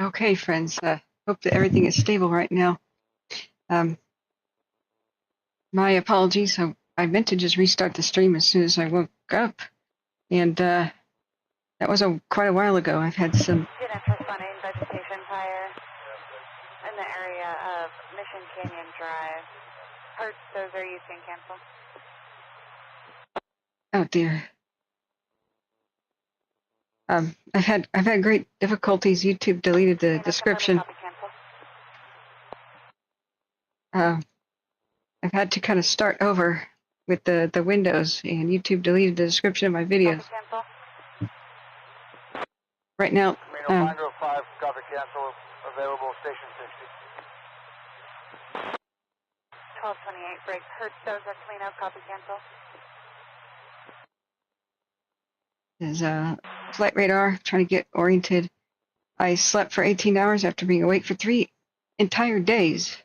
Okay, friends. Hope that everything is stable right now. My apologies. I meant to just restart the stream as soon as I woke up, and that was quite a while ago. I've had some. Responding vegetation fire in the area of Mission Canyon Drive. Heard those are you can cancel. Oh dear. I've had great difficulties. YouTube deleted the description. I've had to kind of start over with the windows, and YouTube deleted the description of my videos. Right now, 505, copy cancel, available station 60. 1228, break. Heard those are clean up, copy cancel. There's flight radar, trying to get oriented. I slept for 18 hours after being awake for 3 entire days,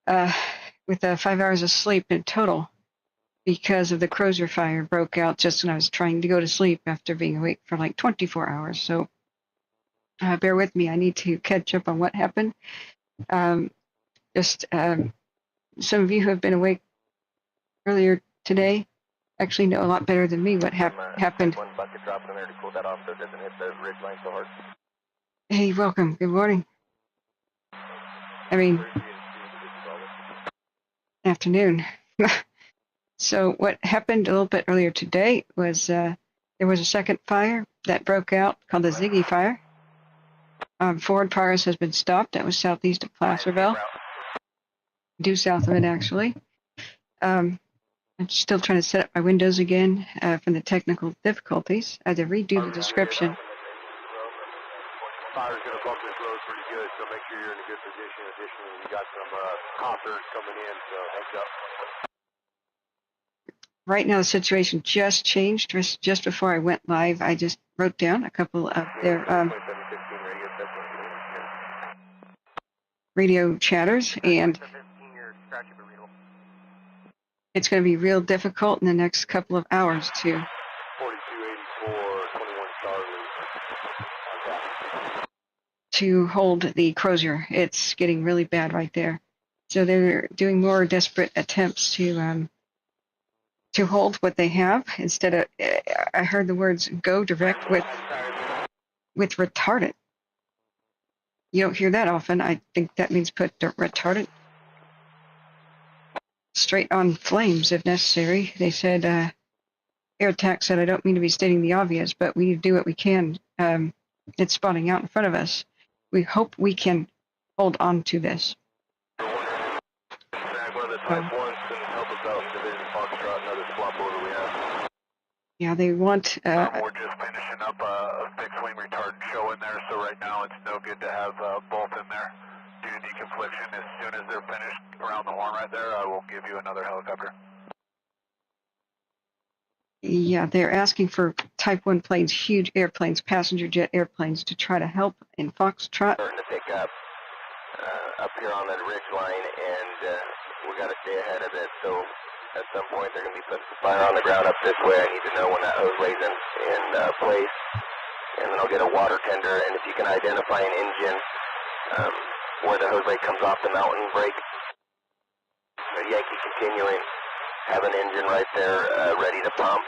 with 5 hours of sleep in total, because of the Crozier fire broke out just when I was trying to go to sleep after being awake for like 24 hours. So bear with me. I need to catch up on what happened. Some of you who have been awake earlier today actually know a lot better than me what happened. One bucket drop in there to cool that off so it doesn't hit the ridge line so hard. Hey, welcome. Good morning. I mean, afternoon. So what happened a little bit earlier today was there was a second fire that broke out called the Ziggy fire. Forward progress has been stopped. That was southeast of Placerville, due south of it actually. I'm still trying to set up my windows again from the technical difficulties. I had to redo the description. Fire's going to bump this road pretty good, so make sure you're in a good position. Additionally, we got some hoppers coming in, so heads up. Right now, the situation just changed. Just before I went live, I just wrote down a couple of their radio chatters, and it's going to be real difficult in the next couple of hours to 4284, 21 to hold the Crozier. It's getting really bad right there. So they're doing more desperate attempts to hold what they have instead of. I heard the words "go direct" with retardant. You don't hear that often. I think that means put retardant straight on flames if necessary. They said, Air Attack said, I don't mean to be stating the obvious, but we need to do what we can. It's spawning out in front of us. We hope we can hold on to this. Yeah, they want. We're just finishing up a fixed wing retardant show in there, so right now it's no good to have both in there due to deconfliction. As soon as they're finished around the horn right there, I will give you another helicopter. Yeah, they're asking for Type 1 planes, huge airplanes, passenger jet airplanes, to try to help in Foxtrot. Starting to pick up here on that ridge line, and we got to stay ahead of it. So at some point they're going to be putting some fire on the ground up this way. I need to know when that hose lays in place, and then I'll get a water tender. And if you can identify an engine where the hose lay comes off the mountain break, so Yankee continuing, have an engine right there ready to pump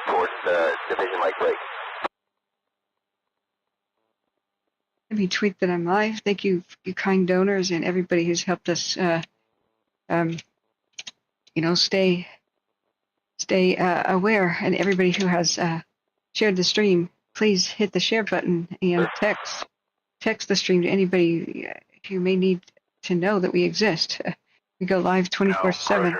towards the division light break. Let me tweet that I'm live. Thank you, you kind donors, and everybody who's helped us, stay aware. And everybody who has shared the stream, please hit the share button and text the stream to anybody who may need to know that we exist. We go live 24/7.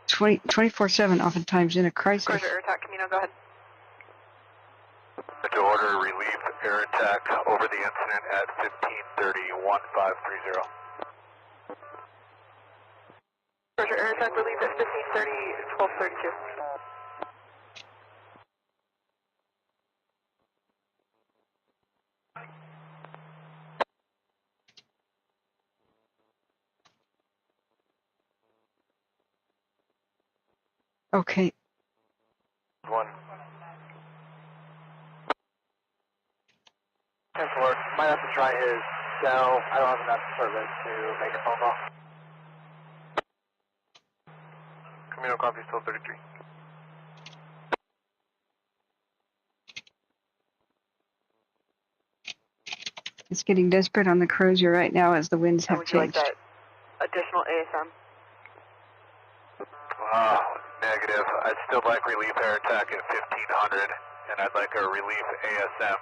24/7, oftentimes in a crisis. Crozier air attack, Camino, go ahead. To order relief air attack over the incident at 1530-1530. Crozier air attack relief at 1530-1232. Okay. One. Might have to try his cell. I don't have enough service to make a phone call. Camino copies 1233. It's getting desperate on the Crozier right now as the winds have Would you like changed. that additional ASM? Negative. I'd still like relief air attack at 1500, and I'd like a relief ASM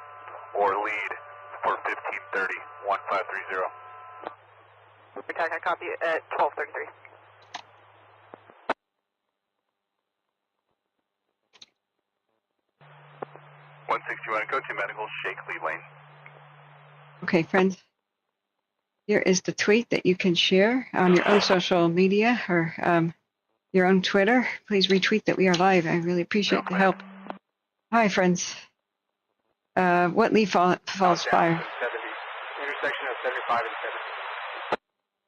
or lead for 1530, 1530. Attack, I copy at 1233. Go to medical, Shakely Lane. Okay, friends. Here is the tweet that you can share on your own social media or your own Twitter. Please retweet that we are live. I really appreciate the help. Hi, friends. What leaf falls fire? 70. Intersection of 75 and 70.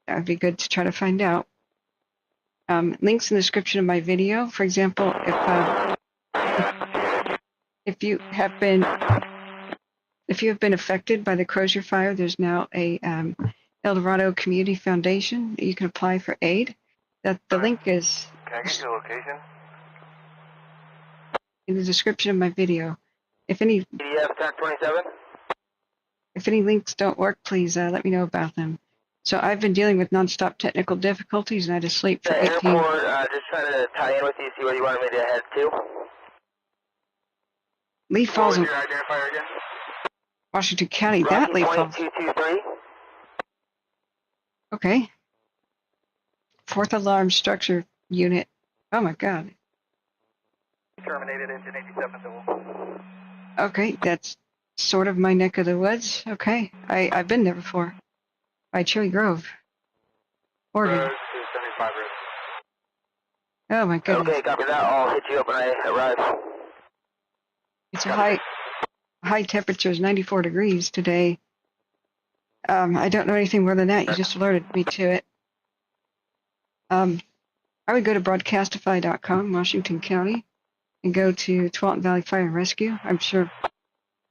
That would be good to try to find out. Links in the description of my video. For example, if you have been affected by the Crozier fire, there's now a El Dorado Community Foundation. You can apply for aid. The link is Can I get your location? in the description of my video. If any PDF attack 27. If any links don't work, please let me know about them. So I've been dealing with nonstop technical difficulties, and I had to sleep for 18. Airport, just trying to tie in with you, see where you wanted me to head to. Leaf Falls, What was your identifier again? Washington County. That Leaf Falls. 223. Okay. Fourth alarm structure unit. Oh my God. Terminated engine 87 civil. Okay, that's sort of my neck of the woods. Okay, I've been there before. By Cherry Grove, Oregon. Rose to 75 Rose. Oh my goodness. Okay, copy that. I'll hit you up when I arrive. It's a high temperature is 94 degrees today. I don't know anything more than that. You just alerted me to it. I would go to broadcastify.com, Washington County, and go to Tualatin Valley Fire and Rescue. I'm sure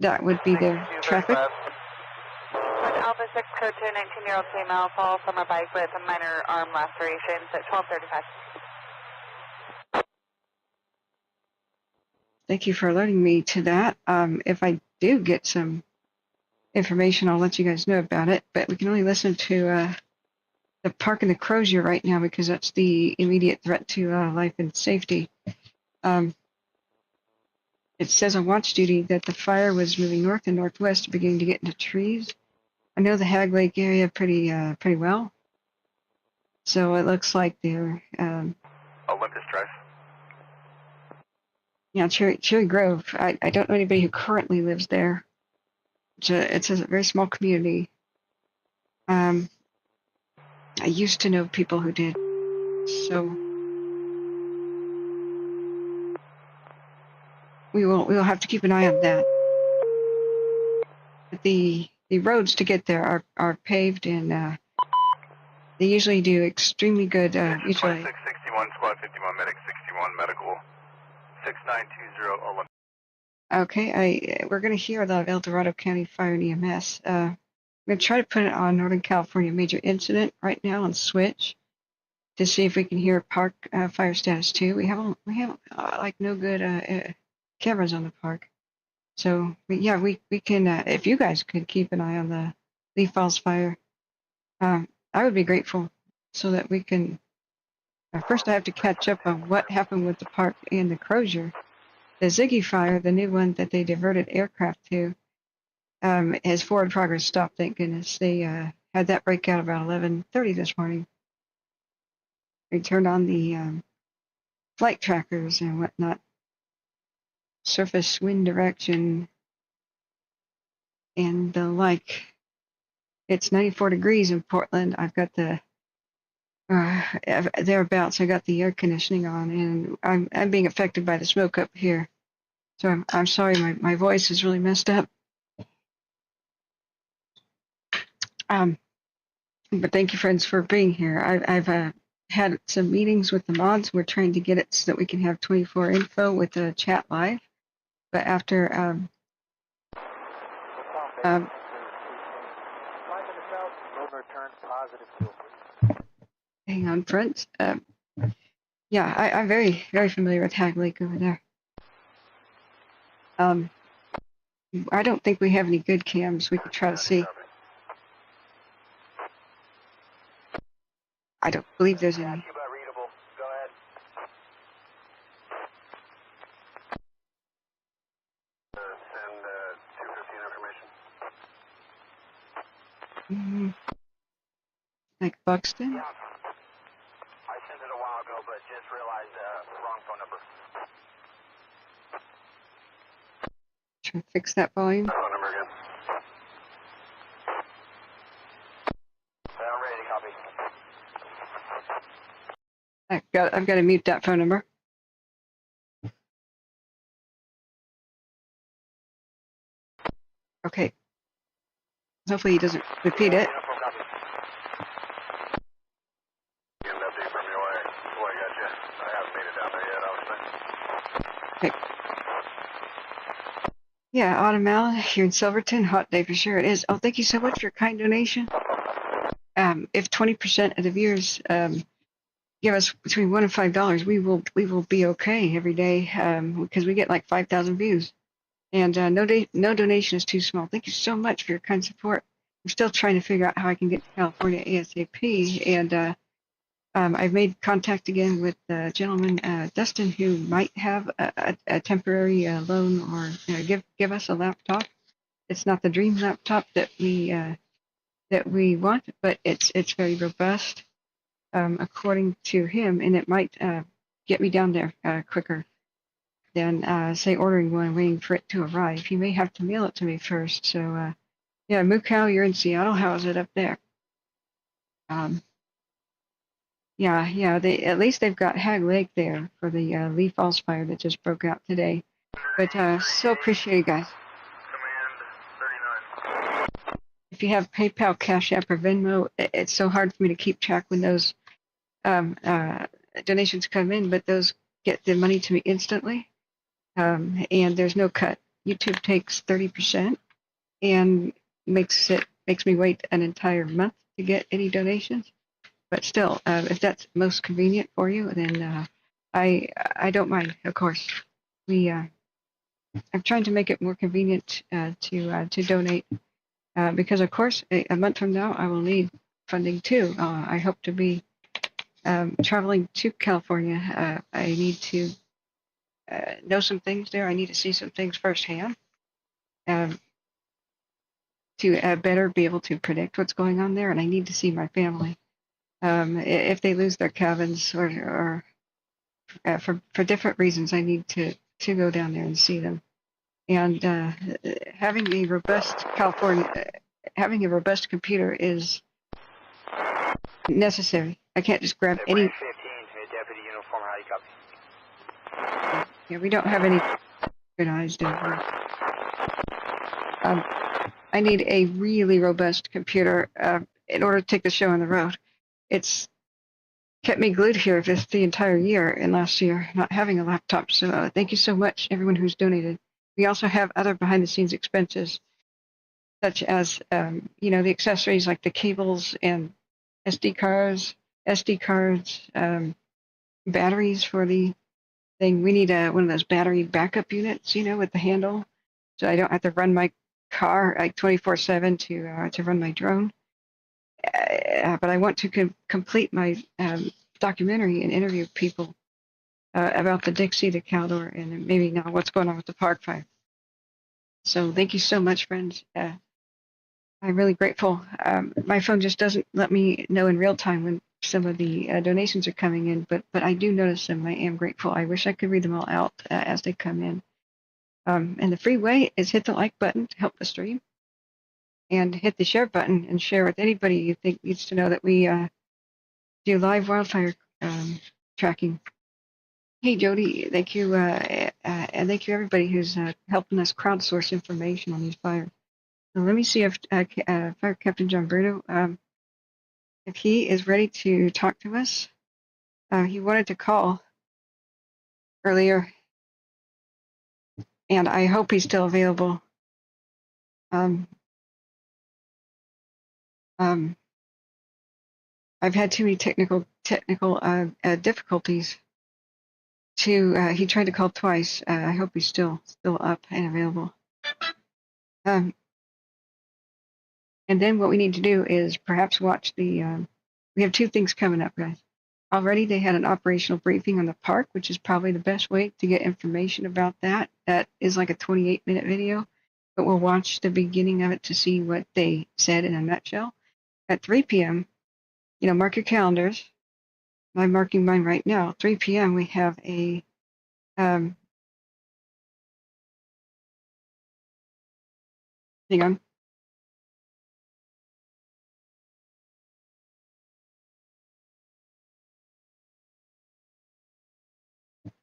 that would be their traffic. Alpha 6 code to a 19-year-old female fall from a bike with a minor arm lacerations at 1235. Thank you for alerting me to that. If I do get some information, I'll let you guys know about it. But we can only listen to the park and the Crozier right now because that's the immediate threat to life and safety. It says on watch duty that the fire was moving north and northwest, beginning to get into trees. I know the Hag Lake area pretty well, so it looks like they're Olympus Drive. Yeah, Cherry Grove. I don't know anybody who currently lives there. It's a very small community. I used to know people who did, so we will have to keep an eye on that. But the roads to get there are paved, and they usually do extremely good mutual aid. 2661, squad 51, medic 61, medical 6920 Olympus. Okay, we're going to hear the El Dorado County Fire and EMS. I'm going to try to put it on Northern California major incident right now on switch to see if we can hear park fire status too. We have like no good cameras on the park. So yeah, we can, if you guys could keep an eye on the Leaf Falls fire, I would be grateful so that we can, first I have to catch up on what happened with the park and the Crozier. The Ziggy fire, the new one that they diverted aircraft to, has forward progress stopped, thank goodness. They had that breakout about 11:30 this morning. They turned on the flight trackers and whatnot, surface wind direction, and the like. It's 94 degrees in Portland. I've got the thereabouts. I got the air conditioning on, and I'm being affected by the smoke up here. So I'm sorry, my voice is really messed up. But thank you, friends, for being here. I've had some meetings with the mods. We're trying to get it so that we can have 24 info with the chat live. But after Positive fuel, please. Hang on, friends. Yeah, I'm very, very familiar with Hag Lake over there. I don't think we have any good cams we could try to see. I don't believe there's any. Got you, but readable. Go ahead. Send 215 information. Like Buxton? Yeah. I sent it a while ago, but just realized wrong phone number. Try to fix that volume. Phone number again. I'm ready to copy. I've got to mute that phone number. Okay. Hopefully he doesn't repeat it. Okay. Yeah, Autumn Allen here in Silverton. Hot day for sure it is. Oh, thank you so much for your kind donation. If 20% of the viewers give us between $1 and $5, we will be okay every day because we get like 5,000 views, and no donation is too small. Thank you so much for your kind support. I'm still trying to figure out how I can get to California ASAP, and I've made contact again with the gentleman Dustin, who might have a temporary loan or give us a laptop. It's not the dream laptop that we want, but it's very robust. According to him, and it might get me down there quicker than, say, ordering one and waiting for it to arrive. He may have to mail it to me first. So, yeah, Mukau, you're in Seattle. How is it up there? Yeah, at least they've got Hag Lake there for the Lee Falls fire that just broke out today. But so appreciate it, guys. Command 39. If you have PayPal, Cash App, or Venmo, it's so hard for me to keep track when those donations come in, but those get the money to me instantly, and there's no cut. YouTube takes 30% and makes me wait an entire month to get any donations. But still, if that's most convenient for you, then I don't mind. Of course, I'm trying to make it more convenient to donate because, of course, a month from now I will need funding too. I hope to be traveling to California. I need to know some things there. I need to see some things firsthand to better be able to predict what's going on there. And I need to see my family. If they lose their cabins or for different reasons, I need to go down there and see them. And having a robust computer is necessary. I can't just grab any. 15 to deputy uniform. How do you copy? Yeah, we don't have any good eyes down here. I need a really robust computer in order to take the show on the road. It's kept me glued here this the entire year and last year, not having a laptop. So thank you so much, everyone who's donated. We also have other behind-the-scenes expenses, such as the accessories like the cables and SD cards, batteries for the thing. We need one of those battery backup units, with the handle, so I don't have to run my car like 24/7 to run my drone. But I want to complete my documentary and interview people about the Dixie, the Caldor, and maybe now what's going on with the park fire. So thank you so much, friends. I'm really grateful. My phone just doesn't let me know in real time when some of the donations are coming in, but I do notice them. I am grateful. I wish I could read them all out as they come in. And the free way is hit the like button to help the stream, and hit the share button and share with anybody you think needs to know that we do live wildfire tracking. Hey, Jody, thank you, and thank you everybody who's helping us crowdsource information on these fires. So let me see if Fire Captain John Bruno, if he is ready to talk to us. He wanted to call earlier, and I hope he's still available. I've had too many technical difficulties to. He tried to call twice. I hope he's still up and available. And then what we need to do is perhaps watch the. We have two things coming up, guys. Already they had an operational briefing on the park, which is probably the best way to get information about that. That is like a 28-minute video, but we'll watch the beginning of it to see what they said in a nutshell. At 3 p.m., mark your calendars. I'm marking mine right now. 3 p.m. we have a hang on.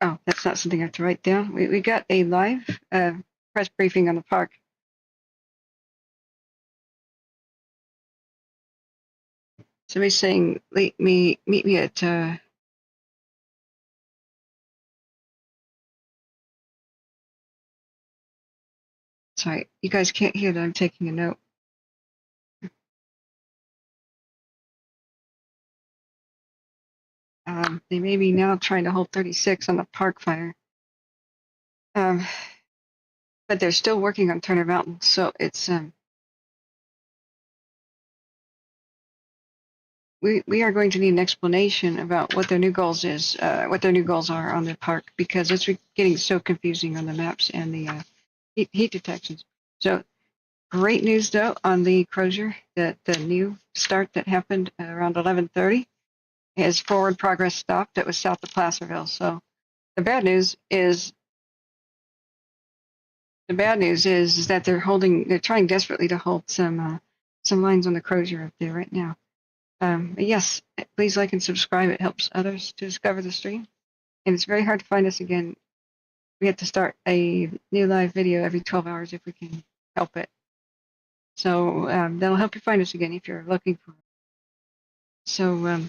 Oh, that's not something I have to write down. We got a live press briefing on the park. Somebody's saying, meet me at sorry, you guys can't hear that I'm taking a note. They may be now trying to hold 36 on the park fire. But they're still working on Turner Mountain, so it's we are going to need an explanation about what their new goals are on the park, because it's getting so confusing on the maps and the heat detections. So great news though on the Crozier, that the new start that happened around 11:30 has forward progress stopped. It was south of Placerville. So the bad news is that they're trying desperately to hold some lines on the Crozier up there right now. Yes, please like and subscribe. It helps others to discover the stream. And it's very hard to find us again. We have to start a new live video every 12 hours if we can help it. So that'll help you find us again if you're looking for it. So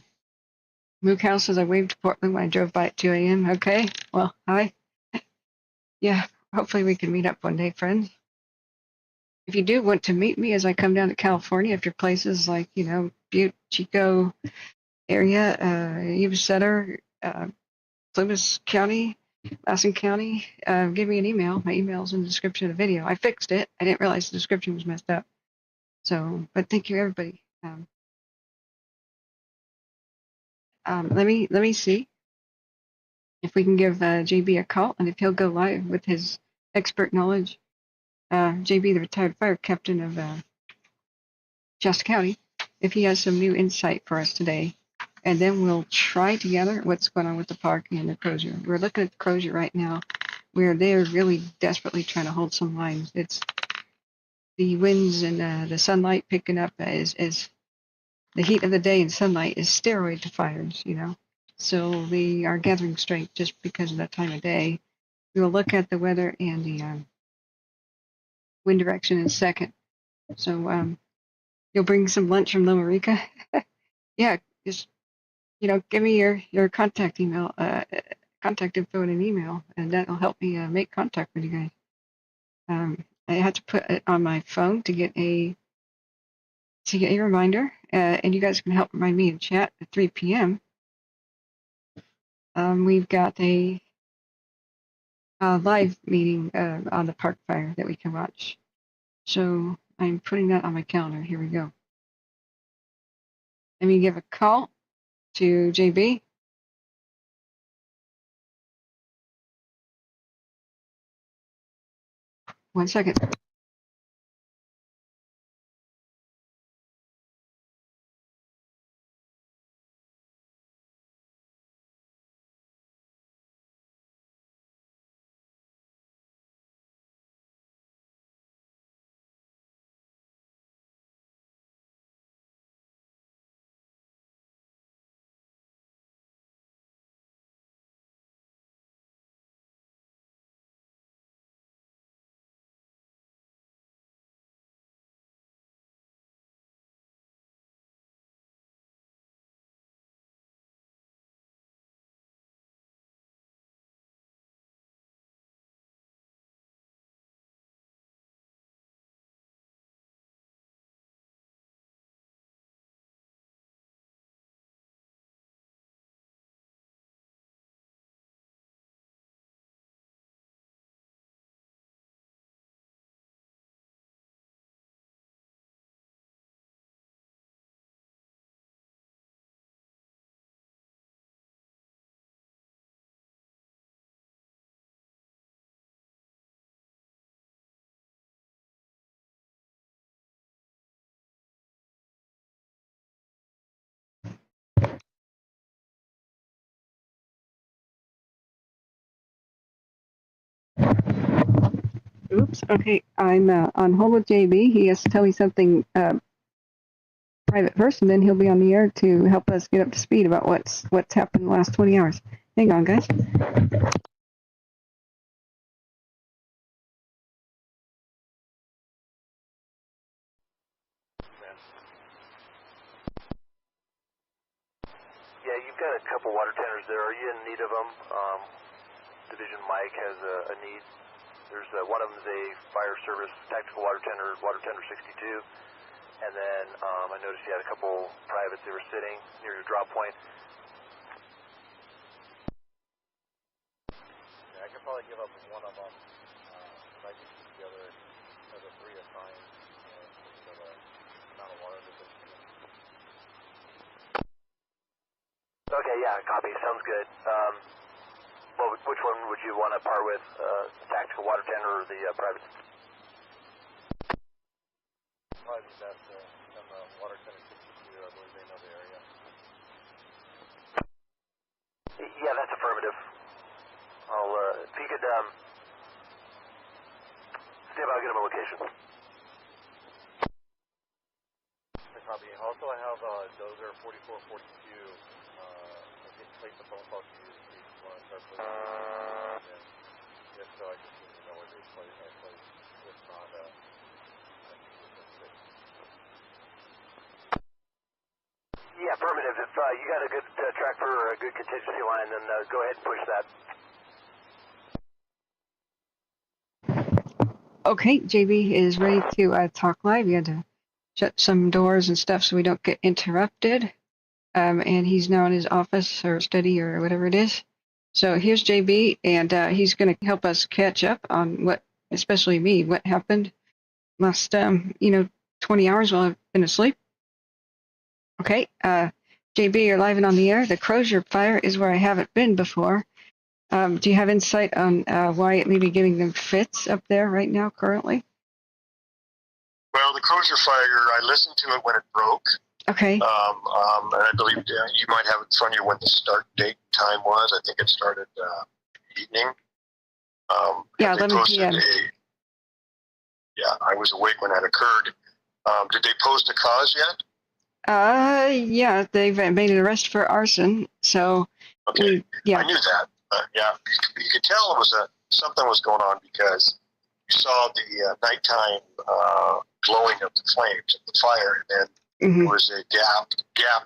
Mook House says I waved to Portland when I drove by at 2 a.m. Okay, well, hi. Yeah, hopefully we can meet up one day, friends. If you do want to meet me as I come down to California, if your places like, Butte, Chico area, Yuba Center, Plymouth County, Arson County, give me an email. My email's in the description of the video. I fixed it. I didn't realize the description was messed up. So, but thank you, everybody. Let me see if we can give JB a call, and if he'll go live with his expert knowledge. JB, the retired fire captain of Shasta County, if he has some new insight for us today. And then we'll try together what's going on with the park and the Crozier. We're looking at the Crozier right now, where they're really desperately trying to hold some lines. It's the winds and the sunlight picking up as the heat of the day and sunlight is steroid to fires, So they are gathering strength just because of that time of day. We will look at the weather and the wind direction in a second. So you'll bring some lunch from Loma Rica? Yeah, just give me your contact contact info in an email, and that'll help me make contact with you guys. I had to put it on my phone to get a reminder, and you guys can help remind me in chat at 3 p.m. We've got a live meeting on the park fire that we can watch. So I'm putting that on my calendar. Here we go. Let me give a call to JB. One second. Oops. Okay, I'm on hold with JB. He has to tell me something private first, and then he'll be on the air to help us get up to speed about what's happened in the last 20 hours. Hang on, guys. Yeah, you've got a couple water tenders there. Are you in need of them? Division Mike has a need. There's one of them is a fire service tactical water tender 62. And then I noticed you had a couple privates. They were sitting near your drop point. Yeah, I could probably give up one of them. If I could keep the other 3 assigned, for the amount of water that they're using. Okay, yeah, copy. Sounds good. Well, which one would you want to part with? Tactical water tender or the private? Probably be best on the water center 62. I believe they know the area. Yeah, that's affirmative. I'll, if you could, see if I'll get him a location. Copy. Also, I have Dozer 4442. I can place the phone call to you if you want to start placing. And if so, I just need to know where they place. If not, I can do it. Yeah, affirmative. If you got a good track for a good contingency line, then go ahead and push that. Okay, JB is ready to talk live. You had to shut some doors and stuff so we don't get interrupted. And he's now in his office or study or whatever it is. So here's JB, and he's going to help us catch up on what, especially me, what happened last, 20 hours while I've been asleep. Okay, JB, you're live and on the air. The Crozier fire is where I haven't been before. Do you have insight on why it may be giving them fits up there right now, currently? Well, the Crozier fire, I listened to it when it broke. Okay. And I believe you might have in front of you when the start date time was. I think it started evening. Yeah, 11 p.m. Yeah, I was awake when that occurred. Did they post a cause yet? Yeah, they've made an arrest for arson. So, okay. Yeah. I knew that. Yeah, you could tell it was something was going on because you saw the nighttime glowing of the flames of the fire, and then there was a gap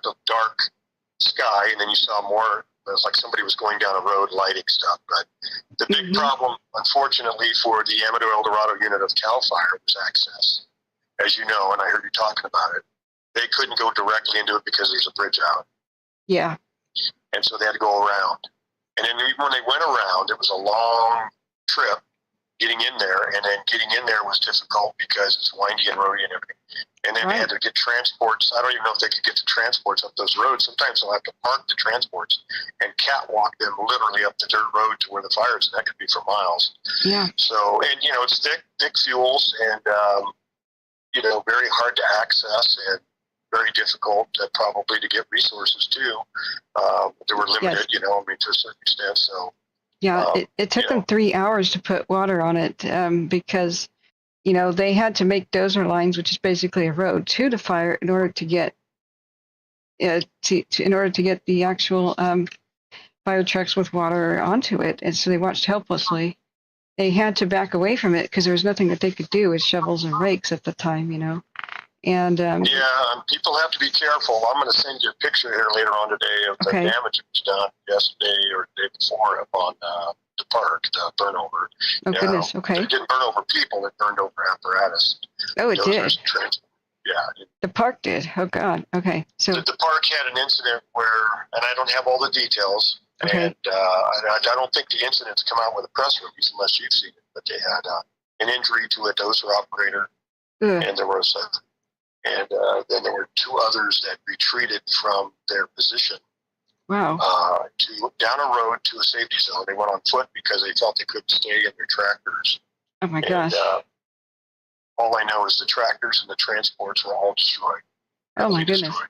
of dark sky, and then you saw more. It was like somebody was going down a road lighting stuff. But the big problem, unfortunately, for the Amador El Dorado unit of CAL FIRE was access. As you know, and I heard you talking about it, they couldn't go directly into it because there's a bridge out. Yeah. And so they had to go around. And then even when they went around, it was a long trip getting in there, and then getting in there was difficult because it's windy and roady and everything. And then they had to get transports. I don't even know if they could get the transports up those roads. Sometimes they'll have to park the transports and catwalk them literally up the dirt road to where the fire is, and that could be for miles. Yeah. So, and it's thick fuels, and very hard to access and very difficult probably to get resources too. They were limited, to a certain extent. So. Yeah, it took them 3 hours to put water on it because, they had to make dozer lines, which is basically a road, to the fire in order to get the actual fire trucks with water onto it. And so they watched helplessly. They had to back away from it because there was nothing that they could do with shovels and rakes at the time, And people have to be careful. I'm going to send you a picture here later on today of the damage that was done yesterday or the day before up on the park, the burnover. Oh, goodness, okay. It didn't burn over people, it burned over apparatus. Oh, it did? Yeah. The park did? Oh, God, okay. So the park had an incident where, and I don't have all the details, okay. And I don't think the incident's come out with a press release unless you've seen it, but they had an injury to a dozer operator, and there was then there were 2 others that retreated from their position. Wow. Down a road to a safety zone. They went on foot because they felt they couldn't stay in their tractors. Oh my gosh. All I know is the tractors and the transports were all destroyed. Oh my goodness. Destroyed.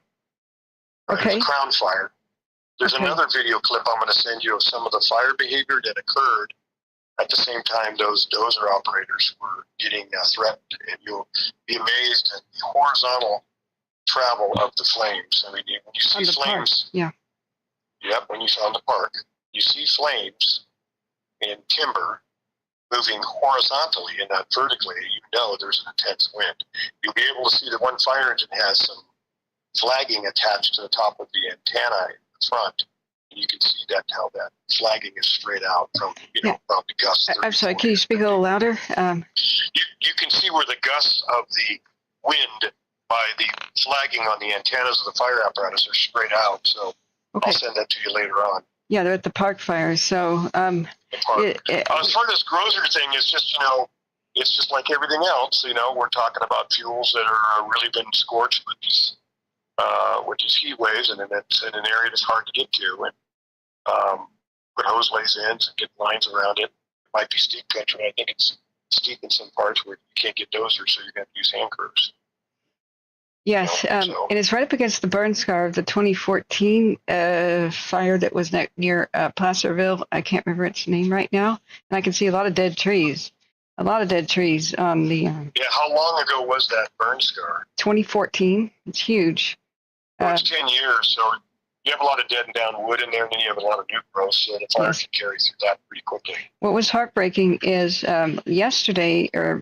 Right, okay. It was a crown fire. There's another video clip I'm going to send you of some of the fire behavior that occurred At the same time, those dozer operators were getting threatened, and you'll be amazed at the horizontal travel of the flames. I mean, when you see flames, yeah. Yep, when you on the park, you see flames in timber moving horizontally and not vertically, you know there's an intense wind. You'll be able to see that one fire engine has some flagging attached to the top of the antenna in the front. And you can see that how that flagging is straight out from, from the gusts. I'm sorry, can you speak a little louder? You can see where the gusts of the wind by the flagging on the antennas of the fire apparatus are straight out. So I'll send that to you later on. Yeah, they're at the park fire. So, as far as this Crozier thing, it's just, it's just like everything else. We're talking about fuels that are really been scorched with these heat waves, and then it's in an area that's hard to get to, and put hose lays in and get lines around it. It might be steep country. I think it's steep in some parts where you can't get dozers, so you're going to use hand crews. Yes, and it's right up against the burn scar of the 2014 fire that was near Placerville. I can't remember its name right now. And I can see a lot of dead trees. On the... yeah, how long ago was that burn scar? 2014. It's huge. It's 10 years, so you have a lot of dead and down wood in there, and then you have a lot of new growth, so the fire can carry through that pretty quickly. What was heartbreaking is yesterday, or...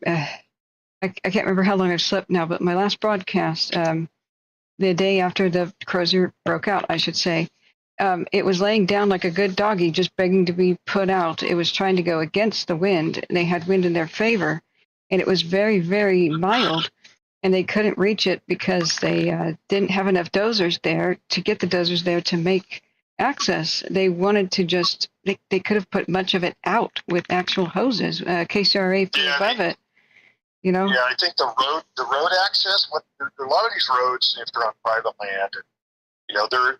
I can't remember how long I've slept now, but my last broadcast, the day after the Crozier broke out, I should say, it was laying down like a good doggy, just begging to be put out. It was trying to go against the wind. They had wind in their favor, and it was very, very mild, and they couldn't reach it because they didn't have enough dozers there to get the dozers there to make access. They wanted to just, they could have put much of it out with actual hoses. KCRA flew above it. Yeah, I think the road access. A lot of these roads, if they're on private land,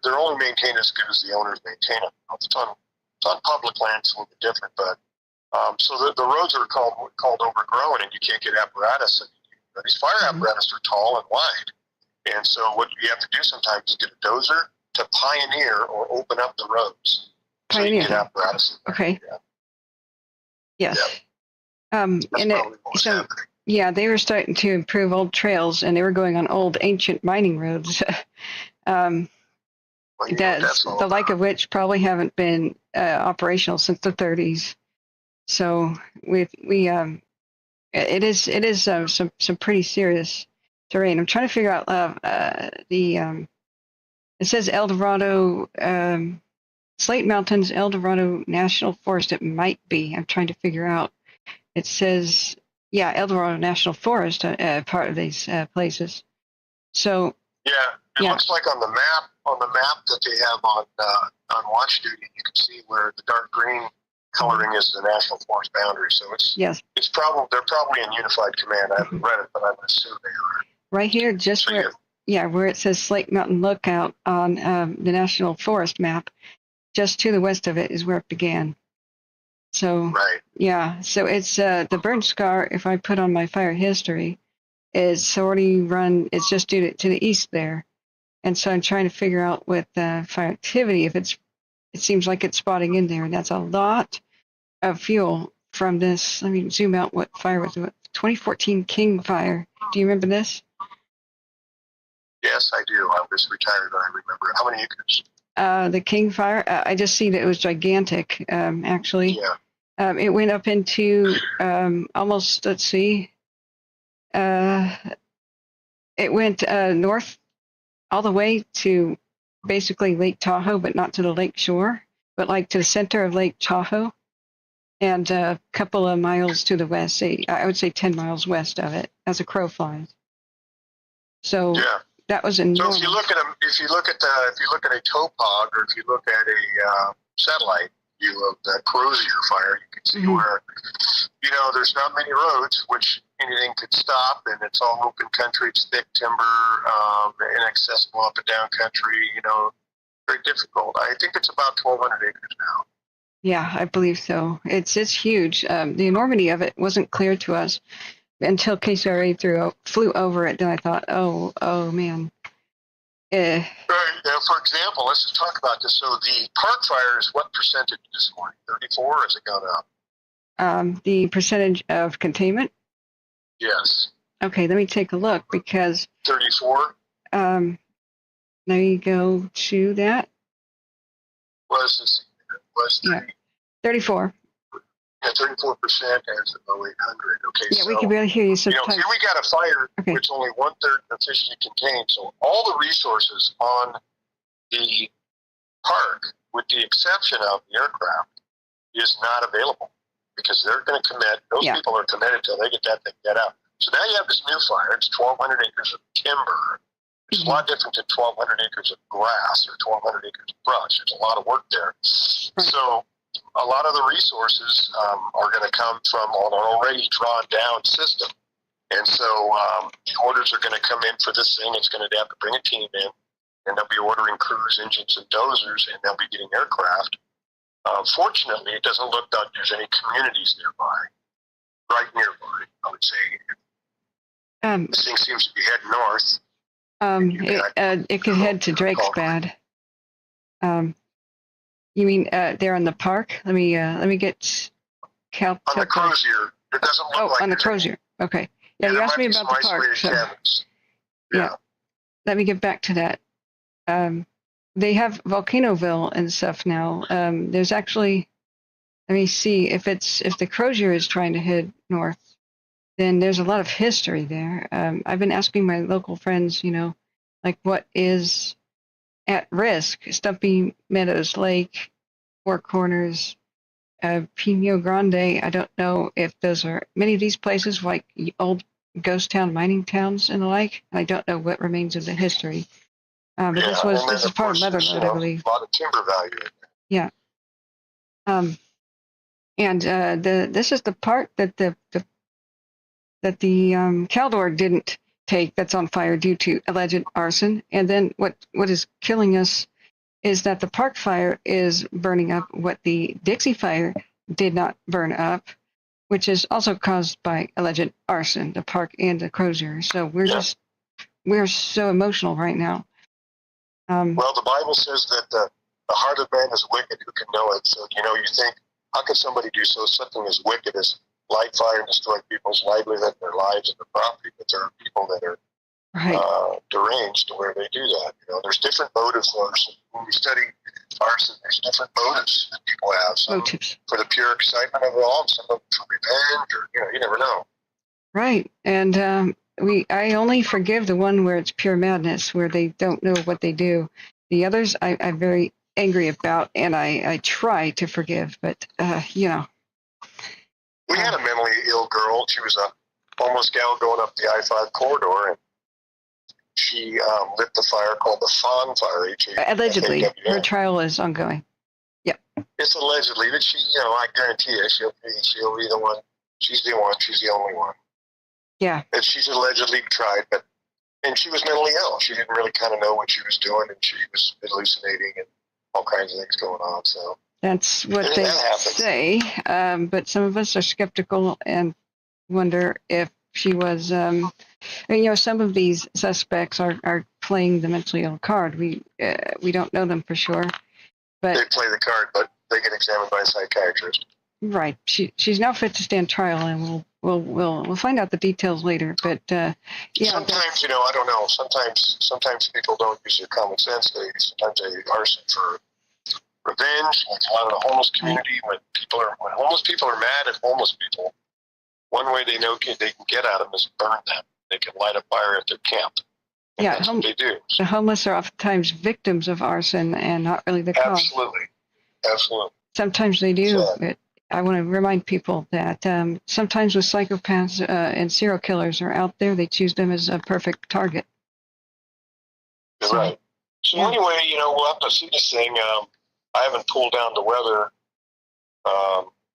they're only maintained as good as the owners maintain them. If it's on public land, it's a little bit different. But so the roads are called overgrown, and you can't get apparatus. And these fire apparatus are tall and wide, and so what you have to do sometimes is get a dozer to pioneer or open up the roads so you can get apparatus. Okay. Yeah. Yes. Yeah. That's probably what was happening. Yeah, they were starting to improve old trails, and they were going on old ancient mining roads, the like of which probably haven't been operational since the 30s. So it is some pretty serious terrain. I'm trying to figure out it says El Dorado, Slate Mountains, El Dorado National Forest. It might be. I'm trying to figure out. It says. Yeah, El Dorado National Forest, part of these places. So it looks like on the map that they have on watch duty, you can see where the dark green coloring is the National Forest boundary. So it's probably they're probably in unified command. I haven't read it, but I would assume they are. Right here, just where it says Slate Mountain Lookout on the National Forest map, just to the west of it is where it began. So so it's the burn scar. If I put on my fire history, is already run. It's just due to the east there, and so I'm trying to figure out with fire activity if it seems like it's spotting in there, and that's a lot of fuel from this. Let me zoom out. What fire was it? 2014 King fire. Do you remember this? Yes, I do. I was retired, but I remember. How many acres? The King fire. I just see that it was gigantic. Actually. Yeah. It went up into almost, let's see, it went north all the way to basically Lake Tahoe, but not to the lake shore, but like to the center of Lake Tahoe, and a couple of miles to the west, I would say 10 miles west of it, as a crow flies. So that was enormous. So if you look at a topog, or if you look at a satellite view of that Crozier fire, you can see where, there's not many roads, which anything could stop, and it's all open country, it's thick timber, inaccessible up and down country, very difficult. I think it's about 1,200 acres now. Yeah, I believe so. It's huge. The enormity of it wasn't clear to us until KCRA flew over it, then I thought, oh man. Right. Now, for example, let's just talk about this. So the park fire is what percentage this morning? 34, or has it gone up? the percentage of containment? Yes. Okay, let me take a look because 34 let me go to that. was 34. Yeah, 34% as of 0800. Okay, Yeah, so we can barely hear you you know, sometimes. here we got a fire Okay. which only 1/3 officially contained. So all the resources on the park, with the exception of the aircraft, is not available because they're going to commit. Those people are committed till they get that thing get out. So now you have this new fire. It's 1,200 acres of timber. It's a lot different than 1,200 acres of grass or 1,200 acres of brush. There's a lot of work there. So a lot of the resources are going to come from an already drawn down system. And so the orders are going to come in for this thing. It's going to have to bring a team in, and they'll be ordering crews, engines, and dozers, and they'll be getting aircraft. Fortunately, it doesn't look like there's any communities nearby, right nearby, I would say. This thing seems to be heading north. It could head to Drake's Bad. You mean there on the park? Let me get on the Crozier. It doesn't look like on the Crozier. Okay. Yeah, you asked me about the park. So, yeah. Let me get back to that. They have Volcanoville and stuff now. There's actually, let me see if the Crozier is trying to head north. Then there's a lot of history there. I've been asking my local friends, you know, like what is at risk? Stumpy Meadows Lake, Four Corners, Pino Grande. I don't know if those are many of these places like old ghost town mining towns and the like. I don't know what remains of the history. But this is part of Leatherload, I believe. A lot of timber value. Yeah. And this is the part that the Caldor didn't take that's on fire due to alleged arson. And then what is killing us is that the park fire is burning up what the Dixie fire did not burn up, which is also caused by alleged arson, the park and the Crozier. So we're so emotional right now. Well, the Bible says that the heart of man is wicked. Who can know it? So, you know, you think, how can somebody do something as wicked as light fire and destroy people's livelihood, their lives, and their property? But there are people that are deranged to where they do that. You know, there's different motives for arson. When we study arson, there's different motives that people have. Some for the pure excitement of it all, and some of them for revenge, or you never know. Right, and I only forgive the one where it's pure madness, where they don't know what they do. The others, I'm very angry about, and I try to forgive, but you know. We had a mentally ill girl. She was a homeless gal going up the I-5 corridor, and she lit the fire called the Fawn Fire. Allegedly, her trial is ongoing. Yep. It's allegedly, but she, you know, I guarantee you, she'll be the one. She's the one. She's the only one. Yeah. And she's allegedly tried, and she was mentally ill. She didn't really kind of know what she was doing, and she was hallucinating and all kinds of things going on. So that's what they say. But some of us are skeptical and wonder if she was. You know, some of these suspects are playing the mentally ill card. We don't know them for sure, but they play the card, but they get examined by a psychiatrist. Right. She's now fit to stand trial, and we'll find out the details later. But yeah. Sometimes, you know, I don't know. Sometimes people don't use their common sense. Sometimes they arson for revenge. Like a lot of the homeless community, when homeless people are mad at homeless people, one way they know they can get at them is burn them. They can light a fire at their camp. And that's what they do. The homeless are oftentimes victims of arson and not really the cause. Absolutely. Sometimes they do. But I want to remind people that sometimes with psychopaths and serial killers are out there, they choose them as a perfect target. You're right. So anyway, you know, we'll have to see this thing. I haven't pulled down the weather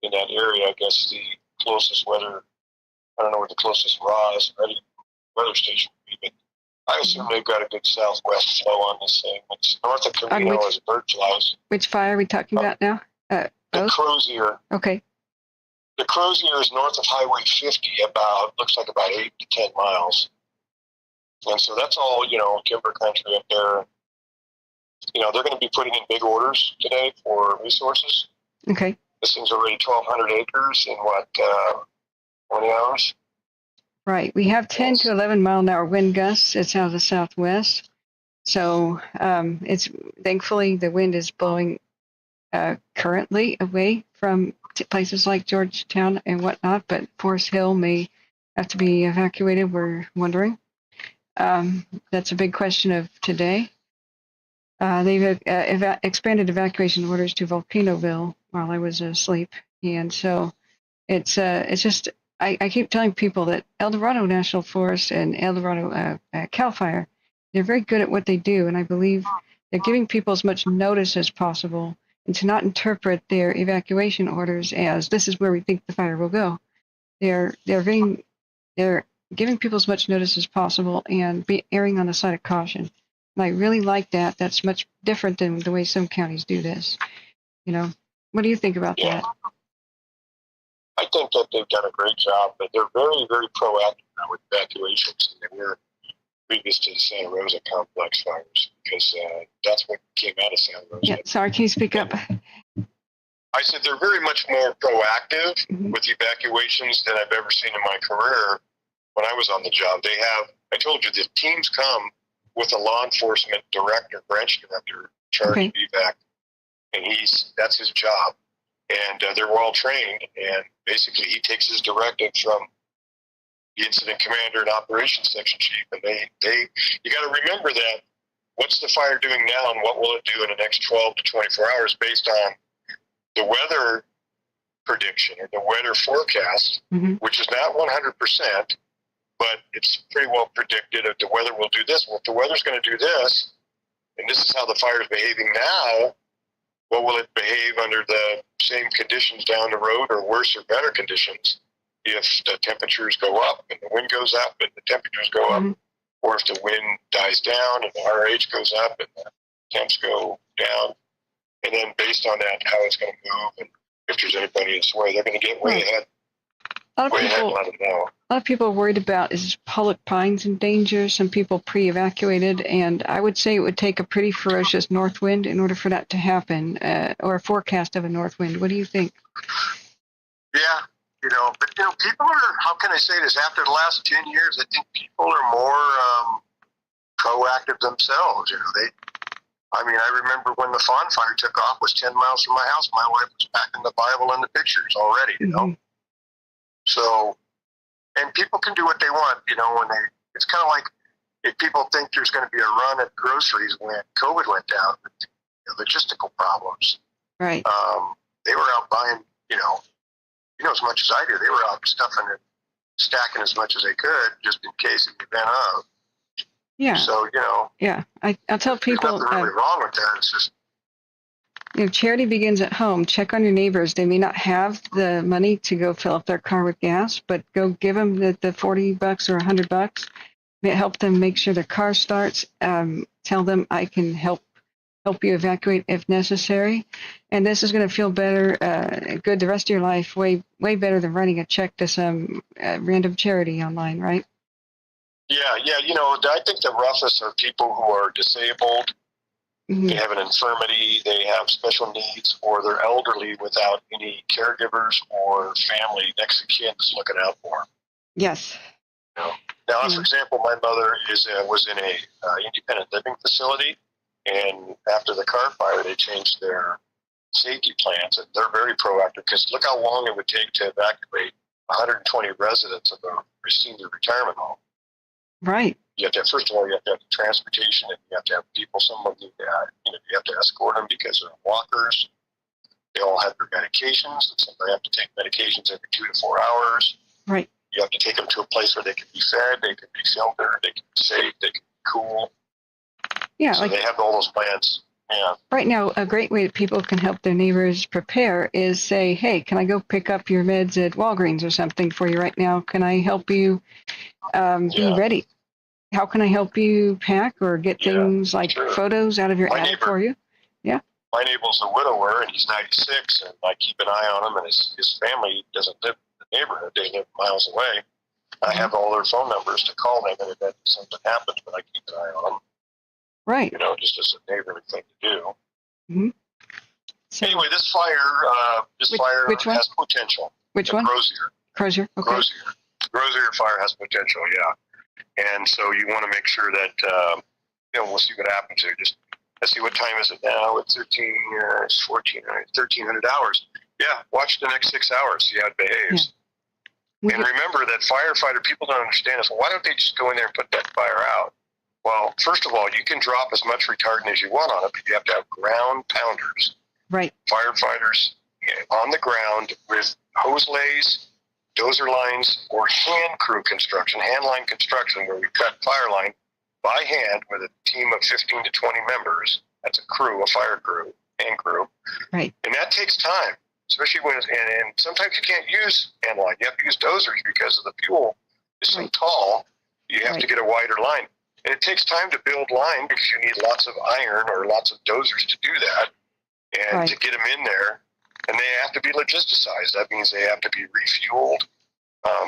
in that area. I guess the closest weather, I don't know where the closest RAS weather station would be, but I assume they've got a good southwest flow on this thing. It's north of Camino as bird flies. Which fire are we talking about now? The Crozier. Okay. The Crozier is north of Highway 50, looks like about 8 to 10 miles. And so that's all, you know, timber country up there. You know, they're going to be putting in big orders today for resources. Okay. This thing's already 1,200 acres in what, 20 hours? Right. We have 10 to 11 mile an hour wind gusts. It's out of the southwest. So it's thankfully the wind is blowing currently away from places like Georgetown and whatnot, but Forest Hill may have to be evacuated, we're wondering. That's a big question of today. They've expanded evacuation orders to Volcanoville while I was asleep. And so it's just, I keep telling people that El Dorado National Forest and El Dorado CAL FIRE, they're very good at what they do. And I believe they're giving people as much notice as possible and to not interpret their evacuation orders as this is where we think the fire will go. They're giving people as much notice as possible and erring on the side of caution. And I really like that. That's much different than the way some counties do this. You know, what do you think about that? I think that they've done a great job, but they're very, very proactive now with evacuations. They were previous to the Santa Rosa complex fires, because that's what came out of Santa Rosa. Yeah, sorry, can you speak up? I said they're very much more proactive with evacuations than I've ever seen in my career when I was on the job. I told you, the teams come with a law enforcement director, branch director, in charge of evac, and that's his job. And they're well trained, and basically he takes his directive from the incident commander and operations section chief. And you got to remember that what's the fire doing now, and what will it do in the next 12 to 24 hours based on the weather prediction or the weather forecast, which is not 100%, but it's pretty well predicted that the weather will do this. Well, if the weather's going to do this, and this is how the fire is behaving now, what will it behave under the same conditions down the road, or worse or better conditions, if the temperatures go up and the wind goes up and the temperatures go up, or if the wind dies down and the RH goes up and the temps go down, and then based on that, how it's going to move, and if there's anybody in its way, they're going to get way ahead. A lot of people are worried about, is public pines in danger? Some people pre-evacuated, and I would say it would take a pretty ferocious north wind in order for that to happen, or a forecast of a north wind. What do you think? Yeah, but people are, how can I say this, after the last 10 years, I think people are more proactive themselves. I remember when the Fawn Fire took off, was 10 miles from my house. My wife was packing the Bible and the pictures already, So, and people can do what they want, it's kind of like if people think there's going to be a run at groceries when COVID went down, logistical problems. Right. They were out buying, as much as I do, they were out stuffing and stacking as much as they could just in case in the event of. Yeah. So, Yeah. I'll tell people. There's nothing really wrong with that. It's just. Charity begins at home. Check on your neighbors. They may not have the money to go fill up their car with gas, but go give them the $40 or $100. Help them make sure their car starts. Tell them I can help you evacuate if necessary. And this is going to feel better, good the rest of your life, way better than writing a check to some random charity online, right? Yeah. I think the roughest are people who are disabled. They have an infirmity, they have special needs, or they're elderly without any caregivers or family next to kin that's looking out for them. Yes. Now, for example, my mother was in a independent living facility, and after the car fire, they changed their safety plans, and they're very proactive, because look how long it would take to evacuate 120 residents of a senior retirement home. Right. You have to have, first of all, you have to have transportation, and you have to have people, some of them, you have to escort them because they're walkers. They all have their medications, and some they have to take medications every 2 to 4 hours. Right. You have to take them to a place where they can be fed, they can be sheltered, they can be safe, they can be cool. Yeah. So they have all those plans. Yeah. Right now, a great way that people can help their neighbors prepare is say, hey, can I go pick up your meds at Walgreens or something for you right now? Can I help you be ready? How can I help you pack or get things like photos out of your attic for you? Yeah. My neighbor's a widower, and he's 96, and I keep an eye on him, and his family doesn't live in the neighborhood. They live miles away. I have all their phone numbers to call them, and if something happens, but I keep an eye on them. Right. Just as a neighborly thing to do. So, anyway, this fire which one? has potential. Which one? Crozier. Crozier. Okay. Crozier fire has potential, yeah. And so you want to make sure that, we'll see what happens here. Just let's see, what time is it now? It's 1,300 hours. Yeah, watch the next 6 hours, see how it behaves. Yeah. And remember that firefighter, people don't understand this. Well, why don't they just go in there and put that fire out? Well, first of all, you can drop as much retardant as you want on it, but you have to have ground pounders. Right. Firefighters on the ground with hose lays, dozer lines, or hand crew construction, hand line construction, where we cut fire line by hand with a team of 15 to 20 members. That's a crew, a fire crew, hand crew. Right. And that takes time, especially when, and sometimes you can't use hand line. You have to use dozers because of the fuel is so tall. You have to get a wider line. And it takes time to build line because you need lots of iron or lots of dozers to do that and to get them in there. And they have to be logisticized. That means they have to be refueled.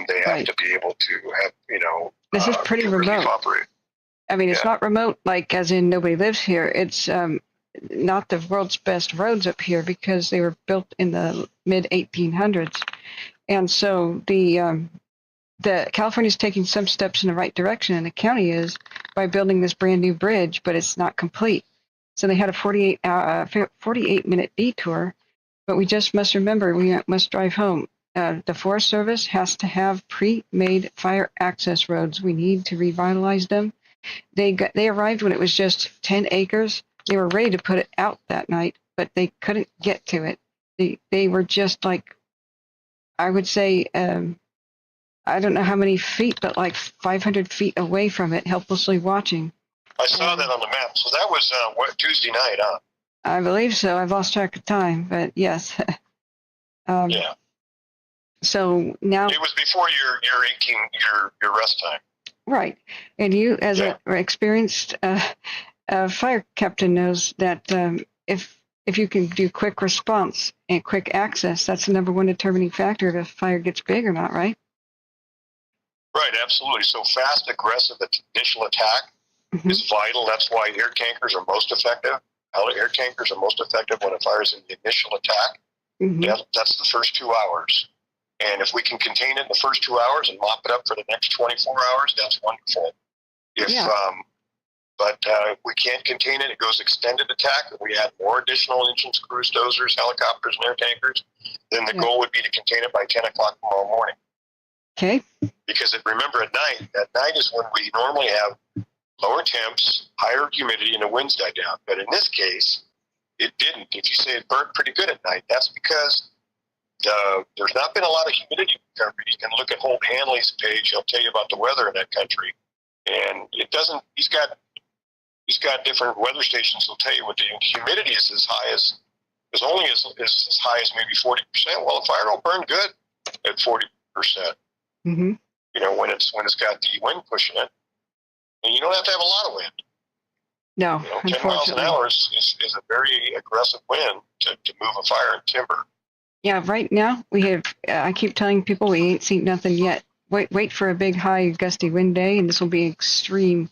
They have to be able to have, this is pretty remote. Operate. I mean, it's not remote, like as in nobody lives here. It's not the world's best roads up here because they were built in the mid 1800s. And so the California's taking some steps in the right direction, and the county is, by building this brand new bridge, but it's not complete. So they had a 48-minute detour, but we just must remember we must drive home. The Forest Service has to have pre-made fire access roads. We need to revitalize them. They arrived when it was just 10 acres. They were ready to put it out that night, but they couldn't get to it. They were just like, I would say, I don't know how many feet, but like 500 feet away from it, helplessly watching. I saw that on the map. So that was Tuesday night, huh? I believe so. I've lost track of time, but yes. Yeah. So now it was before your rest time. Right, and you, as an experienced fire captain, knows that if you can do quick response and quick access, that's the number one determining factor if a fire gets big or not, right? Right, absolutely. So fast, aggressive initial attack is vital. That's why air tankers are most effective. Air tankers are most effective when a fire is in the initial attack. That's the first 2 hours. And if we can contain it in the first 2 hours and mop it up for the next 24 hours, that's wonderful. But if we can't contain it, it goes extended attack, and we add more additional engines, crews, dozers, helicopters, and air tankers, then the goal would be to contain it by 10 o'clock tomorrow morning. Okay. Because remember, at night is when we normally have lower temps, higher humidity, and the winds die down. But in this case, it didn't. If you say it burnt pretty good at night, that's because there's not been a lot of humidity recovery. You can look at Holt Hanley's page. He'll tell you about the weather in that country. And it doesn't, he's got different weather stations that'll tell you what the humidity is as only as high as maybe 40%. Well, the fire will burn good at 40%. When it's got the wind pushing it. And you don't have to have a lot of wind. No, 10 miles an hour is a very aggressive wind to move a fire in timber. Yeah, right now we have, I keep telling people we ain't seen nothing yet. Wait for a big, high, gusty wind day, and this will be extreme.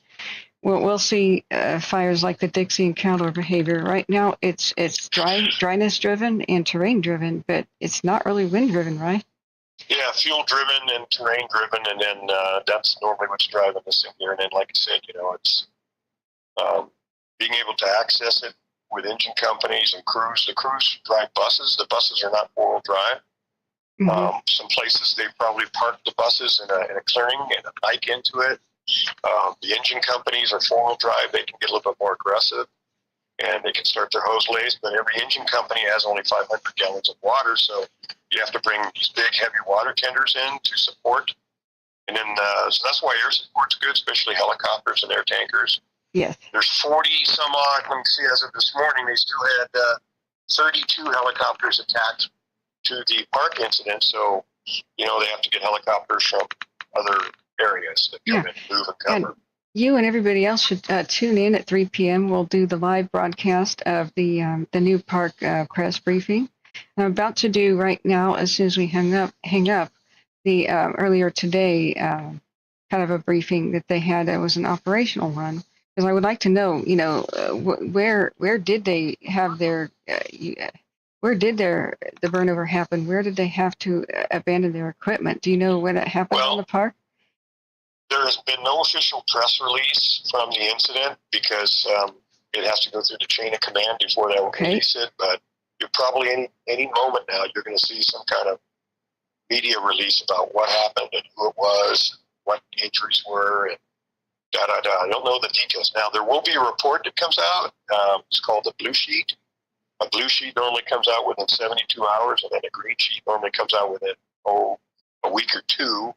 We'll see fires like the Dixie and Caldor behavior. Right now it's dryness driven and terrain driven, but it's not really wind driven, right? Yeah, fuel driven and terrain driven, and then that's normally what's driving this in here. And then, like I said, it's being able to access it with engine companies and crews. The crews drive buses. The buses are not four-wheel drive. Some places they probably park the buses in a clearing and hike into it. The engine companies are four-wheel drive. They can get a little bit more aggressive, and they can start their hose lays. But every engine company has only 500 gallons of water, so you have to bring these big, heavy water tenders in to support. And then, so that's why air support's good, especially helicopters and air tankers. Yes. There's 40 some odd. Let me see, as of this morning, they still had 32 helicopters attached to the park incident. So, they have to get helicopters from other areas that come in, move and cover. And you and everybody else should tune in at 3 p.m. We'll do the live broadcast of the new park press briefing. I'm about to do right now, as soon as we hang up, the earlier today kind of a briefing that they had. It was an operational one, because I would like to know, where did they have their where did the burnover happen? Where did they have to abandon their equipment? Do you know where that happened on the park? There has been no official press release from the incident because it has to go through the chain of command before they will release it. But you're probably any moment now, you're going to see some kind of media release about what happened and who it was, what the injuries were, and da-da-da. I don't know the details. Now, there will be a report that comes out. It's called the Blue Sheet. A blue sheet normally comes out within 72 hours, and then a green sheet normally comes out within, a week or two.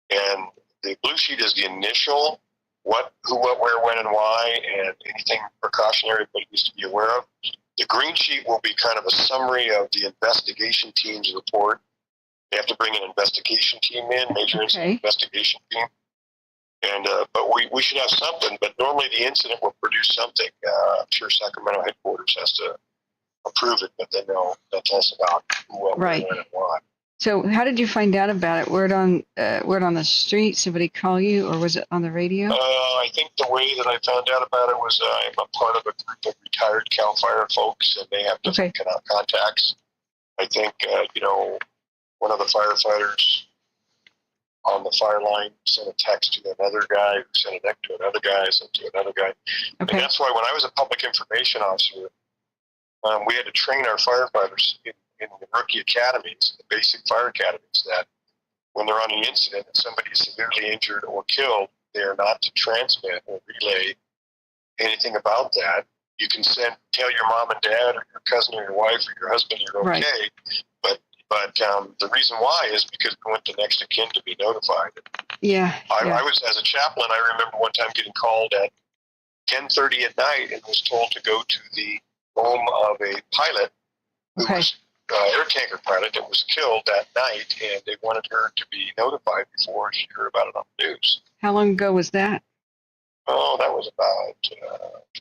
And the blue sheet is the initial what, who, what, where, when, and why, and anything precautionary everybody needs to be aware of. The green sheet will be kind of a summary of the investigation team's report. They have to bring an investigation team in, major incident investigation team. And but we should have something, but normally the incident will produce something. I'm sure Sacramento headquarters has to approve it, but then they'll tell us about who, what, when, and why. So how did you find out about it? Word on the street? Somebody call you, or was it on the radio? I think the way that I found out about it was I'm a part of a group of retired CAL FIRE folks, and they have different contacts. I think one of the firefighters on the fire line sent a text to another guy, who sent a text to another guy, sent to another guy. And that's why when I was a public information officer, we had to train our firefighters in the rookie academies, the basic fire academies, that when they're on an incident and somebody is severely injured or killed, they are not to transmit or relay anything about that. You can tell your mom and dad or your cousin or your wife or your husband you're okay, but the reason why is because we went to next of kin to be notified. I was, as a chaplain, I remember one time getting called at 10:30 at night and was told to go to the home of a pilot who was air tanker pilot that was killed that night, and they wanted her to be notified before she heard about it on the news. How long ago was that? Oh, that was about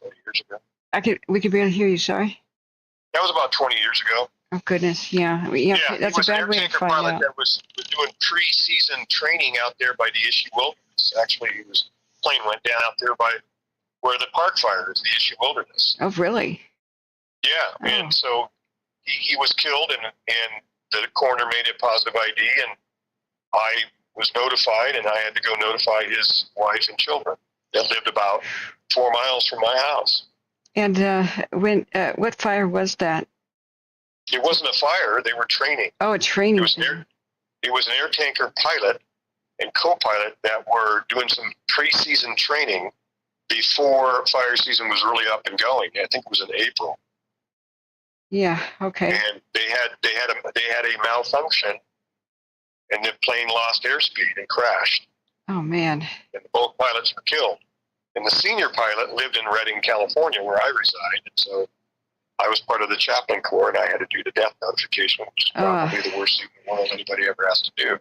20 years ago. We could barely hear you. Sorry. That was about 20 years ago. Oh goodness, yeah. That's a bad way to find out. That was doing pre-season training out there by the Issue Wilderness. Actually, his plane went down out there by where the park fire is, the Issue Wilderness. Oh, really? Yeah, and so he was killed, and the coroner made a positive ID, and I was notified, and I had to go notify his wife and children that lived about 4 miles from my house. And what fire was that? It wasn't a fire. They were training. Oh, a training. It was an air tanker pilot and co-pilot that were doing some pre-season training before fire season was really up and going. I think it was in April. Yeah. Okay. And they had a malfunction, and the plane lost airspeed and crashed. Oh man. And both pilots were killed. And the senior pilot lived in Redding, California, where I reside, and so I was part of the chaplain corps, and I had to do the death notification, which is probably the worst thing in the world anybody ever has to do.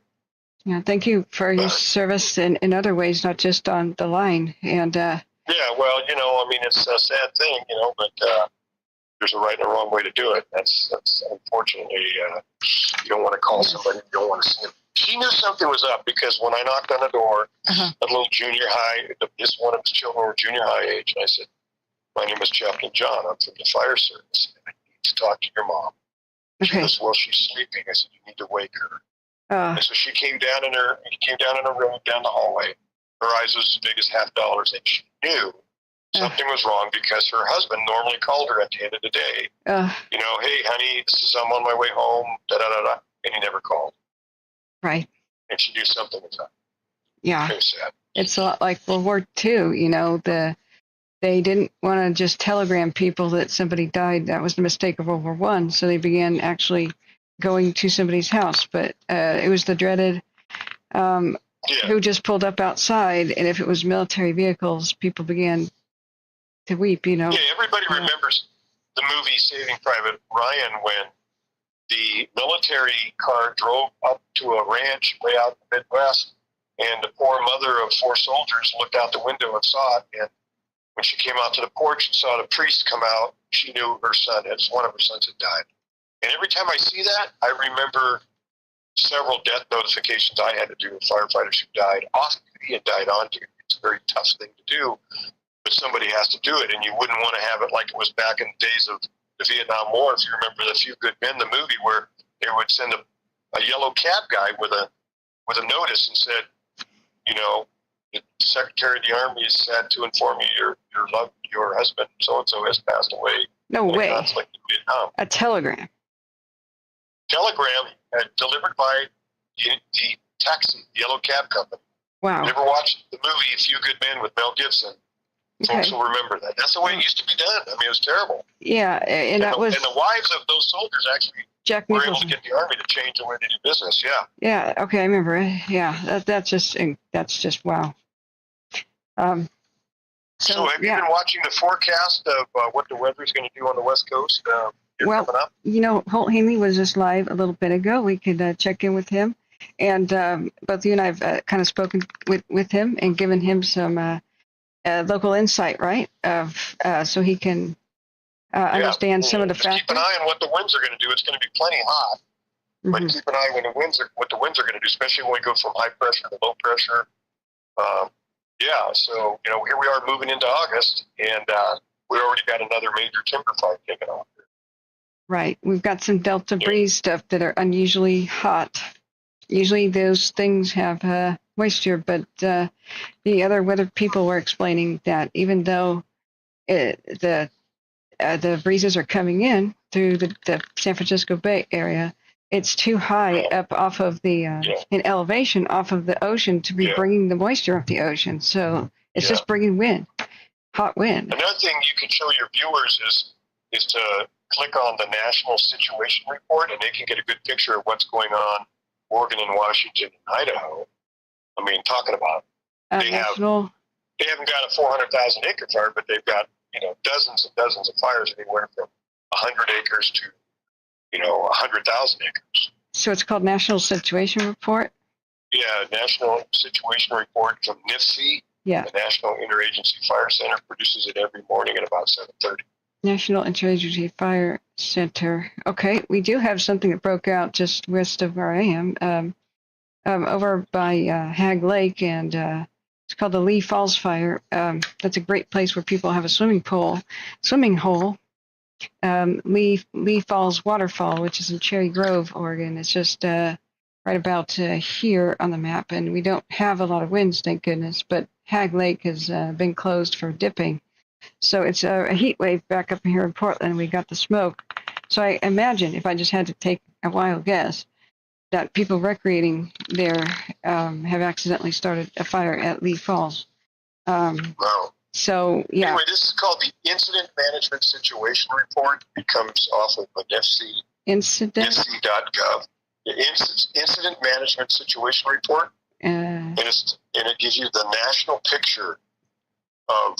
Yeah, thank you for your service in other ways, not just on the line. And yeah, well, it's a sad thing, but there's a right and a wrong way to do it. That's unfortunately, you don't want to call somebody, you don't want to see them. He knew something was up because when I knocked on the door, a little junior high, one of his children were junior high age, and I said, "My name is Chaplain John. I'm from the fire service. I need to talk to your mom." She goes, "Well, she's sleeping." I said, "You need to wake her." And so she came down in her room down the hallway. Her eyes was as big as $50, and she knew something was wrong because her husband normally called her at the end of the day. Hey, honey, I'm on my way home. Da da da da, and he never called. Right. And she knew something was up. Yeah. Very sad. It's a lot like World War II. They didn't want to just telegram people that somebody died. That was the mistake of World War I. So they began actually going to somebody's house. But it was the dreaded who just pulled up outside. And if it was military vehicles, people began to weep, Yeah, everybody remembers the movie Saving Private Ryan when the military car drove up to a ranch way out in the Midwest, and the poor mother of 4 soldiers looked out the window and saw it. And when she came out to the porch and saw the priest come out, she knew one of her sons had died. And every time I see that, I remember several death notifications I had to do with firefighters who died off duty and died on duty. It's a very tough thing to do, but somebody has to do it, and you wouldn't want to have it like it was back in the days of the Vietnam War, if you remember The Few Good Men, the movie, where they would send a yellow cab guy with a notice and said, you know, the Secretary of the Army is sad to inform you your husband so-and-so has passed away. No way. Conflict in Vietnam. A telegram. Telegram delivered by the taxi, the yellow cab company. Wow. Never watched the movie A Few Good Men with Mel Gibson. Folks will remember that. That's the way it used to be done. I mean, it was terrible. Yeah, and that was... And the wives of those soldiers actually were able to get the Army to change the way they do business, yeah. Yeah, okay, I remember. Yeah, that's just wow. So have you been watching the forecast of what the weather's going to do on the West Coast coming up? You know, Holt Haney was just live a little bit ago. We could check in with him. And both you and I have kind of spoken with him and given him some local insight, right? So he can understand some of the factors. Keep an eye on what the winds are going to do. It's going to be plenty hot. But keep an eye on what the winds are going to do, especially when we go from high pressure to low pressure. So, you know, here we are moving into August, and we already got another major timber fight kicking off. Right. We've got some Delta breeze stuff that are unusually hot. Usually those things have moisture, but the other weather people were explaining that even though the breezes are coming in through the San Francisco Bay Area, it's too high up off of the in elevation off of the ocean to be bringing the moisture off the ocean. So it's just bringing wind, hot wind. Another thing you can show your viewers is to click on the National Situation Report, and they can get a good picture of what's going on Oregon and Washington and Idaho. I mean, talking about they haven't got a 400,000 acre fire, but they've got, you know, dozens and dozens of fires, anywhere from 100 acres to, you know, 100,000 acres. So it's called National Situation Report? Yeah, National Situation Report from NIFC. Yeah. The National Interagency Fire Center produces it every morning at about 7:30. National Interagency Fire Center. Okay, we do have something that broke out just west of where I am, over by Hag Lake, and it's called the Lee Falls Fire. That's a great place where people have a swimming hole. Lee Falls Waterfall, which is in Cherry Grove, Oregon. It's just right about here on the map, and we don't have a lot of winds, thank goodness, but Hag Lake has been closed for dipping. So it's a heat wave back up here in Portland. We got the smoke. So I imagine, if I just had to take a wild guess, that people recreating there have accidentally started a fire at Lee Falls. Wow. So, yeah. Anyway, this is called the Incident Management Situation Report. It comes off of the NIFC. NIFC.gov. The Incident Management Situation Report. And it gives you the national picture of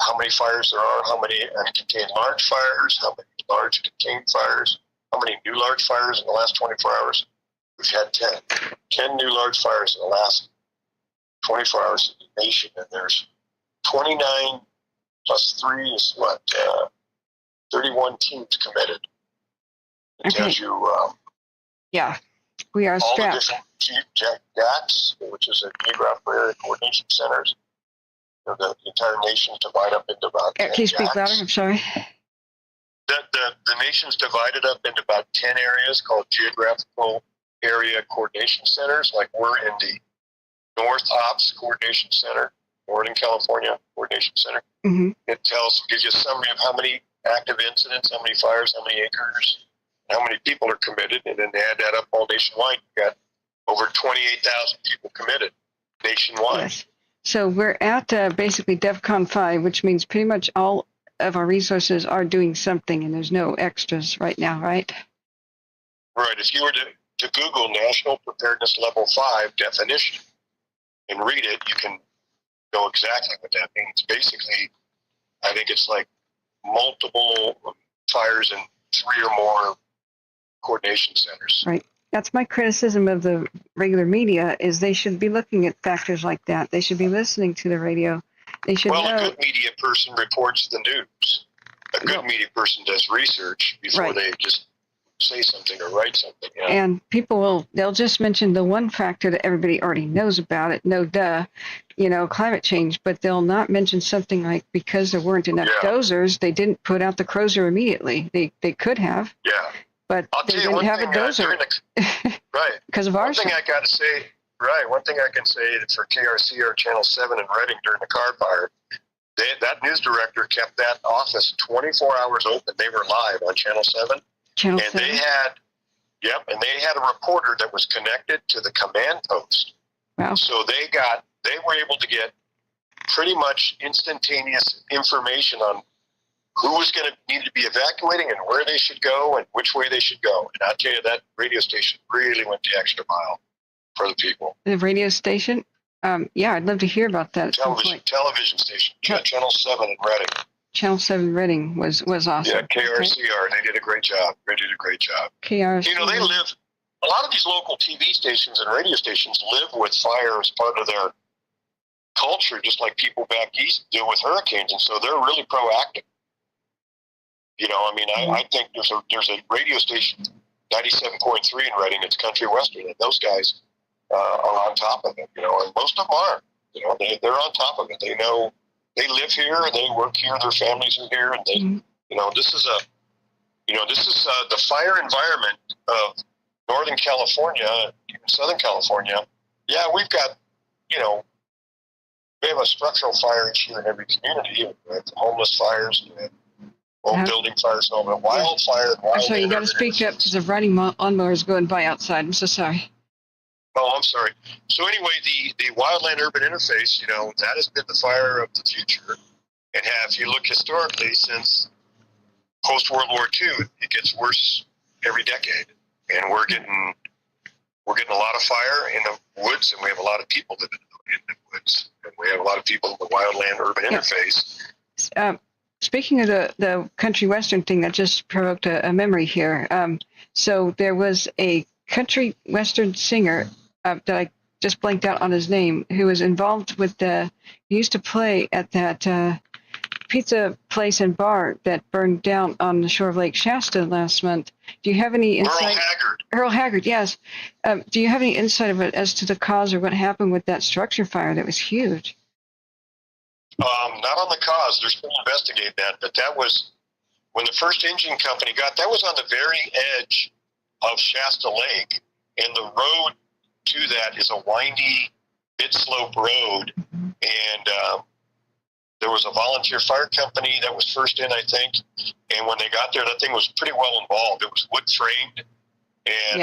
how many fires there are, how many uncontained large fires, how many large contained fires, how many new large fires in the last 24 hours. We've had 10 new large fires in the last 24 hours in the nation, and there's 29 plus 3 is 31 teams committed. It tells you we are all strapped. the different GACs, which is a Geographical Area Coordination Centers. The entire nation's divided up into about 10 Can you speak GACs. louder? I'm sorry. The nation's divided up into about 10 areas called Geographical Area Coordination Centers. Like we're in the North Ops Coordination Center, Northern California Coordination Center. Mm-hmm. It gives you a summary of how many active incidents, how many fires, how many acres, how many people are committed, and then they add that up all nationwide. You got over 28,000 people committed nationwide. Yes. So we're at basically DEFCON 5, which means pretty much all of our resources are doing something, and there's no extras right now, right? Right. If you were to Google National Preparedness Level 5 definition and read it, you can know exactly what that means. Basically, I think it's like multiple fires in 3 or more coordination centers. Right. That's my criticism of the regular media, is they should be looking at factors like that. They should be listening to the radio. They should know. A good media person reports the news. A good media person does research before they just say something or write something. Yeah. And they'll just mention the one factor that everybody already knows about it. No duh, climate change, but they'll not mention something like because there weren't enough dozers, they didn't put out the Crozier immediately. They could have. Yeah. But they didn't have a dozer. Right. Because of Arson. One thing I got to say, one thing I can say for KRC or Channel 7 in Reading during the car fire, that news director kept that office 24 hours open. They were live on Channel 7. Channel and 7? they had a reporter that was connected to the command post. Wow. So they were able to get pretty much instantaneous information on who was going to need to be evacuating and where they should go and which way they should go. And I'll tell you, that radio station really went the extra mile for the people. The radio station? Yeah, I'd love to hear about that. Television station. Channel 7 in Reading. Channel 7 Reading was awesome. Yeah, KRCR. They did a great job. KRCR. They live, a lot of these local TV stations and radio stations live with fire as part of their culture, just like people back east do with hurricanes. And so they're really proactive. I think there's a radio station, 97.3 in Reading. It's Country Western, and those guys are on top of it. And most of them are. They're on top of it. They know they live here, they work here, their families are here, and they, this is the fire environment of Northern California, even Southern California. Yeah, we've got, we have a structural fire issue in every community. We have homeless fires, we have home building fires, and all that. Wildfire. So you got to speak up because of riding lawnmowers going by outside. I'm so sorry. Oh, I'm sorry. So anyway, the wildland-urban interface, that has been the fire of the future. And if you look historically, since post-World War II, it gets worse every decade. And we're getting a lot of fire in the woods, and we have a lot of people living in the woods. And we have a lot of people in the wildland-urban interface. Speaking of the country western thing, that just provoked a memory here. So there was a country western singer that I just blanked out on his name, who was involved with he used to play at that pizza place and bar that burned down on the shore of Lake Shasta last month. Do you have any insight? Earl Haggard, yes. Do you have any insight of it as to the cause or what happened with that structure fire that was huge? Not on the cause. They're still investigating that, but that was when the first engine company that was on the very edge of Shasta Lake, and the road to that is a windy, mid-slope road, and there was a volunteer fire company that was first in, I think, and when they got there, that thing was pretty well involved. It was wood-framed, and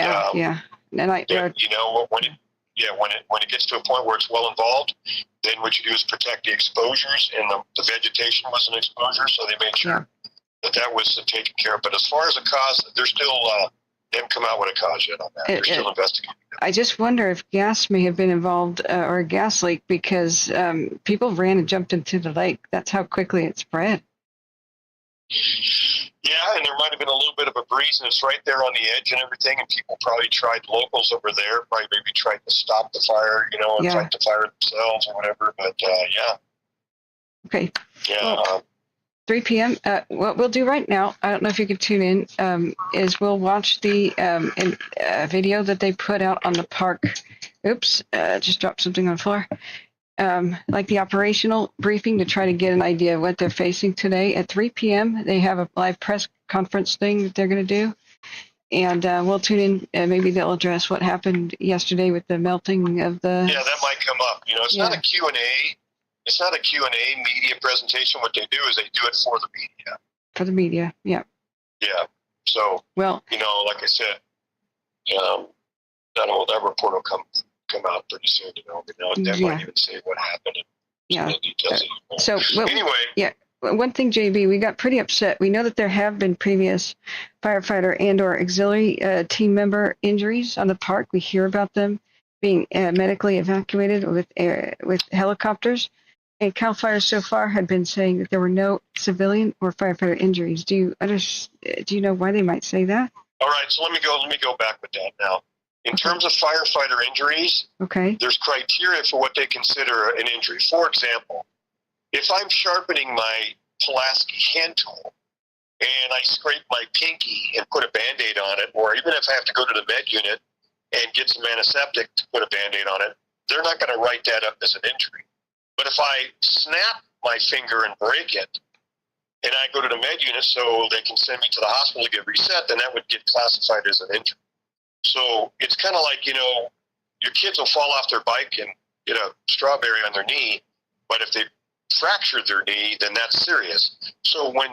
when it gets to a point where it's well involved, then what you do is protect the exposures, and the vegetation was an exposure, so they made sure that was taken care of. But as far as a cause, they're still they haven't come out with a cause yet on that. They're still investigating. I just wonder if gas may have been involved or a gas leak, because people ran and jumped into the lake. That's how quickly it spread. Yeah, and there might have been a little bit of a breeze, and it's right there on the edge and everything, and people probably locals over there maybe tried to stop the fire, and fight the fire themselves or whatever, but yeah. Okay. Yeah. Well, 3 p.m. What we'll do right now, I don't know if you could tune in, is we'll watch the video that they put out on the park. Oops, just dropped something on the floor. Like the operational briefing to try to get an idea of what they're facing today. At 3 p.m., they have a live press conference thing that they're going to do. And we'll tune in. Maybe they'll address what happened yesterday with the melting of the... Yeah, that might come up. It's not a Q&A. It's not a Q&A media presentation. What they do is they do it for the media. For the media, yeah. Yeah. So, like I said, that report will come out pretty soon, They might even say what happened and the details. So, anyway. Yeah. One thing, JB, we got pretty upset. We know that there have been previous firefighter and or auxiliary team member injuries on the park. We hear about them being medically evacuated with helicopters. And CAL FIRE so far had been saying that there were no civilian or firefighter injuries. Do you know why they might say that? All right, so let me go back with that now. In terms of firefighter injuries, there's criteria for what they consider an injury. For example, if I'm sharpening my Pulaski hand tool and I scrape my pinky and put a Band-Aid on it, or even if I have to go to the med unit and get some antiseptic to put a Band-Aid on it, they're not going to write that up as an injury. But if I snap my finger and break it, and I go to the med unit so they can send me to the hospital to get reset, then that would get classified as an injury. So it's kind of like, your kids will fall off their bike and get a strawberry on their knee, but if they fractured their knee, then that's serious. So when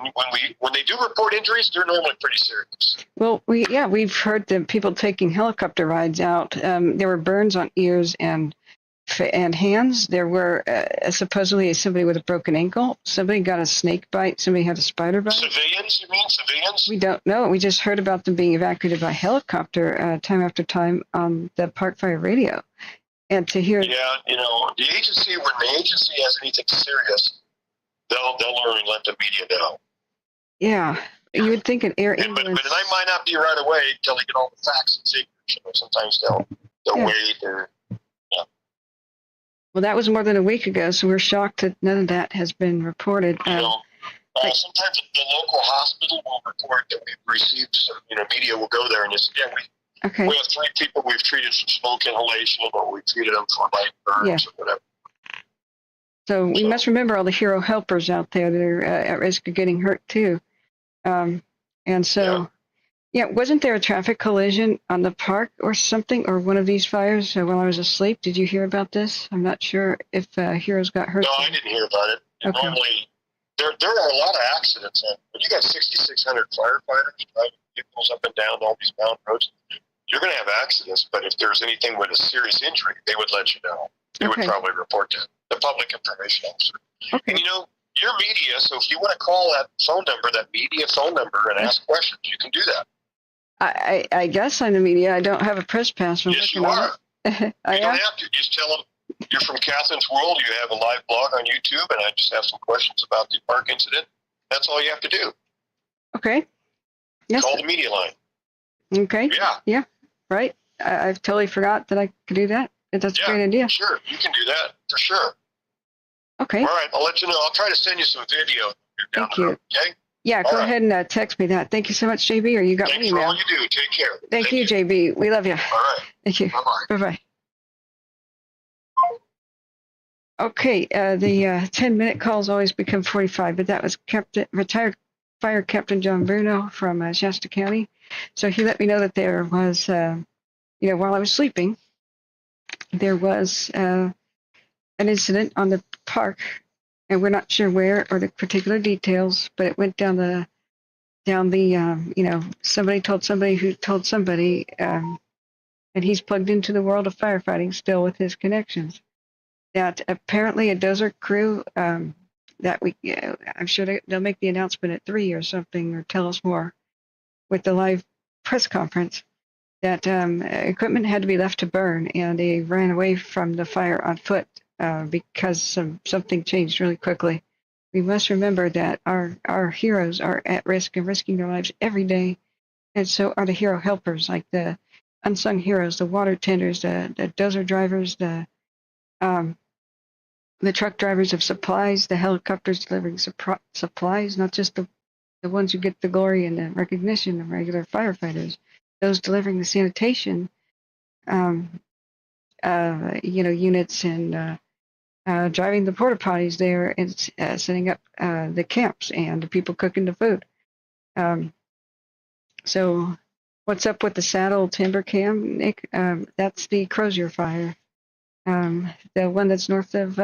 they do report injuries, they're normally pretty serious. Well, we've heard the people taking helicopter rides out. There were burns on ears and hands. There were supposedly somebody with a broken ankle. Somebody got a snake bite. Somebody had a spider bite. Civilians, you mean civilians? We don't know. We just heard about them being evacuated by helicopter time after time on the Park Fire radio. And to hear, yeah, the agency, when the agency has anything serious, they'll learn and let the media know. Yeah, you would think an air ambulance. But they might not be right away until they get all the facts and figures. Sometimes they'll wait or. Yeah. Well, that was more than a week ago, so we're shocked that none of that has been reported. Sometimes the local hospital will report that we've received some. Media will go there and just we have 3 people we've treated for smoke inhalation, or we treated them for light burns or whatever. So we must remember all the hero helpers out there that are at risk of getting hurt too. Wasn't there a traffic collision on the park or something, or one of these fires while I was asleep? Did you hear about this? I'm not sure if heroes got hurt. No, I didn't hear about it. Okay. Normally, there are a lot of accidents. When you got 6,600 firefighters driving vehicles up and down all these mountain roads, you're going to have accidents. But if there's anything with a serious injury, they would let you know. They would probably report to the public information officer. Okay. And you're media, so if you want to call that phone number, that media phone number, and ask questions, you can do that. I guess I'm the media. I don't have a press pass. Yes, you are. You don't have to. Just tell them you're from Catherine's World. You have a live blog on YouTube, and I just have some questions about the park incident. That's all you have to do. Okay. Yes. Call the media line. Okay. Yeah. Yeah. Right. I've totally forgot that I could do that. That's a great idea. Sure. You can do that for sure. Okay. All right. I'll let you know. I'll try to send you some video. Thank you. Okay. Yeah, go ahead and text me that. Thank you so much, JB, or you got Thanks me for now. all you do. Take care. Thank you, JB. We love you. All right. Thank you. Bye-bye. Bye-bye. Okay, the 10-minute calls always become 45, but that was retired Fire Captain John Bruno from Shasta County. So he let me know that there was, while I was sleeping, there was an incident on the park, and we're not sure where or the particular details, but it went down the somebody told somebody who told somebody, and he's plugged into the world of firefighting still with his connections. That apparently a dozer crew, that we, I'm sure they'll make the announcement at 3 or something, or tell us more with the live press conference, that equipment had to be left to burn, and they ran away from the fire on foot because something changed really quickly. We must remember that our heroes are at risk and risking their lives every day, and so are the hero helpers, like the unsung heroes, the water tenders, the dozer drivers, the truck drivers of supplies, the helicopters delivering supplies, not just the ones who get the glory and the recognition of regular firefighters, those delivering the sanitation, units, and driving the porta potties there, and setting up the camps, and the people cooking the food. So what's up with the saddle timber cam, Nick? That's the Crozier fire. The one that's north of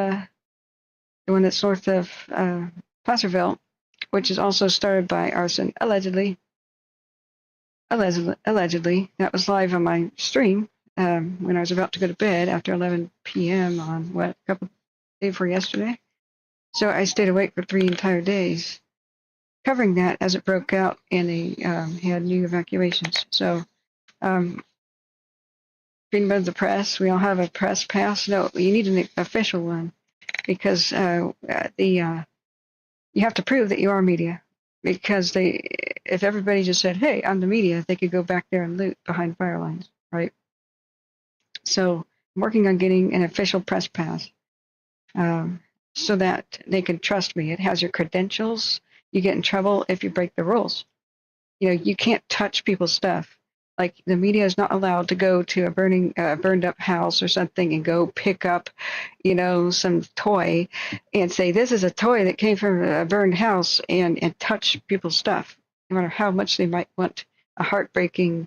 Placerville, which is also started by Arson, allegedly. That was live on my stream when I was about to go to bed after 11 p.m. on a couple day before yesterday. So I stayed awake for 3 entire days, covering that as it broke out, and they had new evacuations. So. Freedom of the press. We all have a press pass. No, you need an official one, because you have to prove that you are media. Because if everybody just said, "Hey, I'm the media," they could go back there and loot behind fire lines, right? So I'm working on getting an official press pass, so that they can trust me. It has your credentials. you get in trouble if you break the rules. You know, you can't touch people's stuff. Like the media is not allowed to go to a burned up house or something and go pick up, you know, some toy and say, this is a toy that came from a burned house, and touch people's stuff, no matter how much they might want a heartbreaking,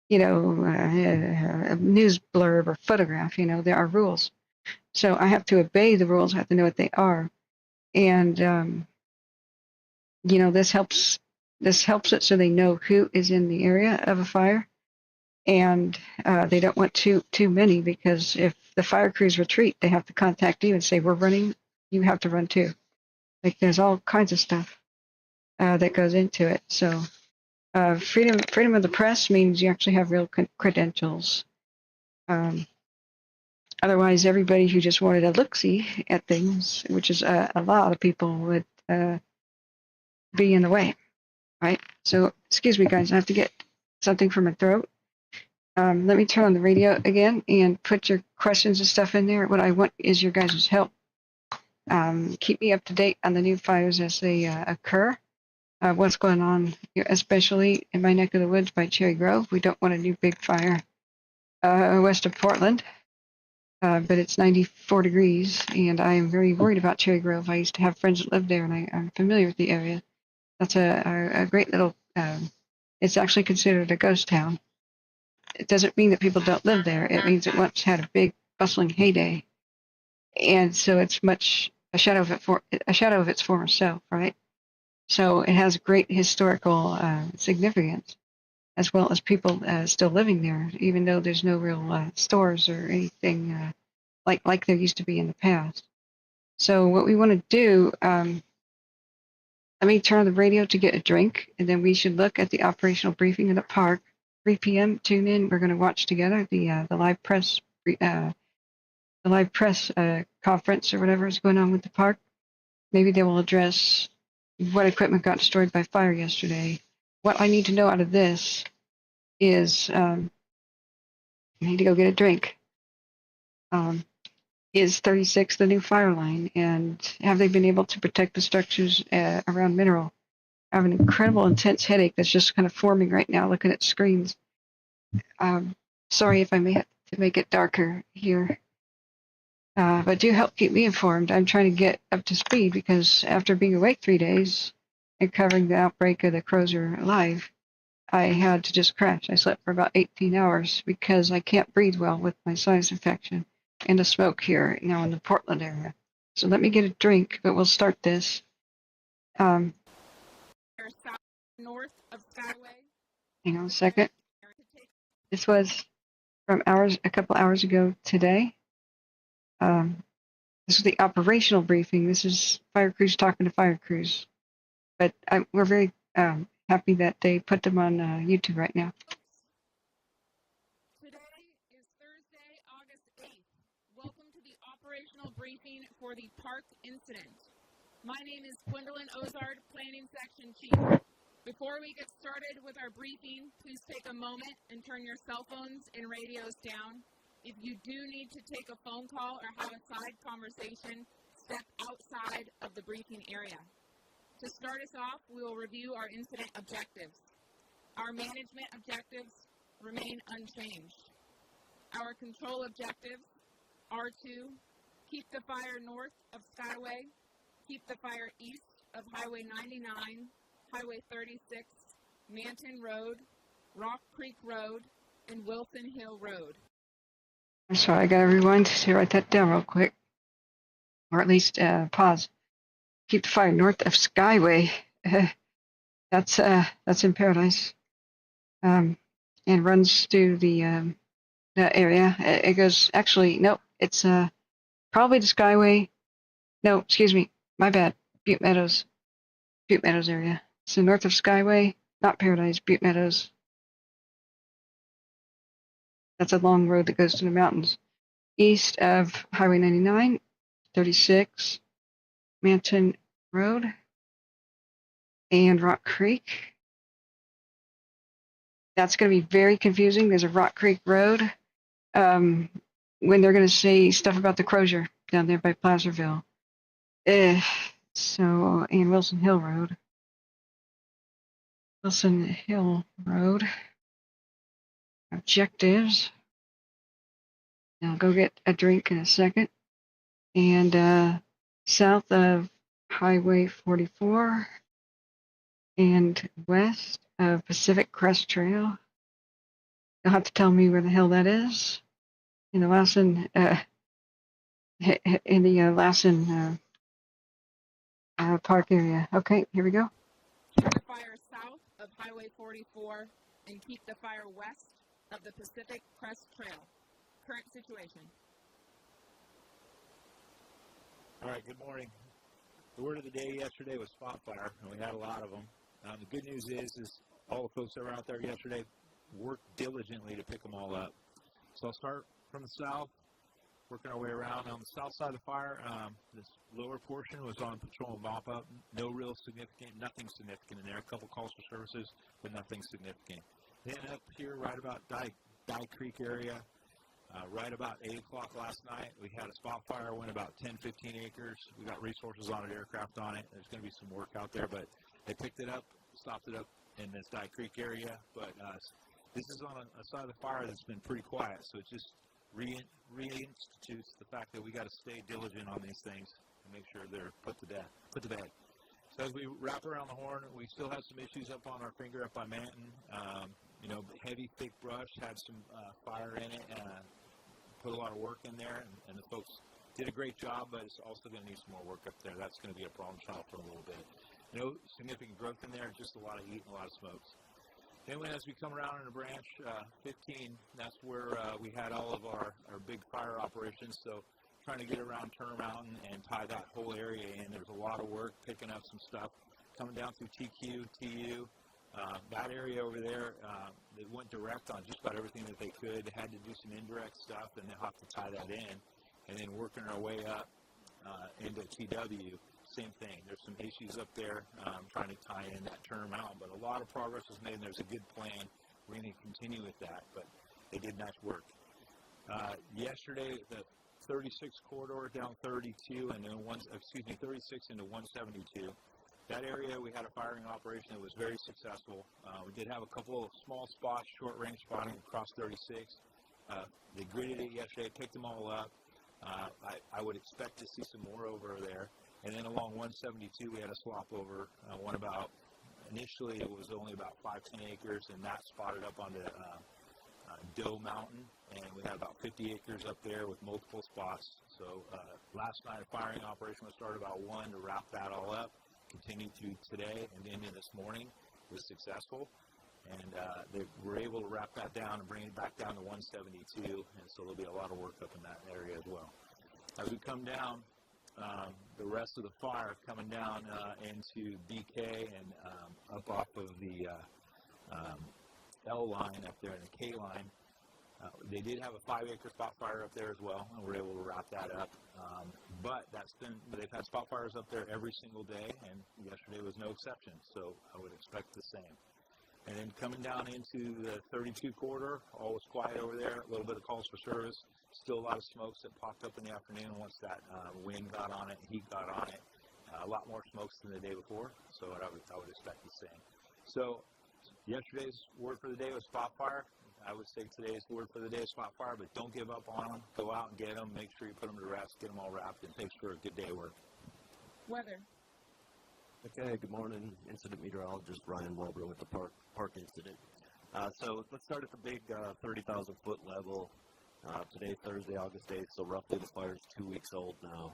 you know, a news blurb or photograph. You know, there are rules. So I have to obey the rules. I have to know what they are. And, you know, this helps it so they know who is in the area of a fire. And they don't want too many, because if the fire crews retreat, they have to contact you and say, we're running, you have to run too. Like there's all kinds of stuff that goes into it. So freedom of the press means you actually have real credentials. Otherwise, everybody who just wanted a look-see at things, which is a lot of people, would be in the way, right? So excuse me, guys, I have to get something from my throat. Let me turn on the radio again and put your questions and stuff in there. What I want is your guys' help. Keep me up to date on the new fires as they occur. What's going on, especially in my neck of the woods by Cherry Grove. We don't want a new big fire west of Portland, but it's 94 degrees, and I am very worried about Cherry Grove. I used to have friends that lived there, and I'm familiar with the area. That's a great little, it's actually considered a ghost town. It doesn't mean that people don't live there. It means it once had a big bustling heyday, and so it's much a shadow of its former self, right? So it has great historical significance, as well as people still living there, even though there's no real stores or anything like there used to be in the past. So what we want to do, let me turn on the radio to get a drink, and then we should look at the operational briefing in the park. 3 p.m. Tune in. We're going to watch together the live press conference or whatever is going on with the park. Maybe they will address what equipment got destroyed by fire yesterday. What I need to know out of this is I need to go get a drink. Is 36 the new fire line, and have they been able to protect the structures around Mineral? I have an incredible intense headache that's just kind of forming right now looking at screens. Sorry if I may have to make it darker here. But do help keep me informed. I'm trying to get up to speed, because after being awake 3 days and covering the outbreak of the Crozier live, I had to just crash. I slept for about 18 hours because I can't breathe well with my sinus infection and the smoke here now in the Portland area. So let me get a drink, but we'll start this. North of Skyway. Hang on a second. This was from a couple hours ago today. This is the operational briefing. This is fire crews talking to fire crews. But we're very happy that they put them on YouTube right now. Today is Thursday, August 8th. Welcome to the operational briefing for the park incident. My name is Gwendolyn Ozard, Planning Section Chief. Before we get started with our briefing, please take a moment and turn your cell phones and radios down. If you do need to take a phone call or have a side conversation, step outside of the briefing area. To start us off, we will review our incident objectives. Our management objectives remain unchanged. Our control objectives are to keep the fire north of Skyway, keep the fire east of Highway 99, Highway 36, Manton Road, Rock Creek Road, and Wilson Hill Road. I'm sorry, I gotta rewind to write that down real quick. Or at least pause. Keep the fire north of Skyway. That's in Paradise. And runs through the area. It goes, actually, no, it's probably the Skyway. No, excuse me, my bad. Butte Meadows area. So north of Skyway, not Paradise, Butte Meadows. That's a long road that goes to the mountains. East of Highway 99, 36, Manton Road, and Rock Creek. That's going to be very confusing. There's a Rock Creek Road when they're going to say stuff about the Crozier down there by Placerville. And Wilson Hill Road. Wilson Hill Road. Objectives. I'll go get a drink in a second. And south of Highway 44 and west of Pacific Crest Trail. You'll have to tell me where the hell that is. In the Lassen, Lassen Park area. Okay, here we go. Keep the fire south of Highway 44 and keep the fire west of the Pacific Crest Trail. Current situation. All right, good morning. The word of the day yesterday was spot fire, and we had a lot of them. The good news is all the folks that were out there yesterday worked diligently to pick them all up. So I'll start from the south, working our way around. On the south side of the fire, this lower portion was on patrol and mop up. Nothing significant in there. A couple calls for services, but nothing significant. Then up here, right about Dye Creek area, right about 8 o'clock last night, we had a spot fire, went about 10-15 acres. We got resources on it, aircraft on it. There's going to be some work out there, but they picked it up, stopped it up in this Dye Creek area. But this is on a side of the fire that's been pretty quiet, so it just reinstitutes the fact that we got to stay diligent on these things and make sure they're put to bed. So as we wrap around the horn, we still have some issues up on our finger up by Manton. Heavy, thick brush, had some fire in it, put a lot of work in there, and the folks did a great job, but it's also going to need some more work up there. That's going to be a problem child for a little bit. No significant growth in there, just a lot of heat and a lot of smokes. Then as we come around in a branch 15, that's where we had all of our big fire operations. So trying to get around Turner Mountain and tie that whole area in. There's a lot of work picking up some stuff. Coming down through TQ, TU, that area over there, they went direct on just about everything that they could. They had to do some indirect stuff, and they'll have to tie that in. And then working our way up into TW, same thing. There's some issues up there trying to tie in that Turner Mountain, but a lot of progress was made, and there's a good plan. We're going to continue with that, but they did nice work. Yesterday, the 36 corridor down 32 and then 36 into 172. That area, we had a firing operation that was very successful. We did have a couple of small spots, short-range spotting across 36. They gridded it yesterday, picked them all up. I would expect to see some more over there. And then along 172, we had a swap over, initially it was only about 5-10 acres, and that spotted up onto Doe Mountain. And we had about 50 acres up there with multiple spots. So last night, a firing operation was started about 1 to wrap that all up. Continued through today and into this morning was successful, and they were able to wrap that down and bring it back down to 172, and so there'll be a lot of work up in that area as well. As we come down, the rest of the fire coming down into BK and up off of the L line up there in the K line, they did have a 5-acre spot fire up there as well, and we're able to wrap that up. But they've had spot fires up there every single day, and yesterday was no exception, so I would expect the same. And then coming down into the 32 corridor, all was quiet over there, a little bit of calls for service, still a lot of smokes that popped up in the afternoon once that wind got on it, heat got on it. A lot more smokes than the day before, so I would expect the same. So yesterday's word for the day was spot fire. I would say today's word for the day is spot fire, but don't give up on them. Go out and get them. Make sure you put them to rest, get them all wrapped, and thanks for a good day of work. Weather. Okay, good morning. Incident meteorologist Ryan Wilbur with the park incident. So let's start at the big 30,000-foot level. Today, Thursday, August 8th, so roughly the fire's 2 weeks old now.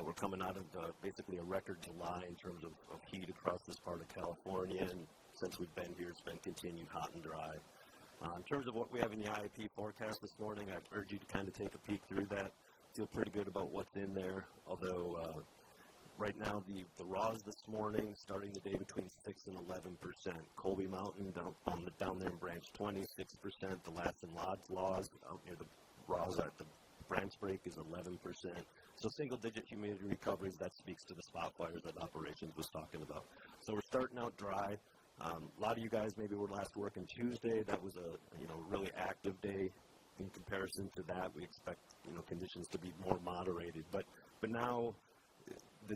We're coming out of basically a record July in terms of heat across this part of California, and since we've been here, it's been continued hot and dry. In terms of what we have in the IAP forecast this morning, I urge you to kind of take a peek through that. Feel pretty good about what's in there, although right now the raws this morning, starting the day between 6 and 11%. Colby Mountain down there in Branch 20, 6%. The Lassen Lodge laws out near the raws at the branch break is 11%. So single-digit humidity recoveries, that speaks to the spot fires that operations was talking about. So we're starting out dry. A lot of you guys maybe were last working Tuesday. That was a really active day. In comparison to that, we expect conditions to be more moderated. But now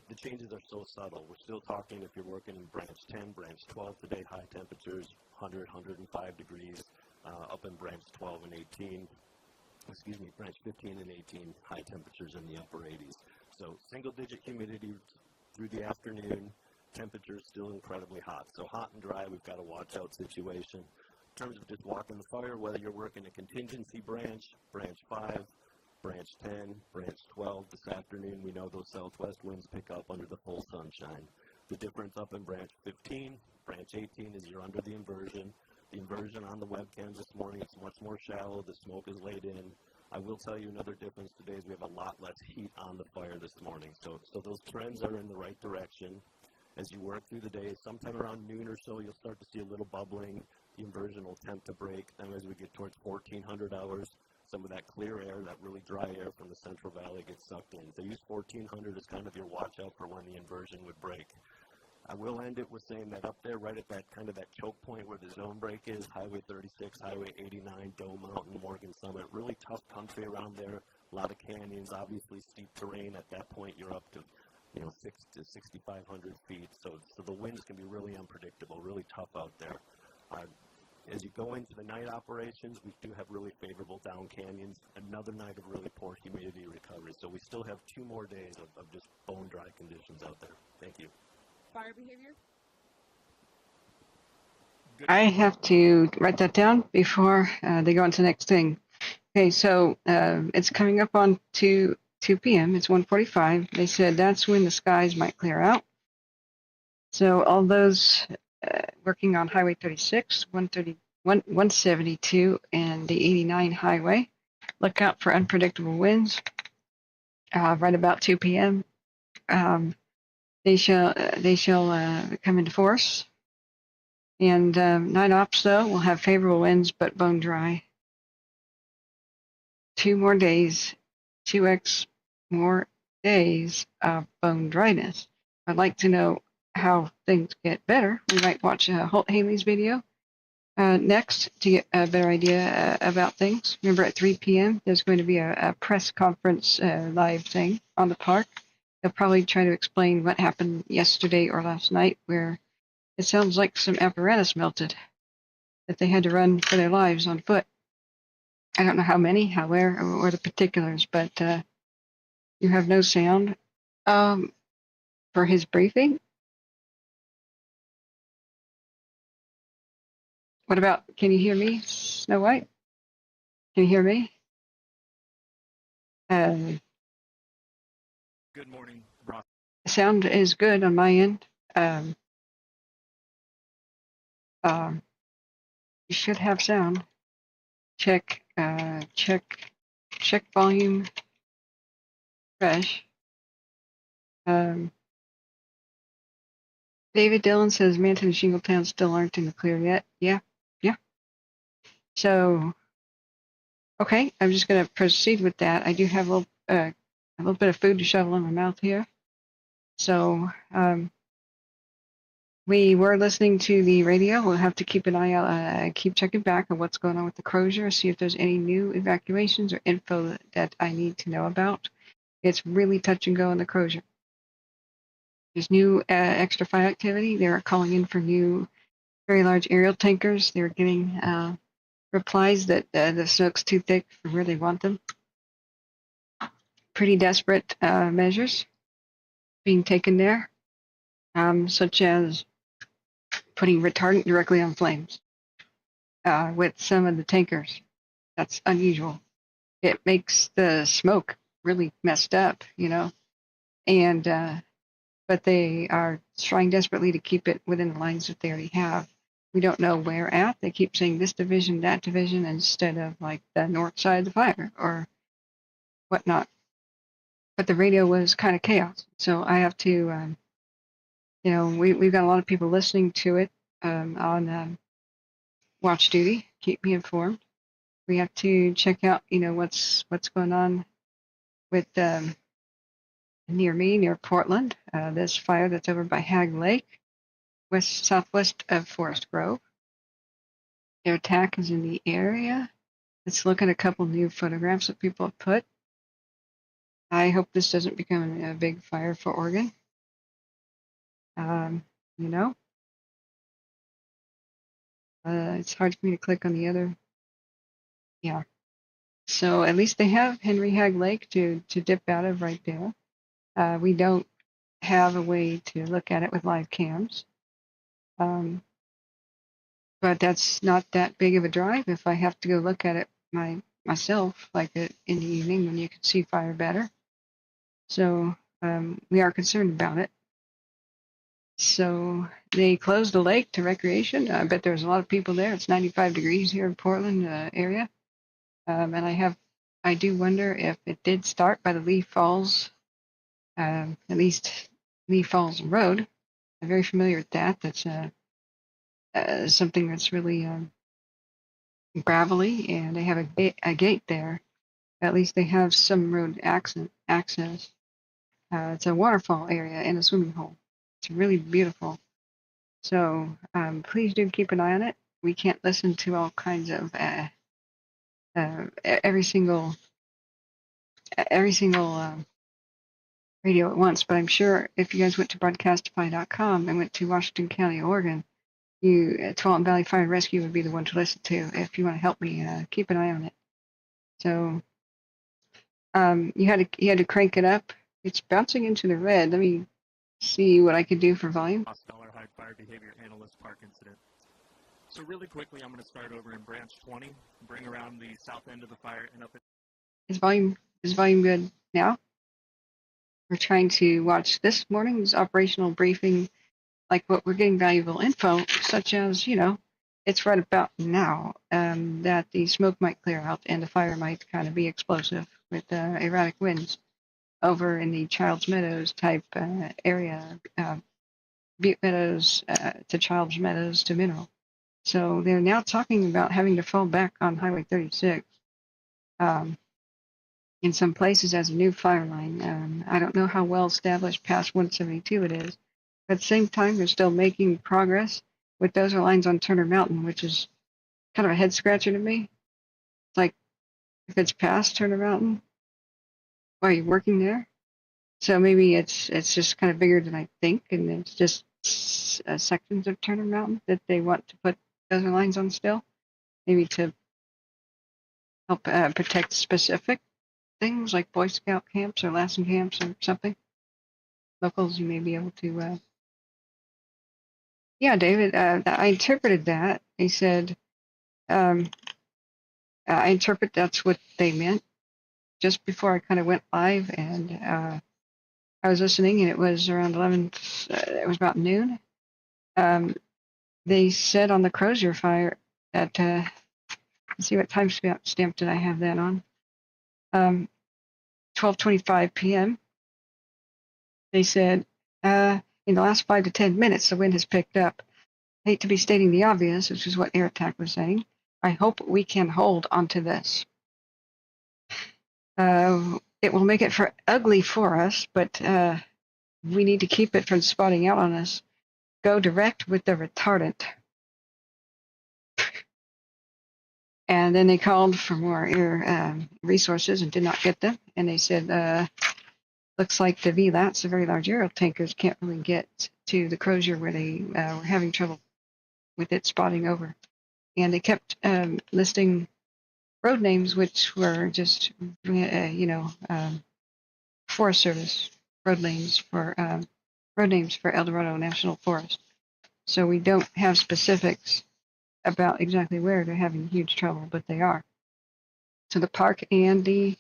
the changes are so subtle. We're still talking if you're working in branch 10, branch 12 today, high temperatures, 100, 105 degrees, up in branch 12 and 18. Excuse me, branch 15 and 18, high temperatures in the upper 80s. So single-digit humidity through the afternoon, temperatures still incredibly hot. So hot and dry, we've got a watch-out situation. In terms of just walking the fire, whether you're working a contingency branch, branch 5, branch 10, branch 12, this afternoon we know those southwest winds pick up under the full sunshine. The difference up in branch 15, branch 18 is you're under the inversion. The inversion on the webcams this morning, it's much more shallow. The smoke is laid in. I will tell you another difference today is we have a lot less heat on the fire this morning. So those trends are in the right direction. As you work through the day, sometime around noon or so, you'll start to see a little bubbling. The inversion will attempt to break. Then as we get towards 1400 hours, some of that clear air, that really dry air from the Central Valley gets sucked in. So use 1400 as kind of your watch out for when the inversion would break. I will end it with saying that up there, right at that kind of that choke point where the zone break is, Highway 36, Highway 89, Dome Mountain, Morgan Summit, really tough country around there, a lot of canyons, obviously steep terrain. At that point, you're up to 6 to 6,500 feet, so the winds can be really unpredictable, really tough out there. As you go into the night operations, we do have really favorable down canyons, another night of really poor humidity recovery, so we still have 2 more days of just bone dry conditions out there. Thank you. Fire behavior? I have to write that down before they go on to the next thing. Okay, so it's coming up on 2 p.m. It's 1:45. They said that's when the skies might clear out. So all those working on Highway 36, 172, and the 89 highway, look out for unpredictable winds. Right about 2 p.m. They shall come into force. And night ops, though, will have favorable winds but bone dry. 2 more days, 2x more days of bone dryness. I'd like to know how things get better. We might watch Holt Haley's video next to get a better idea about things. Remember, at 3 p.m., there's going to be a press conference live thing on the park. They'll probably try to explain what happened yesterday or last night, where it sounds like some apparatus melted, that they had to run for their lives on foot. I don't know how many, how, where, or the particulars, but you have no sound for his briefing. What about, can you hear me, Snow White? Can you hear me? Good morning, Ross. Sound is good on my end. You should have sound. Check volume. Fresh. David Dillon says Manton and Shingletown still aren't in the clear yet. Yeah. So, okay, I'm just going to proceed with that. I do have a little bit of food to shovel in my mouth here. So, we were listening to the radio. We'll have to keep an eye out, keep checking back on what's going on with the Crozier, see if there's any new evacuations or info that I need to know about. It's really touch and go in the Crozier. There's new extra fire activity. They're calling in for new, very large aerial tankers. They're getting replies that the smoke's too thick for where they want them. Pretty desperate measures being taken there, such as putting retardant directly on flames with some of the tankers. That's unusual. It makes the smoke really messed up, and but they are trying desperately to keep it within the lines that they already have. We don't know where at. They keep saying this division, that division, instead of like the north side of the fire or whatnot. But the radio was kind of chaos. So I have to, we've got a lot of people listening to it on watch duty. Keep me informed. We have to check out, what's going on with near Portland. This fire that's over by Hag Lake, southwest of Forest Grove. Their attack is in the area. Let's look at a couple new photographs that people have put. I hope this doesn't become a big fire for Oregon. You know, it's hard for me to click on the other. Yeah. So at least they have Henry Hagg Lake to dip out of right there. We don't have a way to look at it with live cams. But that's not that big of a drive if I have to go look at it myself, like in the evening when you can see fire better. So we are concerned about it. So they closed the lake to recreation. I bet there's a lot of people there. It's 95 degrees here in Portland area. And I do wonder if it did start by the Lee Falls, at least Lee Falls Road. I'm very familiar with that. That's something that's really gravelly, and they have a gate there. At least they have some road access. It's a waterfall area and a swimming hole. It's really beautiful. So please do keep an eye on it. We can't listen to all kinds of every single radio at once. But I'm sure if you guys went to broadcastify.com and went to Washington County, Oregon, Tualatin Valley Fire and Rescue would be the one to listen to if you want to help me keep an eye on it. So you had to crank it up. It's bouncing into the red. Let me see what I could do for volume. Dollar High Fire Behavior Analyst Park Incident. So really quickly, I'm going to start over in branch 20, bring around the south end of the fire and up. Is volume good now? We're trying to watch this morning's operational briefing, like what we're getting valuable info, such as, it's right about now that the smoke might clear out and the fire might kind of be explosive with erratic winds over in the Childs Meadows type area, Butte Meadows to Childs Meadows to Mineral. So they're now talking about having to fall back on Highway 36 in some places as a new fire line. I don't know how well established past 172 it is. At the same time, they're still making progress with those lines on Turner Mountain, which is kind of a head scratcher to me. It's like, if it's past Turner Mountain, why are you working there? So maybe it's just kind of bigger than I think, and it's just sections of Turner Mountain that they want to put those lines on still, maybe to help protect specific things like Boy Scout camps or Lassen camps or something. Locals, you may be able to. Yeah, David, I interpreted that. He said, I interpret that's what they meant. Just before I kind of went live, and I was listening, and it was around 11. It was about noon. They said on the Crozier fire that. Let's see what time stamp did I have that on? 12:25 p.m. They said, in the last 5 to 10 minutes, the wind has picked up. I hate to be stating the obvious, which is what Air Attack was saying. I hope we can hold onto this. It will make it ugly for us, but we need to keep it from spotting out on us. Go direct with the retardant. And then they called for more air resources and did not get them. And they said, looks like the VLATs, the very large aerial tankers, can't really get to the Crozier where they were having trouble with it spotting over. And they kept listing road names, which were just, Forest Service road names for El Dorado National Forest. So we don't have specifics about exactly where they're having huge trouble, but they are. So the park and the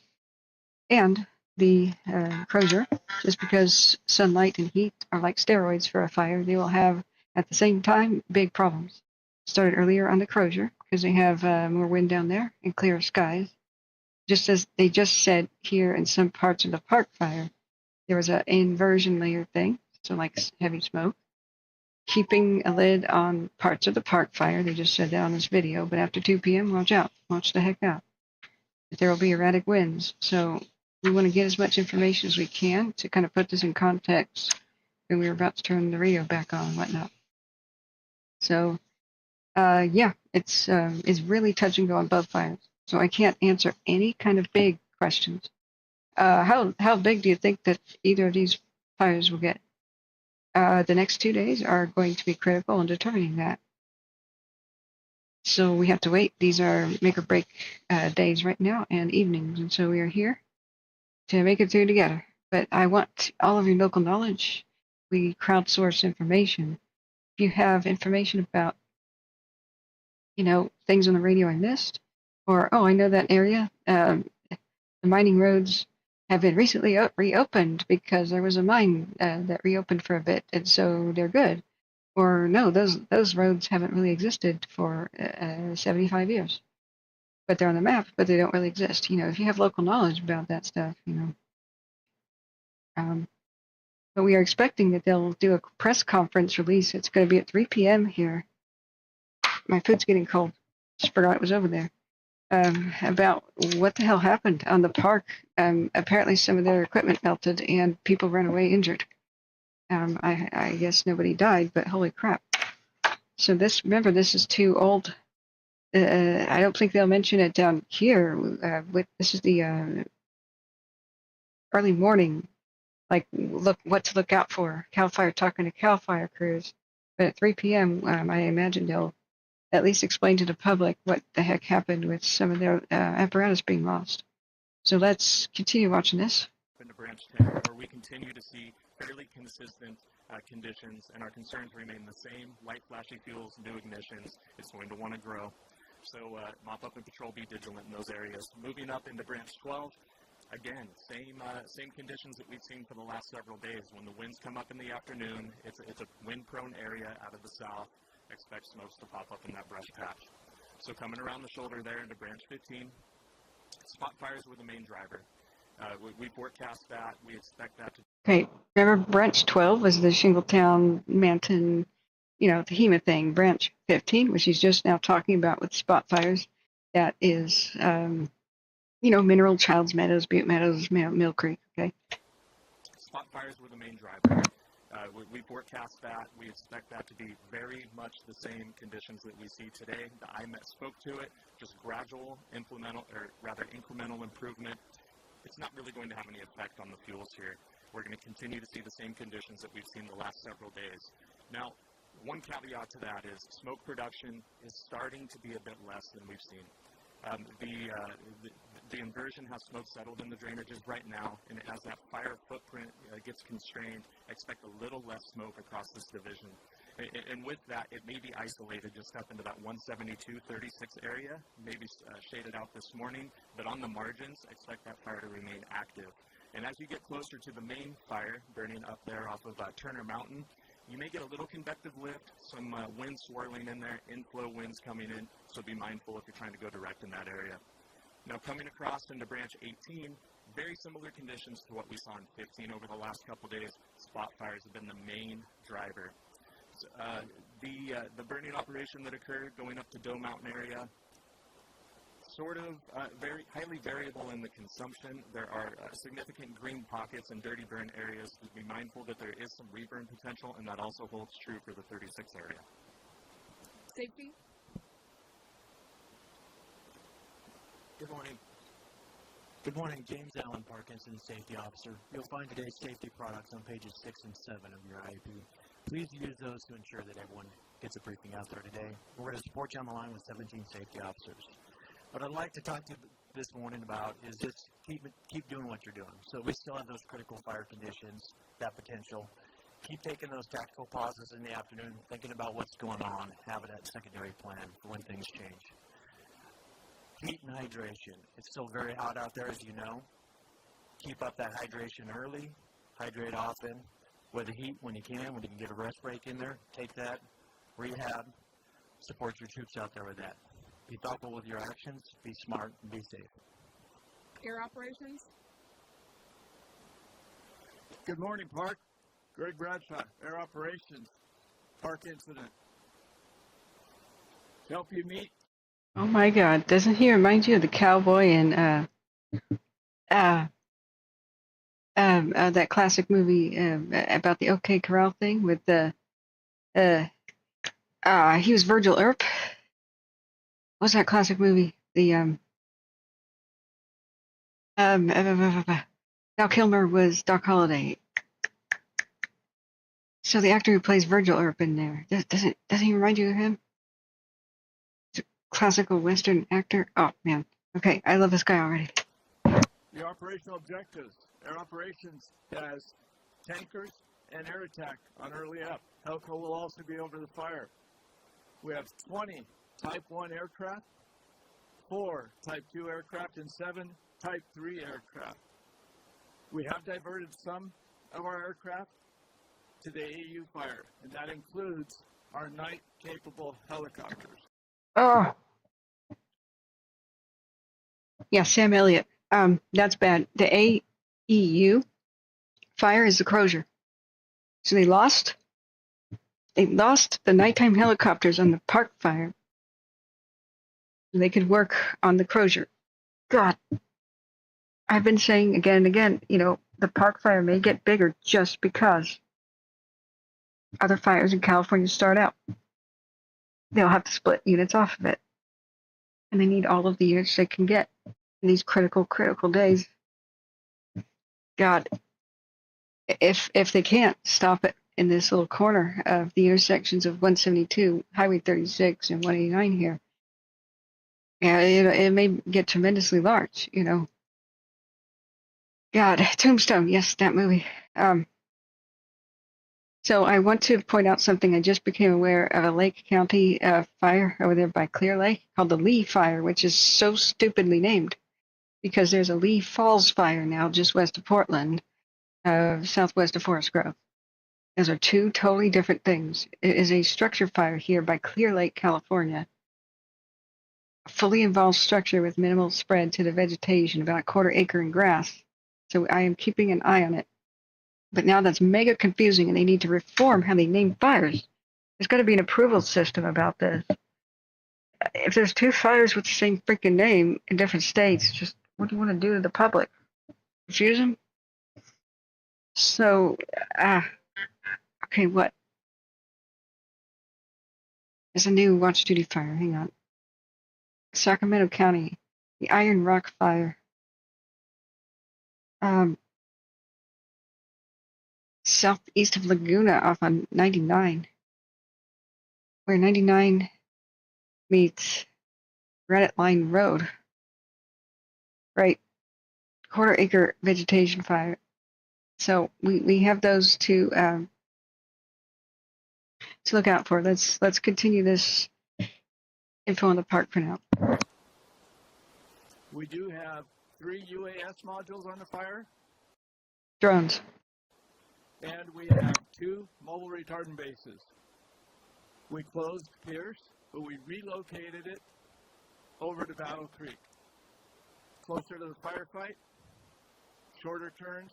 Crozier, just because sunlight and heat are like steroids for a fire, they will have at the same time big problems. Started earlier on the Crozier because they have more wind down there and clearer skies. Just as they just said here in some parts of the park fire, there was an inversion layer thing, so like heavy smoke. Keeping a lid on parts of the park fire. They just said that on this video, but after 2 p.m., watch out. Watch the heck out. There will be erratic winds. So we want to get as much information as we can to kind of put this in context when we were about to turn the radio back on and whatnot. So, it's really touch and go on both fires. So I can't answer any kind of big questions. How big do you think that either of these fires will get? The next 2 days are going to be critical in determining that. So we have to wait. These are make or break days right now and evenings, and so we are here to make it through together. But I want all of your local knowledge. We crowdsource information. If you have information about, things on the radio I missed, or, oh, I know that area, the mining roads have been recently reopened because there was a mine that reopened for a bit, and so they're good. Or no, those roads haven't really existed for 75 years, but they're on the map, but they don't really exist. If you have local knowledge about that stuff, but we are expecting that they'll do a press conference release. It's going to be at 3 p.m. here. My food's getting cold. Just forgot it was over there. About what the hell happened on the park. Apparently some of their equipment melted and people ran away injured. I guess nobody died, but holy crap. So remember, this is too old. I don't think they'll mention it down here. This is the early morning, like what to look out for. CAL FIRE talking to CAL FIRE crews. But at 3 p.m., I imagine they'll at least explain to the public what the heck happened with some of their apparatus being lost. So let's continue watching this. Into branch 10, where we continue to see fairly consistent conditions, and our concerns remain the same. Light, flashy fuels, new ignitions. It's going to want to grow. So mop up and patrol, be vigilant in those areas. Moving up into branch 12, again, same conditions that we've seen for the last several days. When the winds come up in the afternoon, it's a wind-prone area out of the south. Expect smokes to pop up in that brush patch. So coming around the shoulder there into branch 15, spot fires were the main driver. We forecast that. We expect that to... Okay, remember branch 12 was the Shingletown, Manton, Tehema thing. Branch 15, which he's just now talking about with spot fires, that is, Mineral, Childs Meadows, Butte Meadows, Mill Creek, okay? Spot fires were the main driver. We forecast that. We expect that to be very much the same conditions that we see today. The IMET spoke to it, just gradual, incremental improvement. It's not really going to have any effect on the fuels here. We're going to continue to see the same conditions that we've seen the last several days. Now, one caveat to that is smoke production is starting to be a bit less than we've seen. The inversion has smoke settled in the drainages right now, and as that fire footprint gets constrained, expect a little less smoke across this division. And with that, it may be isolated just up into that 172-36 area, maybe shaded out this morning, but on the margins, expect that fire to remain active. And as you get closer to the main fire burning up there off of Turner Mountain, you may get a little convective lift, some wind swirling in there, inflow winds coming in, so be mindful if you're trying to go direct in that area. Now coming across into branch 18, very similar conditions to what we saw in 15 over the last couple days. Spot fires have been the main driver. The burning operation that occurred going up to Doe Mountain area, sort of very highly variable in the consumption. There are significant green pockets and dirty burn areas. Be mindful that there is some reburn potential, and that also holds true for the 36 area. Safety? Good morning. Good morning, James Allen, Park Incident Safety Officer. You'll find today's safety products on pages 6 and 7 of your IEP. Please use those to ensure that everyone gets a briefing out there today. We're going to support you on the line with 17 safety officers. What I'd like to talk to you this morning about is just keep doing what you're doing. So we still have those critical fire conditions, that potential. Keep taking those tactical pauses in the afternoon, thinking about what's going on, having that secondary plan for when things change. Heat and hydration. It's still very hot out there, as you know. Keep up that hydration early. Hydrate often. With the heat when you can get a rest break in there, take that. Rehab. Support your troops out there with that. Be thoughtful with your actions. Be smart and be safe. Air operations? Good morning, Park. Greg Bradshaw, Air Operations. Park Incident. Help you meet. Oh my God! Doesn't he remind you of the cowboy in that classic movie about the OK Corral thing with the he was Virgil Earp. What's that classic movie? The Val Kilmer was Doc Holliday. So the actor who plays Virgil Earp in there, doesn't he remind you of him? He's a classical Western actor. Oh, man. Okay, I love this guy already. The operational objectives. Air operations has tankers and air attack on early up. Helco will also be over the fire. We have 20 Type 1 aircraft, 4 Type 2 aircraft, and 7 Type 3 aircraft. We have diverted some of our aircraft to the AU fire, and that includes our night-capable helicopters. Oh. Yeah, Sam Elliott. That's bad. The AEU fire is the Crozier. So they lost the nighttime helicopters on the park fire. They could work on the Crozier. God. I've been saying again and again, the park fire may get bigger just because other fires in California start out. They'll have to split units off of it. And they need all of the units they can get in these critical days. God, if they can't stop it in this little corner of the intersections of 172, Highway 36, and 189 here, yeah, it may get tremendously large, God, Tombstone, yes, that movie. So I want to point out something. I just became aware of a Lake County fire over there by Clear Lake called the Lee Fire, which is so stupidly named because there's a Lee Falls fire now just west of Portland, southwest of Forest Grove. Those are two totally different things. It is a structure fire here by Clear Lake, California. A fully involved structure with minimal spread to the vegetation, about a quarter acre in grass. So I am keeping an eye on it. But now that's mega confusing, and they need to reform how they name fires. There's got to be an approval system about this. If there's two fires with the same freaking name in different states, just what do you want to do to the public? Confuse them? So, okay, what? There's a new watch duty fire. Hang on. Sacramento County, the Iron Rock Fire. Southeast of Laguna off on 99, where 99 meets Granite Line Road. Right, quarter acre vegetation fire. So we have those to look out for. Let's continue this info on the park for now. We do have 3 UAS modules on the fire. Drones. And we have 2 mobile retardant bases. We closed Pierce, but we relocated it over to Battle Creek. Closer to the firefight, shorter turns,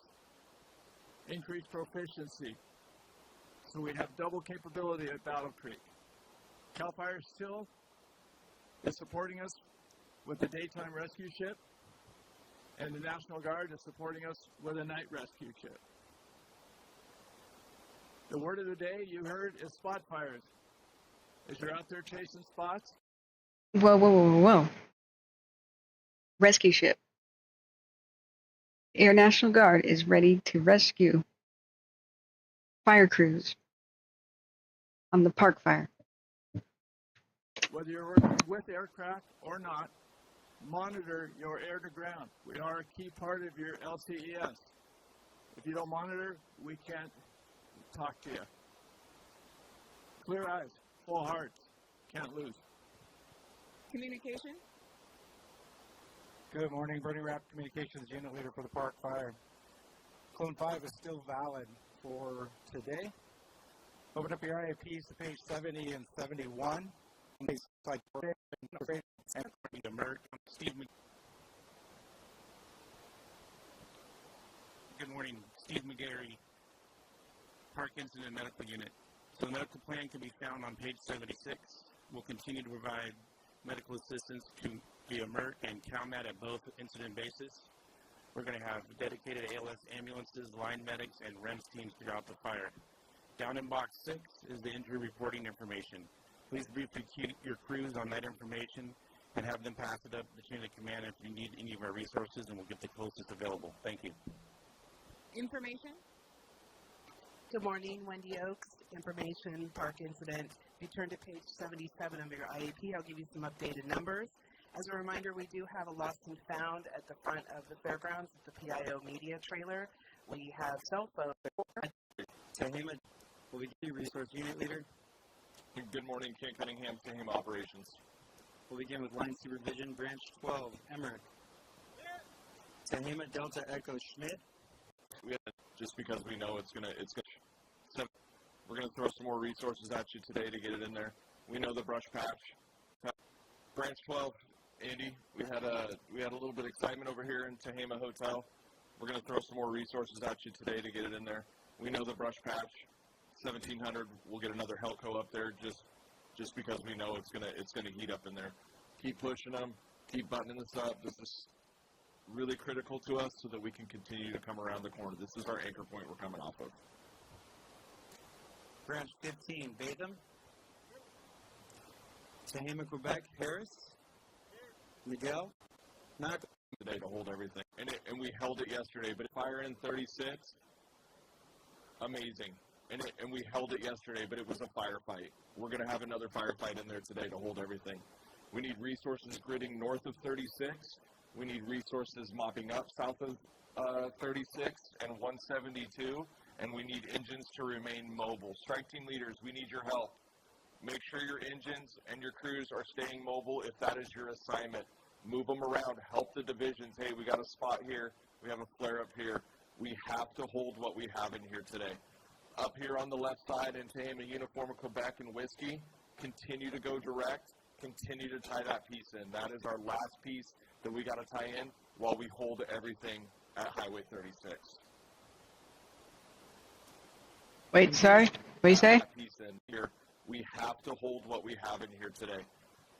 increased proficiency. So we have double capability at Battle Creek. CAL FIRE still is supporting us with the daytime rescue ship, and the National Guard is supporting us with a night rescue ship. The word of the day you heard is spot fires. As you're out there chasing spots. Whoa. Rescue ship. Air National Guard is ready to rescue fire crews on the park fire. Whether you're working with aircraft or not, monitor your air to ground. We are a key part of your LCES. If you don't monitor, we can't talk to you. Clear eyes, full hearts, can't lose. Communication? Good morning, Bernie Rapp, Communications Unit Leader for the Park Fire. Clone 5 is still valid for today. Open up your IAPs to page 70 and 71. Good morning, Steve McGarry, Park Incident Medical Unit. So the medical plan can be found on page 76. We'll continue to provide medical assistance via MERT and CalMed at both incident bases. We're going to have dedicated ALS ambulances, line medics, and REMS teams throughout the fire. Down in box 6 is the injury reporting information. Please brief your crews on that information and have them pass it up the chain of command if you need any of our resources, and we'll get the closest available. Thank you. Information? Good morning, Wendy Oaks, Information Park Incident. If you turn to page 77 of your IAP, I'll give you some updated numbers. As a reminder, we do have a lost and found at the front of the fairgrounds at the PIO media trailer. We have cell phone. Tehema, will we get resource unit leader? Good morning, Kent Cunningham, Tehema Operations. We'll begin with line supervision, branch 12, Emmerich. Tehema Delta Echo Schmidt. Just because we know we're gonna throw some more resources at you today to get it in there. We know the brush patch. Branch 12, Andy, we had a little bit of excitement over here in Tehema Hotel. We're gonna throw some more resources at you today to get it in there. We know the brush patch. 1700, we'll get another Helco up there just because we know it's gonna heat up in there. Keep pushing them, keep buttoning this up. This is really critical to us so that we can continue to come around the corner. This is our anchor point we're coming off of. Branch 15, Batham. Tehema, Quebec, Harris. Miguel. Not today to hold everything, and we held it yesterday. But fire in 36, amazing. And we held it yesterday, but it was a firefight. We're going to have another firefight in there today to hold everything. We need resources gridding north of 36. We need resources mopping up south of 36 and 172. And we need engines to remain mobile. Strike team leaders, we need your help. Make sure your engines and your crews are staying mobile if that is your assignment. Move them around. Help the divisions. Hey, we got a spot here. We have a flare up here. We have to hold what we have in here today. Up here on the left side in Tehema, Uniform of Quebec and Whiskey, continue to go direct, continue to tie that piece in. That is our last piece that we got to tie in while we hold everything at Highway 36. Wait, sorry, what do you say? That piece in here. We have to hold what we have in here today.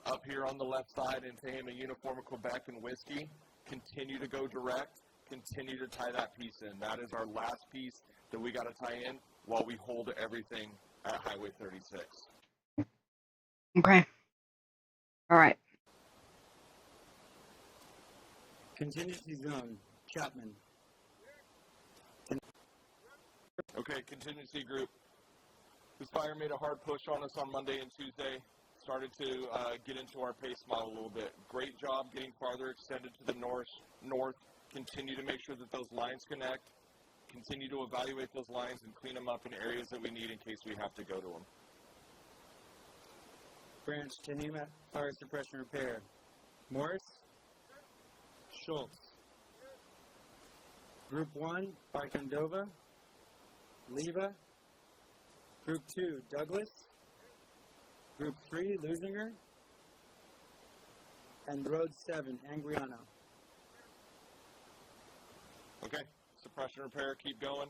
Up here on the left side in Tehema, Uniform of Quebec and Whiskey, continue to go direct, continue to tie that piece in. That is our last piece that we got to tie in while we hold everything at Highway 36. Okay. All right. Contingency zone, Chapman. Okay, contingency group. This fire made a hard push on us on Monday and Tuesday. Started to get into our pace model a little bit. Great job getting farther extended to the north. Continue to make sure that those lines connect. Continue to evaluate those lines and clean them up in areas that we need in case we have to go to them. Branch Tehema, fire suppression repair. Morris. Schultz. Group 1, Barkandova. Leva. Group 2, Douglas. Group 3, Lusinger. And Road 7, Angriano. Okay, suppression repair, keep going.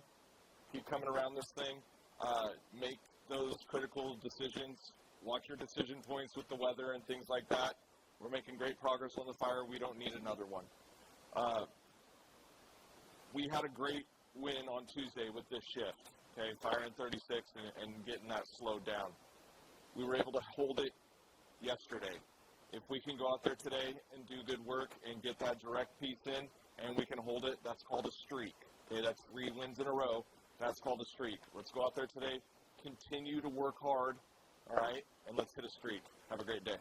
Keep coming around this thing. Make those critical decisions. Watch your decision points with the weather and things like that. We're making great progress on the fire. We don't need another one. We had a great win on Tuesday with this shift. Okay, fire in 36 and getting that slowed down. We were able to hold it yesterday. If we can go out there today and do good work and get that direct piece in and we can hold it, that's called a streak. Okay, that's 3 wins in a row. That's called a streak. Let's go out there today, continue to work hard, all right, and let's hit a streak. Have a great day.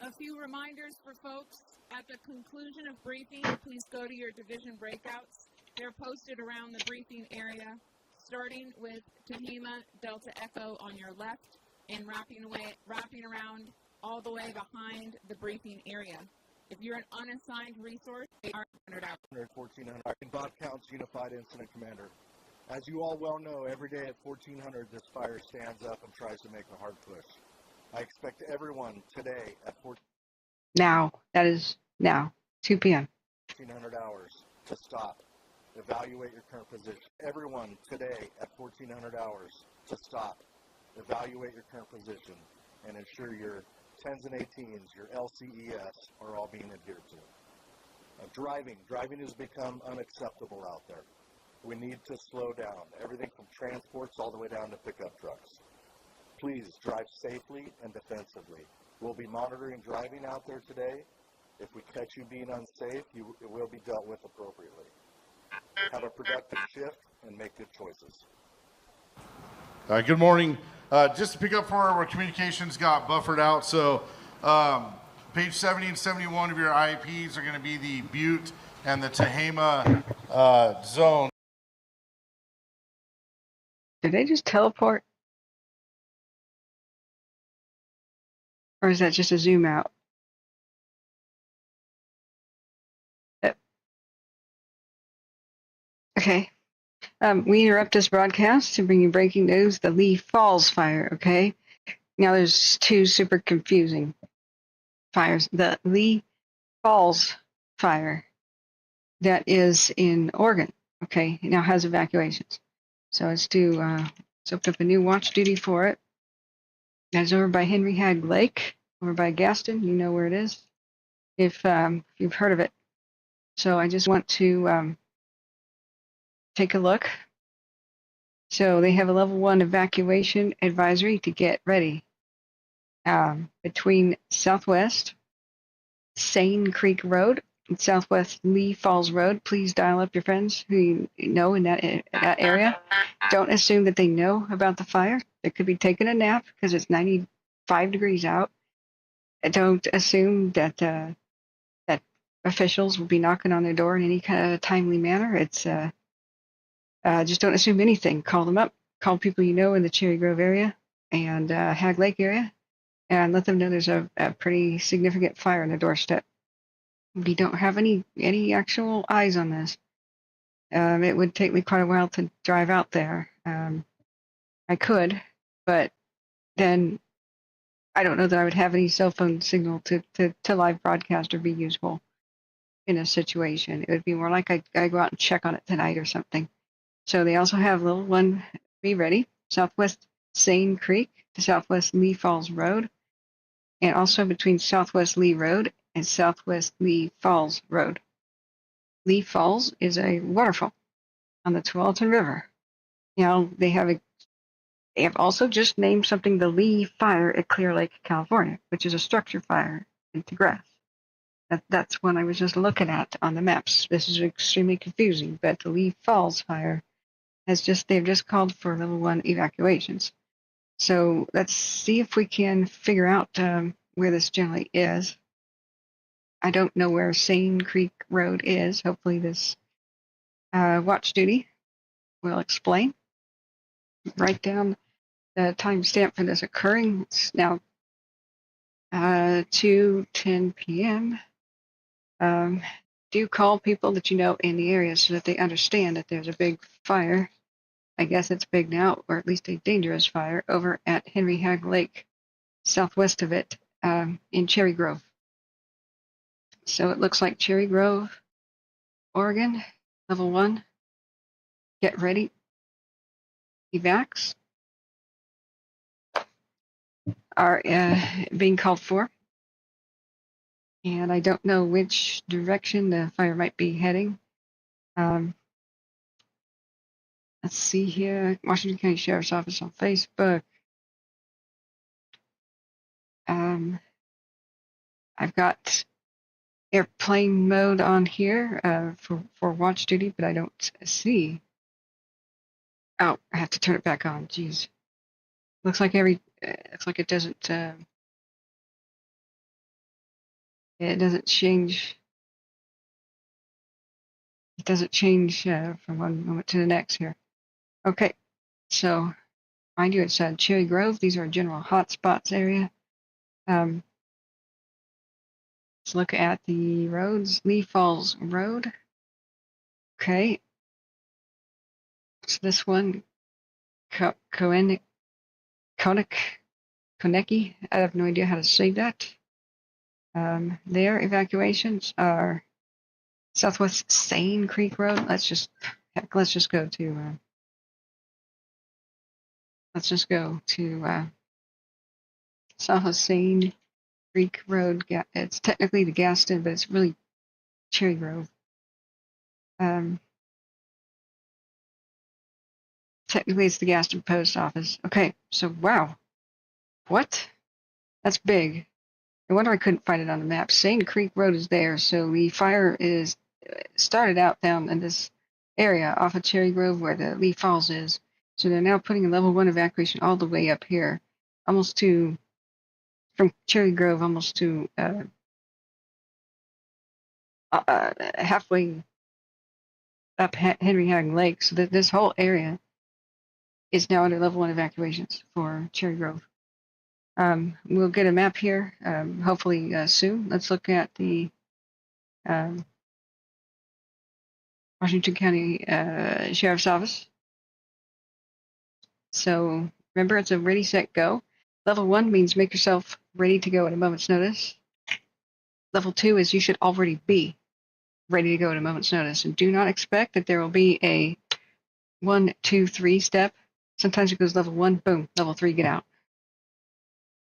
A few reminders for folks. At the conclusion of briefing, please go to your division breakouts. They're posted around the briefing area, starting with Tehema Delta Echo on your left and wrapping around all the way behind the briefing area. If you're an unassigned resource, they are 100 out. 1400. I'm Bob Counts, Unified Incident Commander. As you all well know, every day at 1400, this fire stands up and tries to make a hard push. I expect everyone today at 1400 Now, that is now, 2 p.m. hours to stop. Evaluate your current position. Everyone today at 1400 hours to stop. Evaluate your current position and ensure your 10s and 18s, your LCES are all being adhered to. Driving has become unacceptable out there. We need to slow down. Everything from transports all the way down to pickup trucks. Please drive safely and defensively. We'll be monitoring driving out there today. If we catch you being unsafe, it will be dealt with appropriately. Have a productive shift and make good choices. Good morning. Just to pick up for where communications got buffered out. So page 70 and 71 of your IEPs are going to be the Butte and the Tehema zone. Did they just teleport? Or is that just a zoom out? Okay. We interrupt this broadcast to bring you breaking news, the Lee Falls fire, okay? Now there's two super confusing fires. The Lee Falls fire that is in Oregon, okay, it now has evacuations. So it's opened up a new watch duty for it. That's over by Henry Hagg Lake, over by Gaston. You know where it is, if you've heard of it. So I just want to take a look. So they have a level 1 evacuation advisory to get ready between Southwest Seine Creek Road and Southwest Lee Falls Road. Please dial up your friends who you know in that area. Don't assume that they know about the fire. They could be taking a nap because it's 95 degrees out. Don't assume that that officials will be knocking on their door in any kind of timely manner. It's just don't assume anything. Call them up. Call people you know in the Cherry Grove area and Hagg Lake area, and let them know there's a pretty significant fire on their doorstep. We don't have any actual eyes on this. It would take me quite a while to drive out there. I could, but then I don't know that I would have any cell phone signal to live broadcast or be useful in a situation. It would be more like I go out and check on it tonight or something. So they also have level 1 be ready, Southwest Seine Creek to Southwest Lee Falls Road, and also between Southwest Lee Road and Southwest Lee Falls Road. Lee Falls is a waterfall on the Tualatin River. Now they have also just named something the Lee Fire at Clear Lake, California, which is a structure fire into grass. That's one I was just looking at on the maps. This is extremely confusing, but the Lee Falls Fire they've just called for level 1 evacuations. So let's see if we can figure out where this generally is. I don't know where Seine Creek Road is. Hopefully this watch duty will explain. Write down the timestamp for this occurring. It's now 2:10 p.m. Do call people that you know in the area so that they understand that there's a big fire. I guess it's big now, or at least a dangerous fire, over at Henry Hagg Lake, southwest of it, in Cherry Grove. So it looks like Cherry Grove, Oregon, level 1. Get ready. Evacs are being called for. And I don't know which direction the fire might be heading. Let's see here. Washington County Sheriff's Office on Facebook. I've got airplane mode on here for watch duty, but I don't see. Oh, I have to turn it back on. Jeez. Looks like it doesn't. It doesn't change. It doesn't change from one moment to the next here. Okay, so mind you, it's Cherry Grove. These are general hotspots area. Let's look at the roads. Lee Falls Road. Okay. So this one, Konecki. I have no idea how to say that. Their evacuations are Southwest Seine Creek Road. Let's just go to Southwest Seine Creek Road. It's technically the Gaston, but it's really Cherry Grove. Technically, it's the Gaston Post Office. Okay, so wow, what? That's big. No wonder I couldn't find it on the map. Seine Creek Road is there, so the fire is started out down in this area off of Cherry Grove where the Lee Falls is, So they're now putting a level 1 evacuation all the way up here, almost to, from Cherry Grove, almost to halfway up Henry Hagg Lake. So that this whole area is now under level 1 evacuations for Cherry Grove. We'll get a map here, hopefully soon. Let's look at the Washington County Sheriff's Office. So remember, it's a ready, set, go. Level 1 means make yourself ready to go at a moment's notice. Level 2 is you should already be ready to go at a moment's notice. And do not expect that there will be a 1, 2, 3 step. Sometimes it goes level 1, boom, level 3, get out.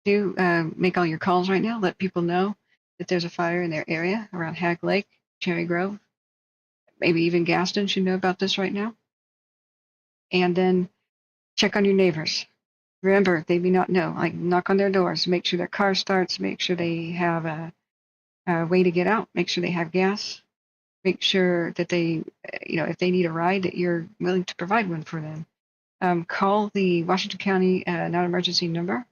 Do make all your calls right now. Let people know that there's a fire in their area around Hagg Lake, Cherry Grove. Maybe even Gaston should know about this right now. And then check on your neighbors. Remember, they may not know. Like, knock on their doors, make sure their car starts, make sure they have a way to get out, make sure they have gas, make sure that they, if they need a ride, that you're willing to provide one for them. Call the Washington County non-emergency number.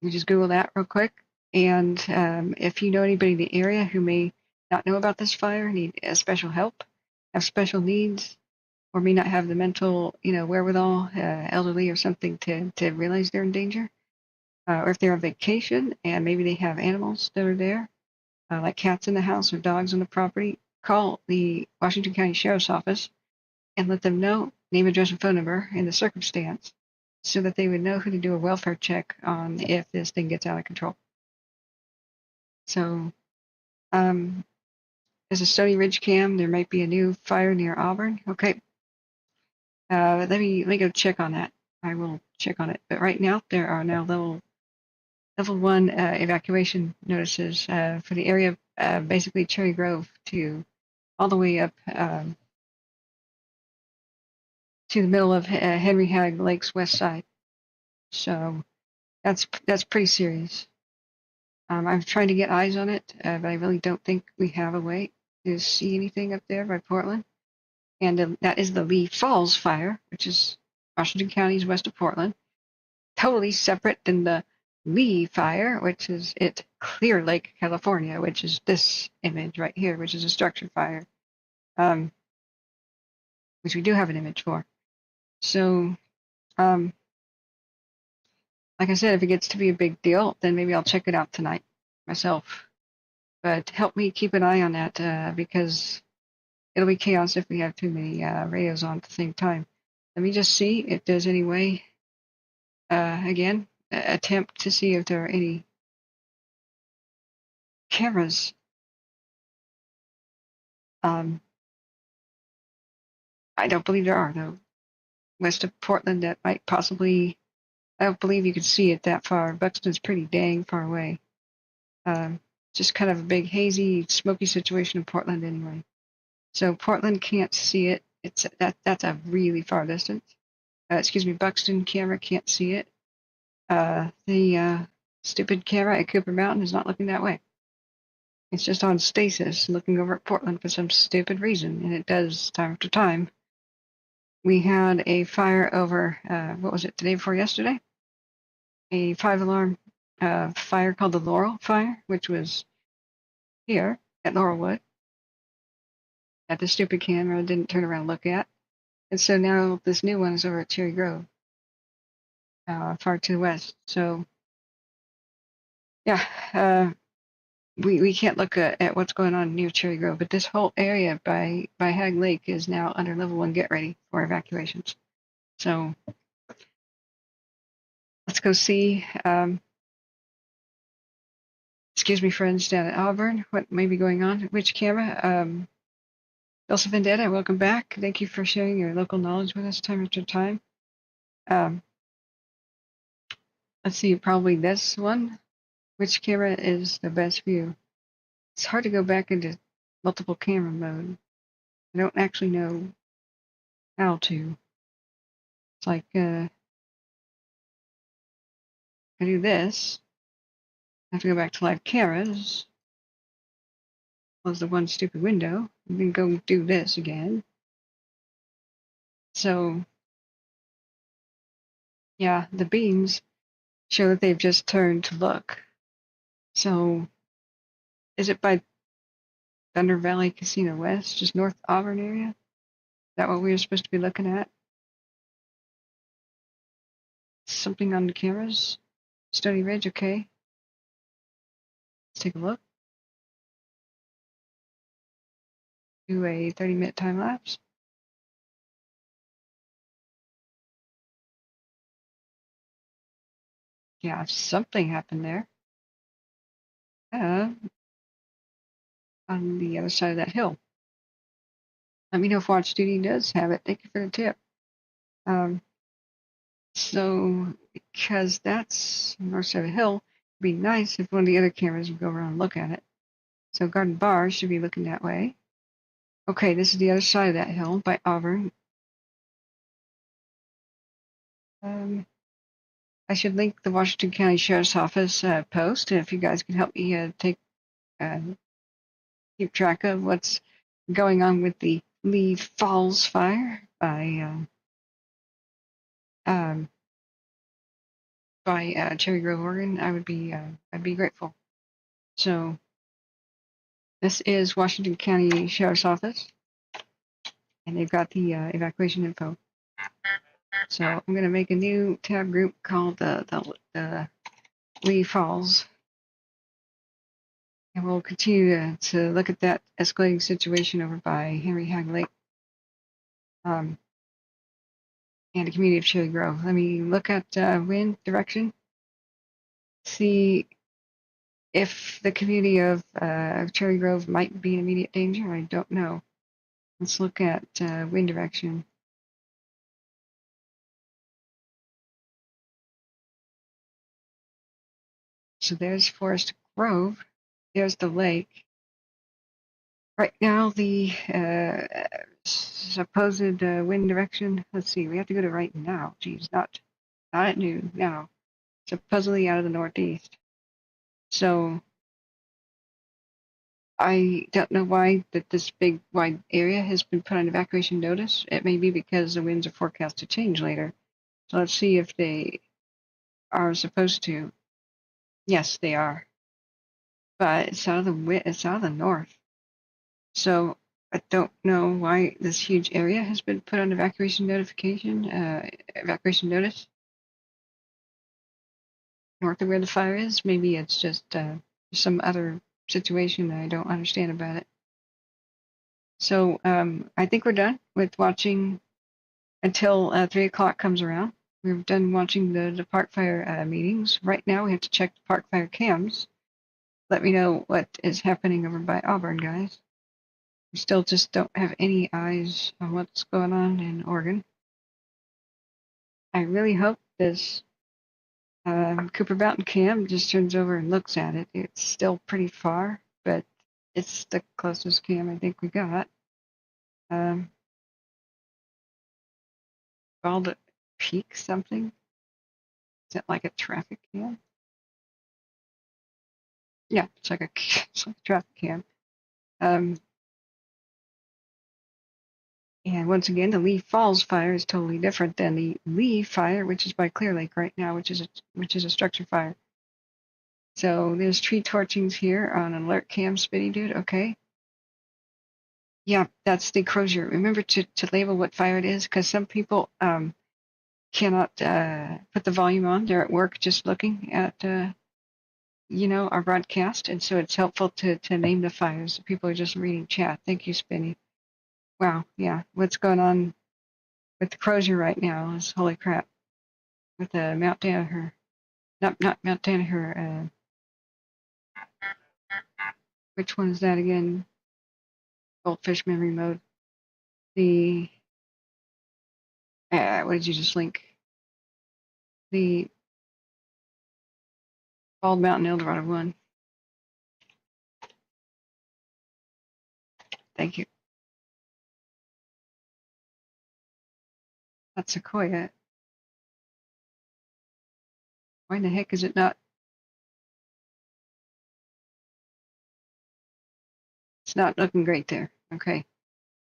You just Google that real quick. And if you know anybody in the area who may not know about this fire, need special help, have special needs, or may not have the mental, wherewithal, elderly or something to realize they're in danger, or if they're on vacation and maybe they have animals that are there, like cats in the house or dogs on the property, call the Washington County Sheriff's Office and let them know name, address, and phone number and the circumstance so that they would know who to do a welfare check on if this thing gets out of control. So, there's a Stony Ridge cam. There might be a new fire near Auburn. Okay. Let me go check on that. I will check on it. But right now, there are now level 1 evacuation notices for the area, basically Cherry Grove to all the way up to the middle of Henry Hagg Lake's west side. So that's pretty serious. I'm trying to get eyes on it, but I really don't think we have a way to see anything up there by Portland. And that is the Lee Falls fire, which is Washington County's west of Portland. Totally separate than the Lee fire, which is at Clear Lake, California, which is this image right here, which is a structure fire, which we do have an image for. So, like I said, if it gets to be a big deal, then maybe I'll check it out tonight myself. But help me keep an eye on that because it'll be chaos if we have too many radios on at the same time. Let me just see if there's any way, again, attempt to see if there are any cameras. I don't believe there are, though. West of Portland, that might possibly, I don't believe you can see it that far. Buxton's pretty dang far away. Just kind of a big, hazy, smoky situation in Portland anyway. So Portland can't see it. That's a really far distance. Buxton camera can't see it. The stupid camera at Cooper Mountain is not looking that way. It's just on stasis, looking over at Portland for some stupid reason, and it does time after time. We had a fire over, what was it, the day before yesterday? A 5-alarm fire called the Laurel Fire, which was here at Laurelwood, that the stupid camera didn't turn around and look at. And so now this new one is over at Cherry Grove, far to the west. So, yeah, we can't look at what's going on near Cherry Grove, but this whole area by Hagg Lake is now under level 1 get ready for evacuations. So let's go see, friends down at Auburn, what may be going on. Which camera? Elsa Vendetta, welcome back. Thank you for sharing your local knowledge with us time after time. Let's see, probably this one. Which camera is the best view? It's hard to go back into multiple camera mode. I don't actually know how to. It's like, I do this. I have to go back to live cameras. Close the one stupid window. And then go do this again. So, Yeah, the beams show that they've just turned to look. So, is it by Thunder Valley Casino West, just North Auburn area? Is that what we were supposed to be looking at? Something on the cameras? Stony Ridge, okay. Let's take a look. Do a 30-minute time lapse. Yeah, something happened there. On the other side of that hill. Let me know if Watch Duty does have it. Thank you for the tip. So, because that's north side of the hill, it'd be nice if one of the other cameras would go around and look at it. So Garden Bar should be looking that way. Okay, this is the other side of that hill by Auburn. I should link the Washington County Sheriff's Office post if you guys can help me keep track of what's going on with the Lee Falls fire by Cherry Grove, Oregon. I'd be grateful. So this is Washington County Sheriff's Office, and they've got the evacuation info. So I'm going to make a new tab group called the Lee Falls, and we'll continue to look at that escalating situation over by Henry Hagg Lake and the community of Cherry Grove. Let me look at wind direction, see if the community of Cherry Grove might be in immediate danger. I don't know. Let's look at wind direction. So there's Forest Grove. There's the lake. Right now, the supposed wind direction. Let's see. We have to go to right now. Geez, not at noon. Now, supposedly out of the northeast. So I don't know why that this big wide area has been put on evacuation notice. It may be because the winds are forecast to change later. So let's see if they are supposed to. Yes, they are. But it's out of the north. So I don't know why this huge area has been put on evacuation notice. North of where the fire is. Maybe it's just some other situation that I don't understand about it. So I think we're done with watching until 3 o'clock comes around. We're done watching the park fire meetings. Right now we have to check the park fire cams. Let me know what is happening over by Auburn, guys. We still just don't have any eyes on what's going on in Oregon. I really hope this Cooper Mountain cam just turns over and looks at it. It's still pretty far, but it's the closest cam I think we got. Called Peak something. Is that like a traffic cam? Yeah, it's like a traffic cam. And once again, the Lee Falls fire is totally different than the Lee fire, which is by Clear Lake right now, which is a structure fire. So there's tree torchings here on an alert cam, Spitty Dude. Okay. Yeah, that's the Crozier. Remember to label what fire it is, because some people cannot put the volume on. They're at work just looking at our broadcast, and so it's helpful to name the fires. People are just reading chat. Thank you, Spinny. Wow, yeah, what's going on with the Crozier right now is holy crap. With the Mount Danaher, not Mount Danaher. Which one is that again? Goldfish memory mode. The what did you just link? The Bald Mountain El Dorado one. Thank you. That's Sequoia. Why in the heck is it not? It's not looking great there. Okay.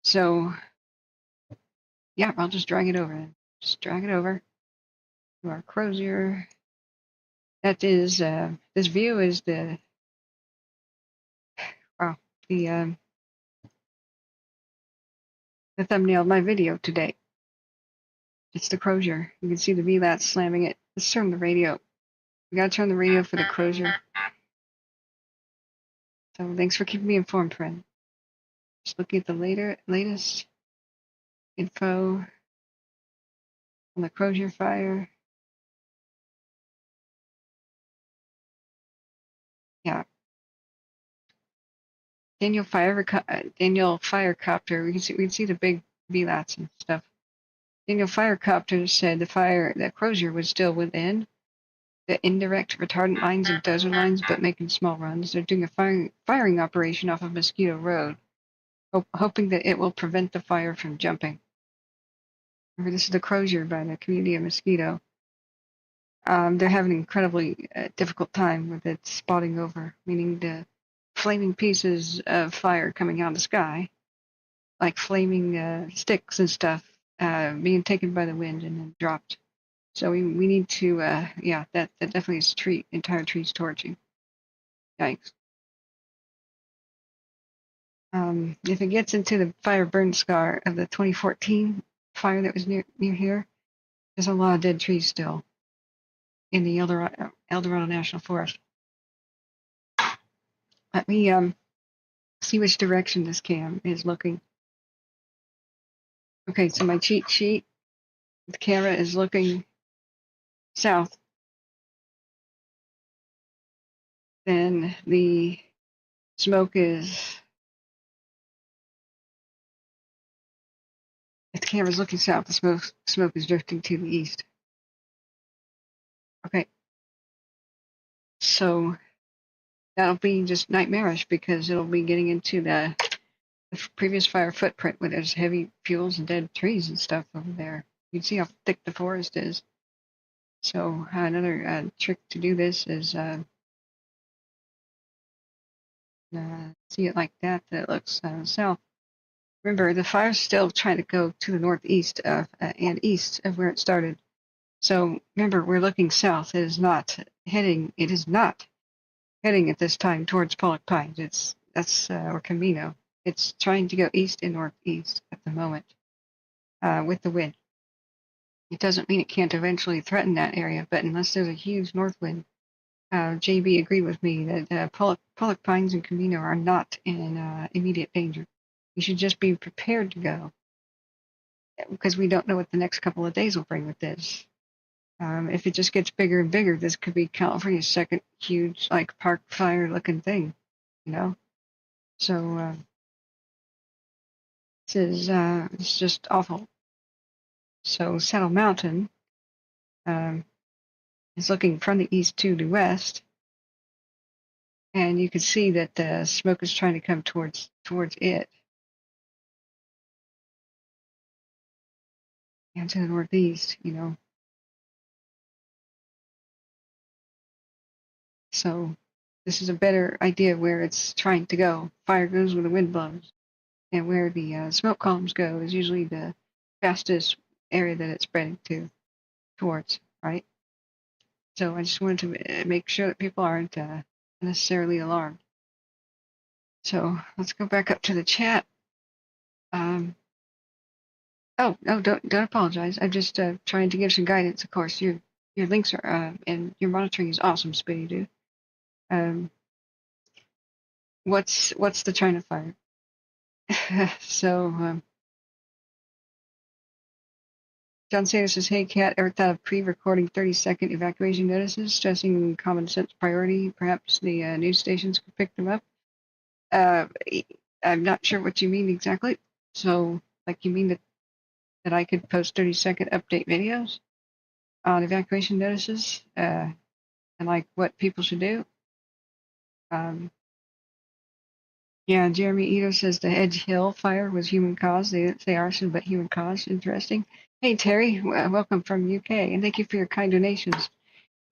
So, yeah, I'll just drag it over. Just drag it over. to our Crozier. That is, this view is the thumbnail of my video today. It's the Crozier. You can see the VLATs slamming it. Let's turn the radio. We gotta turn the radio for the Crozier. So thanks for keeping me informed, friend. Just looking at the latest info on the Crozier fire. Yeah. Daniel Firecopter. We can see the big VLATs and stuff. Daniel Firecopter said the Crozier was still within the indirect retardant lines and dozer lines, but making small runs. They're doing a firing operation off of Mosquito Road, hoping that it will prevent the fire from jumping. Remember, this is the Crozier by the community of Mosquito. They're having an incredibly difficult time with it spotting over, meaning the flaming pieces of fire coming out of the sky, like flaming sticks and stuff, being taken by the wind and then dropped. So we need to, that definitely is entire trees torching. Yikes. If it gets into the fire burn scar of the 2014 fire that was near here, there's a lot of dead trees still in the Eldorado National Forest. Let me see which direction this cam is looking. Okay, so my cheat sheet, the camera is looking south. Then the smoke is, if the camera's looking south, the smoke is drifting to the east. Okay. So that'll be just nightmarish because it'll be getting into the previous fire footprint where there's heavy fuels and dead trees and stuff over there. You can see how thick the forest is. So another trick to do this is see it like that it looks south. Remember, the fire's still trying to go to the northeast and east of where it started. So remember, we're looking south. It is not heading at this time towards Pollock Pines. Or Camino. It's trying to go east and northeast at the moment with the wind. It doesn't mean it can't eventually threaten that area, but unless there's a huge north wind, JB agreed with me that Pollock Pines and Camino are not in immediate danger. You should just be prepared to go because we don't know what the next couple of days will bring with this. If it just gets bigger and bigger, this could be California's second huge, like, park fire looking thing, you know? So, it's just awful. So, Saddle Mountain, is looking from the east to the west, and you can see that the smoke is trying to come towards it. And to the northeast, you know. So this is a better idea where it's trying to go. Fire goes where the wind blows. And where the smoke columns go is usually the fastest area that it's spreading towards, right? So I just wanted to make sure that people aren't necessarily alarmed. So let's go back up to the chat. Oh, no, don't apologize. I'm just trying to give some guidance. Of course, your links are and your monitoring is awesome, Spitty Dude. What's the China fire? So John Sanders says, "Hey, Kat, ever thought of pre-recording 30-second evacuation notices, stressing common sense priority? Perhaps the news stations could pick them up." I'm not sure what you mean exactly. So, like, you mean that I could post 30-second update videos on evacuation notices and like what people should do? Yeah, Jeremy Ito says the Edge Hill fire was human caused. They didn't say arson, but human caused. Interesting. Hey, Terry, welcome from UK, and thank you for your kind donations,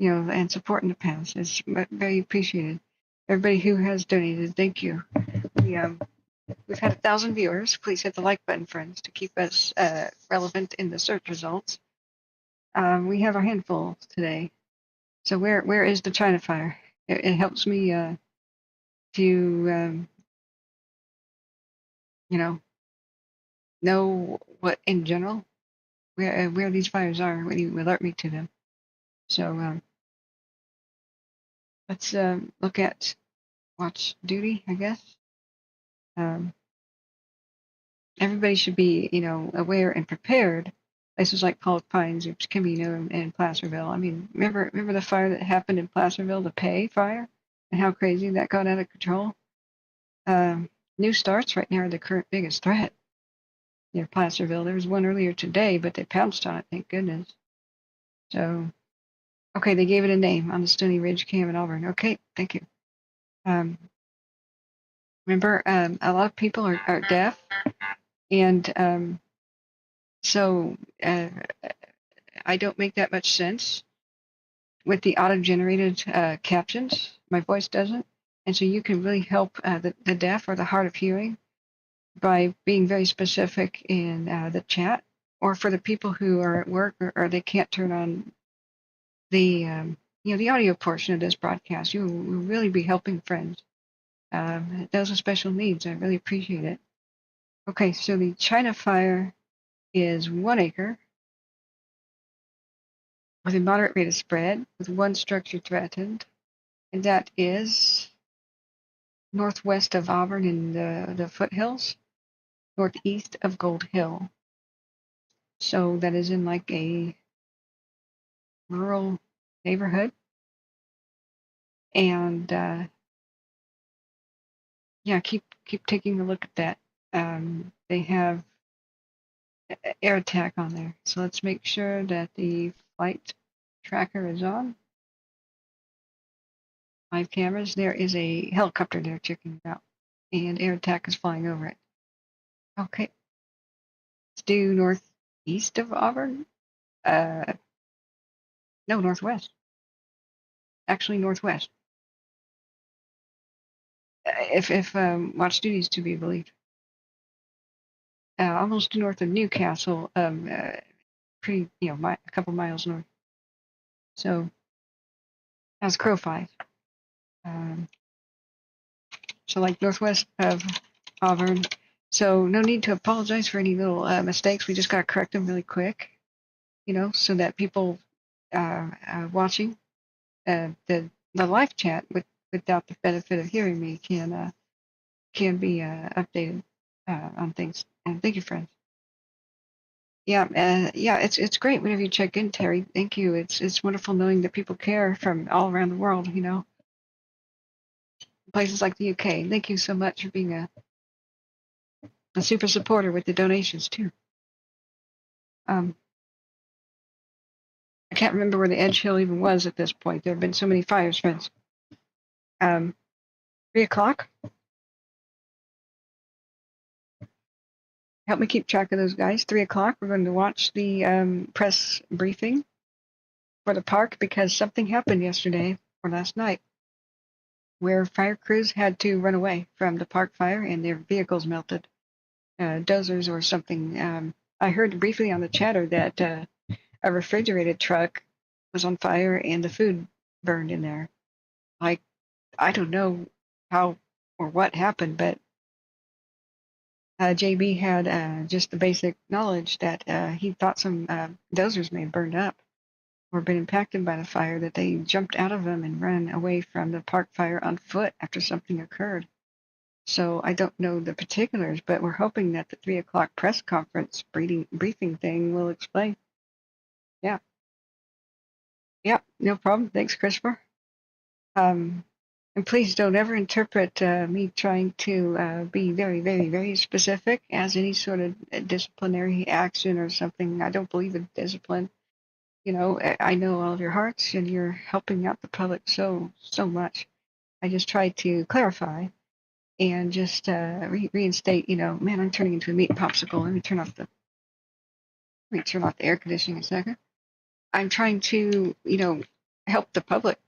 and support in the past. It's very appreciated. Everybody who has donated, thank you. We've had 1,000 viewers. Please hit the like button, friends, to keep us relevant in the search results. We have our handful today. So where is the China fire? It helps me to know what in general where these fires are when you alert me to them. So let's look at watch duty, I guess. Everybody should be, aware and prepared. Places like Pollock Pines, which can be known in Placerville. I mean, remember the fire that happened in Placerville, the Pay fire, and how crazy that got out of control. New starts right now are the current biggest threat near Placerville. There was one earlier today, but they pounced on it, thank goodness. So, okay, they gave it a name on the Stony Ridge Cam in Auburn. Okay, thank you. Remember, a lot of people are deaf, and so I don't make that much sense with the auto-generated captions. My voice doesn't, and so you can really help the deaf or the hard of hearing by being very specific in the chat, or for the people who are at work or they can't turn on the the audio portion of this broadcast. You will really be helping friends. Those with special needs, I really appreciate it. Okay, so the China fire is 1 acre with a moderate rate of spread, with one structure threatened, and that is northwest of Auburn in the foothills, northeast of Gold Hill. So that is in like a rural neighborhood. And yeah, keep taking a look at that. They have air attack on there. So let's make sure that the flight tracker is on. 5 cameras. There is a helicopter there checking it out, and air attack is flying over it. Okay. Let's do northeast of Auburn. No, northwest. Actually, northwest. If watch duty is to be believed. Almost north of Newcastle, pretty, a couple miles north. So, that's Crow 5. So, like northwest of Auburn. So, no need to apologize for any little mistakes. We just got to correct them really quick, so that people watching the live chat without the benefit of hearing me can be updated on things. And thank you, friends. Yeah, it's great whenever you check in, Terry. Thank you. It's wonderful knowing that people care from all around the world. Places like the UK. Thank you so much for being a super supporter with the donations too. I can't remember where the Edge Hill even was at this point. There have been so many fires, friends. 3 o'clock. Help me keep track of those guys. 3 o'clock. We're going to watch the press briefing for the park because something happened yesterday or last night where fire crews had to run away from the park fire and their vehicles melted. Dozers or something. I heard briefly on the chatter that a refrigerated truck was on fire and the food burned in there. Like, I don't know how or what happened, but JB had just the basic knowledge that he thought some dozers may have burned up or been impacted by the fire, that they jumped out of them and ran away from the park fire on foot after something occurred. So I don't know the particulars, but we're hoping that the 3 o'clock press conference briefing thing will explain. Yeah. Yeah, no problem. Thanks, Christopher. And please don't ever interpret me trying to be very, very, very specific as any sort of disciplinary action or something. I don't believe in discipline. I know all of your hearts and you're helping out the public so much. I just try to clarify and just reinstate, man, I'm turning into a meat popsicle. Let me turn off the air conditioning a second. I'm trying to, help the public.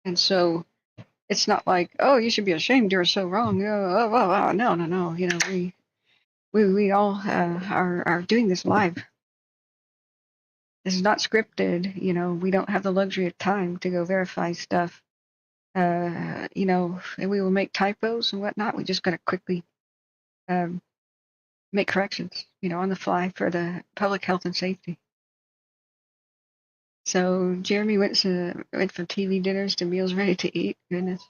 And so it's not like, oh, you should be ashamed. You're so wrong. No. We all are doing this live. this is not scripted. You know, we don't have the luxury of time to go verify stuff. You know, and we will make typos and whatnot. We just got to quickly make corrections, you know, on the fly for the public health and safety. So Jeremy went from TV dinners to meals ready to eat. Goodness.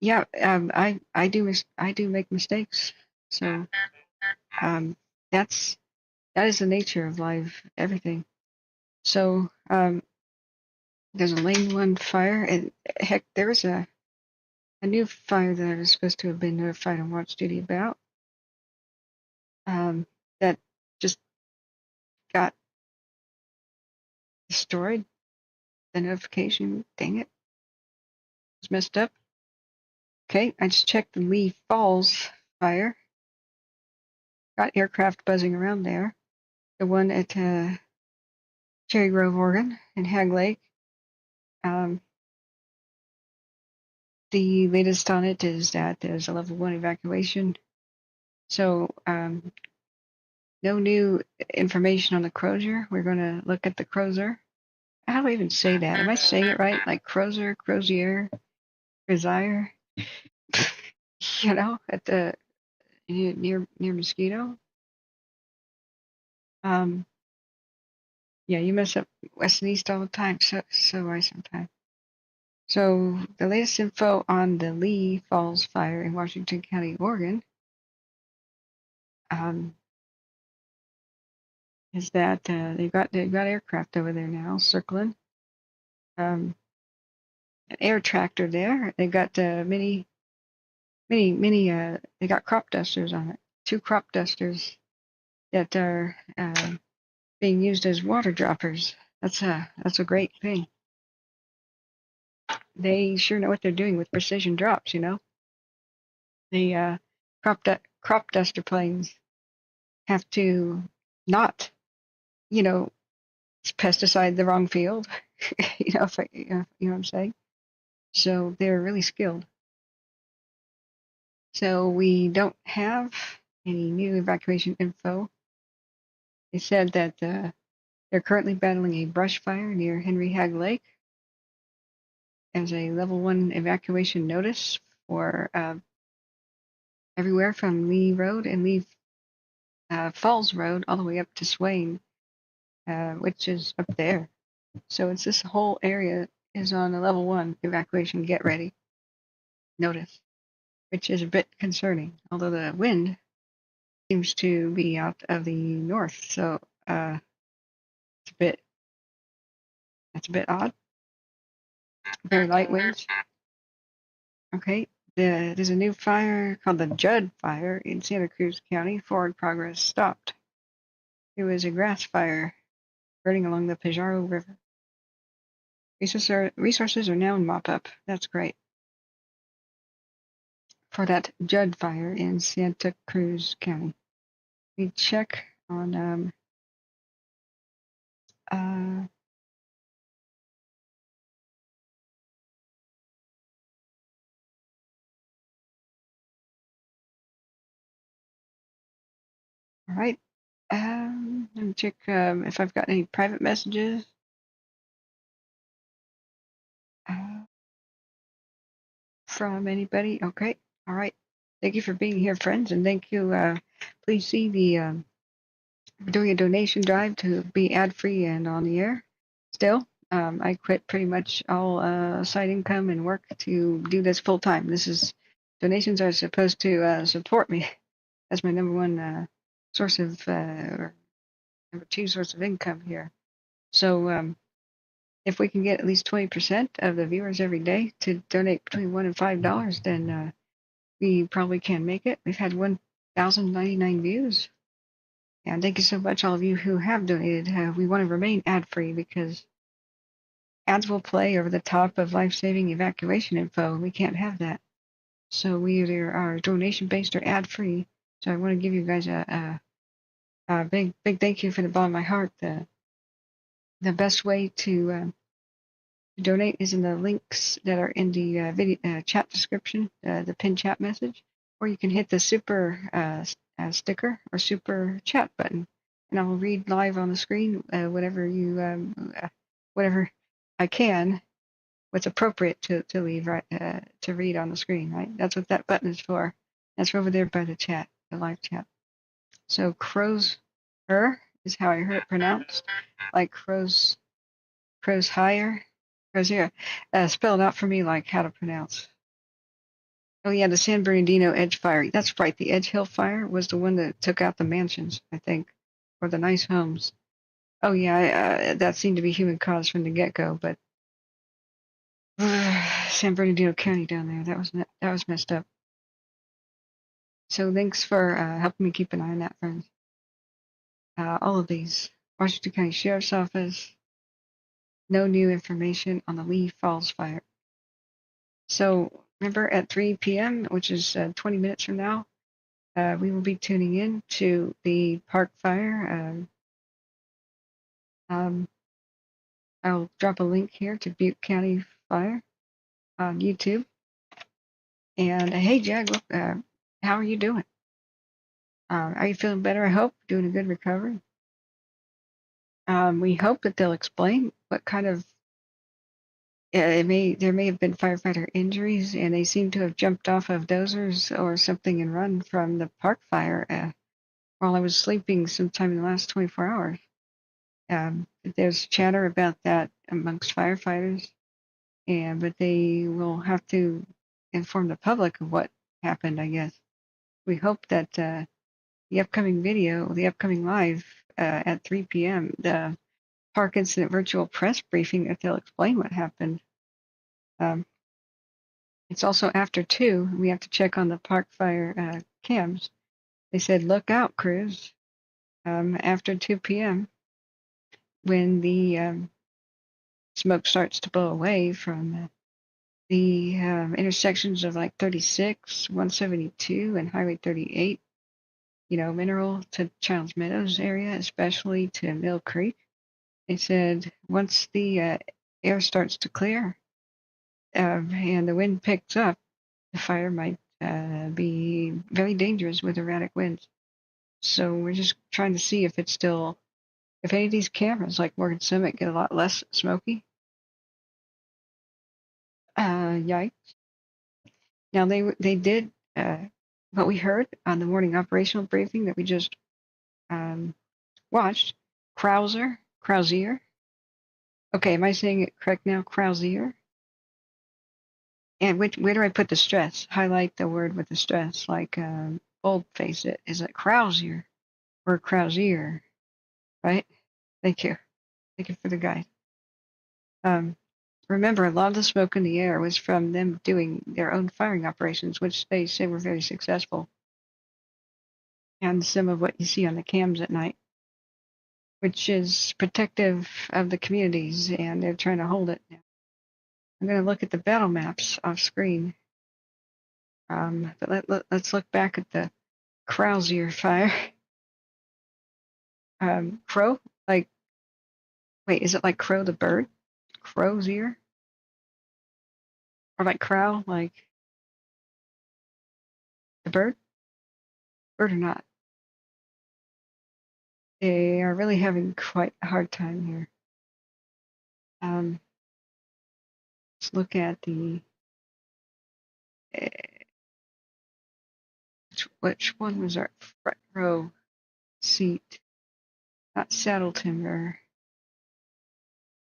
Yeah, I do make mistakes. So that is the nature of life, everything. So there's a lane 1 fire, and heck, there was a new fire that I was supposed to have been notified on watch duty about. That just got destroyed. The notification, dang it, it's messed up. Okay, I just checked the Lee Falls fire. Got aircraft buzzing around there. The one at Cherry Grove, Oregon, and Hag Lake. The latest on it is that there's a level 1 evacuation. So no new information on the Crozier. We're going to look at the Crozier. How do I even say that? Am I saying it right? Like Crozier, Crozier, Crozier? You know, at the near Mosquito. Yeah, you mess up west and east all the time. So I sometimes. So the latest info on the Lee Falls fire in Washington County, Oregon, is that they've got aircraft over there now circling. An air tractor there. They've got many. They got crop dusters on it. 2 crop dusters that are being used as water droppers. That's a great thing. They sure know what they're doing with precision drops. You know, the crop duster planes have to not, you know, pesticide the wrong field. You know, you know what I'm saying. So they're really skilled. So we don't have any new evacuation info. They said that they're currently battling a brush fire near Henry Hag Lake as a level 1 evacuation notice for everywhere from Lee Road and Lee Falls Road all the way up to Swain, which is up there. So it's this whole area is on a level 1 evacuation get ready notice, which is a bit concerning, although the wind seems to be out of the north, so it's a bit odd. Very light winds. Okay, there's a new fire called the Judd Fire in Santa Cruz County. Forward progress stopped. It was a grass fire burning along the Pajaro River. Resources are now in mop-up. That's great. For that Judd Fire in Santa Cruz County. We check on all right. Let me check if I've got any private messages. From anybody? Okay. All right. Thank you for being here, friends, and thank you. Please see the doing a donation drive to be ad-free and on the air. Still, I quit pretty much all side income and work to do this full time. Donations are supposed to support me as my number 1 source of or number 2 source of income here. So if we can get at least 20% of the viewers every day to donate between $1 and $5, then we probably can make it. We've had 1,099 views. And thank you so much, all of you who have donated. We want to remain ad-free because ads will play over the top of life-saving evacuation info. We can't have that. So we either are donation-based or ad-free. So I want to give you guys a big thank you from the bottom of my heart. The best way to donate is in the links that are in the video chat description, the pinned chat message, or you can hit the super sticker or super chat button and I'll read live on the screen whatever I can, what's appropriate to leave right to read on the screen. Right, that's what that button is for. That's over there by the chat, the live chat. So Crozier is how I heard it pronounced, like Crozier, Crozier, spelled out for me like how to pronounce. Oh yeah, the San Bernardino Edge fire. That's right. The Edge Hill fire was the one that took out the mansions, I think, or the nice homes. Oh yeah, that seemed to be human caused from the get-go, but San Bernardino County down there, that was messed up. So thanks for helping me keep an eye on that, friends. All of these. Washington County Sheriff's Office. No new information on the Lee Falls fire. So remember at 3 p.m., which is 20 minutes from now, we will be tuning in to the park fire. I'll drop a link here to Butte County Fire on YouTube. And hey, Jag, look, how are you doing? Are you feeling better? I hope doing a good recovery. We hope that they'll explain what kind of there may have been firefighter injuries, and they seem to have jumped off of dozers or something and run from the park fire while I was sleeping sometime in the last 24 hours. There's chatter about that amongst firefighters, but they will have to inform the public of what happened, I guess. We hope that the upcoming live at 3 p.m., the park incident virtual press briefing, that they'll explain what happened. It's also after 2. We have to check on the park fire cams. They said, look out, crews, after 2 p.m. when the smoke starts to blow away from the intersections of like 36, 172, and Highway 38, Mineral to Childs Meadows area, especially to Mill Creek. They said once the air starts to clear and the wind picks up, the fire might be very dangerous with erratic winds. So we're just trying to see if any of these cameras, like Morgan Summit, get a lot less smoky. Yikes. Now they did what we heard on the morning operational briefing that we just watched. Crozier. Okay, am I saying it correct now? Crozier. And where do I put the stress? Highlight the word with the stress, like boldface it. Is it Crozier or Crozier? Right? Thank you. Thank you for the guide. Remember, a lot of the smoke in the air was from them doing their own firing operations, which they say were very successful. And some of what you see on the cams at night, which is protective of the communities, and they're trying to hold it now. I'm going to look at the battle maps off screen. But let's look back at the Crozier fire. Crow? Wait, is it like Crow the bird? Crozier? Or like crow, like the bird? Bird or not? They are really having quite a hard time here. Let's look at the which one was our front row seat? Not saddle timber.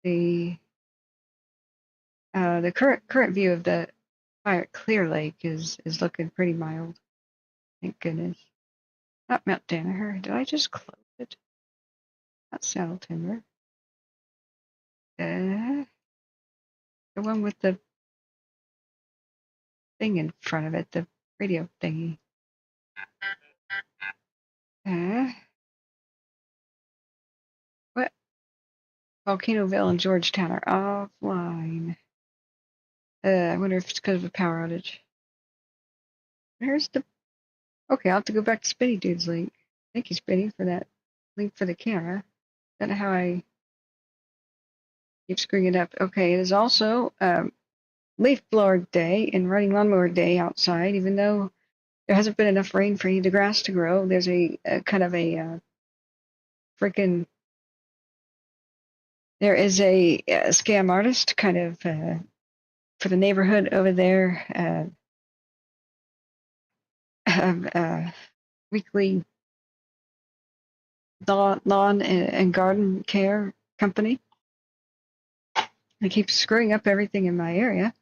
The current view of the fire at Clear Lake is looking pretty mild. Thank goodness. Not Mount Danaher. Did I just close it? Not saddle timber. The one with the thing in front of it, the radio thingy. What? Volcanoville and Georgetown are offline. I wonder if it's because of a power outage. Where's the... Okay, I'll have to go back to Spinny Dude's link. Thank you, Spinny, for that link for the camera. That's how I keep screwing it up. Okay, it is also leaf blower day and running lawnmower day outside, even though there hasn't been enough rain for any of the grass to grow. There's a kind of a freaking. There is a scam artist kind of for the neighborhood over there. Weekly lawn and garden care company. They keep screwing up everything in my area.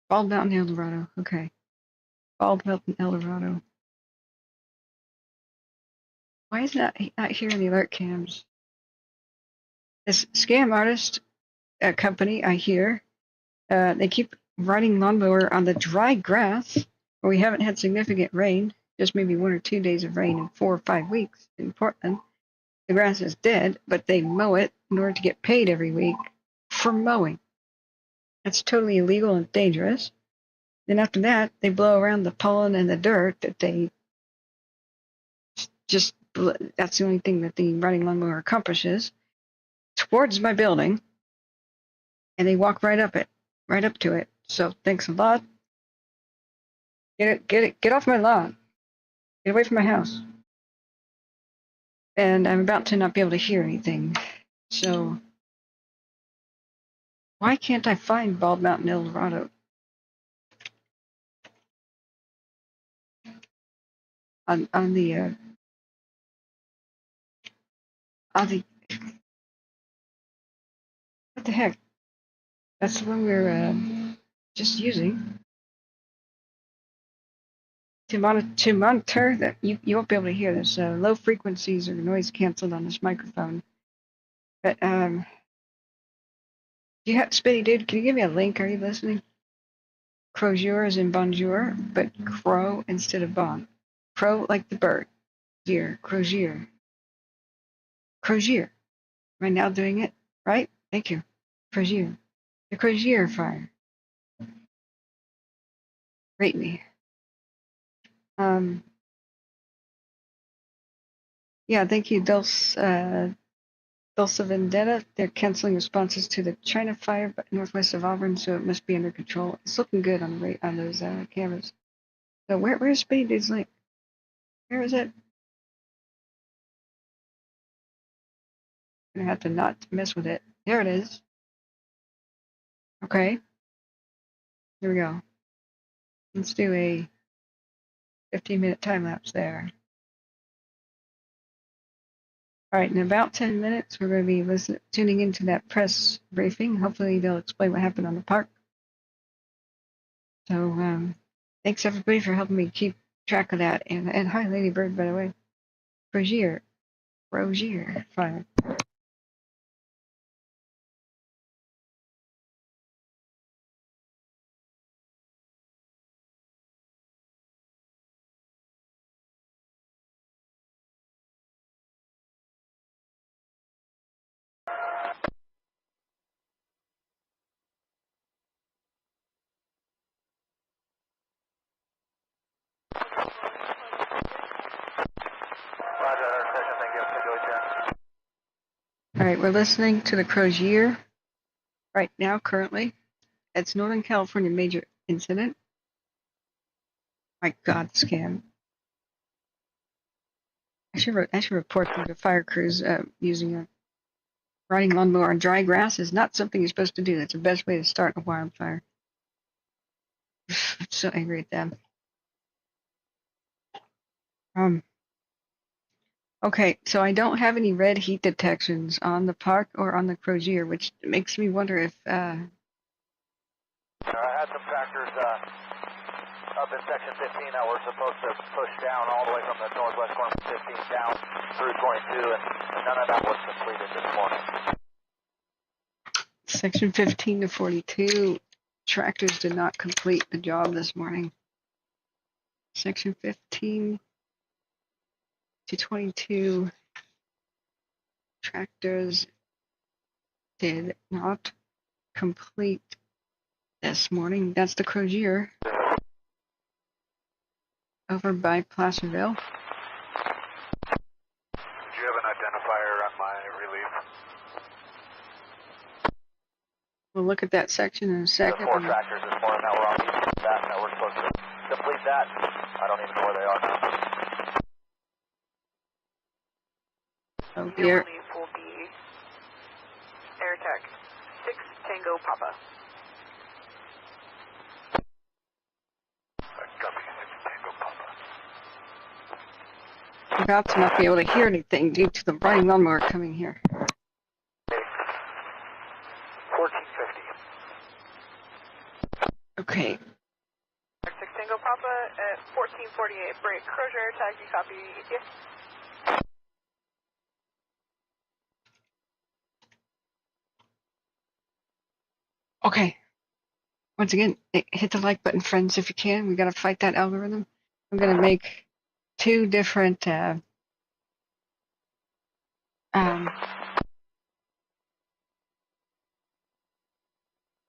Bald Mountain, El Dorado. Okay. Bald Mountain, El Dorado. Why is that not here in the alert cams? This scam artist company, I hear, they keep riding lawnmower on the dry grass where we haven't had significant rain, just maybe 1 or 2 days of rain in 4 or 5 weeks in Portland. The grass is dead, but they mow it in order to get paid every week for mowing. That's totally illegal and dangerous. Then after that, they blow around the pollen and the dirt that they just, that's the only thing that the riding lawnmower accomplishes, towards my building, and they walk right up to it. So thanks a lot. Get off my lawn. Get away from my house. And I'm about to not be able to hear anything. So why can't I find Bald Mountain, El Dorado? On the what the heck? That's the one we're just using to monitor that you won't be able to hear this. Low frequencies are noise canceled on this microphone. But do you have Spitty dude? Can you give me a link? Are you listening? Crozier is in bonjour, but crow instead of bon. Crow like the bird. Deer. Crozier. Crozier. Am I now doing it right? Thank you. Crozier. The Crozier fire. Rate me. Yeah, thank you, Dulce Vendetta. They're canceling responses to the China fire northwest of Auburn, so it must be under control. It's looking good on those cameras. So where's Speedy Dude's link? Where is it? I'm gonna have to not mess with it. There it is. Okay. Here we go. Let's do a 15-minute time lapse there. All right, in about 10 minutes, we're going to be tuning into that press briefing. Hopefully, they'll explain what happened on the park. So, thanks everybody for helping me keep track of that. And hi, Lady Bird, by the way. Crozier fire. All right, we're listening to the Crozier right now, currently. It's Northern California major incident. My God, scam. I should report to the fire crews using a riding lawnmower on dry grass is not something you're supposed to do. That's the best way to start a wildfire. I'm so angry at them. Okay, so I don't have any red heat detections on the park or on the Crozier, which makes me wonder if I had some tractors up in section 15 that were supposed to push down all the way from the northwest corner of 15 down through 22, and none of that was completed this morning. Section 15 to 42, tractors did not complete the job this morning. Section 15 to 22, tractors did not complete this morning. That's the Crozier over by Placerville. Do you have an identifier on my relief? We'll look at that section in a second. There's 4 tractors this morning that were on that were supposed to complete that. I don't even know where they are now. Here. relief will be Air Tech 6 Tango Papa. Copy, 6 Tango Papa. I'm about to not be able to hear anything due to the riding lawnmower coming here. 1450. Okay. 6 Tango Papa at 1448. Break. Crozier Air Tech, you copy? Yes. Okay. Once again, hit the like button, friends, if you can. We gotta fight that algorithm. I'm gonna make two different I'm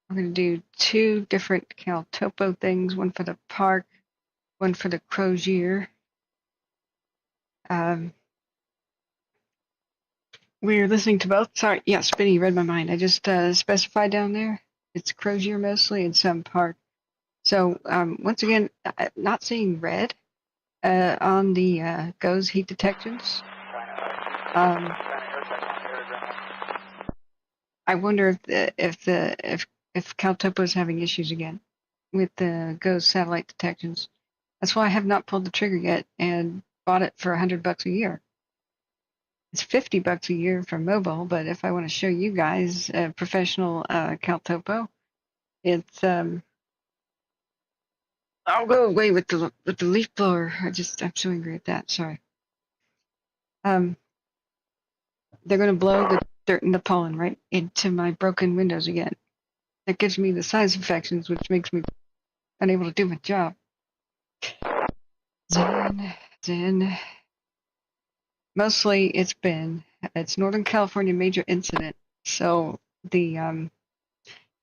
gonna do two different CalTopo things, one for the park, one for the Crozier. We're listening to both. Sorry, yeah, Spinny read my mind. I just specified down there. It's Crozier mostly and some park. So once again, not seeing red on the GOES heat detections. I wonder if CalTopo is having issues again with the GOES satellite detections. That's why I have not pulled the trigger yet and bought it for $100 a year. It's $50 a year for mobile, but if I want to show you guys professional CalTopo, it's I'll go away with the leaf blower. I'm so angry at that. Sorry. They're going to blow the dirt and the pollen right into my broken windows again. That gives me the sinus infections, which makes me unable to do my job. Zen. Mostly it's Northern California major incident. So the ham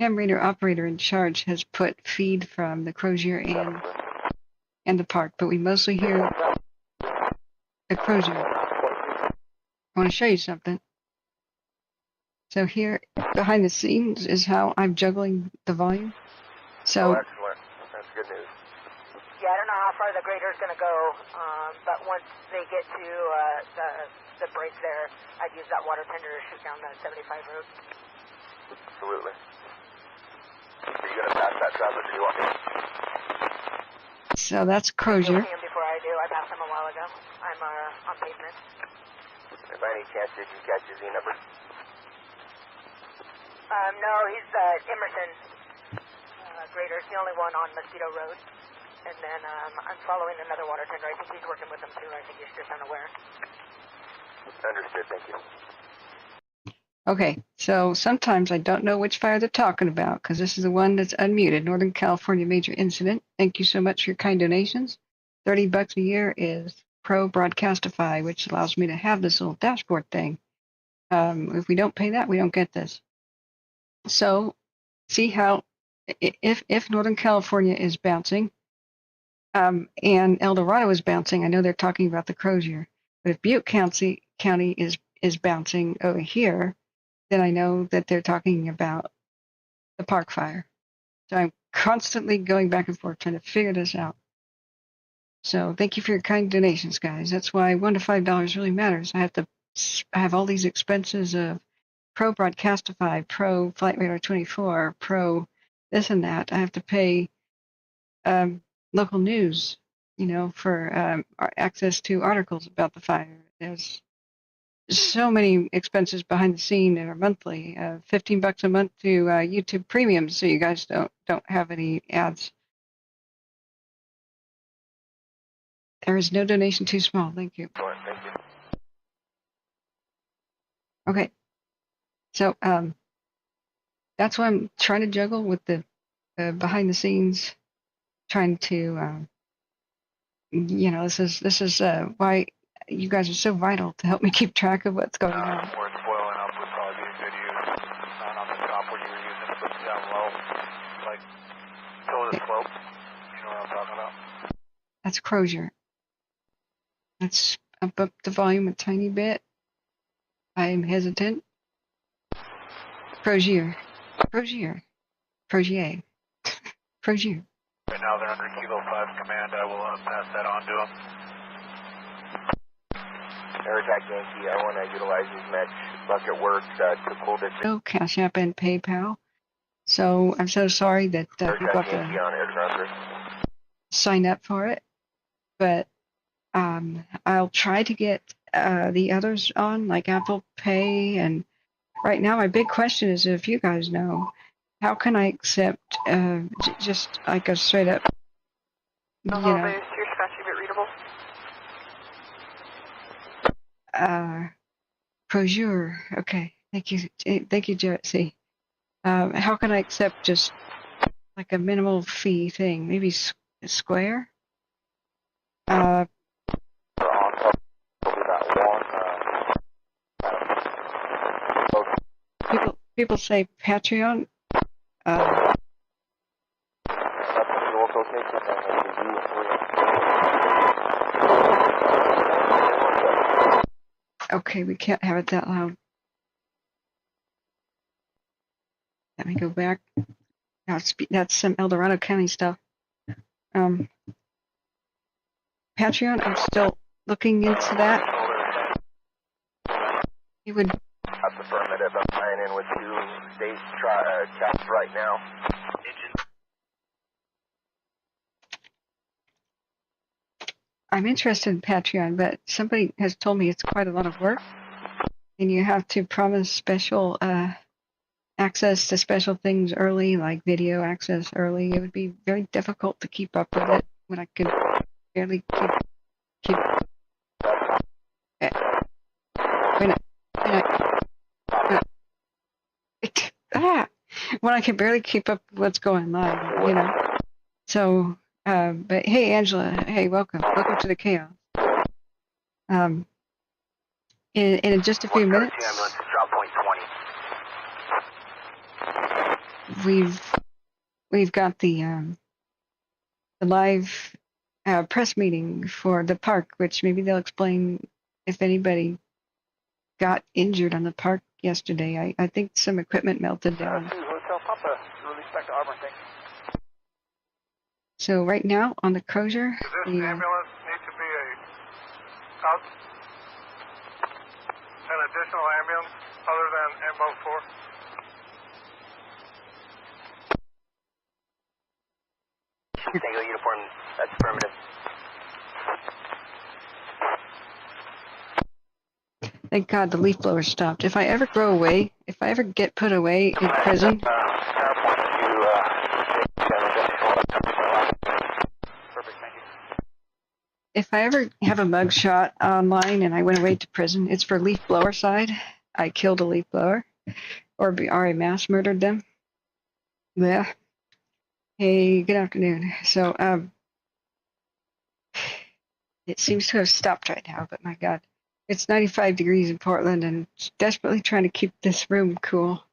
reader operator in charge has put feed from the Crozier and the park, but we mostly hear the Crozier. I want to show you something. So here, behind the scenes, is how I'm juggling the volume. So. Excellent. That's good news. Yeah, I don't know how far the grader's going to go, but once they get to the break there, I'd use that water tender to shoot down that 75 road. Absolutely. Are you going to pass that, Travis, or you want me? So that's Crozier. You'll see him before I do. I passed him a while ago. I'm on pavement. By any chance, did you catch his Z number? No, he's Emerson grader. He's the only one on Mosquito Road. And then I'm following another water tender. I think he's working with them too. I think he's just unaware. Understood. Thank you. Okay, so sometimes I don't know which fire they're talking about because this is the one that's unmuted. Northern California major incident. Thank you so much for your kind donations. $30 a year is Pro Broadcastify, which allows me to have this little dashboard thing. If we don't pay that, we don't get this. So see how if Northern California is bouncing and El Dorado is bouncing, I know they're talking about the Crozier. But if Butte County is bouncing over here, then I know that they're talking about the park fire. So I'm constantly going back and forth trying to figure this out. So thank you for your kind donations, guys. That's why $1 to $5 really matters. I have all these expenses of Pro Broadcastify, Pro Flight Radar 24, Pro this and that. I have to pay local news, for access to articles about the fire. There's so many expenses behind the scene that are monthly. $15 a month to YouTube Premium, so you guys don't have any ads. There is no donation too small. Thank you. Sure, thank you. Okay, so that's why I'm trying to juggle with the behind the scenes, trying to this is why you guys are so vital to help me keep track of what's going on. Where it's boiling up would probably be a good use. Not on the top where you were using it, but down low, like below the slope. You know what I'm talking about? That's Crozier. Let's up the volume a tiny bit. I am hesitant. Crozier. Crozier. Right now they're under Kilo 5 command. I will pass that on to them. Air Attack Yankee, I want to utilize these match bucket work to pull this. Oh, Cash App and PayPal. So I'm so sorry that Air you Attack got Yankee to on air transfer. sign up for it, but I'll try to get the others on, like Apple Pay. And right now, my big question is, if you guys know, how can I accept just like a straight up, you know, Your scratch a bit readable? Crozier. Okay, thank you, Jarrett C. How can I accept just like a minimal fee thing? Maybe Square. People say Patreon. Okay, we can't have it that loud. Let me go back. That's some El Dorado County stuff. Patreon, I'm still looking into that. You would. That's affirmative. I'm tying in with 2 state caps right now. I'm interested in Patreon, but somebody has told me it's quite a lot of work, and you have to promise special access to special things early, like video access early. It would be very difficult to keep up with it when I could barely keep when I can barely keep up with what's going on, you know. So, but hey, Angela, hey, welcome to the chaos. In just a few minutes, we've got the live press meeting for the park, which maybe they'll explain if anybody got injured on the park yesterday. I think some equipment melted down. Hotel Papa, release back to Auburn, thanks. So right now on the Crozier, Does this ambulance need to be an additional ambulance other than Ambo 4? Tango uniform, that's affirmative. Thank God the leaf blower stopped. If I ever get put away in prison, if I ever have a mugshot online and I went away to prison, it's for leaf blower side. I killed a leaf blower, or I mass murdered them. Yeah. Hey, good afternoon. So, it seems to have stopped right now, but my God, it's 95 degrees in Portland, and desperately trying to keep this room cool.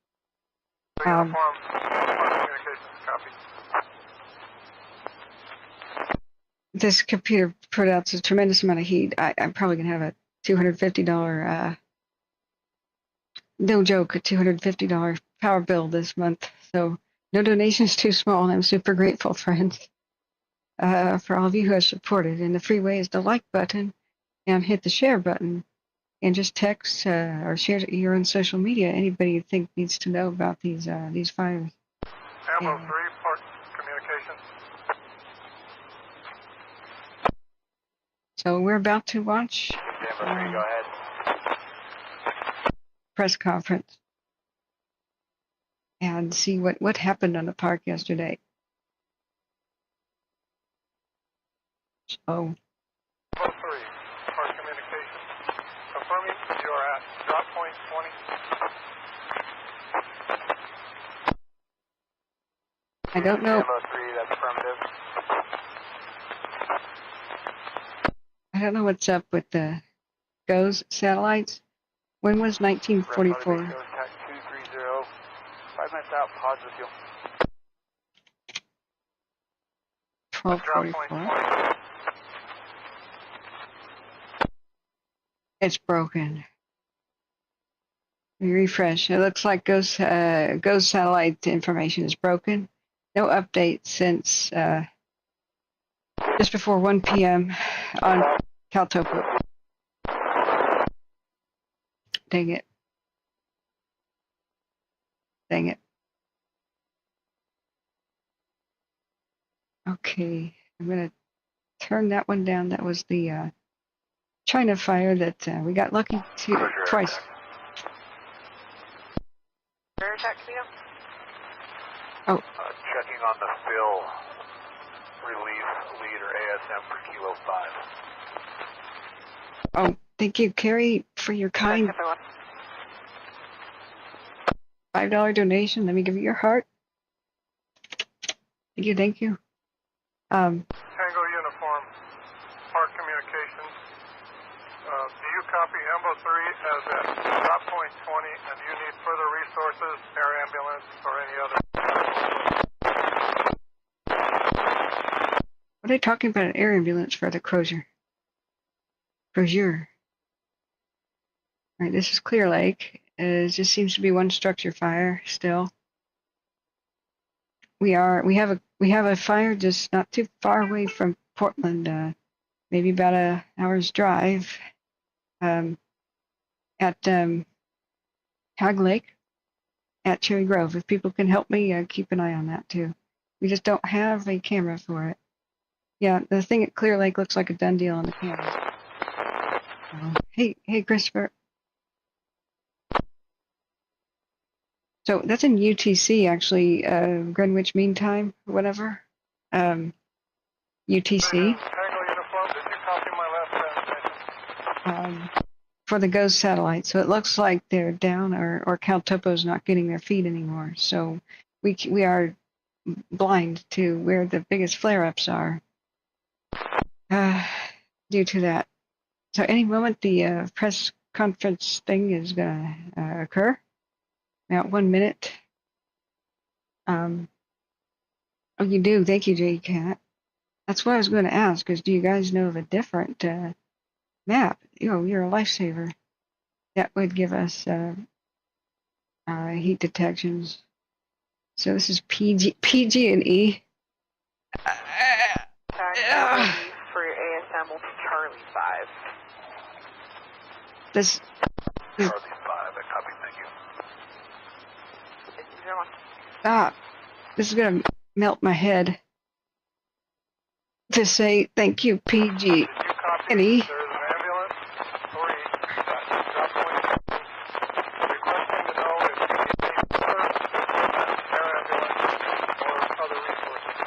This computer put out a tremendous amount of heat. I'm probably going to have a $250, no joke, a $250 power bill this month. So no donation's too small, and I'm super grateful, friends, for all of you who have supported. And the free way is the like button and hit the share button, and just text or share your own social media anybody you think needs to know about these fires. Ambo 3, Park Communications. So we're about to watch Ambo 3, go ahead. press conference and see what happened on the park yesterday. So. Ambo 3, Park Communications. Confirming you are at drop point 20. I don't know. Ambo 3, that's affirmative. I don't know what's up with the GOES satellites. When was 1944? 230, 5 minutes out, pause with you. 1244. It's broken. We refresh. It looks like GOES satellite information is broken. No update since just before 1 p.m. on Caltopo. dang it. Dang it. Okay, I'm going to turn that one down. That was the China fire that we got lucky to twice. Where is that, Cleo? Oh. Checking on the fill relief leader ASM for Kilo 5. Oh, thank you, Carrie, for your kind $5 donation. Let me give you your heart. Thank you, thank you. Tango Uniform, Park Communications. Do you copy Embo 3 as at drop point 20, and do you need further resources, air ambulance, or any other? What are they talking about an air ambulance for the Crozier? Crozier. All right, this is Clear Lake. It just seems to be one structure fire still. We have a fire just not too far away from Portland, maybe about an hour's drive, at Hog Lake at Cherry Grove. If people can help me, keep an eye on that too. We just don't have a camera for it. Yeah, the thing at Clear Lake looks like a done deal on the camera. Hey, Christopher. So that's in UTC, actually, Greenwich Mean Time, whatever. UTC. Tango Uniform, did you copy my last transmission? For the GOES satellite. So it looks like they're down, or Cal Topo's not getting their feed anymore. So we are blind to where the biggest flare-ups are due to that. So any moment the press conference thing is going to occur. About 1 minute. Oh, you do. Thank you, J-Cat. That's what I was going to ask, is do you guys know of a different map? You're a lifesaver. That would give us heat detections. So this is PG and E. For your ASM will be Charlie 5. This. Charlie 5, I copy, thank you. Stop. This is going to melt my head to say thank you, PG and E. There is an ambulance, 3, drop point, requesting to know if you need further air ambulance or other resources.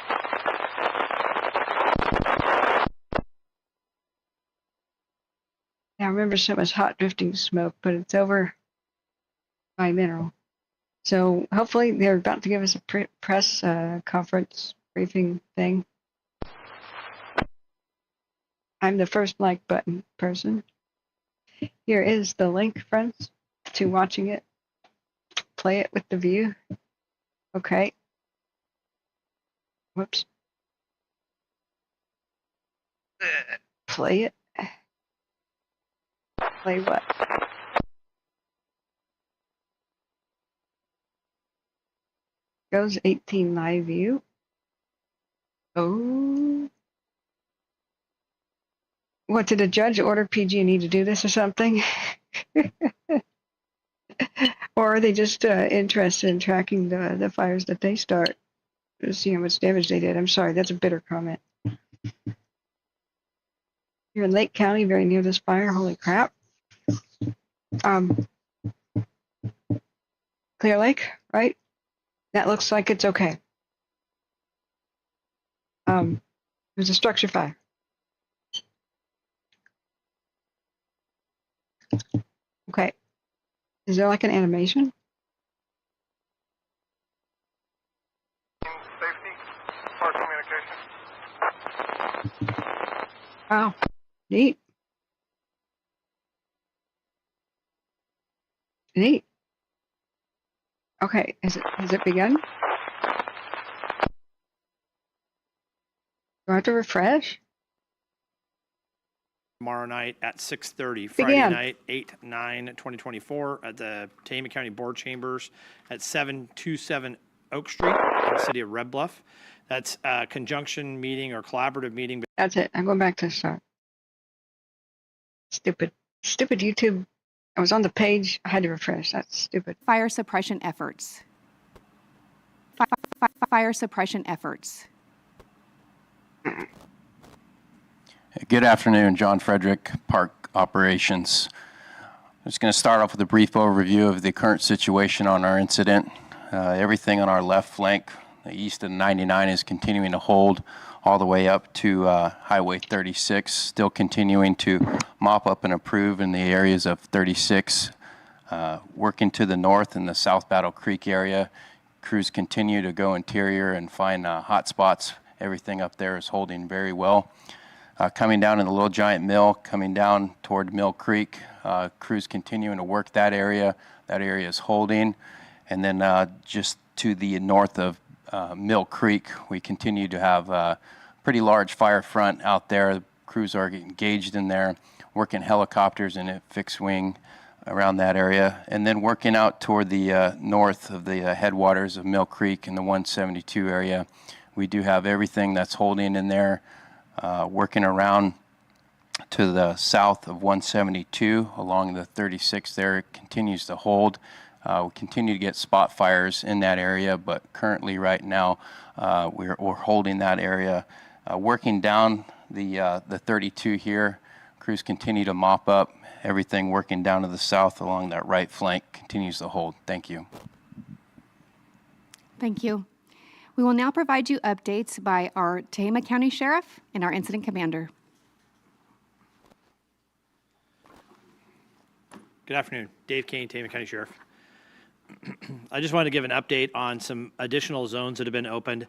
Now, I remember some was hot drifting smoke, but it's over by Mineral. So hopefully they're about to give us a press conference briefing thing. I'm the first like button person. Here is the link, friends, to watching it. Play it with the view. Okay. Whoops. Play it. Play what? Goes 18 live view. Oh. What, did a judge order PG&E to do this or something? Or are they just interested in tracking the fires that they start to see how much damage they did? I'm sorry, that's a bitter comment. You're in Lake County, very near this fire. Holy crap. Clear Lake, right? That looks like it's okay. There's a structure fire. Okay. Is there like an animation? Safety, park communication. Oh, neat. Neat. Okay, has it begun? Do I have to refresh? Tomorrow night at 6:30. Friday night, 8/9/2024 at the Tehema County Board Chambers at 727 Oak Street in the city of Red Bluff. That's a conjunction meeting or collaborative meeting. That's it. I'm going back to the start. Stupid YouTube. I was on the page. I had to refresh. That's stupid. Fire suppression efforts. Fire suppression efforts. Good afternoon, John Frederick, Park Operations. I'm just going to start off with a brief overview of the current situation on our incident. Everything on our left flank, the east of 99, is continuing to hold all the way up to Highway 36, still continuing to mop up and improve in the areas of 36. Working to the north in the South Battle Creek area, crews continue to go interior and find hot spots. Everything up there is holding very well. Coming down in the Little Giant Mill, coming down toward Mill Creek, crews continuing to work that area. That area is holding. And then just to the north of Mill Creek, we continue to have a pretty large fire front out there. Crews are engaged in there, working helicopters and a fixed wing around that area. And then working out toward the north of the headwaters of Mill Creek in the 172 area. We do have everything that's holding in there. Working around to the south of 172 along the 36 there, it continues to hold. We continue to get spot fires in that area, but currently right now we're holding that area. Working down the 32 here, crews continue to mop up. Everything working down to the south along that right flank continues to hold. Thank you. Thank you. We will now provide you updates by our Tehema County Sheriff and our Incident Commander. Good afternoon. Dave Kane, Tehema County Sheriff. I just wanted to give an update on some additional zones that have been opened.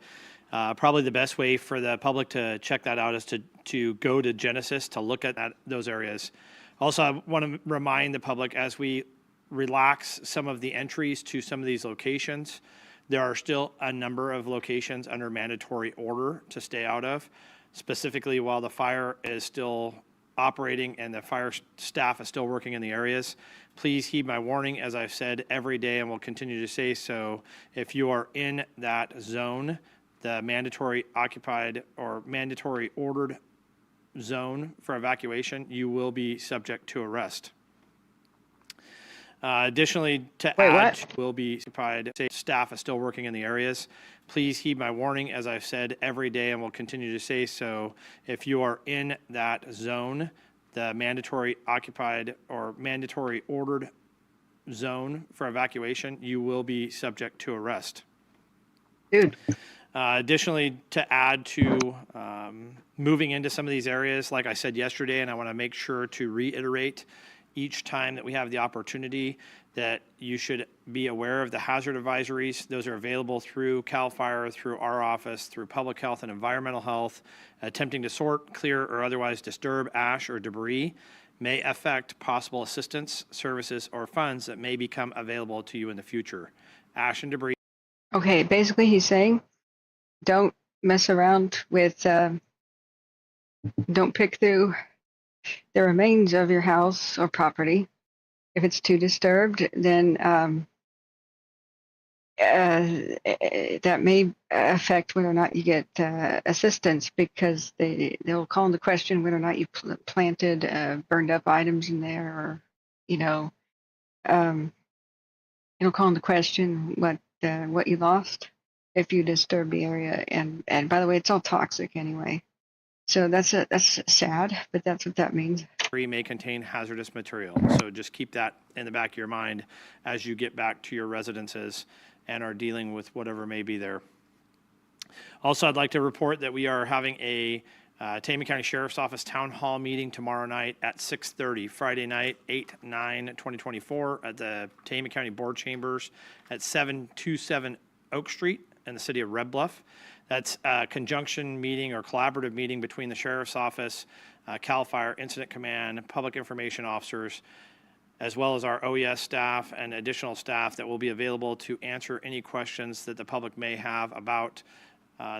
Probably the best way for the public to check that out is to go to Genesis to look at those areas. Also, I want to remind the public, as we relax some of the entries to some of these locations, there are still a number of locations under mandatory order to stay out of, specifically while the fire is still operating and the fire staff is still working in the areas. Please heed my warning, as I've said every day and will continue to say so. If you are in that zone, the mandatory occupied or mandatory ordered zone for evacuation, you will be subject to arrest. Additionally, will be occupied. Staff is still working in the areas. Please heed my warning, as I've said every day and will continue to say so. If you are in that zone, the mandatory occupied or mandatory ordered zone for evacuation, you will be subject to arrest. Dude. Additionally, to add to moving into some of these areas, like I said yesterday, and I want to make sure to reiterate each time that we have the opportunity, that you should be aware of the hazard advisories. Those are available through CAL FIRE, through our office, through public health and environmental health. Attempting to sort, clear, or otherwise disturb ash or debris may affect possible assistance, services, or funds that may become available to you in the future. Ash and debris. Okay, basically he's saying, don't mess around with, don't pick through the remains of your house or property. If it's too disturbed, then that may affect whether or not you get assistance, because they'll call into question whether or not you planted burned up items in there, or it'll call into question what you lost if you disturb the area. And by the way, it's all toxic anyway. So that's sad, but that's what that means. May contain hazardous material. So just keep that in the back of your mind as you get back to your residences and are dealing with whatever may be there. Also, I'd like to report that we are having a Tehema County Sheriff's Office Town Hall meeting tomorrow night at 6:30, Friday night, 8/9/2024 at the Tehema County Board Chambers at 727 Oak Street in the city of Red Bluff. That's a conjunction meeting or collaborative meeting between the Sheriff's Office, CAL FIRE, Incident Command, Public Information Officers, as well as our OES staff and additional staff that will be available to answer any questions that the public may have about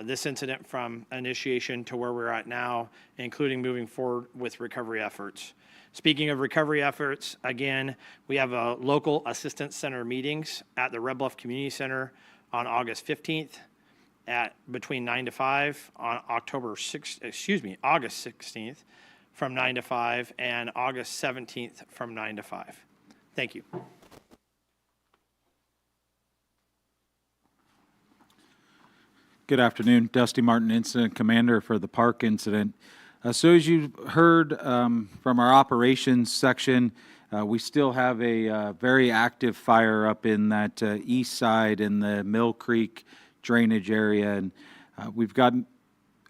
this incident from initiation to where we're at now, including moving forward with recovery efforts. Speaking of recovery efforts, again, we have a local assistance center meetings at the Red Bluff Community Center on August 15th. At between 9 to 5 on August 16th from 9 to 5 and August 17th from 9 to 5. Thank you. Good afternoon. Dusty Martin, Incident Commander for the park incident. So as you heard from our operations section, we still have a very active fire up in that east side in the Mill Creek drainage area. And we've got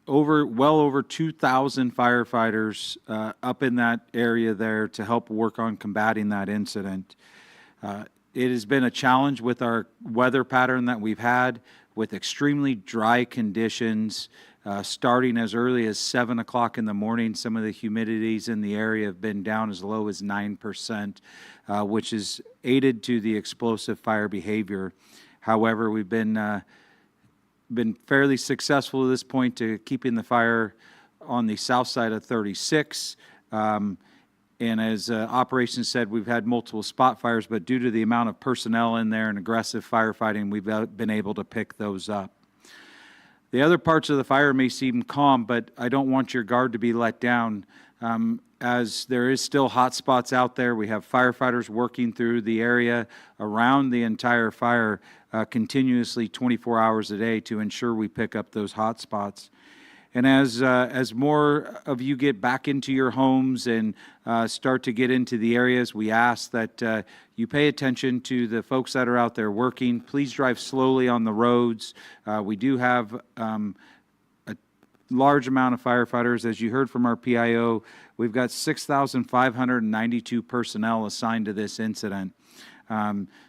well over 2,000 firefighters up in that area there to help work on combating that incident. It has been a challenge with our weather pattern that we've had, with extremely dry conditions starting as early as 7 o'clock in the morning. Some of the humidities in the area have been down as low as 9%, which has aided to the explosive fire behavior. However, we've been fairly successful at this point to keeping the fire on the south side of 36. And as operations said, we've had multiple spot fires, but due to the amount of personnel in there and aggressive firefighting, we've been able to pick those up. The other parts of the fire may seem calm, but I don't want your guard to be let down, as there is still hot spots out there. We have firefighters working through the area around the entire fire continuously 24 hours a day to ensure we pick up those hot spots. And as more of you get back into your homes and start to get into the areas, we ask that you pay attention to the folks that are out there working. Please drive slowly on the roads. We do have a large amount of firefighters. As you heard from our PIO, we've got 6,592 personnel assigned to this incident.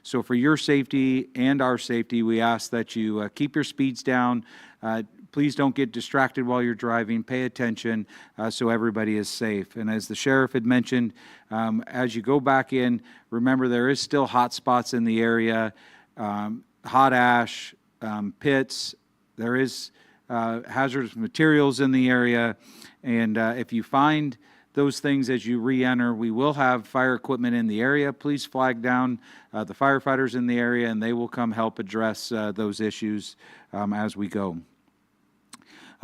So for your safety and our safety, we ask that you keep your speeds down. Please don't get distracted while you're driving. Pay attention so everybody is safe. And as the sheriff had mentioned, as you go back in, remember there is still hot spots in the area, hot ash, pits. There is hazardous materials in the area. And if you find those things as you re-enter, we will have fire equipment in the area. Please flag down the firefighters in the area, and they will come help address those issues as we go.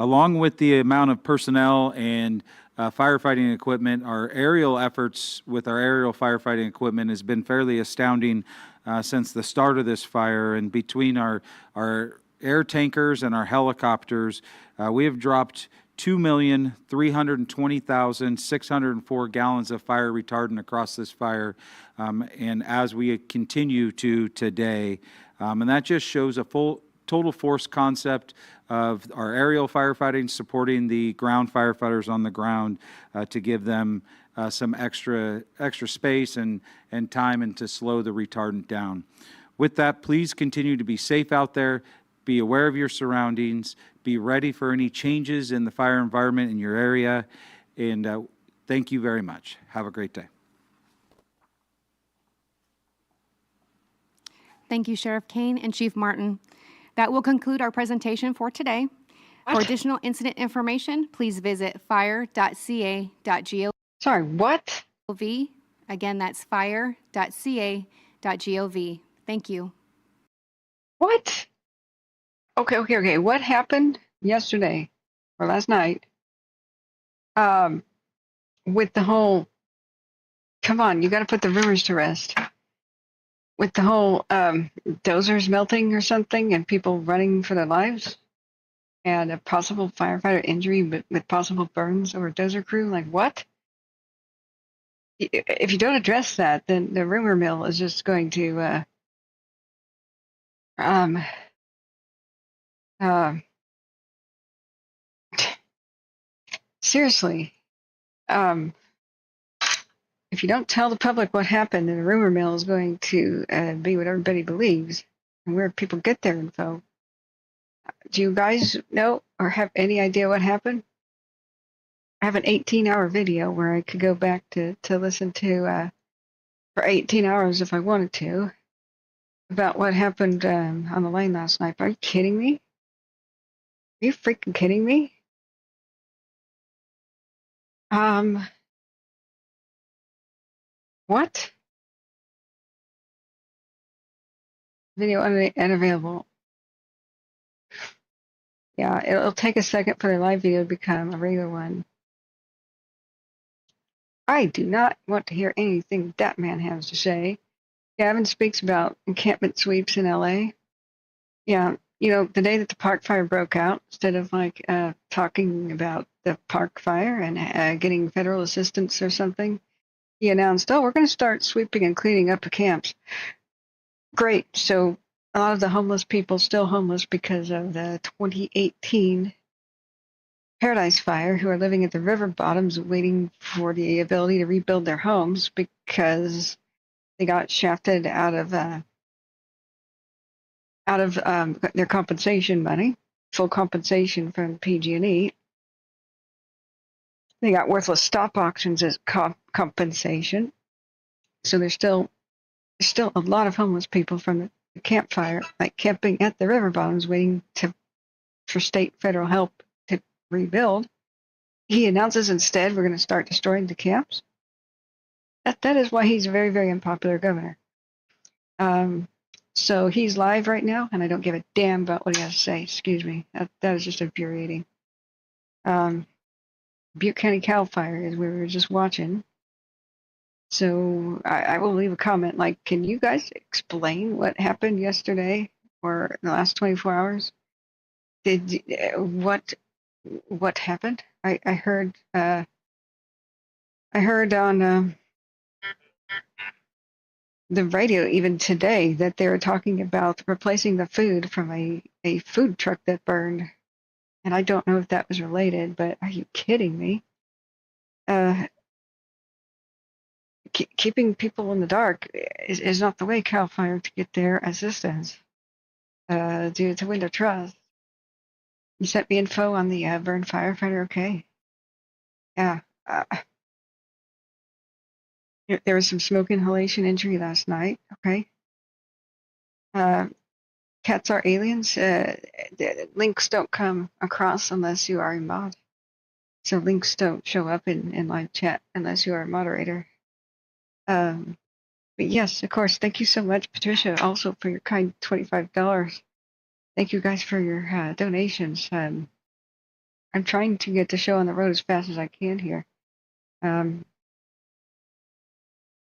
Along with the amount of personnel and firefighting equipment, our aerial efforts with our aerial firefighting equipment has been fairly astounding since the start of this fire. And between our air tankers and our helicopters, we have dropped 2,320,604 gallons of fire retardant across this fire, and as we continue to today. And that just shows a full total force concept of our aerial firefighting supporting the ground firefighters on the ground to give them some extra space and time and to slow the retardant down. With that, please continue to be safe out there. Be aware of your surroundings. Be ready for any changes in the fire environment in your area. And thank you very much. Have a great day. Thank you, Sheriff Kane and Chief Martin. That will conclude our presentation for today. For additional incident information, please visit fire.ca.gov. Sorry, what? Again, that's fire.ca.gov. Thank you. What? Okay. What happened yesterday or last night with the whole, come on, you got to put the rumors to rest. With the whole dozers melting or something and people running for their lives and a possible firefighter injury with possible burns over a dozer crew, like what? If you don't address that, then the rumor mill is just going to seriously, if you don't tell the public what happened, then the rumor mill is going to be what everybody believes and where people get their info. Do you guys know or have any idea what happened? I have an 18-hour video where I could go back to listen to for 18 hours if I wanted to about what happened on the lane last night. Are you kidding me? Are you freaking kidding me? What? Video unavailable. Yeah, it'll take a second for the live video to become a regular one. I do not want to hear anything that man has to say. Gavin speaks about encampment sweeps in LA. Yeah, the day that the park fire broke out, instead of talking about the park fire and getting federal assistance or something, he announced, "Oh, we're going to start sweeping and cleaning up the camps." Great. So a lot of the homeless people still homeless because of the 2018 Paradise Fire, who are living at the river bottoms waiting for the ability to rebuild their homes because they got shafted out of their compensation money, full compensation from PG&E. They got worthless stop auctions as compensation. So there's still a lot of homeless people from the campfire, like camping at the river bottoms, waiting for state federal help to rebuild. He announces instead we're going to start destroying the camps. That is why he's a very, very unpopular governor. So he's live right now, and I don't give a damn about what he has to say. Excuse me. That is just infuriating. Butte County Cal Fire is where we were just watching. So I will leave a comment like, can you guys explain what happened yesterday or in the last 24 hours? What happened? I heard on the radio even today that they were talking about replacing the food from a food truck that burned. And I don't know if that was related, but are you kidding me? Keeping people in the dark is not the way, CAL FIRE, to get their assistance due to window trust. You sent me info on the burn firefighter, okay? Yeah. There was some smoke inhalation injury last night, okay? Cats are aliens. Links don't come across unless you are a mod. So links don't show up in live chat unless you are a moderator. But yes, of course, thank you so much, Patricia, also for your kind $25. Thank you guys for your donations. I'm trying to get the show on the road as fast as I can here.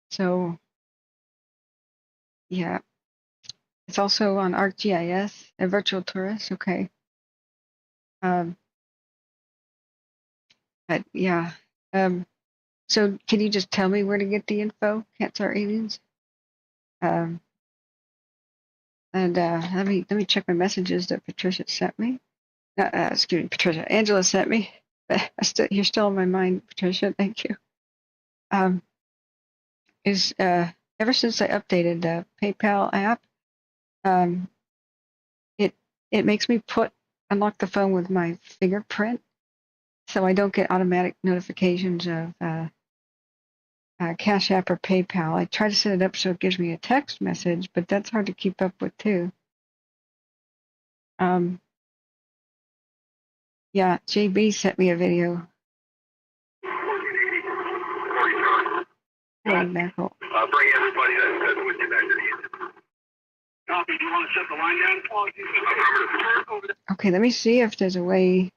So, yeah. It's also on ArcGIS, a virtual tourist, okay. But yeah. So can you just tell me where to get the info? Cats are aliens. And let me check my messages that Patricia sent me. Excuse me, Patricia. Angela sent me. You're still on my mind, Patricia. Thank you. Ever since I updated the PayPal app, it makes me unlock the phone with my fingerprint, so I don't get automatic notifications of Cash App or PayPal. I try to set it up so it gives me a text message, but that's hard to keep up with too. Yeah, JB sent me a video. Bring everybody that's with you back to the unit. Copy. Do you want to shut the line down? Okay, let me see if there's a way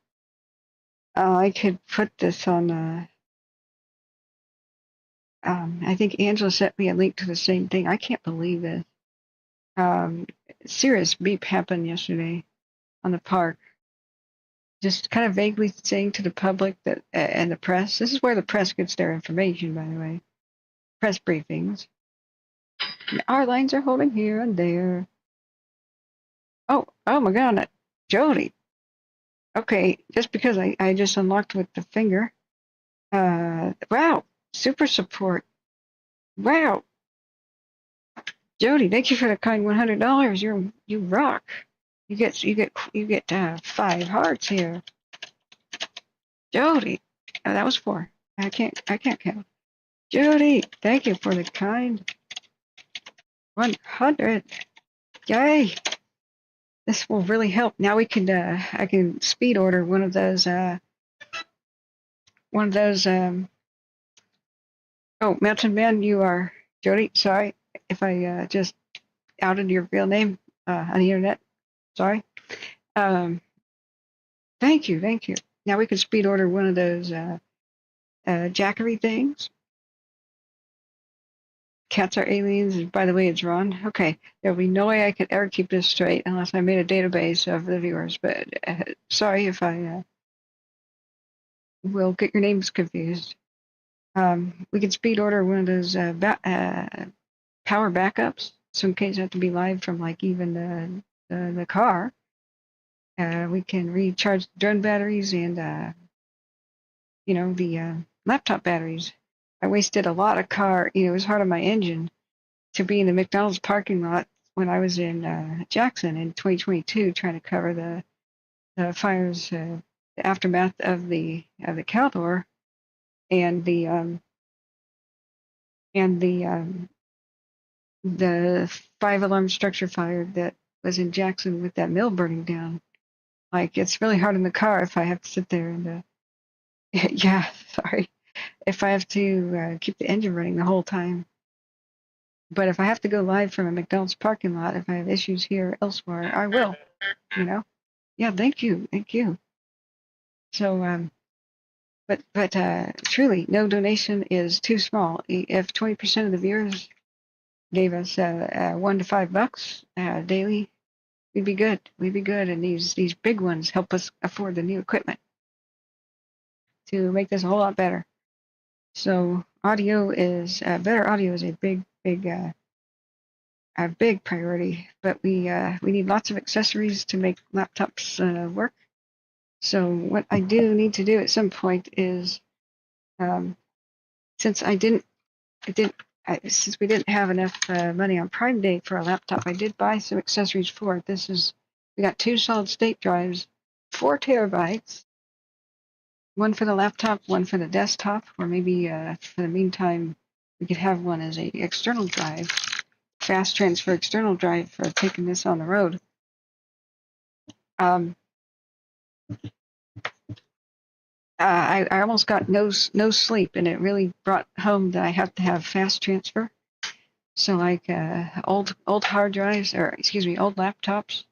I could put this on. I think Angela sent me a link to the same thing. I can't believe this. Serious beep happened yesterday on the park. Just kind of vaguely saying to the public that and the press. This is where the press gets their information, by the way. Press briefings. Our lines are holding here and there. Oh my God, Jody. Okay, just because I just unlocked with the finger. Wow, super support. Wow. Jody, thank you for the kind $100. You rock. You get 5 hearts here. Jody, that was 4. I can't count. Jody, thank you for the kind 100. Yay! This will really help. Now we can I can speed order one of those. Oh, Mountain Man, you are Jody. Sorry if I just outed your real name on the internet. Sorry. Thank you. Now we can speed order one of those Jackery things. cats are aliens, and by the way, it's Ron. Okay, there'll be no way I could ever keep this straight unless I made a database of the viewers. But sorry if I will get your names confused. We can speed order one of those power backups, so in case I have to be live from like even the car. We can recharge the drone batteries and the laptop batteries. I wasted a lot of car. It was hard on my engine to be in the McDonald's parking lot when I was in Jackson in 2022, trying to cover the fires, the aftermath of the Caldor, and the 5-alarm structure fire that was in Jackson with that mill burning down. Like, it's really hard in the car if I have to sit there and yeah, sorry, if I have to keep the engine running the whole time. But if I have to go live from a McDonald's parking lot, if I have issues here or elsewhere, I will. Yeah, thank you. So, but truly, no donation is too small. If 20% of the viewers gave us $1 to $5 daily, we'd be good. And these big ones help us afford the new equipment to make this a whole lot better. So audio is better. Audio is a big priority, but we need lots of accessories to make laptops work. So what I do need to do at some point is, since since we didn't have enough money on Prime Day for a laptop, I did buy some accessories for it. We got 2 solid state drives, 4 terabytes, one for the laptop, one for the desktop, or maybe for the meantime, we could have one as a external drive, fast transfer external drive for taking this on the road. I almost got no sleep, and it really brought home that I have to have fast transfer. So like old hard drives, or excuse me, old laptops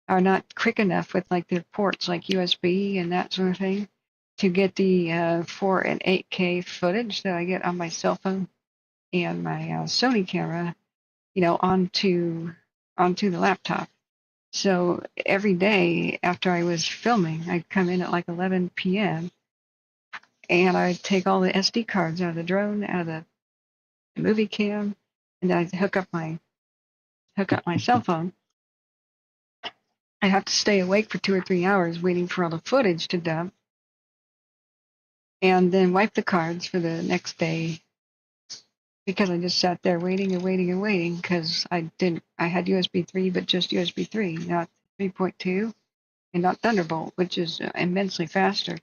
are not quick enough with like their ports like USB and that sort of thing to get the 4 and 8K footage that I get on my cell phone and my Sony camera, onto the laptop. So every day after I was filming, I'd come in at like 11 p.m. and I'd take all the SD cards out of the drone, out of the movie cam, and I'd hook up my cell phone. I'd have to stay awake for 2 or 3 hours waiting for all the footage to dump, and then wipe the cards for the next day, because I just sat there waiting because I had USB 3, but just USB 3, not 3.2, and not Thunderbolt, which is immensely faster.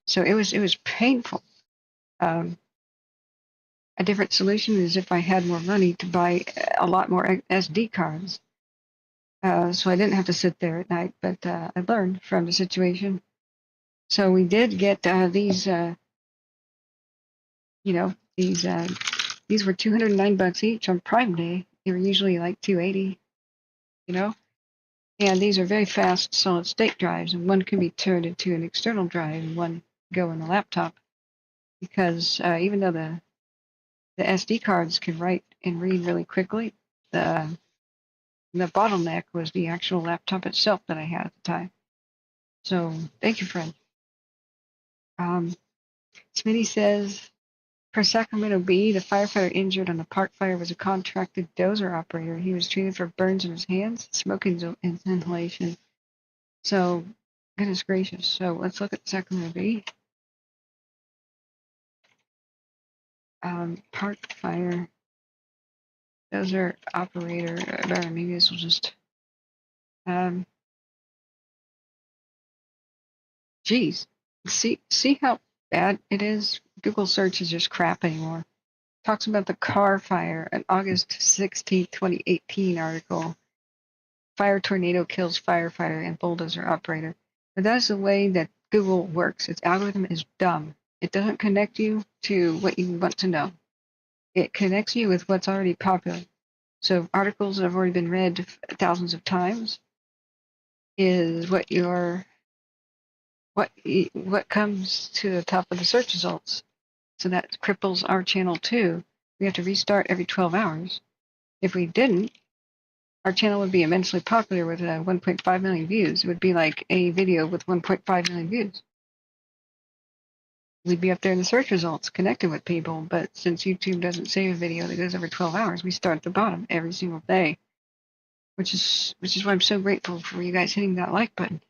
So it was painful. A different solution is if I had more money to buy a lot more SD cards. So I didn't have to sit there at night, but I learned from the situation. So we did get these were $209 each on Prime Day. They were usually like $280, and these are very fast solid state drives, and one can be turned into an external drive and one go in the laptop, because even though the SD cards can write and read really quickly, the bottleneck was the actual laptop itself that I had at the time. So thank you, Fred. Smitty says, per Sacramento Bee, the firefighter injured on the park fire was a contracted dozer operator. He was treated for burns in his hands, smoke inhalation. So, goodness gracious. So let's look at Sacramento Bee. Park fire, dozer operator. Maybe this will just. Geez, see how bad it is? Google search is just crap anymore. Talks about the car fire, an August 16, 2018 article. Fire tornado kills firefighter and bulldozer operator. But that's the way that Google works. Its algorithm is dumb. It doesn't connect you to what you want to know. It connects you with what's already popular. So articles that have already been read thousands of times is what comes to the top of the search results. So that cripples our channel too, We have to restart every 12 hours. If we didn't, our channel would be immensely popular with 1.5 million views. It would be like a video with 1.5 million views. We'd be up there in the search results, connected with people. But since YouTube doesn't save a video that goes over 12 hours, we start at the bottom every single day. Which is why I'm so grateful for you guys hitting that like button.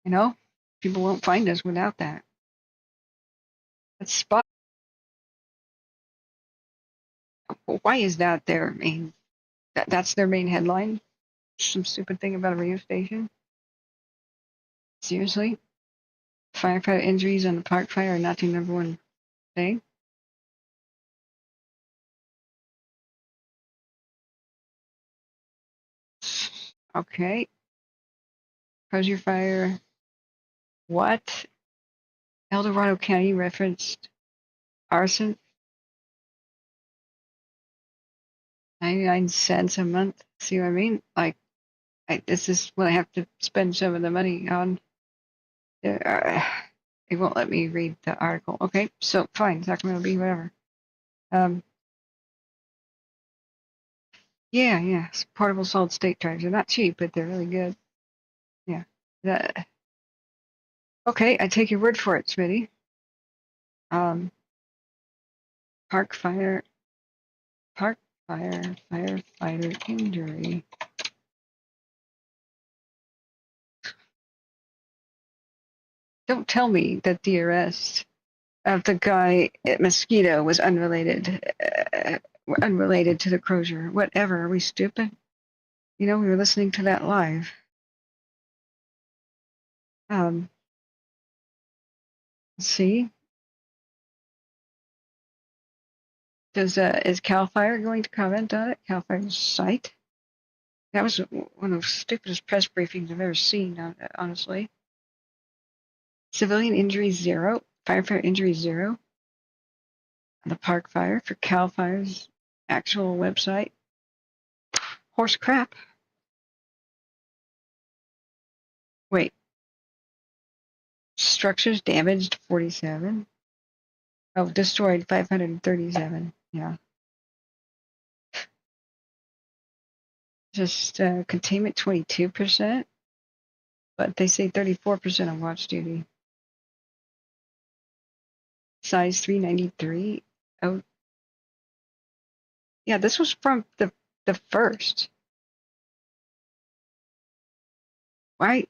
You know, people won't find us without that. That's spot. Why is that their main? That's their main headline. Some stupid thing about a radio station. Seriously, firefighter injuries on the park fire are not the number one thing. Okay. Crozier fire. What? El Dorado County referenced arson. 99 cents a month. See what I mean? Like, this is what I have to spend some of the money on. It won't let me read the article. Okay, so fine. Sacramento Bee, whatever. Yeah. Portable solid state drives. They're not cheap, but they're really good. Yeah. Okay, I take your word for it, Smitty. Park fire, firefighter injury. Don't tell me that the arrest of the guy at Mosquito was unrelated to the Crozier. Whatever. Are we stupid? You know, we were listening to that live. Let's see. Is CAL FIRE going to comment on it? CAL FIRE's site? That was one of the stupidest press briefings I've ever seen, honestly. Civilian injuries 0. Firefighter injuries 0. On the park fire for CAL FIRE's actual website. Horse crap. Wait. Structures damaged 47. Oh, destroyed 537. Yeah. Just containment 22%, but they say 34% on watch duty. Size 393. Oh, yeah, this was from the first. Why?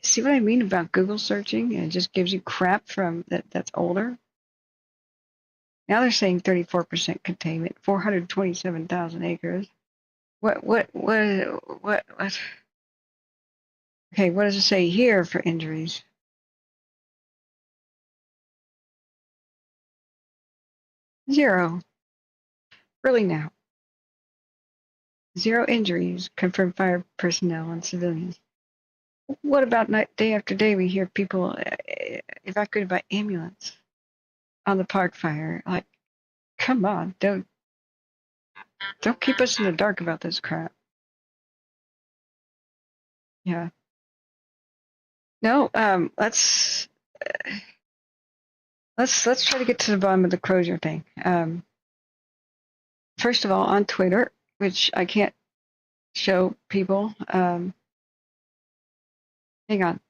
See what I mean about Google searching? And it just gives you crap from that's older. Now they're saying 34% containment, 427,000 acres. What? Okay, what does it say here for injuries? 0. Really now. 0 injuries, confirmed fire personnel and civilians. What about day after day we hear people evacuated by ambulance on the park fire? Like, come on, don't keep us in the dark about this crap. Yeah. No, let's try to get to the bottom of the Crozier thing. First of all, on Twitter, which I can't show people. Hang on.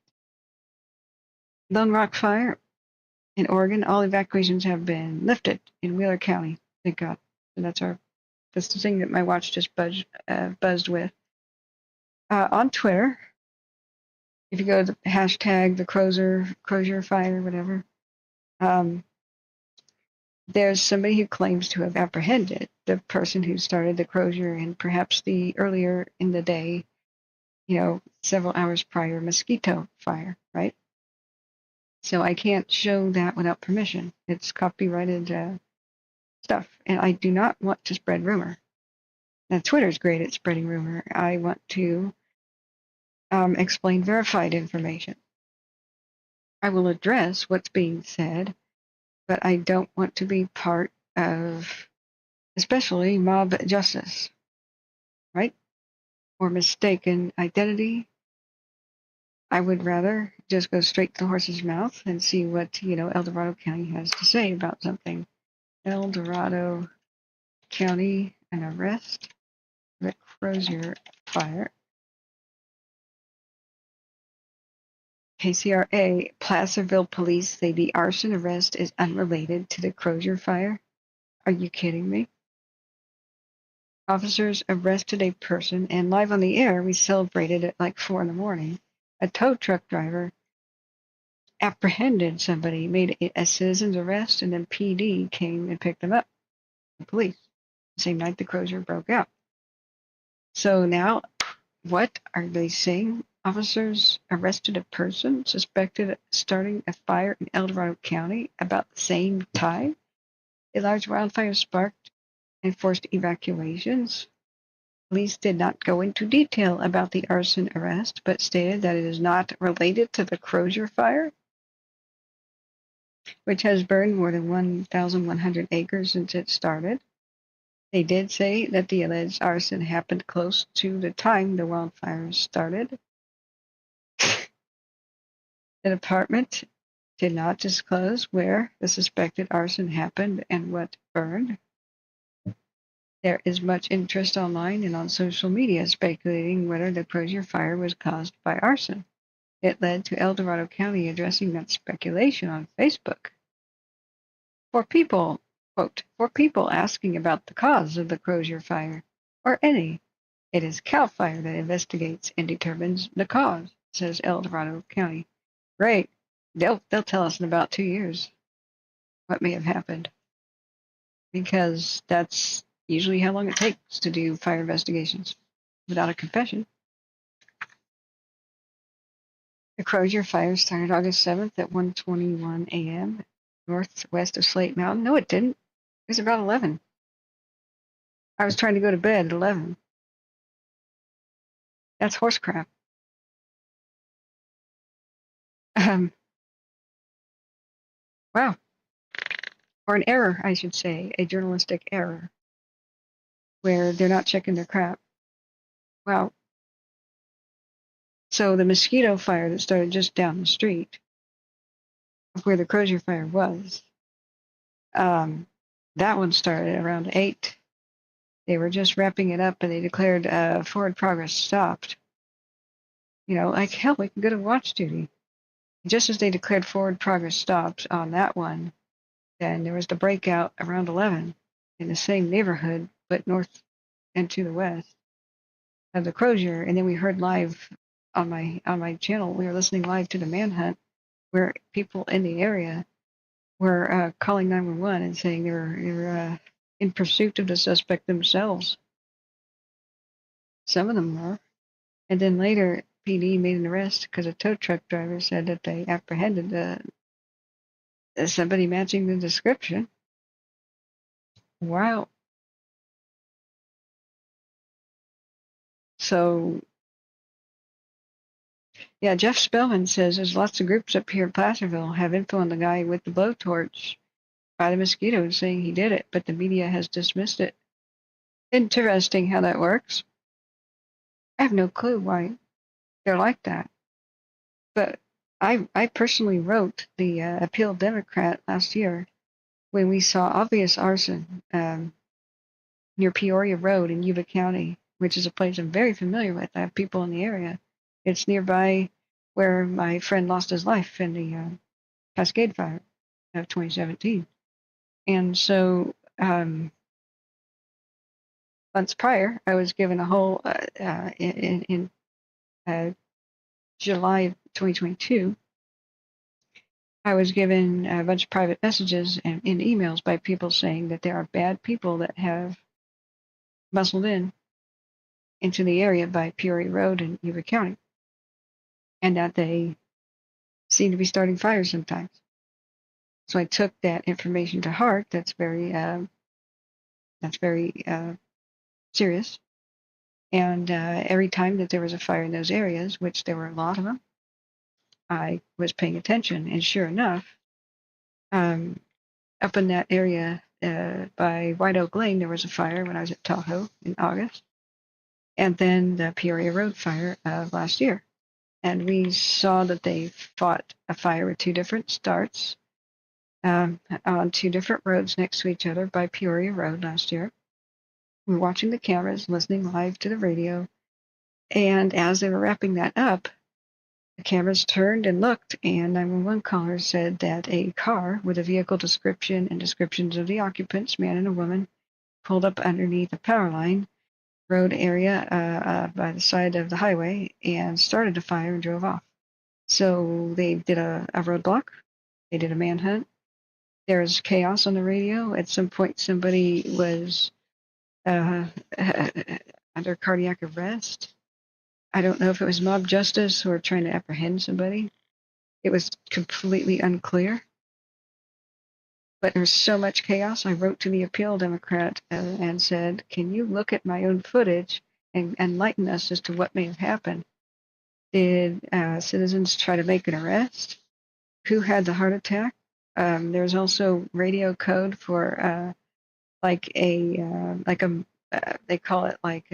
Lone Rock Fire in Oregon, all evacuations have been lifted in Wheeler County. Thank God. And that's the thing that my watch just buzzed with. On Twitter, if you go to the hashtag the Crozier fire, whatever, there's somebody who claims to have apprehended the person who started the Crozier and perhaps the earlier in the day, several hours prior mosquito fire, right? So I can't show that without permission. It's copyrighted stuff, and I do not want to spread rumor. Now, Twitter's great at spreading rumor. I want to explain verified information. I will address what's being said, but I don't want to be part of, especially mob justice, right? Or mistaken identity. I would rather just go straight to the horse's mouth and see what, El Dorado County has to say about something. El Dorado County, an arrest, the Crozier fire. KCRA, Placerville police say the arson arrest is unrelated to the Crozier fire. Are you kidding me? Officers arrested a person, and live on the air, we celebrated at like 4 in the morning. A tow truck driver apprehended somebody, made a citizen's arrest, and then PD came and picked them up. The police. The same night the Crozier broke out. So now, what are they saying? Officers arrested a person suspected of starting a fire in El Dorado County about the same time. A large wildfire sparked and forced evacuations. Police did not go into detail about the arson arrest, but stated that it is not related to the Crozier fire, which has burned more than 1,100 acres since it started. They did say that the alleged arson happened close to the time the wildfires started. The department did not disclose where the suspected arson happened and what burned. There is much interest online and on social media speculating whether the Crozier fire was caused by arson. It led to El Dorado County addressing that speculation on Facebook. For people, quote, for people asking about the cause of the Crozier fire, or any, it is CAL FIRE that investigates and determines the cause, says El Dorado County. Great. They'll tell us in about 2 years what may have happened, because that's usually how long it takes to do fire investigations without a confession. The Crozier fire started August 7th at 1:21 a.m. northwest of Slate Mountain. No, it didn't. It was about 11. I was trying to go to bed at 11. That's horse crap. Wow. Or an error, I should say, a journalistic error, where they're not checking their crap. Wow. So the mosquito fire that started just down the street, where the Crozier fire was, that one started around 8. They were just wrapping it up, and they declared forward progress stopped. Like, hell, we can go to watch duty. Just as they declared forward progress stopped on that one, then there was the breakout around 11 in the same neighborhood, but north and to the west of the Crozier. And then we heard live on my channel, we were listening live to the manhunt, where people in the area were calling 911 and saying they were in pursuit of the suspect themselves. Some of them were. And then later, PD made an arrest because a tow truck driver said that they apprehended somebody matching the description. Wow. So, yeah, Jeff Spellman says there's lots of groups up here in Placerville have info on the guy with the blowtorch by the mosquitoes saying he did it, but the media has dismissed it. Interesting how that works. I have no clue why they're like that. But I personally wrote the Appeal Democrat last year when we saw obvious arson near Peoria Road in Yuba County, which is a place I'm very familiar with. I have people in the area. It's nearby where my friend lost his life in the Cascade Fire of 2017. And so months prior, I was given a whole, in July of 2022, I was given a bunch of private messages and in emails by people saying that there are bad people that have muscled in into the area by Peoria Road in Yuba County, and that they seem to be starting fires sometimes. So I took that information to heart. That's very serious. And every time that there was a fire in those areas, which there were a lot of them, I was paying attention. And sure enough, up in that area by White Oak Lane, there was a fire when I was at Tahoe in August. And then the Peoria Road fire of last year. and we saw that they fought a fire with two different starts on two different roads next to each other by Peoria Road last year. We were watching the cameras, listening live to the radio, and as they were wrapping that up, the cameras turned and looked, and 911 caller said that a car with a vehicle description and descriptions of the occupants, man and a woman, pulled up underneath a power line road area by the side of the highway and started a fire and drove off. So they did a roadblock. They did a manhunt. There was chaos on the radio. At some point, somebody was under cardiac arrest. I don't know if it was mob justice or trying to apprehend somebody. It was completely unclear. But there was so much chaos, I wrote to the appeal Democrat and said, can you look at my own footage and enlighten us as to what may have happened? Did citizens try to make an arrest? Who had the heart attack? There's also radio code for they call it like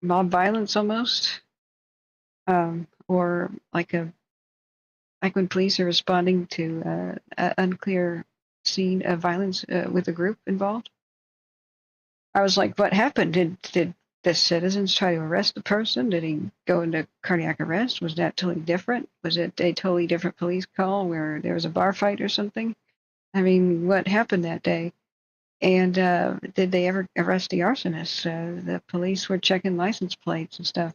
mob violence almost, or like when police are responding to an unclear scene of violence with a group involved. I was like, what happened? Did the citizens try to arrest the person? Did he go into cardiac arrest? Was that totally different? Was it a totally different police call where there was a bar fight or something? I mean, what happened that day? And did they ever arrest the arsonist? The police were checking license plates and stuff.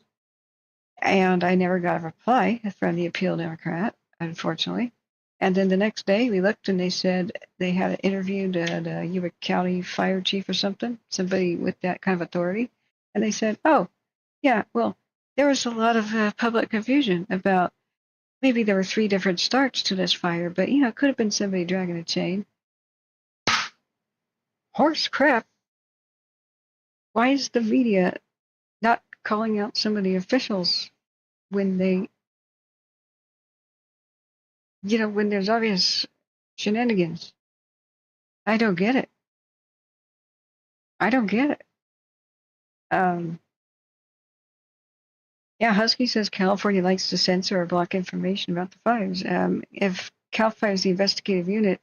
And I never got a reply from the appeal Democrat, unfortunately. And then the next day we looked and they said they had interviewed the Evac County fire chief or somebody with that kind of authority. And they said, oh, yeah, well, there was a lot of public confusion about maybe there were 3 different starts to this fire, but, it could have been somebody dragging a chain. Horse crap. Why is the media not calling out some of the officials when they, when there's obvious shenanigans? I don't get it. Yeah, Husky says California likes to censor or block information about the fires. If CAL FIRE is the investigative unit,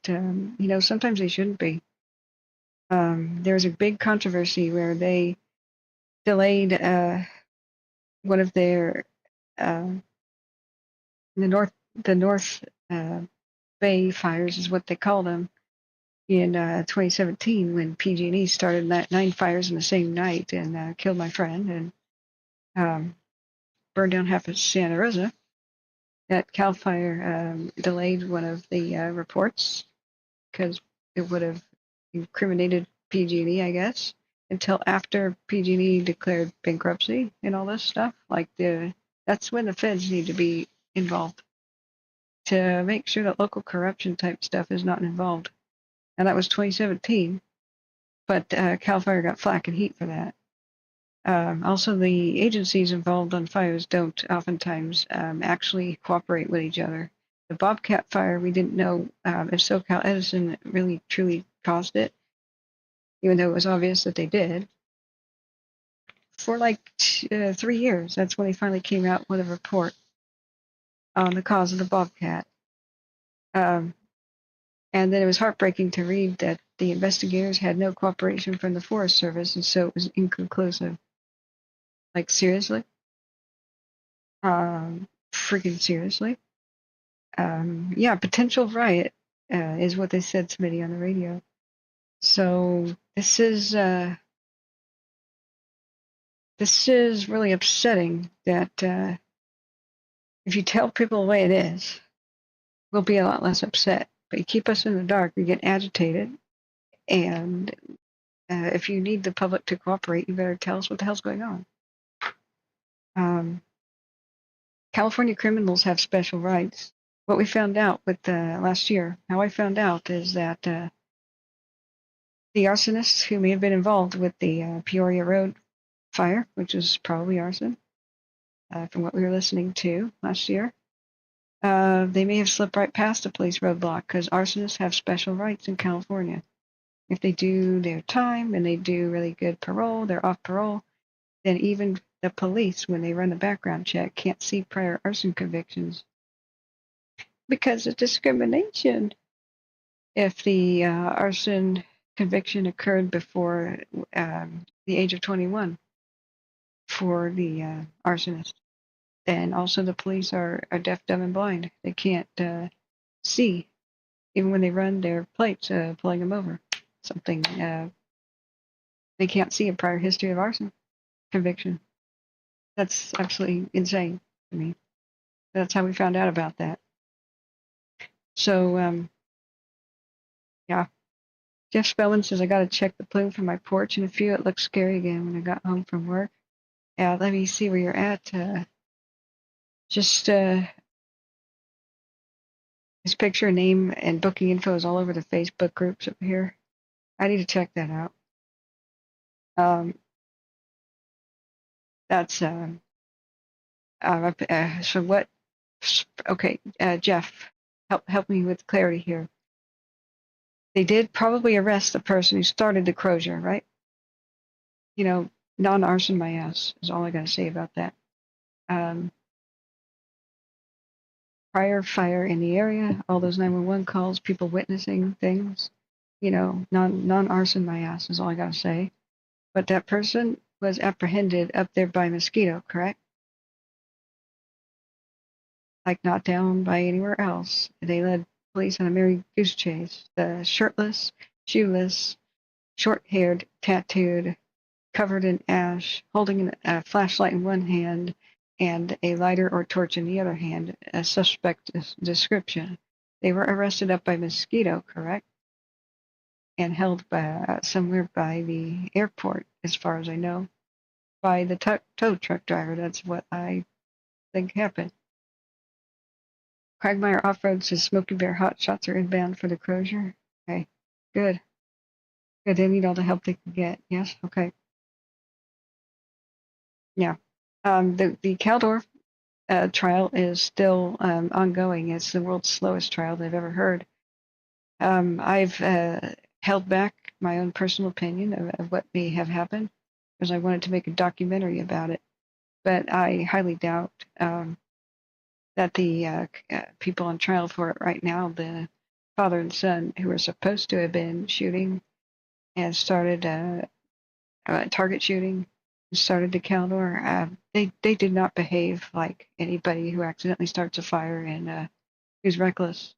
sometimes they shouldn't be. There was a big controversy where they delayed one of their the North Bay fires is what they call them in 2017 when PG&E started 9 fires in the same night and killed my friend and burned down half of Santa Rosa. That CAL FIRE delayed one of the reports because it would have incriminated PG&E, I guess, until after PG&E declared bankruptcy and all this stuff. That's when the feds need to be involved to make sure that local corruption type stuff is not involved. And that was 2017, but CAL FIRE got flack and heat for that. Also, the agencies involved on fires don't oftentimes actually cooperate with each other. The Bobcat fire, we didn't know if SoCal Edison really truly caused it, even though it was obvious that they did. For 3 years, that's when they finally came out with a report on the cause of the Bobcat. And then it was heartbreaking to read that the investigators had no cooperation from the Forest Service, and so it was inconclusive. Seriously? Freaking seriously? Yeah, potential riot is what they said to me on the radio. So this is really upsetting that if you tell people the way it is, we'll be a lot less upset. But you keep us in the dark, we get agitated, and if you need the public to cooperate, you better tell us what the hell's going on. California criminals have special rights. What we found out with last year, how I found out is that the arsonists who may have been involved with the Peoria Road fire, which was probably arson, from what we were listening to last year, they may have slipped right past the police roadblock because arsonists have special rights in California. If they do their time and they do really good parole, they're off parole, then even the police, when they run the background check, can't see prior arson convictions because of discrimination. If the arson conviction occurred before the age of 21 for the arsonist, then also the police are deaf, dumb, and blind. They can't see, even when they run their plates, pulling them over. Something they can't see a prior history of arson conviction. That's absolutely insane to me. That's how we found out about that. So, yeah. Jeff Spellman says, I got to check the plume from my porch in a few. It looked scary again when I got home from work. Yeah, let me see where you're at. Just his picture, name, and booking info is all over the Facebook groups up here. I need to check that out. That's so what? Okay, Jeff, help me with clarity here. They did probably arrest the person who started the Crozier, right? You know, non-arson my ass is all I got to say about that. Prior fire in the area, all those 911 calls, people witnessing things, you know, non-arson my ass is all I got to say. But that person was apprehended up there by Mosquito, correct? Like not down by anywhere else. They led police on a merry goose chase. The shirtless, shoeless, short-haired, tattooed, covered in ash, holding a flashlight in one hand and a lighter or torch in the other hand, a suspect description. They were arrested up by Mosquito, correct? And held by somewhere by the airport, as far as I know, by the tow truck driver. That's what I think happened. Quagmire Off-Road says Smoky Bear hot shots are inbound for the Crozier. Okay, good. Good, they need all the help they can get. Yes, okay. Yeah. The Caldor trial is still ongoing. It's the world's slowest trial they've ever heard. I've held back my own personal opinion of what may have happened because I wanted to make a documentary about it. But I highly doubt that the people on trial for it right now, the father and son who are supposed to have been shooting and started target shooting, started the Caldor, they did not behave like anybody who accidentally starts a fire and who's reckless.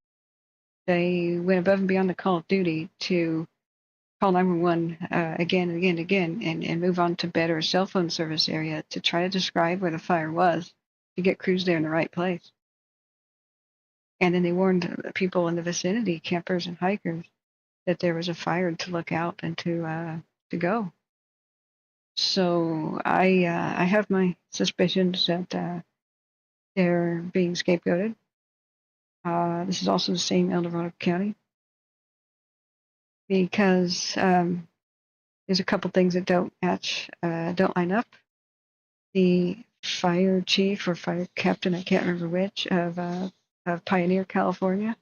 They went above and beyond the call of duty to call 911 again and again and again and move on to bed or cell phone service area to try to describe where the fire was to get crews there in the right place. And then they warned people in the vicinity, campers and hikers, that there was a fire to look out and to go. So I have my suspicions that they're being scapegoated. This is also the same El Dorado County because there's a couple things that don't match, don't line up. The fire chief or fire captain, I can't remember which, of Pioneer, California,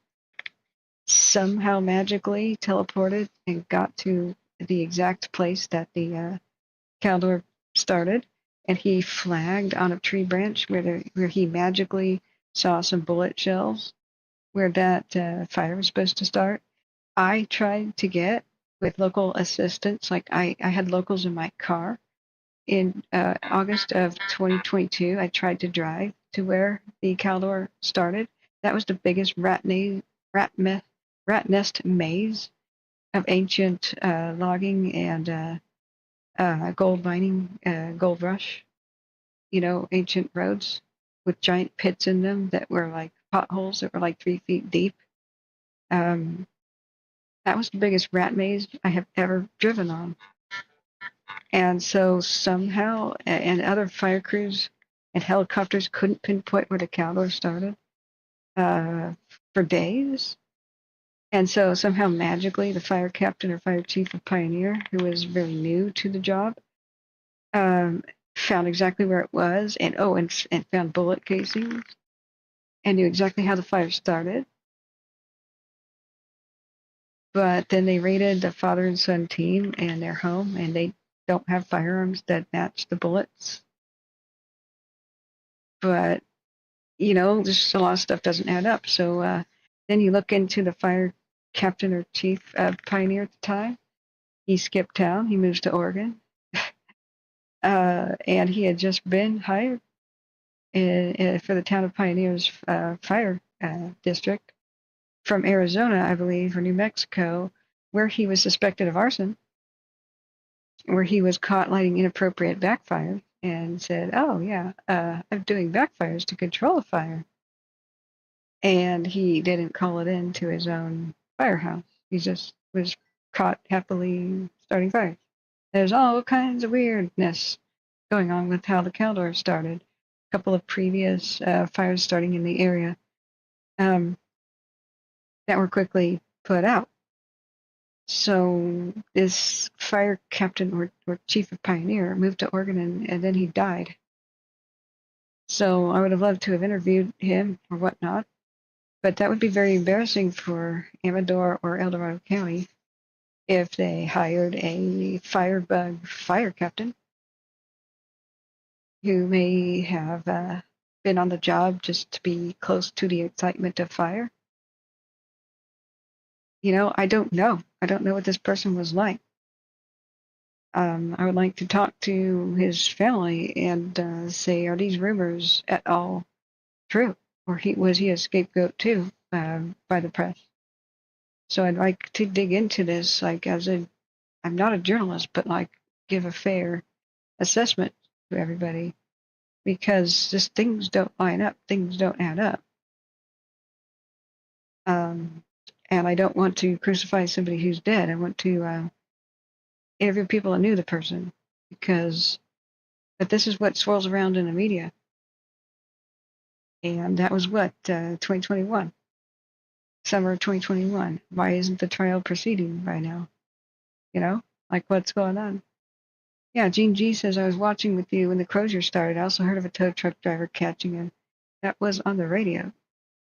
somehow magically teleported and got to the exact place that the Caldor started, and he flagged on a tree branch where he magically saw some bullet shells where that fire was supposed to start. I tried to get with local assistance, like I had locals in my car. In August of 2022, I tried to drive to where the Caldor started. That was the biggest rat nest maze of ancient logging and gold mining, gold rush, you know, ancient roads with giant pits in them that were like potholes that were like 3 feet deep. That was the biggest rat maze I have ever driven on. And so somehow, and other fire crews and helicopters couldn't pinpoint where the Caldor started for days. And so somehow magically the fire captain or fire chief of Pioneer, who was very new to the job, found exactly where it was and found bullet casings and knew exactly how the fire started. But then they raided the father and son team and their home, and they don't have firearms that match the bullets. But, you know, just a lot of stuff doesn't add up. So then you look into the fire captain or chief pioneer at the time. He skipped town. He moves to Oregon. And he had just been hired for the town of Pioneers fire district from Arizona, I believe, or New Mexico, where he was suspected of arson, where he was caught lighting inappropriate backfires and said, oh, yeah, I'm doing backfires to control a fire. And he didn't call it in to his own firehouse. He just was caught happily starting fires. There's all kinds of weirdness going on with how the Caldor started. A couple of previous fires starting in the area that were quickly put out. So this fire captain or chief of pioneer moved to Oregon and then he died. So I would have loved to have interviewed him or whatnot, but that would be very embarrassing for Amador or El Dorado County if they hired a firebug fire captain who may have been on the job just to be close to the excitement of fire. You know, I don't know. I don't know what this person was like. I would like to talk to his family and say, are these rumors at all true? Or was he a scapegoat too by the press? So I'd like to dig into this, like I'm not a journalist, but like give a fair assessment to everybody, because just things don't line up, things don't add up. And I don't want to crucify somebody who's dead. I want to interview people that knew the person, but this is what swirls around in the media. And that was what, 2021, summer of 2021. Why isn't the trial proceeding by now? You know, like what's going on? Yeah, Gene G says, I was watching with you when the Crozier started. I also heard of a tow truck driver catching him. That was on the radio.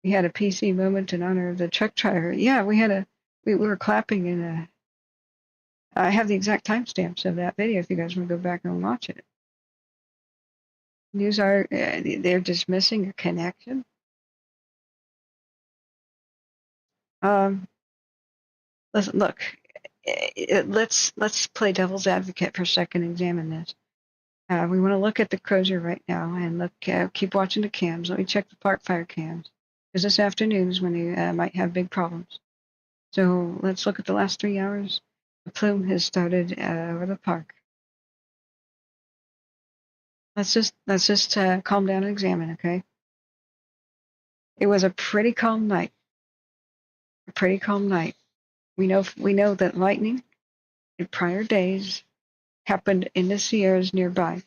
We had a PC moment in honor of the truck driver. Yeah, we were clapping and I have the exact timestamps of that video if you guys want to go back and watch it. News are, they're dismissing a connection. Listen, look, let's play devil's advocate for a second and examine this. We want to look at the Crozier right now and keep watching the cams. Let me check the park fire cams, because this afternoon is when they might have big problems. So let's look at the last 3 hours. The plume has started over the park. Let's just calm down and examine, okay? It was a pretty calm night. A pretty calm night. We know that lightning in prior days happened in the Sierras nearby.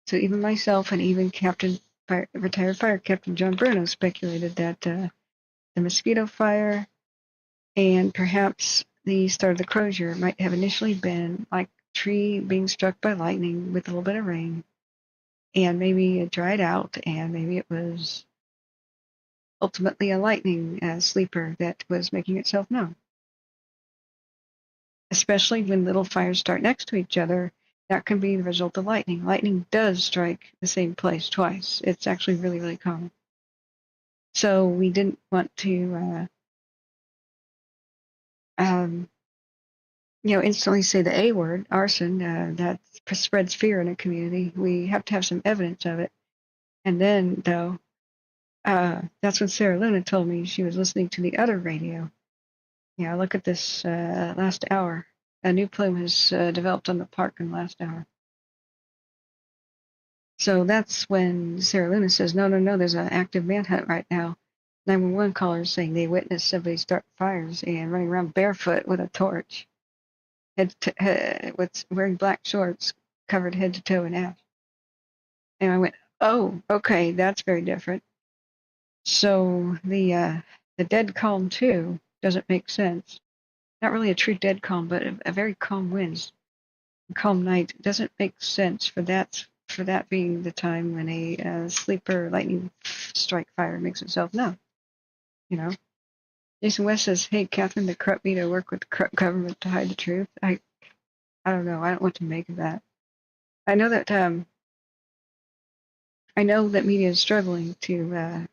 So even myself and even retired fire Captain John Bruno speculated that the mosquito fire and perhaps the start of the Crozier might have initially been like a tree being struck by lightning with a little bit of rain, and maybe it dried out, and maybe it was ultimately a lightning sleeper that was making itself known. Especially when little fires start next to each other, that can be the result of lightning. Lightning does strike the same place twice. It's actually really, really common. So we didn't want to, instantly say the A word, arson. That spreads fear in a community. We have to have some evidence of it. And then, though, that's when Sarah Luna told me she was listening to the other radio. Yeah, look at this last hour. A new plume has developed on the park in the last hour. So that's when Sarah Luna says, no, there's an active manhunt right now. 911 callers saying they witnessed somebody start fires and running around barefoot with a torch, with wearing black shorts, covered head to toe in ash. And I went, oh, okay, that's very different. So the dead calm too doesn't make sense. Not really a true dead calm, but a very calm winds, calm night. It doesn't make sense for that being the time when a sleeper lightning strike fire makes itself known. You know, Jason West says, "Hey, Catherine, the corrupt media work with the corrupt government to hide the truth." I I don't know. I don't know what to make of that. I know that media is struggling to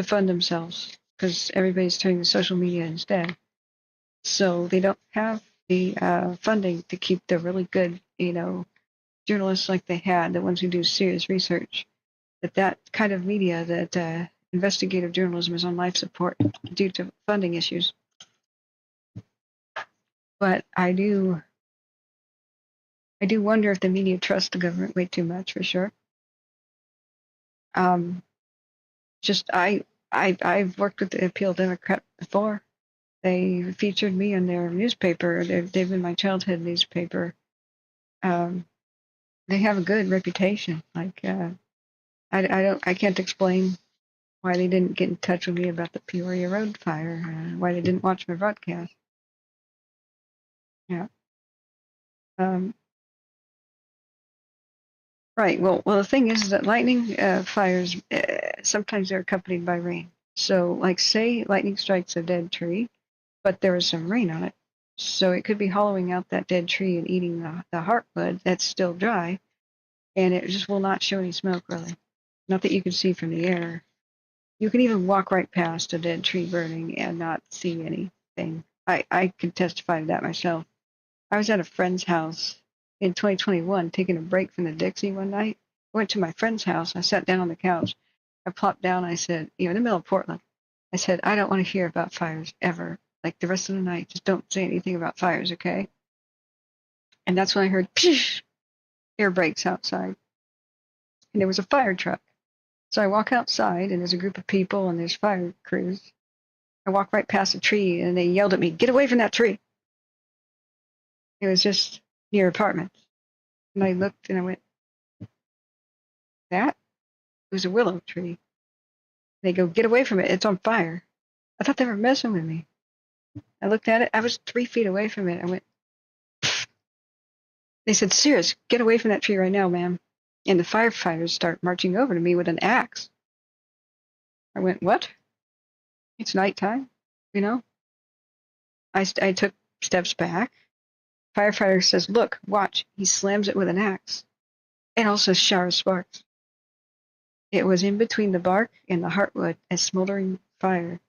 fund themselves because everybody's turning to social media instead. So they don't have the funding to keep the really good, journalists like they had, the ones who do serious research. That kind of media, that investigative journalism is on life support due to funding issues. But I do wonder if the media trusts the government way too much, for sure. I've worked with the Appeal Democrat before. They featured me in their newspaper. They've been my childhood newspaper. They have a good reputation. Like I can't explain why they didn't get in touch with me about the Peoria Road fire. Why they didn't watch my broadcast. Yeah. Right. Well, the thing is that lightning fires sometimes they're accompanied by rain. So, like, say lightning strikes a dead tree, but there was some rain on it, so it could be hollowing out that dead tree and eating the heartwood that's still dry, and it just will not show any smoke, really. Not that you can see from the air. You can even walk right past a dead tree burning and not see anything. I can testify to that myself. I was at a friend's house in 2021 taking a break from the Dixie one night. I went to my friend's house. I sat down on the couch. I plopped down. I said, in the middle of Portland, I said, I don't want to hear about fires ever. Like the rest of the night, just don't say anything about fires, okay? And that's when I heard air brakes outside. And there was a fire truck. So I walk outside, and there's a group of people, and there's fire crews. I walk right past a tree, and they yelled at me, get away from that tree. It was just near apartments. And I looked, and I went, that? It was a willow tree. They go, get away from it. It's on fire. I thought they were messing with me. I looked at it. I was 3 feet away from it. I went, pfft. They said, serious, get away from that tree right now, ma'am. And the firefighters start marching over to me with an axe. I went, what? It's nighttime, I took steps back. Firefighter says, look, watch. He slams it with an axe. And also showers sparks. It was in between the bark and the heartwood, a smoldering fire.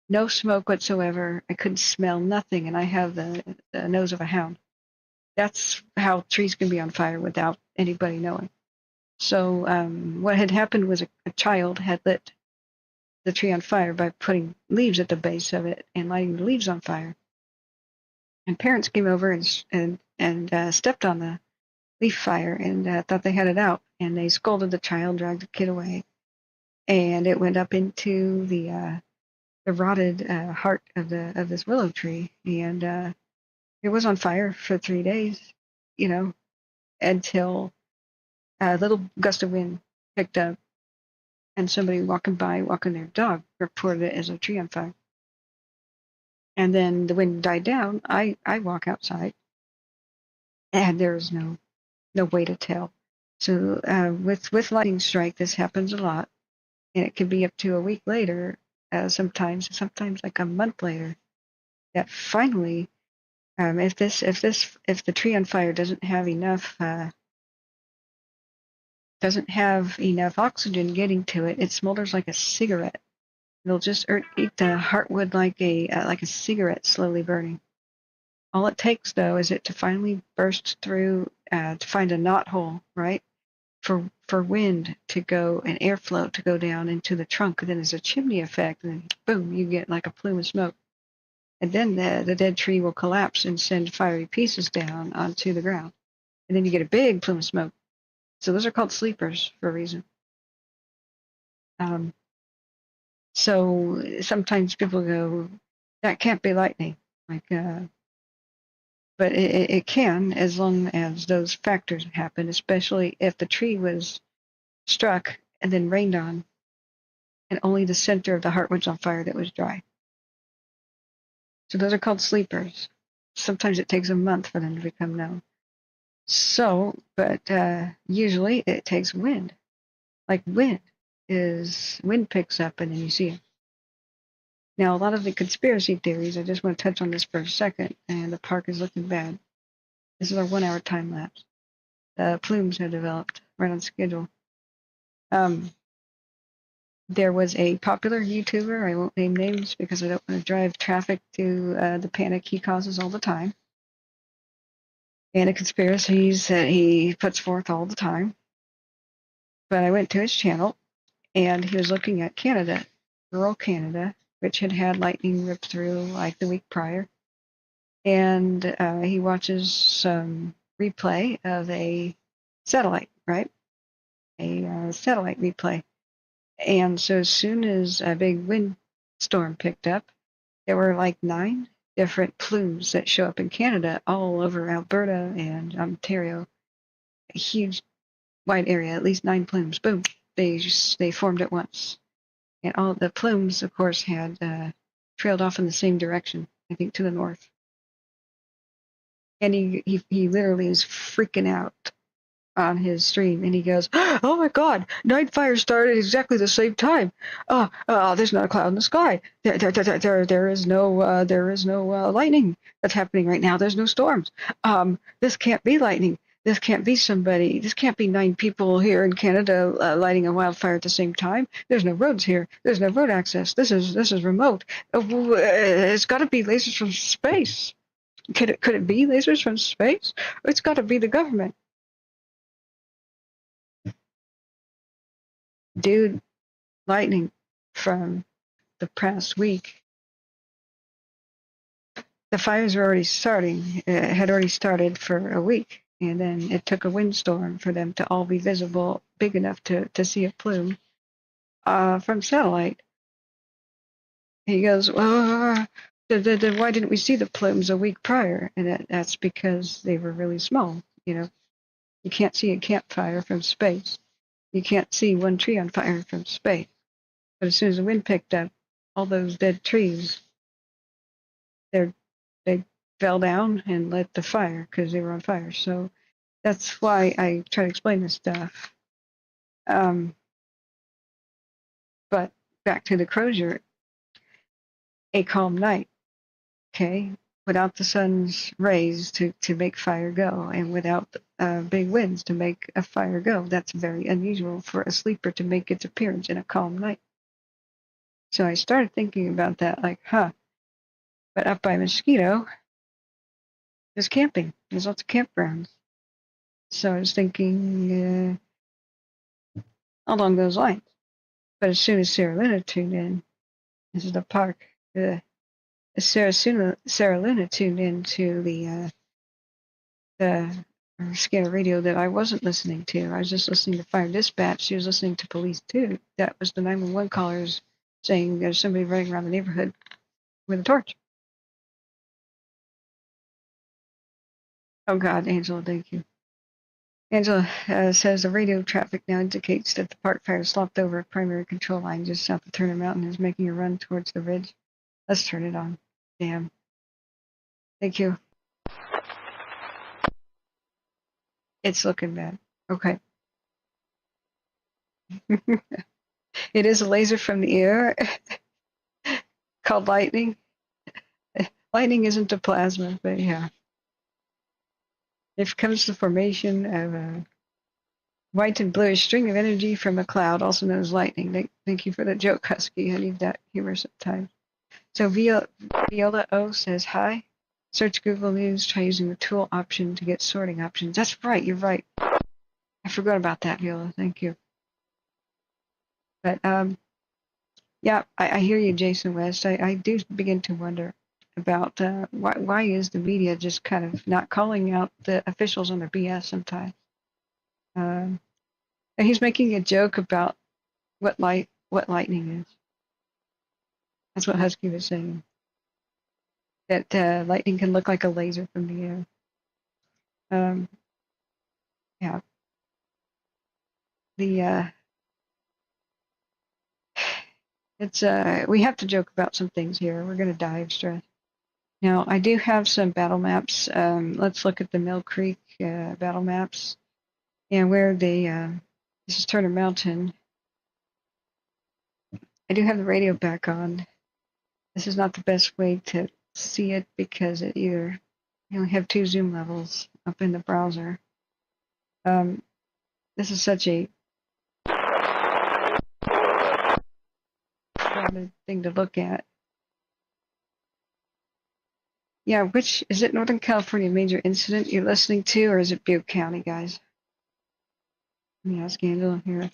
No smoke whatsoever. I couldn't smell nothing, and I have the nose of a hound. That's how trees can be on fire without anybody knowing. So what had happened was a child had lit the tree on fire by putting leaves at the base of it and lighting the leaves on fire. And parents came over and stepped on the leaf fire and thought they had it out, and they scolded the child, dragged the kid away, and it went up into the rotted heart of this willow tree, and it was on fire for 3 days, until a little gust of wind picked up, and somebody walking their dog reported it as a tree on fire. And then the wind died down. I walk outside, and there's no way to tell. So with lightning strike, this happens a lot, and it can be up to a week later, sometimes like a month later, that finally, if the tree on fire doesn't have enough oxygen getting to it, it smolders like a cigarette. It'll just eat the heartwood like a cigarette slowly burning. All it takes, though, is it to finally burst through to find a knot hole, right? For wind to go and airflow to go down into the trunk, and then there's a chimney effect, and then boom, you get like a plume of smoke. And then the dead tree will collapse and send fiery pieces down onto the ground. And then you get a big plume of smoke. So those are called sleepers for a reason. So sometimes people go, that can't be lightning. But it can, as long as those factors happen, especially if the tree was struck and then rained on, and only the center of the heartwood's on fire that was dry. So those are called sleepers. Sometimes it takes a month for them to become known. So, but usually it takes wind. Like wind picks up and then you see it. Now, a lot of the conspiracy theories, I just want to touch on this for a second, and the park is looking bad. This is our 1 hour time lapse. Plumes have developed right on schedule. There was a popular YouTuber, I won't name names because I don't want to drive traffic to the panic he causes all the time, and the conspiracies that he puts forth all the time. But I went to his channel, and he was looking at Canada, rural Canada, which had had lightning rip through like the week prior. And he watches some replay of a satellite, right? A satellite replay. And so as soon as a big windstorm picked up, there were like 9 different plumes that show up in Canada all over Alberta and Ontario. A huge wide area, at least 9 plumes. Boom. They formed at once. And all the plumes, of course, had trailed off in the same direction, I think to the north. And he literally is freaking out on his stream, and he goes, "Oh my God! 9 fires started at exactly the same time. There's not a cloud in the sky. There is no lightning that's happening right now. There's no storms. This can't be lightning. This can't be somebody. This can't be 9 people here in Canada lighting a wildfire at the same time. There's no roads here. There's no road access. This is remote. It's got to be lasers from space. Could it be lasers from space? It's got to be the government." Dude, lightning from the past week. The fires were already starting, had already started for a week, and then it took a windstorm for them to all be visible big enough to see a plume from satellite. He goes, "Well, then why didn't we see the plumes a week prior?" And that's because they were really small. You know, you can't see a campfire from space. You can't see one tree on fire from space. But as soon as the wind picked up, all those dead trees, they fell down and lit the fire because they were on fire. So that's why I try to explain this stuff. But back to the Crozier, a calm night, okay, without the sun's rays to make fire go, and without big winds to make a fire go. That's very unusual for a sleeper to make its appearance in a calm night. So I started thinking about that, like, but up by Mosquito, there's camping. There's lots of campgrounds. So I was thinking along those lines. But as soon as Sarah Luna tuned in, this is the park. Sarah Luna tuned into the scanner radio that I wasn't listening to. I was just listening to fire dispatch. She was listening to police too. That was the 911 callers saying there's somebody running around the neighborhood with a torch. Oh God, Angela, thank you. Angela says the radio traffic now indicates that the park fire slopped over a primary control line just south of Turner Mountain and is making a run towards the ridge. Let's turn it on. Damn. Thank you. It's looking bad. Okay. It is a laser from the air called lightning. Lightning isn't a plasma, but yeah. It comes to the formation of a white and bluish string of energy from a cloud, also known as lightning. Thank you for the joke, Husky. I need that humor sometimes. So Viola O says, hi. Search Google News. Try using the tool option to get sorting options. That's right. You're right. I forgot about that, Viola. Thank you. But, yeah, I hear you, Jason West. I do begin to wonder about why is the media just kind of not calling out the officials on their BS sometimes. And he's making a joke about what lightning is. That's what Husky was saying. That lightning can look like a laser from the air. Yeah. It's we have to joke about some things here. We're gonna die of stress. Now I do have some battle maps. Let's look at the Mill Creek battle maps, and where they this is Turner Mountain. I do have the radio back on. This is not the best way to see it because it either You only have 2 zoom levels up in the browser. This is such a crowded thing to look at. Yeah, which is it? Northern California major incident you're listening to, or is it Butte County, guys? Let me ask Angela here.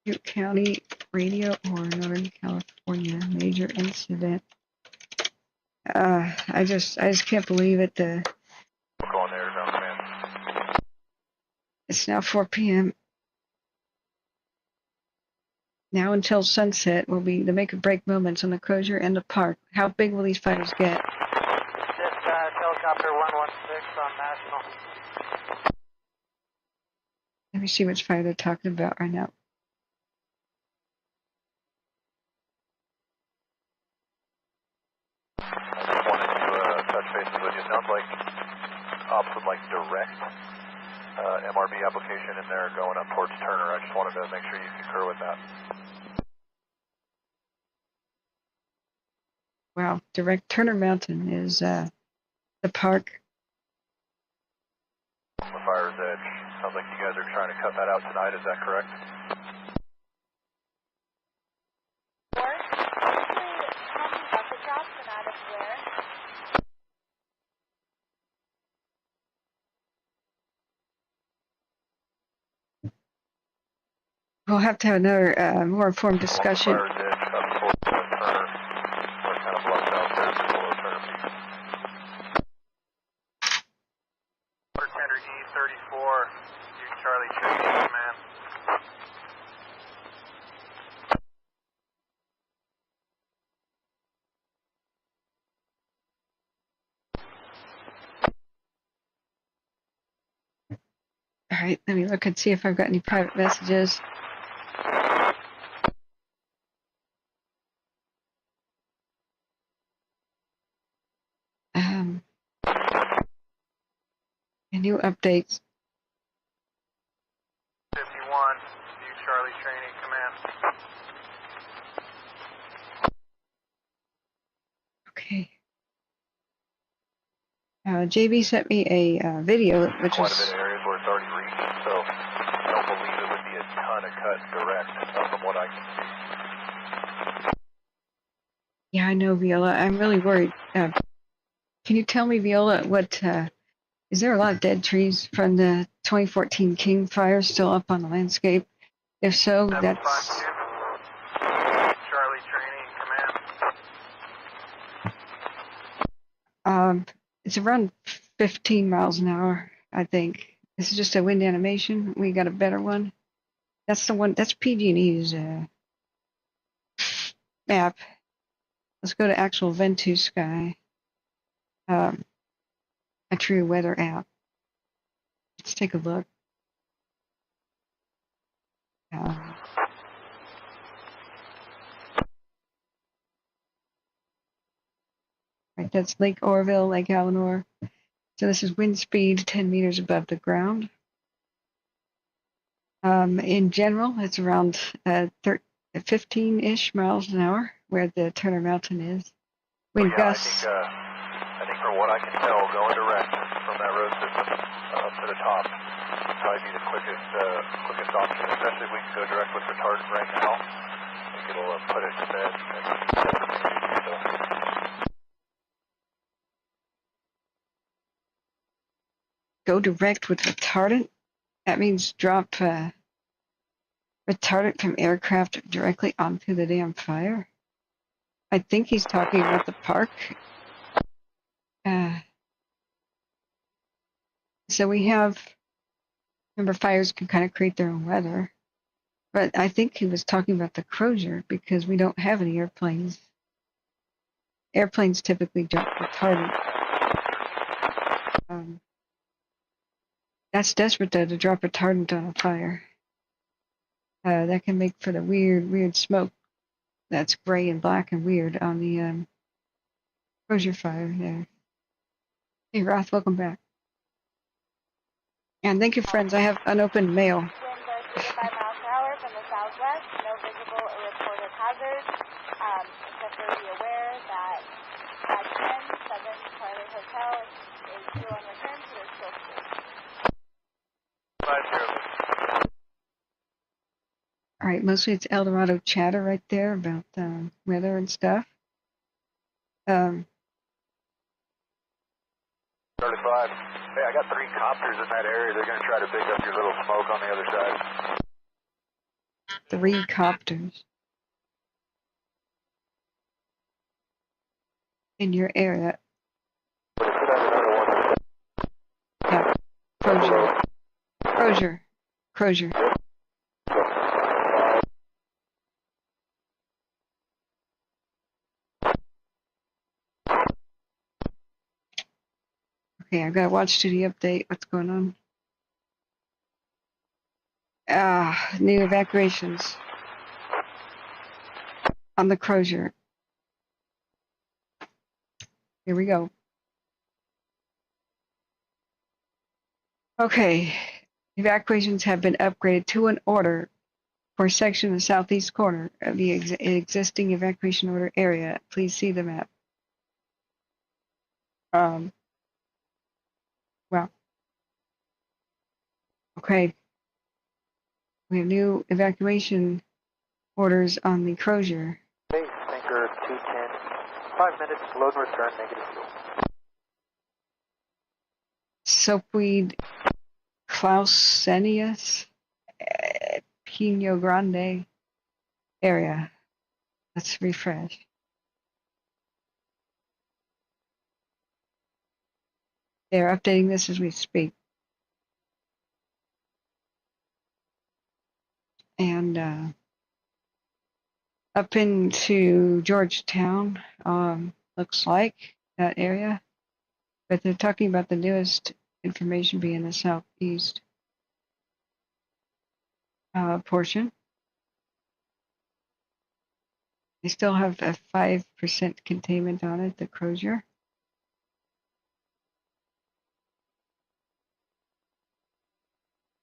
Butte County radio or Northern California major incident? I just can't believe it. It's now 4 p.m. Now until sunset will be the make or break moments on the Crozier and the park. How big will these fires get? Dispatch, helicopter 116 on National. Let me see which fire they're talking about right now. I just wanted to touch base with you. It sounds like ops would like direct MRB application in there going up towards Turner. I just wanted to make sure you concur with that. Wow, direct Turner Mountain is the park. The fire's edge. Sounds like you guys are trying to cut that out tonight. Is that correct? We'll have to have another more informed discussion. Bartender E34, you Charlie Tracking, man. All right, let me look and see if I've got any private messages. New updates. 51, you Charlie Training Command. Okay. JB sent me a video, which Quite was a bit of areas where it's already reached, so I don't believe it would be a ton of cut direct from what I can see. Yeah, I know, Viola. I'm really worried. Can you tell me, Viola, what is there a lot of dead trees from the 2014 King fire still up on the landscape? If so, that's Charlie Training Command. it's around 15 miles an hour, I think. This is just a wind animation. We got a better one. That's the one. That's PG&E's map. Let's go to actual Ventu Sky. A true weather app. Let's take a look. Right, that's Lake Orville, Lake Eleanor. So this is wind speed 10 meters above the ground. In general, it's around 15-ish miles an hour where the Turner Mountain is. Wind gusts. I think from what I can tell, going direct from that road system up to the top would probably be the quickest option, especially if we can go direct with retardant right now. I think it'll put it to bed. Go direct with retardant? That means drop retardant from aircraft directly onto the damn fire? I think he's talking about the park. So we have, remember, fires can kind of create their own weather. But I think he was talking about the Crozier because we don't have any airplanes. Airplanes typically drop retardant. That's desperate, though, to drop retardant on a fire. That can make for the weird smoke that's gray and black and weird on the Crozier fire there. Hey, Roth, welcome back. And thank you, friends. I have unopened mail. Winds are 65 miles per hour from the southwest. No visible or reported hazards, except for be aware that by 10 right, mostly it's El Dorado chatter right there about weather and stuff. 35. Hey, I got 3 copters in that area. They're going to try to pick up your little smoke on the other side. 3 copters in your area. Yeah, Crozier. Okay, I've got to watch to the update. What's going on? New evacuations on the Crozier. Here we go. Okay, evacuations have been upgraded to an order for a section of the southeast corner of the existing evacuation order area. Please see the map. Well, okay. We have new evacuation orders on the Crozier. Base anchor 210. 5 minutes, load and return, negative fuel. Soapweed Clausenius Pino Grande area. Let's refresh. They're updating this as we speak. And up into Georgetown, looks like that area. But they're talking about the newest information being the southeast portion. They still have a 5% containment on it, the Crozier.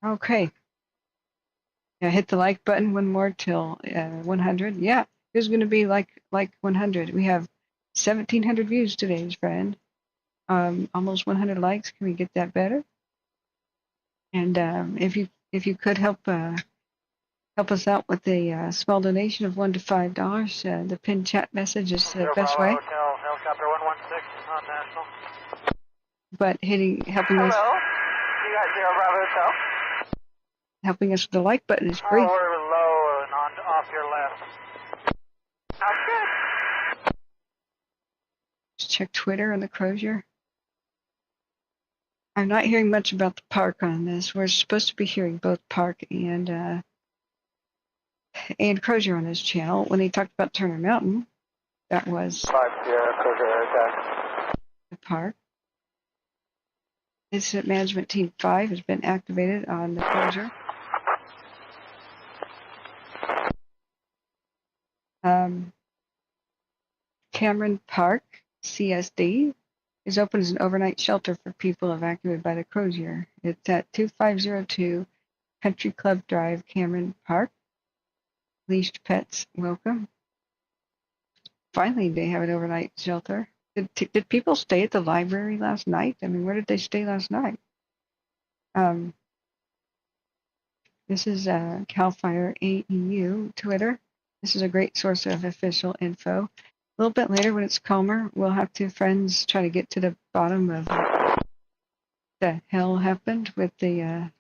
Okay. Yeah, hit the like button one more till 100. Yeah, it's going to be like 100. We have 1,700 views today, friend. Almost 100 likes. Can we get that better? And if you could help us out with a small donation of $1 to $5, the pinned chat message is the best way. Hotel, helicopter 116 on National. But helping us. Hello, you got 0 Bravo Hotel. Helping us with the like button is free. We're low and on off your left. Sounds good. Just check Twitter on the Crozier. I'm not hearing much about the park on this. We're supposed to be hearing both park and Crozier on this channel. When they talked about Turner Mountain, that was 5 Sierra Crozier attack. The park. Incident Management Team 5 has been activated on the Crozier. Cameron Park, CSD, is open as an overnight shelter for people evacuated by the Crozier. It's at 2502 Country Club Drive, Cameron Park. Leashed pets, welcome. Finally, they have an overnight shelter. Did people stay at the library last night? I mean, where did they stay last night? This is CAL FIRE AEU Twitter. This is a great source of official info. A little bit later, when it's calmer, we'll have 2 friends try to get to the bottom of what the hell happened with the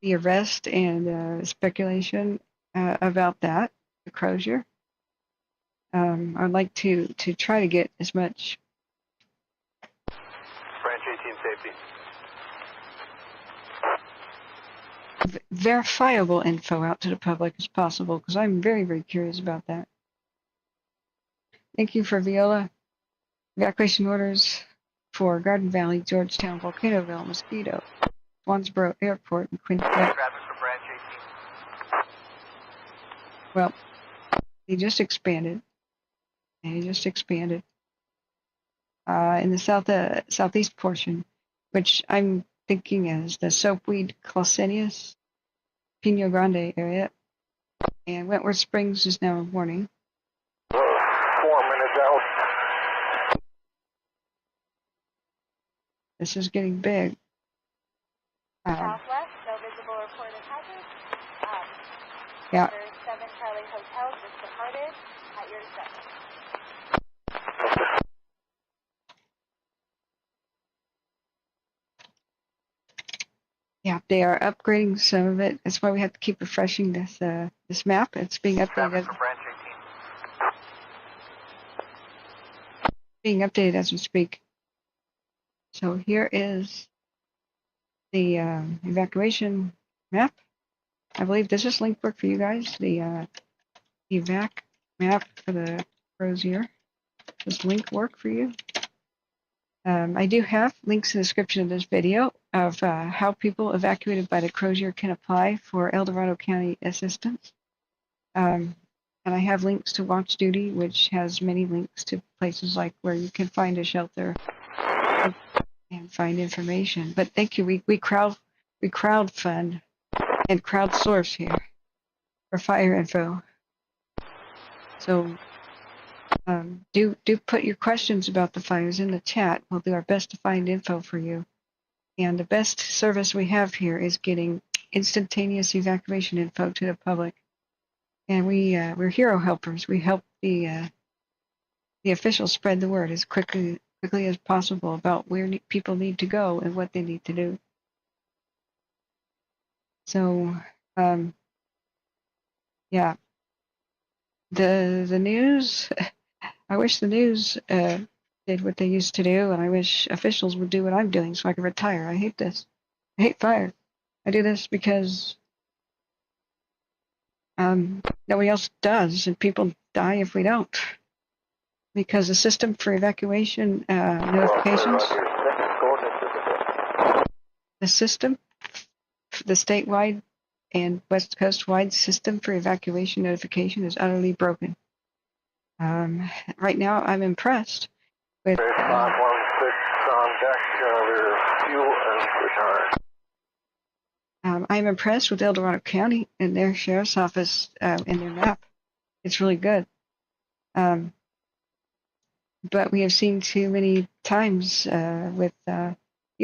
arrest and speculation about that, the Crozier. I'd like to try to get as much Branch 18 safety. verifiable info out to the public as possible, because I'm very, very curious about that. Thank you for Viola. Evacuation orders for Garden Valley, Georgetown, Volcanoville, Mosquito, Swansboro Airport, and Quintet. Well, they just expanded. In the southeast portion, which I'm thinking is the Soapweed Clausenius Pino Grande area, and Wentworth Springs is now warning. 4 minutes out. This is getting big. Southwest, no visible reported hazard. Yeah. Number 7 Charlie Hotel just departed at your discretion. Yeah, they are upgrading some of it. That's why we have to keep refreshing this map. It's being updated. Being updated as we speak. So here is the evacuation map. I believe this is link work for you guys. The Evac Map for the Crozier. Does link work for you? I do have links in the description of this video of how people evacuated by the Crozier can apply for El Dorado County assistance. And I have links to Watch Duty, which has many links to places like where you can find a shelter and find information. But thank you. We crowdfund and crowdsource here for fire info. So do put your questions about the fires in the chat. We'll do our best to find info for you. And the best service we have here is getting instantaneous evacuation info to the public. And we're hero helpers. We help the officials spread the word as quickly as possible about where people need to go and what they need to do. So yeah, the news. I wish the news did what they used to do, and I wish officials would do what I'm doing so I could retire. I hate this. I hate fire. I do this because nobody else does, and people die if we don't. Because the system for evacuation notifications, the system, the statewide and West Coast wide system for evacuation notification is utterly broken. Right now, I'm impressed with. On deck, fuel and return. I'm impressed with El Dorado County and their sheriff's office and their map. It's really good. But we have seen too many times with the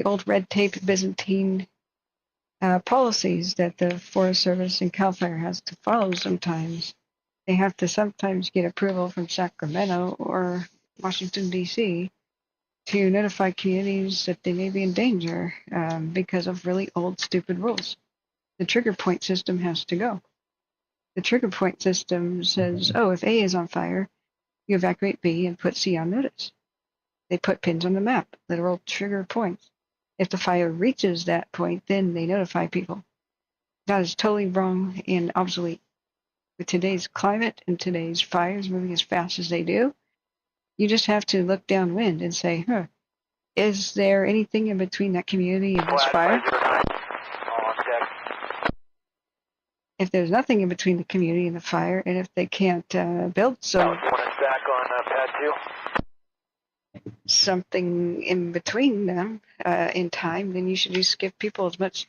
old red tape Byzantine policies that the Forest Service and CAL FIRE has to follow sometimes. They have to sometimes get approval from Sacramento or Washington, D.C. to notify communities that they may be in danger because of really old, stupid rules. The trigger point system has to go. The trigger point system says, oh, if A is on fire, you evacuate B and put C on notice. They put pins on the map, literal trigger points. If the fire reaches that point, then they notify people. That is totally wrong and obsolete. With today's climate and today's fires moving as fast as they do, you just have to look downwind and say, is there anything in between that community and this fire? If there's nothing in between the community and the fire, and if they can't build something in between them in time, then you should just give people as much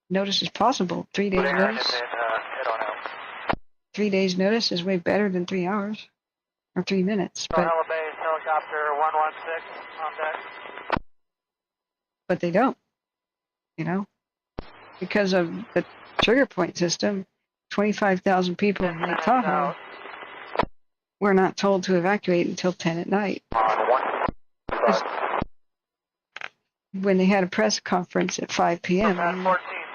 notice as possible. 3 days notice. 3 days notice is way better than 3 hours or 3 minutes. But helicopter 116 on deck. But they don't, because of the trigger point system. 25,000 people in Lake Tahoe were not told to evacuate until 10 at night. When they had a press conference at 5 p.m. 14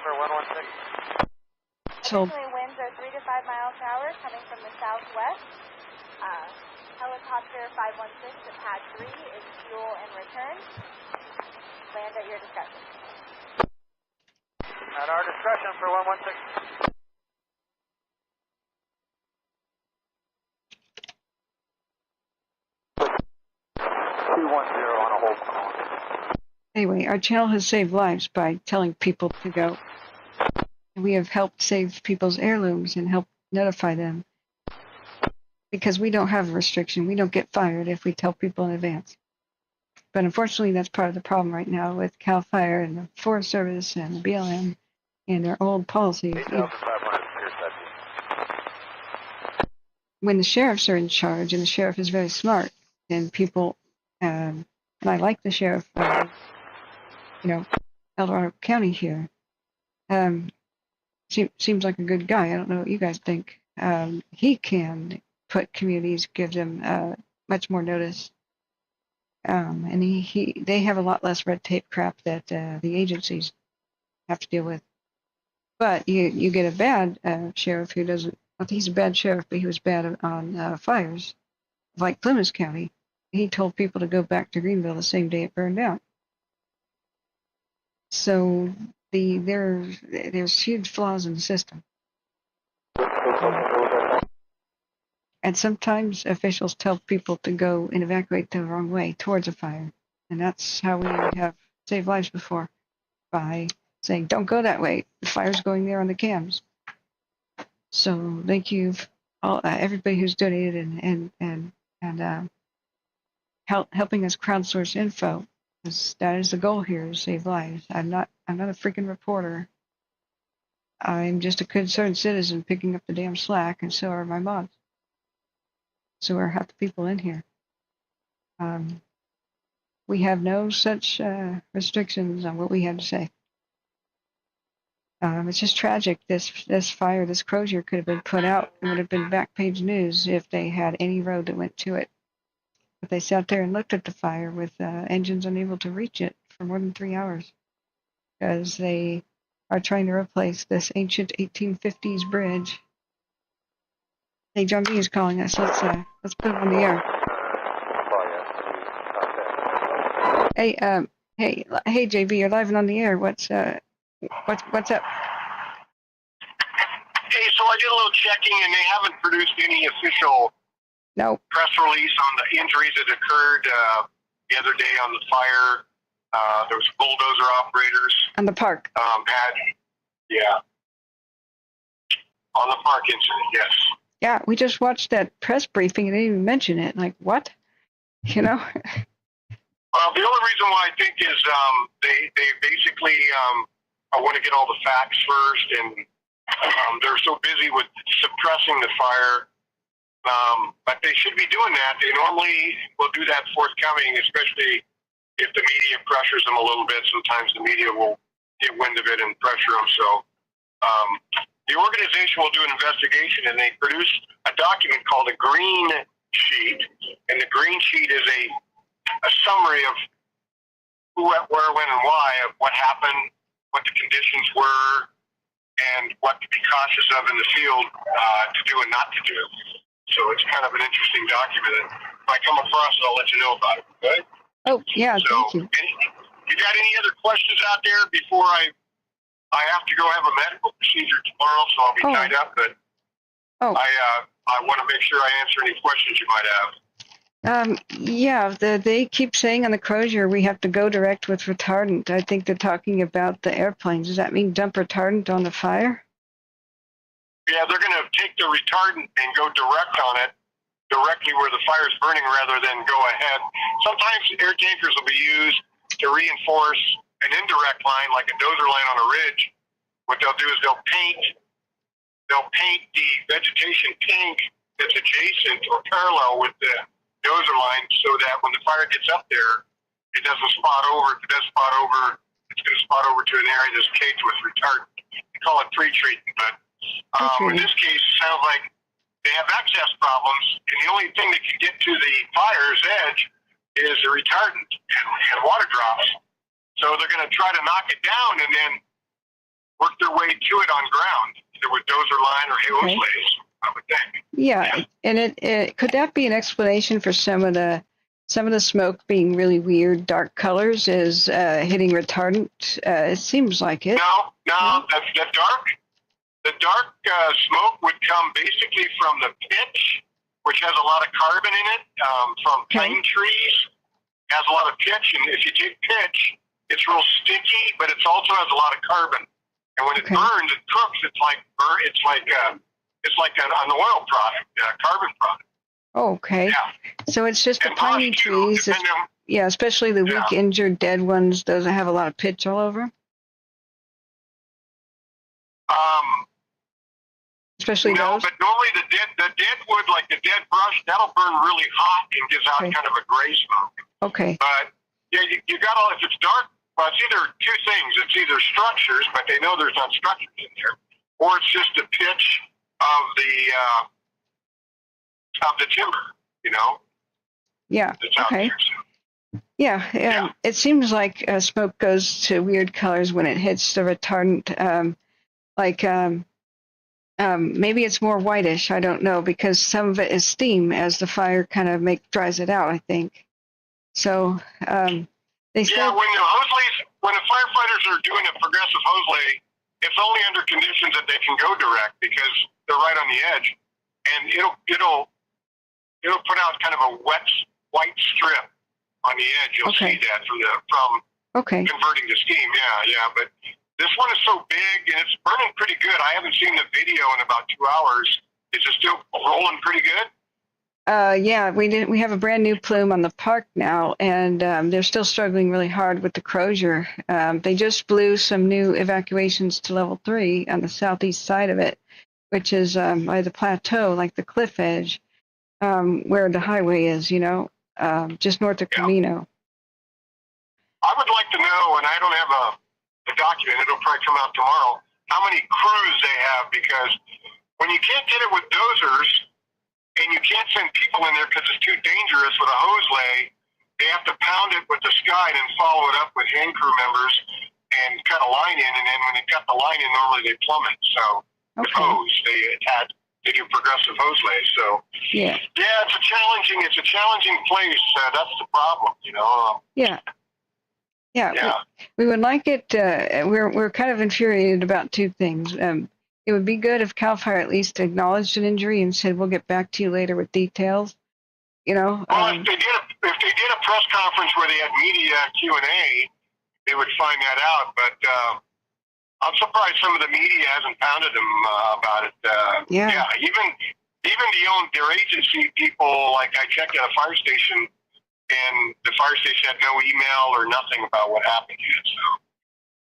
for 116. Told Winds are 3 to 5 miles per hour coming from the southwest. Helicopter 516 at pad 3 is fuel and return. Land at your discretion. At our discretion for 116. Anyway, our channel has saved lives by telling people to go. We have helped save people's heirlooms and help notify them. Because we don't have a restriction. We don't get fired if we tell people in advance. But unfortunately, that's part of the problem right now with CAL FIRE and the Forest Service and the BLM and their old policies. When the sheriffs are in charge, and the sheriff is very smart, and people, and I like the sheriff, El Dorado County here. Seems like a good guy. I don't know what you guys think. He can put communities, give them much more notice. And they have a lot less red tape crap that the agencies have to deal with. But you get a bad sheriff who doesn't. I think he's a bad sheriff, but he was bad on fires, like Plymouth County. He told people to go back to Greenville the same day it burned out. So there's huge flaws in the system. And sometimes officials tell people to go and evacuate the wrong way towards a fire. And that's how we have saved lives before, by saying, don't go that way. The fire's going there on the cams. So thank you, everybody who's donated and helping us crowdsource info. That is the goal here, to save lives. I'm not a freaking reporter. I'm just a concerned citizen picking up the damn slack, and so are my mods. So are half the people in here. We have no such restrictions on what we have to say. It's just tragic. This fire, this Crozier, could have been put out and would have been back page news if they had any road that went to it. But they sat there and looked at the fire with engines unable to reach it for more than 3 hours because they are trying to replace this ancient 1850s bridge. Hey, John B is calling us. Let's put him on the air. Hey, JB, you're live and on the air. What's up? Hey, so I did a little checking, and they haven't produced any official press release on the injuries that occurred the other day on the fire. There was bulldozer operators. On the park. On the park incident, yes. Yeah, we just watched that press briefing and they didn't even mention it. Like, what? You know? The only reason why I think is they basically want to get all the facts first, and they're so busy with suppressing the fire. But they should be doing that. They normally will do that forthcoming, especially if the media pressures them a little bit. Sometimes the media will get wind of it and pressure them. So the organization will do an investigation, and they produce a document called a green sheet. And the green sheet is a summary of who, where, when, and why, of what happened, what the conditions were, and what to be cautious of in the field to do and not to do. So it's kind of an interesting document. If I come across it, I'll let you know about it. Okay? Oh, yeah, so, thank you. You got any other questions out there before I have to go have a medical procedure tomorrow, so I'll be tied up, but I want to make sure I answer any questions you might have. They keep saying on the Crozier we have to go direct with retardant. I think they're talking about the airplanes. Does that mean dump retardant on the fire? Yeah, they're going to take the retardant and go direct on it, directly where the fire's burning rather than go ahead. Sometimes air tankers will be used to reinforce an indirect line, like a dozer line on a ridge. What they'll do is they'll paint the vegetation pink that's adjacent or parallel with the dozer line, so that when the fire gets up there, it doesn't spot over. If it does spot over, it's going to spot over to an area that's caked with retardant. They call it pre-treatment, but in this case, it sounds like they have access problems, and the only thing that can get to the fire's edge is the retardant and water drops. So they're going to try to knock it down and then work their way to it on ground, either with dozer line or hose lays, I would think. Yeah, and it could that be an explanation for some of the smoke being really weird, dark colors is hitting retardant? It seems like it. No, that's the dark. The dark smoke would come basically from the pitch, which has a lot of carbon in it, from pine trees. It has a lot of pitch, and if you take pitch, it's real sticky, but it also has a lot of carbon. And when it burns, it cooks. It's like an oil product, carbon product. Okay. Yeah. So it's just the piney trees. Especially the weak, injured, dead ones. Those have a lot of pitch all over. Especially those? But normally the dead wood, like the dead brush, that'll burn really hot and gives out kind of a gray smoke. Okay. But yeah, you got all. If it's dark well, it's either two things. It's either structures, but they know there's not structures in there, or it's just the pitch of the timber, you know? Yeah. That's out Okay. there, so. Yeah. It seems like smoke goes to weird colors when it hits the retardant. Maybe it's more whitish. I don't know, because some of it is steam as the fire kind of dries it out, I think. So they said. Yeah, when the firefighters are doing a progressive hose lay, it's only under conditions that they can go direct because they're right on the edge, and it'll put out kind of a white strip on the edge. You'll see that from converting to steam. Yeah. But this one is so big and it's burning pretty good. I haven't seen the video in about 2 hours. Is it still rolling pretty good? Yeah, we have a brand new plume on the park now, and they're still struggling really hard with the Crozier. They just blew some new evacuations to level 3 on the southeast side of it, which is by the plateau, like the cliff edge, where the highway is, you know, just north of Camino. I would like to know, and I don't have a document, it'll probably come out tomorrow, how many crews they have, because when you can't get it with dozers, and you can't send people in there because it's too dangerous with a hose lay, they have to pound it with the sky and then follow it up with hand crew members and cut a line in, and then when they cut the line in, normally they plumb it. So with hose, they do progressive hose lays. So yeah, it's a challenging place. That's the problem, you know. Yeah. We would like it. We're kind of infuriated about two things. It would be good if CAL FIRE at least acknowledged an injury and said, we'll get back to you later with details. You know? Well, if they did a press conference where they had media Q&A, they would find that out. But I'm surprised some of the media hasn't pounded them about it. Even their agency people, like I checked at a fire station, and the fire station had no email or nothing about what happened yet. So.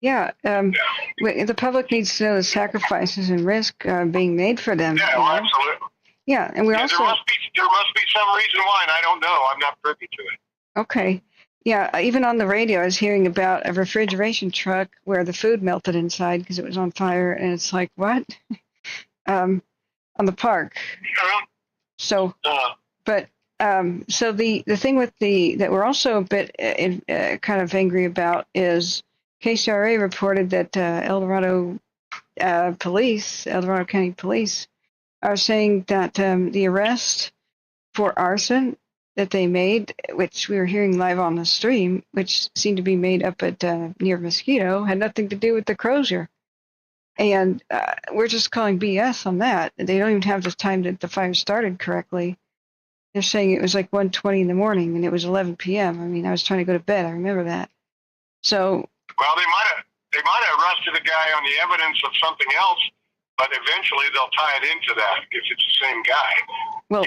The public needs to know the sacrifices and risk being made for them. Yeah, well, absolutely. Yeah, and we also. There must be some reason why, and I don't know. I'm not privy to it. Okay. Yeah, even on the radio, I was hearing about a refrigeration truck where the food melted inside because it was on fire, and it's like, what? On the park. So, so the thing with that we're also a bit kind of angry about is KCRA reported that El Dorado County Police are saying that the arrest for arson that they made, which we were hearing live on the stream, which seemed to be made up at near Mosquito, had nothing to do with the Crozier. And we're just calling BS on that. They don't even have the time that the fire started correctly. They're saying it was like 1:20 in the morning and it was 11 p.m. I mean, I was trying to go to bed. I remember that. So. Well, they might have arrested a guy on the evidence of something else, but eventually they'll tie it into that if it's the same guy. Well,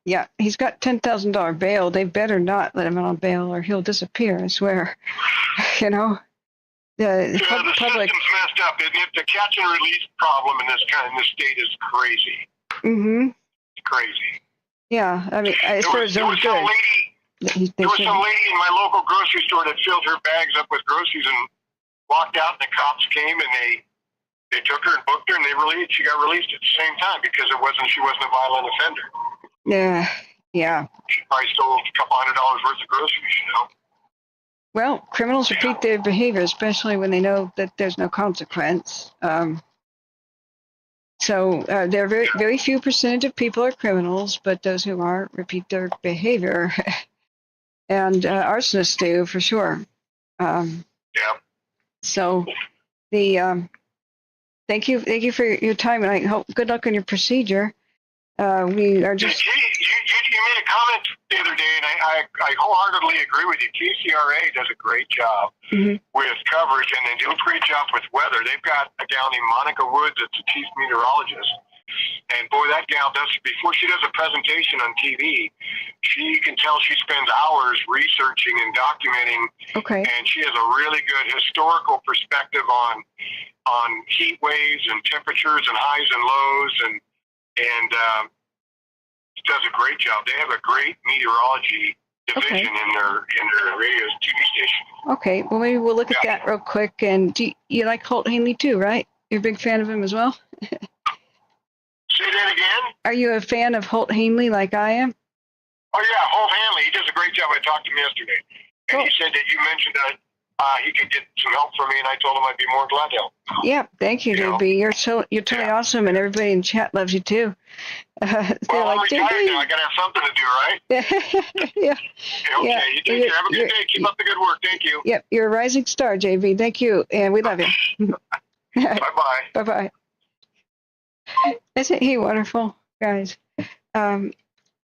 yeah, he's got $10,000 bail. They better not let him out on bail or he'll disappear, I swear. You know? The system's messed up, isn't it? The catch and release problem in this state is crazy. Mm-hmm. It's crazy. Yeah, I mean, there was some lady in my local grocery store that filled her bags up with groceries and walked out, and the cops came and they took her and booked her, and she got released at the same time because she wasn't a violent offender. Yeah. She probably stole a couple $100 worth of groceries, you know. Well, criminals repeat their behavior, especially when they know that there's no consequence. So there are very, very few percentage of people are criminals, but those who are repeat their behavior. And arsonists do, for sure. So thank you for your time, and I hope good luck on your procedure. We are just. You made a comment the other day, and I wholeheartedly agree with you. KCRA does a great job with coverage, and they do a great job with weather. They've got a gal named Monica Woods that's a chief meteorologist, and boy, that gal before she does a presentation on TV, you can tell she spends hours researching and documenting. Okay. And she has a really good historical perspective on heat waves and temperatures and highs and lows, and does a great job. They have a great meteorology division in their radio TV station. Okay, well maybe we'll look at that real quick. And you like Holt Hanley too, right? You're a big fan of him as well? Say that again? Are you a fan of Holt Hanley like I am? Oh yeah, Holt Hanley. He does a great job. I talked to him yesterday, and he said that you mentioned that he could get some help from me, and I told him I'd be more glad to help. Yeah, thank you, JB. You're totally awesome, and everybody in chat loves you too. Well, I'm retired now. I gotta have something to do, right? Yeah. Okay, Yeah. you take care. Have a good day. Keep up the good work. Thank you. Yep, you're a rising star, JB. Thank you, and we love you. Bye-bye. Bye-bye. Isn't he wonderful, guys?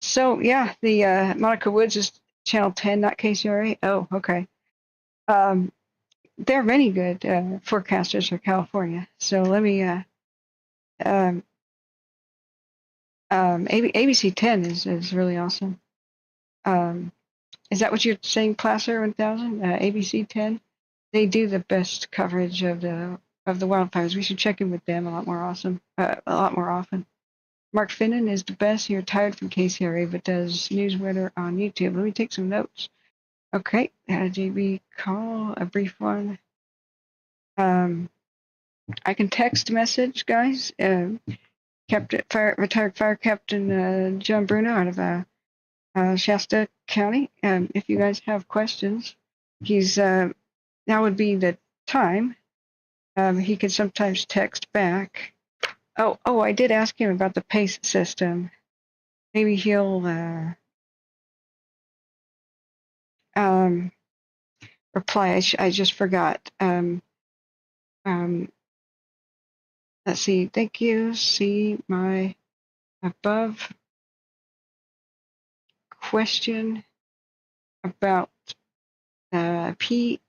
So, yeah, the Monica Woods is Channel 10, not KCRA. Oh, okay. There are many good forecasters for California. So let me, ABC 10 is really awesome. Is that what you're saying, Placer 1000? ABC 10? They do the best coverage of the wildfires. We should check in with them a lot more often. Mark Finnan is the best. He retired from KCRA, but does Newswinter on YouTube. Let me take some notes. Okay, JB call, a brief one. I can text message, guys. Retired Fire Captain John Bruno out of Shasta County. If you guys have questions, now would be the time. He can sometimes text back. Oh, I did ask him about the PACE system. Maybe he'll reply. I just forgot. Let's see. Thank you. See my above question about PACE.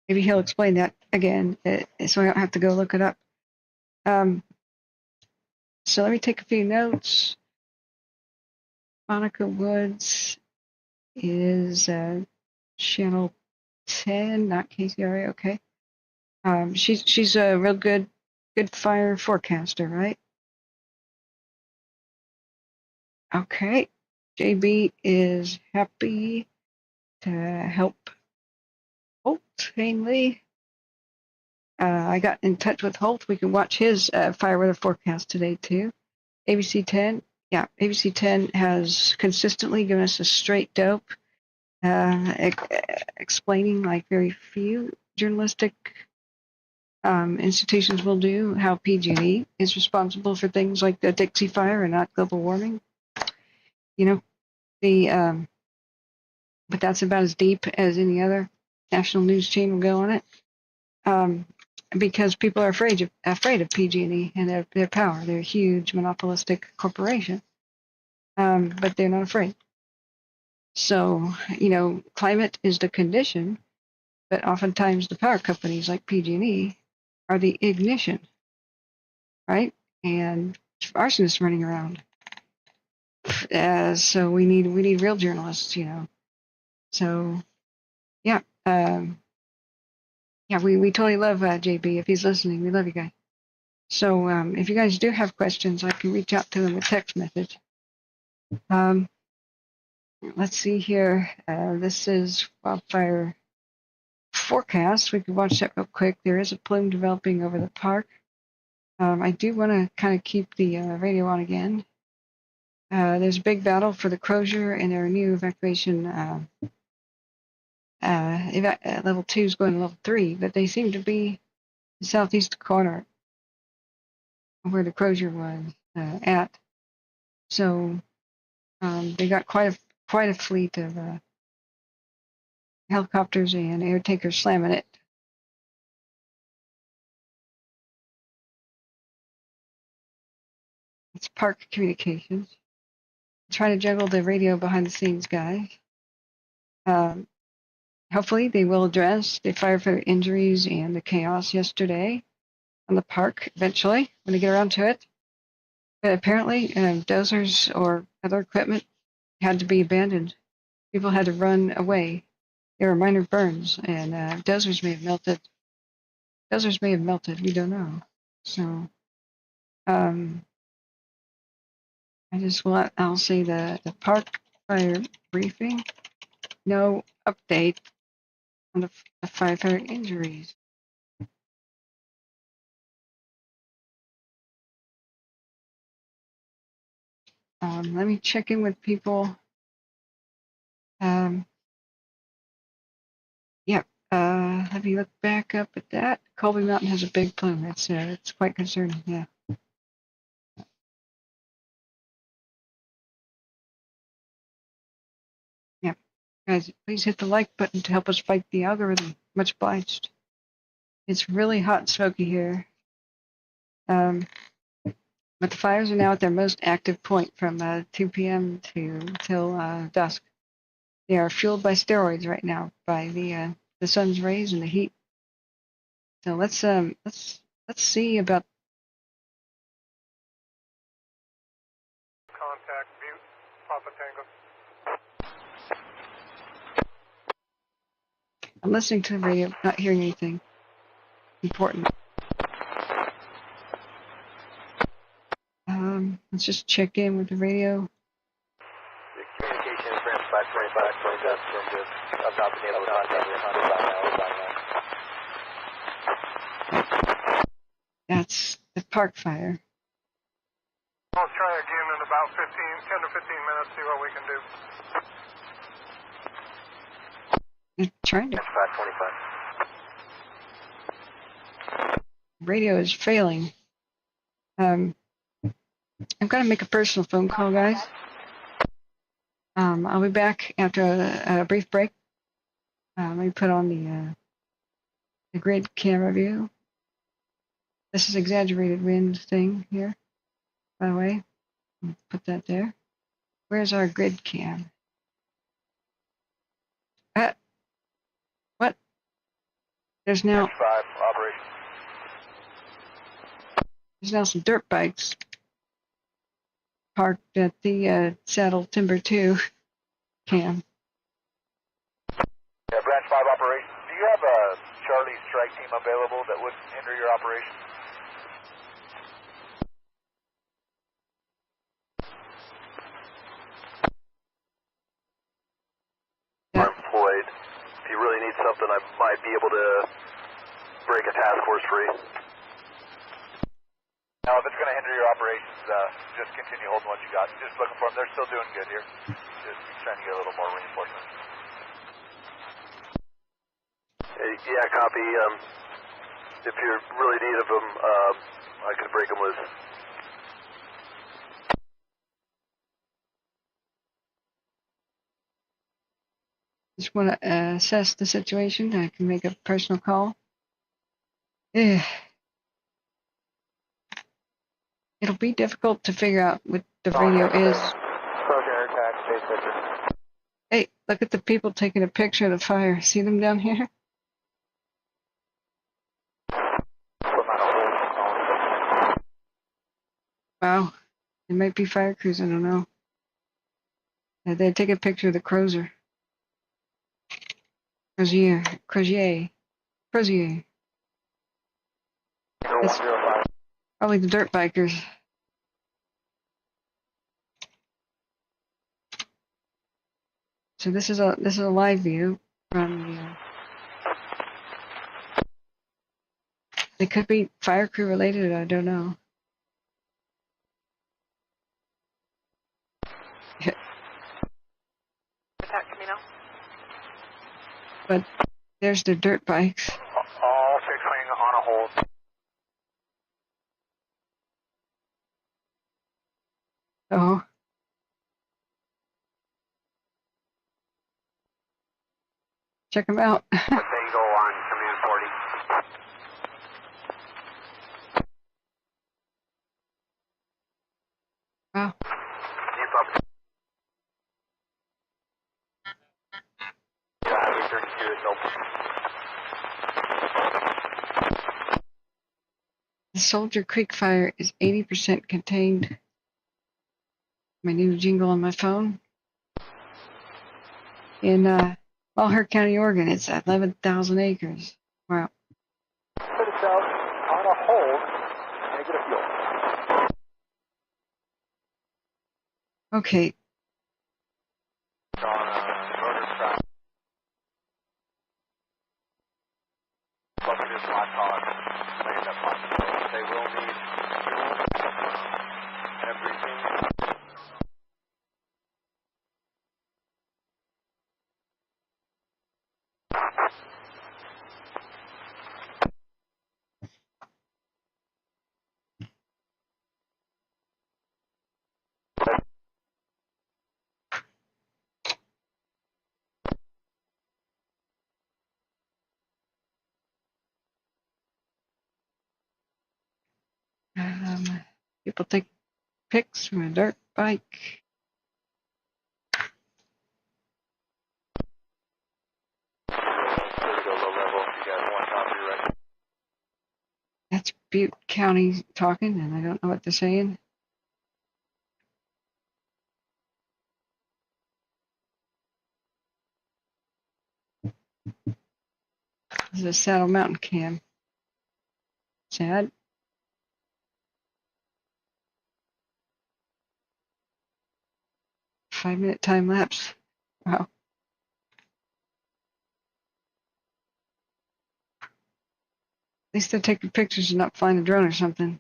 Maybe he'll explain that again, so I don't have to go look it up. So let me take a few notes. Monica Woods is Channel 10, not KCRA. Okay. She's a real good fire forecaster, right? Okay. JB is happy to help Holt Hanley. I got in touch with Holt. We can watch his fire weather forecast today too. ABC 10. Yeah, ABC 10 has consistently given us a straight dope, explaining like very few journalistic institutions will do how PG&E is responsible for things like the Dixie Fire and not global warming. You know, but that's about as deep as any other national news chain will go on it. Because people are afraid of PG&E and their power. They're a huge monopolistic corporation, but they're not afraid. So, climate is the condition, but oftentimes the power companies like PG&E are the ignition, right? And arsonists running around. So we need real journalists, So, yeah. Yeah, we totally love JB. If he's listening, we love you guys. So if you guys do have questions, I can reach out to him with text message. Let's see here. This is wildfire forecast. We can watch that real quick. There is a plume developing over the park. I do want to kind of keep the radio on again. There's a big battle for the Crozier and their new evacuation. Level 2 is going to level 3, but they seem to be the southeast corner where the Crozier was at. So they got quite a fleet of helicopters and air tankers slamming it. It's Park Communications. I'm trying to juggle the radio behind the scenes, guys. Hopefully they will address the firefighter injuries and the chaos yesterday on the park eventually when they get around to it. But apparently dozers or other equipment had to be abandoned. People had to run away. There were minor burns, and dozers may have melted. We don't know. So, I'll say the park fire briefing. No update on the firefighter injuries. Let me check in with people. Yep. Let me look back up at that. Colby Mountain has a big plume. It's quite concerning. Yeah. Yep. Guys, please hit the like button to help us fight the algorithm. Much obliged. It's really hot and smoky here. But the fires are now at their most active point from 2 p.m. till dusk. They are fueled by steroids right now, by the sun's rays and the heat. So let's see about. Contact Butte, Papa Tango. I'm listening to the radio, not hearing anything important. Let's just check in with the radio. The communications branch 525 from just I've not been able to contact you. That's the park fire. I'll try again in about 10 to 15 minutes, see what we can do. I'm trying to. 525. Radio is failing. I've got to make a personal phone call, guys. I'll be back after a brief break. Let me put on the grid camera view. This is exaggerated wind thing here, by the way. Put that there. Where's our grid cam? What? There's now some dirt bikes parked at the Saddle Timber 2 cam. Yeah, Branch 5 operations. Do you have a Charlie strike team available that would hinder your operation? Yeah. I'm employed. If you really need something, I might be able to break a task force free. Now, if it's going to hinder your operations, just continue holding what you got. Just looking for them. They're still doing good here. Just trying to get a little more reinforcement. Yeah, copy. If you really need of them, I could break them loose. Just want to assess the situation. I can make a personal call. Yeah. It'll be difficult to figure out what the radio is. Hey, look at the people taking a picture of the fire. See them down here? Wow. It might be fire crews, I don't know. They take a picture of the Crozier. Crozier. It's probably the dirt bikers. So this is a live view from the. It could be fire crew related. I don't know. But there's the dirt bikes. All fixed wing on a hold. Oh. Check them out. Tango on command 40. Wow. Keep up. Yeah, 32 is open. The Soldier Creek fire is 80% contained. My new jingle on my phone. In Wildfire County, Oregon, it's 11,000 acres. Wow. Put itself on a hold. Negative fuel. Okay. They will need everything. People take pics from a dirt bike. That's Butte County talking, and I don't know what they're saying. This is a Saddle Mountain cam. Sad. Five-minute time lapse. Wow. At least they're taking pictures and not flying a drone or something.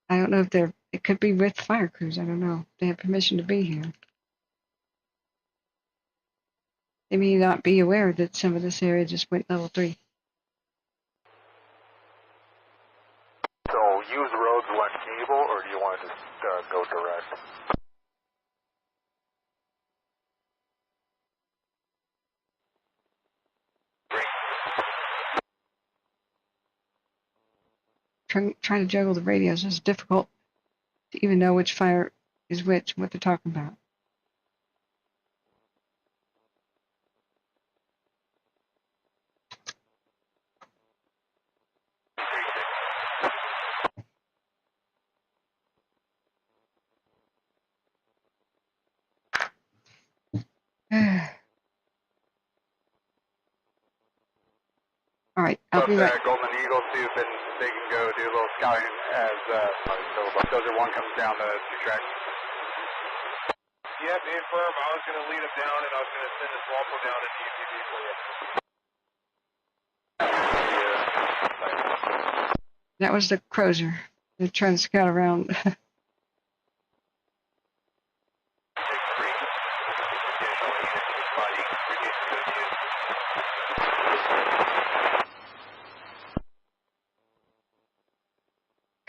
I don't know if they're, it could be with fire crews. I don't know. They have permission to be here. They may not be aware that some of this area just went level 3. So use roads when able, or do you want to just go direct? Trying to juggle the radios is difficult to even know which fire is which, what they're talking about. All right, I'll be right. Golden Eagle soup, and they can go do a little scouting as Dozer 1 comes down the 2 track. Yep, infirm. I was going to lead him down, and I was going to send this Walpo down at UPB for you. That was the Crozier. They're trying to scout around.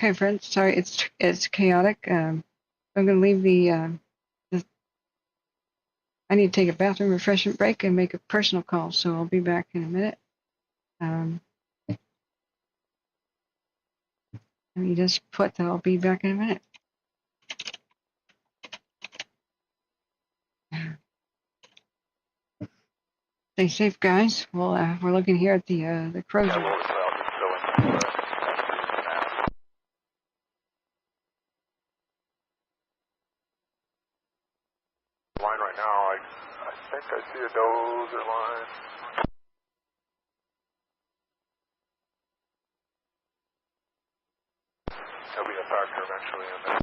Okay, friends. Sorry, it's chaotic. I'm going to leave the. I need to take a bathroom refreshment break and make a personal call, so I'll be back in a minute. Let me just put that I'll be back in a minute. Stay safe, guys. Well, we're looking here at the Crozier. Line right now, I think I see a Dozer line. There'll be a factor eventually in there.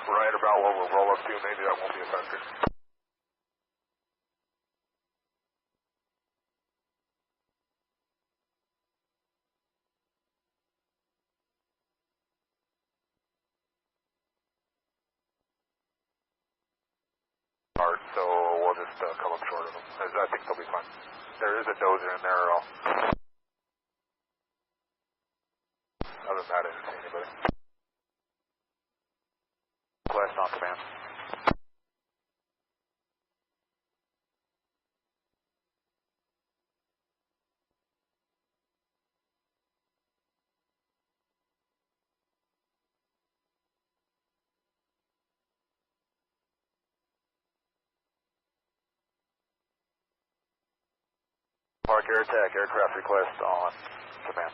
Right about where we'll roll up to, maybe that won't be a factor. Hard, so we'll just come up short of them. I think they'll be fine. There is a Dozer in there. Other than that, I didn't see anybody. Quest on command. Park Air Attack, aircraft request on command.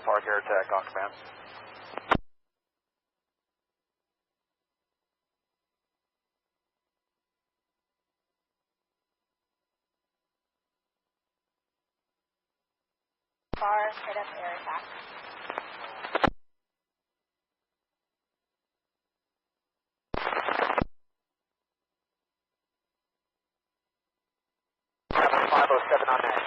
Park Air Attack on command. Far, hit up air attack. Captain 507 on net.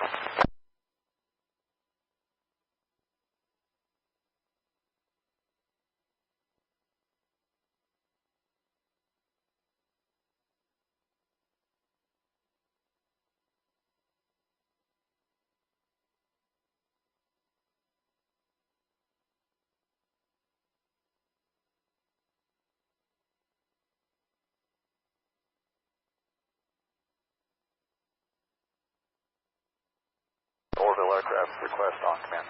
Orville aircraft request on command.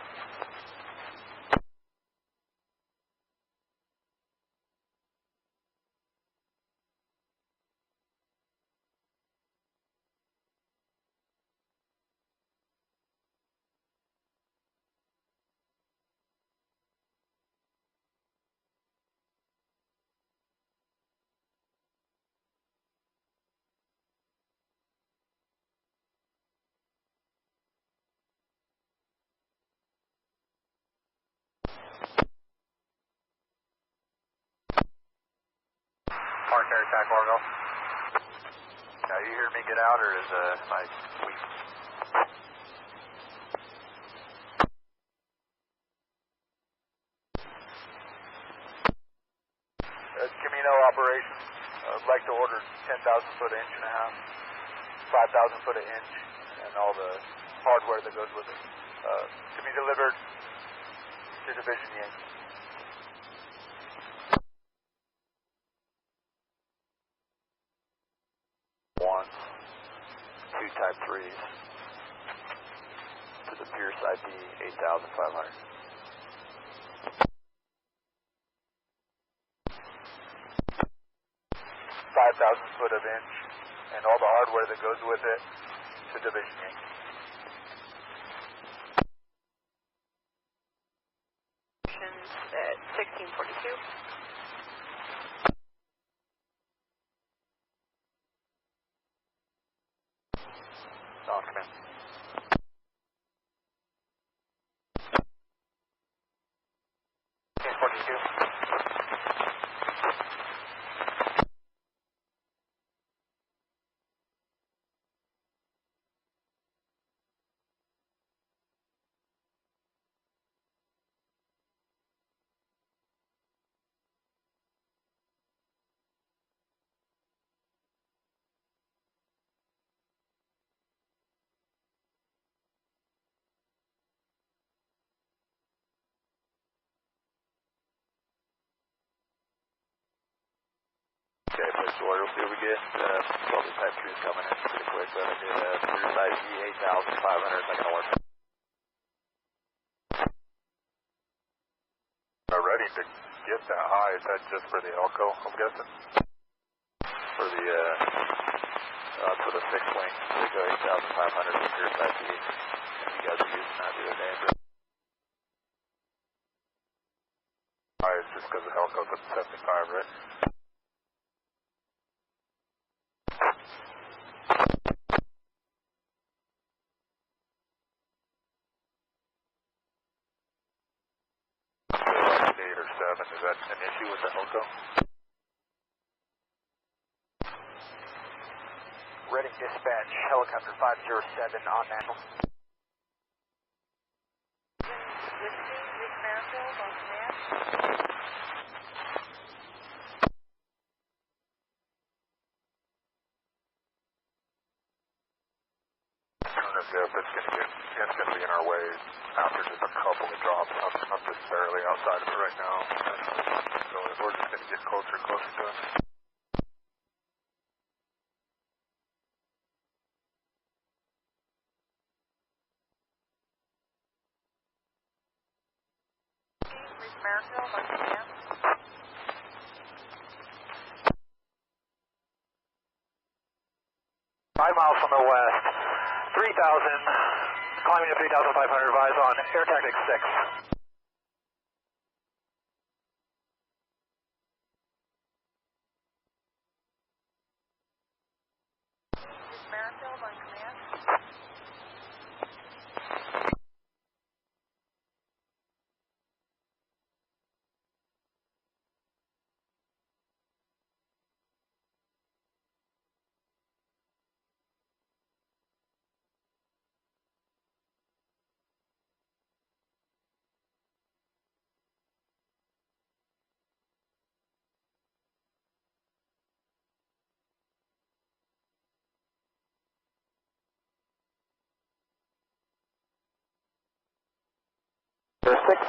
Park Air Attack Orville. Now you hear me get out, or is am I weak? Camino operation. I'd like to order 10,000 foot inch and a half, 5,000 foot an inch, and all the hardware that goes with it. To be delivered to Division Yankee. One, two Type 3s to the Pierce ID 8,500. 5,000 foot of inch and all the hardware that goes with it to Division Yankee. At 1642. On command. Okay, place order. We'll see what we get. Probably Type 3 is coming in pretty quick, but I did Pierce ID 8,500. Is that going to work? Ready to get that high. Is that just for the Elko, I'm guessing? For the fixed wing, Chico 8,500 with Pierce ID. You guys are using that the other day. High is just because the Elko's at 75, right? Is that an issue with the Elko? Reading dispatch, helicopter 507 on mantle. It's going to be in our way after just a couple of drops. I'm just barely outside of it right now. So we're just going to get closer to it. Maryville, by command. 5 miles from the west, 3,000, climbing to 3,500, advise on air tactics 6.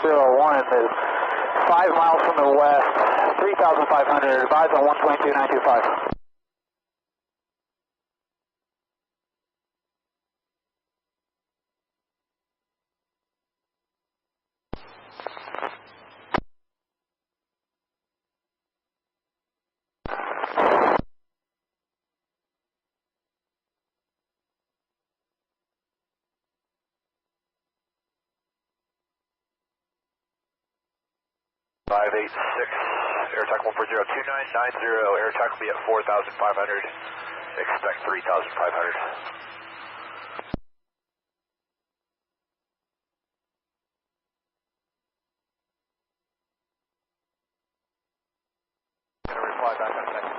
601 is 5 miles from the west, 3,500, advise on 122.925. Air attack 140-2990, air attack will be at 4,500, expect 3,500. Gonna reply back in a second.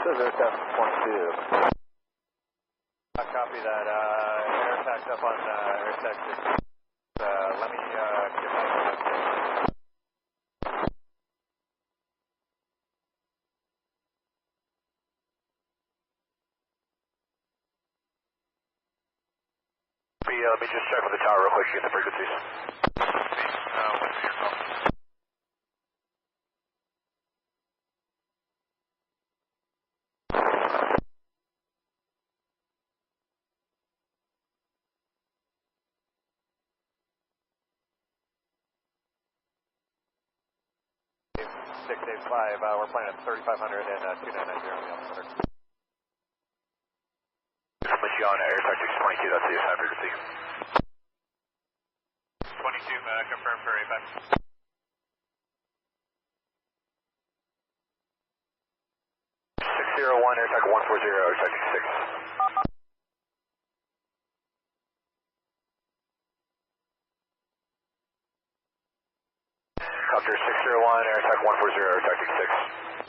Says aircraft 22. I copy that. Air attack's up on air attack 6. Let me get back to that. Let me just check with the tower real quick, get the frequencies. What's your call? 685, we're playing at 3,500 and 2990 on the altimeter. John, air tactics 22, that's the assigned frequency. 22, confirm for Evac. 601, air tactic 140, air tactic 6. Copter 601, air attack 140, air tactic 6.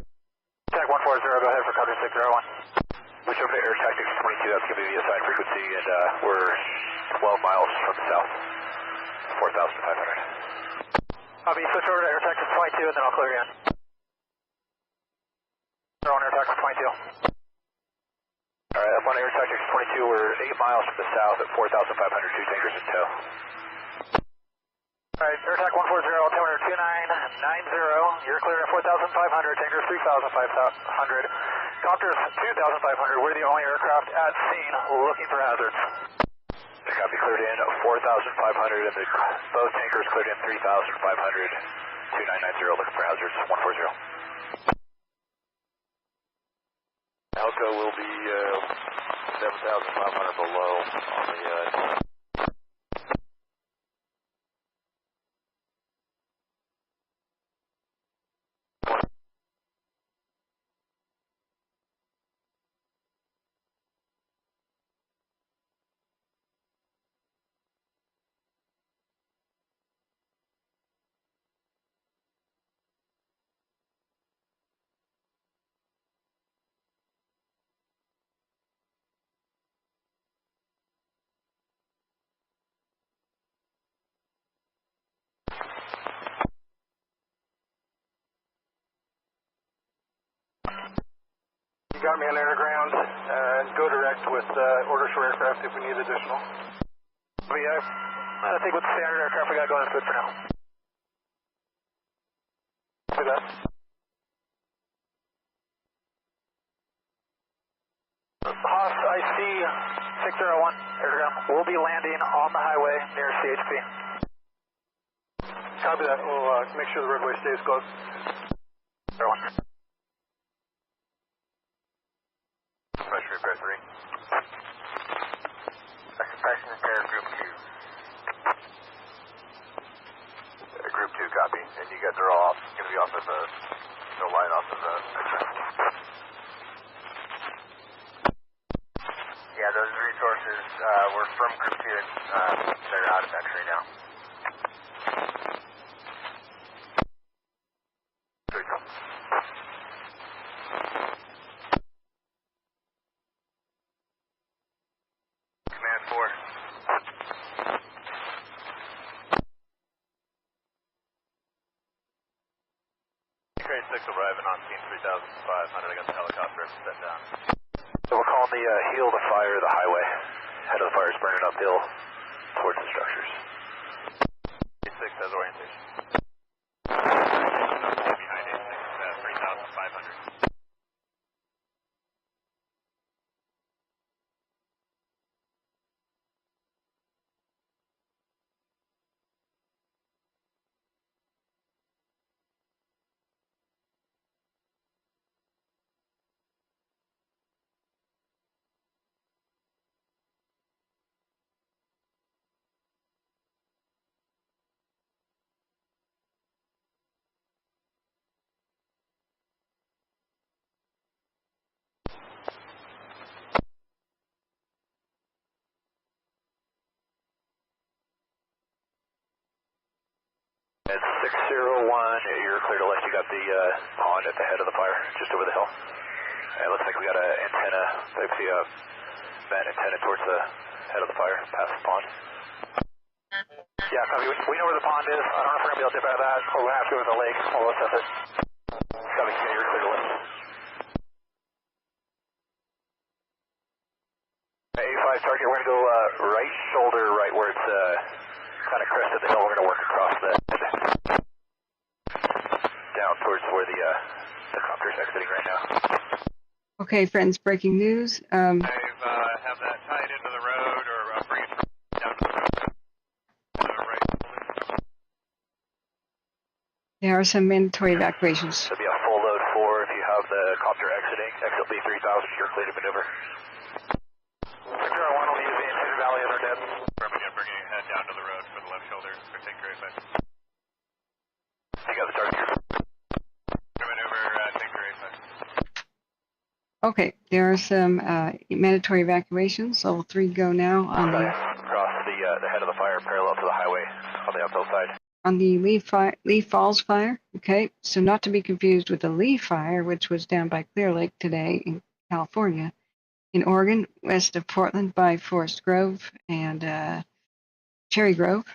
Attack 140, go ahead for Copter 601. Which over to air tactics 22, that's going to be the assigned frequency, and we're 12 miles from the south, 4,500. Copy, switch over to air tactics 22, and then I'll clear you in. They're on air tactics 22. Alright, up on air tactics 22, we're 8 miles from the south at 4,500, 2 tankers in tow. Alright, air attack 140, altimeter 2990, you're clear at 4,500, tankers 3,500. Copters 2,500, we're the only aircraft at scene looking for hazards. Copy, cleared in 4,500, and both tankers cleared in 3,500, 2990, looking for hazards, 140. Alco will be 7,500 below on the got me on air to ground, go direct with orders for aircraft if we need additional. I think with the standard aircraft we got going is good for now. Do that. Haas, I see 601, air to ground. We'll be landing on the highway near CHP. Copy that. We'll make sure the roadway stays closed. Everyone. Pressure repair 3. Suppression repair group 2. Group 2, copy. And you guys are all going to be off of the line off of the Yeah, those resources were from group 2 and they're out of X-ray now. Command 4. 6 arriving on scene 3,500. I got the helicopter set down. So we're calling the heel of the fire, the highway. Head of the fire is burning uphill towards the structures. 6 has orientation. Behind 86, 3,500. It's 601, you're clear to left. You got the pond at the head of the fire, just over the hill. It looks like we got an antenna, I see a vent antenna towards the head of the fire, past the pond. Yeah, copy. We know where the pond is. I don't know if we're going to be able to dip out of that, or we'll have to go to the lake. We'll assess it. Copy, yeah, you're clear to left. 85 target, we're going to go right shoulder, right where it's kind of crested the hill. We're going to work across the down towards where the copter's exiting right now. Okay, friends, breaking news. Have that tied into the road or bring it down to the road. Right shoulder. There are some mandatory evacuations. There'll be a full load 4 if you have the copter exiting. Exit B 3000, you're clear to maneuver. Secure 1 will use the intended valley of our dead. Remember, bringing your head down to the road for the left shoulder. Take your A5. You got the target. Maneuver, take your A5. Okay, there are some mandatory evacuations. Level 3 go now on the Across the head of the fire, parallel to the highway on the uphill side. on the Lee Falls fire. Okay, so not to be confused with the Lee fire, which was down by Clear Lake today in California. In Oregon, west of Portland by Forest Grove and Cherry Grove.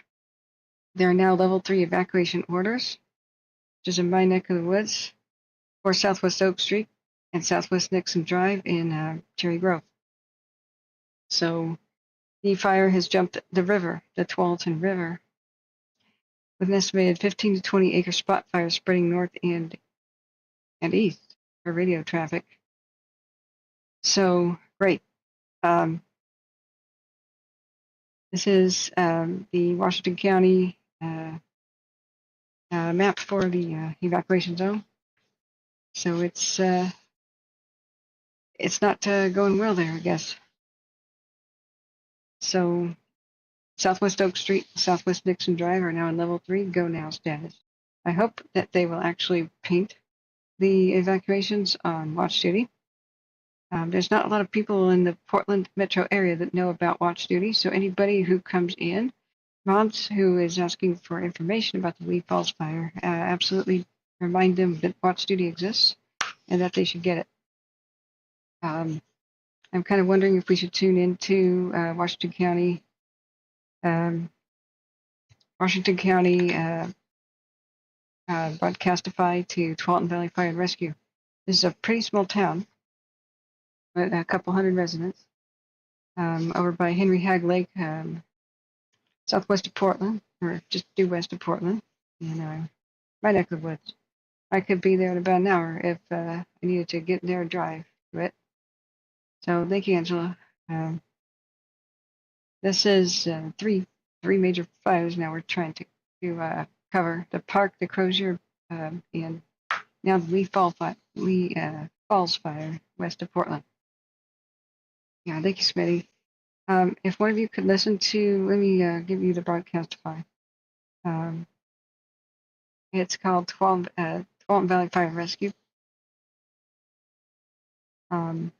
There are now level 3 evacuation orders, which is in my neck of the woods, for Southwest Oak Street and Southwest Nixon Drive in Cherry Grove. So the fire has jumped the river, the Tualatin River, with an estimated 15 to 20 acre spot fire spreading north and east for radio traffic. So, great. This is the Washington County map for the evacuation zone. So it's not going well there, I guess. So Southwest Oak Street, Southwest Nixon Drive are now in level 3 go now status. I hope that they will actually paint the evacuations on watch duty. There's not a lot of people in the Portland metro area that know about watch duty, so anybody who comes in, Mobs who is asking for information about the Lee Falls fire, absolutely remind them that watch duty exists and that they should get it. I'm kind of wondering if we should tune into Washington County Broadcastify to Tualatin Valley Fire and Rescue. This is a pretty small town, with a couple hundred residents, over by Henry Hagg Lake, southwest of Portland, or just due west of Portland, and my neck of the woods. I could be there in about an hour if I needed to get there and drive to it. So thank you, Angela. This is three major fires now we're trying to cover: the Park, the Crozier, and now the Lee Falls fire west of Portland. Yeah, thank you, Smitty. If one of you could listen to, let me give you the Broadcastify. It's called Tualatin Valley Fire and Rescue. I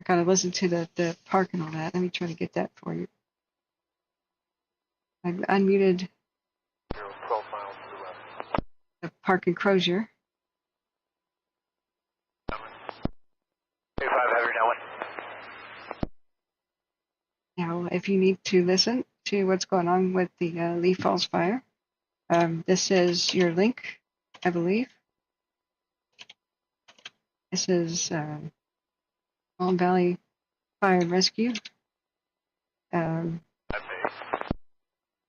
gotta listen to the park and all that. Let me try to get that for you. I've unmuted 12 miles to the west. the Park and Crozier. A5 heavy now. Now, if you need to listen to what's going on with the Lee Falls fire, this is your link I believe. This is Palm Valley Fire and Rescue. Well,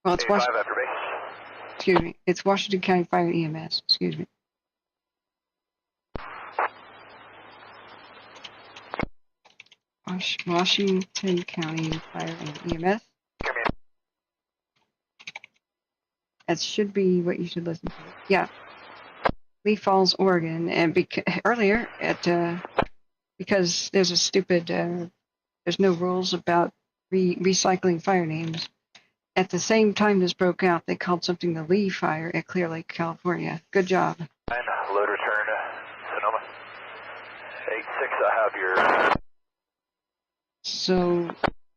it's excuse me. It's Washington County Fire and EMS. Excuse me. Washington County Fire and EMS. That should be what you should listen to. Yeah. Lee Falls, Oregon, and earlier at because there's a stupid there's no rules about recycling fire names. At the same time this broke out, they called something the Lee Fire at Clear Lake, California. Good job. Load return, Sonoma. 8-6, I have your... So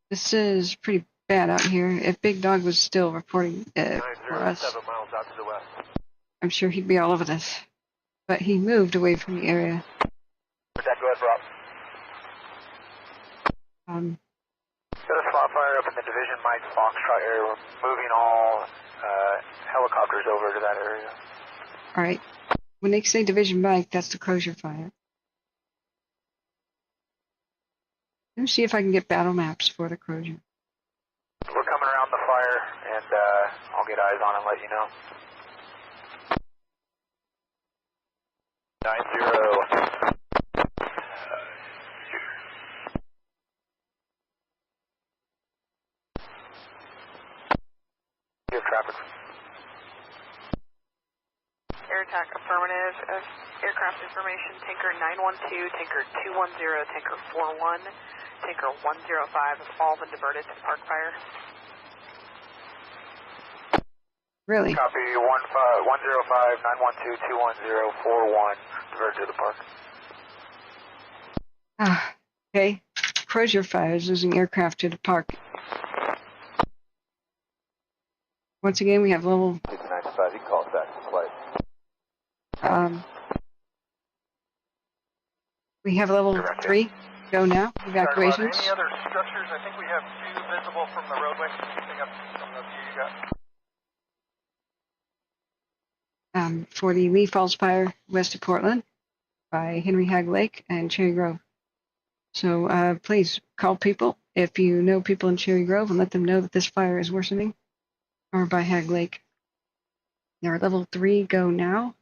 this is pretty bad out here. If Big Dog was still reporting for us, 7 miles out to the west. I'm sure he'd be all over this. But he moved away from the area. Go ahead, Rob. Got a spot fire up in the Division Mike Foxtrot area. We're moving all helicopters over to that area. All right. When they say Division Mike, that's the Crozier fire. Let me see if I can get battle maps for the Crozier. We're coming around the fire, and I'll get eyes on and let you know. 9-0. Traffic. Air attack affirmative. Aircraft information, tanker 912, tanker 210, tanker 41, tanker 105 have all been diverted to park fire. Really? Copy 105, 912, 210, 41, diverted to the park. Okay. Crozier fire is losing aircraft to the park. Once again, we have level. 695, you can call us back to play. We have level 3. Go now. Evacuations. Any other structures? I think we have 2 visible from the roadway. Anything up from the view you got? For the Lee Falls fire west of Portland by Henry Hagg Lake and Cherry Grove. So please call people if you know people in Cherry Grove and let them know that this fire is worsening. Or by Hagg Lake. There are level 3 go now.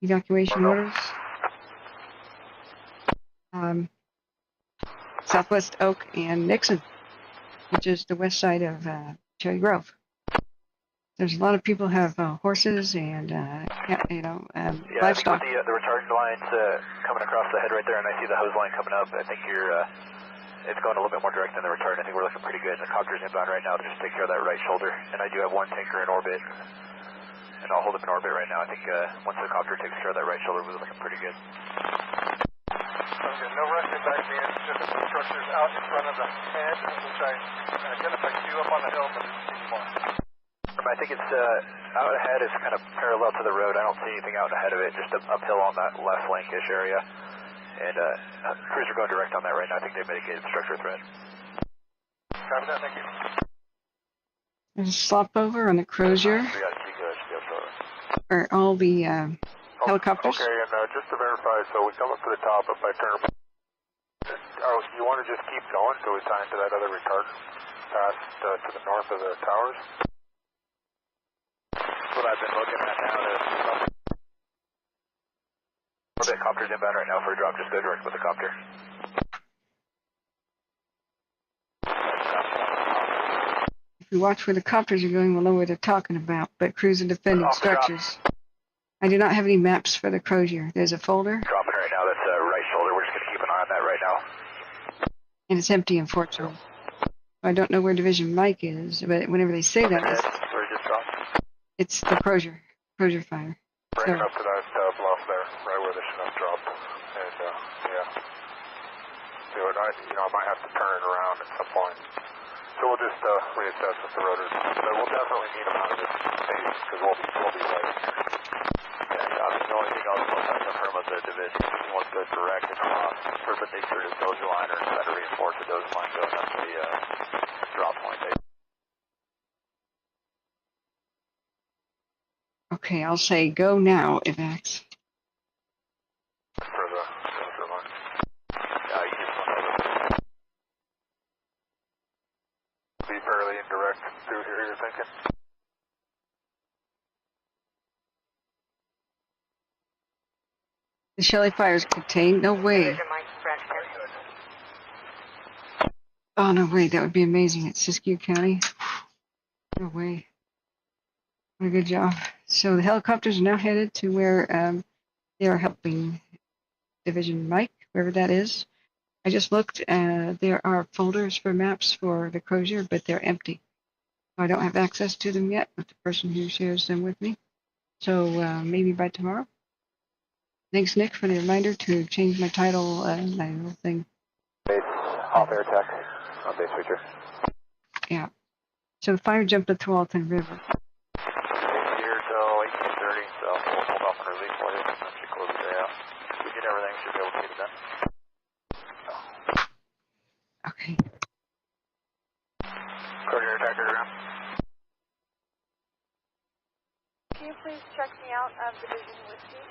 Evacuation orders. Southwest Oak and Nixon, which is the west side of Cherry Grove. There's a lot of people have horses and livestock. The retardant lines coming across the head right there, and I see the hose line coming up. I think you're. It's going a little bit more direct than the return. I think we're looking pretty good. The copter's inbound right now to just take care of that right shoulder. And I do have 1 tanker in orbit. And I'll hold him in orbit right now. I think once the copter takes care of that right shoulder, we're looking pretty good. Okay, no rushing back in. Just the structures out in front of the head, which I identified 2 up on the hill, but there's 2 more. I think it's out ahead. It's kind of parallel to the road. I don't see anything out ahead of it. Just uphill on that left flankish area. And crews are going direct on that right now. I think they mitigated the structure threat. Copy that, thank you. There's a slop over on the Crozier. We got Chico, Or all the helicopters. Okay, and just to verify, so we come up to the top, if I turn... Oh, you want to just keep going until we tie into that other retardant past to the north of the towers? That's what I've been looking at now. Orbit copter's inbound right now for a drop. Just go direct with the copter. If we watch where the copters are going, we'll know what they're talking about. But crews are defending structures. I do not have any maps for the Crozier. There's a folder. Dropping right now. That's right shoulder. We're just going to keep an eye on that right now. And it's empty, unfortunately. I don't know where Division Mike is, but whenever they say that, it's the Crozier fire. Bring it up to that bluff there, right where the Chinook dropped. And, I might have to turn it around at some point. So we'll just reassess with the rotors. But we'll definitely need them out of this space, because we'll be right in here. Yeah, the only thing else I'll confirm with the division, if he wants to go direct across, perpendicular to dozer liner and try to reinforce the dozer line going up to the drop point. Okay, I'll say go now, Evacs. For the line. You just want to be fairly indirect through here, you're thinking? The Shelley fire is contained? No way. Division Mike, branch 10. Oh, no way. That would be amazing at Siskiyou County. No way. What a good job. So the helicopters are now headed to where they are helping Division Mike, wherever that is. I just looked. There are folders for maps for the Crozier, but they're empty. I don't have access to them yet with the person who shares them with me. So maybe by tomorrow. Thanks, Nick, for the reminder to change my title, my little thing. Base, off air tech, on base feature. Yeah. So the fire jumped the Tualatin River. Here till 18:30, so we'll hold off on relief for you, and then she closes the day out. We did everything, should be able to get it done. Okay. Courier attacker around. Can you please check me out of Division Whiskey?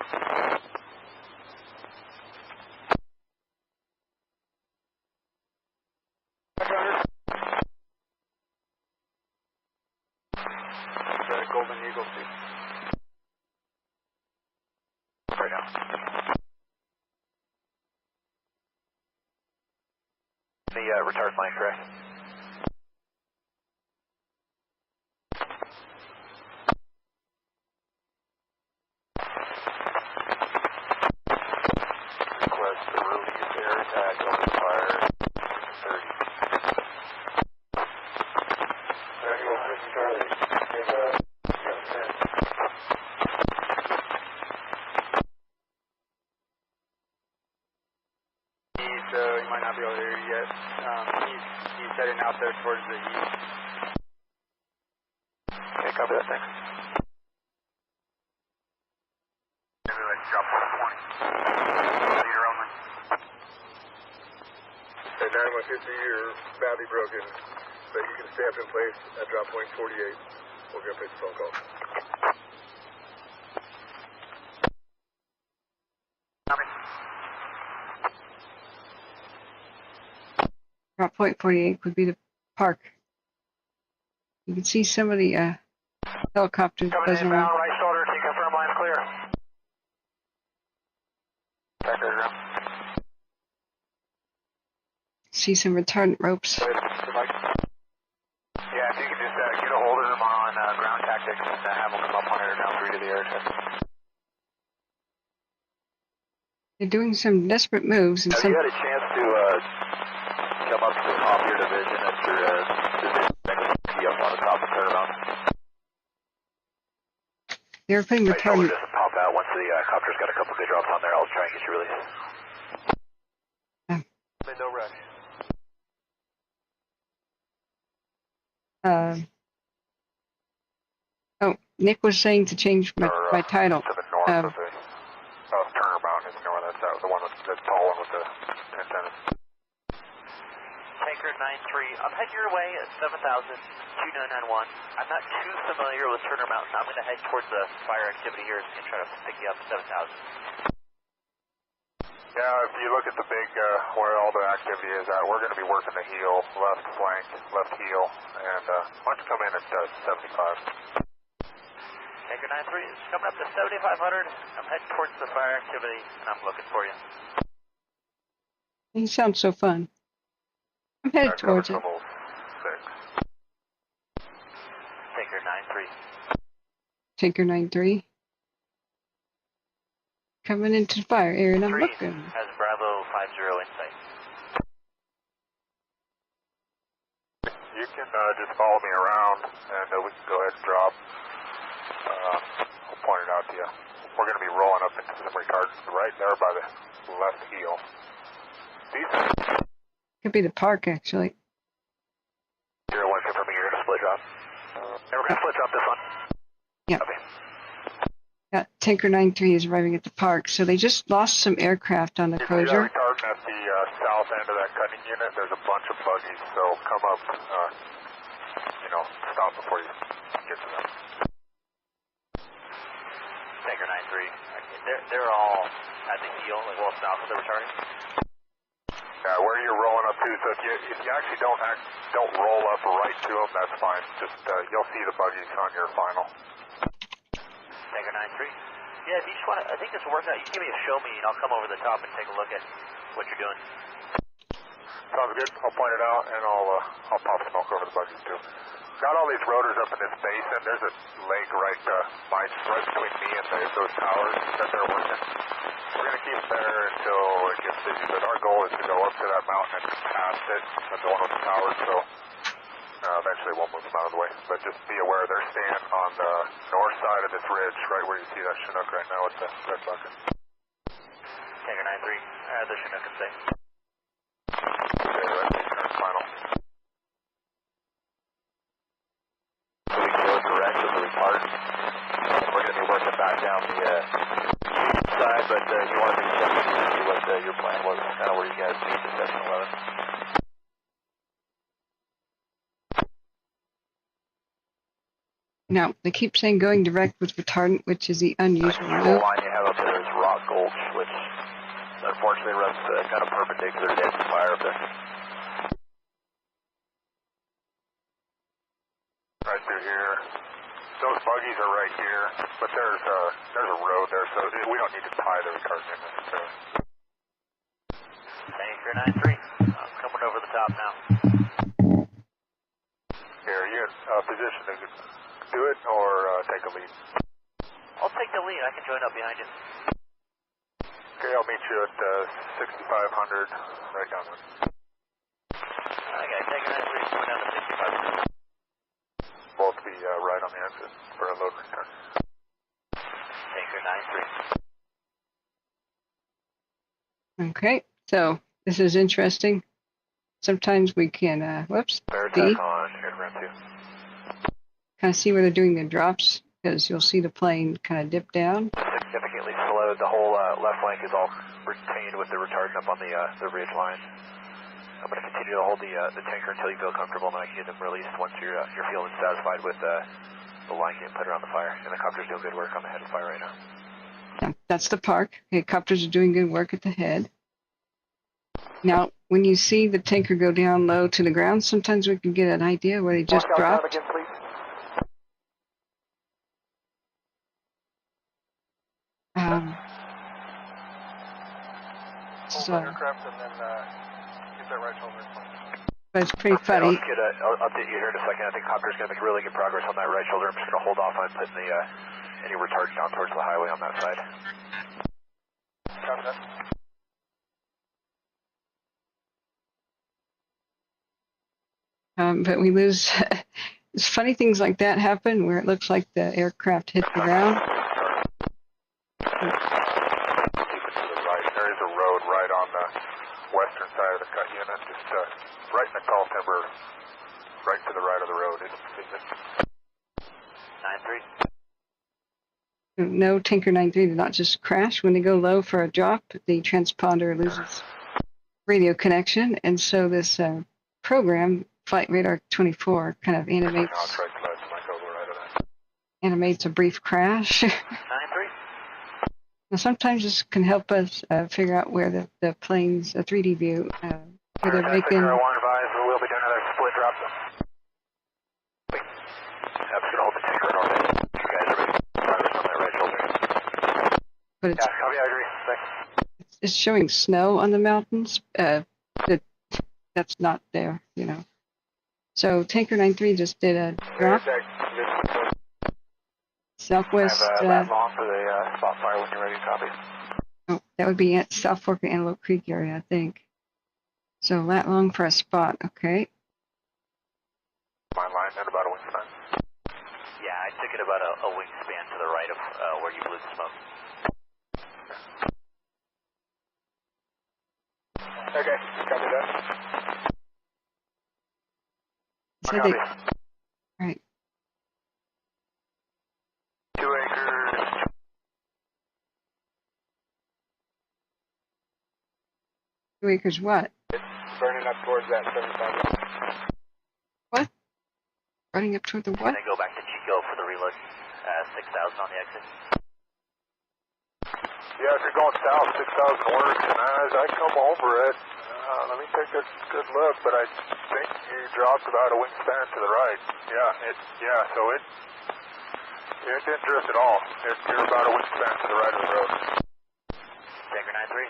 The Golden Eagle seat. Right now. The retard line, correct? Request the release air attack over the fire 30. So you might not be able to hear you yet. He's heading out there towards the east. Okay, copy that, thanks. Maybe like drop 120. Leader only. At 9150, you're badly broken, but you can stay up in place at drop point 48. We're going to place the phone call. Drop point 48 would be the park. You can see some of the helicopters Coming buzzing inbound, around. right shoulder, can you confirm line's clear? Tractor ground. See some retardant ropes. Yeah, if you can just get a hold of them on ground tactics and have them come up on air down 3 to the air check. They're doing some desperate moves and Have some. you had a chance to come up to the top of your division at your division up on the top of turnaround? They're putting Right shoulder retardant. just pop out once the copter's got a couple good drops on there. I'll try and get you released. No rush. Oh, Nick was saying to change my title. To the north of the Turner Mountain, if you know where that's at, the one that's the tall one with the antenna. Tanker 93, I'm heading your way at 7,000-2991. I'm not too familiar with Turner Mountain. I'm going to head towards the fire activity here and try to pick you up at 7,000. Yeah, if you look at the big, where all the activity is at, we're going to be working the heel, left flank, left heel, and why don't you come in at 75. Tanker 93 is coming up to 7,500. I'm heading towards the fire activity, and I'm looking for you. He sounds so fun. I'm headed towards it. Tanker 93. Tinker 93. Coming into the fire area, and I'm looking. Has Bravo 50 in sight. You can just follow me around, and we can go ahead and drop. I'll point it out to you. We're going to be rolling up into some retards right there by the left heel. Could be the park, actually. 01 confirming you're going to split drop. And we're going to split drop this one. Yeah. Okay. Yeah, Tinker 93 is arriving at the park, so they just lost some aircraft on the If you see that Crozier. retardant at the south end of that cutting unit, there's a bunch of buggies, so come up, stop before you get to them. Tanker 9-3. They're all at the heel, like well south of the retardant. Yeah, where you're rolling up to. So if you actually don't roll up right to them, that's fine. Just you'll see the buggies on your final. Tanker 9-3. Yeah, if you just want to, I think this will work out. You can give me a show me, and I'll come over the top and take a look at what you're doing. Sounds good. I'll point it out, and I'll pop smoke over the buggies too. Got all these rotors up in this basin. There's a lake right between me and those towers that they're working. We're going to keep them there until it gets busy, but our goal is to go up to that mountain and past it and go on the towers, so eventually we'll move them out of the way. But just be aware they're staying on the north side of this ridge, right where you see that Chinook right now with the red bucket. Tanker 9-3, the Chinook can stay. Okay, that's the current final. So we can go direct with the retard. We're going to be working back down the side, but you want to see what your plan was, kind of where you guys need the section 11. Now, they keep saying going direct with retardant, which is the unusual The move. line you have up there is Rock Gulch, which unfortunately runs kind of perpendicular to the edge of the fire up there. Right through here. Those buggies are right here, but there's a road there, so we don't need to tie the retardant in necessarily. Tanker 9-3, I'm coming over the top now. Here, are you in position to do it or take a lead? I'll take the lead. I can join up behind you. Okay, I'll meet you at 6500 right down there. Okay, Tanker 9-3, coming down to 6500. Both be right on the exit for a load return. Tanker 9-3. Okay, so this is interesting. Sometimes we can, see, on aircraft 2. kind of see where they're doing the drops, because you'll see the plane kind of dip down. Significantly slowed. The whole left flank is all retained with the retardant up on the ridge line. I'm going to continue to hold the tanker until you feel comfortable, and then I can get them released once you're feeling satisfied with the line getting put around the fire. And the copter's doing good work on the head of the fire right now. Yeah, that's the park. Helicopters are doing good work at the head. Now, when you see the tanker go down low to the ground, sometimes we can get an idea where they just dropped. Again, please. So, aircraft and then keep that right shoulder. but it's pretty funny. I'll update you here in a second. I think copter's going to make really good progress on that right shoulder. I'm just going to hold off on putting any retardant down towards the highway on that side. Copy that. But we lose. It's funny things like that happen where it looks like the aircraft hit the ground. Keep it to the right. There is a road right on the western side of the cut unit, just right in the tall timber, right to the right of the road. It's 9-3. No, Tinker 93 did not just crash. When they go low for a drop, the transponder loses radio connection, and so this program, Flight Radar 24, kind of animates a brief crash. 9-3. Now, sometimes this can help us figure out where the plane's a 3D view, where they're making. I want to advise we will be doing another split drop. I'm just going to hold the tanker north. You guys are making progress on that right shoulder. But it's, Yeah, copy, I agree. Thanks. it's showing snow on the mountains. That's not there, you know. So Tanker 93 just did a drop. Southwest. Lat long for the spot fire when you're ready to copy. Oh, that would be at South Fork and Antelope Creek area, I think. So lat long for a spot, okay. My line at about a wingspan. Yeah, I took it about a wingspan to the right of where you blew the smoke. Okay, copy that. So they, right. 2 acres. Two acres what? It's burning up towards that 75. What? Running up toward the what? And then go back to Chico for the reload. 6,000 on the exit. Yeah, if you're going south, 6,000 works, and as I come over it, let me take a good look, but I think you dropped about a wingspan to the right. So it didn't drift at all. You're about a wingspan to the right of the road. Tanker 93.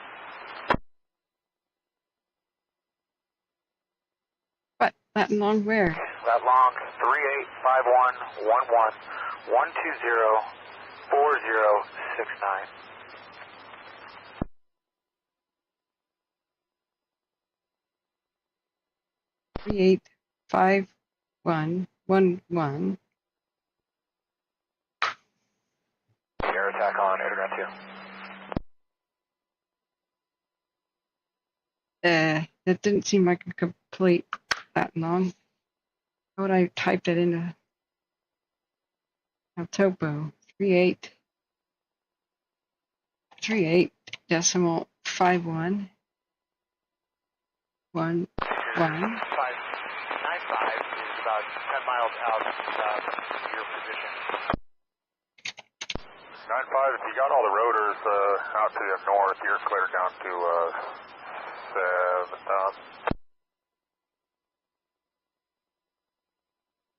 What? That long where? That long, 385111 120 4069. 385111. Air attack on Internet 2. That didn't seem like a complete that long. How would I type that into a topo? 38.5111. 595 is about 10 miles out of your position. 95, if you got all the rotors out to the north, you're clear down to 7,000.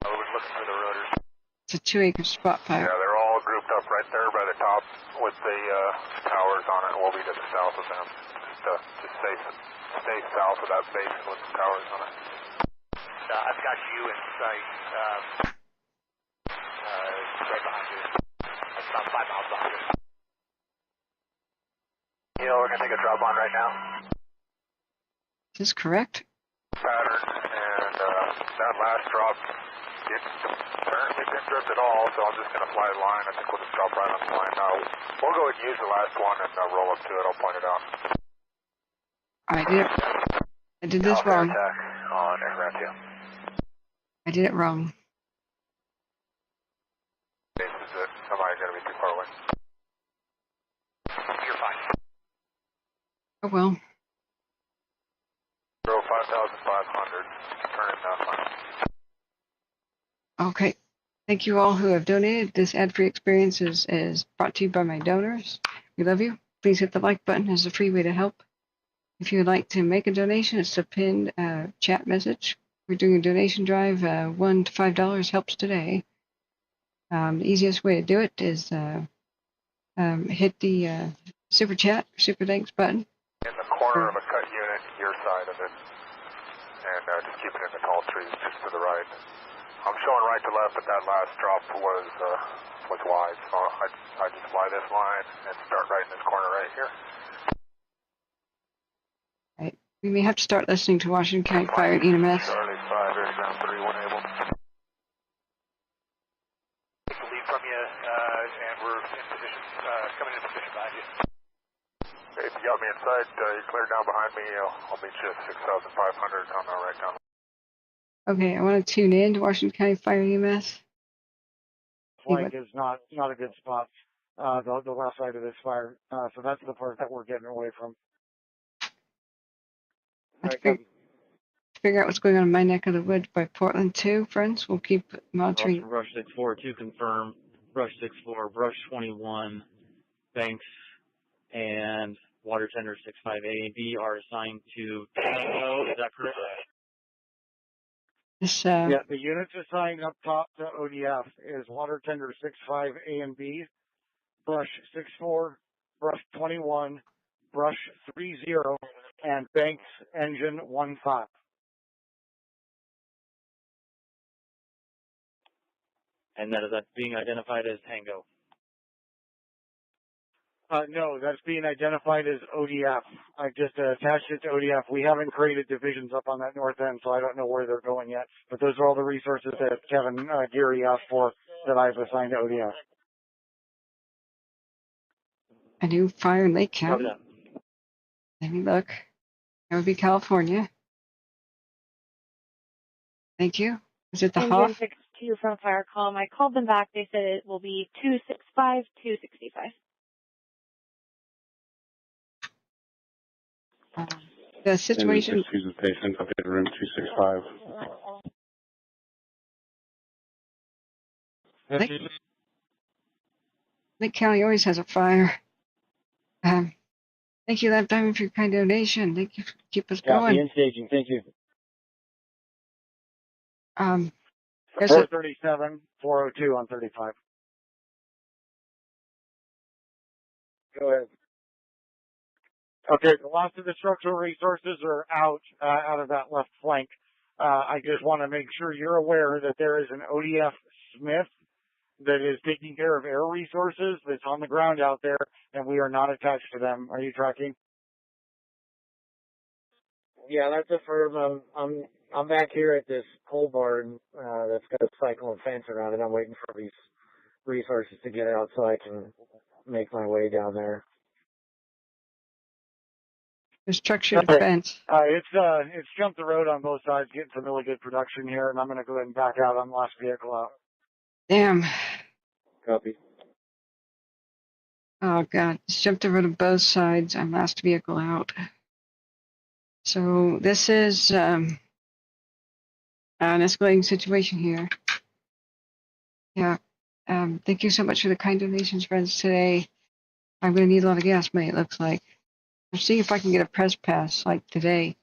I was looking for the rotors. It's a 2-acre spot fire. Yeah, they're all grouped up right there by the top with the towers on it. We'll be to the south of them. Just stay south of that basin with the towers on it. I've got you in sight right behind you. That's about 5 miles behind you. Yeah, we're going to take a drop on right now. Is this correct? Pattern, and that last drop, it apparently didn't drift at all, so I'm just going to fly the line. I think we'll just drop right on the line. We'll go ahead and use the last one and roll up to it. I'll point it out. I did this wrong. Attack on aircraft 2. I did it wrong. This is it. Am I going to be too far away? You're fine. Oh well. Throw 5,500. Turn it down final. Okay. Thank you all who have donated. This ad-free experience is brought to you by my donors. We love you. Please hit the like button as a free way to help. If you would like to make a donation, it's a pinned chat message. We're doing a donation drive. $1 to $5 helps today. The easiest way to do it is hit the super chat, super thanks button. In the corner of a cut unit, your side of it, and just keep it in the tall trees just to the right. I'm showing right to left, but that last drop was wide, so I just fly this line and start right in this corner right here. Right. We may have to start listening to Washington County Fire and EMS. Charlie 5, air ground 3, 1 able. Take the lead from you, and we're in position, coming into position behind you. If you got me inside, you're clear down behind me. I'll meet you at 6,500 on the right down. Okay, I want to tune in to Washington County Fire and EMS. Flank is not a good spot, the left side of this fire. So that's the part that we're getting away from. Figure out what's going on in my neck of the woods by Portland too, friends. We'll keep monitoring. Brush 64 to confirm. Brush 64, Brush 21, Banks, and Water Tender 65A and B are assigned to Tango. Is that correct? Yeah, the units assigned up top to ODF is Water Tender 65A and B, Brush 64, Brush 21, Brush 30, and Banks Engine 15. And that's being identified as Tango. No, that's being identified as ODF. I just attached it to ODF. We haven't created divisions up on that north end, so I don't know where they're going yet. But those are all the resources that Kevin Geary asked for that I've assigned to ODF. A new fire in Lake County. Let me look. That would be California. Thank you. Is it the Engine Hoff? 62 from Firecom. I called them back. They said it will be 265, 265. The situation. Excuse the patient. Update room 265. Lake County always has a fire. Thank you, Lap Diamond, for your kind donation. Thank you. Keep us Copy going. and staging. Thank you. There's a 437, 402 on 35. Go ahead. Okay, the last of the structural resources are out of that left flank. I just want to make sure you're aware that there is an ODF Smith that is taking care of air resources that's on the ground out there, and we are not attached to them. Are you tracking? Yeah, that's a firm. I'm back here at this pole barn that's got a cyclone fence around it. I'm waiting for these resources to get out so I can make my way down there. The structure defense. It's jumped the road on both sides, getting some really good production here, and I'm going to go ahead and back out on the last vehicle out. Damn. Copy. Oh, God. It's jumped the road on both sides. I'm last vehicle out. So this is an escalating situation here. Yeah. Thank you so much for the kind donations, friends, today. I'm going to need a lot of gas money, it looks like. I'll see if I can get a press pass like today.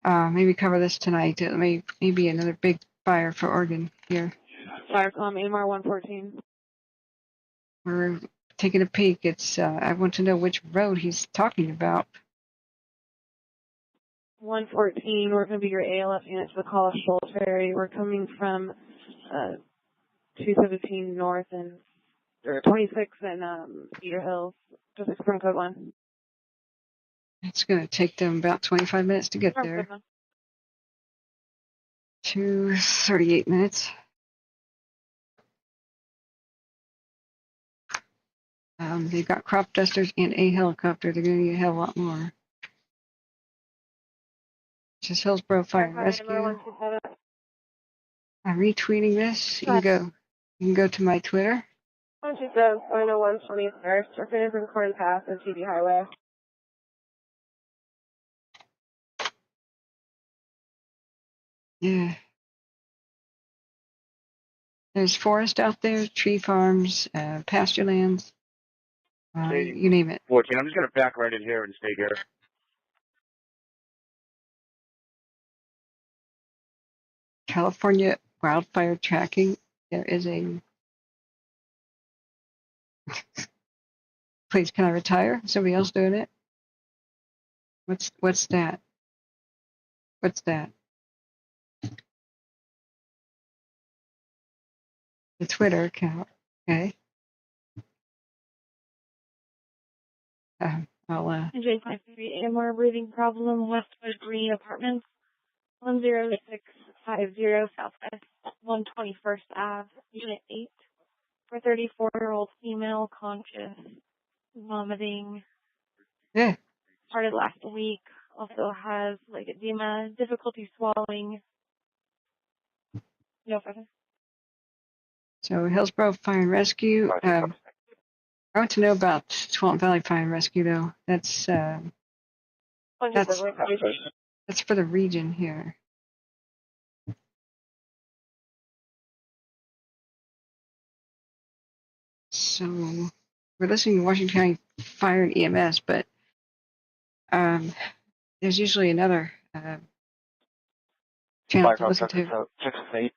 Maybe cover this tonight. It may be another big fire for Oregon here. Firecom, AMR 114. We're taking a peek. It's I want to know which road he's talking about. 114, we're going to be your ALF unit to the call of Shoals Ferry. We're coming from 217 North or 26 and Cedar Hills, just from code 1. It's going to take them about 25 minutes to get there. 38 minutes. They've got crop dusters and a helicopter. They're going to need a hell of a lot more. This is Hillsborough Fire and Rescue. I'm retweeting this. You can go to my Twitter. 127, final 121st, we're finished from Corn Pass and TB Highway. Yeah. There's forest out there, tree farms, pasture lands. You name it. 14, I'm just going to back right in here and stay here. California Wildfire Tracking. There is a... Please, can I retire? Somebody else doing it? What's that? What's that? The Twitter account. Okay. I'll J53 AMR breathing problem, Westwood Green Apartments, 10650 Southwest 121st Ave, Unit 8, for 34-year-old female, conscious, vomiting. Yeah. Started last week. Also has like edema, difficulty swallowing. No further. So Hillsborough Fire and Rescue. I want to know about Swamp Valley Fire and Rescue, though. That's for the region here. So we're listening to Washington County Fire and EMS, but there's usually another channel to listen to. 6-8.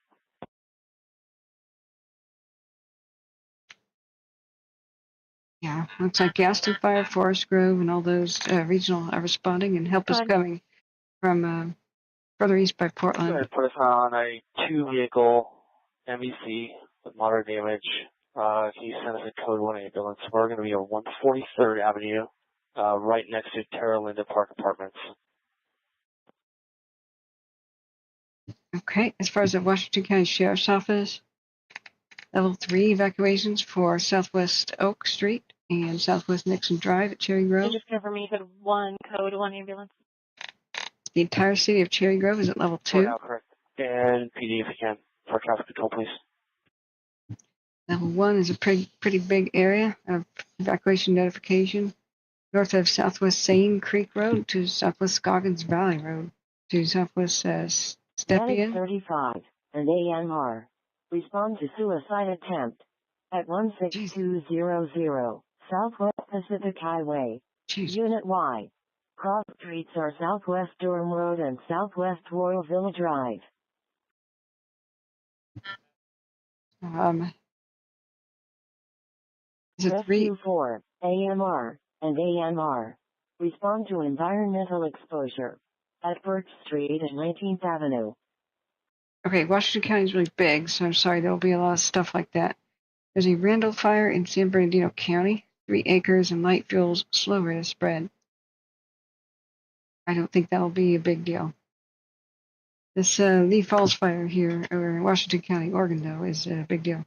Yeah, looks like Gaston Fire, Forest Grove, and all those regional are responding, and help is coming from further east by Portland. Put us on a 2-vehicle MVC with moderate damage. He sent us a code 1 ambulance. We're going to be on 143rd Avenue, right next to Terra Linda Park Apartments. Okay, as far as the Washington County Sheriff's Office, Level 3 evacuations for Southwest Oak Street and Southwest Nixon Drive at Cherry Grove. Just confirm you said code 1 ambulance. The entire city of Cherry Grove is at Level 2. Correct. And PD if you can, for traffic control, please. Level 1 is a pretty big area of evacuation notification. North of Southwest Seine Creek Road to Southwest Scoggins Valley Road to Southwest Stepien. 35 and AMR. Respond to suicide attempt at 16200 Southwest Pacific Highway. Jeez. Unit Y. Cross streets are Southwest Durham Road and Southwest Royalville Drive. Is it 3? Rescue 4, AMR, and AMR. Respond to environmental exposure. At Birch Street and 19th Avenue. Okay, Washington County is really big, so I'm sorry, there will be a lot of stuff like that. There's a Randall fire in San Bernardino County, 3 acres and light fuels, slow rate of spread. I don't think that'll be a big deal. This Lee Falls fire here, or in Washington County, Oregon, though, is a big deal.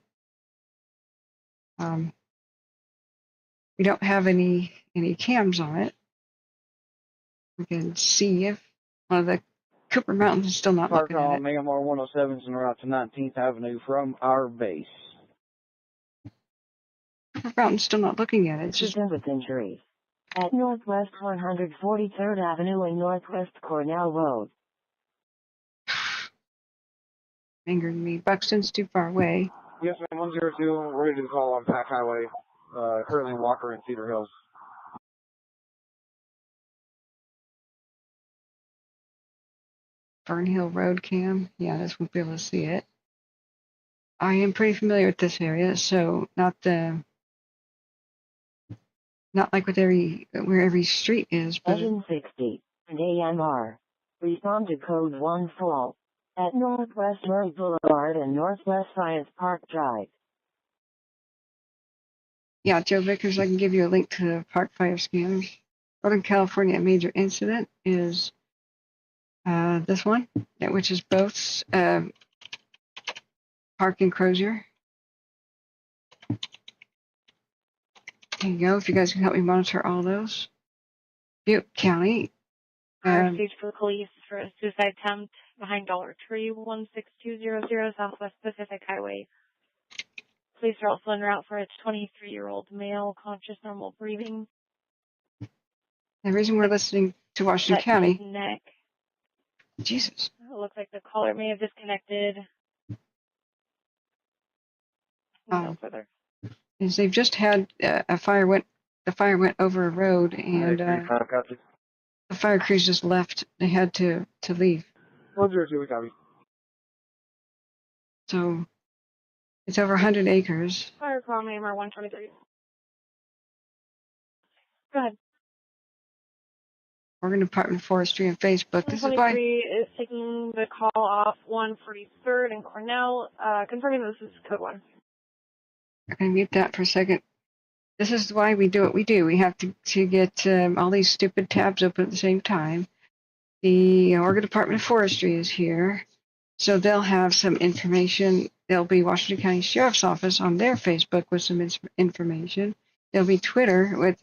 We don't have any cams on it. We can see if one of the Cooper Mountains is still not Park looking at it. on AMR 107s en route to 19th Avenue from our base. Cooper Mountain's still not looking at it. It's just with injuries. At Northwest 143rd Avenue and Northwest Cornell Road. angering me. Buxton's too far away. Yes, ma'am, 102, ready to call on Pack Highway, currently in Walker and Cedar Hills. Fern Hill Road cam. Yeah, this won't be able to see it. I am pretty familiar with this area, so not like with where every street is, but 760 and AMR. Respond to code 1 full at Northwest Murray Boulevard and Northwest Science Park Drive. yeah, Joe Vickers, I can give you a link to the park fire scanners. Northern California major incident is this one, which is both Park and Crozier. There you go. If you guys can help me monitor all those. Butte County. Stage for the police for a suicide attempt behind Dollar Tree, 16200 Southwest Pacific Highway. Police are also en route for a 23-year-old male, conscious, normal breathing. The reason we're listening to Washington County. Neck. Jesus. It looks like the caller may have disconnected. No further. Is they've just had a fire the fire went over a road and the fire crews just left. They had to leave. 102, we copy. So it's over 100 acres. Fire call AMR 123. Go ahead. Oregon Department of Forestry and Facebook. This is why 123 is taking the call off 143rd and Cornell, confirming this is code 1. I'm going to mute that for a second. This is why we do what we do. We have to get all these stupid tabs open at the same time. The Oregon Department of Forestry is here, so they'll have some information. There'll be Washington County Sheriff's Office on their Facebook with some information. There'll be Twitter with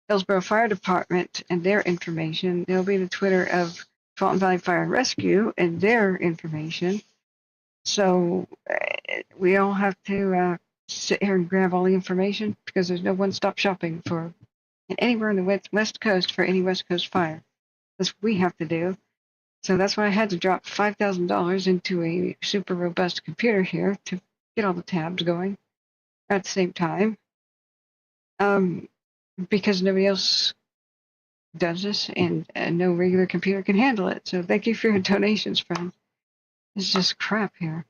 Hillsborough Fire Department and their information. There'll be the Twitter of Fulton Valley Fire and Rescue and their information. So we all have to sit here and grab all the information because there's no one-stop shopping for anywhere in the West Coast for any West Coast fire. That's what we have to do. So that's why I had to drop $5,000 into a super robust computer here to get all the tabs going at the same time. Because nobody else does this and no regular computer can handle it. So thank you for your donations, friend. It's just crap here.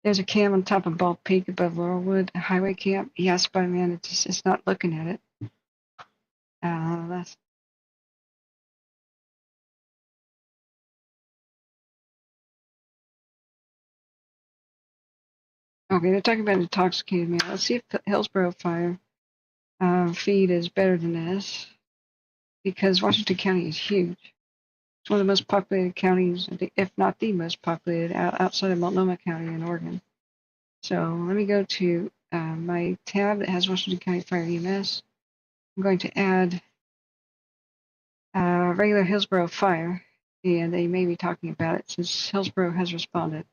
There's a cam on top of Bald Peak above Laurelwood, a highway cam. Yes, but man, it's not looking at it. That's okay. They're talking about intoxicated man. Let's see if the Hillsborough fire feed is better than this, because Washington County is huge. It's one of the most populated counties, if not the most populated, outside of Multnomah County in Oregon. So let me go to my tab that has Washington County Fire EMS. I'm going to add regular Hillsborough fire, and they may be talking about it since Hillsborough has responded.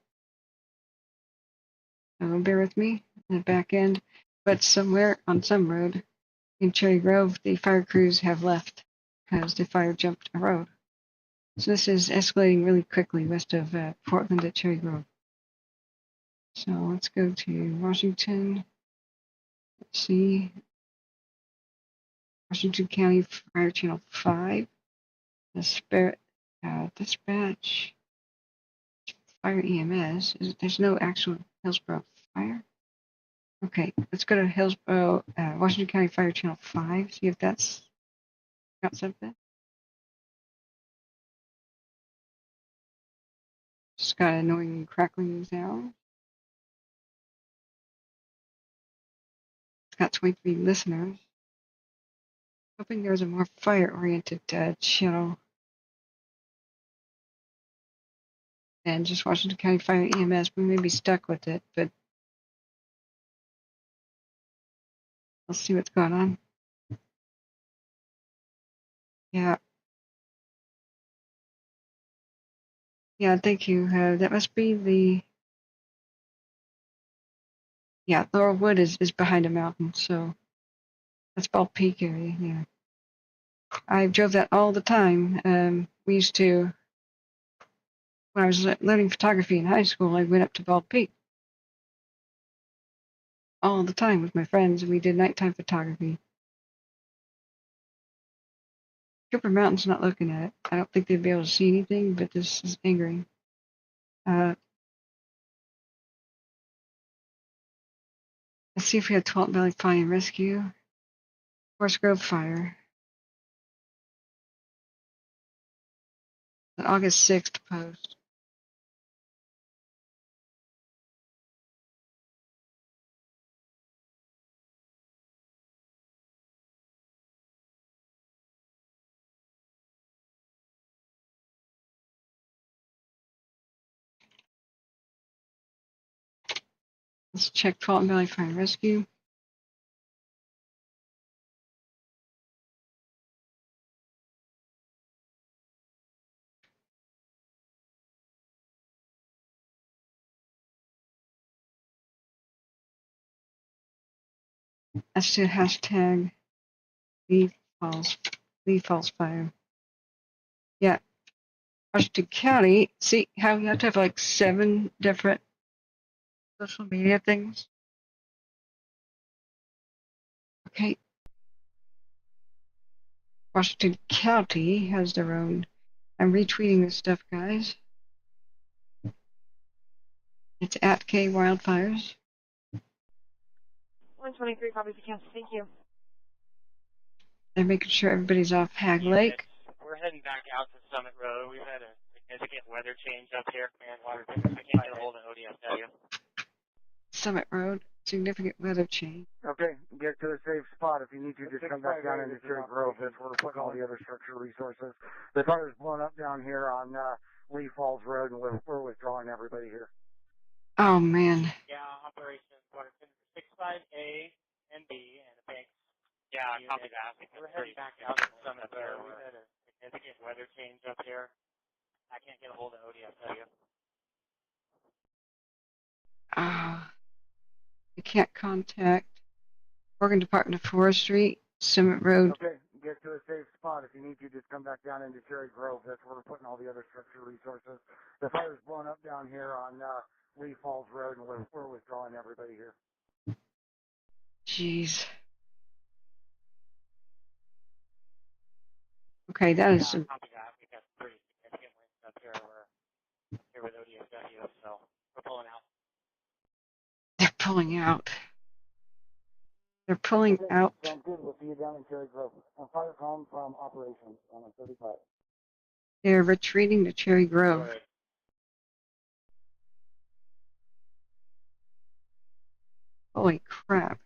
So bear with me in the back end, but somewhere on some road in Cherry Grove, the fire crews have left because the fire jumped a road. So this is escalating really quickly west of Portland at Cherry Grove. So let's go to Washington. Let's see. Washington County Fire Channel 5. Dispatch. Fire EMS. There's no actual Hillsborough Fire. Okay, let's go to Hillsborough, Washington County Fire Channel 5. See if that's got something. Just got an annoying crackling sound. It's got 23 listeners. Hoping there was a more fire-oriented channel than just Washington County Fire EMS. We may be stuck with it, but let's see what's going on. Yeah. Yeah, thank you. That must be the... Yeah, Laurel Wood is behind a mountain, so that's Bald Peak area, yeah. I drove that all the time. We used to, when I was learning photography in high school, I went up to Bald Peak all the time with my friends, and we did nighttime photography. Cooper Mountain's not looking at it. I don't think they'd be able to see anything, but this is angering. Let's see if we had Twalt Valley Fire and Rescue. Forest Grove Fire. The August 6th post. Let's check Twalt Valley Fire and Rescue. Let's do hashtag Lee Falls Fire. Yeah, Washington County. See how you have to have like 7 different social media things? Okay. Washington County has their own. I'm retweeting this stuff, guys. It's at K Wildfires. 123 copies of Kansas. Thank you. They're making sure everybody's off Hag Lake. We're heading back out to Summit Road. We've had a significant weather change up here, and water temperature can't get a hold of ODFW. Summit Road, significant weather change. Okay, get to a safe spot. If you need to, just come back down into Cherry Grove. That's where we're putting all the other structural resources. The fire's blown up down here on Lee Falls Road, and we're withdrawing everybody here. Oh, man. Yeah, operations, water temperature 65A and B, and the banks. Yeah, copy that. We're heading back out to Summit Road. We've had a significant weather change up here. I can't get a hold of ODFW. You can't contact Oregon Department of Forestry, Summit Road. Okay, get to a safe spot. If you need to, just come back down into Cherry Grove. That's where we're putting all the other structural resources. The fire's blown up down here on Lee Falls Road, and we're withdrawing everybody here. Jeez. Okay, that is some... Copy that. We've got pretty significant winds up here. We're here with ODFW, so we're pulling out. They're pulling out. They're pulling out. Sounds good. We'll see you down in Cherry Grove. Fire calm from operations on 35. They're retreating to Cherry Grove. Right. Holy crap.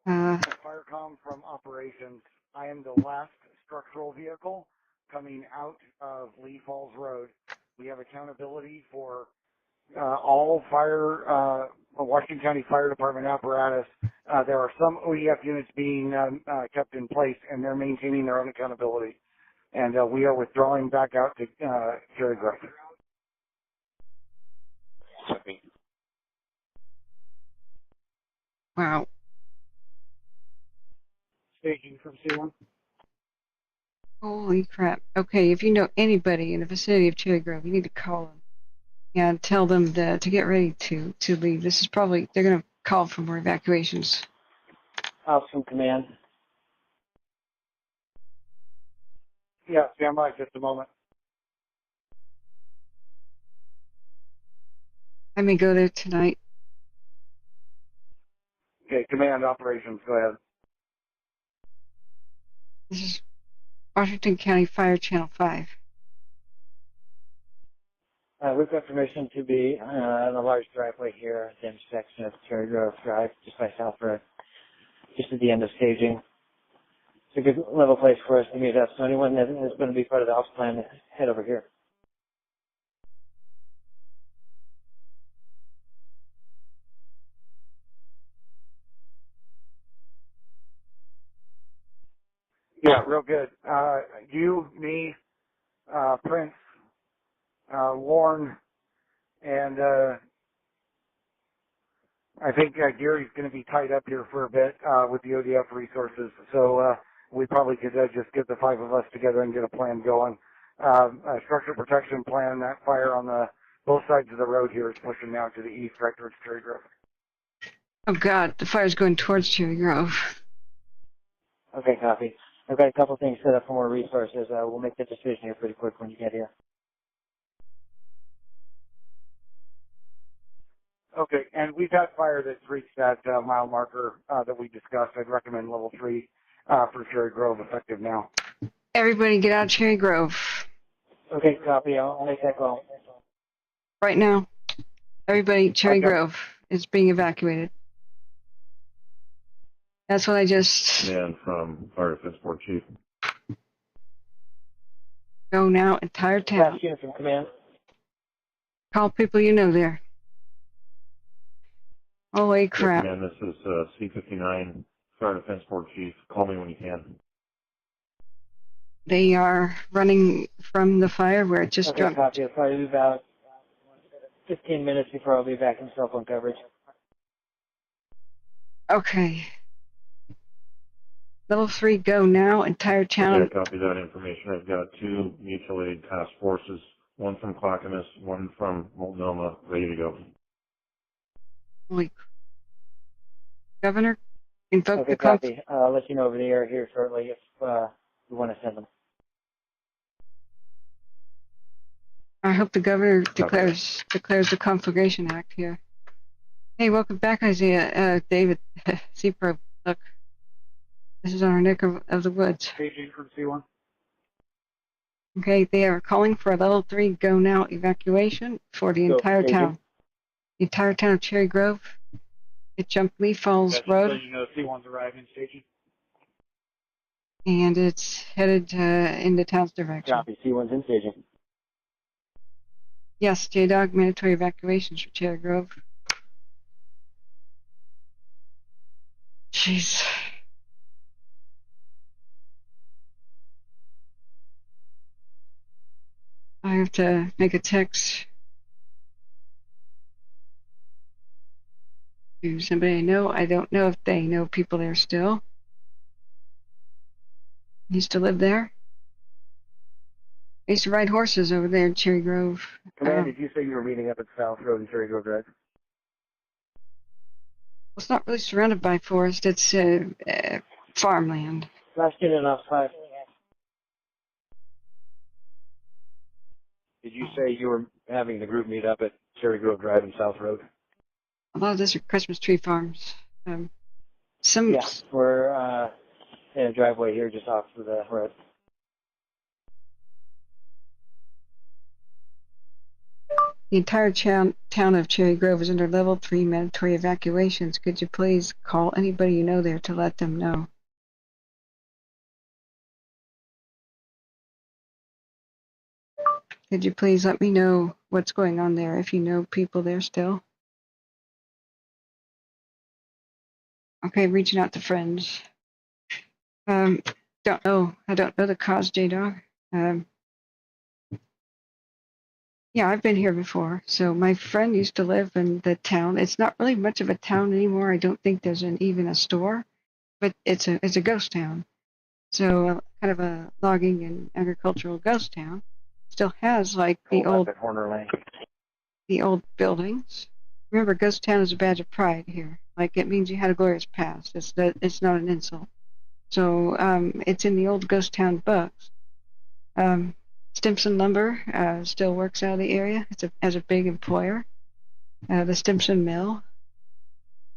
Firecom from operations. I am the last structural vehicle coming out of Lee Falls Road. We have accountability for all fire, Washington County Fire Department apparatus. There are some OEF units being kept in place, and they're maintaining their own accountability. And we are withdrawing back out to Cherry Grove. Wow. Speaking from C1. Holy crap. Okay, if you know anybody in the vicinity of Cherry Grove, you need to call them. and tell them to get ready to leave. This is probably, they're going to call for more evacuations. Ops from command. Yeah, stand by just a moment. I may go there tonight. Okay, command operations, go ahead. This is Washington County Fire Channel 5. We've got permission to be on a large driveway here at the intersection of Cherry Grove Drive, just by South Road, just at the end of staging. It's a good level place for us to meet up, so anyone that is going to be part of the ops plan, head over here. Yeah, real good. You, me, Prince, Warren, and I think Gary's going to be tied up here for a bit with the ODF resources. So we probably could just get the 5 of us together and get a plan going. A structural protection plan. That fire on the both sides of the road here is pushing now to the east, right towards Cherry Grove. Oh God, the fire's going towards Cherry Grove. Okay, copy. I've got a couple things set up for more resources. We'll make the decision here pretty quick when you get here. Okay, and we've had fire that's reached that mile marker that we discussed. I'd recommend level 3 for Cherry Grove, effective now. Everybody get out of Cherry Grove. Okay, copy. I'll make that call. Right now. Everybody, Cherry Grove is being evacuated. That's what I just... Man from Fire Defense Board Chief. Go now, entire town. Last unit from command. Call people you know there. Holy crap. Man, this is C-59, Fire Defense Board Chief. Call me when you can. They are running from the fire where it just dropped. Copy. It'll probably be about 15 minutes before I'll be back in cell phone coverage. Okay. Level 3, go now, entire town. Okay, copy that information. I've got 2 mutual aid task forces, one from Clackamas, one from Multnomah, ready to go. Holy crap. Governor, invoke okay, the copy. I'll let you know over the air here shortly if you want to send them. I hope the governor declares the Conflagration Act here. Hey, welcome back, Isaiah. David, C-Pro, look. This is on our neck of the woods. Staging for C1. Okay, they are calling for a level 3 go now evacuation for the entire town. The entire town of Cherry Grove. It jumped Lee Falls Road. So you know C1's arriving staging. And it's headed in the town's direction. Copy. C1's in staging. Yes, J-Dog, mandatory evacuations for Cherry Grove. Jeez. I have to make a text to somebody I know. I don't know if they know people there still. Used to live there. I used to ride horses over there in Cherry Grove. Command, did you say you were meeting up at South Road in Cherry Grove Drive? Well, it's not really surrounded by forest. It's farmland. Last unit off 5. Did you say you were having the group meet up at Cherry Grove Drive and South Road? A lot of those are Christmas tree farms. Yeah, we're in a driveway here just off of the road. The entire town of Cherry Grove is under level 3 mandatory evacuations. Could you please call anybody you know there to let them know? Could you please let me know what's going on there if you know people there still? Okay, reaching out to friends. Don't know. I don't know the cause, J-Dog. Yeah, I've been here before. So my friend used to live in the town. It's not really much of a town anymore. I don't think there's even a store, but it's a ghost town. So kind of a logging and agricultural ghost town. Still has like the old. At Horner Lane. the old buildings. Remember, Ghost Town is a badge of pride here. Like, it means you had a glorious past. It's not an insult. So it's in the old Ghost Town books. Stimson Lumber still works out of the area. As a big employer. The Stimson Mill.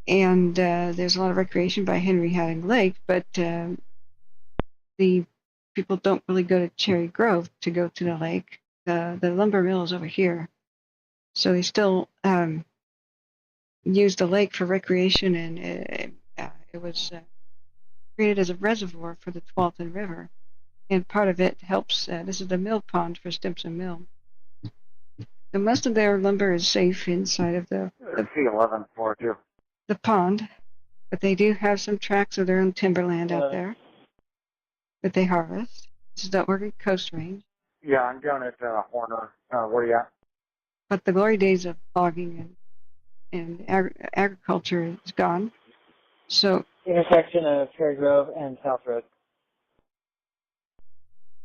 And there's a lot of recreation by Henry Hadding Lake, but the people don't really go to Cherry Grove to go to the lake. The lumber mill is over here. So they still use the lake for recreation, and it was created as a reservoir for the Tualatin River. And part of it helps, this is the mill pond for Stimson Mill. So most of their lumber is safe inside of the C1142. the pond, but they do have some tracts of their own timberland out there that they harvest. This is the Oregon Coast Range. Yeah, I'm down at Horner. Where you at? But the glory days of logging and agriculture is gone. So intersection of Cherry Grove and South Road.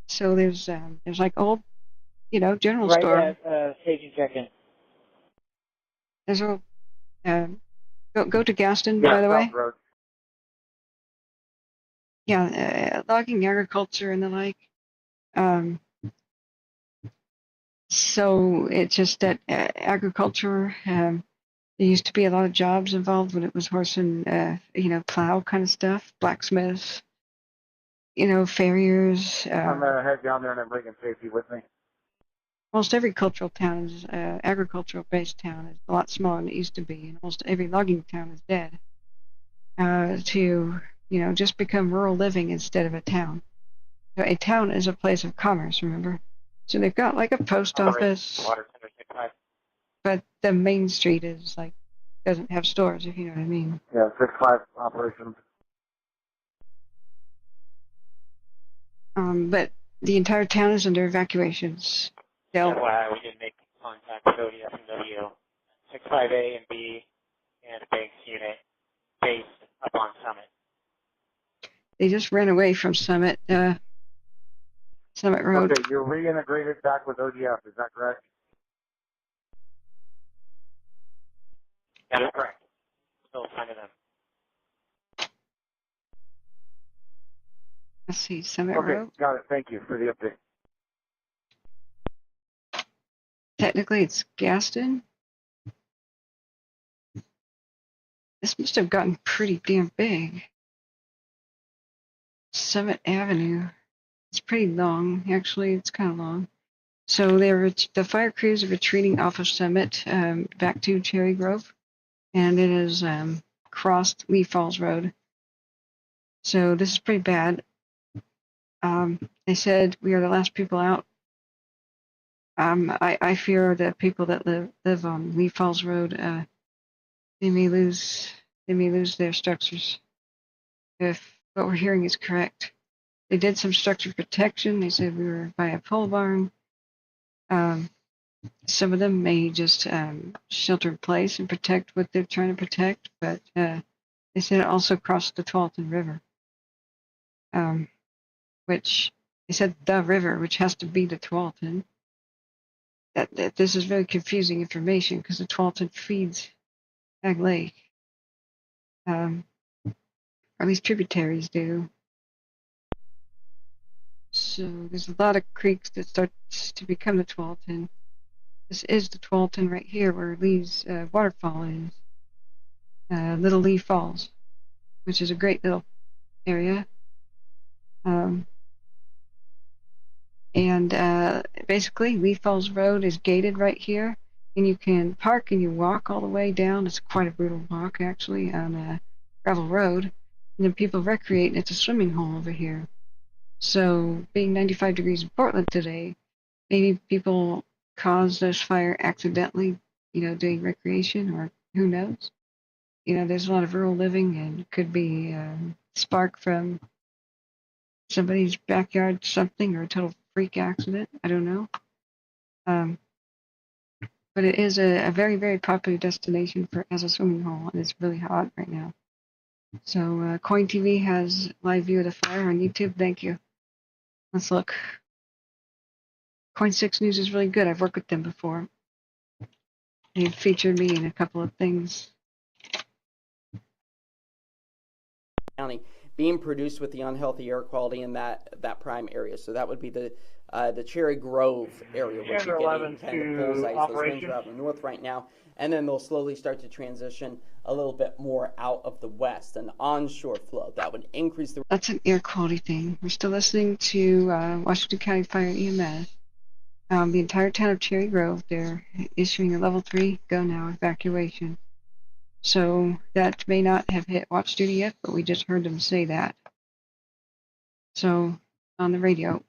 So there's like old, general right store. Right at staging check-in. There's old. Go to Gaston, by the way. Road. Yeah, logging, agriculture, and the like. So it's just that agriculture. There used to be a lot of jobs involved when it was horse and plow kind of stuff, blacksmiths, farriers. I'm gonna head down there and I'm bringing safety with me. Almost every cultural town is agricultural-based town is a lot smaller than it used to be, and almost every logging town is dead. To just become rural living instead of a town. So a town is a place of commerce, remember? So they've got like a post office, but the main street is like doesn't have stores, if you know what I mean. Yeah, 6-5 operation. But the entire town is under evacuations. FYI, we did make contact with ODFW 65A and B and a Banks unit based up on Summit. They just ran away from Summit Road. Okay, you're reintegrated back with ODF, is that correct? That is correct. Still assigned to them. Let's see, Summit Road. Okay, got it. Thank you for the update. Technically, it's Gaston. This must have gotten pretty damn big. Summit Avenue. It's pretty long. Actually, it's kind of long. So the fire crews are retreating off of Summit back to Cherry Grove, and it is crossed Lee Falls Road. So this is pretty bad. They said we are the last people out. I fear that people that live on Lee Falls Road, they may lose their structures if what we're hearing is correct. They did some structure protection. They said we were by a pole barn. Some of them may just shelter in place and protect what they're trying to protect, but they said it also crossed the Tualatin River, which they said the river, which has to be the Tualatin. That this is very confusing information because the Tualatin feeds Ag Lake, or at least tributaries do. So there's a lot of creeks that start to become the Tualatin. This is the Tualatin right here where Lee's waterfall is. Little Lee Falls, which is a great little area. And basically, Lee Falls Road is gated right here, and you can park and you walk all the way down. It's quite a brutal walk, actually, on a gravel road. And then people recreate, and it's a swimming hole over here. So, being 95 degrees in Portland today, maybe people caused this fire accidentally, doing recreation, or who knows. There's a lot of rural living, and it could be spark from somebody's backyard something, or a total freak accident. I don't know. But it is a very, very popular destination as a swimming hole, and it's really hot right now. So Coin TV has live view of the fire on YouTube. Thank you. Let's look. Coin 6 News is really good. I've worked with them before. They featured me in a couple of things. County being produced with the unhealthy air quality in that prime area. So that would be the Cherry Grove area, which is getting kind of bullseyes. Those winds are out in the north right now, and then they'll slowly start to transition a little bit more out of the west, an onshore flow that would increase the. That's an air quality thing. We're still listening to Washington County Fire EMS. The entire town of Cherry Grove, they're issuing a level 3 go now evacuation. So that may not have hit watch duty yet, but we just heard them say that. So on the radio.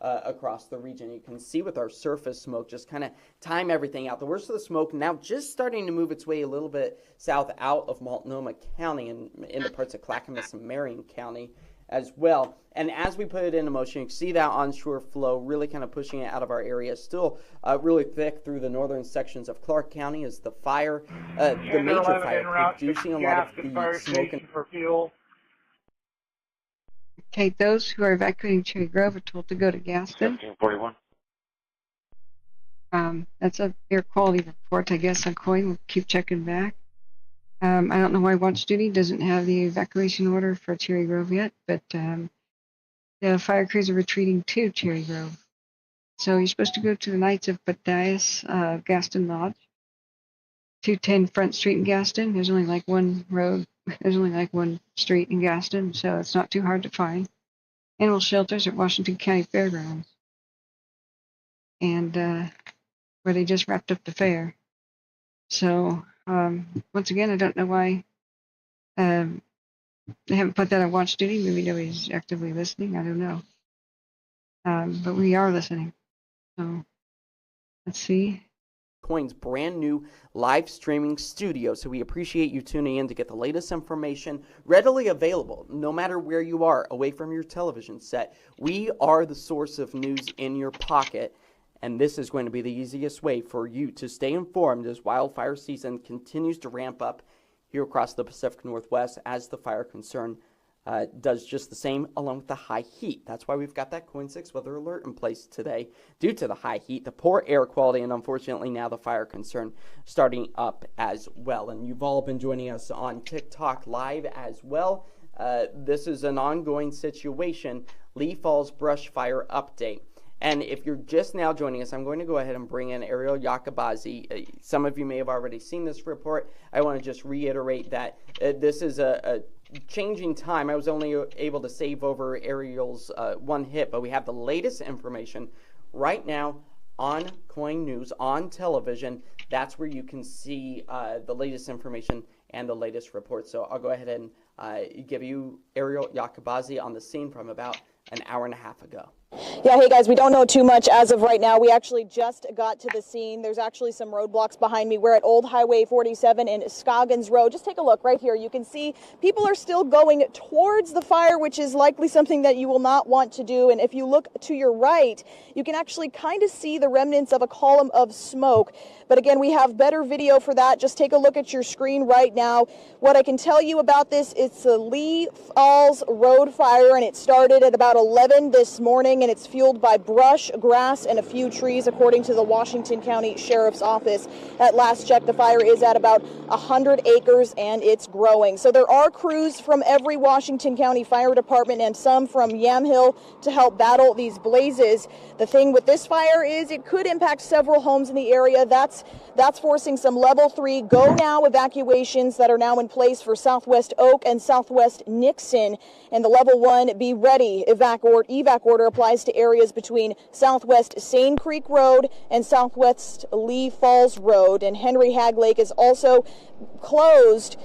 Across the region, you can see with our surface smoke, just kind of time everything out. The worst of the smoke now just starting to move its way a little bit south out of Multnomah County and into parts of Clackamas and Marion County as well. And as we put it into motion, you can see that onshore flow really kind of pushing it out of our area. Still really thick through the northern sections of Clark County as the fire, the major fire, producing a lot of the smoke. For fuel. Okay, those who are evacuating Cherry Grove are told to go to Gaston. 1741. That's a air quality report, I guess, on COIN. We'll keep checking back. I don't know why watch duty doesn't have the evacuation order for Cherry Grove yet, but the fire crews are retreating to Cherry Grove. So you're supposed to go to the Knights of Matthias Gaston Lodge, 210 Front Street in Gaston. There's only like one road. There's only like one street in Gaston, so it's not too hard to find. Animal shelters at Washington County Fairgrounds, and where they just wrapped up the fair. So once again, I don't know why they haven't put that on watch duty. Maybe nobody's actively listening. I don't know. But we are listening. So let's see. COIN's brand new live streaming studio, so we appreciate you tuning in to get the latest information readily available no matter where you are away from your television set. We are the source of news in your pocket, and this is going to be the easiest way for you to stay informed as wildfire season continues to ramp up here across the Pacific Northwest as the fire concern does just the same along with the high heat. That's why we've got that COIN 6 weather alert in place today due to the high heat, the poor air quality, and unfortunately now the fire concern starting up as well. And you've all been joining us on TikTok live as well. This is an ongoing situation, Lee Falls brush fire update. And if you're just now joining us, I'm going to go ahead and bring in Ariel Yakabazi. Some of you may have already seen this report. I want to just reiterate that this is a changing time. I was only able to save over Ariel's one hit, but we have the latest information right now on COIN News on television. That's where you can see the latest information and the latest report. So I'll go ahead and give you Ariel Yakabazi on the scene from about an hour and a half ago. Yeah, hey guys, we don't know too much as of right now. We actually just got to the scene. There's actually some roadblocks behind me. We're at Old Highway 47 in Scoggins Road. Just take a look right here. You can see people are still going towards the fire, which is likely something that you will not want to do. And if you look to your right, you can actually kind of see the remnants of a column of smoke. But again, we have better video for that. Just take a look at your screen right now. What I can tell you about this, it's the Lee Falls Road fire, and it started at about 11 this morning, and it's fueled by brush, grass, and a few trees, according to the Washington County Sheriff's Office. At last check, the fire is at about 100 acres, and it's growing. So there are crews from every Washington County Fire Department and some from Yamhill to help battle these blazes. The thing with this fire is it could impact several homes in the area. That's forcing some level 3 go now evacuations that are now in place for Southwest Oak and Southwest Nixon. And the level 1 be ready evac order applies to areas between Southwest Sane Creek Road and Southwest Lee Falls Road. And Henry Hag Lake is also closed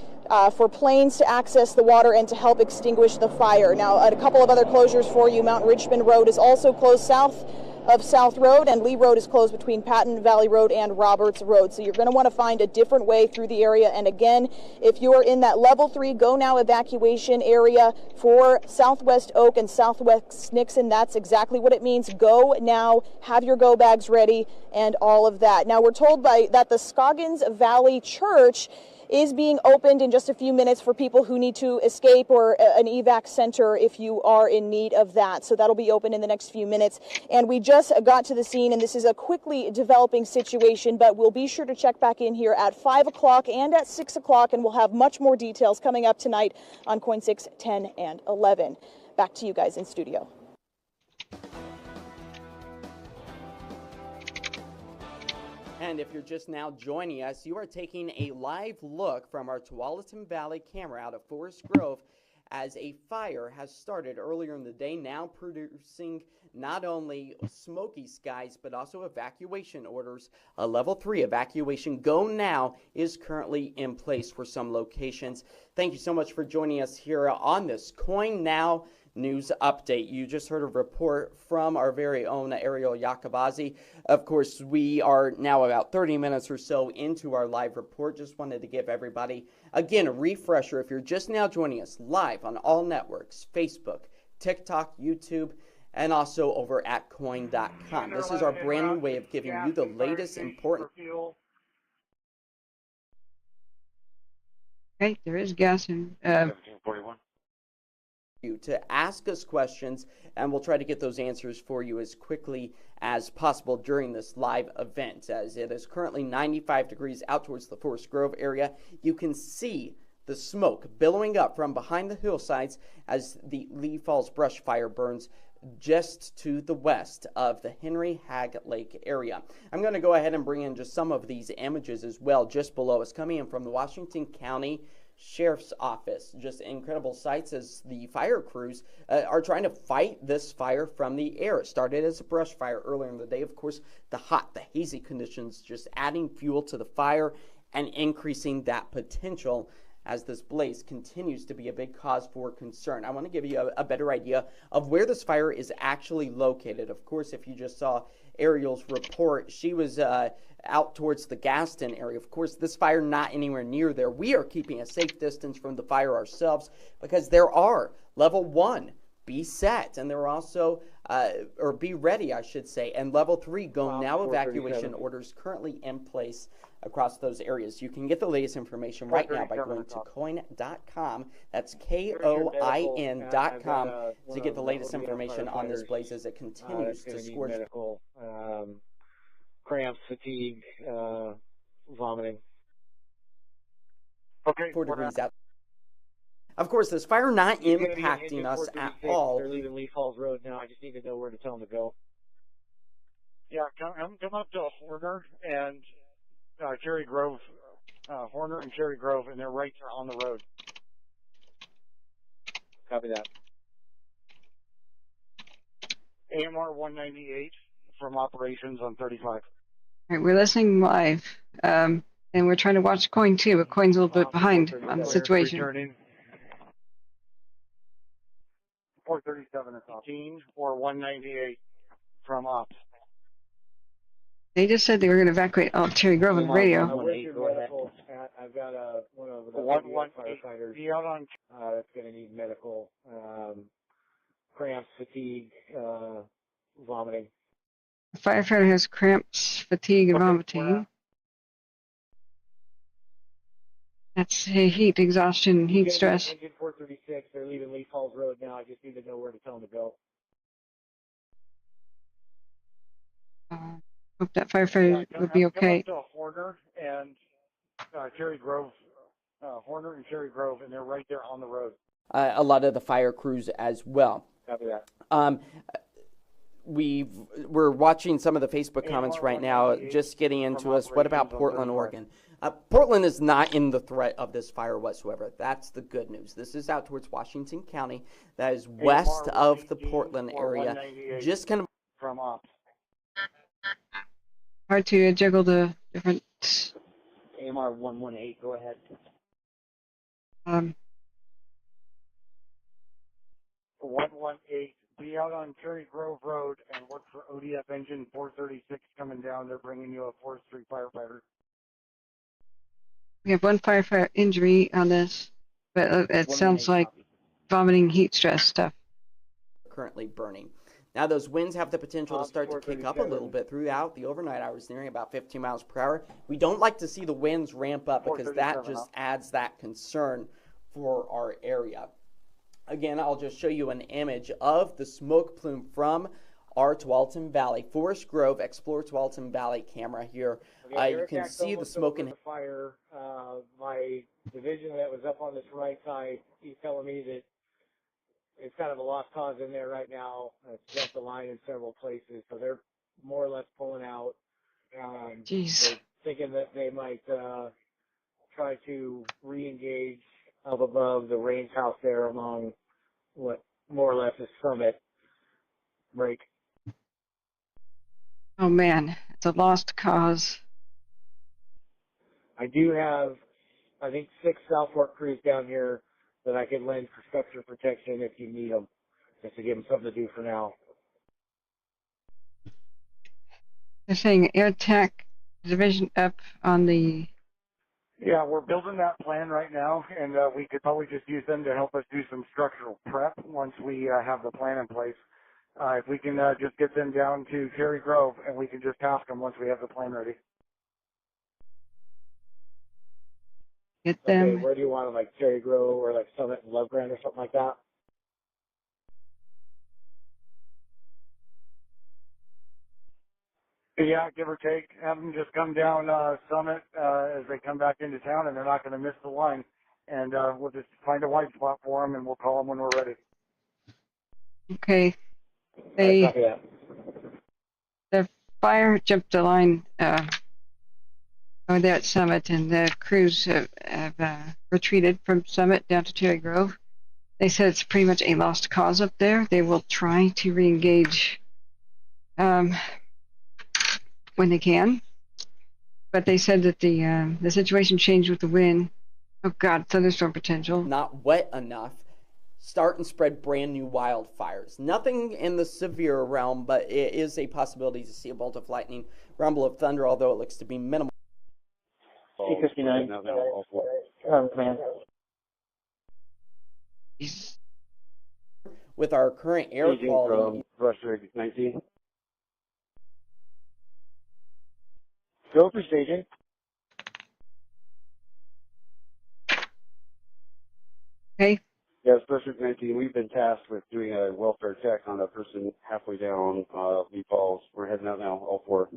for planes to access the water and to help extinguish the fire. Now, a couple of other closures for you. Mount Richmond Road is also closed south of South Road, and Lee Road is closed between Patton Valley Road and Roberts Road. So you're going to want to find a different way through the area. And again, if you're in that level 3 go now evacuation area for Southwest Oak and Southwest Nixon, that's exactly what it means. Go now, have your go bags ready, and all of that. Now we're told that the Scoggins Valley Church is being opened in just a few minutes for people who need to escape, or an evac center if you are in need of that. So that'll be open in the next few minutes. And we just got to the scene, and this is a quickly developing situation, but we'll be sure to check back in here at 5 o'clock and at 6 o'clock, and we'll have much more details coming up tonight on Coin 6, 10, and 11. Back to you guys in studio. And if you're just now joining us, you are taking a live look from our Tualatin Valley camera out of Forest Grove as a fire has started earlier in the day, now producing not only smoky skies, but also evacuation orders. A level 3 evacuation go now is currently in place for some locations. Thank you so much for joining us here on this Coin Now news update. You just heard a report from our very own Ariel Yakabazi. Of course, we are now about 30 minutes or so into our live report. Just wanted to give everybody, again, a refresher. If you're just now joining us live on all networks, Facebook, TikTok, YouTube, and also over at coin.com. This is our brand new way of giving you the latest important. Okay, there is gas in 1741. You to ask us questions, and we'll try to get those answers for you as quickly as possible during this live event. As it is currently 95 degrees out towards the Forest Grove area, you can see the smoke billowing up from behind the hillsides as the Lee Falls brush fire burns just to the west of the Henry Hagg Lake area. I'm going to go ahead and bring in just some of these images as well just below us, coming in from the Washington County Sheriff's Office. Just incredible sights as the fire crews are trying to fight this fire from the air. It started as a brush fire earlier in the day. Of course, the hazy conditions just adding fuel to the fire and increasing that potential as this blaze continues to be a big cause for concern. I want to give you a better idea of where this fire is actually located. Of course, if you just saw Ariel's report, she was out towards the Gaston area. Of course, this fire not anywhere near there. We are keeping a safe distance from the fire ourselves because there are level 1, be set, and there are also, or be ready, I should say, and level 3 go now evacuation orders currently in place across those areas. You can get the latest information right now by going to coin.com. That's KOIN.com to get the latest information on this blaze as it continues to scorch. Medical, cramps, fatigue, vomiting. Okay. 4 degrees out. Of course, this fire not impacting us at all. They're leaving Lee Falls Road now. I just need to know where to tell them to go. Yeah, come up to Horner and Cherry Grove, Horner and Cherry Grove, and they're right there on the road. Copy that. AMR 198 from operations on 35. All right, we're listening live, and we're trying to watch Coin too, but Coin's a little bit behind on the situation. Returning. 437 is 18 or 198 from ops. They just said they were going to evacuate all Cherry Grove on the radio. I've got one of the firefighters that's going to need medical, cramps, fatigue, vomiting. The firefighter has cramps, fatigue, and vomiting. That's heat exhaustion, heat stress. Engine 436, they're leaving Lee Falls Road now. I just need to know where to tell them to go. Hope that firefighter would be okay. Come up to Horner and Cherry Grove, Horner and Cherry Grove, and they're right there on the road. A lot of the fire crews as well. Copy that. We're watching some of the Facebook comments right now, just getting into us. What about Portland, Oregon? Portland is not in the threat of this fire whatsoever. That's the good news. This is out towards Washington County. That is west of the Portland area. Just kind of from ops. Hard to juggle the different. AMR 118, go ahead. 118, be out on Cherry Grove Road and look for ODF engine 436 coming down. They're bringing you a forestry firefighter. We have one firefighter injury on this, but it sounds like vomiting, heat stress stuff. Currently burning. Now, those winds have the potential to start to kick up a little bit throughout the overnight hours, nearing about 15 miles per hour. We don't like to see the winds ramp up because that just adds that concern for our area. Again, I'll just show you an image of the smoke plume from our Tualatin Valley, Forest Grove Explore Tualatin Valley camera here. You can see the smoke in the fire. My division that was up on this right side, he's telling me that it's kind of a lost cause in there right now. It's jumped the line in several places, so they're more or less pulling out. Jeez. They're thinking that they might try to re-engage up above the range house there along what more or less is Summit break. Oh man, it's a lost cause. I do have, I think, 6 South Fork crews down here that I could lend for structure protection if you need them, just to give them something to do for now. They're saying air attack division up on the... Yeah, we're building that plan right now, and we could probably just use them to help us do some structural prep once we have the plan in place. If we can just get them down to Cherry Grove, and we can just task them once we have the plan ready. Get them. Okay, where do you want them, like Cherry Grove or like Summit and Love Grant or something like that? Yeah, give or take. Have them just come down Summit as they come back into town, and they're not going to miss the line. And we'll just find a white spot for them, and we'll call them when we're ready. Okay. The fire jumped the line over there at Summit, and the crews have retreated from Summit down to Cherry Grove. They said it's pretty much a lost cause up there. They will try to re-engage when they can, but they said that the situation changed with the wind. Oh God, thunderstorm potential. Not wet enough. Start and spread brand new wildfires. Nothing in the severe realm, but it is a possibility to see a bolt of lightning, rumble of thunder, although it looks to be minimal. C-59. Command. With our current air quality. Brush 19. Go for staging. Okay. Yes, District 19, we've been tasked with doing a welfare check on a person halfway down Lee Falls. We're heading out now, all 4.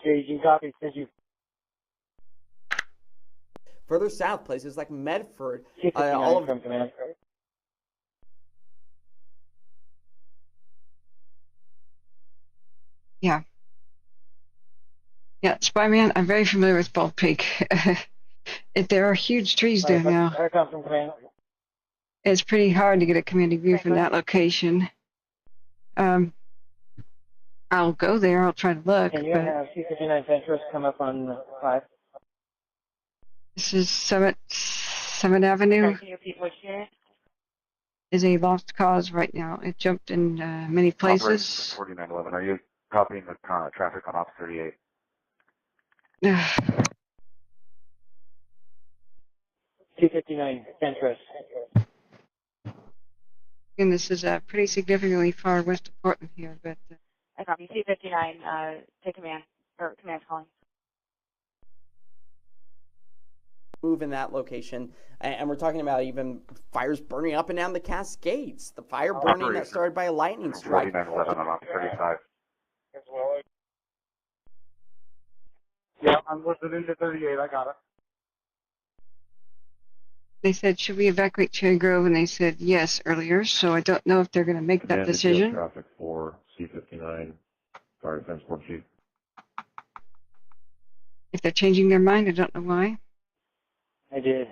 Staging copy, thank you. Further south, places like Medford, all of from command. Yeah. Yeah, Spyman, I'm very familiar with Bald Peak. There are huge trees there now. From command. It's pretty hard to get a commanding view from that location. I'll go there. I'll try to look. Can you have C-59 Ventress come up on 5? This is Summit Avenue. Can you repeat what you said? Is a lost cause right now. It jumped in many places. 4911, are you copying the traffic on Op 38? C-59 Ventress. And this is pretty significantly far west of Portland here, but... I copy. C-59, take command, or command calling. Move in that location, and we're talking about even fires burning up and down the Cascades. The fire burning that started by a lightning strike. 4911 on Op 35. Yeah, I'm listening to 38. I got it. They said, should we evacuate Cherry Grove? And they said yes earlier, so I don't know if they're going to make that decision. Traffic for C-59, Fire Defense Force Chief. If they're changing their mind, I don't know why. I did.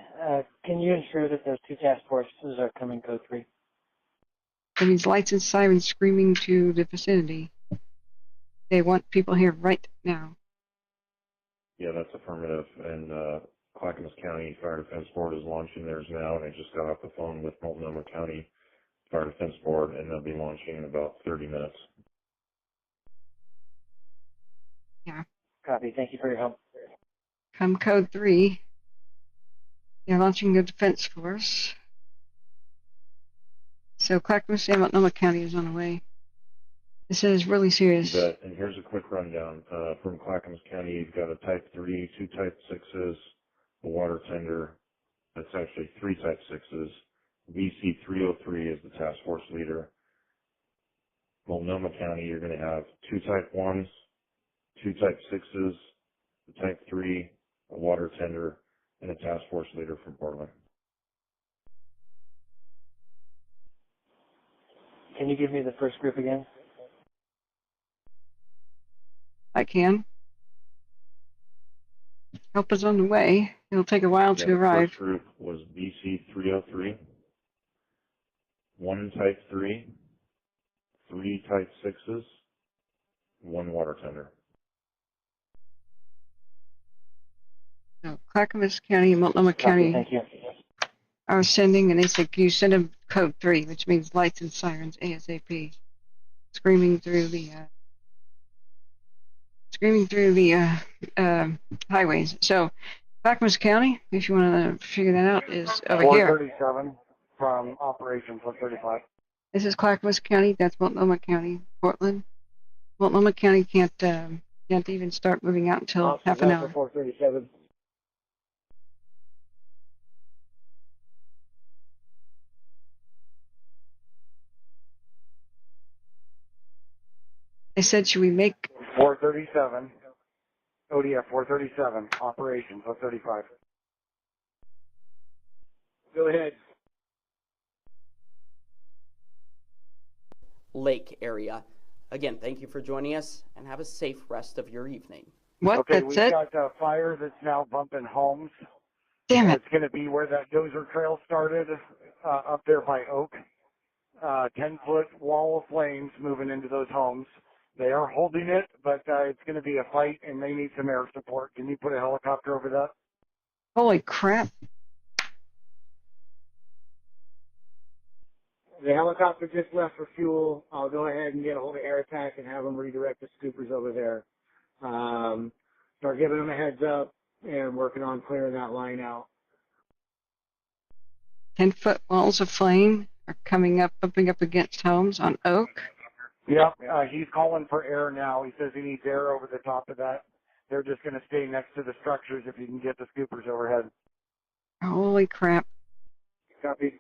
Can you ensure that those 2 task forces are coming code 3? That means lights and sirens screaming to the vicinity. They want people here right now. Yeah, that's affirmative. And Clackamas County Fire Defense Board is launching theirs now, and I just got off the phone with Multnomah County Fire Defense Board, and they'll be launching in about 30 minutes. Yeah. Copy. Thank you for your help. Come code 3. They're launching the defense force. So Clackamas and Multnomah County is on the way. This is really serious. You bet. And here's a quick rundown. From Clackamas County, you've got a Type 3, 2 Type 6s, a water tender. That's actually 3 Type 6s. VC 303 is the task force leader. Multnomah County, you're going to have 2 Type 1s, 2 Type 6s, a Type 3, a water tender, and a task force leader from Portland. Can you give me the first group again? I can. Help is on the way. It'll take a while to arrive. The first group was VC 303, 1 Type 3, 3 Type 6s, 1 water tender. So Clackamas County and Multnomah County Thank you. are sending, and they said, you send them code 3, which means lights and sirens ASAP, screaming through the highways. So Clackamas County, if you want to figure that out, is over here. 437 from operations 135. This is Clackamas County. That's Multnomah County, Portland. Multnomah County can't even start moving out until half an hour. 437. They said, should we make 437, ODF 437, operations 135. Go ahead. Lake area. Again, thank you for joining us, and have a safe rest of your evening. What? Okay, That's we've it? got a fire that's now bumping homes. Damn it. It's going to be where that dozer trail started, up there by Oak. 10-foot wall of flames moving into those homes. They are holding it, but it's going to be a fight, and they need some air support. Can you put a helicopter over that? Holy crap. The helicopter just left for fuel. I'll go ahead and get a hold of Air Attack and have them redirect the scoopers over there. Start giving them a heads up and working on clearing that line out. 10-foot walls of flame are bumping up against homes on Oak. Yep, he's calling for air now. He says he needs air over the top of that. They're just going to stay next to the structures if you can get the scoopers overhead. Holy crap. Copy.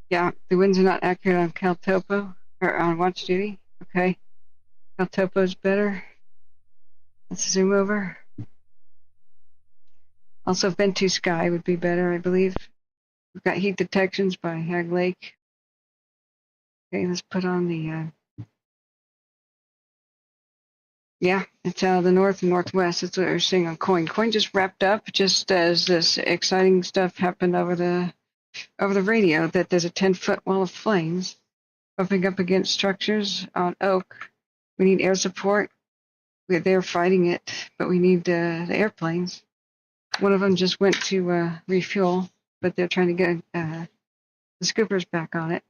Yeah, the winds are not accurate on Caltopo, or on watch duty. Okay. Caltopo's better. Let's zoom over. Also, Ventu Sky would be better, I believe. We've got heat detections by Hag Lake. Okay, let's put on the, yeah, it's out of the north and northwest. That's what we're seeing on Coin. Coin just wrapped up just as this exciting stuff happened over the radio that there's a 10-foot wall of flames bumping up against structures on Oak. We need air support. They're fighting it, but we need the airplanes. One of them just went to refuel, but they're trying to get the scoopers back on it.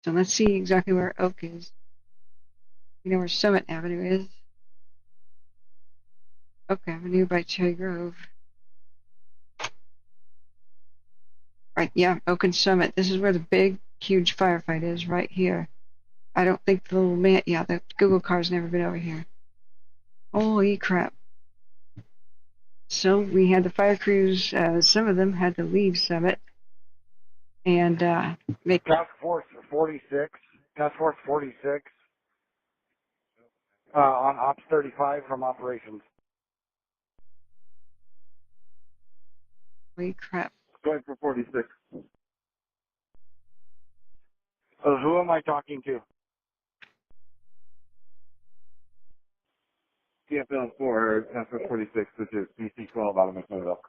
So let's see exactly where Oak is. You know where Summit Avenue is. Oak Avenue by Cherry Grove. Right, yeah, Oak and Summit. This is where the big, huge firefight is, right here. I don't think the little man, yeah, the Google car's never been over here. Holy crap. So we had the fire crews, some of them had to leave Summit and make... Task Force 46, on Ops 35 from operations. Holy crap. Going for 46. So who am I talking to? TFL 4, Task Force 46, which is BC 12 out of Minnesota. All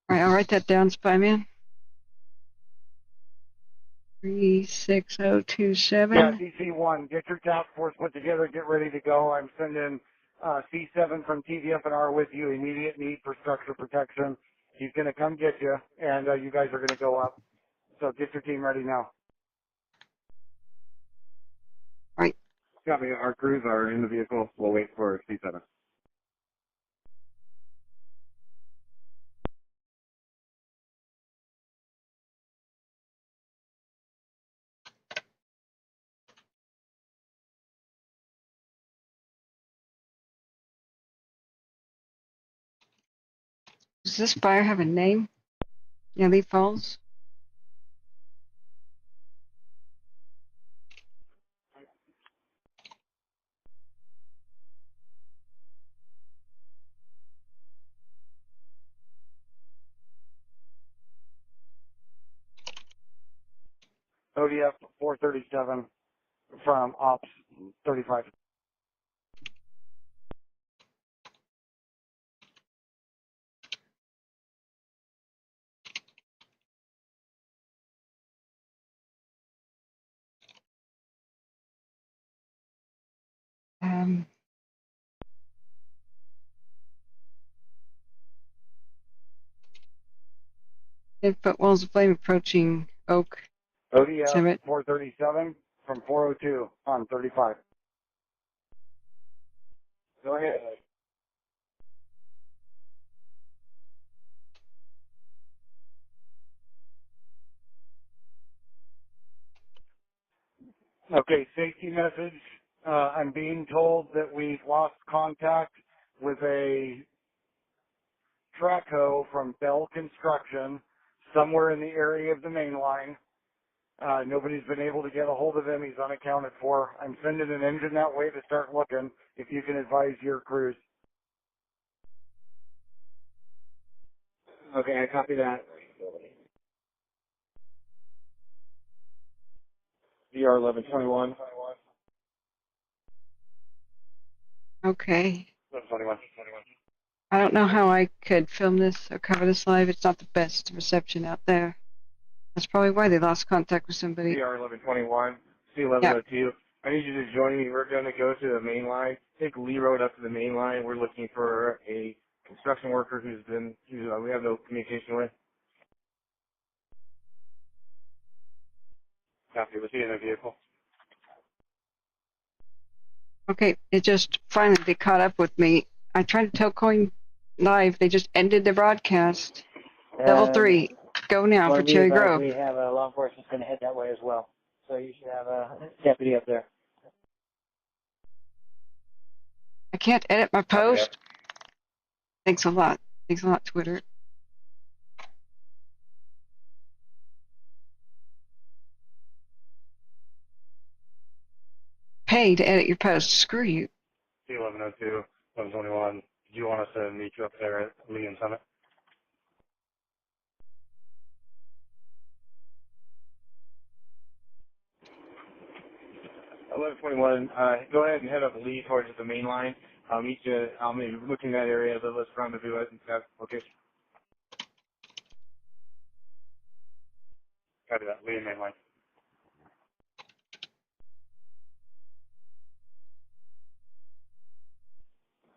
right, I'll write that down, Spyman. 36027. Yeah, DC1, get your task force put together, get ready to go. I'm sending C7 from TDF&R with you, immediate need for structure protection. He's going to come get you, and you guys are going to go up. So get your team ready now. Right. Copy. Our crews are in the vehicle. We'll wait for C7. this fire have a name? Yeah, Lee Falls? ODF 437 from Ops 35. Foot walls of flame approaching Oak. ODF Summit. 437 from 402 on 35. Go ahead. Okay, safety message. I'm being told that we've lost contact with a track hoe from Bell Construction somewhere in the area of the main line. Nobody's been able to get a hold of him. He's unaccounted for. I'm sending an engine that way to start looking, if you can advise your crews. Okay, I copy that. VR 1121. Okay. 1121. I don't know how I could film this or cover this live. It's not the best reception out there. That's probably why they lost contact with somebody. VR 1121, C1102. I need you to join me. We're going to go to the main line. Take Lee Road up to the main line. We're looking for a construction worker who we have no communication with. Copy. Was he in a vehicle? Okay, it just finally they caught up with me. I tried to tell Coin Live. They just ended the broadcast. Level 3. Go now for Cherry Grove. We have a law enforcement going to head that way as well. So you should have a deputy up there. I can't edit my post. Thanks a lot. Thanks a lot, Twitter. Pay to edit your post. Screw you. C1102, 1121. Do you want us to meet you up there at Lee and Summit? Go ahead and head up Lee towards the main line. I'll meet you. I'll be looking at that area, but let's rendezvous at that location. Copy that. Lee and main line.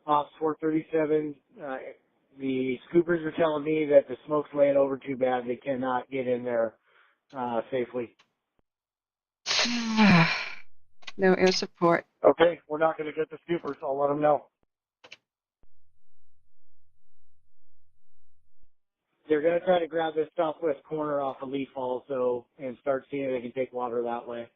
Ops 437, the scoopers are telling me that the smoke's laying over too bad. They cannot get in there safely. No air support. Okay, we're not going to get the scoopers. I'll let them know. They're going to try to grab this southwest corner off of Lee Falls, though, and start seeing if they can take water that way.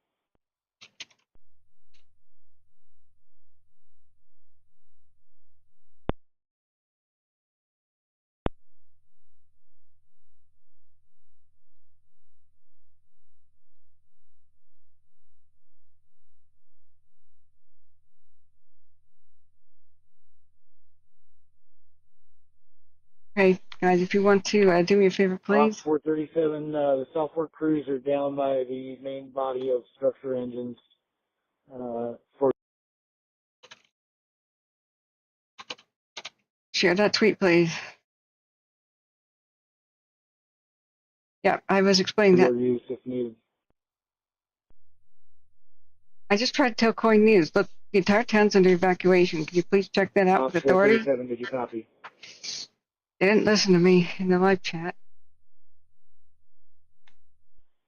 Hey, guys, if you want to do me a favor, please. Ops 437, the Southport crews are down by the main body of structure engines. Share that tweet, please. Yeah, I was explaining that. Use if needed. I just tried to tell Coin News. Look, the entire town's under evacuation. Can you please check that out with authorities? 437, did you copy? They didn't listen to me in the live chat.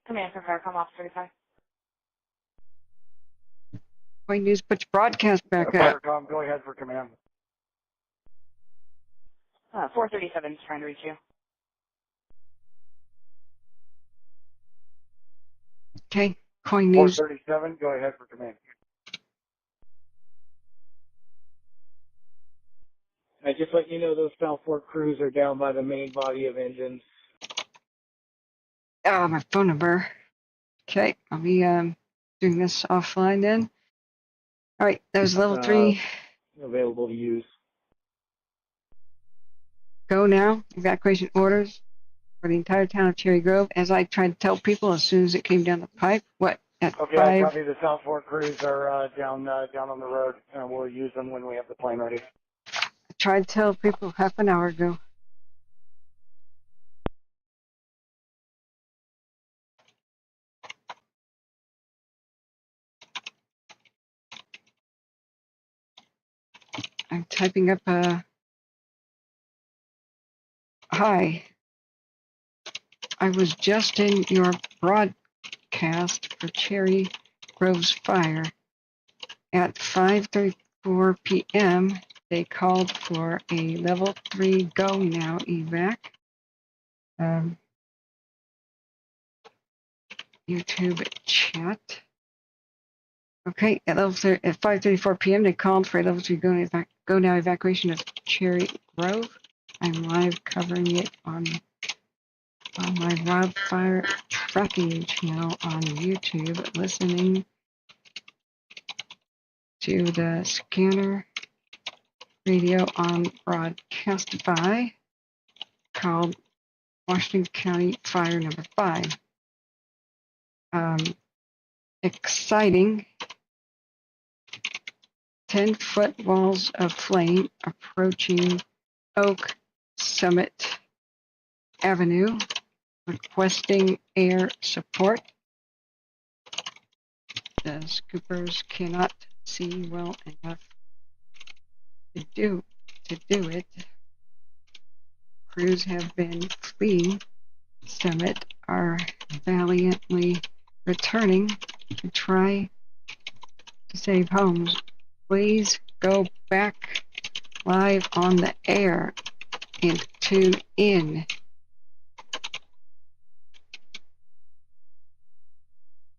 Command for Firecom Ops 35. Coin News, put your broadcast back up. Firecom, go ahead for command. 437 is trying to reach you. Okay, Coin News. 437, go ahead for command. I just let you know those South Fork crews are down by the main body of engines. Oh, my phone number. Okay, I'll be doing this offline then. All right, that was level 3. Available to use. Go now. Evacuation orders for the entire town of Cherry Grove. As I tried to tell people as soon as it came down the pipe, at Okay, 5? I copy. The South Fork crews are down on the road, and we'll use them when we have the plane ready. I tried to tell people half an hour ago. I'm typing up a hi. I was just in your broadcast for Cherry Grove's fire. At 5:34 p.m., they called for a level 3 go now evac. YouTube chat. Okay, at 5:34 p.m., they called for a level 3 go now evacuation of Cherry Grove. I'm live covering it on my Wildfire Tracking channel on YouTube, listening to the scanner radio on Broadcastify called Washington County Fire Number 5. Exciting. 10-foot walls of flame approaching Oak Summit Avenue, requesting air support. The scoopers cannot see well enough to do it. Crews have been fleeing Summit, are valiantly returning to try to save homes. Please go back live on the air and tune in.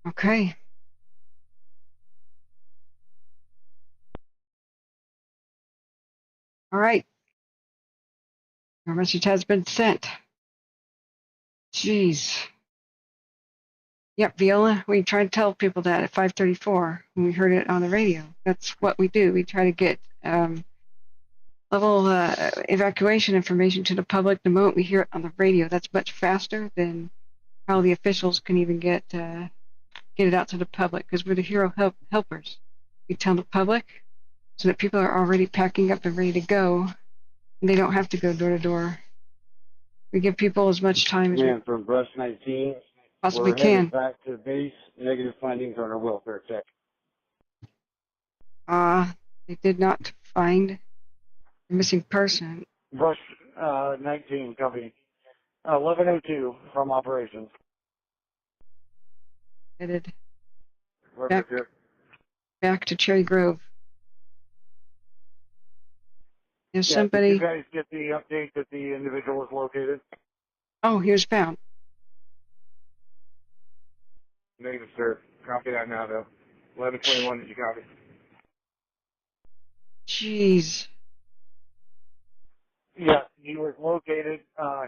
Okay. All right. Your message has been sent. Jeez. Yep, Viola, we tried to tell people that at 5:34 when we heard it on the radio. That's what we do. We try to get level evacuation information to the public the moment we hear it on the radio. That's much faster than how the officials can even get it out to the public, because we're the hero helpers. We tell the public so that people are already packing up and ready to go, and they don't have to go door to door. We give people as much time as we from Brush 19. possibly We're can. headed back to base. Negative findings on our welfare check. They did not find a missing person. Brush 19, copy. 1102 from operations. Headed back to Cherry Grove. If somebody. Did you guys get the update that the individual was located? Oh, he was found. Negative, sir. Copy that now, though. 1121, did you copy? Jeez. Yeah, he was located.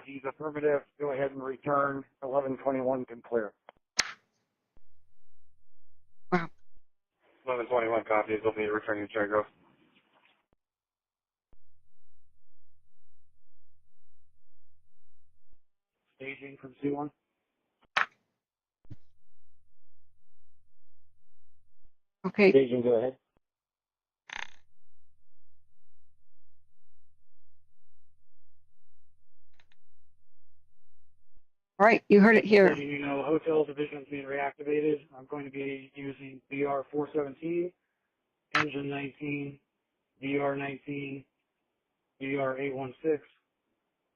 He's affirmative. Go ahead and return. 1121 can clear. Wow. 1121 copies. He'll be returning to Cherry Grove. Staging from C1. Okay. Staging, go ahead. All right, you heard it here. You know, hotel division is being reactivated. I'm going to be using BR 417, engine 19, BR 19, BR 816,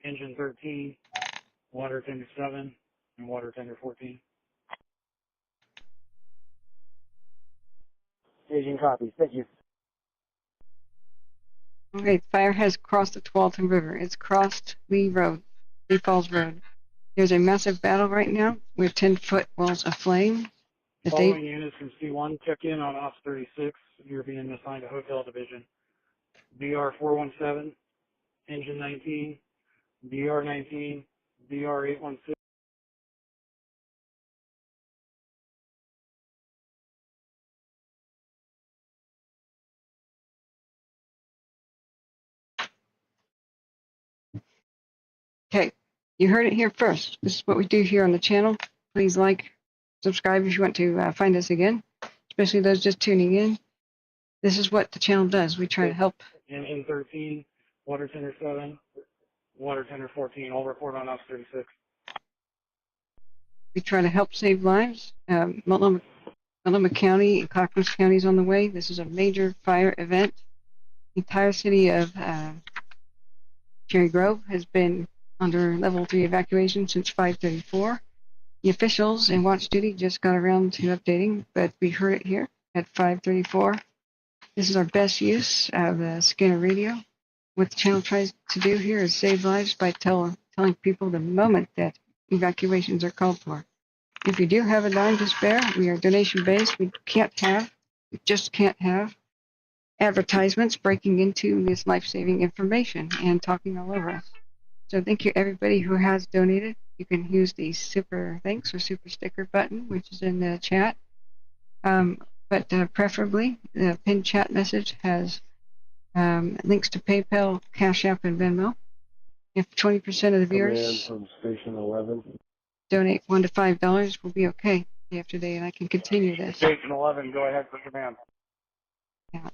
engine 13, water tender 7, and water tender 14. Staging copies. Thank you. Okay, fire has crossed the Tualatin River. It's crossed Lee Falls Road. There's a massive battle right now with 10-foot walls of flame. Following units from C1, check in on Ops 36. You're being assigned a hotel division. BR 417, Engine 19, BR 19, BR 816. Okay, you heard it here first. This is what we do here on the channel. Please like, subscribe if you want to find us again, especially those just tuning in. This is what the channel does. We try to help. In 13, water tender 7, water tender 14. I'll report on Ops 36. We try to help save lives. Multnomah County and Clackamas County is on the way. This is a major fire event. The entire city of Cherry Grove has been under level 3 evacuation since 5:34. The officials in watch duty just got around to updating, but we heard it here at 5:34. This is our best use of the scanner radio. What the channel tries to do here is save lives by telling people the moment that evacuations are called for. If you do have a dime to spare, we are donation-based. We just can't have advertisements breaking into this life-saving information and talking all over us. So thank you everybody who has donated. You can use the super thanks or super sticker button, which is in the chat. But preferably, the pinned chat message has links to PayPal, Cash App, and Venmo. If 20% of the viewers from Station 11 donate $1 to $5, we'll be okay day after day, and I can continue this. Station 11, go ahead for command. Yeah.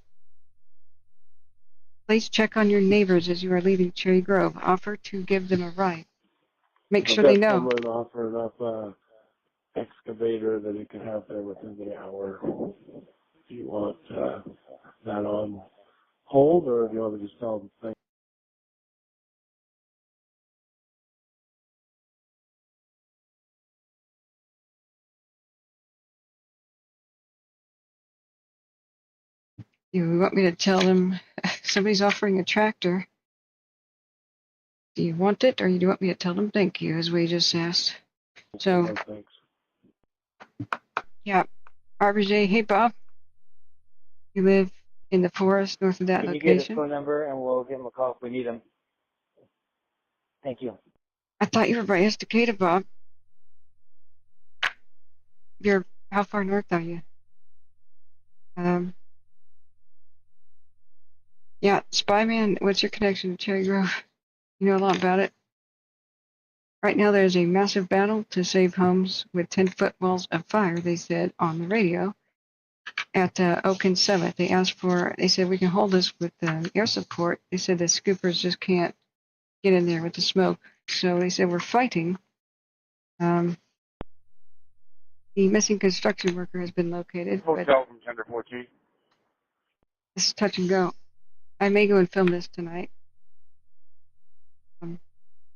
Please check on your neighbors as you are leaving Cherry Grove. Offer to give them a ride. Make sure they know. Someone offering up excavator that you can have there within the hour. Do you want that on hold, or do you want to just tell them thank You want me to tell them somebody's offering a tractor? Do you want it, or do you want me to tell them thank you, as we just asked? So, no thanks? yeah, RBJ, hey Bob. You live in the forest north of that Can you get his location? phone number and we'll give him a call if we need him? Thank you. I thought you were by Estacada, Bob. How far north are you? Yeah, Spyman, what's your connection to Cherry Grove? You know a lot about it. Right now there's a massive battle to save homes with 10-foot walls of fire, they said on the radio at Oak and 7th. They said we can hold this with air support. They said the scoopers just can't get in there with the smoke. So they said we're fighting. The missing construction worker has been located. Hotel from Tender 14. This is touch and go. I may go and film this tonight. It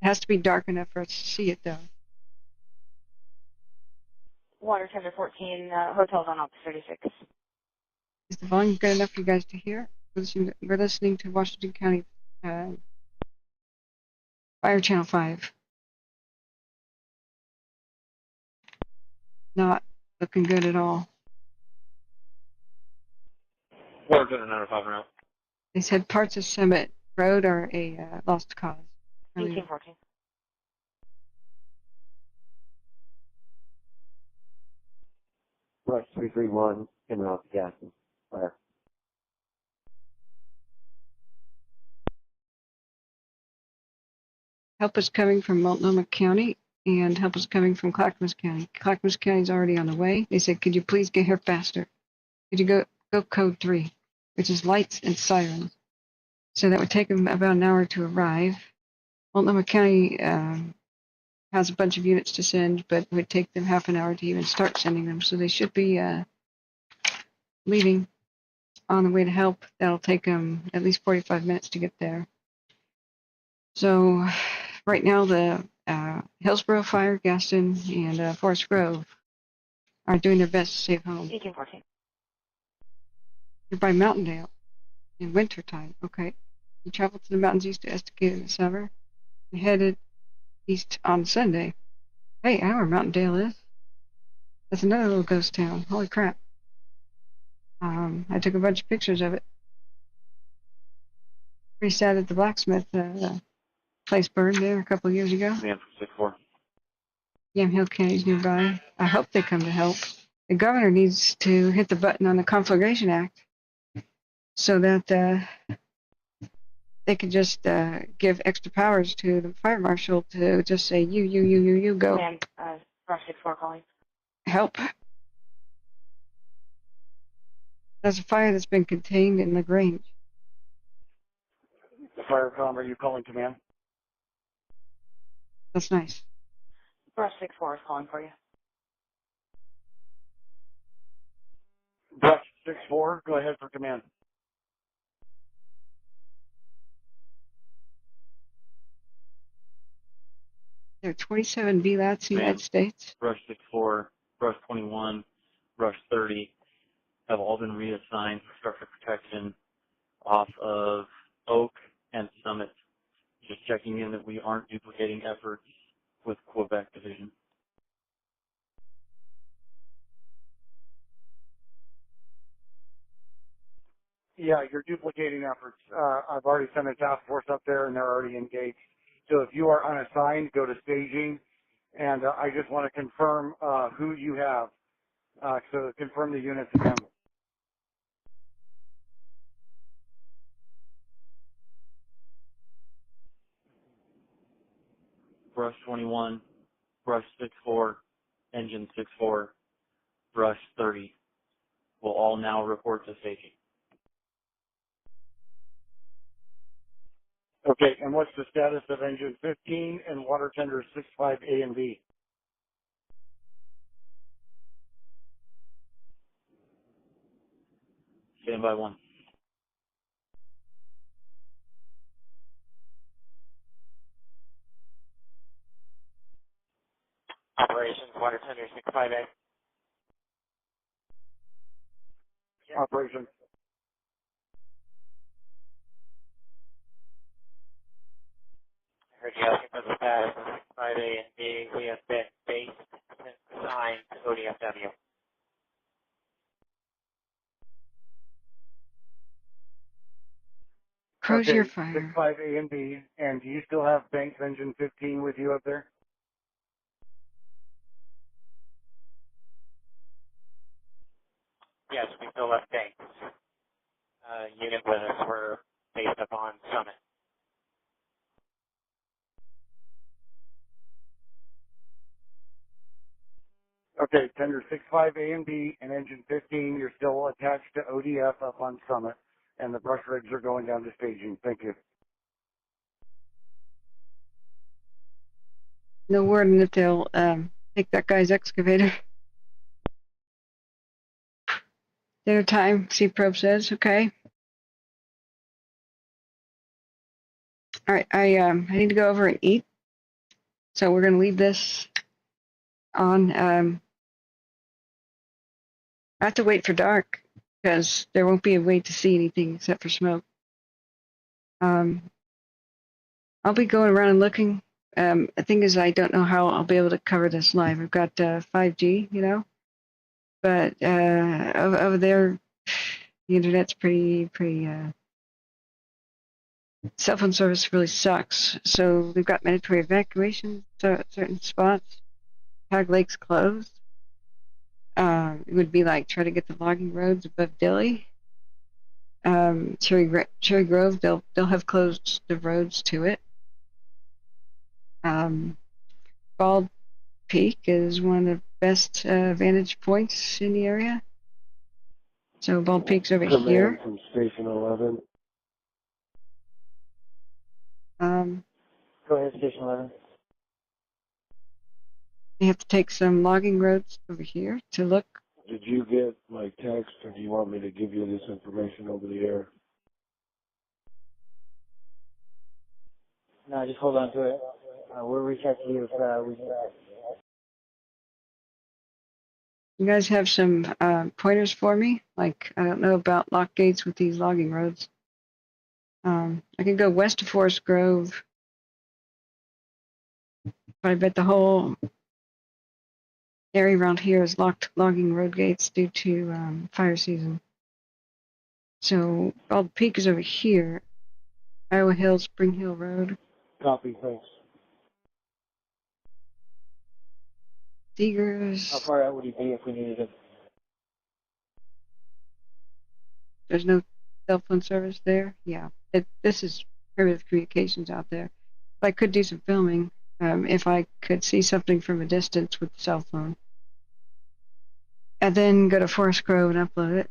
has to be dark enough for us to see it, though. Water Tender 14, hotels on Ops 36. Is the volume good enough for you guys to hear? We're listening to Washington County Fire Channel 5. Not looking good at all. Water Tender 95 now. They said parts of Summit Road are a lost cause. 1814. Rush 331, in and out the gas and fire. Help is coming from Multnomah County and help is coming from Clackamas County. Clackamas County is already on the way. They said, could you please get here faster? Could you go code 3, which is lights and sirens. So that would take them about an hour to arrive. Multnomah County has a bunch of units to send, but it would take them half an hour to even start sending them. So they should be leaving on the way to help. That'll take them at least 45 minutes to get there. So right now the Hillsborough Fire, Gaston, and Forest Grove are doing their best to save homes. 1814. You're by Mountaindale in wintertime. Okay. You travel to the mountains east to Estacada in the summer. You headed east on Sunday. Hey, I know where Mountaindale is. That's another little ghost town. Holy crap. I took a bunch of pictures of it. Pretty sad that the blacksmith place burned there a couple of years ago. Man from 6-4. Yamhill County's nearby. I hope they come to help. The governor needs to hit the button on the Conflagration Act so that they could just give extra powers to the fire marshal to just say, you, go. Man, Brush 6-4 calling. Help. There's a fire that's been contained in LaGrange. Firecom, are you calling command? That's nice. Brush 6-4 is calling for you. Brush 6-4, go ahead for command. There are 27 VLATs in the United States. Brush 6-4, Brush 21, Brush 30 have all been reassigned for structure protection off of Oak and Summit. Just checking in that we aren't duplicating efforts with Quebec Division. Yeah, you're duplicating efforts. I've already sent a task force up there, and they're already engaged. So if you are unassigned, go to staging. And I just want to confirm who you have. So confirm the units again. Brush 21, Brush 6-4, Engine 6-4, Brush 30 will all now report to staging. Okay, and what's the status of engine 15 and water tender 65A and B? Standby 1. Operations, water tender 65A. Operation. I heard you asking for the status of 65A and B. We have been based since assigned to ODFW. Crozier Okay, fire. 65A and B. And do you still have Banks engine 15 with you up there? Yes, we still left Banks. Unit with us. We're based upon Summit. Okay, tender 65A and B and engine 15, you're still attached to ODF up on Summit, and the brush rigs are going down to staging. Thank you. No word on if they'll take that guy's excavator. Their time, C-Probe says, okay. All right, I need to go over and eat. So we're going to leave this on. I have to wait for dark because there won't be a way to see anything except for smoke. I'll be going around and looking. The thing is, I don't know how I'll be able to cover this live. I've got 5G, you know, but over there, the internet's pretty. Cell phone service really sucks. So we've got mandatory evacuation at certain spots. Tag Lake's closed. It would be like try to get the logging roads above Dilly. Cherry Grove, they'll have closed the roads to it. Bald Peak is one of the best vantage points in the area. So Bald Peak's over Command here. From Station 11. Go ahead, Station 11. You have to take some logging roads over here to look. Did you get my text, or do you want me to give you this information over the air? No, just hold on to it. We'll reach out to you if we can. You guys have some pointers for me? Like, I don't know about lock gates with these logging roads. I can go west of Forest Grove, but I bet the whole area around here is locked logging road gates due to fire season. So Bald Peak is over here. Iowa Hill, Spring Hill Road. Copy, thanks. Seegers. How far out would he be if we needed him? There's no cell phone service there? Yeah. This is primitive communications out there. I could do some filming if I could see something from a distance with the cell phone. And then go to Forest Grove and upload it.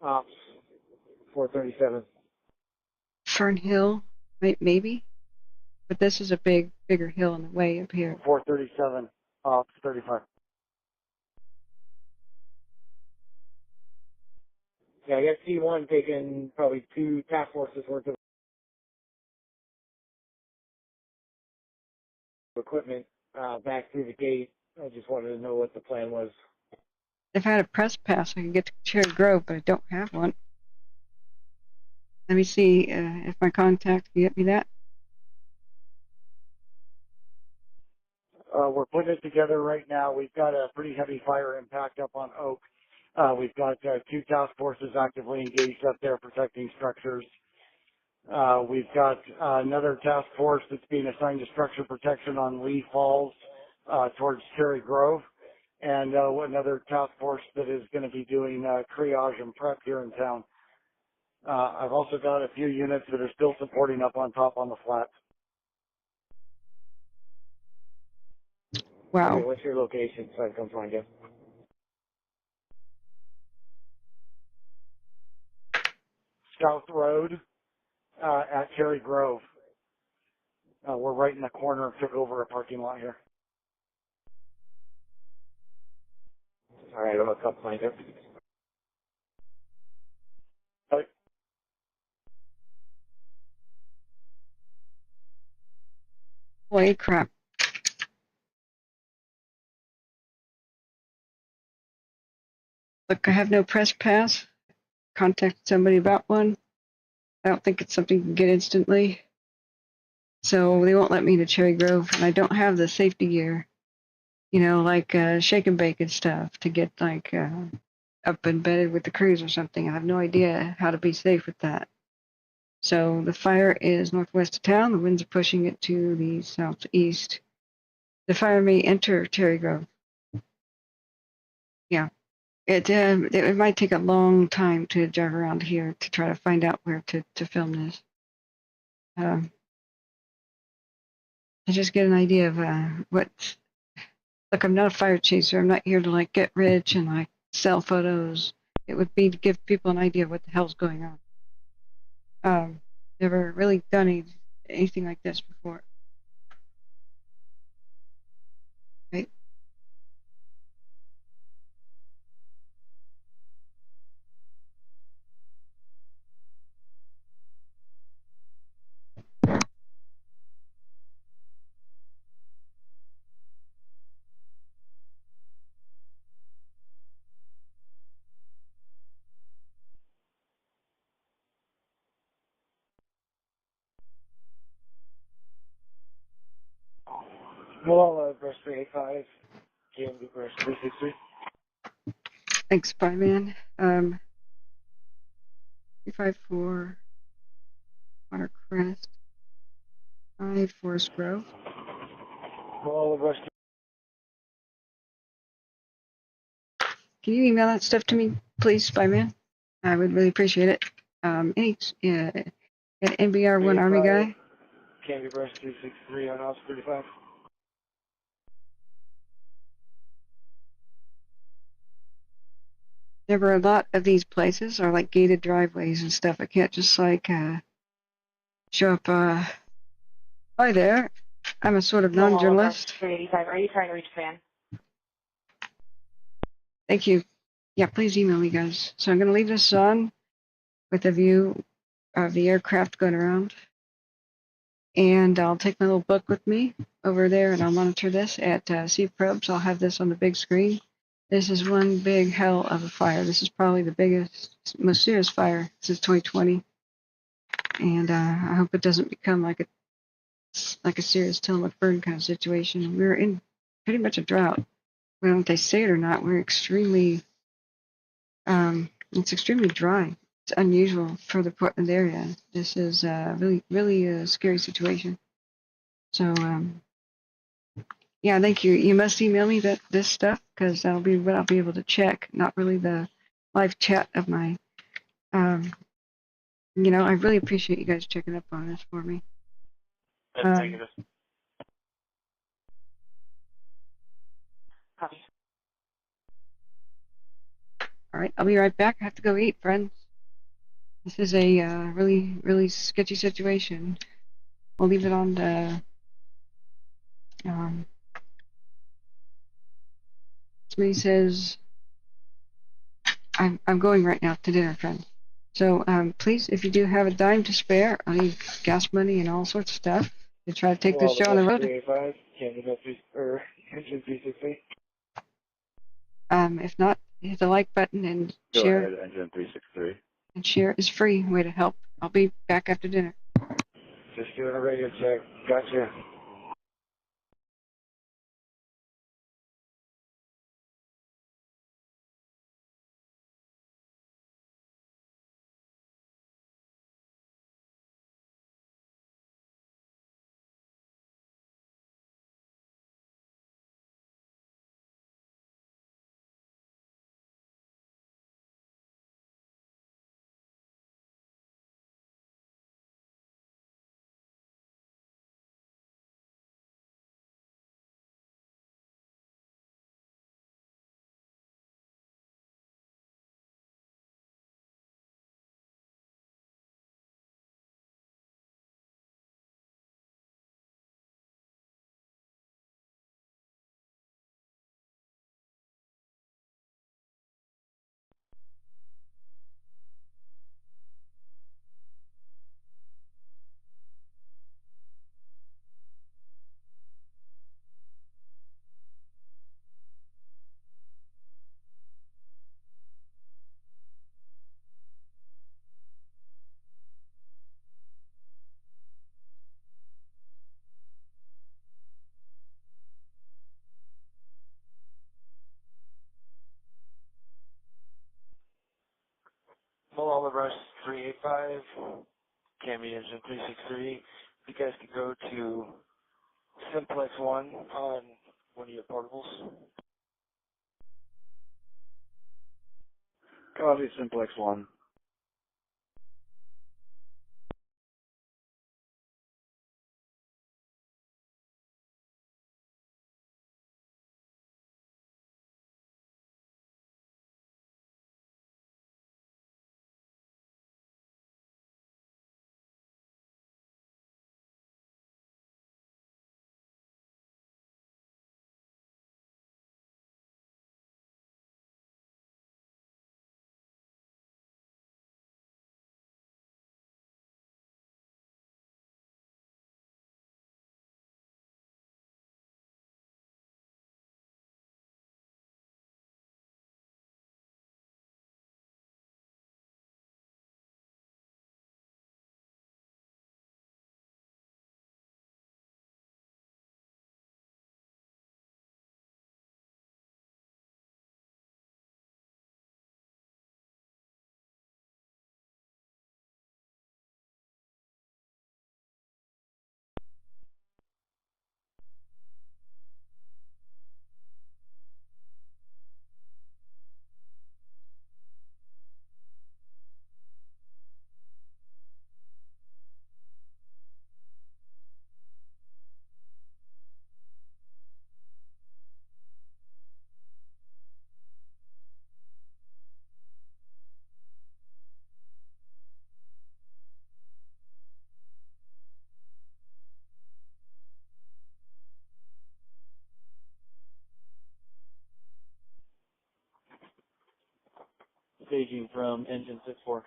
437. Fern Hill, maybe? But this is a bigger hill in the way up here. 437, 35. Yeah, I guess C1 taking probably 2 task forces worth of equipment back through the gate. I just wanted to know what the plan was. If I had a press pass, I could get to Cherry Grove, but I don't have one. Let me see if my contact can get me that. We're putting it together right now. We've got a pretty heavy fire impact up on Oak. We've got 2 task forces actively engaged up there protecting structures. We've got another task force that's being assigned to structure protection on Lee Falls towards Cherry Grove, and another task force that is going to be doing triage and prep here in town. I've also got a few units that are still supporting up on top on the flats. Wow. Okay, what's your location so I can come find you? South Road at Cherry Grove. We're right in the corner, took over a parking lot here. All right, I'll come find you. Holy crap. Look, I have no press pass. Contacted somebody about one. I don't think it's something you can get instantly. So they won't let me to Cherry Grove, and I don't have the safety gear. You know, like shake and bake and stuff to get like up embedded with the crews or something. I have no idea how to be safe with that. So the fire is northwest of town. The winds are pushing it to the southeast. The fire may enter Cherry Grove. Yeah. It might take a long time to drive around here to try to find out where to film this. To just get an idea of what. Look, I'm not a fire chaser. I'm not here to like get rich and like sell photos. It would be to give people an idea of what the hell's going on. Never really done anything like this before. Right? Well, Brush 385, GMB Brush 363. Thanks, Fireman. 354 Watercrest 5 Forest Grove. Well, Brush. Can you email that stuff to me, please, Spyman? I would really appreciate it. An NBR1 Army guy. GMB Brush 363 on Officer 35. There were a lot of these places are like gated driveways and stuff. I can't just like show up. Hi there. I'm a sort of non-journalist. 385. Are you trying to reach Van? Thank you. Yeah, please email me, guys. So I'm going to leave this on with a view of the aircraft going around. And I'll take my little book with me over there and I'll monitor this at Sea Probes. I'll have this on the big screen. This is one big hell of a fire. This is probably the biggest, most serious fire since 2020. And I hope it doesn't become like a serious Tillamook burn kind of situation. We're in pretty much a drought. Whether they say it or not, we're extremely, it's extremely dry. It's unusual for the Portland area. This is really a scary situation. So, yeah, thank you. You must email me this stuff because that'll be what I'll be able to check, not really the live chat of my. I really appreciate you guys checking up on this for me. Negative. All right, I'll be right back. I have to go eat, friends. This is a really sketchy situation. We'll leave it on the. Somebody says, I'm going right now to dinner, friends. So please, if you do have a dime to spare, I need gas money and all sorts of stuff to try to take this show on the road. 385, engine 360. If not, hit the like button and Go share. ahead, engine 363. And share is free way to help. I'll be back after dinner. Just doing a radio check. Gotcha. Malala Rush 385, Cami Engine 363. You guys can go to Simplex 1 on one of your portables. Copy, Simplex 1. Staging from engine 64.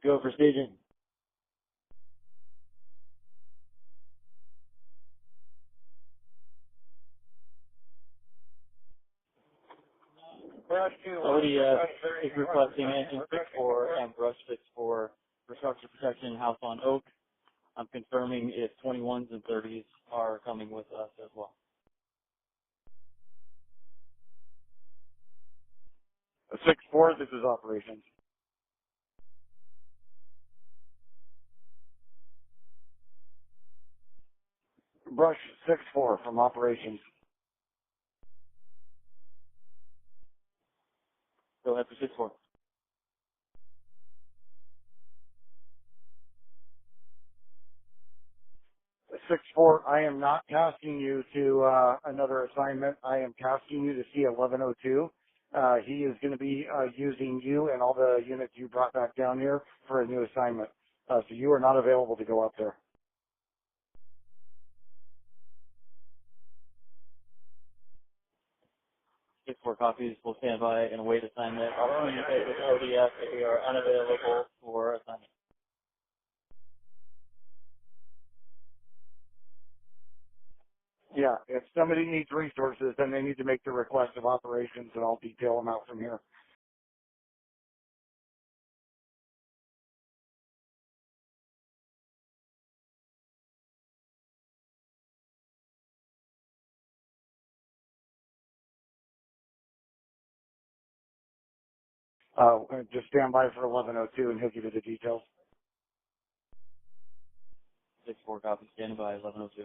Go for staging. ODS is requesting engine 64 and brush 64 for structure protection house on Oak. I'm confirming if 21s and 30s are coming with us as well. 6-4, this is operations. Brush 6-4 from operations. Go ahead for 6-4. Six four. I am not tasking you to another assignment. I am tasking you to see 1102. He is going to be using you and all the units you brought back down here for a new assignment. So you are not available to go up there. 6-4 copies. We'll stand by and await assignment. I'll communicate with ODF that we are unavailable for assignment. Yeah, if somebody needs resources, then they need to make the request of operations, and I'll detail them out from here. Just stand by for 1102, and he'll give you the details. 6-4 copies. Stand by 1102.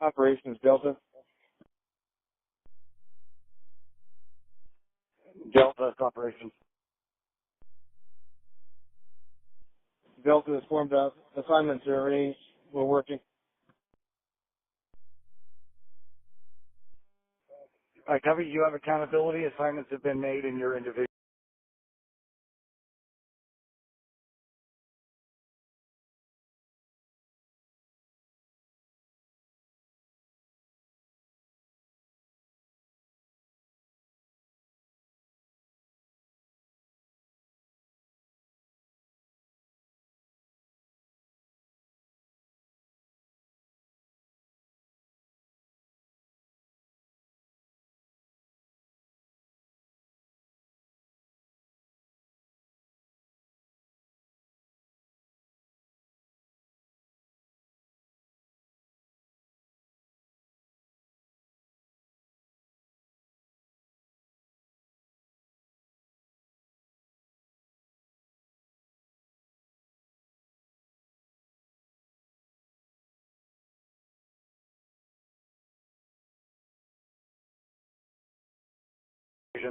Operations Delta. Delta operations. Delta is formed up. Assignments are arranged. We're working. Copy. You have accountability. Assignments have been made in your individual.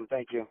Thank you.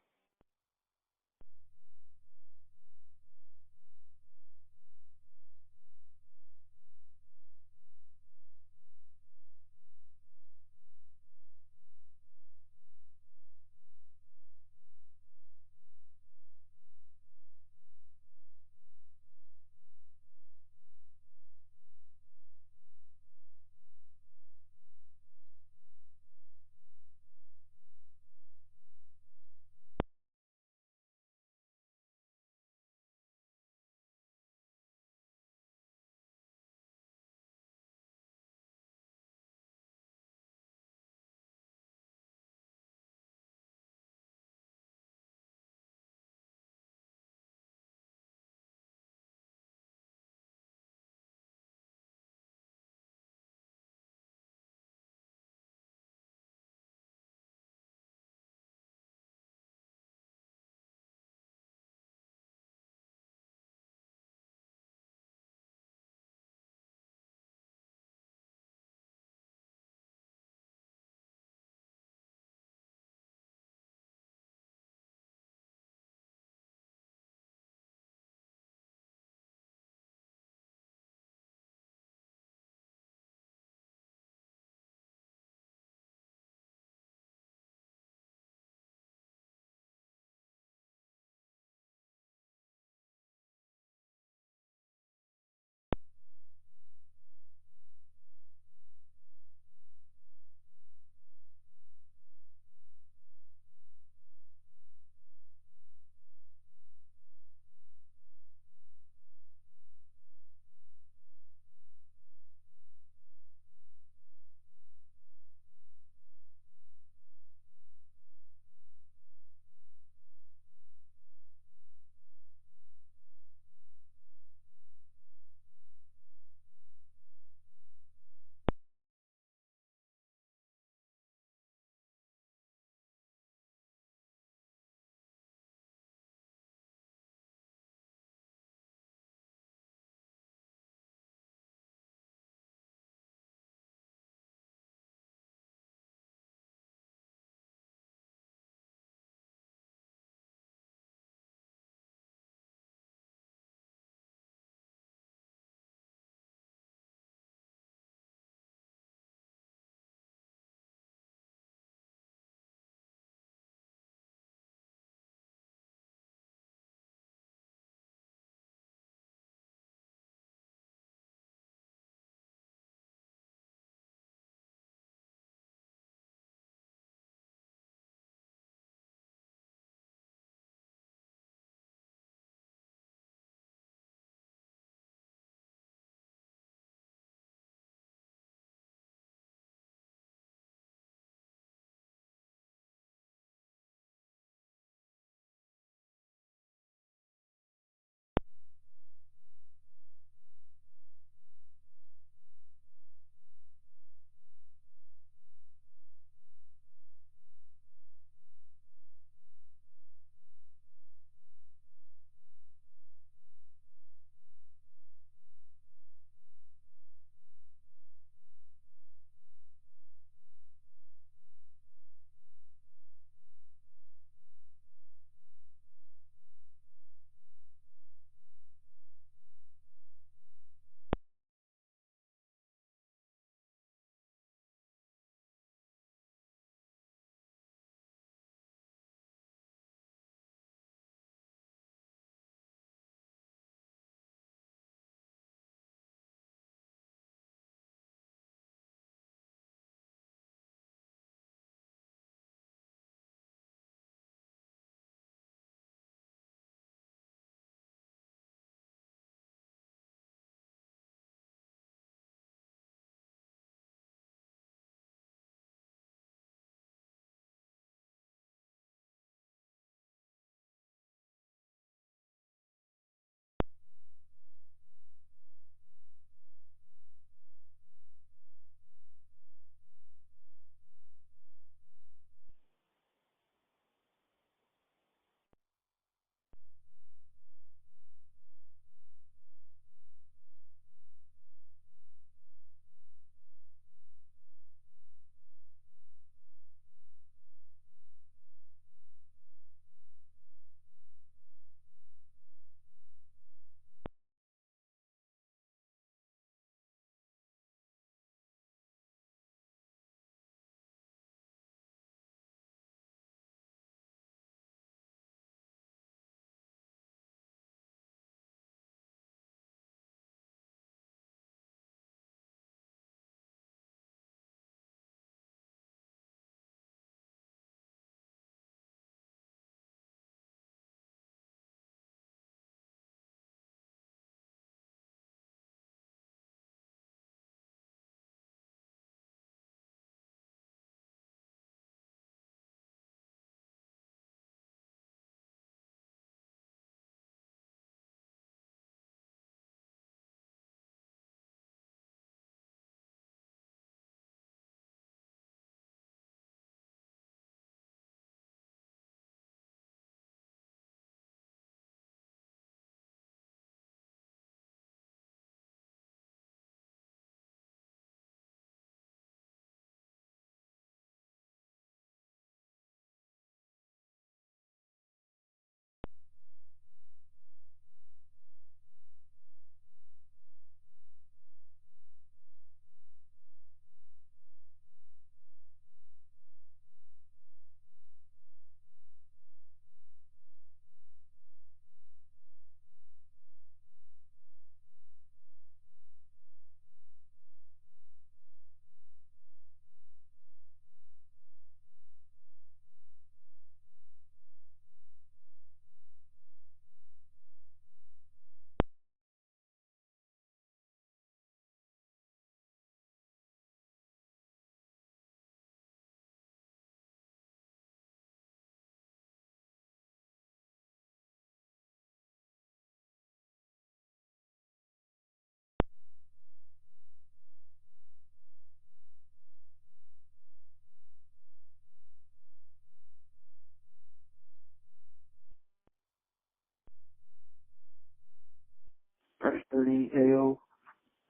30 AO,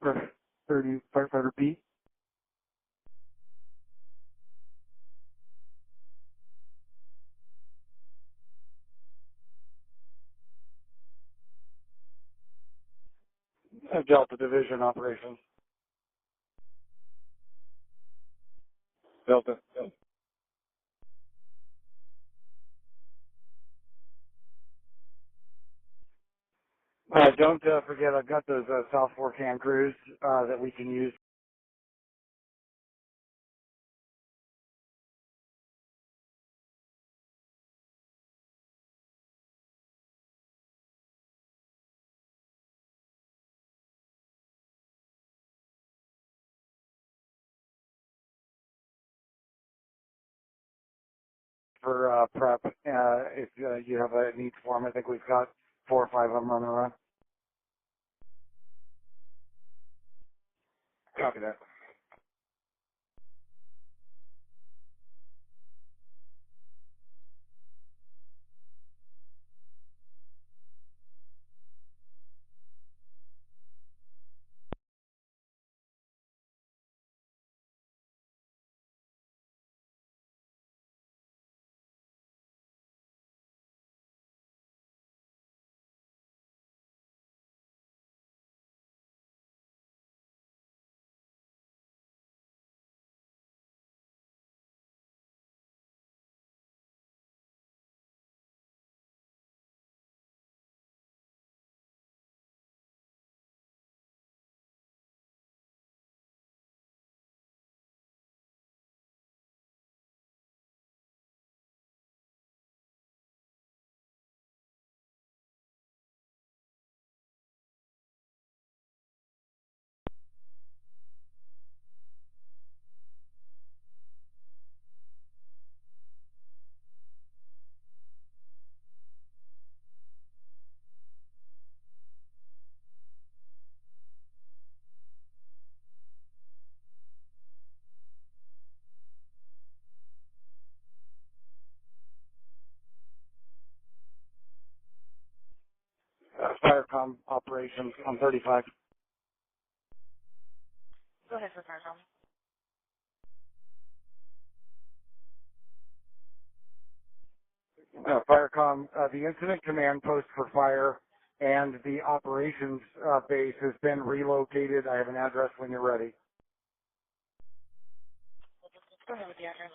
brush 30 Firefighter B. Delta Division Operations. Delta. Don't forget, I've got those South Fork hand crews that we can use. For prep, if you have a need for them. I think we've got 4 or 5 of them on the run. Copy that. Firecom Operations on 35. Go ahead for Firecom. Firecom, the incident command post for fire and the operations base has been relocated. I have an address when you're ready. Go ahead with the address.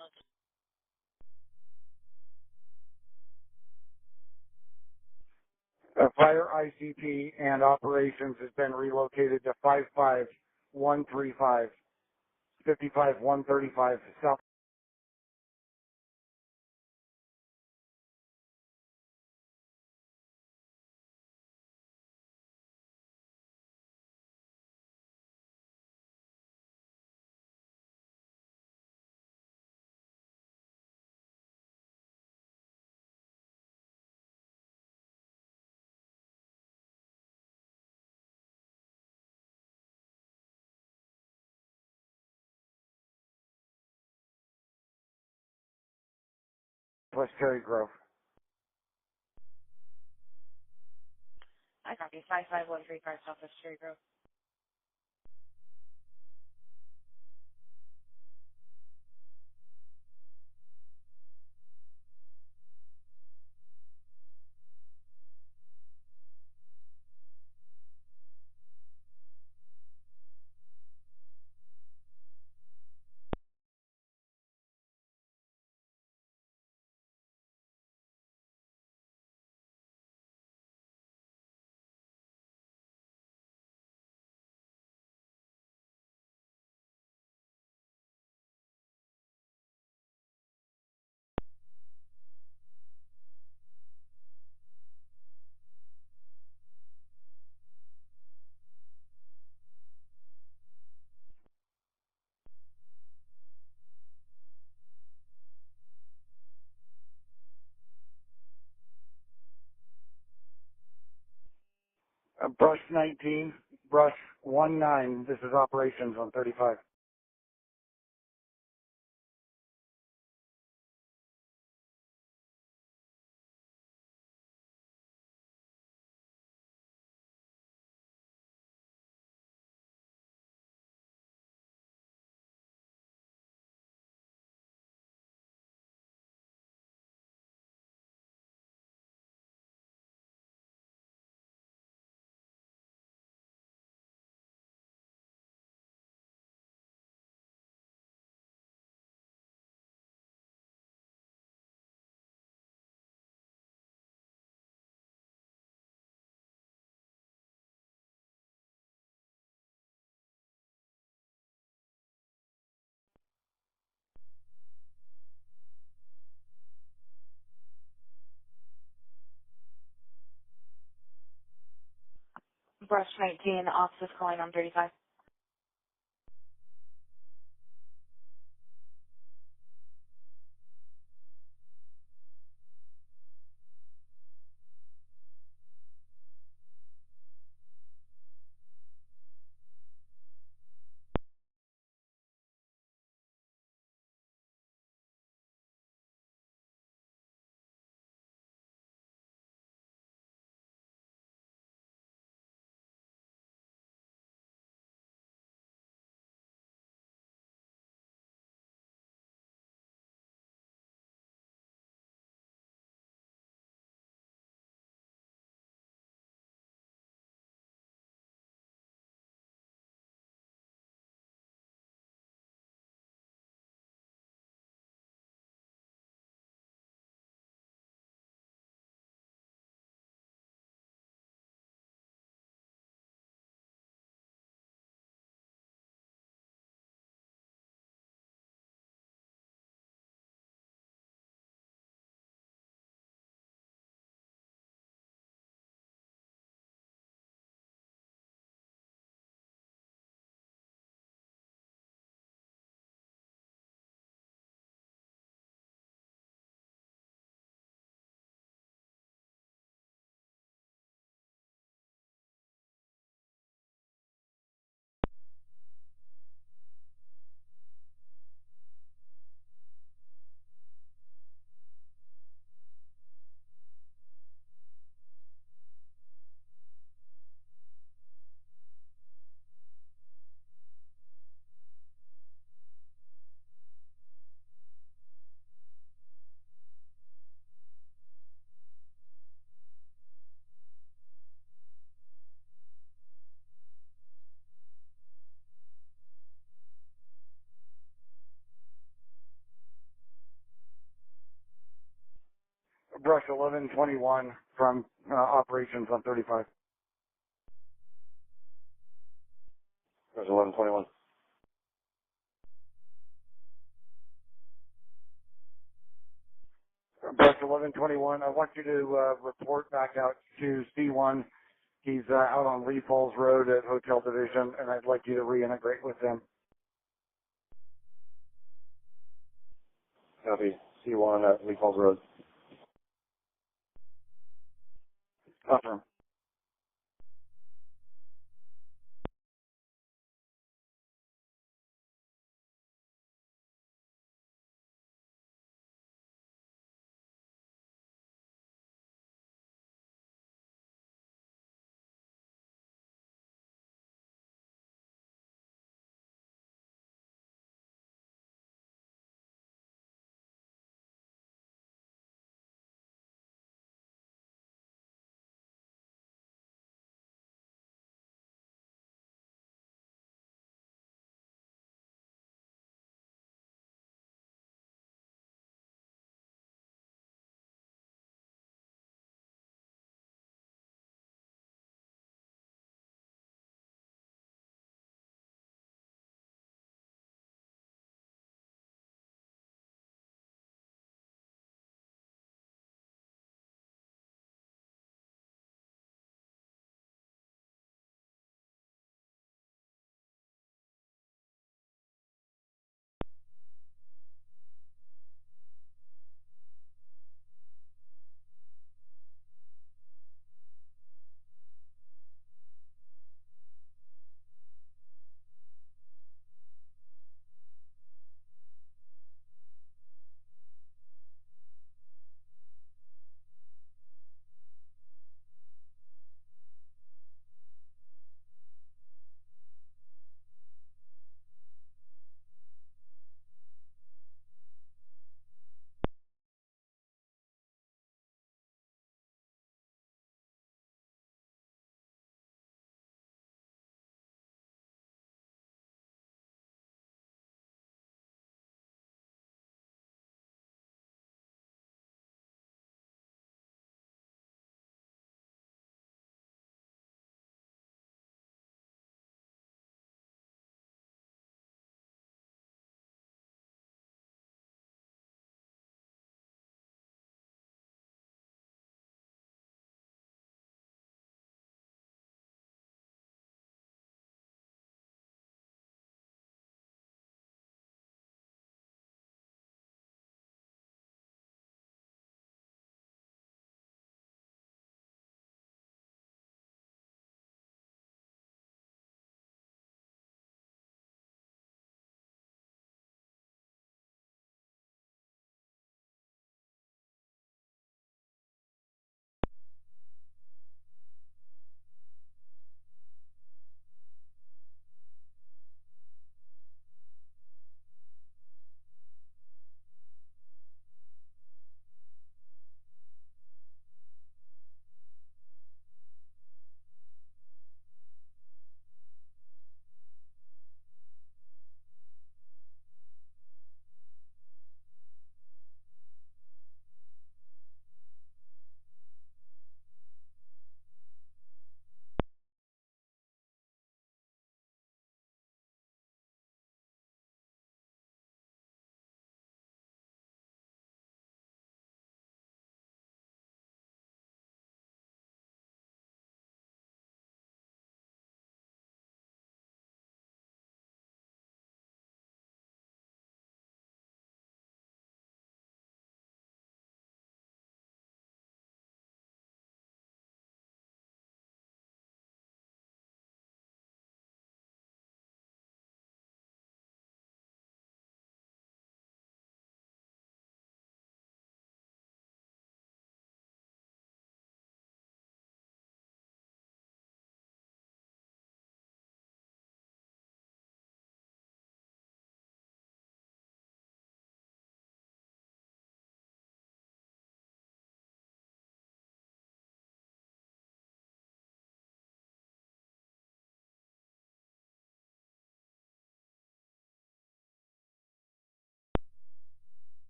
Fire ICP and operations has been relocated to 55135, 55135 South. West Cherry Grove. I copy. 55135 Southwest Cherry Grove. Brush 19, Brush 19. This is operations on 35. Brush 19, officers calling on 35. Brush 1121 from operations on 35. Brush 1121. Brush 1121, I want you to report back out to C1. He's out on Lee Falls Road at Hotel Division, and I'd like you to reintegrate with him. Copy. C1 at Lee Falls Road. Affirm.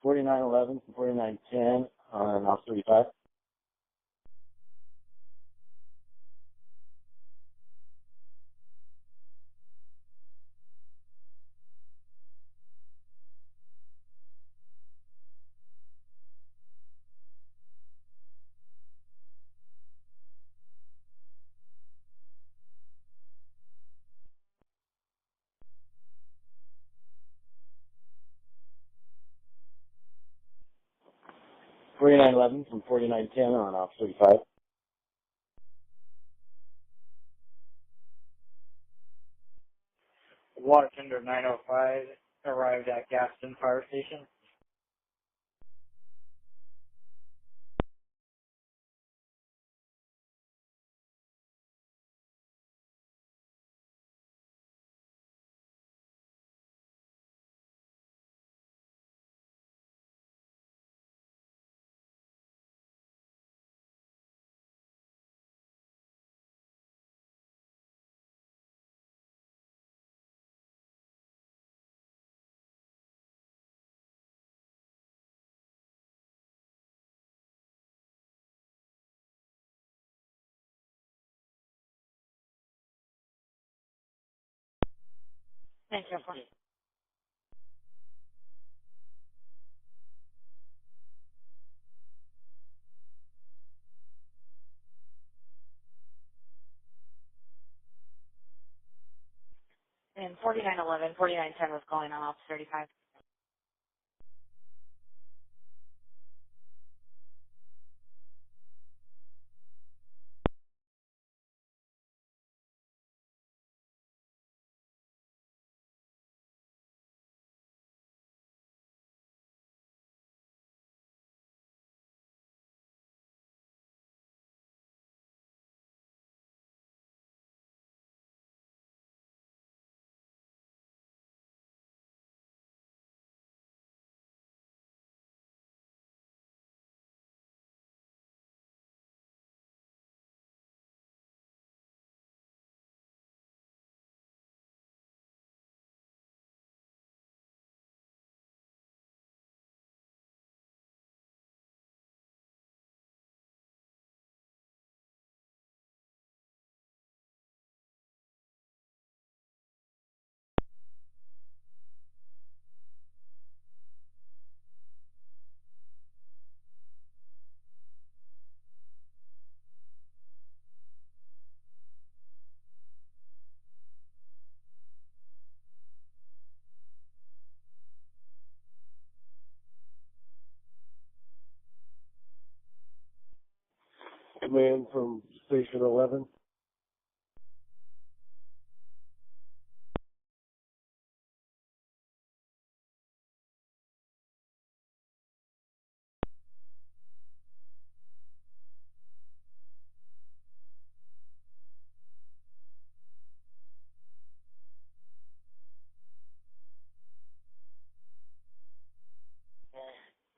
4911 from 4910 on off 35. $49.11 from $49.10 on off 35. Water tender 905 arrived at Gaston Fire Station. Thank you. And 4911, 4910 was calling on off 35. Command from Station 11.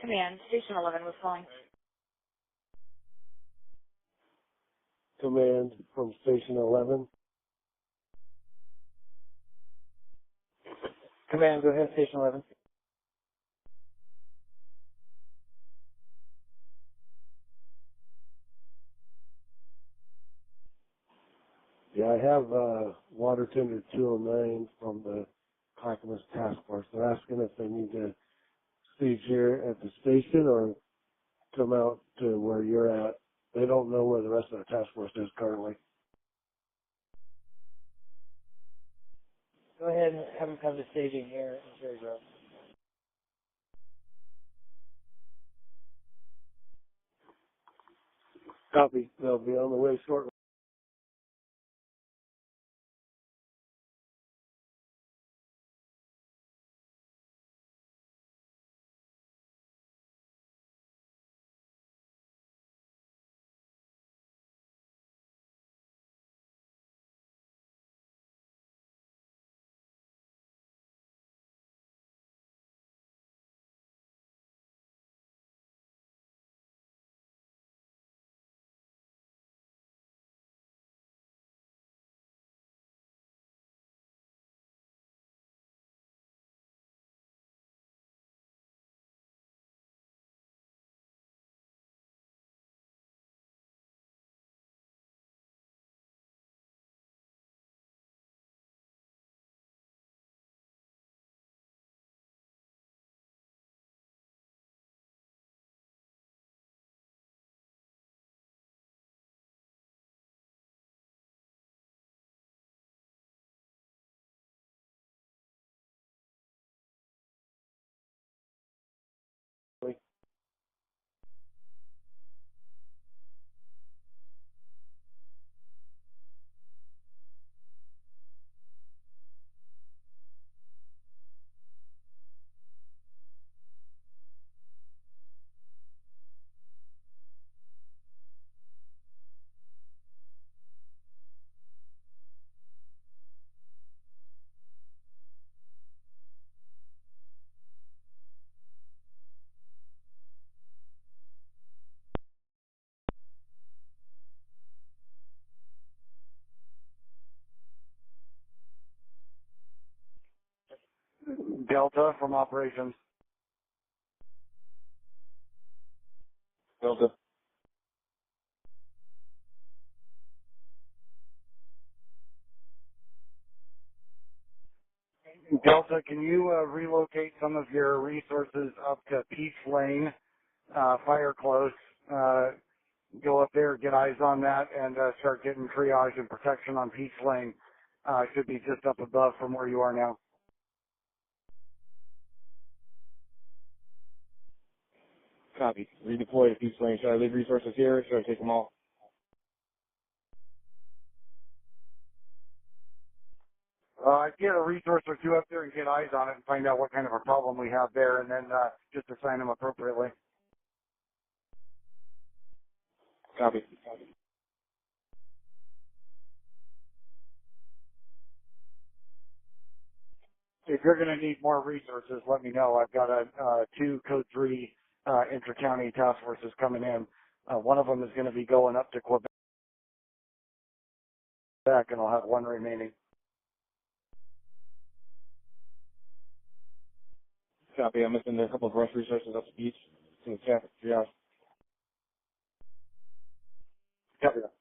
Command, Station 11 was calling. Command from Station 11. Command, go ahead, Station 11. Yeah, I have Water Tender 209 from the Clackamas Task Force. They're asking if they need to siege here at the station or come out to where you're at. They don't know where the rest of the task force is currently. Go ahead and have them come to staging here in Cherry Grove. Copy. They'll be on the way shortly. Delta from operations. Delta. Delta, can you relocate some of your resources up to Peach Lane, fire close? Go up there, get eyes on that, and start getting triage and protection on Peach Lane. Should be just up above from where you are now. Copy. Redeploy to Peach Lane. Should I leave resources here or should I take them all? I'd get a resource or two up there and get eyes on it and find out what kind of a problem we have there, and then just assign them appropriately. Copy. If you're going to need more resources, let me know. I've got two Code 3 inter-county task forces coming in. One of them is going to be going up to Quebec, and I'll have one remaining. Copy. I'm missing a couple of rush resources up to Beach to the traffic triage. Copy that.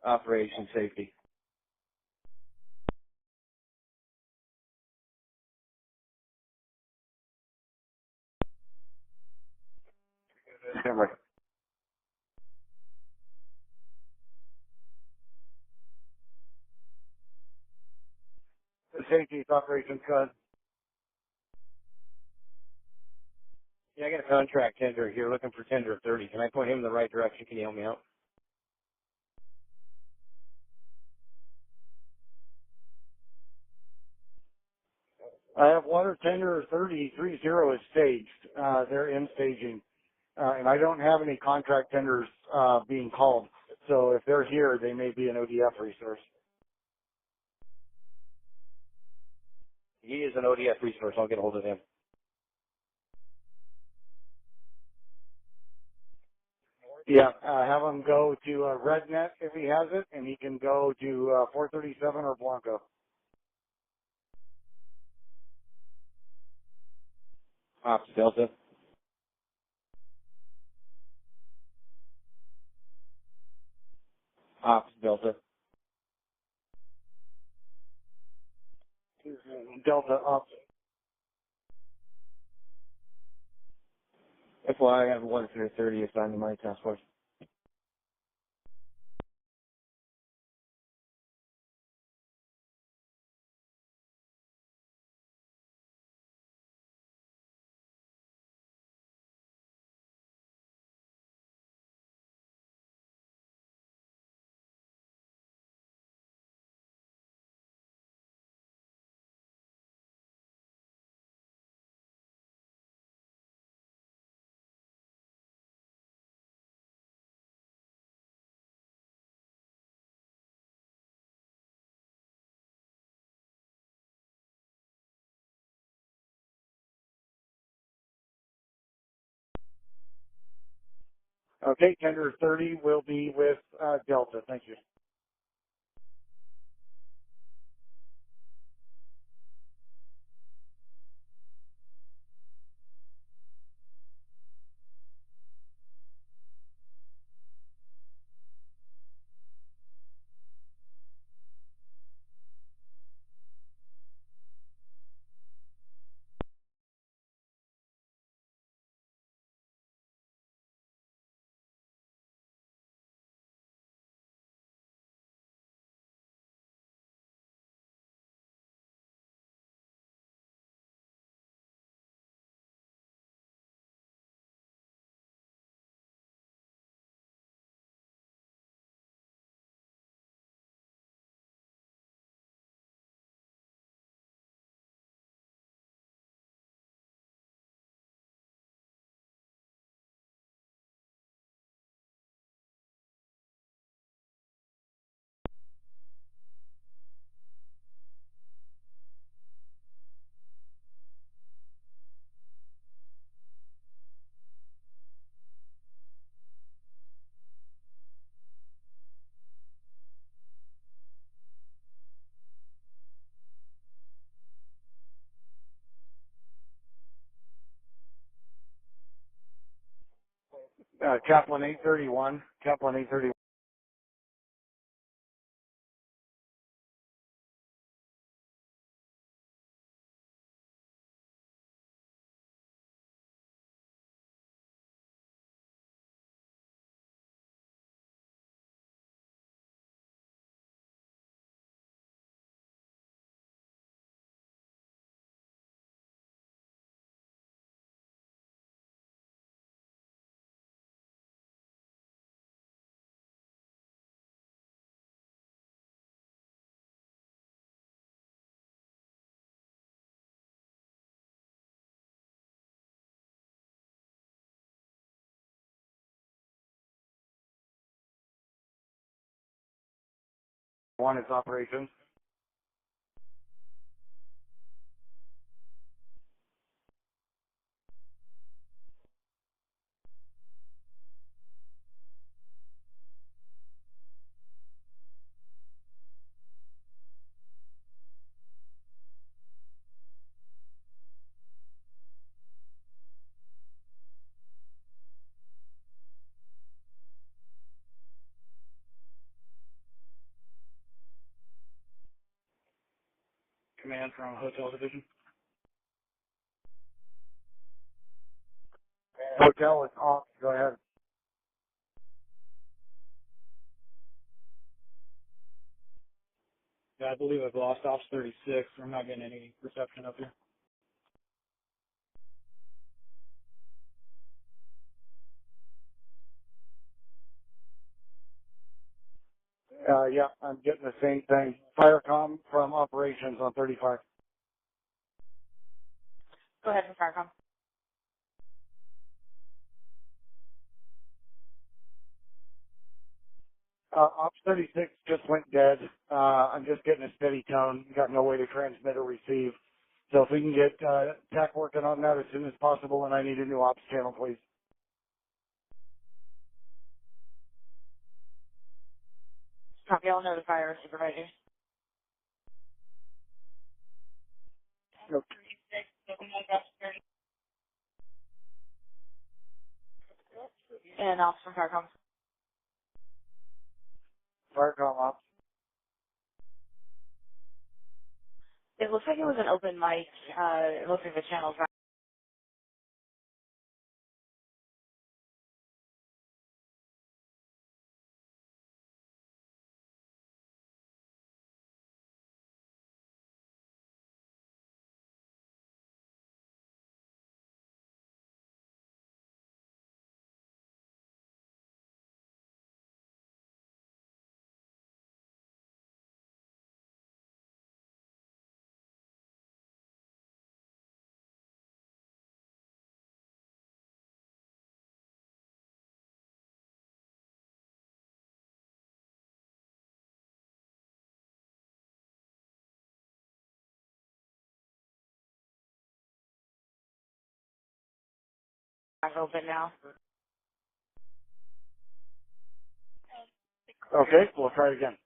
Operation safety. Camera. Safety operations, code. Yeah, I got a contract tender here looking for tender 30. Can I point him in the right direction? Can you help me out? I have water tender 3030 is staged. They're in staging. And I don't have any contract tenders being called. So if they're here, they may be an ODF resource. He is an ODF resource. I'll get a hold of him. Yeah, have him go to RedNet if he has it, and he can go to 437 or Blanco. Ops Delta. Ops Delta. Delta up. That's why I have 130 assigned to my task force. Okay, tender 30 will be with Delta. Thank you. Chaplain 831. Chaplain 831. One is operations. Command from Hotel Division. Hotel is off. Go ahead. Yeah, I believe I've lost Ops 36. I'm not getting any reception up here. Yeah, I'm getting the same thing. Firecom from operations on 35. Go ahead for Firecom. Ops 36 just went dead. I'm just getting a steady tone. Got no way to transmit or receive. So if we can get tech working on that as soon as possible, and I need a new ops channel, please. Copy, I'll notify our supervisor. Nope. And ops from Firecom. Firecom ops. It looks like it was an open mic. It looks like the channel's right. Back open now. Okay, we'll try it again.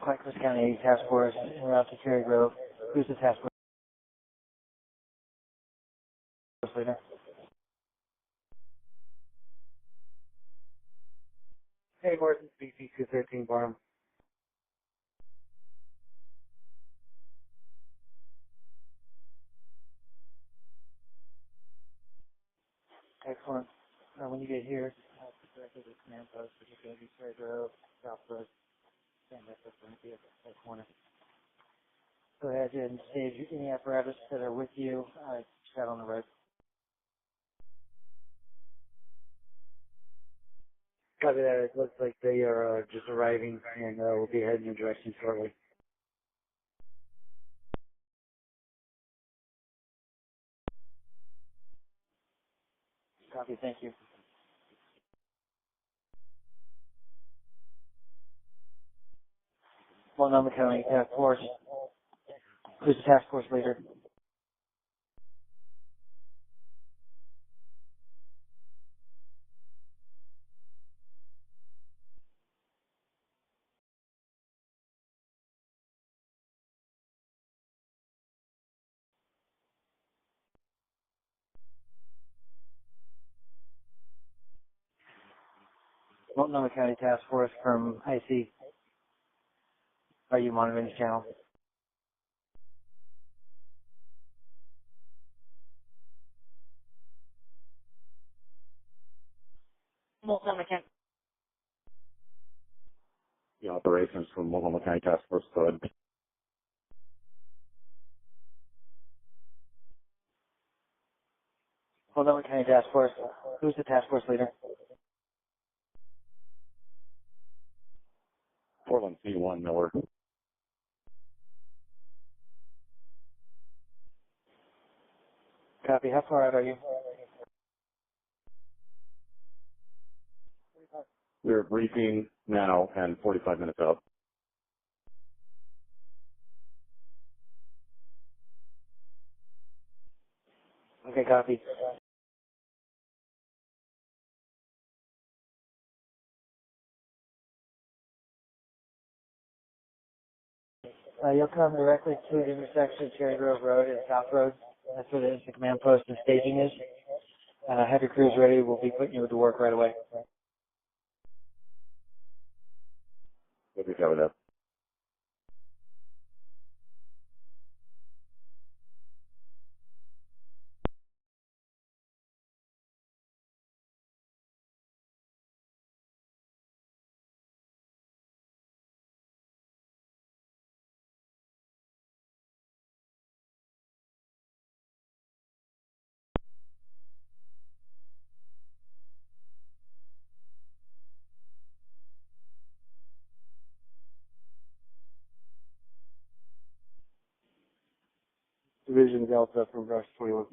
Clackamas County Task Force en route to Cherry Grove. Who's the task force leader? Hey, Morrison, BC 213 Barnum. Excellent. When you get here, directly to the command post, which is going to be Cherry Grove, Southwest, and that's going to be at that corner. Go ahead and stage any apparatus that are with you. Just out on the road. Copy that. It looks like they are just arriving, and we'll be heading in direction shortly. Copy, thank you. Multnomah County Task Force. Who's the task force leader? Multnomah County Task Force from IC. Are you monitoring this channel? Multnomah County. The operations from Multnomah County Task Force, go ahead. Multnomah County Task Force. Who's the task force leader? Portland C1 Miller. Copy. How far out are you? We're briefing now and 45 minutes out. Okay, copy. You'll come directly to the intersection of Cherry Grove Road and South Road. That's where the instant command post and staging is. Have your crews ready. We'll be putting you to work right away. We'll be covered up. Division Delta from Rush 21.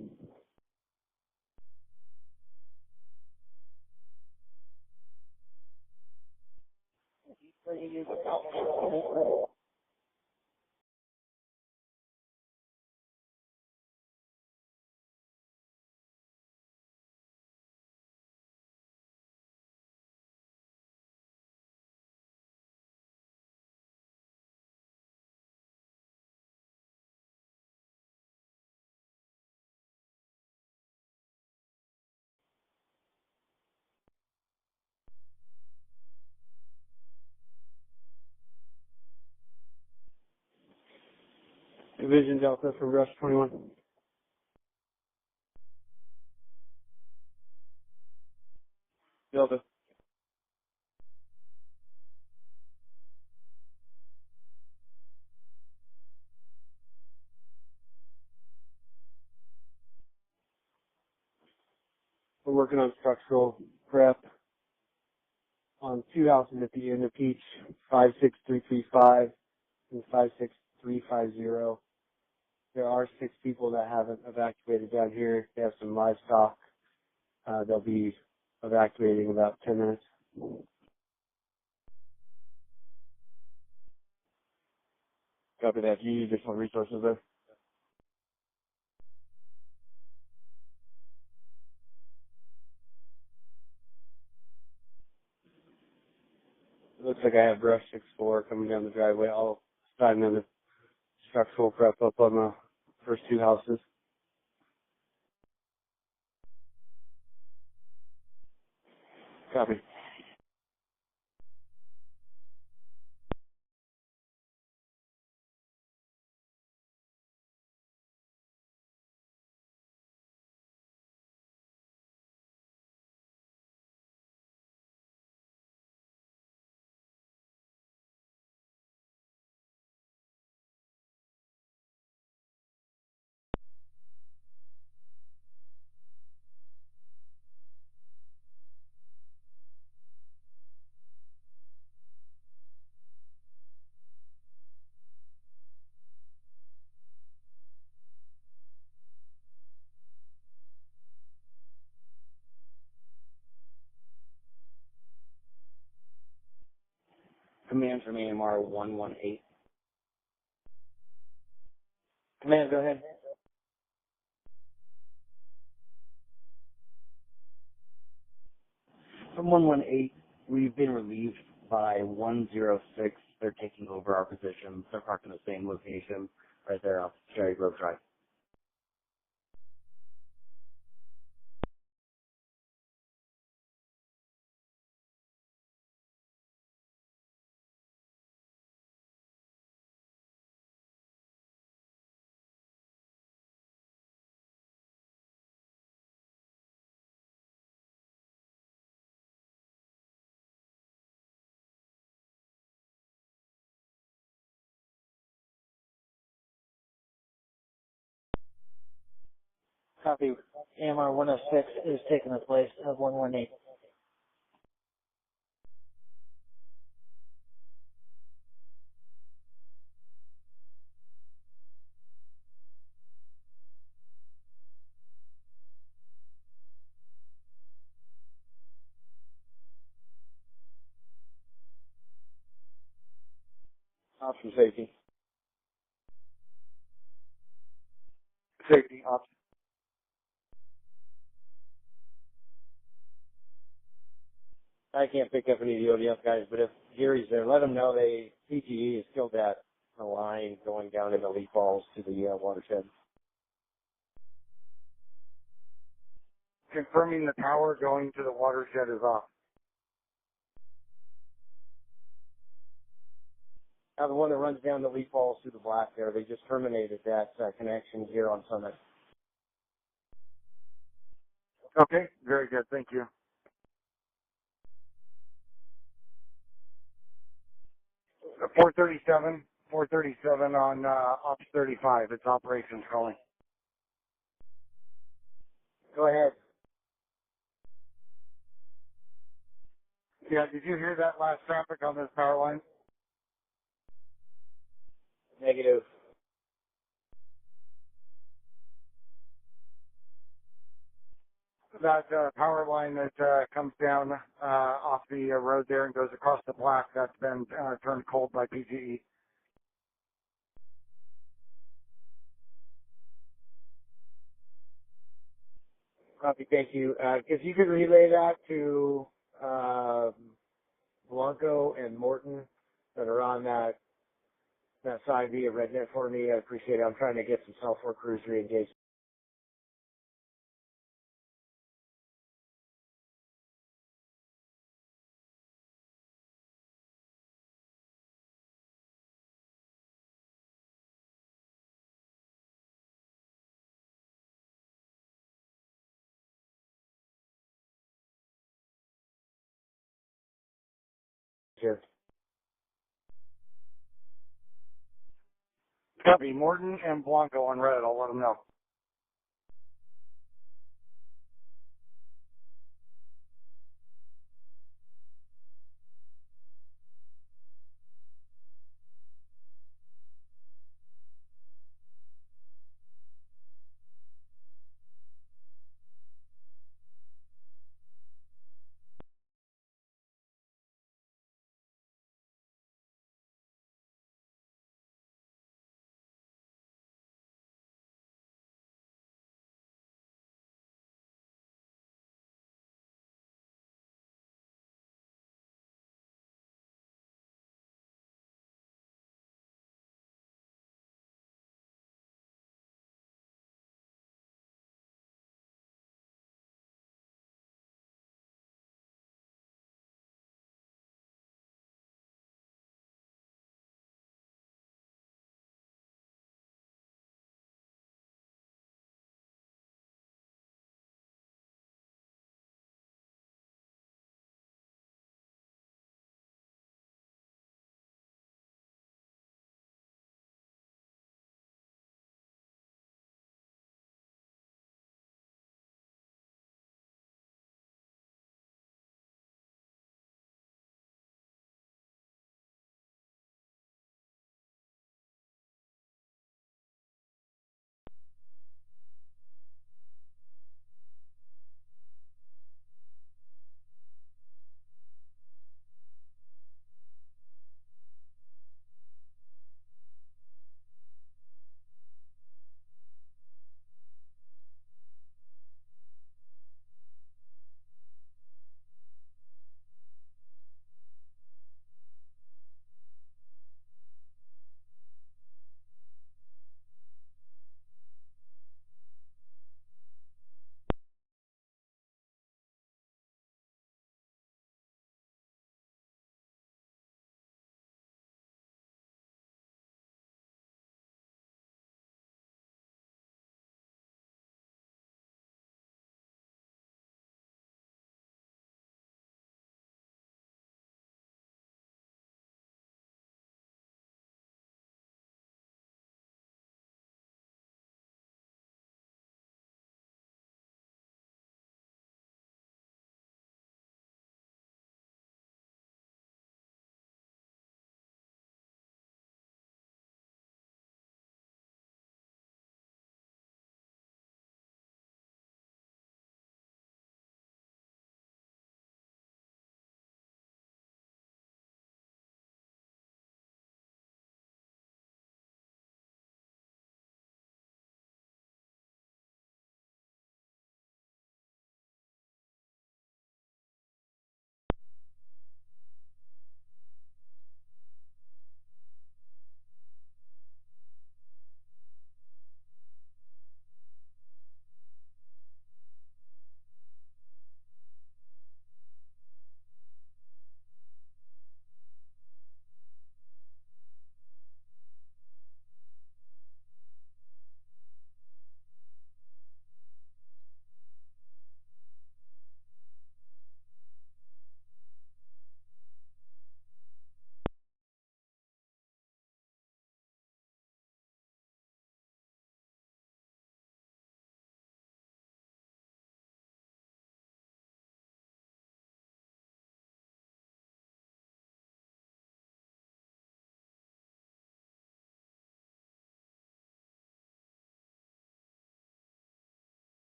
Division Delta from Rush 21. Delta. We're working on structural prep on two houses at the end of each, 56335 and 56350. There are 6 people that haven't evacuated down here. They have some livestock. They'll be evacuating in about 10 minutes. Copy that. Do you need additional resources there? It looks like I have brush 6-4 coming down the driveway. I'll start another structural prep up on the first 2 houses. Copy. Command from AMR 118. Command, go ahead. From 118, we've been relieved by 106. They're taking over our position. They're parked in the same location right there off Cherry Grove Drive. Copy. AMR 106 is taking the place of 118. Option safety. Safety option. I can't pick up any of the ODF guys, but if Gary's there, let him know PGE is still that the line going down in the leaf balls to the watershed. Confirming the power going to the watershed is off. Now the one that runs down the leaf balls to the black there, they just terminated that connection here on Summit. Okay, very good. Thank you. Uh, 437 on Ops 35. It's operations calling. Go ahead. Yeah, did you hear that last traffic on this power line? Negative. That power line that comes down off the road there and goes across the black, that's been turned cold by PGE. Copy, thank you. If you could relay that to Blanco and Morton that are on that side via RedNet for me, I appreciate it. I'm trying to get some South crews re-engaged. Here. Copy. Morton and Blanco on red. I'll let them know.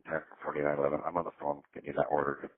10 4911. I'm on the phone getting that ordered.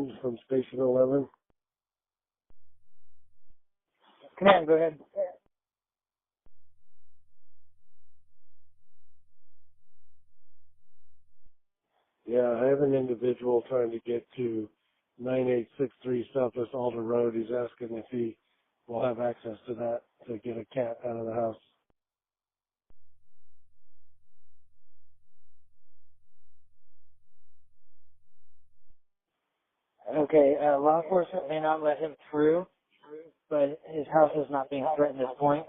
Command from Station 11. Command, go ahead. Yeah, I have an individual trying to get to 9863 Southwest Alder Road. He's asking if he will have access to that to get a cat out of the house. Okay, law enforcement may not let him through, but his house is not being threatened at this point.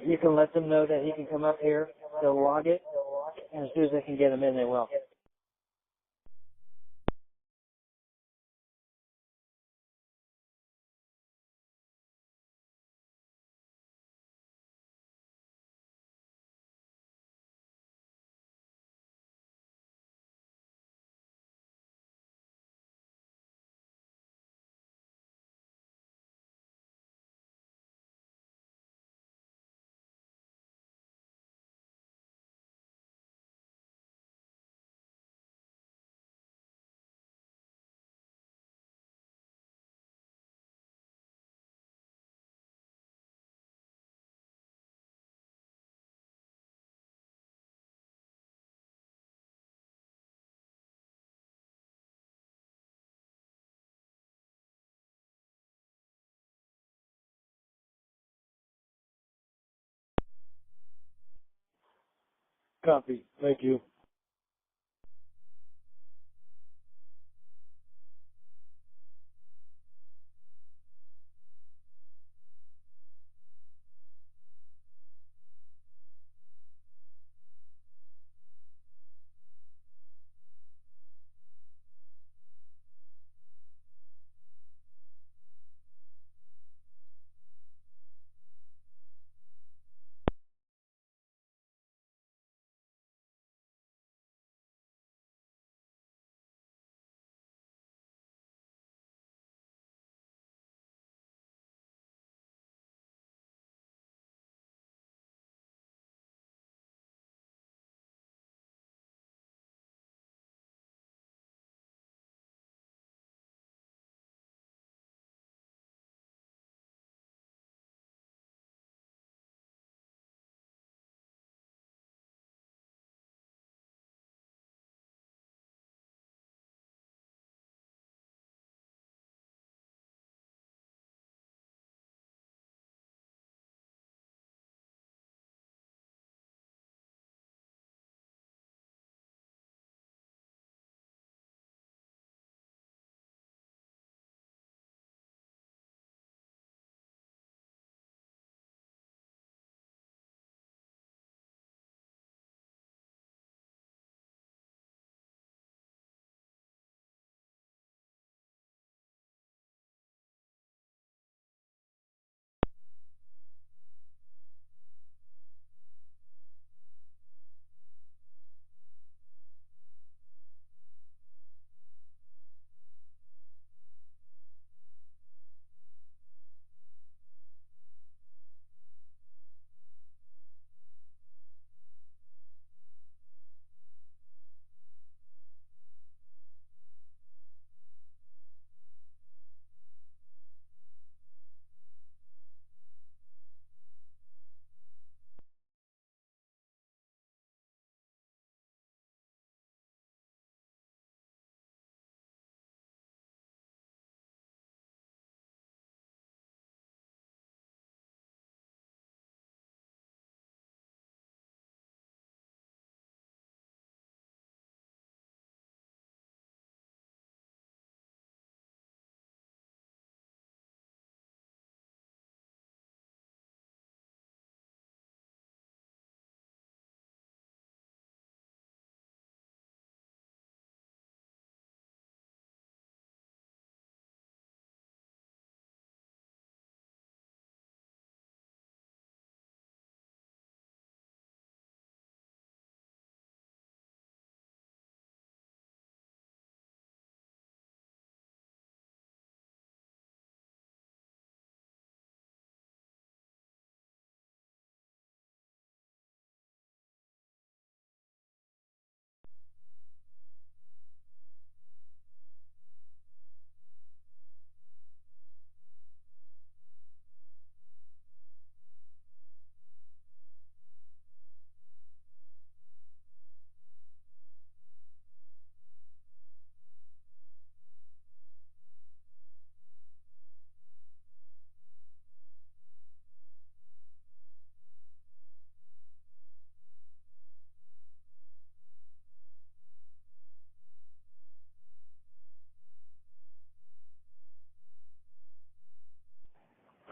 You can let them know that he can come up here, they'll log it, and as soon as they can get him in, they will. Copy. Thank you.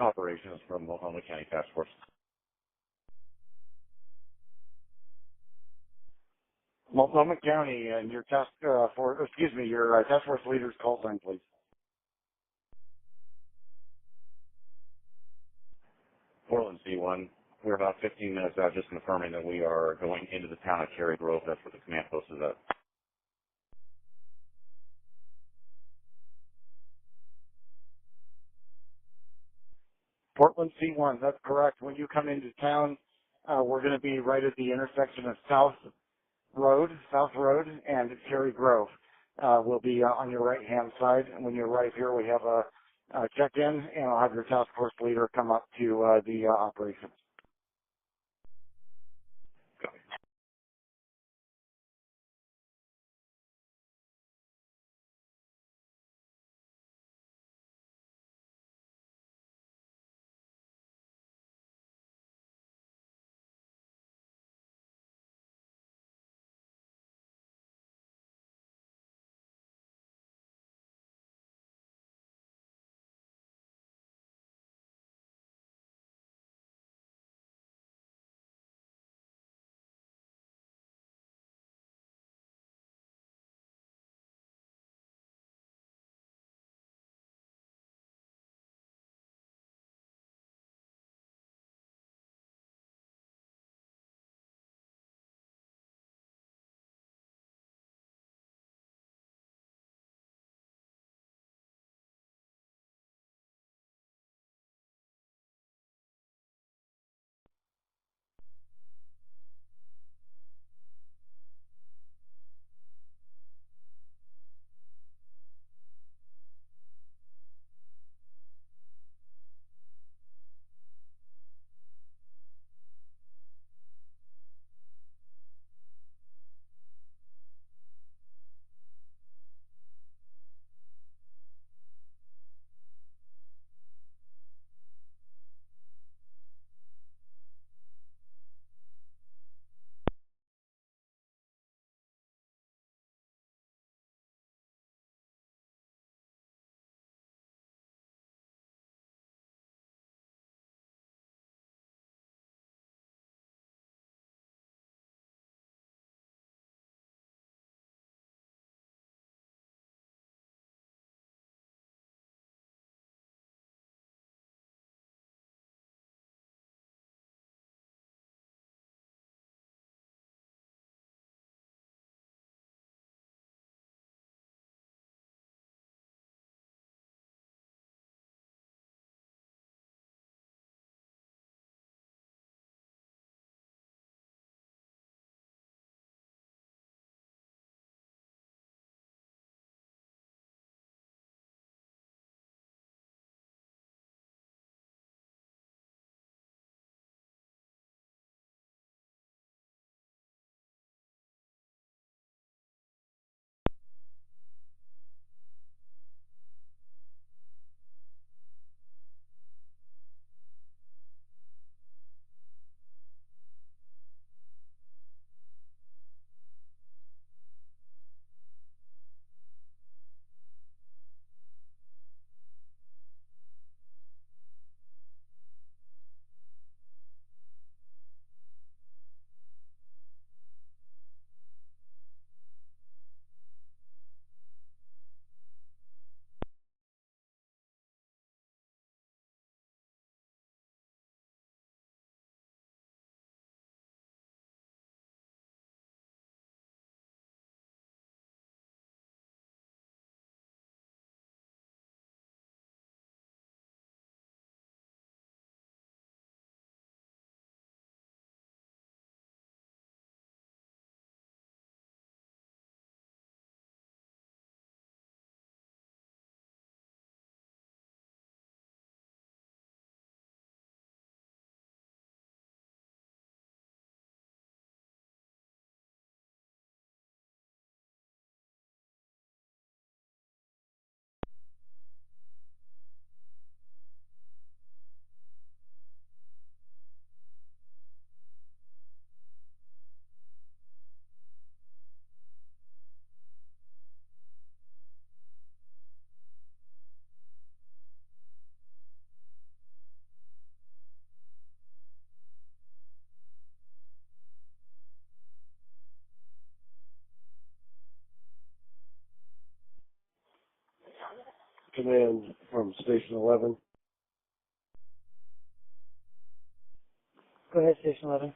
Operations from Multnomah County Task Force. Multnomah County and your task your task force leader's call sign, please. Portland C1. We're about 15 minutes out, just confirming that we are going into the town of Cherry Grove. That's where the command post is at. Portland C1, that's correct. When you come into town, we're going to be right at the intersection of South Road, and Cherry Grove. We'll be on your right-hand side. And when you arrive here, we have a check-in, and I'll have your task force leader come up to the operations. command from Station 11. Go ahead, Station 11.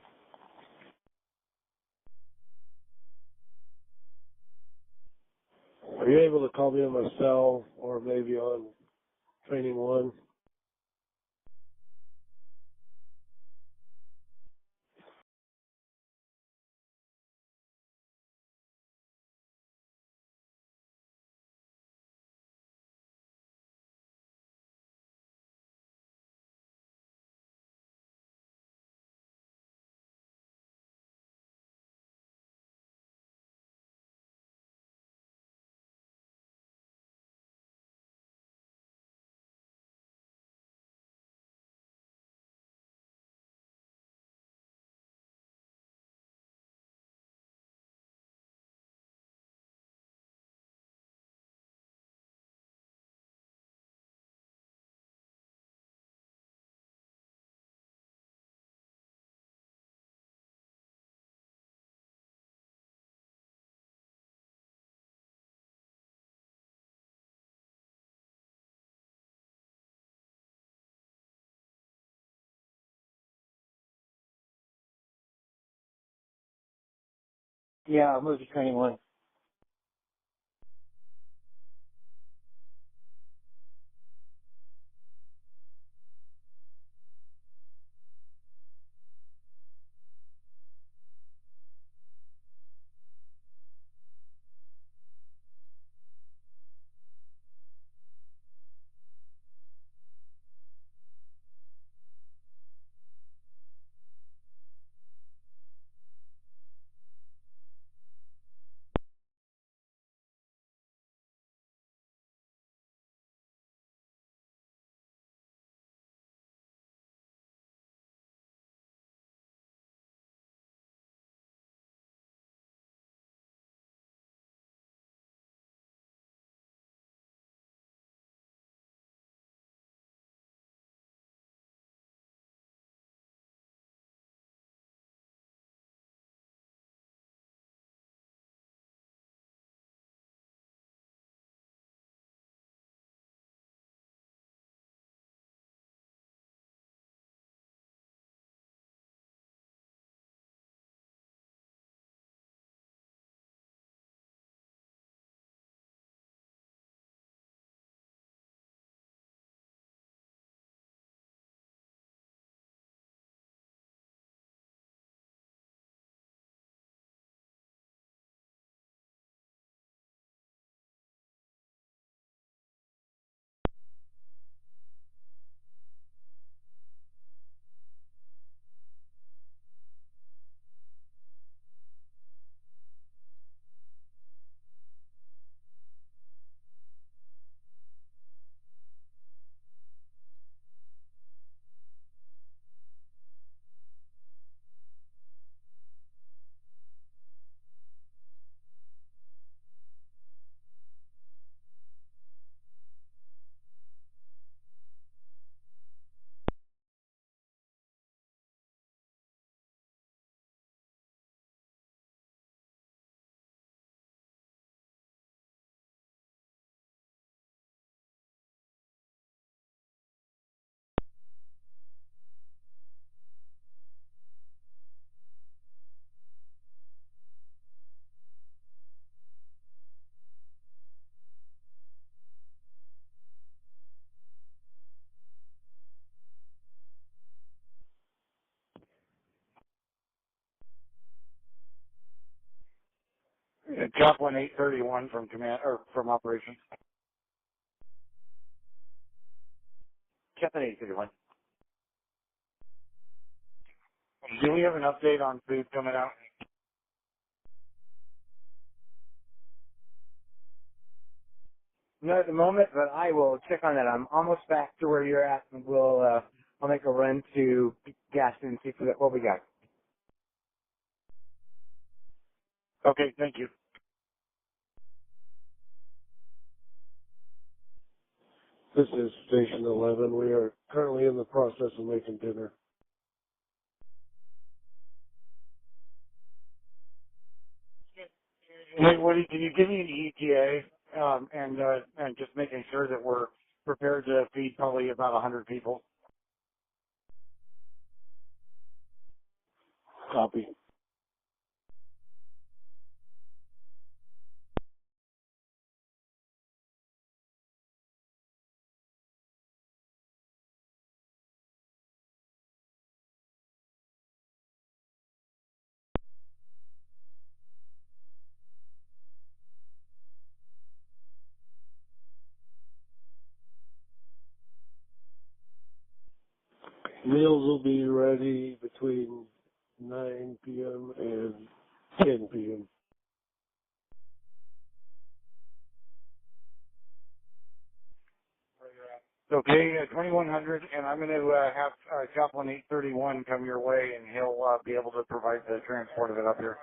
Are you able to call me on my cell or maybe on Training 1? Yeah, I'll move to Training 1. Joplin 831 from command or from operations. Joplin 831. Do we have an update on food coming out? Not at the moment, but I will check on that. I'm almost back to where you're at, and I'll make a run to Gaston and see what we got. Okay, thank you. This is Station 11. We are currently in the process of making dinner. Hey, Woody, can you give me an ETA and just making sure that we're prepared to feed probably about 100 people. Copy. Meals will be ready between 9 p.m. and 10 p.m. Okay, 2100, and I'm going to have Chaplain 831 come your way, and he'll be able to provide the transport of it up here.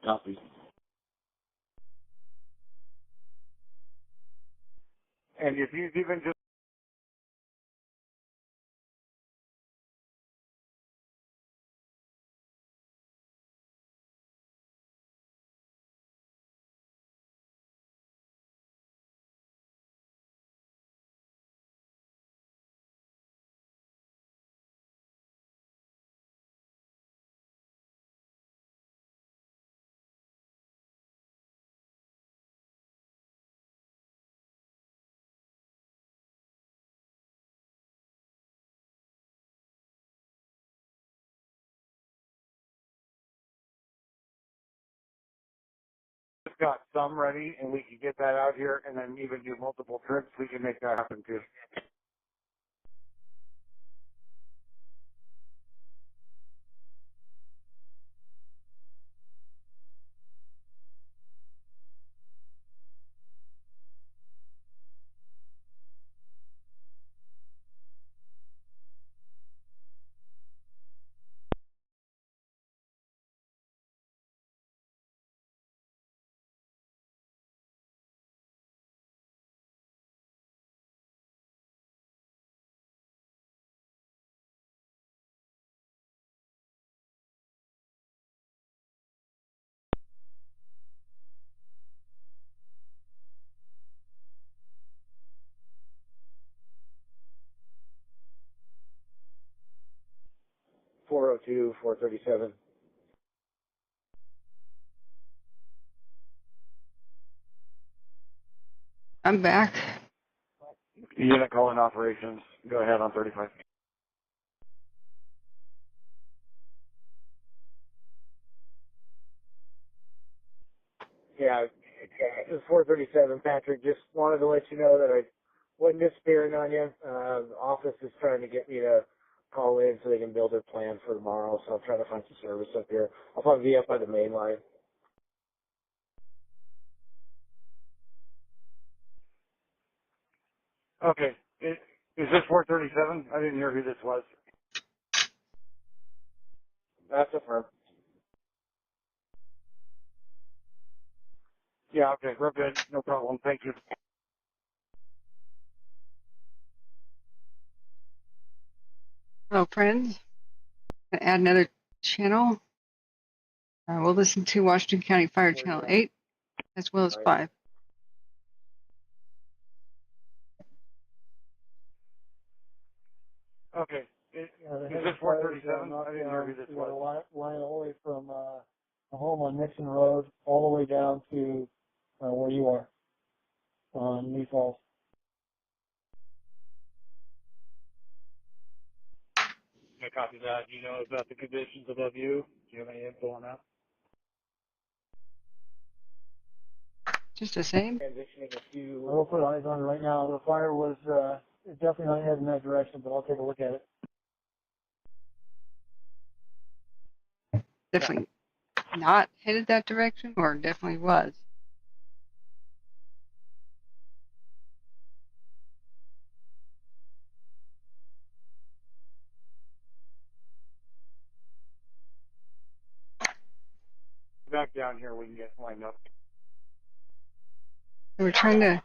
Copy. And if you even just got some ready, and we can get that out here, and then even do multiple trips, we can make that happen too. .402, 437. I'm back. Unit calling operations. Go ahead on 35. Yeah, this is 437, Patrick. Just wanted to let you know that I wasn't disappearing on you. The office is trying to get me to call in so they can build their plan for tomorrow, so I'm trying to find some service up here. I'll probably be up by the main line. Okay. Is this 437? I didn't hear who this was. That's affirmed. Yeah, okay, real good. No problem. Thank you. Hello, friends. Gonna add another channel. We'll listen to Washington County Fire Channel 8 as well as 5. Okay. Is The this 437? I didn't hear who this was. Line all the way from a home on Nixon Road all the way down to where you are on Lee Falls. I copy that. Do you know about the conditions above you? Do you have any info on that? Just the same? Transitioning a few. We'll put eyes on it right now. The fire was definitely not heading in that direction, but I'll take a look at it. Definitely not headed that direction, or definitely was? Back down here, we can get lined up. We're trying to.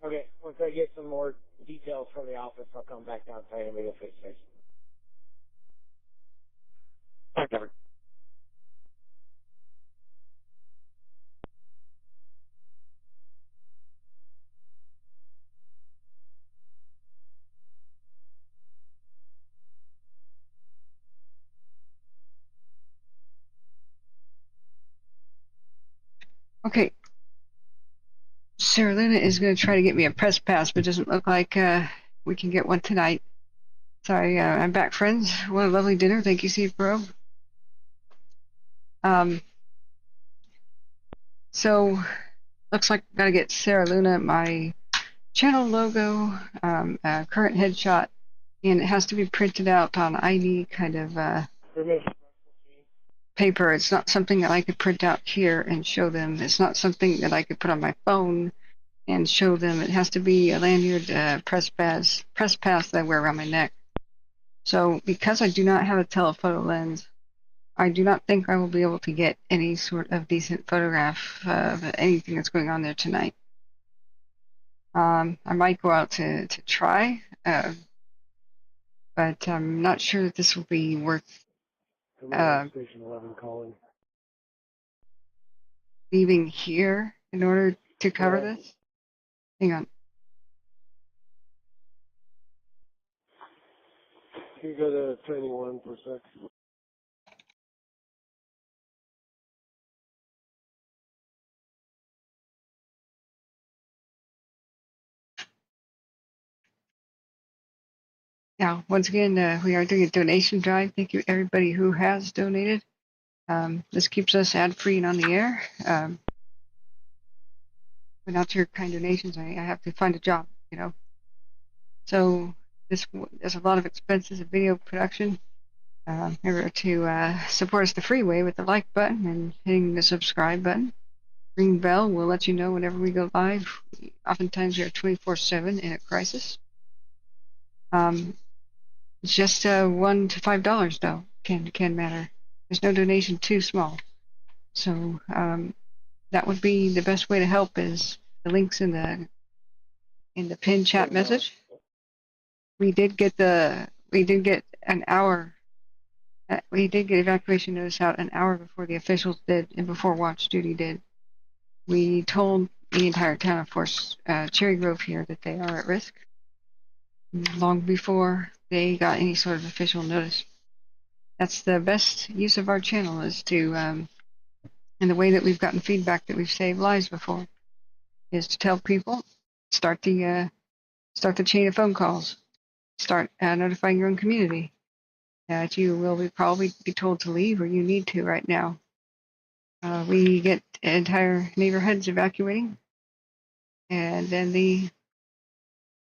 Okay, once I get some more details from the office, I'll come back down and tell you maybe face to face. Hi, Kevin. Okay. Sarah Luna is going to try to get me a press pass, but it doesn't look like we can get one tonight. Sorry, I'm back, friends. What a lovely dinner. Thank you, Steve Bro. So, looks like I've got to get Sarah Luna my channel logo, current headshot, and it has to be printed out on ID kind of paper. It's not something that I could print out here and show them. It's not something that I could put on my phone and show them. It has to be a lanyard press pass that I wear around my neck. So because I do not have a telephoto lens, I do not think I will be able to get any sort of decent photograph of anything that's going on there tonight. I might go out to try, but I'm not sure that this will be worth Station 11 calling. leaving here in order to cover this. Hang on. Can you go to training 1 for a sec? Now, once again, we are doing a donation drive. Thank you, everybody who has donated. This keeps us ad-free and on the air. Without your kind donations, I have to find a job, you know. So there's a lot of expenses of video production. Remember to support us the free way with the like button and hitting the subscribe button. Ring bell will let you know whenever we go live. Oftentimes we are 24/7 in a crisis. It's just $1 to $5 though. Can matter. There's no donation too small. So that would be the best way to help. Is the links in the pinned chat message. We did get an hour. We did get evacuation notice out an hour before the officials did and before watch duty did. We told the entire town, of course, Cherry Grove here, that they are at risk long before they got any sort of official notice. That's the best use of our channel, is to, and the way that we've gotten feedback that we've saved lives before, is to tell people, start the chain of phone calls, start notifying your own community that you will probably be told to leave, or you need to right now. We get entire neighborhoods evacuating, and then the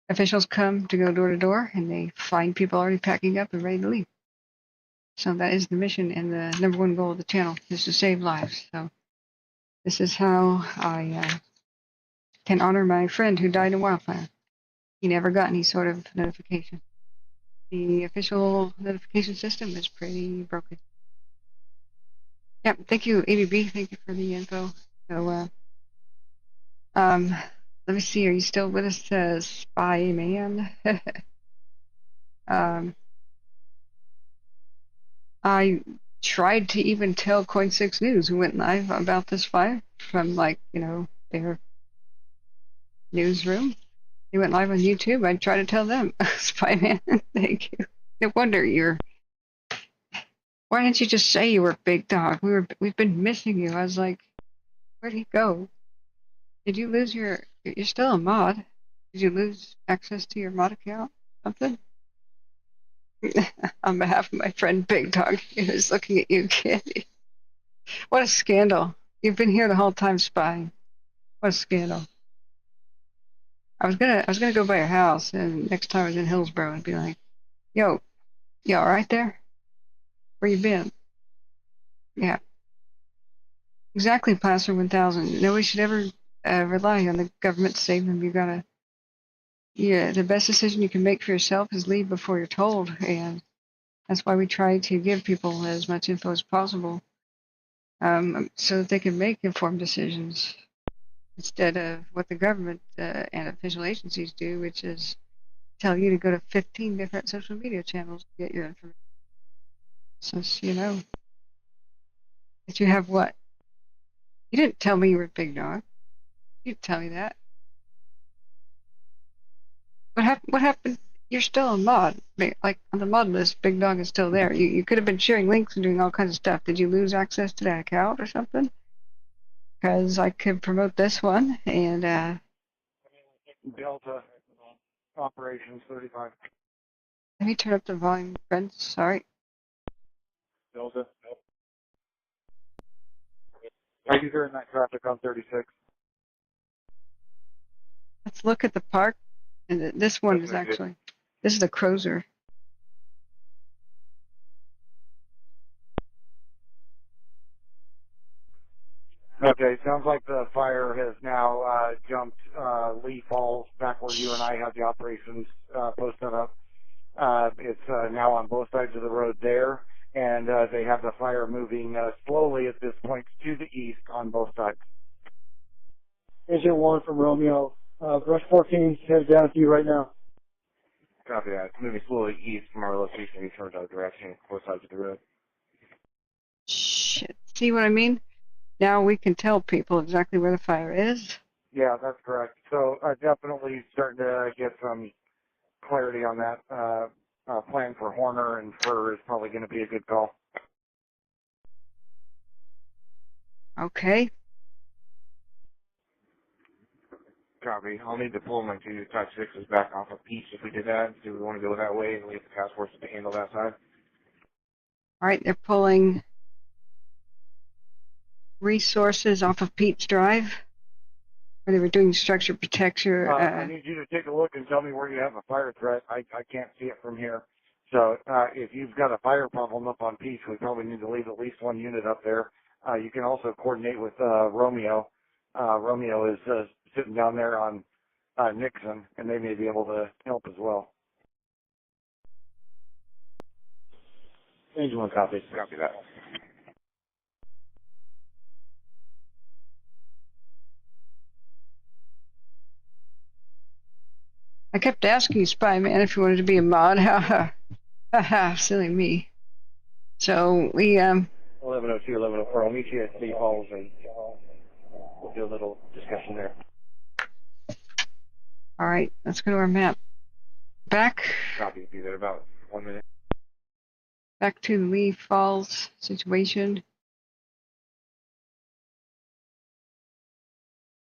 officials come to go door to door, and they find people already packing up and ready to leave. So that is the mission and the number one goal of the channel, is to save lives. So this is how I can honor my friend who died in wildfire. He never got any sort of notification. The official notification system is pretty broken. Yep, thank you, ABB. Thank you for the info. So, let me see. Are you still with us, Spy Man? I tried to even tell Coin 6 News, who went live about this fire from, like, you know, their newsroom. They went live on YouTube. I tried to tell them. Spy Man, thank you. No wonder you're. Why didn't you just say you were Big Dog? We've been missing you. I was like, where'd he go? Did you lose your? You're still a mod. Did you lose access to your mod account? Something? On behalf of my friend Big Dog, who's looking at you, Candy. What a scandal! You've been here the whole time spying. What a scandal! I was gonna go by your house, and next time I was in Hillsborough, and be like, "Yo, you all right there? Where you been?" Yeah, exactly, Placer 1000. Nobody should ever rely on the government to save them. The best decision you can make for yourself is leave before you're told, and that's why we try to give people as much info as possible, so that they can make informed decisions instead of what the government and official agencies do, which is tell you to go to 15 different social media channels to get your information. So you know that you have what? You didn't tell me you were a Big Dog. You didn't tell me that. What happened? You're still a mod. Like, on the mod list, Big Dog is still there. You could have been sharing links and doing all kinds of stuff. Did you lose access to that account or something? because I could promote this one and Delta operations 35. let me turn up the volume, friends. Sorry. Delta. Are you hearing that traffic on 36? Let's look at the park. And this one is actually, this is the Crozier. Okay, sounds like the fire has now jumped Lee Falls, back where you and I had the operations posted up. It's now on both sides of the road there, and they have the fire moving slowly at this point to the east on both sides. Agent 1 from Romeo. Brush 14 headed down to you right now. Copy that. It's moving slowly east from our location. We turned our direction, both sides of the road. Shit. See what I mean? Now we can tell people exactly where the fire is. Yeah, that's correct. So definitely starting to get some clarity on that. Plan for Horner and Fur is probably going to be a good call. Okay. Copy. I'll need to pull my two Type 6s back off of Peach if we did that. Do we want to go that way and leave the task force to handle that side? All right, they're pulling resources off of Pete's Drive, where they were doing structure protection. I need you to take a look and tell me where you have a fire threat. I can't see it from here. So if you've got a fire problem up on Peach, we probably need to leave at least one unit up there. You can also coordinate with Romeo. Romeo is sitting down there on Nixon, and they may be able to help as well. Angel 1 copy. Copy that. I kept asking Spy Man if he wanted to be a mod. Ha ha, silly me. So we 1102, 1104. I'll meet you at City Halls and we'll do a little discussion there. all right, let's go to our map. Back Copy. Be there about 1 minute. back to the Lee Falls situation.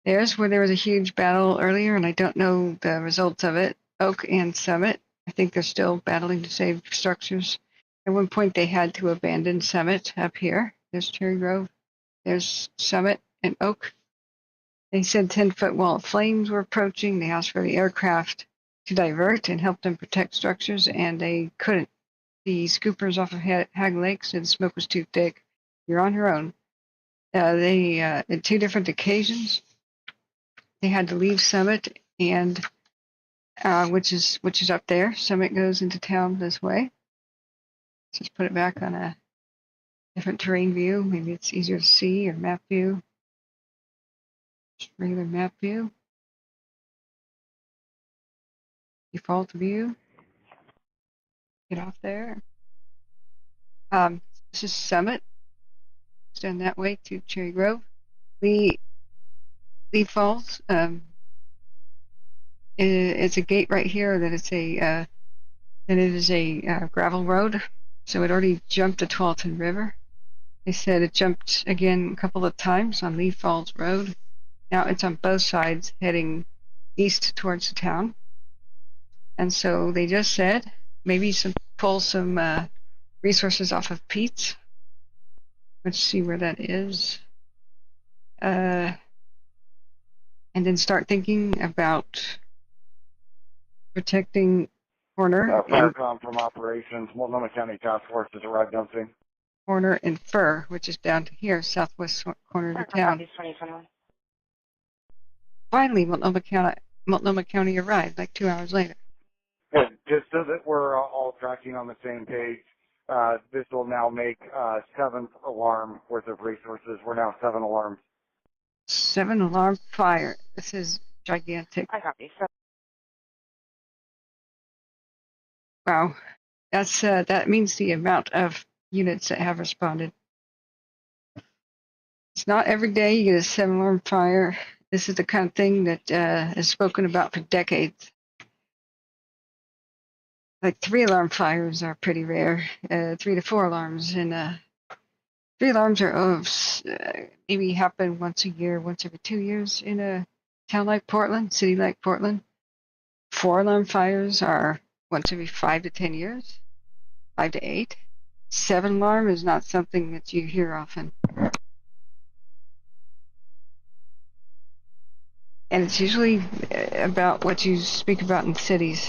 There's where there was a huge battle earlier, and I don't know the results of it. Oak and Summit. I think they're still battling to save structures. At one point, they had to abandon Summit up here. There's Cherry Grove. There's Summit and Oak. They said 10-foot wall of flames were approaching. They asked for the aircraft to divert and help them protect structures, and they couldn't. The scoopers off of Hag Lake said the smoke was too thick. You're on your own. They, at two different occasions, they had to leave Summit, and which is up there. Summit goes into town this way. Let's just put it back on a different terrain view. Maybe it's easier to see, or map view. Just regular map view. Default view. Get off there. This is Summit. Stand that way to Cherry Grove. Lee Falls. It's a gate right here that it is a gravel road. So it already jumped the Tualatin River. They said it jumped again a couple of times on Lee Falls Road. Now it's on both sides heading east towards the town. And so they just said maybe pull some resources off of Pete's. Let's see where that is. And then start thinking about protecting Horner. Firecom from operations. Multnomah County Task Force has arrived on scene. Horner and Fur, which is down to here, southwest corner of the town. 2021. Finally, Multnomah County arrived like 2 hours later. And just so that we're all tracking on the same page, this will now make 7th alarm worth of resources. We're now 7 alarms. 7 alarm fire. This is gigantic. I copy. Wow. That means the amount of units that have responded. It's not every day you get a 7 alarm fire. This is the kind of thing that is spoken about for decades. Like 3 alarm fires are pretty rare. 3 to 4 alarms, and 3 3 alarms are maybe happen once a year, once every 2 years in a town like Portland, city like Portland. 4 alarm fires are once every 5 to 10 years, 5 to 8. 7 alarm is not something that you hear often. And it's usually about what you speak about in cities.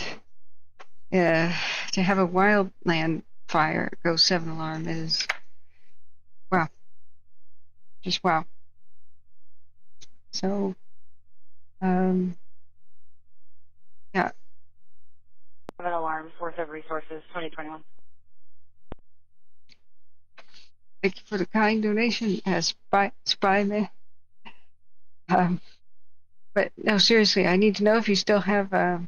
To have a wildland fire go 7 alarm is wow. Just wow. So, yeah. 7 alarms, Force of Resources, 2021. Thank you for the kind donation as spy man. But no, seriously, I need to know if you still have. Now,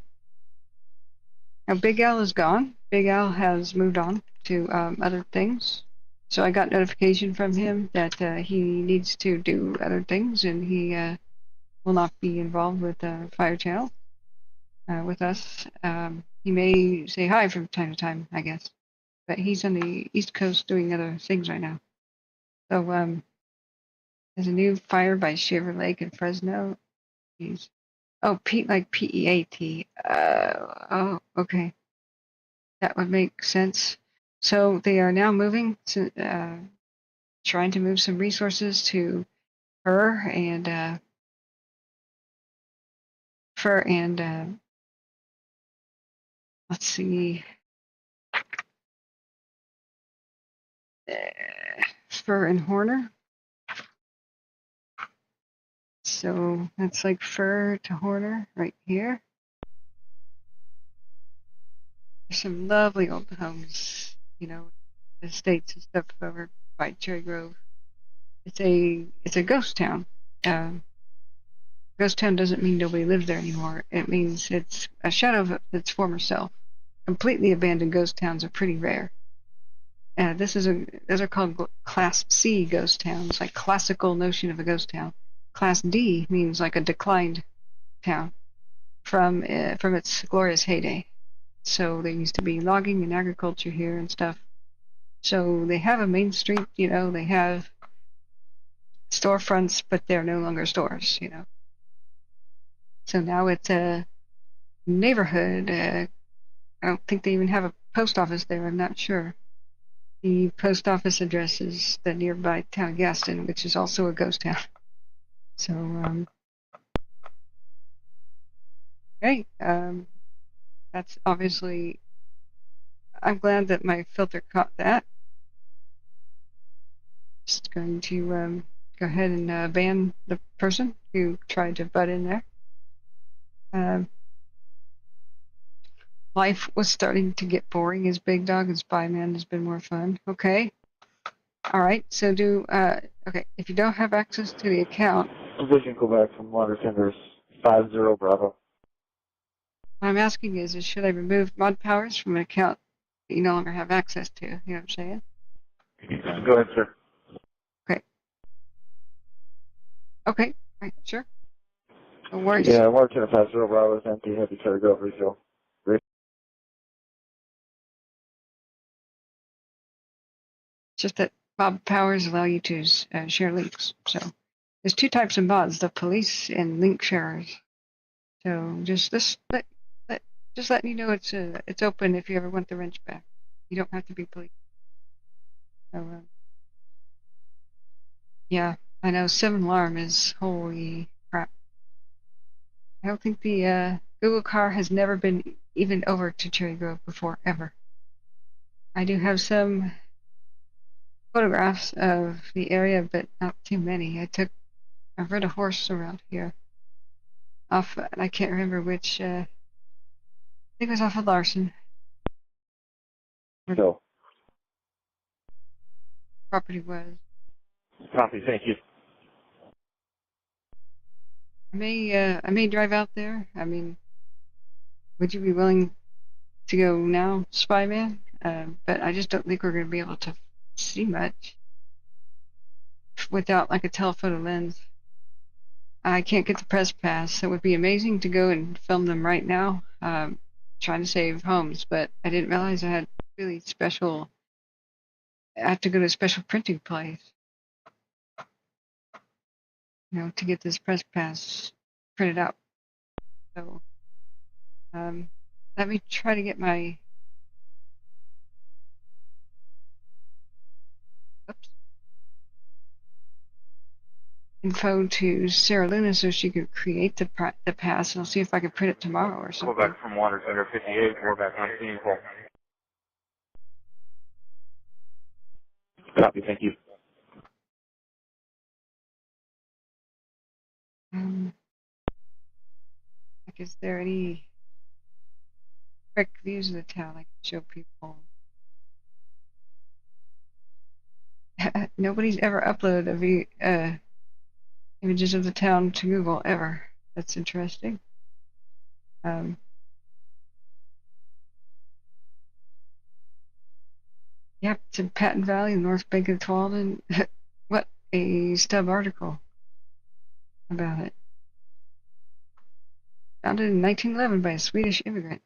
Big Al is gone. Big Al has moved on to other things. So I got notification from him that he needs to do other things, and he will not be involved with Fire Channel with us. He may say hi from time to time, I guess, but he's on the East Coast doing other things right now. So there's a new fire by Shaver Lake in Fresno. Pete, like PEAT. Oh, okay. That would make sense. So they are now moving to, trying to move some resources to her and let's see, Fur and Horner. So that's like Fur to Horner right here. There's some lovely old homes, estates and stuff over by Cherry Grove. It's a ghost town. Ghost town doesn't mean nobody lives there anymore. It means it's a shadow of its former self. Completely abandoned ghost towns are pretty rare. Those are called Class C ghost towns, like classical notion of a ghost town. Class D means like a declined town from its glorious heyday. So there used to be logging and agriculture here and stuff. So they have a main street, they have storefronts, but they're no longer stores, So now it's a neighborhood. I don't think they even have a post office there. I'm not sure. The post office address is the nearby town of Gaston, which is also a ghost town. So, okay. That's obviously. I'm glad that my filter caught that. Just going to go ahead and ban the person who tried to butt in there. Life was starting to get boring as Big Dog and Spy Man has been more fun. Okay. All right. So okay. If you don't have access to the account. Vision go back from water tenders 50 Bravo. What I'm asking is should I remove mod powers from an account that you no longer have access to? You know what I'm saying? Go ahead, sir. Okay. Okay. All right. Sure. No worries. Yeah, water tender 50 Bravo is empty. Happy to go refill. Just that mod powers allow you to share links. So there's 2 types of mods: the police and link sharers. So just letting you know it's open if you ever want the wrench back. You don't have to be police. So yeah, I know 7 alarm is holy crap. I don't think the Google car has never been even over to Cherry Grove before ever. I do have some photographs of the area, but not too many. I've rid a horse around here. I can't remember which. I think it was off of Arson. So. Property was. Copy. Thank you. I may drive out there. I mean, would you be willing to go now, Spyman? But I just don't think we're going to be able to see much without like a telephoto lens. I can't get the press pass. It would be amazing to go and film them right now, trying to save homes, but I didn't realize I had really special. I have to go to a special printing place. to get this press pass printed out. So let me try to get my info to Sarah Luna so she could create the pass, and I'll see if I can print it tomorrow or something. Go back from Water Center 58, we're back on scene. Copy, thank you. Like, is there any quick views of the town I can show people? Nobody's ever uploaded images of the town to Google ever. That's interesting. Yep, it's in Patton Valley, North Bank of Tualatin. What a stub article about it. Founded in 1911 by a Swedish immigrant.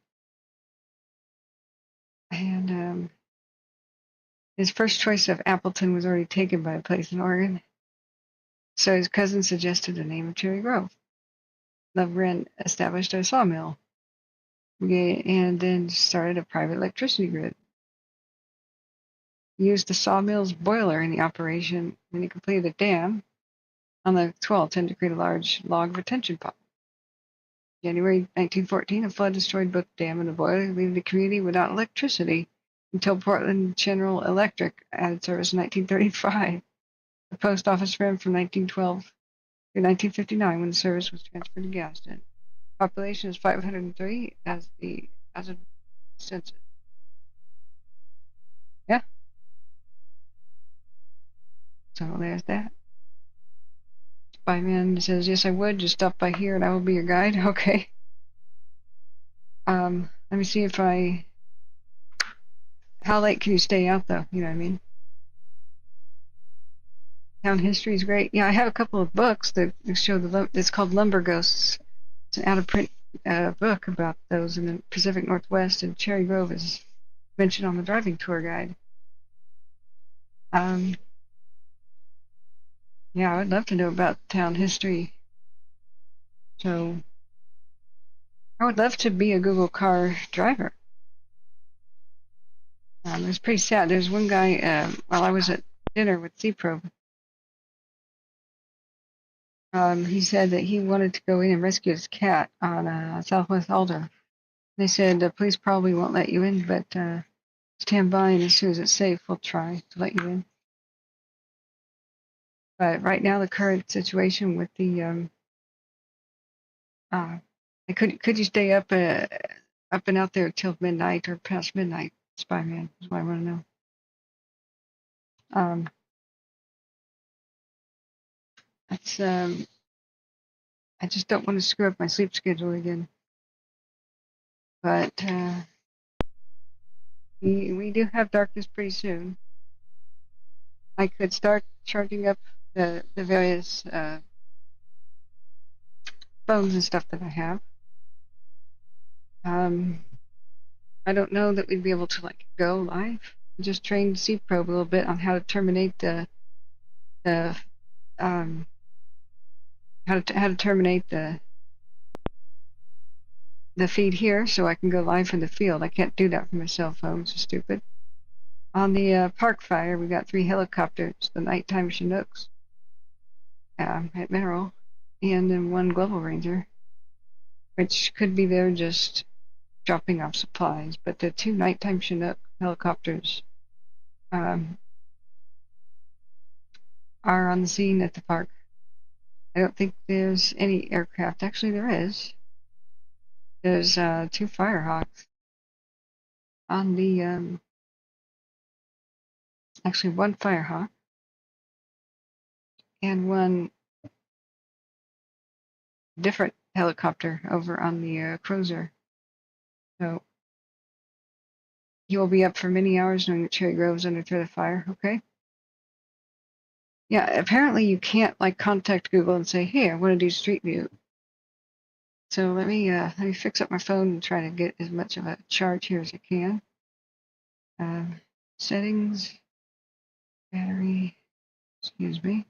And his first choice of Appleton was already taken by a place in Oregon. So his cousin suggested the name of Cherry Grove. Lovegren established a sawmill and then started a private electricity grid. He used the sawmill's boiler in the operation when he completed a dam on the 12th to create a large log retention pond. January 1914, a flood destroyed both the dam and the boiler, leaving the community without electricity until Portland General Electric added service in 1935. The post office ran from 1912 through 1959 when the service was transferred to Gaston. Population is 503 as of the census. Yeah. So there's that. Spyman says, yes, I would. Just stop by here and I will be your guide. Okay. Let me see if how late can you stay out though? You know what I mean? Town history is great. Yeah, I have a couple of books that show it's called Lumber Ghosts. It's an out-of-print book about those in the Pacific Northwest, and Cherry Grove is mentioned on the driving tour guide. Yeah, I would love to know about town history. So I would love to be a Google car driver. It was pretty sad. There's one guy, while I was at dinner with C-Probe, he said that he wanted to go in and rescue his cat on Southwest Alder. They said the police probably won't let you in, but stand by, and as soon as it's safe, we'll try to let you in. But right now, the current situation with the could you stay up and out there till midnight or past midnight, Spyman? Is what I want to know. That's I just don't want to screw up my sleep schedule again. But we do have darkness pretty soon. I could start charging up the various phones and stuff that I have. I don't know that we'd be able to go live. I just trained C-Probe a little bit on how to terminate how to terminate the feed here, so I can go live from the field. I can't do that from my cell phone. It's stupid. On the park fire, we got 3 helicopters, the nighttime Chinooks at Mineral, and then 1 Global Ranger, which could be there just dropping off supplies. But the 2 nighttime Chinook helicopters are on the scene at the park. I don't think there's any aircraft. Actually, there is. There's 2 Firehawks on the actually 1 Firehawk and 1 different helicopter over on the Crozier. So you will be up for many hours knowing that Cherry Grove's under threat of fire. Okay. Yeah, apparently you can't contact Google and say, hey, I want to do Street View. So let me fix up my phone and try to get as much of a charge here as I can. Settings, battery, excuse me.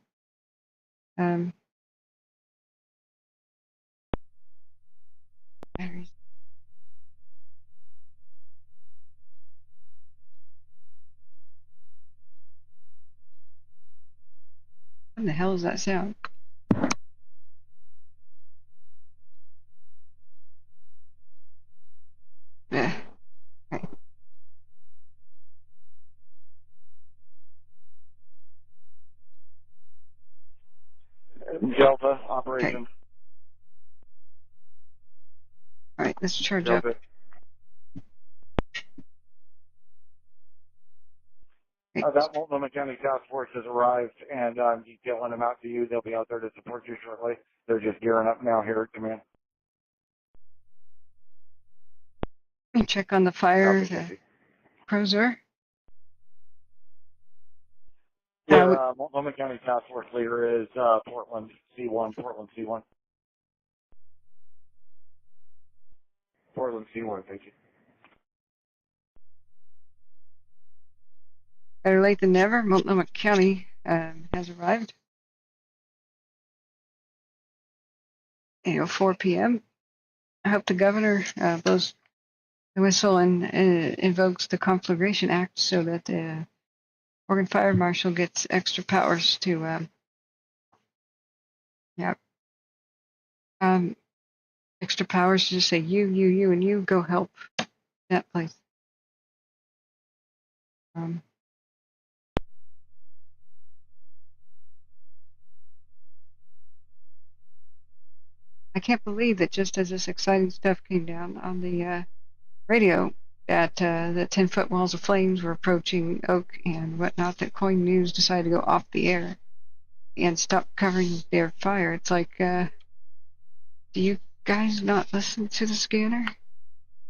What the hell is that sound? Yeah. Okay. Delta operation. All right, let's charge up. Delta. That Multnomah County Task Force has arrived, and I'm detailing them out to you. They'll be out there to support you shortly. They're just gearing up now here at command. Let me check on the fire, the Crozier. Yeah, Multnomah County Task Force leader is Portland C1. Portland C1. Portland C1, thank you. Better late than never. Multnomah County has arrived. 8:04 p.m. I hope the governor blows the whistle and invokes the Conflagration Act so that the Oregon Fire Marshal gets extra powers to, extra powers to just say you, and you go help that place. I can't believe that just as this exciting stuff came down on the radio, that the 10-foot walls of flames were approaching Oak and whatnot, that Coin News decided to go off the air and stop covering their fire. It's like, do you guys not listen to the scanner?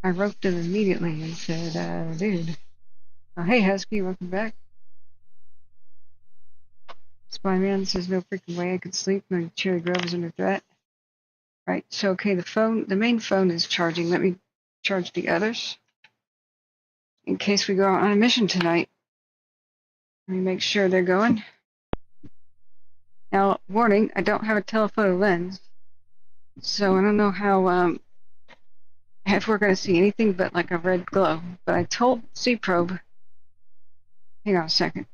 I wrote them immediately and said, dude. Oh, hey, Husky, welcome back. Spyman says, no freaking way I could sleep. My Cherry Grove is under threat. Right, so okay, the main phone is charging. Let me charge the others in case we go on a mission tonight. Let me make sure they're going. Now, warning, I don't have a telephoto lens, so I don't know how, if we're going to see anything but like a red glow. But I told C-Probe, hang on a second.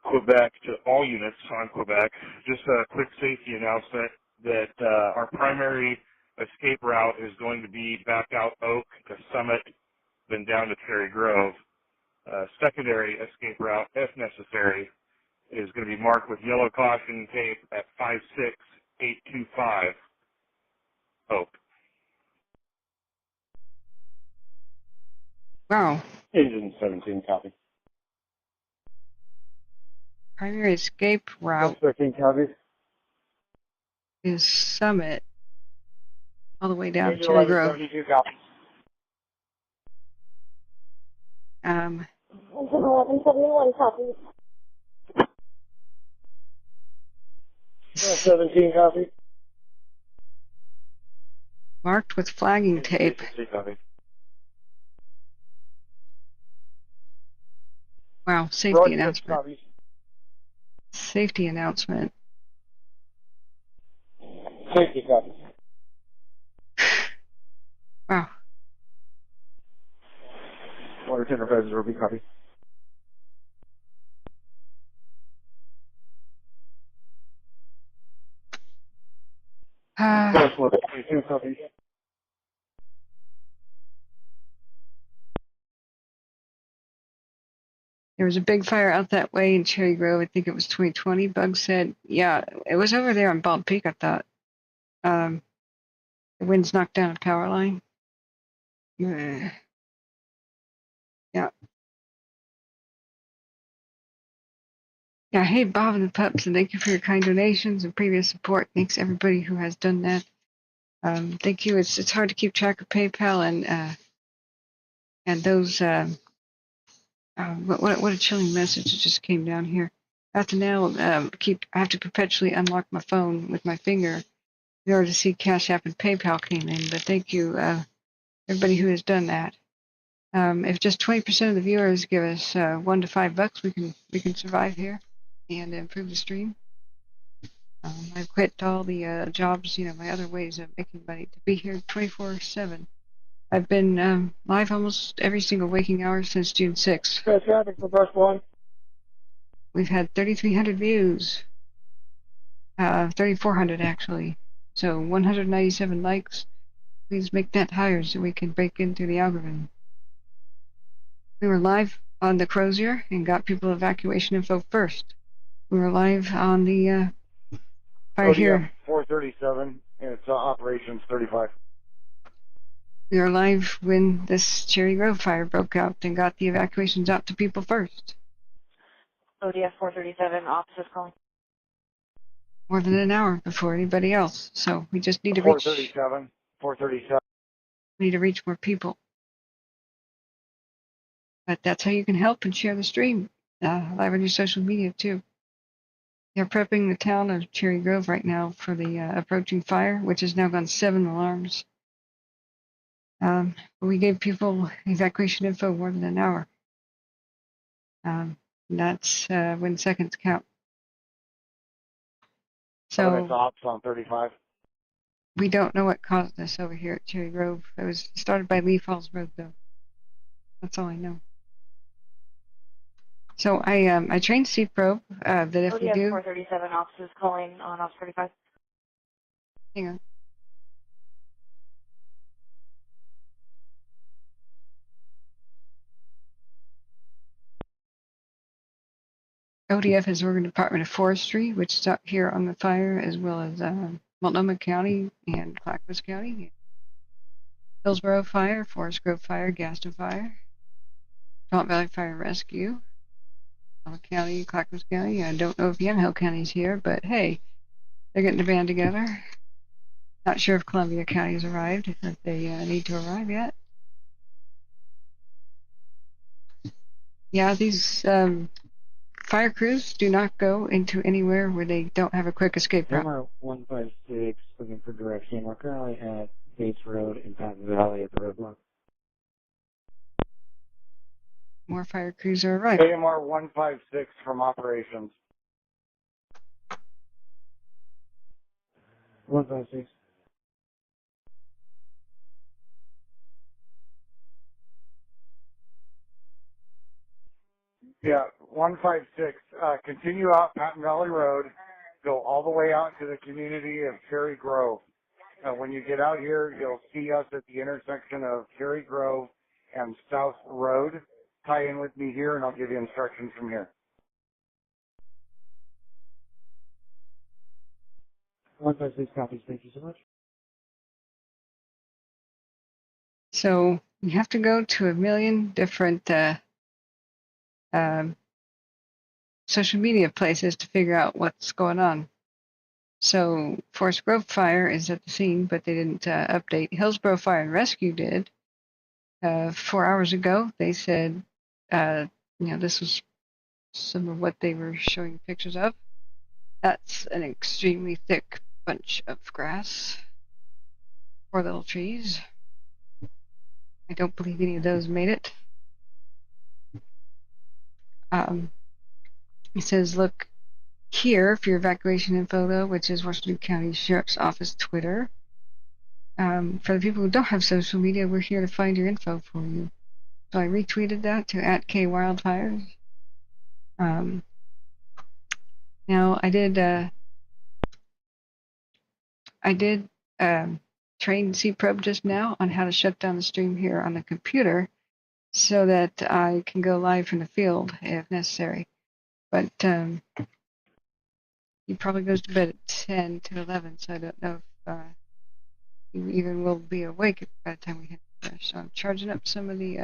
Quebec to all units on Quebec. Just a quick safety announcement that our primary escape route is going to be back out Oak to Summit, then down to Cherry Grove. Secondary escape route, if necessary, is going to be marked with yellow caution tape at 56825 Oak. Wow. Engine 17, copy. Primary escape route 13 copy. is Summit all the way down to Engine Cherry Grove. 1172 copy. Engine 1171 copy. 17 copy. Marked with flagging tape. Copy. Wow, safety Roger, announcement. copy. Safety announcement. Safety copy. Wow. Water tender phases will be copy. Uh, 22 copy. There was a big fire out that way in Cherry Grove. I think it was 2020. Bug said, yeah, it was over there on Bald Peak, I thought. The wind's knocked down a power line. Yeah. Yeah, hey, Bob and the Pups, and thank you for your kind donations and previous support. Thanks everybody who has done that. Thank you. It's hard to keep track of PayPal and those. What a chilling message that just came down here. I have to now I have to perpetually unlock my phone with my finger in order to see Cash App and PayPal came in. But thank you, everybody who has done that. If just 20% of the viewers give us $1 to $5, we can survive here and improve the stream. I've quit all the jobs, my other ways of making money to be here 24/7. I've been live almost every single waking hour since June 6th. Traffic for bus 1. We've had 3,300 views, 3,400 actually. So 197 likes. Please make that higher so we can break into the algorithm. We were live on the Crozier and got people evacuation info first. We were live on the fire here. 437. It's operations 35. We were live when this Cherry Grove fire broke out and got the evacuations out to people first. ODF 437, officers calling. More than an hour before anybody else. So we just need to reach. 437. We need to reach more people. But that's how you can help and share the stream. Live on your social media too. They're prepping the town of Cherry Grove right now for the approaching fire, which has now gone 7 alarms. We gave people evacuation info more than an hour. That's when seconds count. So ops on 35. We don't know what caused this over here at Cherry Grove. It was started by Lee Falls Road, though. That's all I know. So I trained C-Probe that if ODF we do. 437, officers calling on Ops 35. Hang on. ODF is Oregon Department of Forestry, which is out here on the fire, as well as Multnomah County and Clackamas County. Hillsborough Fire, Forest Grove Fire, Gaston Fire, Trump Valley Fire Rescue, Multnomah County, Clackamas County. I don't know if Yamhill County's here, but hey, they're getting a band together. Not sure if Columbia County has arrived, if they need to arrive yet. Yeah, these fire crews do not go into anywhere where they don't have a quick escape route. Number 156, looking for direction. We're currently at Bates Road in Patton Valley at the roadblock. More fire crews are arriving. AMR 156 from operations. 156. Yeah, 156. Continue out Patton Valley Road. Go all the way out to the community of Cherry Grove. When you get out here, you'll see us at the intersection of Cherry Grove and South Road. Tie in with me here, and I'll give you instructions from here. 156 copies. Thank you so much. So you have to go to a million different social media places to figure out what's going on. So Forest Grove Fire is at the scene, but they didn't update. Hillsborough Fire and Rescue did. 4 hours ago, they said, this was some of what they were showing pictures of. That's an extremely thick bunch of grass. Poor little trees. I don't believe any of those made it. It says, look here for your evacuation info, though, which is Washington County Sheriff's Office Twitter. For the people who don't have social media, we're here to find your info for you. So I retweeted that to @KWildfires. Now I did train CProbe just now on how to shut down the stream here on the computer so that I can go live from the field if necessary. But he probably goes to bed at 10 to 11, so I don't know if he even will be awake by the time we hit there. So I'm charging up some of the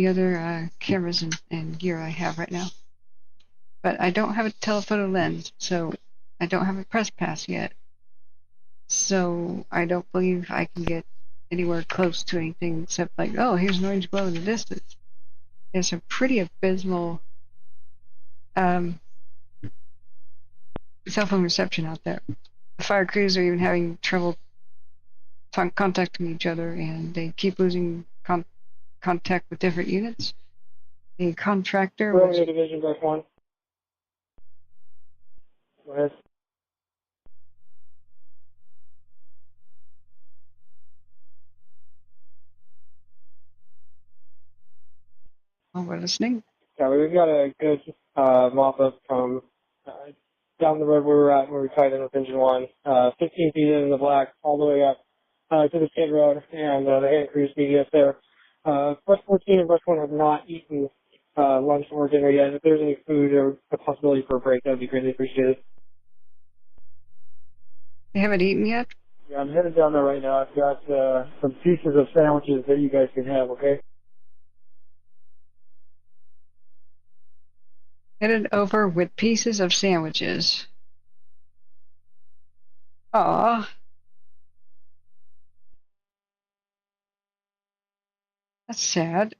other cameras and gear I have right now. But I don't have a telephoto lens, so I don't have a press pass yet. So I don't believe I can get anywhere close to anything except like, oh, here's an orange glow in the distance. There's a pretty abysmal cell phone reception out there. The fire crews are even having trouble contacting each other, and they keep losing contact with different units. The contractor was... Division, Break 1. Go ahead. Oh, we're listening. Yeah, we've got a good mop-up from down the road where we're at, where we tied in with Engine 1, 15 feet in the black, all the way up to the skid road, and the hand crews meeting us there. Brush 14 and Brush 1 have not eaten lunch or dinner yet. If there's any food or a possibility for a break, that would be greatly appreciated. They haven't eaten yet? Yeah, I'm headed down there right now. I've got some pieces of sandwiches that you guys can have, okay? Headed over with pieces of sandwiches. Aw. That's sad.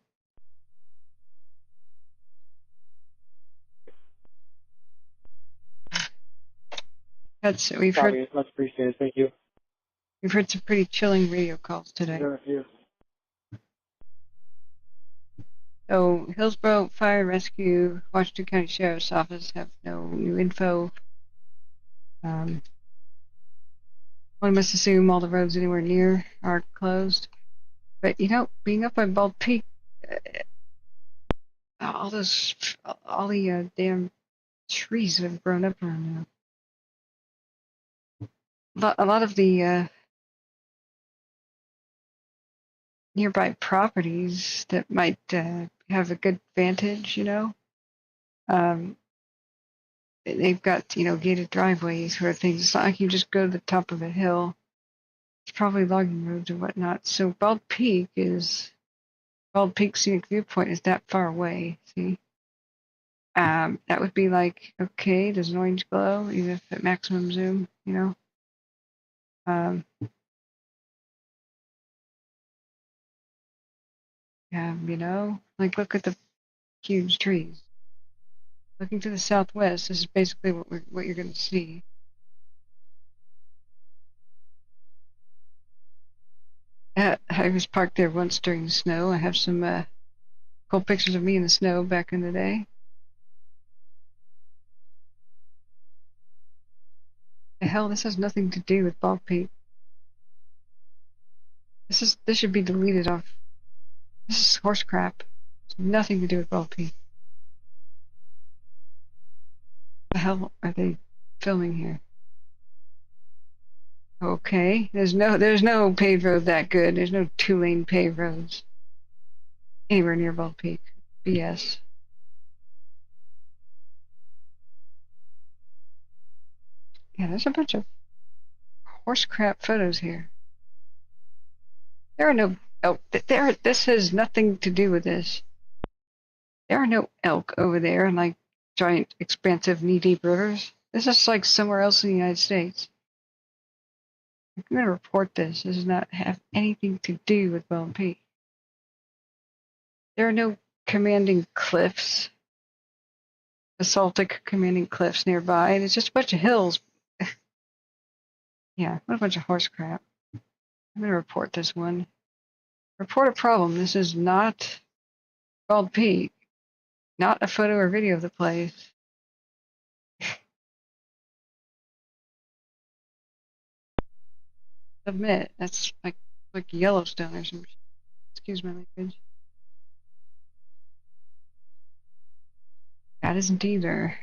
We've heard Much appreciated. Thank you. We've heard some pretty chilling radio calls today. There are a few. So Hillsborough Fire and Rescue, Washington County Sheriff's Office have no new info. One must assume all the roads anywhere near are closed. But being up by Bald Peak, all the damn trees that have grown up around now. A lot of the nearby properties that might have a good vantage, they've got, gated driveways sort of things. It's not like you just go to the top of a hill. It's probably logging roads or whatnot. So Bald Peak Scenic Viewpoint is that far away, see? That would be like, okay, there's an orange glow, even if at maximum zoom, like look at the huge trees. Looking to the southwest, this is basically what you're going to see. I was parked there once during the snow. I have some cool pictures of me in the snow back in the day. The hell, this has nothing to do with Bald Peak. This should be deleted off. This is horse crap. It's nothing to do with Bald Peak. The hell are they filming here? Okay, there's no paved road that good. There's no 2-lane paved roads anywhere near Bald Peak. BS. Yeah, there's a bunch of horse crap photos here. There are no elk. This has nothing to do with this. There are no elk over there, like giant, expansive, knee-deep rivers. This is like somewhere else in the United States. I'm going to report this. This does not have anything to do with Bald Peak. There are no commanding cliffs basaltic commanding cliffs nearby, and it's just a bunch of hills. Yeah, what a bunch of horse crap. I'm going to report this one. Report a problem. This is not Bald Peak. Not a photo or video of the place. Submit. That's like Yellowstone or some. Excuse my language. That isn't either.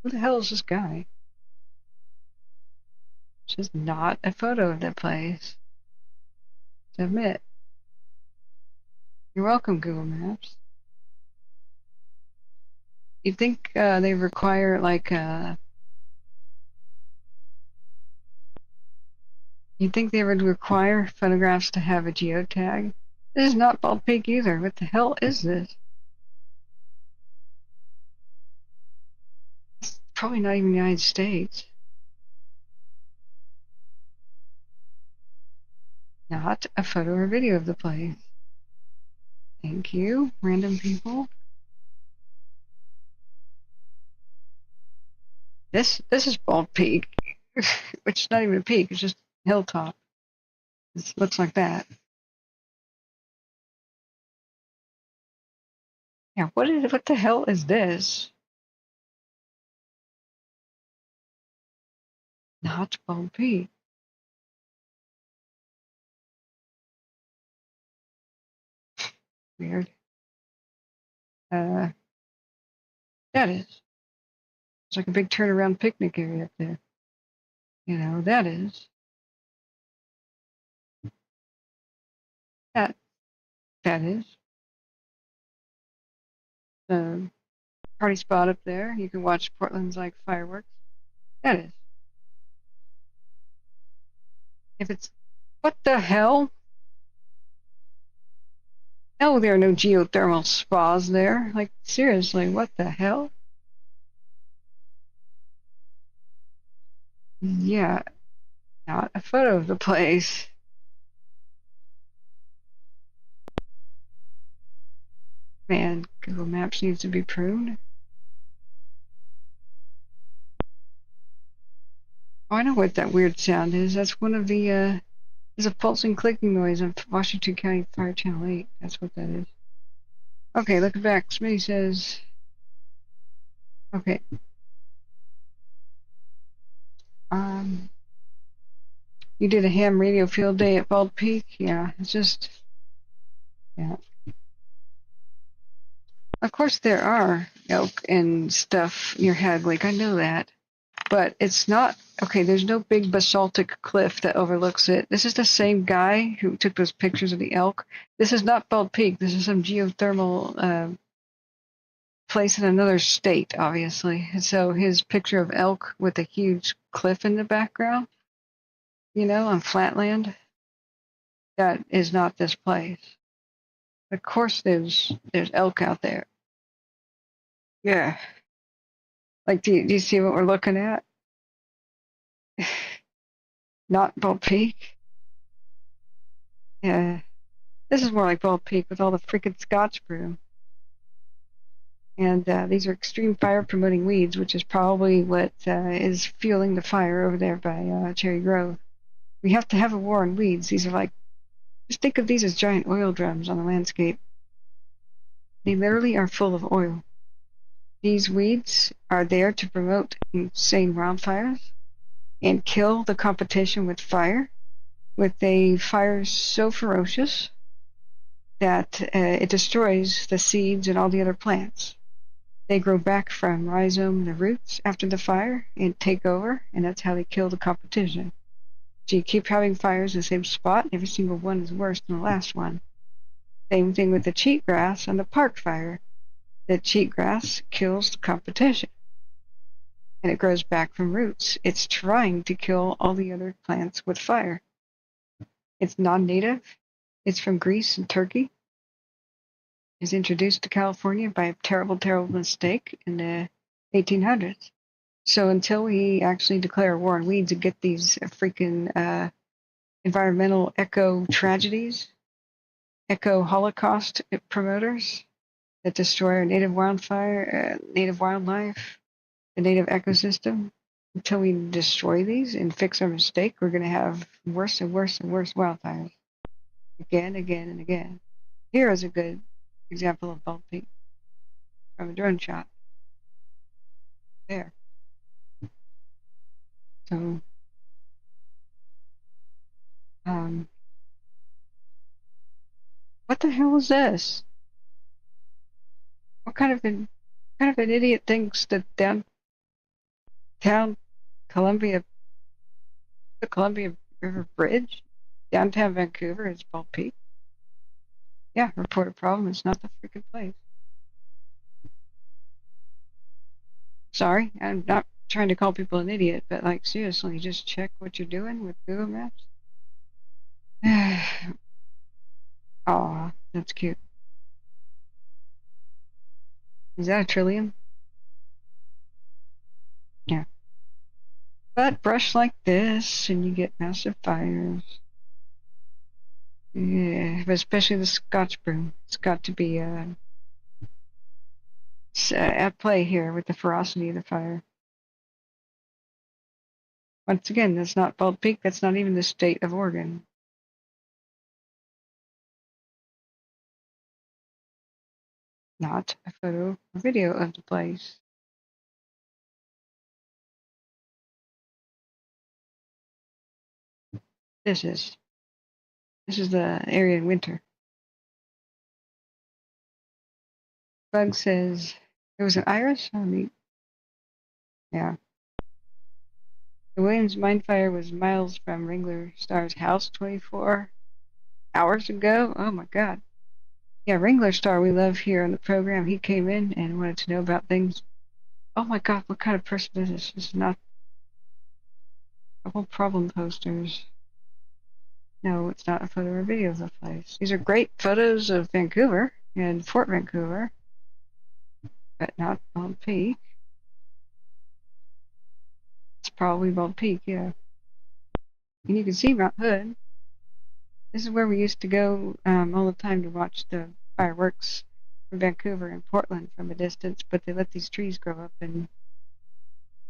Who the hell is this guy? It's just not a photo of that place. Submit. You're welcome, Google Maps. You'd think they require you'd think they would require photographs to have a geotag. This is not Bald Peak either. What the hell is this? It's probably not even the United States. Not a photo or video of the place. Thank you, random people. This is Bald Peak, which is not even a peak. It's just a hilltop. It looks like that. Yeah, what the hell is this? Not Bald Peak. Weird. That is. It's like a big turnaround picnic area up there. You know, that is. That is. Party spot up there. You can watch Portland's like fireworks. That is. If it's, what the hell? No, there are no geothermal spas there. Like, seriously, what the hell? Yeah, not a photo of the place. Man, Google Maps needs to be pruned. Oh, I know what that weird sound is. That's one of the, there's a pulsing clicking noise on Washington County Fire Channel 8. That's what that is. Okay, looking back, Smitty says, okay. You did a ham radio field day at Bald Peak? Yeah, it's just, yeah. Of course there are elk and stuff near Hag Lake, I know that. But it's not, okay, there's no big basaltic cliff that overlooks it. This is the same guy who took those pictures of the elk. This is not Bald Peak. This is some geothermal place in another state, obviously. And so his picture of elk with a huge cliff in the background, you know, on flatland, that is not this place. Of course there's elk out there. Yeah. Like, do you see what we're looking at? Not Bald Peak. Yeah. This is more like Bald Peak with all the freaking Scotch brew. And these are extreme fire promoting weeds, which is probably what is fueling the fire over there by Cherry Grove. We have to have a war on weeds. These are like, just think of these as giant oil drums on the landscape. They literally are full of oil. These weeds are there to promote insane wildfires and kill the competition with fire, with a fire so ferocious that it destroys the seeds and all the other plants. They grow back from rhizome, the roots, after the fire and take over, and that's how they kill the competition. So you keep having fires in the same spot, every single one is worse than the last one. Same thing with the cheatgrass on the park fire. The cheatgrass kills the competition, and it grows back from roots. It's trying to kill all the other plants with fire. It's non-native. It's from Greece and Turkey. It was introduced to California by a terrible, terrible mistake in the 1800s. So until we actually declare a war on weeds and get these freaking environmental eco-tragedies, eco-holocaust promoters, that destroy our native native wildlife, the native ecosystem. Until we destroy these and fix our mistake, we're going to have worse and worse and worse wildfires. Again, again, and again. Here is a good example of bald peak from a drone shot. There. So, what the hell is this? What kind of an idiot thinks that downtown Columbia, the Columbia River Bridge, downtown Vancouver is Bald Peak? Yeah, report a problem. It's not the freaking place. Sorry, I'm not trying to call people an idiot, but like seriously, just check what you're doing with Google Maps. Aw, that's cute. Is that a trillium? Yeah. But brush like this and you get massive fires. Yeah, but especially the Scotch broom. It's got to be at play here with the ferocity of the fire. Once again, that's not Bald Peak. That's not even the state of Oregon. Not a photo or video of the place. This is the area in winter. Bug says it was an iris. Oh, neat. Yeah. The Williams mine fire was miles from Ringler Starr's house 24 hours ago. Oh my God. Yeah, Ringler Starr we love here on the program. He came in and wanted to know about things. Oh my God, what kind of person is this? This is not a whole problem posters. No, it's not a photo or video of the place. These are great photos of Vancouver and Fort Vancouver, but not Bald Peak. It's probably Bald Peak, yeah. And you can see Mount Hood. This is where we used to go all the time to watch the fireworks from Vancouver and Portland from a distance, but they let these trees grow up and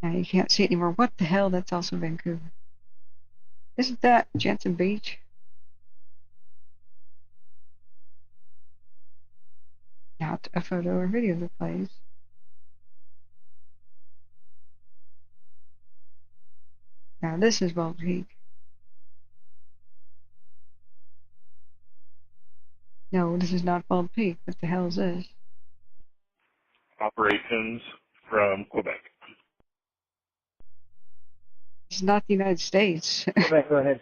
now you can't see it anymore. What the hell? That's also Vancouver. Isn't that Jansen Beach? Not a photo or video of the place. Now this is Bald Peak. No, this is not Bald Peak. What the hell is this? Operations from Quebec. This is not the United States. Quebec, go ahead.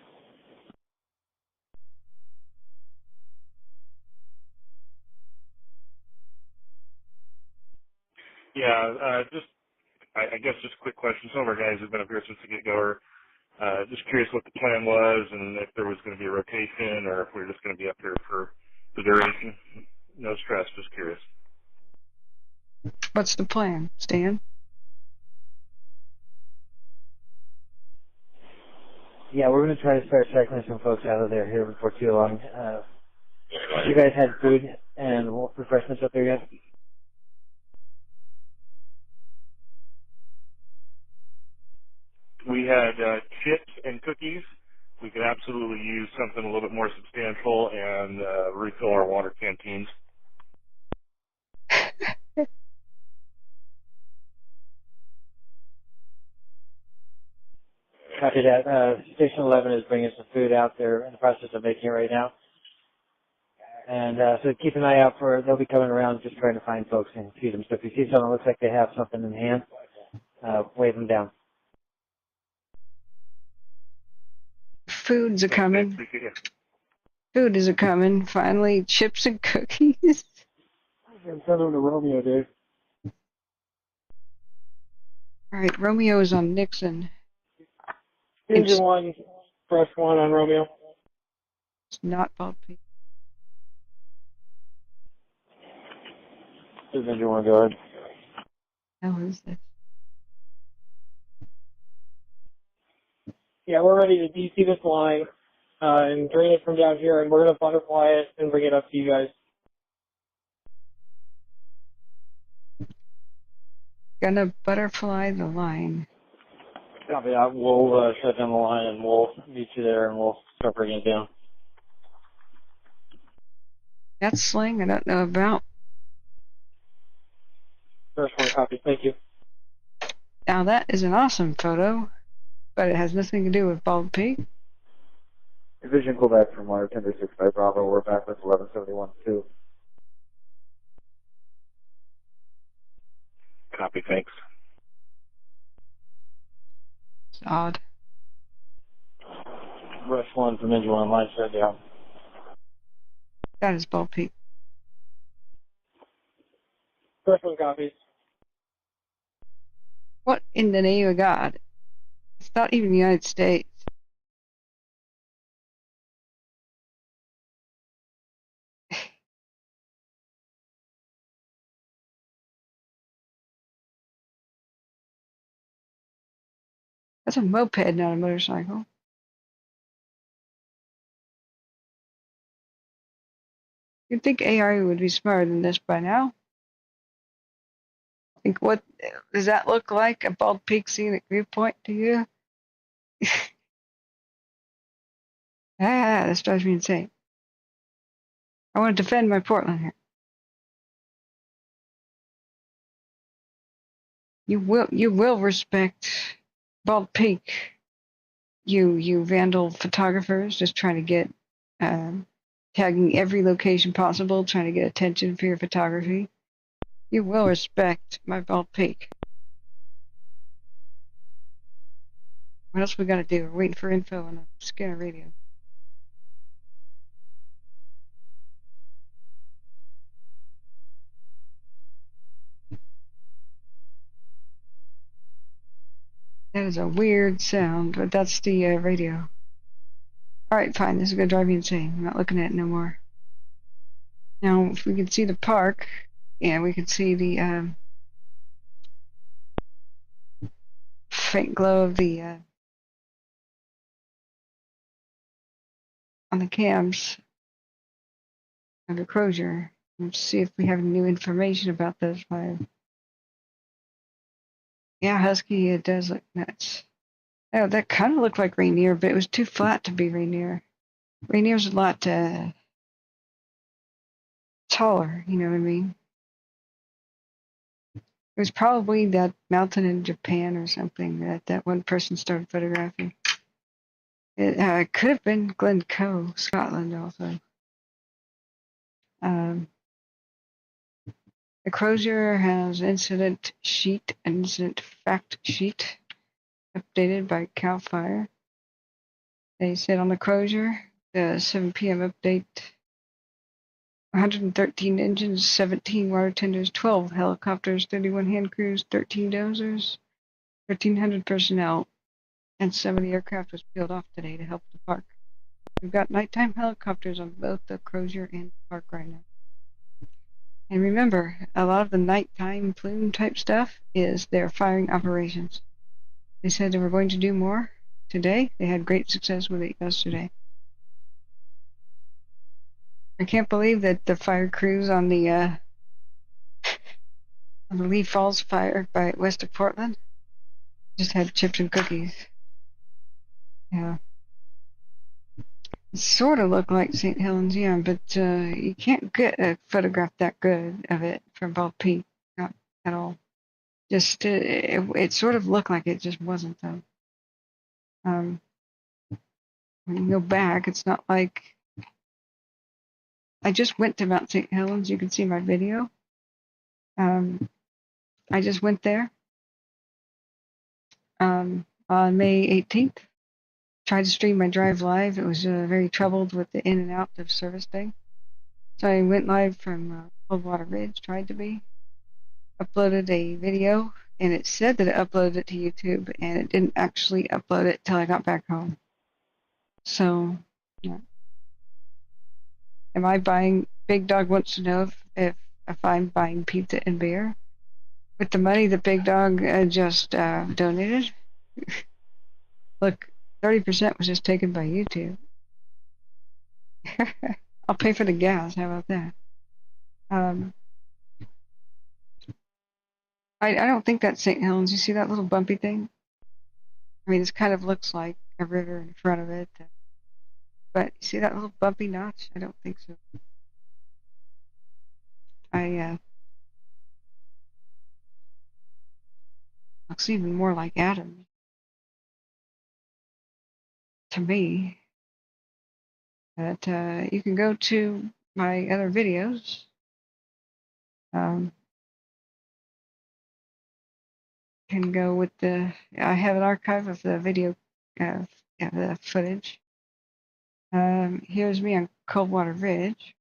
Yeah, I guess just a quick question. Some of our guys have been up here since the get-go. Just curious what the plan was and if there was going to be a rotation or if we were just going to be up here for the duration. No stress, just curious. What's the plan, Stan? Yeah, we're going to try to start cycling some folks out of there here before too long. You guys had food and refreshments up there yet? We had chips and cookies. We could absolutely use something a little bit more substantial and refill our water canteens. Copy that. Station 11 is bringing some food out. They're in the process of making it right now. And so keep an eye out for, they'll be coming around just trying to find folks and feed them. So if you see someone that looks like they have something in hand, wave them down. Food's a coming. Food is a coming. Finally, chips and cookies. I'm sending them to Romeo, Dave. All right, Romeo's on Nixon. Engine one, brush one on Romeo. It's not Bald Peak. This is engine one, go ahead. How is this? Yeah, we're ready to DC this line and drain it from down here, and we're going to butterfly it and bring it up to you guys. Gonna butterfly the line. Copy that. We'll shut down the line and we'll meet you there and we'll start bringing it down. That sling I don't know about. First one copy. Thank you. Now that is an awesome photo, but it has nothing to do with Bald Peak. Division call back from wire 10-6 Bravo. We're back with 1171-2. Copy, thanks. It's odd. Rush 1 from engine 1, line shut down. That is Bald Peak. First one copies. What in the name of God? It's not even the United States. That's a moped, not a motorcycle. You'd think AI would be smarter than this by now. Think, what does that look like? A Bald Peak scenic viewpoint to you? This drives me insane. I want to defend my Portland here. You will respect Bald Peak. You vandal photographers just trying to get tagging every location possible, trying to get attention for your photography. You will respect my Bald Peak. What else we gotta do? We're waiting for info on the scanner radio. That is a weird sound, but that's the radio. Alright, fine. This is gonna drive me insane. I'm not looking at it no more. Now, if we can see the park, yeah, we can see the faint glow of the on the cams under Crozier. Let's see if we have any new information about those five. Yeah, Husky, it does look nuts. Oh, that kind of looked like Rainier, but it was too flat to be Rainier. Rainier's a lot taller, you know what I mean? It was probably that mountain in Japan or something that one person started photographing. It could have been Glencoe, Scotland also. The Crozier has incident sheet, incident fact sheet, updated by CAL FIRE. They said on the Crozier, the 7 p.m. update, 113 engines, 17 water tenders, 12 helicopters, 31 hand crews, 13 dozers, 1,300 personnel, and 70 aircraft was peeled off today to help the park. We've got nighttime helicopters on both the Crozier and the park right now. And remember, a lot of the nighttime plume type stuff is their firing operations. They said they were going to do more today. They had great success with it yesterday. I can't believe that the fire crews on the Lee Falls fire by west of Portland just had chips and cookies. Yeah. It sort of looked like St Helens, yeah, but you can't get a photograph that good of it from Bald Peak, not at all. Just it sort of looked like it, just wasn't though. When you go back, it's not like I just went to Mount St Helens. You can see my video. I just went there on May 18th. Tried to stream my drive live. It was very troubled with the in and out of service thing. So I went live from Coldwater Ridge, tried to be. Uploaded a video, and it said that it uploaded it to YouTube, and it didn't actually upload it till I got back home. So, yeah. Am I buying? Big Dog wants to know if I'm buying pizza and beer with the money that Big Dog just donated. Look, 30% was just taken by YouTube. I'll pay for the gas. How about that? I don't think that's St. Helens. You see that little bumpy thing? I mean, this kind of looks like a river in front of it. But you see that little bumpy notch? I don't think so. Looks even more like atoms to me. But you can go to my other videos. Can go with I have an archive of the video, the footage. Here's me on Coldwater Ridge.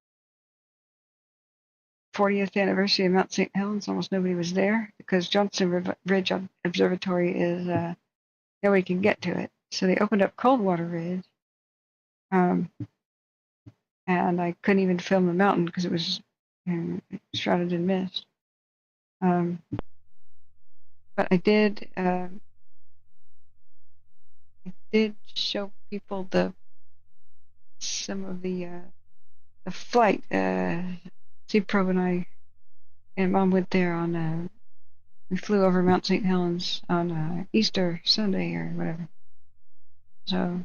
40th anniversary of Mount St. Helens. Almost nobody was there because Johnson Ridge Observatory is nobody can get to it. So they opened up Coldwater Ridge, and I couldn't even film the mountain because it was shrouded in mist. But I did show people some of the flight. Steve Probe and Mom went there on. We flew over Mount St. Helens on Easter Sunday or whatever. So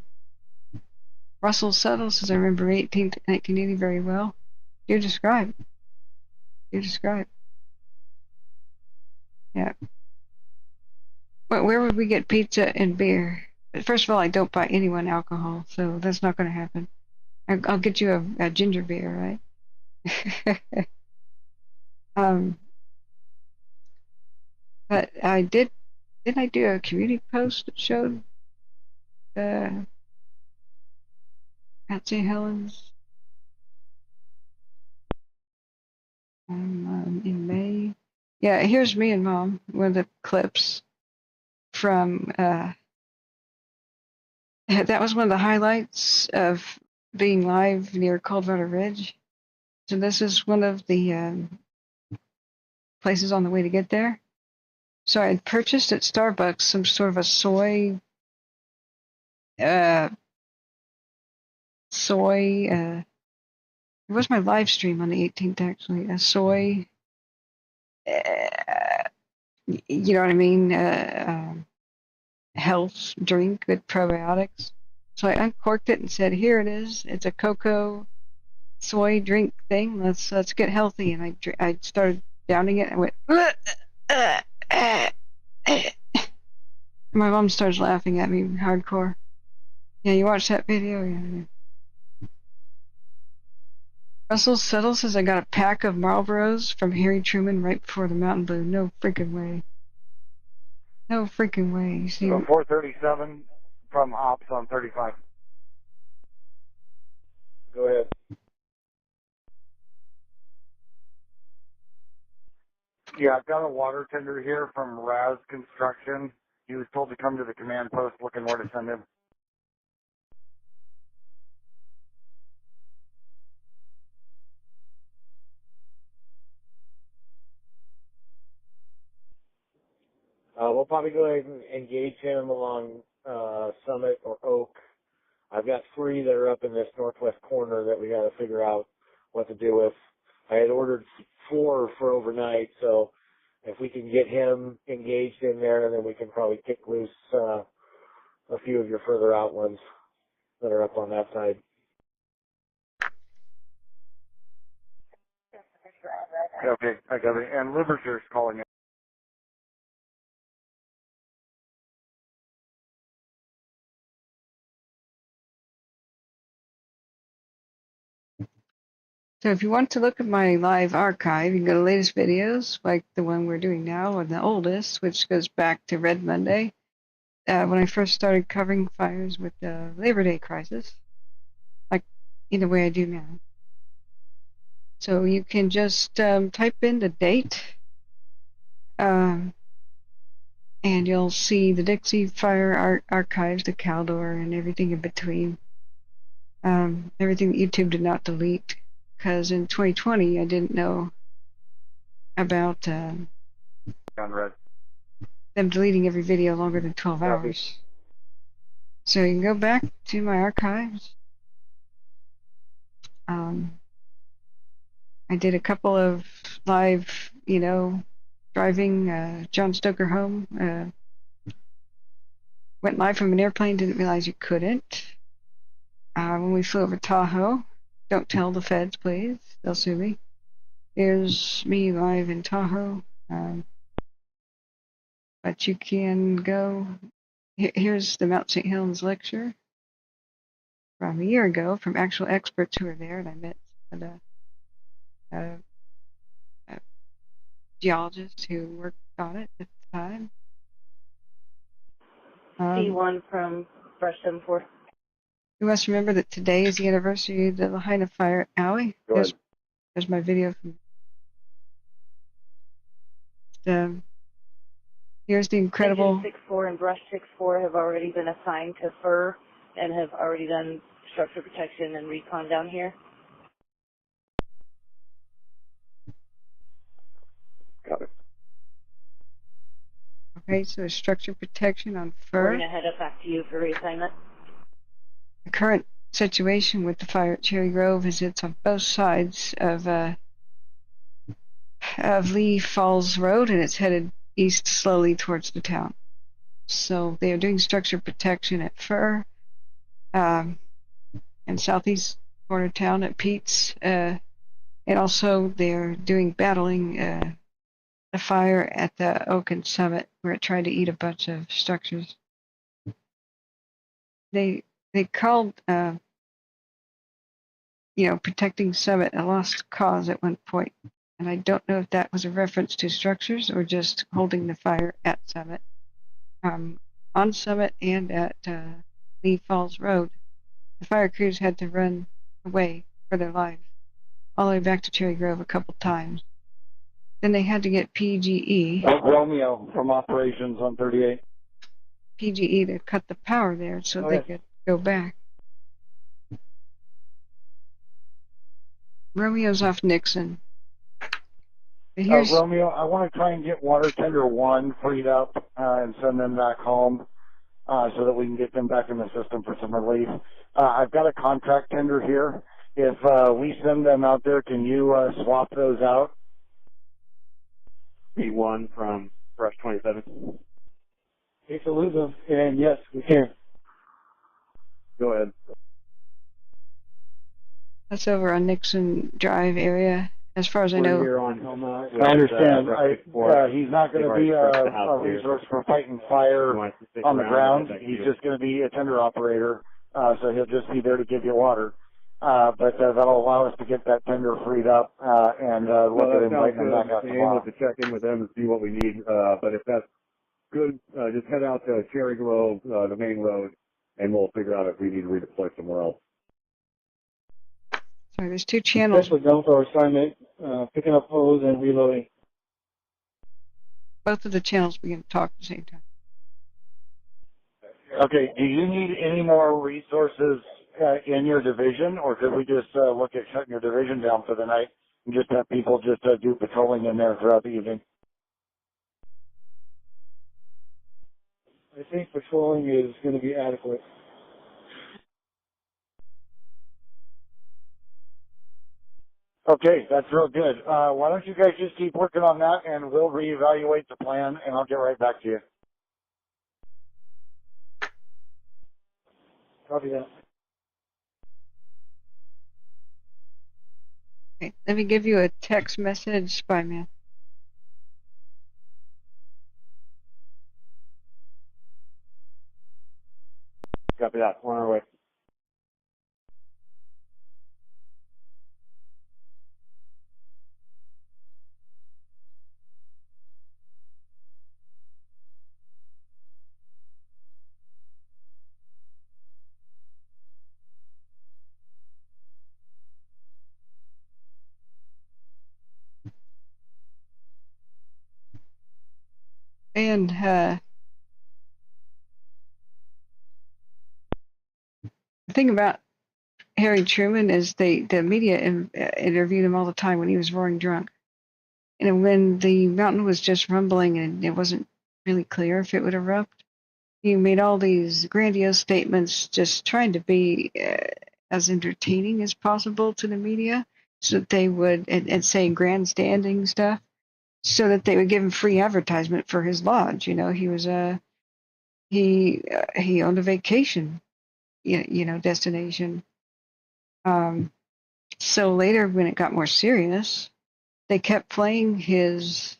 Russell Settle says I remember 1980 very well. You describe. Yeah. But where would we get pizza and beer? First of all, I don't buy anyone alcohol, so that's not going to happen. I'll get you a ginger beer, right? But didn't I do a community post that showed at St. Helens in May? Yeah, here's me and Mom, one of the clips from that was one of the highlights of being live near Coldwater Ridge. So this is one of the places on the way to get there. So I had purchased at Starbucks some sort of a soy it was my live stream on the 18th actually, a soy you know what I mean, health drink with probiotics. So I uncorked it and said, here it is. It's a cocoa soy drink thing. Let's get healthy. And I started downing it and went, my mom starts laughing at me hardcore. Yeah, you watched that video? Yeah. Russell Settle says I got a pack of Marlboros from Harry Truman right before the Mountain Blue. No freaking way. No freaking way. You see, 437 from Ops on 35. Go ahead. Yeah, I've got a water tender here from Raz Construction. He was told to come to the command post looking where to send him. We'll probably go ahead and engage him along Summit or Oak. I've got 3 that are up in this northwest corner that we got to figure out what to do with. I had ordered 4 for overnight, so if we can get him engaged in there, then we can probably kick loose a few of your further out ones that are up on that side. Okay, I got it. And Liberture's calling in. so if you want to look at my live archive, you can go to latest videos, like the one we're doing now, or the oldest, which goes back to Red Monday, when I first started covering fires with the Labor Day crisis, like in the way I do now. So you can just type in the date, and you'll see the Dixie Fire archives, the Caldor, and everything in between. Everything that YouTube did not delete. Because in 2020, I didn't know about them deleting every video longer than 12 hours. So you can go back to my archives. I did a couple of live, driving John Stoker home. Went live from an airplane, didn't realize you couldn't. When we flew over Tahoe, don't tell the feds, please. They'll sue me. Here's me live in Tahoe. But you can go. Here's the Mount St. Helens lecture from a year ago from actual experts who were there, and I met a geologist who worked on it at the time. C1 from Brush 74. You must remember that today is the anniversary of the Lahaina fire at Maui. There's my video from here's the incredible. Engine 6-4 and Brush 6-4 have already been assigned to FIR and have already done structure protection and recon down here. Got it. Okay, so structure protection on FIR. We're going to head up back to you for reassignment. The current situation with the fire at Cherry Grove is it's on both sides of Lee Falls Road, and it's headed east slowly towards the town. So they are doing structure protection at FIR, and southeast corner town at Pete's, and also they're doing battling the fire at the Oak and Summit, where it tried to eat a bunch of structures. They called protecting Summit a lost cause at one point, and I don't know if that was a reference to structures or just holding the fire at Summit. On Summit and at Lee Falls Road, the fire crews had to run away for their lives, all the way back to Cherry Grove a couple times. Then they had to get PGE. Romeo from operations on 38. PGE to cut the power there so they could go back. Romeo's off Nixon. Romeo, I want to try and get water tender 1 freed up and send them back home so that we can get them back in the system for some relief. I've got a contract tender here. If we send them out there, can you swap those out? P1 from Brush 27. Take a look, and yes, we can. Go ahead. That's over on Nixon Drive area, as far as I know. Here on Tehema. I understand. He's not going to be a resource for fighting fire on the ground. He's just going to be a tender operator, so he'll just be there to give you water. But that'll allow us to get that tender freed up and look at inviting them back out tomorrow. To check in with them and see what we need. But if that's good, just head out to Cherry Grove, the main road, and we'll figure out if we need to redeploy somewhere else. Sorry, there's 2 channels. Especially down for our assignment, picking up hose and reloading. Both of the channels begin to talk at the same time. Okay, do you need any more resources in your division, or could we just look at shutting your division down for the night and just have people just do patrolling in there throughout the evening? I think patrolling is going to be adequate. Okay, that's real good. Why don't you guys just keep working on that, and we'll reevaluate the plan, and I'll get right back to you. Copy that. Okay, let me give you a text message, Spyman. Copy that. We're on our way. And the thing about Harry Truman is the media interviewed him all the time when he was roaring drunk. And when the mountain was just rumbling and it wasn't really clear if it would erupt, he made all these grandiose statements just trying to be as entertaining as possible to the media so that they would, and saying grandstanding stuff so that they would give him free advertisement for his lodge. You know, he was he owned a vacation, destination. So later, when it got more serious, they kept playing his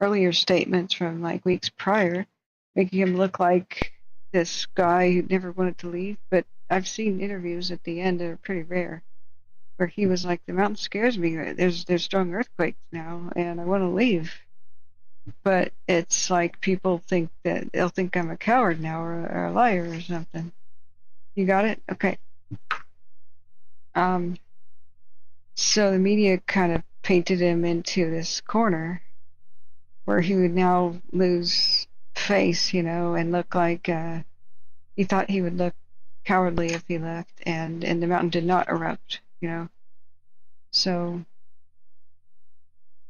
earlier statements from like weeks prior, making him look like this guy who never wanted to leave. But I've seen interviews at the end that are pretty rare, where he was like, "The mountain scares me. There's strong earthquakes now, and I want to leave." But it's like people think that they'll think I'm a coward now or a liar or something. You got it? Okay. So the media kind of painted him into this corner where he would now lose face, and look like he thought he would look cowardly if he left, and the mountain did not erupt. So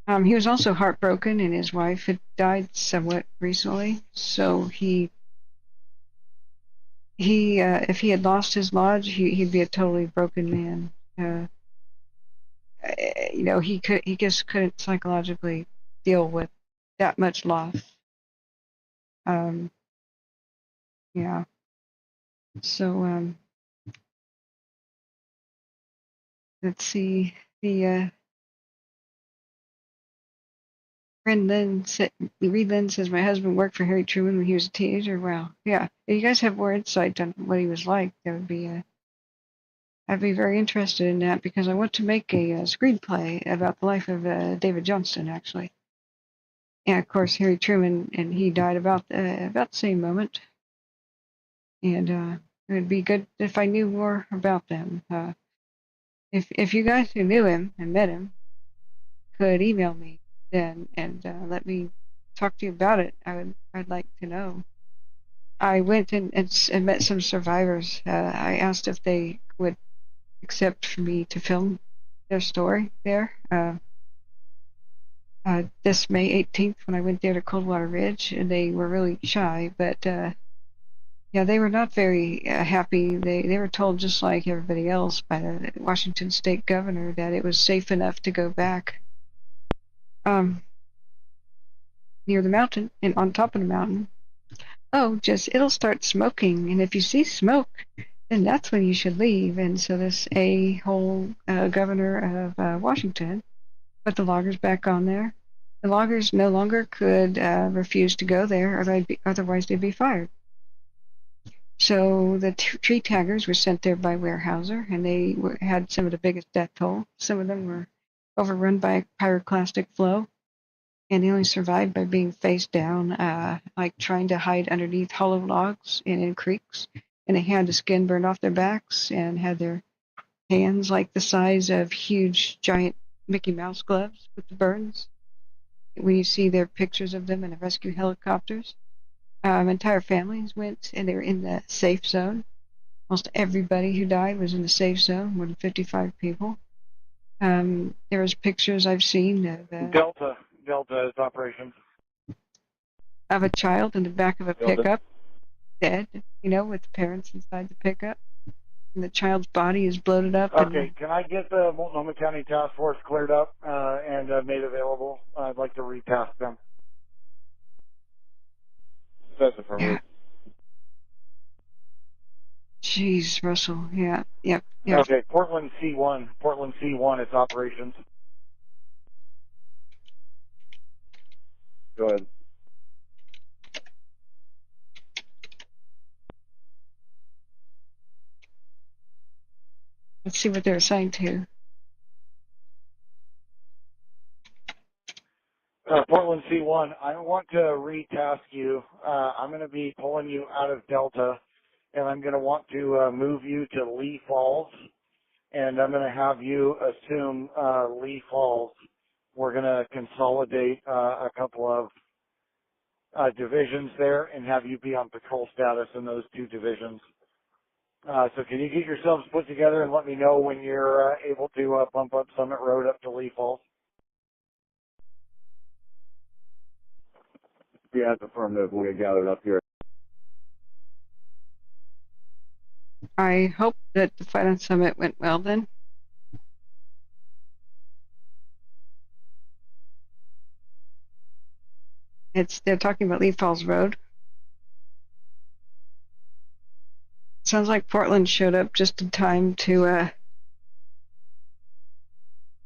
he was also heartbroken, and his wife had died somewhat recently. So he if he had lost his lodge, he'd be a totally broken man. He just couldn't psychologically deal with that much loss. Yeah. So let's see. The Reed Lynn says my husband worked for Harry Truman when he was a teenager. Wow. Yeah. If you guys have more insight on what he was like, that would be I'd be very interested in that because I want to make a screenplay about the life of David Johnston, actually. And of course, Harry Truman, and he died about the same moment. And it would be good if I knew more about them. If you guys who knew him and met him could email me then and let me talk to you about it, I'd like to know. I went and met some survivors. I asked if they would accept for me to film their story there. This May 18th, when I went there to Coldwater Ridge, and they were really shy, but yeah, they were not very happy. They were told, just like everybody else, by the Washington State governor that it was safe enough to go back near the mountain and on top of the mountain. Oh, just it'll start smoking, and if you see smoke, then that's when you should leave. And so this a-hole governor of Washington put the loggers back on there. The loggers no longer could refuse to go there, or otherwise they'd be fired. So the tree taggers were sent there by Weyerhaeuser, and they had some of the biggest death toll. Some of them were overrun by pyroclastic flow, and they only survived by being face down, like trying to hide underneath hollow logs and in creeks. And they had the skin burned off their backs and had their hands like the size of huge, giant Mickey Mouse gloves with the burns. When you see their pictures of them in the rescue helicopters, entire families went, and they were in the safe zone. Almost everybody who died was in the safe zone, more than 55 people. There was pictures I've seen of Delta's operation. Of a child in the back of a Delta. pickup, dead, with the parents inside the pickup. And the child's body is bloated up. Okay, can I get the Multnomah County Task Force cleared up and made available? I'd like to retask them. That's affirmative. Jeez, Russell. Yeah. Okay, Portland C1, its operations. Go ahead. Let's see what they're assigned to. Portland C1, I want to retask you. I'm going to be pulling you out of Delta, and I'm going to want to move you to Lee Falls, and I'm going to have you assume Lee Falls. We're going to consolidate a couple of divisions there and have you be on patrol status in those two divisions. So can you get yourselves put together and let me know when you're able to bump up Summit Road up to Lee Falls? Yeah, it's affirmative. We'll get gathered up here. I hope that the fight on Summit went well then. They're talking about Lee Falls Road. Sounds like Portland showed up just in time to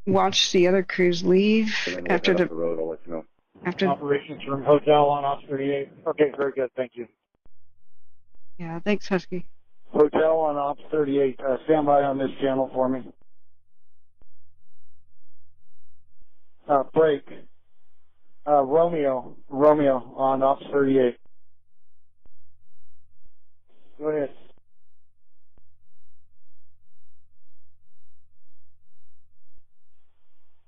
watch the other crews leave after the road. I'll let you know. After operations from hotel on Ops 38. Okay, very good. Thank you. Yeah, thanks, Husky. Hotel on Ops 38. Stand by on this channel for me. Break. Romeo on Ops 38. Go ahead.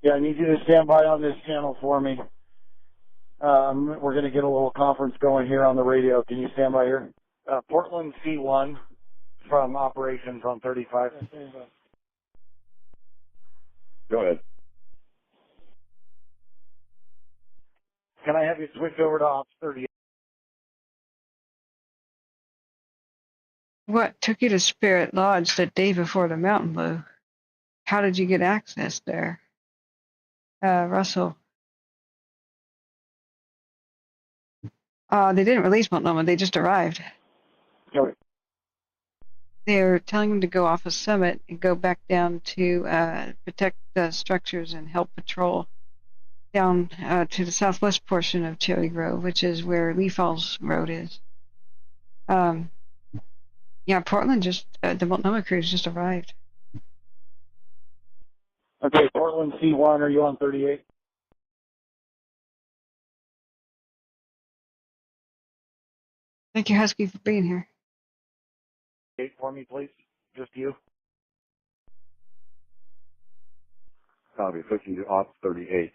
Yeah, I need you to stand by on this channel for me. We're going to get a little conference going here on the radio. Can you stand by here? Portland C1 from operations on 35. Go ahead. Can I have you switch over to Ops 38? What took you to Spirit Lodge the day before the mountain blew? How did you get access there? Russell. They didn't release Multnomah, they just arrived. Okay. They're telling them to go off a summit and go back down to protect the structures and help patrol down to the southwest portion of Cherry Grove, which is where Lee Falls Road is. Yeah, Portland the Multnomah crews just arrived. Okay, Portland C1, are you on 38? Thank you, Husky, for being here. For me, please. Just you. Copy. Switching to Ops 38.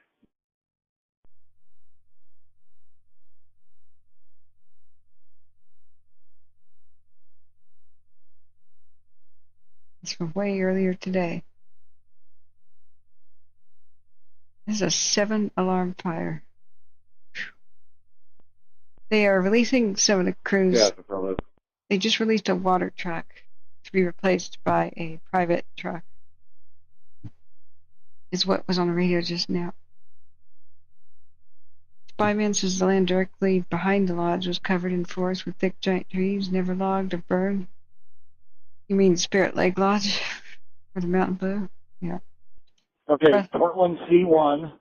It's from way earlier today. This is a 7-alarm fire. They are releasing some of the crews. Yeah, it's affirmative. They just released a water truck to be replaced by a private truck. Is what was on the radio just now. Spyman says the land directly behind the lodge was covered in forest with thick giant trees, never logged or burned. You mean Spirit Lake Lodge? Where the mountain blew? Yeah. Okay, Portland C1,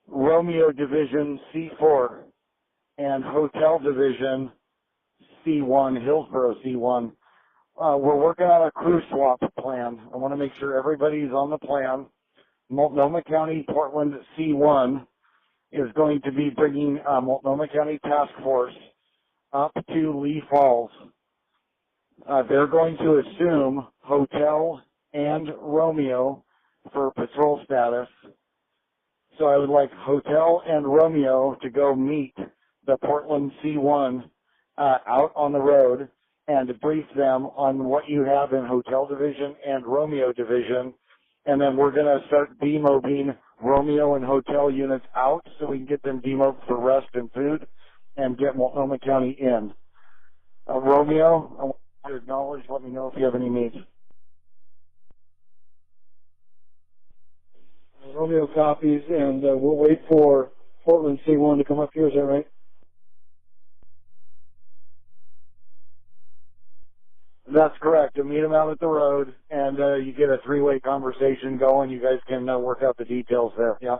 Romeo Division C4, and Hotel Division C1, Hillsborough C1. We're working on a crew swap plan. I want to make sure everybody's on the plan. Multnomah County, Portland C1 is going to be bringing Multnomah County Task Force up to Lee Falls. They're going to assume Hotel and Romeo for patrol status. So I would like Hotel and Romeo to go meet the Portland C1 out on the road and to brief them on what you have in Hotel Division and Romeo Division. And then we're going to start demobbing Romeo and Hotel units out so we can get them demobbed for rest and food and get Multnomah County in. Romeo, I want you to acknowledge, let me know if you have any needs. Romeo copies, and we'll wait for Portland C1 to come up here, is that right? That's correct. You meet them out at the road, and you get a three-way conversation going. You guys can work out the details there. Yeah.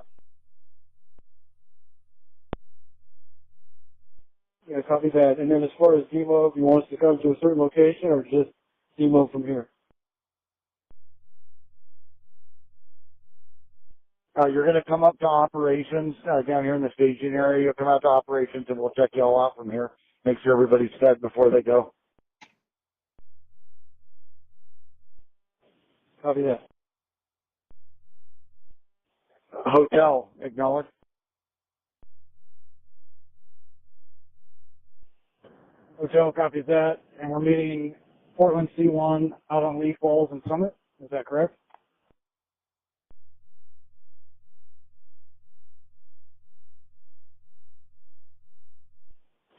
Yeah, copy that. And then as far as demob, you want us to come to a certain location or just demob from here? You're going to come up to operations down here in the staging area. You'll come out to operations, and we'll check you all out from here. Make sure everybody's fed before they go. Copy that. Hotel, acknowledge. Hotel copies that, and we're meeting Portland C1 out on Lee Falls and Summit. Is that correct?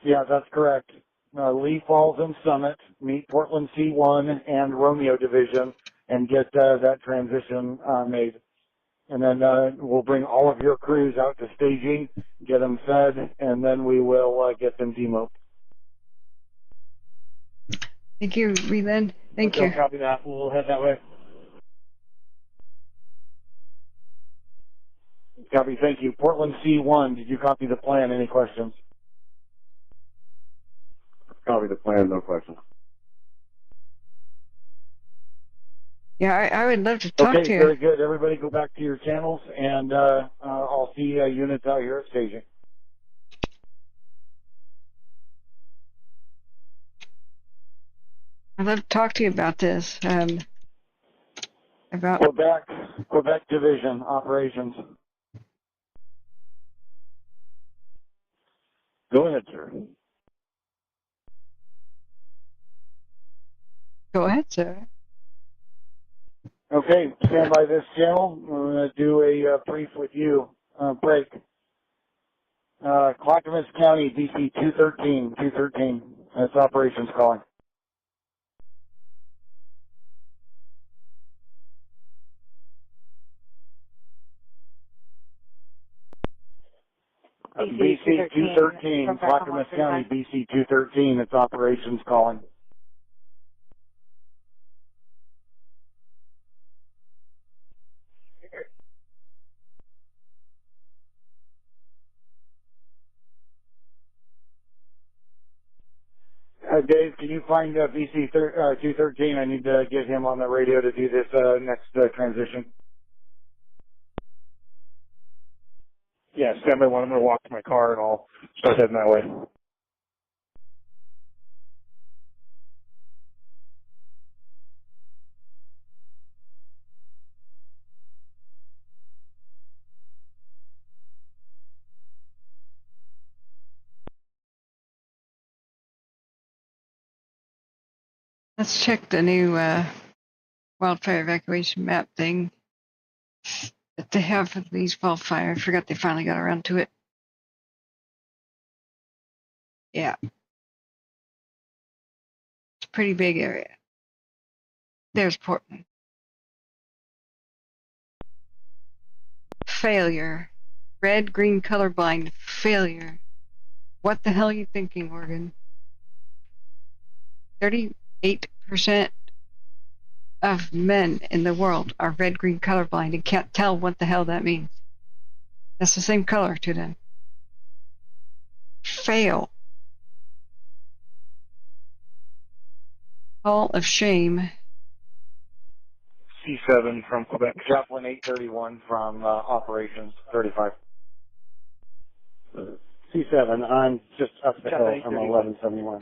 Yeah, that's correct. Lee Falls and Summit, meet Portland C1 and Romeo Division, and get that transition made. And then we'll bring all of your crews out to staging, get them fed, and then we will get them demoed. Thank you, Reland. Thank you. Copy that. We'll head that way. Copy. Thank you. Portland C1, did you copy the plan? Any questions? Copy the plan, no questions. Yeah, I would love to talk to you. Okay, very good. Everybody go back to your channels, and I'll see units out here at staging. I'd love to talk to you about this. About Quebec Division Operations. Go ahead, sir. Go ahead, sir. Okay, stand by this channel. We're going to do a brief with you break. Clackamas County, DC 213. That's operations calling. BC 213, Clackamas County, BC 213. It's operations calling. Dave, can you find BC 213? I need to get him on the radio to do this next transition. Yeah, stand by one. I'm going to walk to my car and I'll start heading that way. Let's check the new wildfire evacuation map thing that they have for these wildfires. I forgot they finally got around to it. Yeah. It's a pretty big area. There's Portland. Failure. Red, green, colorblind. Failure. What the hell are you thinking, Morgan? 38% of men in the world are red, green, colorblind and can't tell what the hell that means. That's the same color to them. Fail. Hall of shame. C7 from Quebec. Chaplain 831 from Operations 35. C7, I'm just up the hill from 1171.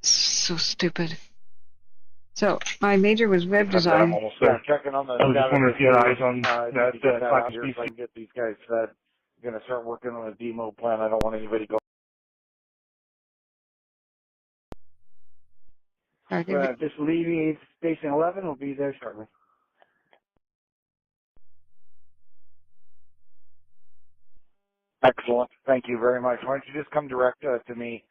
So stupid. So, my major was web design. Checking on the I was just wondering if you had eyes on that out here so I can get these guys fed. I'm going to start working on a demo plan. I don't want anybody going. Just leaving Station 11. We'll be there shortly. Excellent. Thank you very much. Why don't you just come direct to me?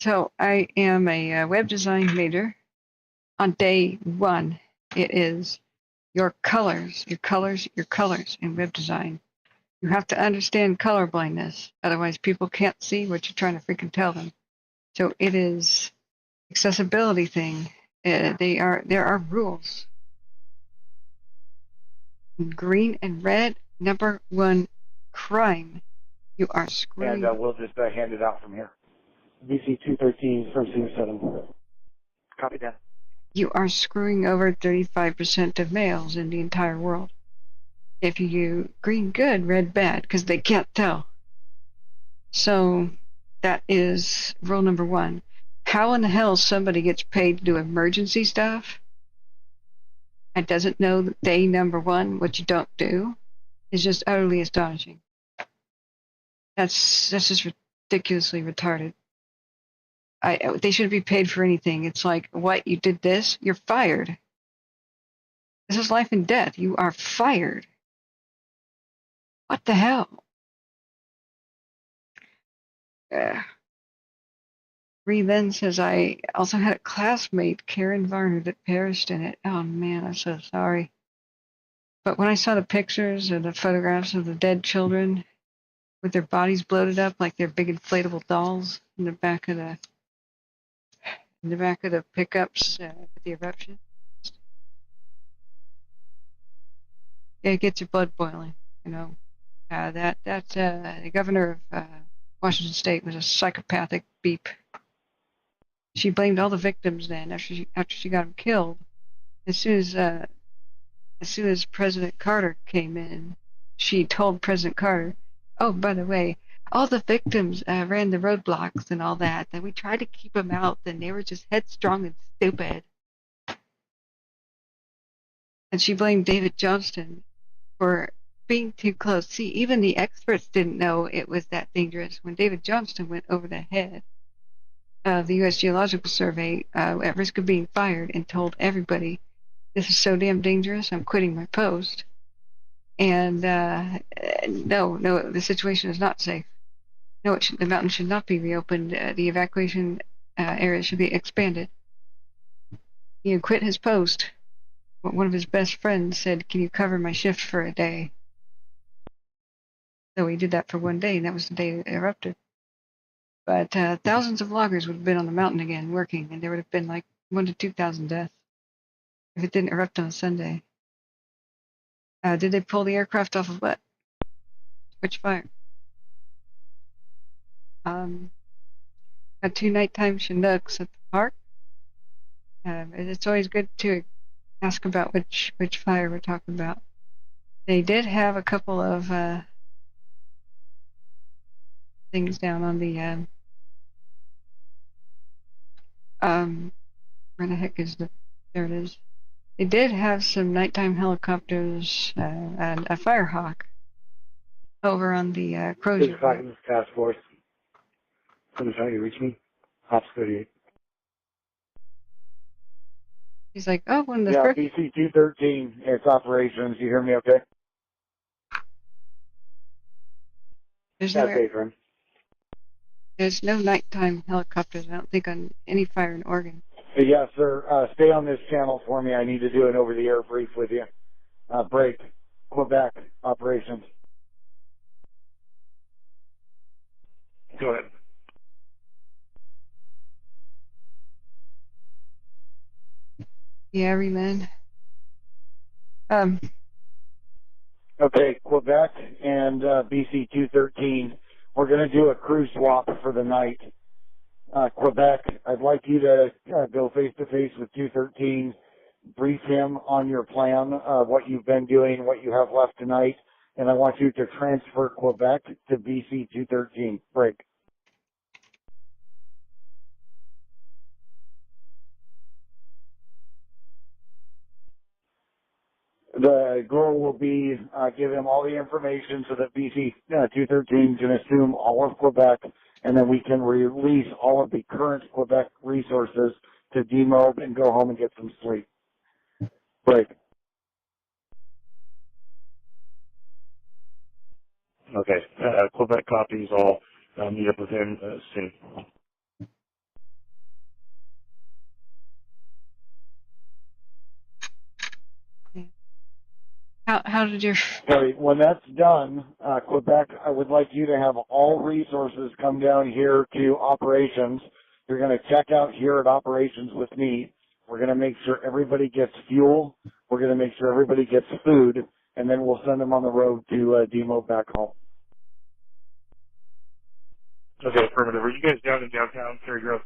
So, I am a web design major. On day one, it is your colors in web design. You have to understand color blindness. Otherwise, people can't see what you're trying to freaking tell them. So it is accessibility thing. There are rules. Green and red, number one crime. You are screwing. And we'll just hand it out from here. BC 213 from C7. Copy that. You are screwing over 35% of males in the entire world. If you do green good, red bad, because they can't tell. So that is rule number one. How in the hell somebody gets paid to do emergency stuff and doesn't know that day number one, what you don't do, is just utterly astonishing. That's just ridiculously retarded. They shouldn't be paid for anything. It's like, what, you did this? You're fired. This is life and death. You are fired. What the hell? Lynn says, I also had a classmate, Karen Varner, that perished in it. Oh man, I'm so sorry. But when I saw the pictures or the photographs of the dead children with their bodies bloated up like they're big inflatable dolls in the back of the pickups at the eruption, it gets your blood boiling. You know, the governor of Washington State was a psychopathic beep. She blamed all the victims then after she got them killed. As soon as President Carter came in, she told President Carter, "Oh, by the way, all the victims ran the roadblocks and all that. That we tried to keep them out, and they were just headstrong and stupid." And she blamed David Johnston for being too close. See, even the experts didn't know it was that dangerous. When David Johnston went over the head of the U.S. Geological Survey at risk of being fired and told everybody, "This is so damn dangerous, I'm quitting my post." And no, the situation is not safe. No, the mountain should not be reopened. The evacuation area should be expanded. He had quit his post. One of his best friends said, "Can you cover my shift for a day?" So he did that for one day, and that was the day it erupted. But thousands of loggers would have been on the mountain again working, and there would have been like 1,000 to 2,000 deaths if it didn't erupt on a Sunday. Did they pull the aircraft off of what? Which fire? Had 2 nighttime Chinooks at the park. It's always good to ask about which fire we're talking about. They did have a couple of things down on the where the heck is there it is. They did have some nighttime helicopters and a Firehawk over on the Crozier. This task force. Someone's trying to reach me. Hops 38. He's like, oh, when the yeah, first... BC 213, it's operations. You hear me okay? There's no nighttime helicopters, I don't think, on any fire in Oregon. Yes, sir. Stay on this channel for me. I need to do an over-the-air brief with you. Break. Quebec operations. Go ahead. Yeah, Reman. Okay, Quebec and BC 213. We're going to do a crew swap for the night. Quebec, I'd like you to go face-to-face with 213, brief him on your plan, what you've been doing, what you have left tonight, and I want you to transfer Quebec to BC 213. Break. The goal will be give him all the information so that BC 213 can assume all of Quebec, and then we can release all of the current Quebec resources to demob and go home and get some sleep. Break. Okay. Quebec copies. I'll meet up with him soon. How did your... Okay, when that's done, Quebec, I would like you to have all resources come down here to operations. You're going to check out here at operations with me. We're going to make sure everybody gets fuel. We're going to make sure everybody gets food, and then we'll send them on the road to demo back home. Okay, affirmative. Are you guys down in downtown Cherry Grove?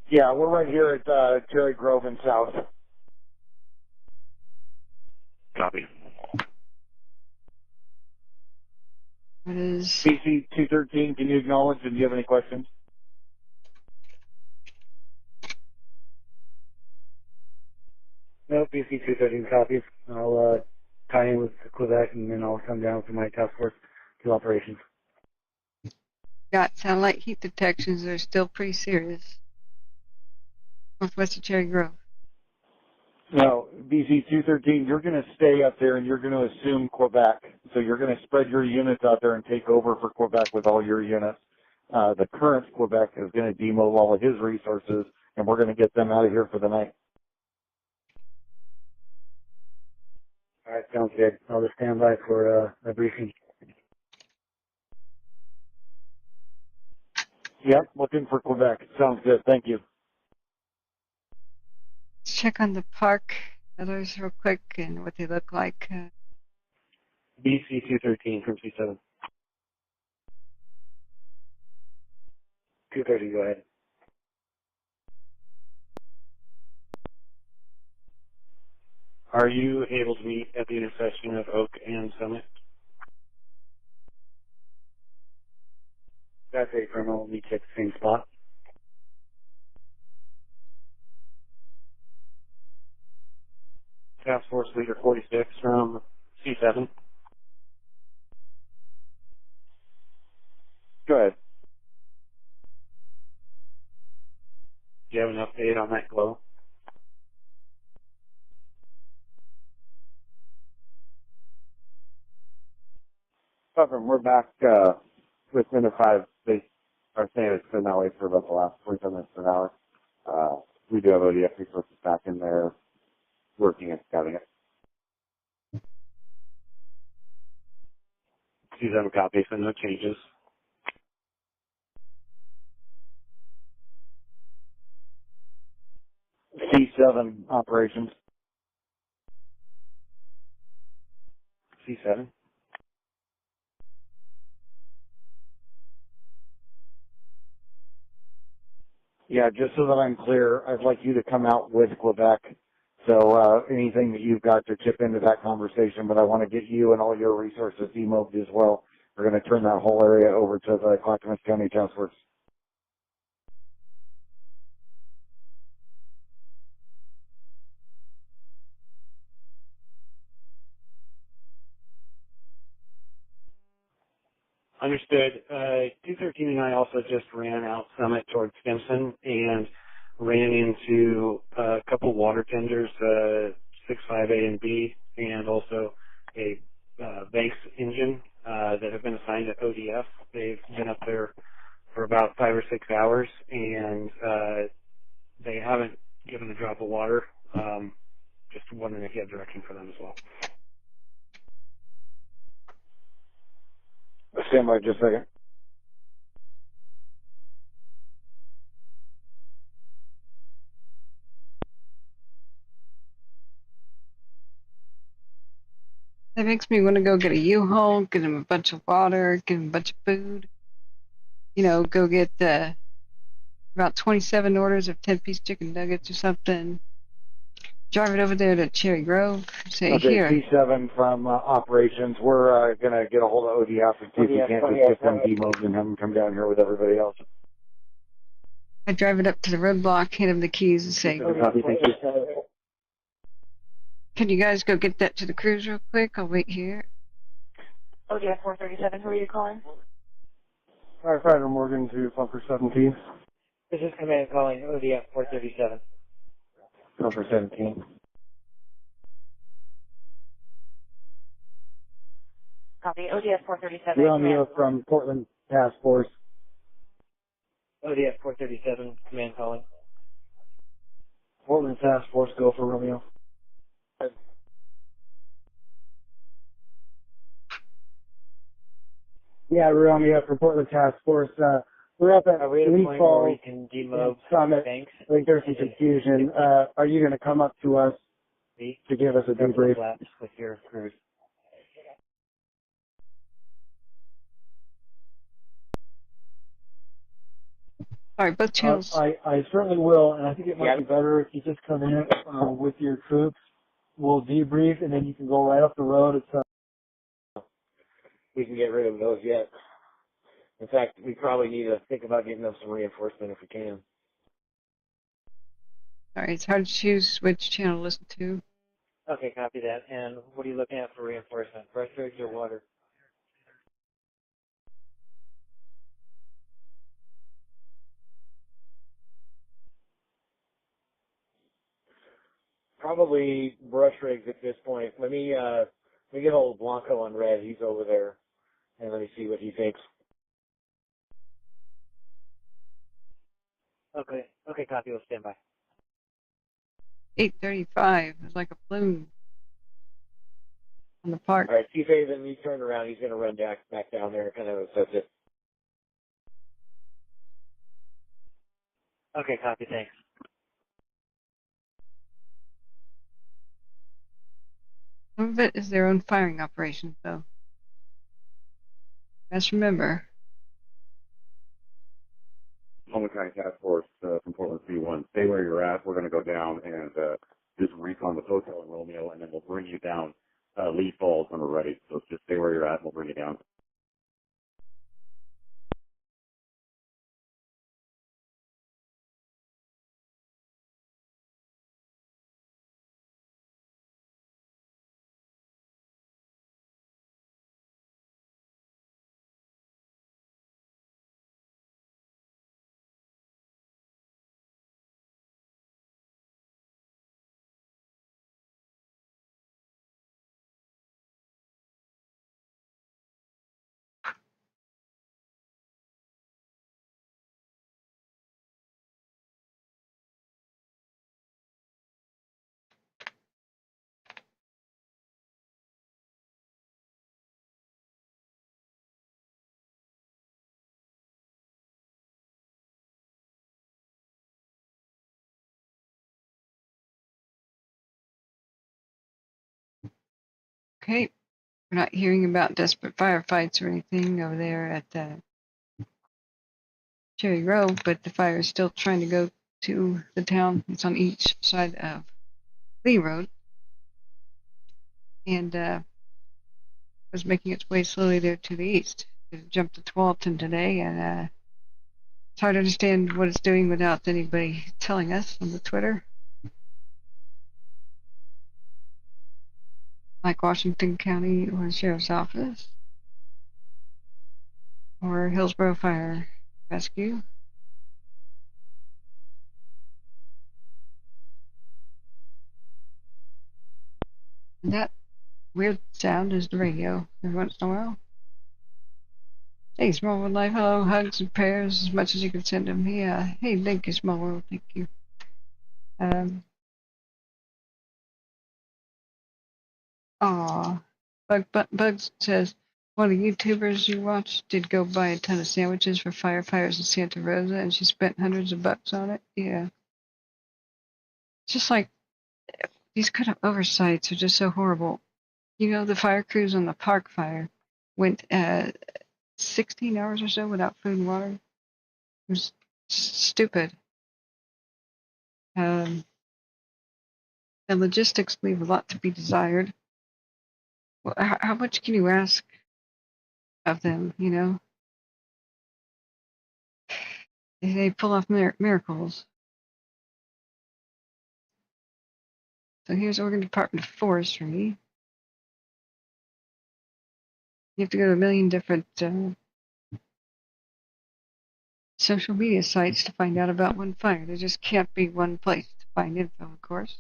Yeah, we're right here at Cherry Grove and South. Copy. What is... BC 213, can you acknowledge, and do you have any questions? No, BC 213 copies. I'll tie in with Quebec, and then I'll come down for my task force to operations. Got satellite heat detections that are still pretty serious. Northwest of Cherry Grove. No, BC 213, you're going to stay up there and you're going to assume Quebec. So you're going to spread your units out there and take over for Quebec with all your units. The current Quebec is going to demo all of his resources, and we're going to get them out of here for the night. All right, sounds good. I'll just stand by for a briefing. Yep, looking for Quebec. Sounds good. Thank you. Let's check on the park others real quick and what they look like. BC 213 from C7. 230, go ahead. Are you able to meet at the intersection of Oak and Summit? That's a criminal. Meet you at the same spot. Task Force Leader 46 from C7. Go ahead. Do you have an update on that glow? Covered. We're back with minute 5. They are saying it's been that way for about the last 45 minutes to an hour. We do have ODF resources back in there working and scouting it. C7 copy, so no changes. C7 operations. C7. Yeah, just so that I'm clear, I'd like you to come out with Quebec. So anything that you've got to chip into that conversation, but I want to get you and all your resources demobbed as well. We're going to turn that whole area over to the Clackamas County Task Force. Understood. 213 and I also just ran out Summit towards Stimson and ran into a couple water tenders, 65A and B, and also a Banks engine that have been assigned to ODF. They've been up there for about 5 or 6 hours, and they haven't given a drop of water. Just wondering if you have direction for them as well. Stand by just a second. That makes me want to go get a U-Haul, get him a bunch of water, get him a bunch of food. You know, go get about 27 orders of 10-piece chicken nuggets or something. Drive it over there to Cherry Grove. Say, Okay, here. C7 from operations. We're going to get a hold of ODF and see if we can't just get them demobbed and have them come down here with everybody else. I drive it up to the roadblock, hand him the keys, and say, can you guys go get that to the crews real quick? I'll wait here. ODF 437, who are you calling? Firefighter Morgan to Bunker 17. This is Command calling ODF 437. Number 17. Copy, ODS 437. Romeo from Portland Task Force. ODF 437, Command calling. Portland Task Force, go for Romeo. Yeah, Romeo from Portland Task Force. We're up at Lee Falls can demob Summit. Banks. I think there's some confusion. Are you going to come up to us to give us a debrief? With your crews. All right, both channels. I certainly will, and I think it might be better if you just come in with your troops. We'll debrief, and then you can go right up the road. We can get rid of those yet. In fact, we probably need to think about getting them some reinforcement if we can. All right, it's hard to choose which channel to listen to. Okay, copy that. And what are you looking at for reinforcement? Brush rigs or water? Probably brush rigs at this point. Let me get hold of Blanco on red. He's over there, and let me see what he thinks. Okay, copy. We'll stand by. 8:35. It's like a balloon on the park. All right, Chief Haven, he's turned around. He's going to run back down there and kind of assess it. Okay, copy. Thanks. Some of it is their own firing operations, though. Just remember. Multnomah County Task Force from Portland C1, stay where you're at. We're going to go down and do some recon with Hotel and Romeo, and then we'll bring you down Lee Falls when we're ready. So just stay where you're at, and we'll bring you down. Okay, we're not hearing about desperate firefights or anything over there at Cherry Grove, but the fire is still trying to go to the town. It's on each side of Lee Road, and was making its way slowly there to the east. It jumped to Tualatin today, and it's hard to understand what it's doing without anybody telling us on the Twitter. Like Washington County or the Sheriff's Office, or Hillsborough Fire Rescue. And that weird sound is the radio every once in a while. Hey, Small World Life, hello, hugs and prayers as much as you can send them. Yeah, hey, thank you, Small World, thank you. Bugs says, one of the YouTubers you watched did go buy a ton of sandwiches for firefighters in Santa Rosa, and she spent hundreds of bucks on it. Yeah. Just like, these kind of oversights are just so horrible. You know, the fire crews on the Park Fire went 16 hours or so without food and water. It was stupid. The logistics leave a lot to be desired. Well, how much can you ask of them, you know? They pull off miracles. So here's Oregon Department of Forestry. You have to go to a million different social media sites to find out about one fire. There just can't be one place to find info, of course.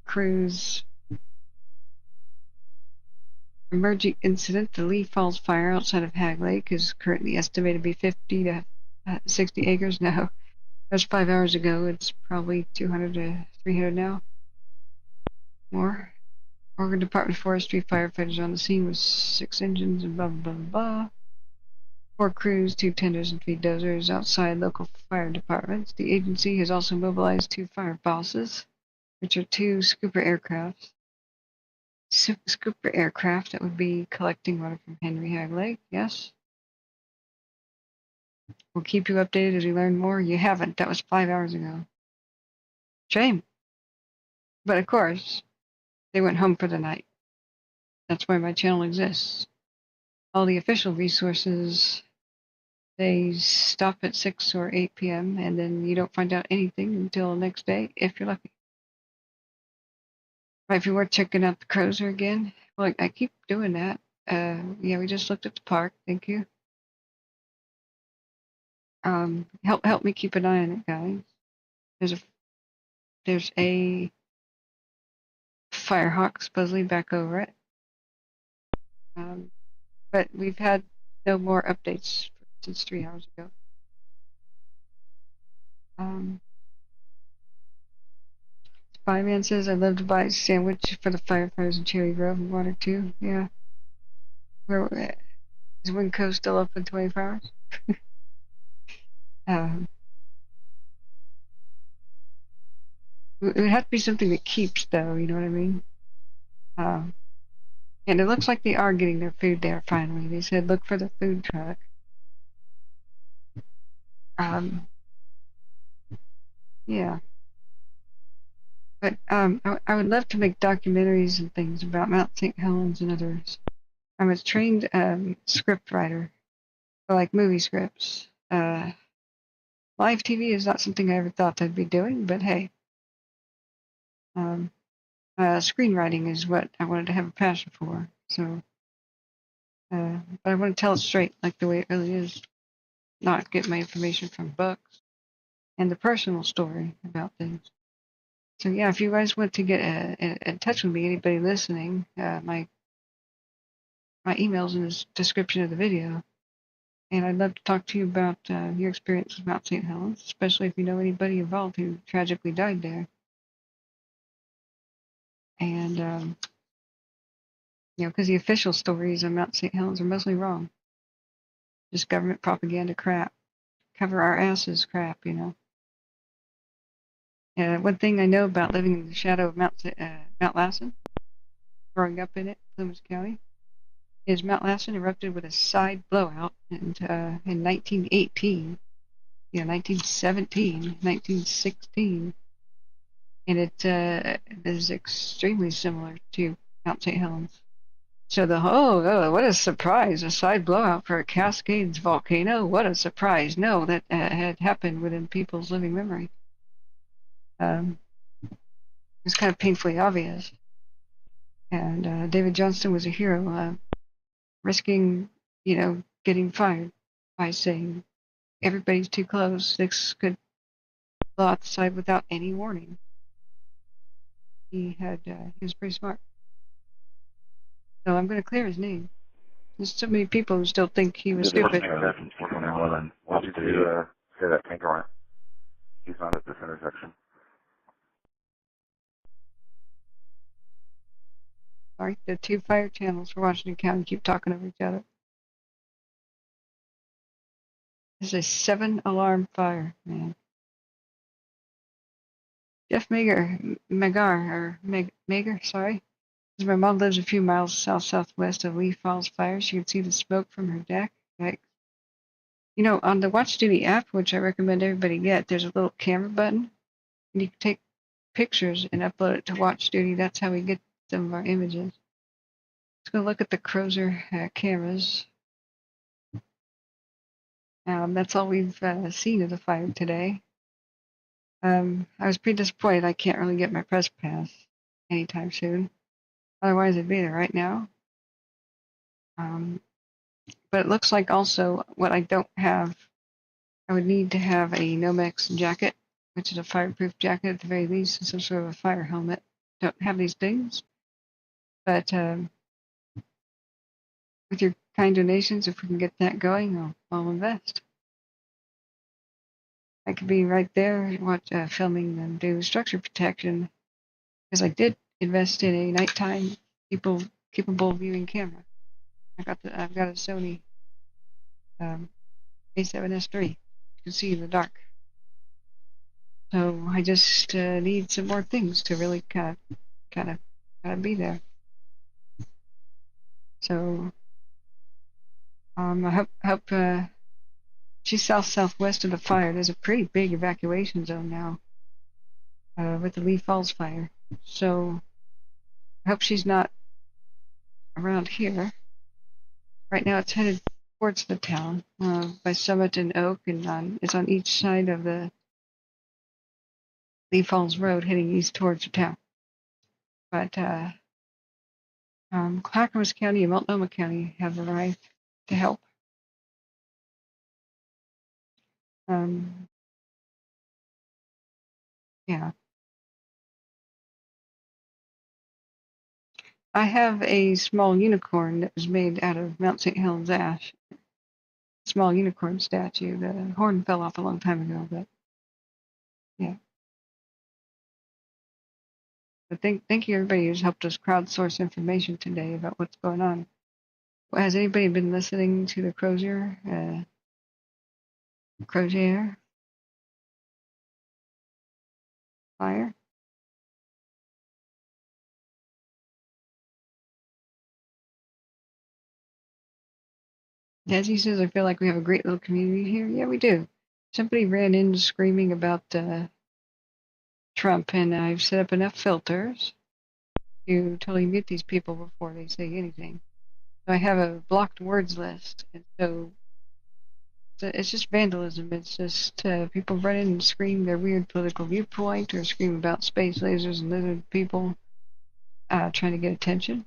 Crews. Emerging incident, the Lee Falls fire outside of Hag Lake is currently estimated to be 50 to 60 acres. Now, that's 5 hours ago. It's probably 200 to 300 now. More. Oregon Department of Forestry firefighters on the scene with 6 engines and blah, blah, blah, blah. 4 crews, 2 tenders, and 3 dozers outside local fire departments. The agency has also mobilized 2 fire bosses, which are 2 scooper aircraft. Scooper aircraft that would be collecting water from Henry Hag Lake, yes. We'll keep you updated as we learn more. You haven't. That was 5 hours ago. Shame. But of course, they went home for the night. That's why my channel exists. All the official resources, they stop at 6 or 8 p.m. and then you don't find out anything until the next day, if you're lucky. Might be worth checking out the Crozier again. Well, I keep doing that. Yeah, we just looked at the park. Thank you. Help me keep an eye on it, guys. There's a Firehawk supposedly back over it. But we've had no more updates since 3 hours ago. Spyman says, I'd love to buy a sandwich for the firefighters in Cherry Grove and Water too. Yeah. Where is Winco still open 24 hours? It would have to be something that keeps, though, you know what I mean? And it looks like they are getting their food there finally. They said look for the food truck. Yeah. But I would love to make documentaries and things about Mount St. Helens and others. I'm a trained script writer for like movie scripts. Live TV is not something I ever thought I'd be doing, but hey, screenwriting is what I wanted to have a passion for. So, but I want to tell it straight, like the way it really is, not get my information from books and the personal story about things. So yeah, if you guys want to get in touch with me, anybody listening, my email's in the description of the video. And I'd love to talk to you about your experience with Mount St. Helens, especially if you know anybody involved who tragically died there. And, you know, because the official stories on Mount St. Helens are mostly wrong. Just government propaganda crap. Cover our asses crap, you know. One thing I know about living in the shadow of Mount Lassen, growing up in it, Plymouth County, is Mount Lassen erupted with a side blowout in 1918, 1917, 1916, and it is extremely similar to Mount St. Helens. So what a surprise, a side blowout for a Cascades volcano, what a surprise. No, that had happened within people's living memory. It's kind of painfully obvious. And David Johnston was a hero, risking, getting fired by saying, everybody's too close. This could blow out the side without any warning. He was pretty smart. So I'm going to clear his name. There's so many people who still think he was stupid. Why did you say that tanker on it? He's not at this intersection. Sorry, the two fire channels for Washington County keep talking over each other. This is a 7-alarm fire, man. Jeff Magar, sorry. My mom lives a few miles southwest of Lee Falls Fire. She can see the smoke from her deck. Yikes. You know, on the Watch Duty app, which I recommend everybody get, there's a little camera button. And you can take pictures and upload it to Watch Duty. That's how we get some of our images. Let's go look at the Crozier cameras. That's all we've seen of the fire today. I was pretty disappointed I can't really get my press pass anytime soon. Otherwise, I'd be there right now. But it looks like also what I don't have, I would need to have a Nomex jacket, which is a fireproof jacket at the very least, and some sort of a fire helmet. Don't have these things. But with your kind donations, if we can get that going, I'll invest. I could be right there filming them do structure protection, because I did invest in a nighttime capable viewing camera. I've got a Sony A7S III. You can see in the dark. So I just need some more things to really kind of be there. So I hope she's southwest of the fire. There's a pretty big evacuation zone now with the Lee Falls fire. So I hope she's not around here. Right now it's headed towards the town by Summit and Oak, and it's on each side of the Lee Falls Road heading east towards the town. But Clackamas County and Multnomah County have arrived to help. Yeah. I have a small unicorn that was made out of Mount St. Helens ash. Small unicorn statue. The horn fell off a long time ago, but yeah. But thank you everybody who's helped us crowdsource information today about what's going on. Has anybody been listening to the Crozier? Crozier? Fire? Desi says, I feel like we have a great little community here. Yeah, we do. Somebody ran in screaming about Trump, and I've set up enough filters to totally mute these people before they say anything. So I have a blocked words list, and so it's just vandalism. It's just people run in and scream their weird political viewpoint or scream about space lasers and lizard people trying to get attention.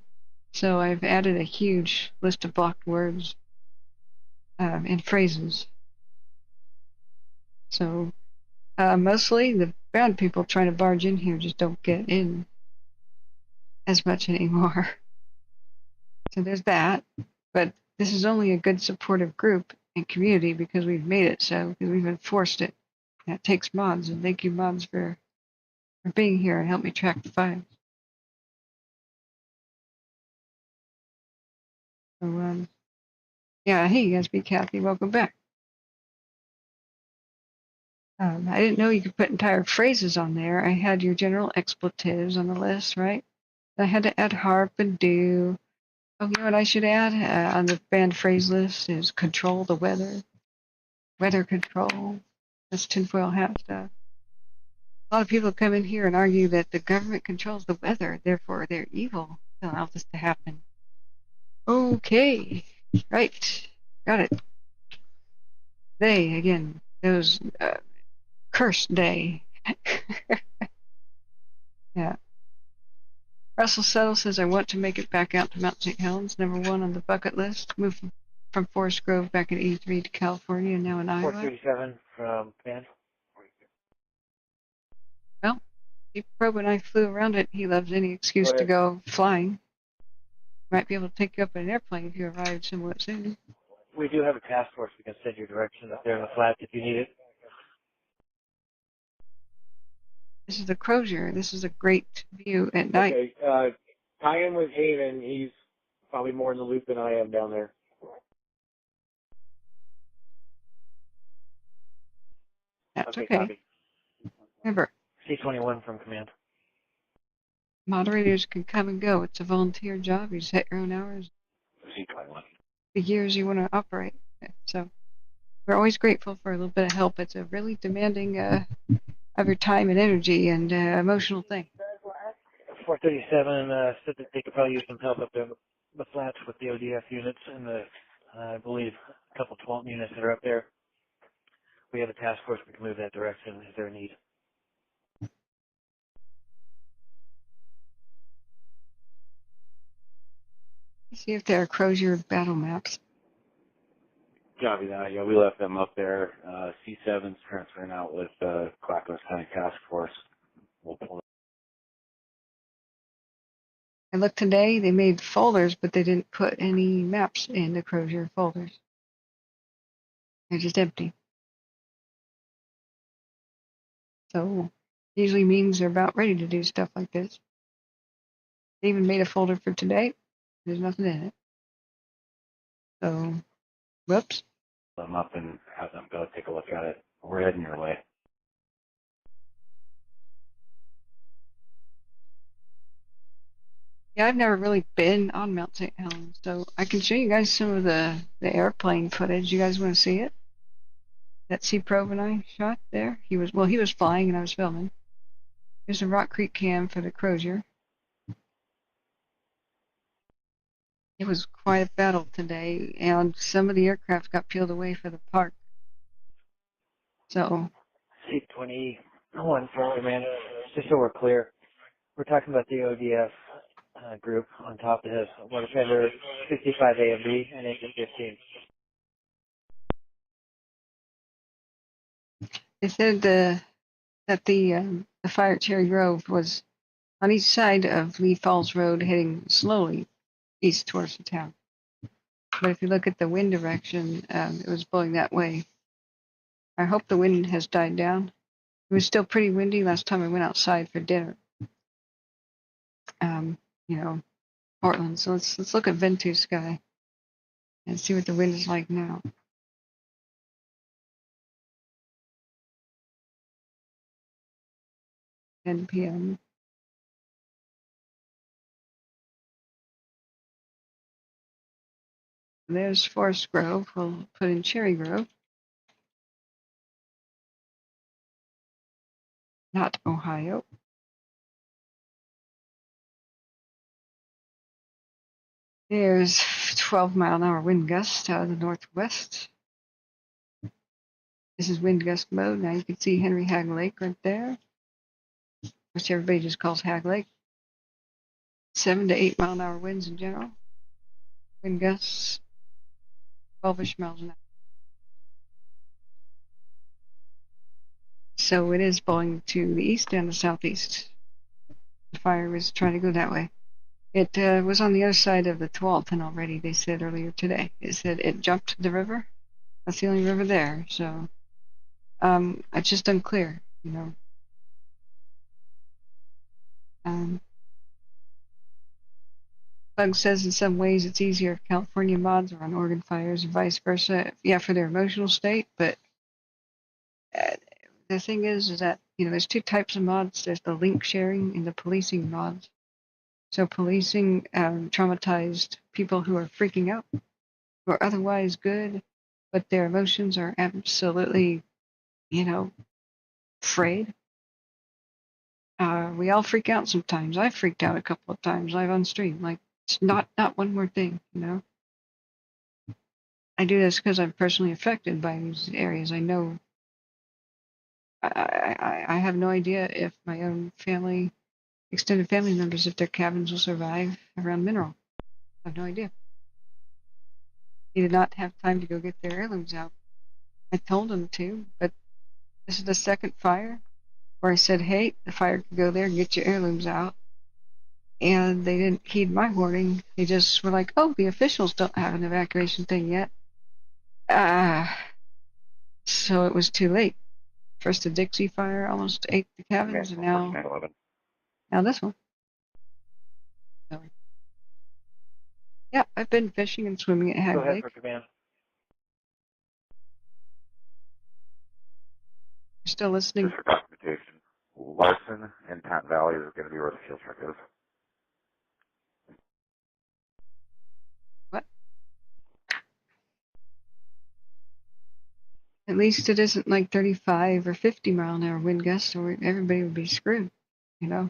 So I've added a huge list of blocked words and phrases. So mostly the brown people trying to barge in here just don't get in as much anymore. So there's that. But this is only a good supportive group and community because we've made it so, because we've enforced it. That takes mods, and thank you mods for being here and help me track the files. So yeah, hey SB Kathy, welcome back. I didn't know you could put entire phrases on there. I had your general expletives on the list, right? I had to add harp and do. Oh, you know what I should add on the banned phrase list is control the weather. Weather control. That's tinfoil hat stuff. A lot of people come in here and argue that the government controls the weather, therefore they're evil to allow this to happen. Okay, right, got it. They, again, those cursed they. Yeah. Russell Settle says, I want to make it back out to Mount St. Helens, number one on the bucket list. Moved from Forest Grove back in 83 to California and now in Iowa. 437 from Command. Well, Chief Probe and I flew around it. He loves any excuse to go flying. Might be able to take you up in an airplane if you arrive somewhat soon. We do have a task force. We can send your direction up there in the flats if you need it. This is the Crozier. This is a great view at night. Okay, tie in with Haven. He's probably more in the loop than I am down there. That's okay. Copy. Remember, C-21 from Command. moderators can come and go. It's a volunteer job. You set your own hours. C-21. The years you want to operate. So we're always grateful for a little bit of help. It's a really demanding of your time and energy and emotional thing. 437 said that they could probably use some help up there in the flats with the ODF units and the, I believe, a couple 12 units that are up there. We have a task force. We can move that direction if there need. Let's see if there are Crozier battle maps. Copy that. Yeah, we left them up there. C7's transferring out with Clackamas County Task Force. We'll pull. I looked today, they made folders, but they didn't put any maps in the Crozier folders. They're just empty. So usually means they're about ready to do stuff like this. They even made a folder for today. There's nothing in it. So, whoops. Them up and have them go take a look at it. We're heading your way. Yeah, I've never really been on Mount St. Helens, so I can show you guys some of the airplane footage. You guys want to see it? That Sea Probe and I shot there. He was flying and I was filming. Here's a Rock Creek cam for the Crozier. It was quite a battle today, and some of the aircraft got peeled away for the park. So C-21 from Command, just so we're clear. We're talking about the ODF group on top of the water tender 65A and B and engine 15. They said that the fire at Cherry Grove was on each side of Lee Falls Road, heading slowly east towards the town. But if you look at the wind direction, it was blowing that way. I hope the wind has died down. It was still pretty windy last time I went outside for dinner. You know, Portland. So let's look at Ventus Sky and see what the wind is like now. Ten p.m. There's Forest Grove. We'll put in Cherry Grove. Not Ohio. There's 12-mile-an-hour wind gust out of the northwest. This is wind gust mode. Now you can see Henry Hag Lake right there, which everybody just calls Hag Lake. 7 to 8 mile-an-hour winds in general. Wind gusts 12-ish miles an hour. So it is blowing to the east and the southeast. The fire was trying to go that way. It was on the other side of the Tualatin already, they said earlier today. They said it jumped the river. That's the only river there. So it's just unclear, you know. Bug says in some ways it's easier if California mods are on Oregon fires or vice versa. Yeah, for their emotional state. But the thing is that, you know, there's two types of mods. There's the link sharing and the policing mods. So policing traumatized people who are freaking out, who are otherwise good, but their emotions are absolutely, you know, afraid. We all freak out sometimes. I've freaked out a couple of times live on stream. Like, it's not one more thing, you know. I do this because I'm personally affected by these areas. I know. I have no idea if my own family, extended family members, if their cabins will survive around mineral. I have no idea. He did not have time to go get their heirlooms out. I told him to, but this is the second fire where I said, hey, the fire can go there and get your heirlooms out. And they didn't heed my warning. They just were like, oh, the officials don't have an evacuation thing yet. So it was too late. First the Dixie fire almost ate the cabins, and now this one. So, yeah, I've been fishing and swimming at Hag Go ahead Lake. for command. You're still listening? Just for documentation, Larson and Pat Valley is going to be where the field truck is. What? At least it isn't like 35 or 50 mile an hour wind gusts, or everybody would be screwed, you know.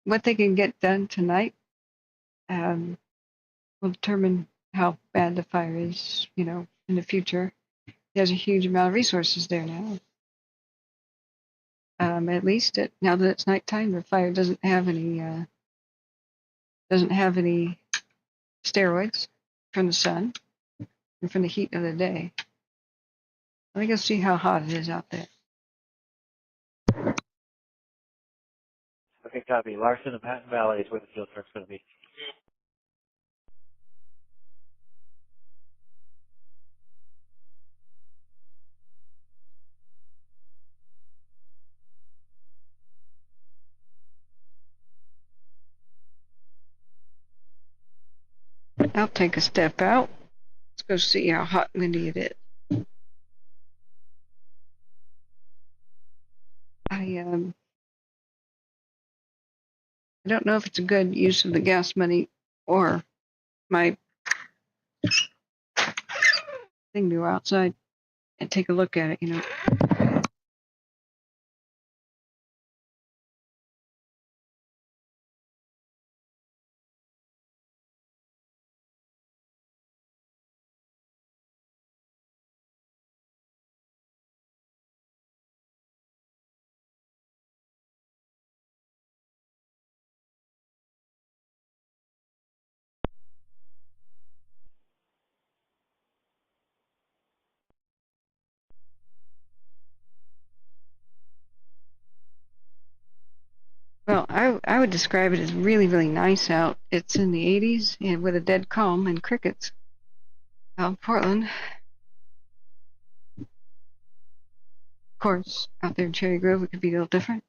What they can get done tonight will determine how bad the fire is, you know, in the future. There's a huge amount of resources there now. At least now that it's nighttime, the fire doesn't have any steroids from the sun and from the heat of the day. Let me go see how hot it is out there. Okay, copy. Larson and Patton Valley is where the field truck's going to be. I'll take a step out. Let's go see how hot and windy it is. I don't know if it's a good use of the gas money or my thing to go outside and take a look at it, you know. Well, I would describe it as really, really nice out. It's in the 80s and with a dead calm and crickets out in Portland. Of course, out there in Cherry Grove, it could be a little different.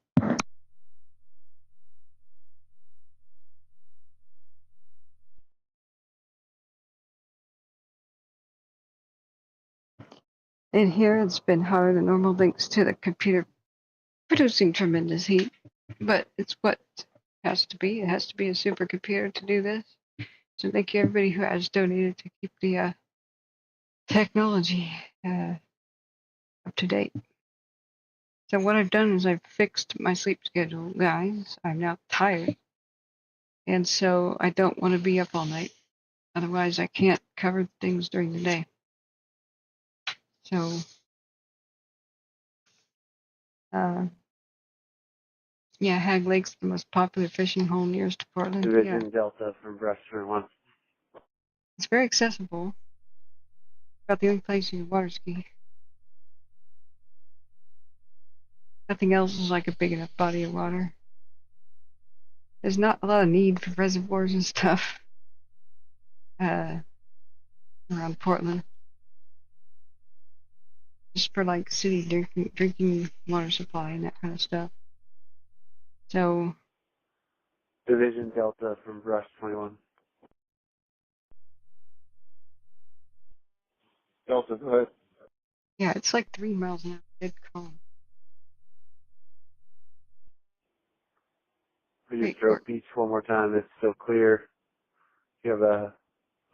In here, it's been hotter than normal thanks to the computer producing tremendous heat. But it's what has to be. It has to be a supercomputer to do this. So thank you everybody who has donated to keep the technology up to date. So what I've done is I've fixed my sleep schedule, guys. I'm now tired. And so I don't want to be up all night. Otherwise, I can't cover things during the day. So, yeah, Hag Lake's the most popular fishing hole nearest to Portland. Division Yeah. Delta from Brush 1. It's very accessible. About the only place you can water ski. Nothing else is like a big enough body of water. There's not a lot of need for reservoirs and stuff around Portland. Just for like city drinking water supply and that kind of stuff. So, Division Delta from Brush 21. Delta, go ahead. yeah, it's like 3 miles an hour. Dead calm. We just drove beach one more time. It's still clear. You have a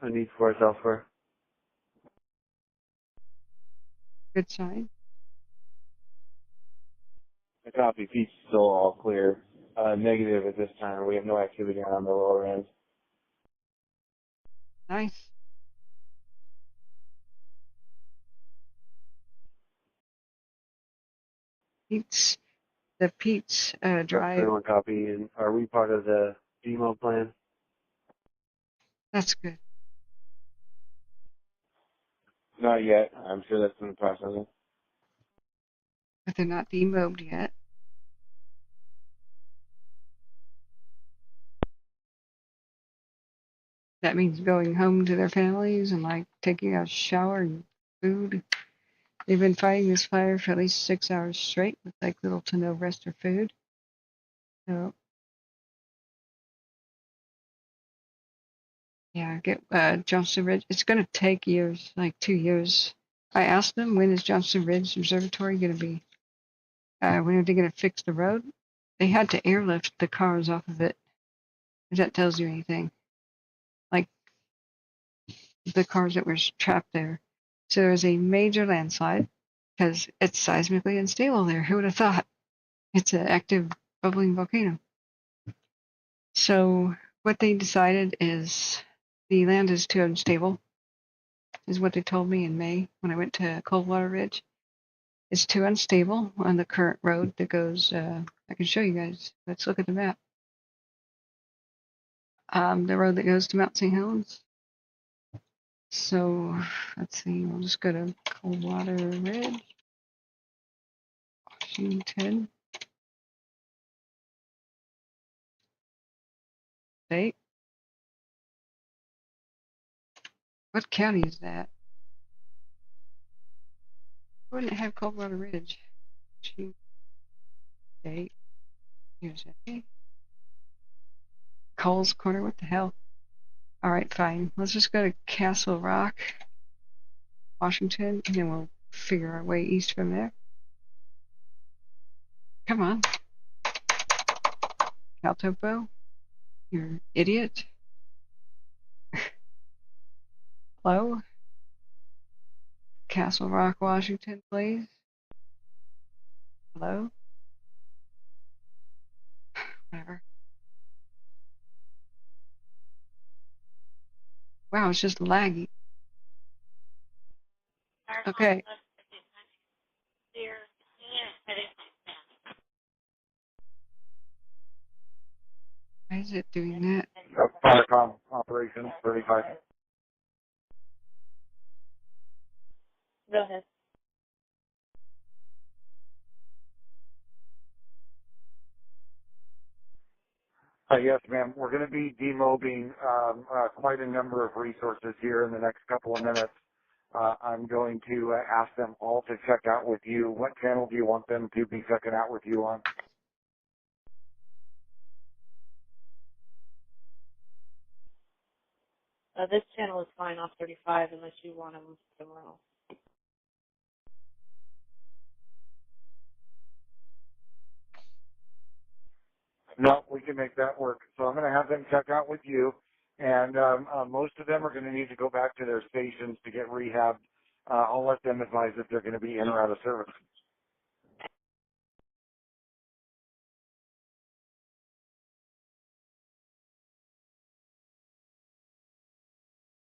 need for us elsewhere. Good sign. The copy. Beach still all clear. Negative at this time. We have no activity on the lower end. Nice. Pete's drive. 21 copy. And are we part of the demo plan? That's good. Not yet. I'm sure that's in the process. But they're not demobbed yet. That means going home to their families and like taking a shower and food. They've been fighting this fire for at least 6 hours straight with like little to no rest or food. So yeah, get Johnston Ridge. It's going to take years, like 2 years. I asked them, when is Johnston Ridge Observatory going to be? When are they going to fix the road? They had to airlift the cars off of it. If that tells you anything. Like the cars that were trapped there. So there was a major landslide because it's seismically unstable there. Who would have thought? It's an active bubbling volcano. So what they decided is the land is too unstable, is what they told me in May when I went to Coldwater Ridge. It's too unstable on the current road that goes, I can show you guys. Let's look at the map. The road that goes to Mount St. Helens. So let's see, we'll just go to Coldwater Ridge, Washington State. What county is that? Wouldn't it have Coldwater Ridge? Washington State, USA. Coles Corner, what the hell? Alright, fine. Let's just go to Castle Rock, Washington, and then we'll figure our way east from there. Come on. Caltopo, you idiot. Hello? Castle Rock, Washington, please. Hello? Whatever. Wow, it's just laggy. Okay. Why is it doing that? Firecom operations 35. Go ahead. Yes, ma'am. We're going to be demobbing quite a number of resources here in the next couple of minutes. I'm going to ask them all to check out with you. What channel do you want them to be checking out with you on? This channel is fine off 35 unless you want them somewhere else. No, we can make that work. So I'm going to have them check out with you, and most of them are going to need to go back to their stations to get rehabbed. I'll let them advise if they're going to be in or out of service.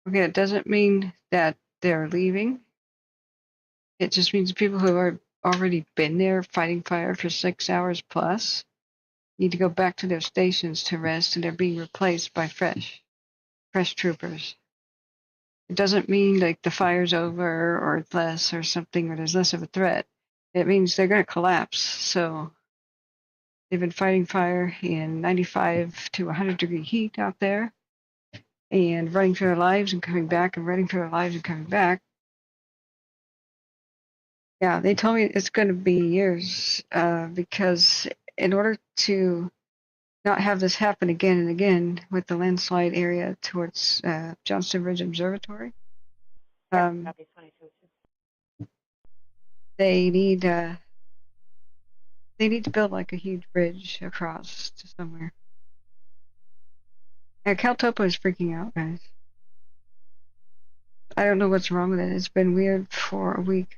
Okay, it doesn't mean that they're leaving. It just means people who have already been there fighting fire for 6 hours plus need to go back to their stations to rest, and they're being replaced by fresh troopers. It doesn't mean like the fire's over or it's less or something, or there's less of a threat. It means they're going to collapse. So they've been fighting fire in 95 to 100-degree heat out there and running for their lives and coming back and running for their lives and coming back. Yeah, they told me it's going to be years because in order to not have this happen again and again with the landslide area towards Johnston Ridge Observatory, they need to build like a huge bridge across to somewhere. Yeah, Caltopo is freaking out, guys. I don't know what's wrong with it. It's been weird for a week.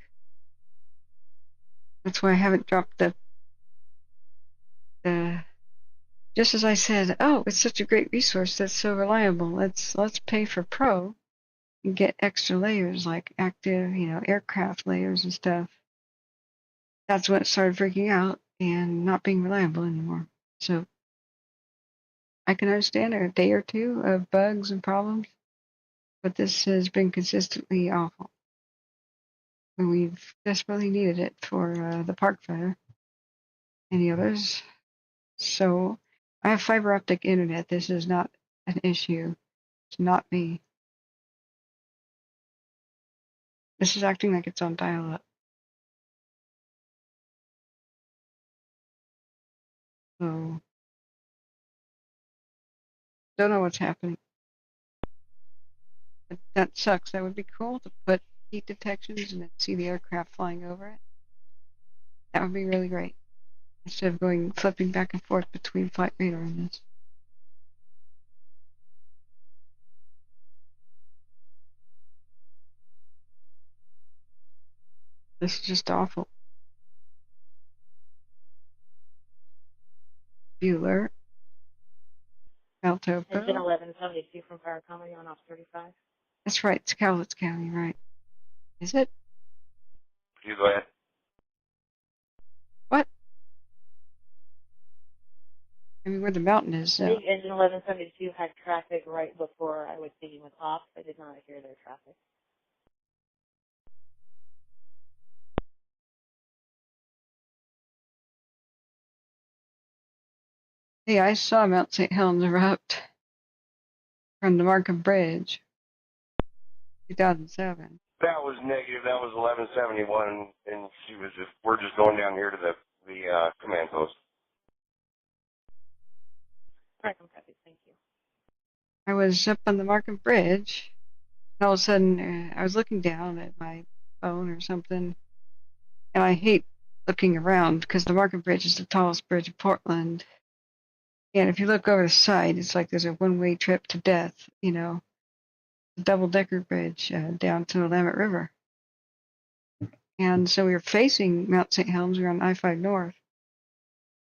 That's why I haven't dropped the just as I said, oh, it's such a great resource that's so reliable. Let's pay for Pro and get extra layers like active, aircraft layers and stuff. That's when it started freaking out and not being reliable anymore. So I can understand a day or two of bugs and problems, but this has been consistently awful. And we've desperately needed it for the park fire and the others. So I have fiber optic internet. This is not an issue. It's not me. This is acting like it's on dial-up. So don't know what's happening. But that sucks. That would be cool to put heat detections and then see the aircraft flying over it. That would be really great. Instead of flipping back and forth between flight radar and this. This is just awful. Bueller. Engine Altopo. 1172 from Fire Company on off 35. That's right. It's Cowlitz County, right? Is it? You go ahead. What? I mean, where the mountain is. I think engine 1172 had traffic right before I was speaking with ops. I did not hear their traffic. Hey, I saw Mount St. Helens erupt from the Markham Bridge, 2007. That was negative. That was 1171, and we're just going down here to the command post. Right, I'm happy. Thank you. I was up on the Markham Bridge, and all of a sudden I was looking down at my phone or something, and I hate looking around because the Markham Bridge is the tallest bridge in Portland. And if you look over the side, it's like there's a one-way trip to death, a double-decker bridge down to the Willamette River. And so we were facing Mount St. Helens. We were on I-5 North.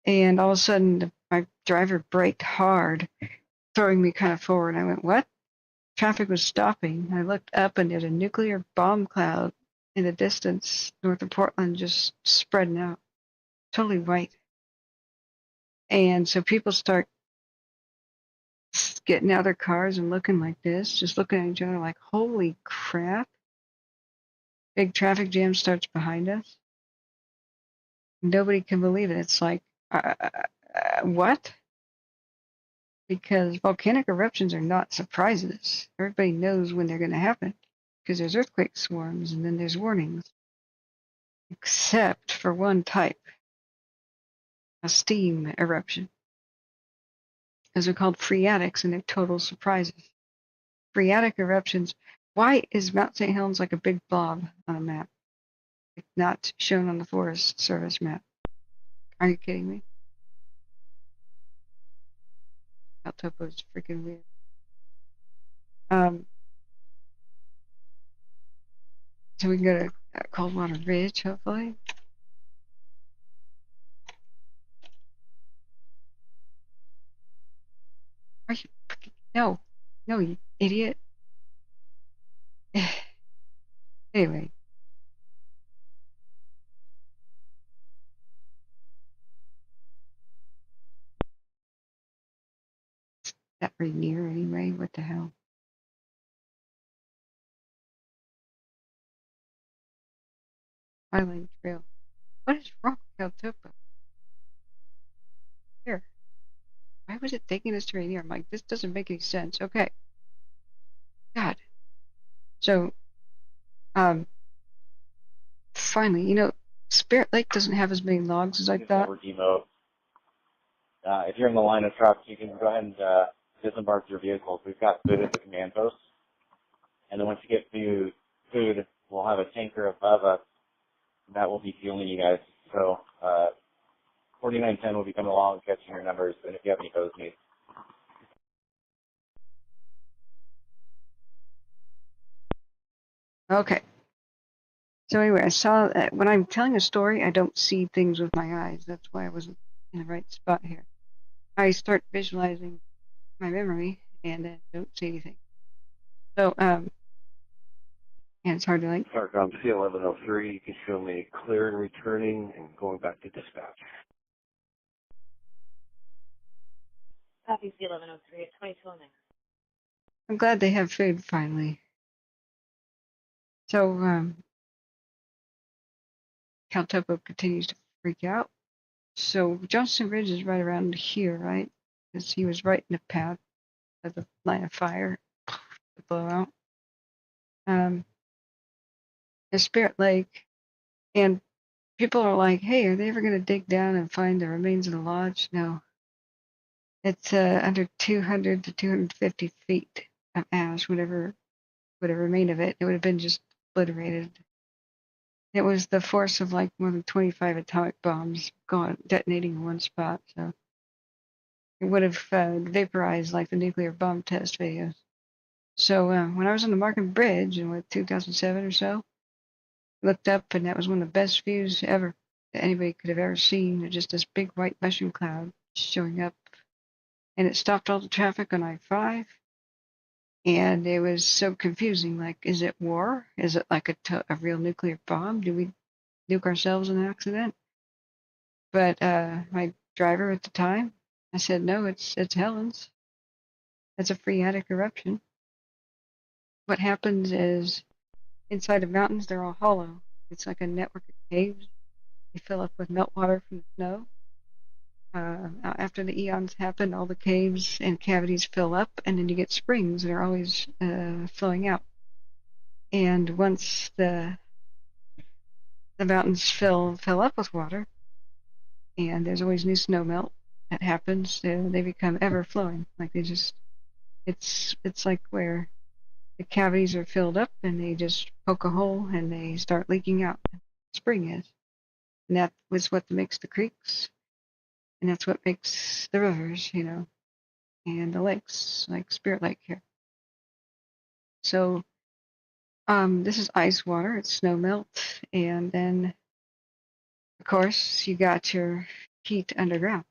And all of a sudden, my driver braked hard, throwing me kind of forward. I went, what? Traffic was stopping. I looked up, and there's a nuclear bomb cloud in the distance north of Portland just spreading out, totally white. And so people start getting out of their cars and looking like this, just looking at each other like, holy crap. Big traffic jam starts behind us. Nobody can believe it. It's like, what? because volcanic eruptions are not surprises. Everybody knows when they're going to happen because there's earthquake swarms and then there's warnings, except for one type, a steam eruption. Those are called phreatics, and they're total surprises. Phreatic eruptions. Why is Mount St. Helens like a big blob on a map? It's not shown on the Forest Service map. Are you kidding me? Mount Topo is freaking weird. So we can go to Coldwater Ridge, hopefully. Are you freaking... No, you idiot. Anyway. That pretty near anyway. What the hell? Island Trail. What is wrong with Caltopa? Here. Why was it taking us to Rainier? I'm like, this doesn't make any sense. Okay. God. So, finally, you know, Spirit Lake doesn't have as many logs as I thought. Demo. If you're in the line of trucks, you can go ahead and disembark your vehicles. We've got food at the command post. And then once you get to food, we'll have a tanker above us. That will be fueling you guys. So 4910 will be coming along, catching your numbers, and if you have any hose needs. Okay. So anyway, I saw that when I'm telling a story, I don't see things with my eyes. That's why I wasn't in the right spot here. I start visualizing my memory and then don't see anything. So, and it's hard to like. Starcom C1103, you can show me clearing, returning, and going back to dispatch. Copy C1103 at 2209. I'm glad they have food finally. So, Caltopo continues to freak out. So Johnston Ridge is right around here, right? Because he was right in the path of the line of fire to blow out. The Spirit Lake, and people are like, hey, are they ever going to dig down and find the remains of the lodge? No. It's under 200 to 250 feet of ash, whatever would have remained of it. It would have been just obliterated. It was the force of like more than 25 atomic bombs gone detonating in one spot, so it would have vaporized like the nuclear bomb test videos. So when I was on the Markham Bridge in 2007 or so, I looked up and that was one of the best views ever that anybody could have ever seen. Just this big white mushroom cloud showing up, and it stopped all the traffic on I-5. And it was so confusing. Like, is it war? Is it like a real nuclear bomb? Do we nuke ourselves in an accident? But my driver at the time, I said, no, it's Helens. It's a phreatic eruption. What happens is inside of mountains, they're all hollow. It's like a network of caves. They fill up with meltwater from the snow. After the eons happen, all the caves and cavities fill up, and then you get springs that are always flowing out. And once the mountains fill up with water, and there's always new snow melt that happens, they become ever flowing. Like they just, it's like where the cavities are filled up, and they just poke a hole, and they start leaking out. Spring is, and that was what makes the creeks. And that's what makes the rivers, you know, and the lakes, like Spirit Lake here. So, this is ice water, it's snow melt, and then, of course, you got your heat underground,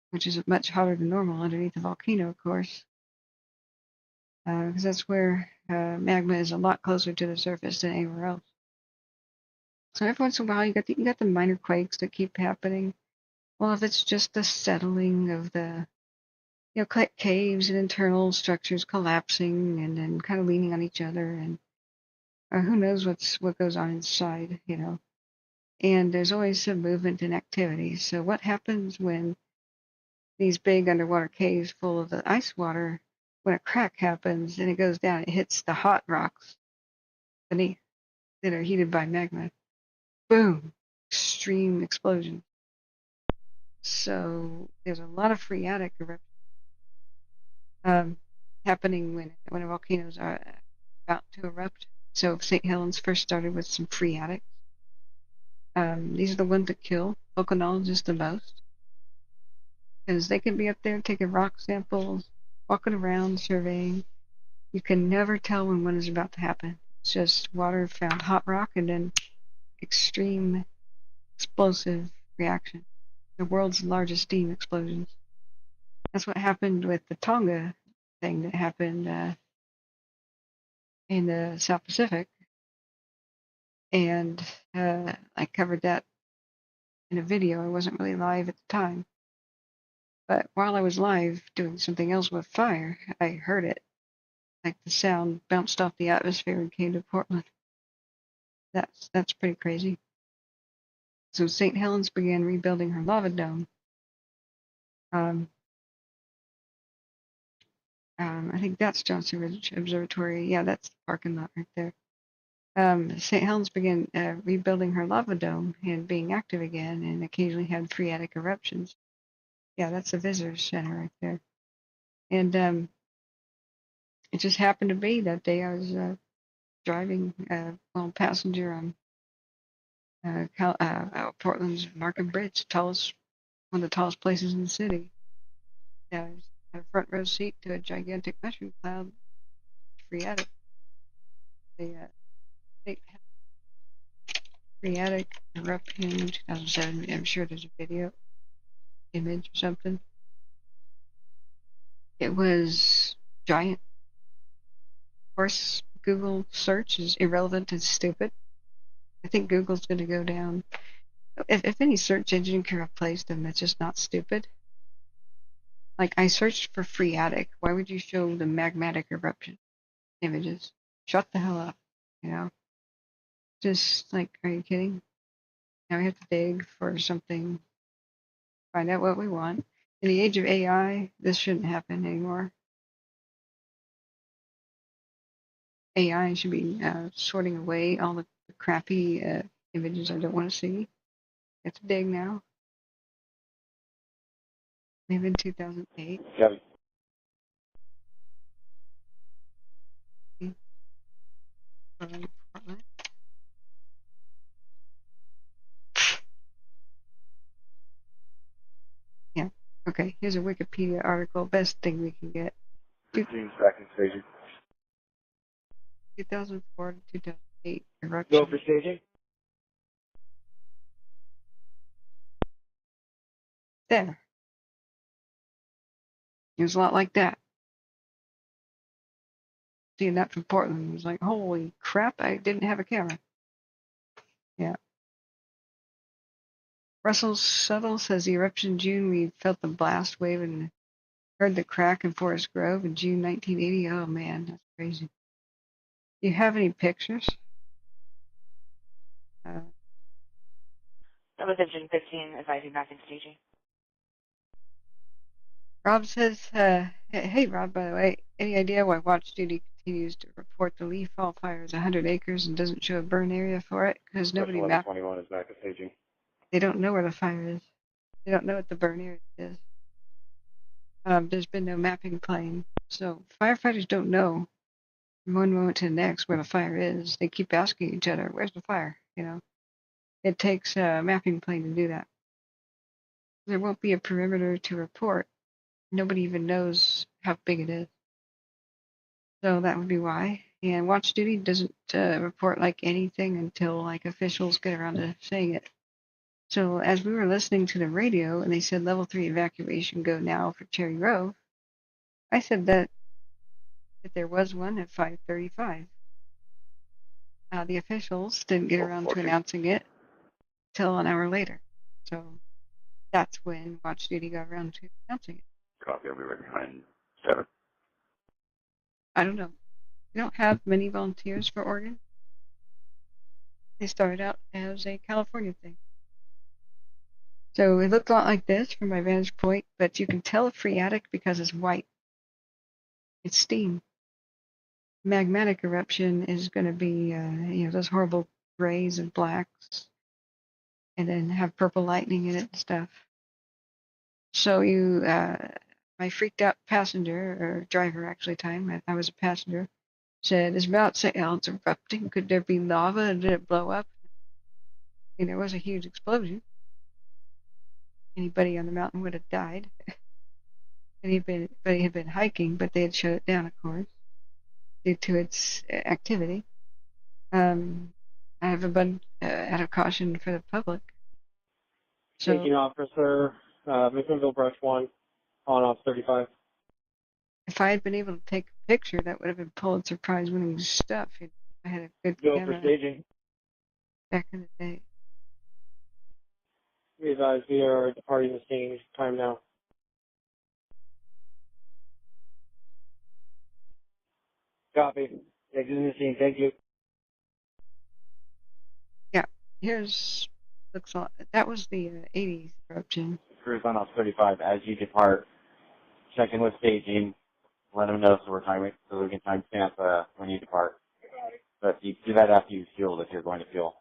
which is much hotter than normal underneath the volcano, of course, because that's where magma is a lot closer to the surface than anywhere else. So every once in a while, you got the minor quakes that keep happening. Well, if it's just the settling of the caves and internal structures collapsing and then kind of leaning on each other, and who knows what goes on inside, you know. And there's always some movement and activity. So what happens when these big underwater caves full of the ice water, when a crack happens and it goes down, it hits the hot rocks beneath that are heated by magma. Boom! Extreme explosion. So there's a lot of phreatic eruptions happening when a volcanoes are about to erupt. So St. Helens first started with some phreatic. These are the ones that kill volcanologists the most, because they can be up there taking rock samples, walking around, surveying. You can never tell when one is about to happen. It's just water found hot rock and then extreme explosive reaction. The world's largest steam explosions. That's what happened with the Tonga thing that happened in the South Pacific. And I covered that in a video. I wasn't really live at the time. But while I was live doing something else with fire, I heard it. Like the sound bounced off the atmosphere and came to Portland. That's pretty crazy. So St. Helens began rebuilding her lava dome. I think that's Johnson Ridge Observatory. Yeah, that's the parking lot right there. St. Helens began rebuilding her lava dome and being active again, and occasionally had phreatic eruptions. Yeah, that's the visitor center right there. And it just happened to be that day I was driving, passenger on Portland's Markham Bridge, one of the tallest places in the city. Yeah, I had a front row seat to a gigantic mushroom cloud, phreatic. The phreatic eruption in 2007. I'm sure there's a video, image, or something. It was giant. Of course, Google search is irrelevant and stupid. I think Google's going to go down. If any search engine can replace them, it's just not stupid. Like, I searched for phreatic. Why would you show the magmatic eruption images? Shut the hell up, you know? Just like, are you kidding? Now we have to dig for something, find out what we want. In the age of AI, this shouldn't happen anymore. AI should be sorting away all the crappy images I don't want to see. I have to dig now. Maybe in 2008. Kevin. Portland. Yeah. Okay, here's a Wikipedia article. Best thing we can get. 15 seconds, staging. 2004 to 2008 eruption. Go for staging. There. It was a lot like that. Seeing that from Portland was like, holy crap, I didn't have a camera. Yeah. Russell Shuttle says the eruption in June, we felt the blast wave and heard the crack in Forest Grove in June 1980. Oh man, that's crazy. Do you have any pictures? That was Engine 15 advising back in staging. Rob says, hey Rob, by the way, any idea why Watch Duty continues to report the leaf fall fire is 100 acres and doesn't show a burn area for it? Because nobody mapped. 1121 is back at staging. They don't know where the fire is. They don't know what the burn area is. There's been no mapping plane. So firefighters don't know from one moment to the next where the fire is. They keep asking each other, where's the fire? You know, it takes a mapping plane to do that. There won't be a perimeter to report. Nobody even knows how big it is. So that would be why. And Watch Duty doesn't report like anything until like officials get around to saying it. So as we were listening to the radio and they said level 3 evacuation go now for Cherry Grove, I said that there was one at 5:35. The officials didn't get around to announcing it till an hour later. So that's when Watch Duty got around to announcing it. Copy, I'll be right behind 7. I don't know. We don't have many volunteers for Oregon. They started out as a California thing. So it looked a lot like this from my vantage point, but you can tell phreatic because it's white. It's steam. Magmatic eruption is going to be, those horrible grays and blacks, and then have purple lightning in it and stuff. So my freaked out passenger, or driver actually, I was a passenger, said, "It's about St Helens erupting. Could there be lava and did it blow up?" And there was a huge explosion. Anybody on the mountain would have died. And he had been hiking, but they had shut it down, of course, due to its activity. I have a bunch out of caution for the public. So, Taking officer, McMinnville Brush 1, on off 35. if I had been able to take a picture, that would have been Pulitzer Prize winning stuff. I had a good Go camera for staging. back in the day. We advise we are departing the scene. Time now. Copy. Exiting the scene. Thank you. Yeah, that was the 80s eruption. Cruise on off 35. As you depart, check in with staging. Let them know so we can timestamp when you depart. But you do that after you fuel if you're going to fuel.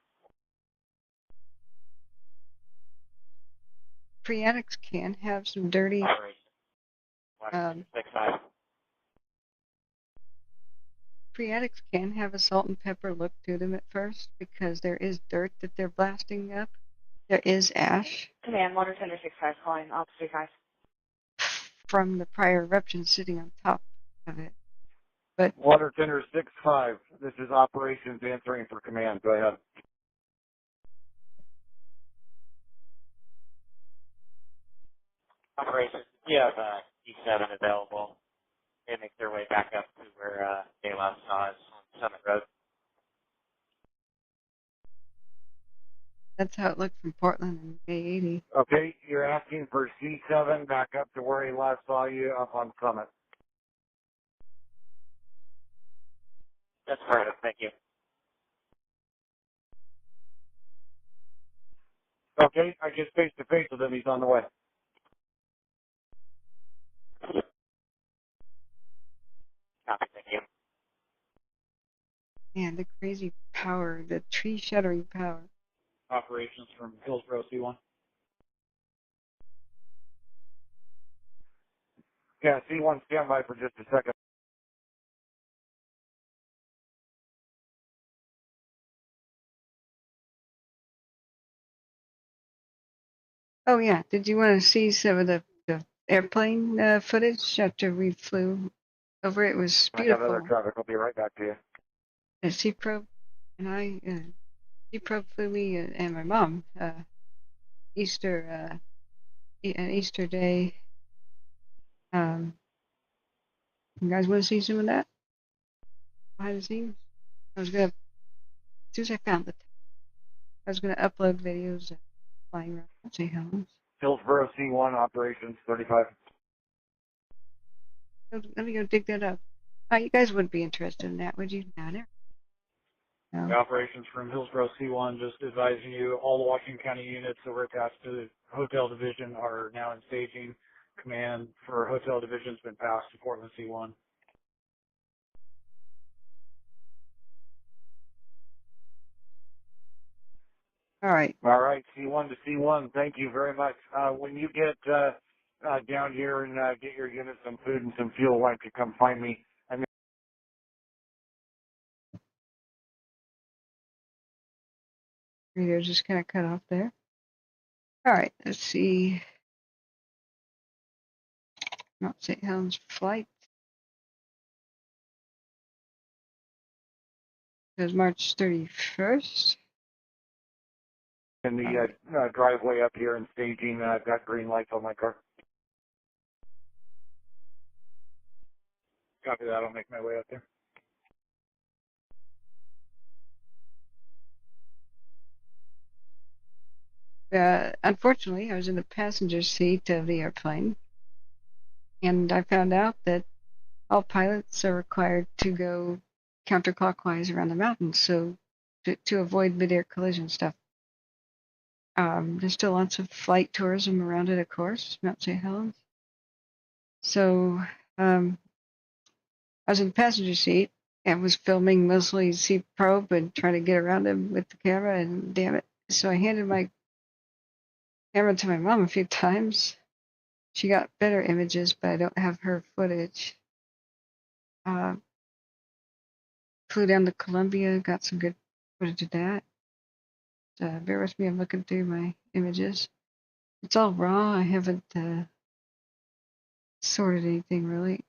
Phreatics can have some dirty. Phreatics can have a salt and pepper look to them at first because there is dirt that they're blasting up. There is ash. Command, Water Tender 65 calling, Ops 35. From the prior eruption sitting on top of it. But Water Tender 65, this is operations answering for command. Go ahead. Operations, you have E7 available. They make their way back up to where they last saw us on Summit Road. that's how it looked from Portland in May 80. Okay, you're asking for C7 back up to where he last saw you up on Summit. That's perfect, thank you. Okay, I just face to face with him. He's on the way. Copy, thank you. Man, the crazy power, the tree shattering power. Operations from Hillsborough C1. Yeah, C1 standby for just a second. Oh yeah, did you want to see some of the airplane footage after we flew over? It was I got beautiful. other traffic. I'll be right back to you. A C-Probe and C-Probe flew me and my mom Easter Day. You guys want to see some of that behind the scenes? As soon as I found it, I was gonna upload videos of flying around St Helens. Hillsborough C1 operations 35. So let me go dig that up. You guys wouldn't be interested in that, would you? No. The operations from Hillsborough C1, just advising you, all the Washington County units that were attached to the Hotel Division are now in staging. Command for Hotel Division has been passed to Portland C1. All right. All right, C1 to C1. Thank you very much. When you get down here and get your unit some food and some fuel, why don't you come find me? Radio just kind of cut off there. All right, let's see. Not St. Helens flight. It was March 31st. In the driveway up here and staging, I've got green lights on my car. Copy that. I'll make my way up there. Unfortunately, I was in the passenger seat of the airplane, and I found out that all pilots are required to go counterclockwise around the mountains, so to avoid mid-air collision stuff. There's still lots of flight tourism around it, of course, Mount St. Helens. So I was in the passenger seat and was filming mostly Sea Probe and trying to get around him with the camera, and damn it. So I handed my camera to my mom a few times. She got better images, but I don't have her footage. Flew down to Columbia, got some good footage of that. Bear with me, I'm looking through my images. It's all raw, I haven't sorted anything really.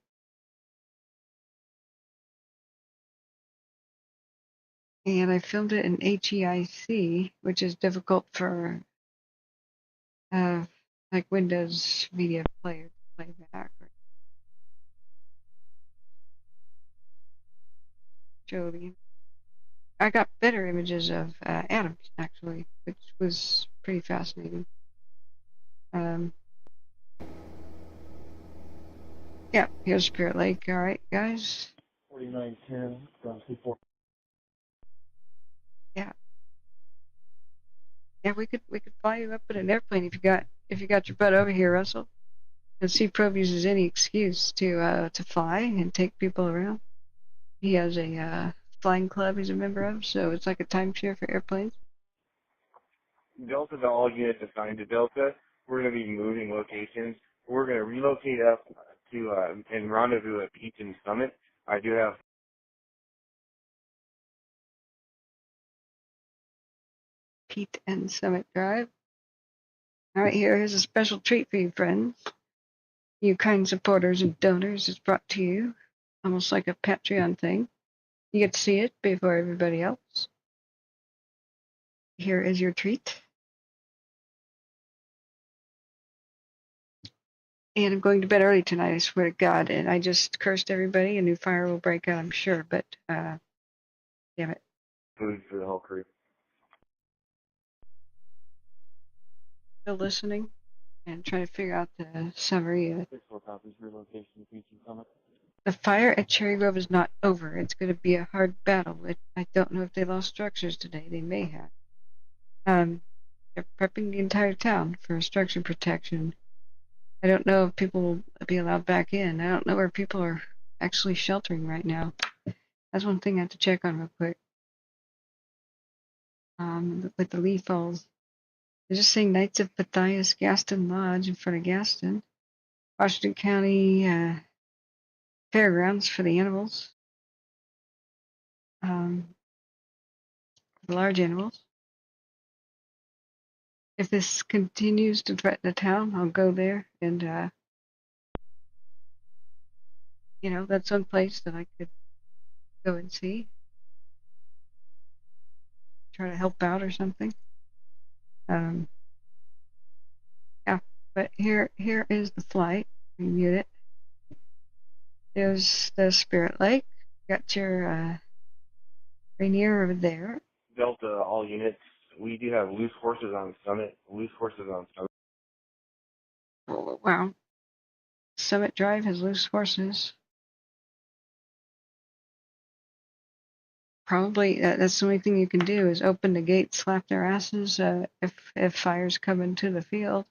And I filmed it in HEIC, which is difficult for like Windows Media Player playback. Jody. I got better images of atoms actually, which was pretty fascinating. Yeah, here's Spirit Lake. All right, guys. 4910 from C4. Yeah. Yeah, we could fly you up in an airplane if you got your butt over here, Russell. And C Probe uses any excuse to fly and take people around. He has a flying club he's a member of, so it's like a timeshare for airplanes. Delta to all units assigned to Delta. We're going to be moving locations. We're going to relocate up to and rendezvous at Peach and Summit. I do have Pete and Summit Drive. All right, here's a special treat for you, friends. You kind supporters and donors, it's brought to you almost like a Patreon thing. You get to see it before everybody else. Here is your treat. And I'm going to bed early tonight, I swear to God. And I just cursed everybody. A new fire will break out, I'm sure. But, damn it. food for the whole crew. Still listening and trying to figure out the summary. 64 copies, relocation to Peach and Summit. The fire at Cherry Grove is not over. It's going to be a hard battle. I don't know if they lost structures today. They may have. They're prepping the entire town for structure protection. I don't know if people will be allowed back in. I don't know where people are actually sheltering right now. That's one thing I have to check on real quick. With the Lee Falls. They're just saying Knights of Matthias Gaston Lodge in front of Gaston. Washington County Fairgrounds for the animals. The large animals. If this continues to threaten the town, I'll go there and, that's one place that I could go and see. Try to help out or something. Yeah, but here is the flight. Mute it. There's the Spirit Lake. Got your Rainier over there. Delta, all units. We do have loose forces on Summit. Loose forces on Summit. Oh, wow. Summit Drive has loose forces. Probably that's the only thing you can do is open the gate, slap their asses if fires come into the field.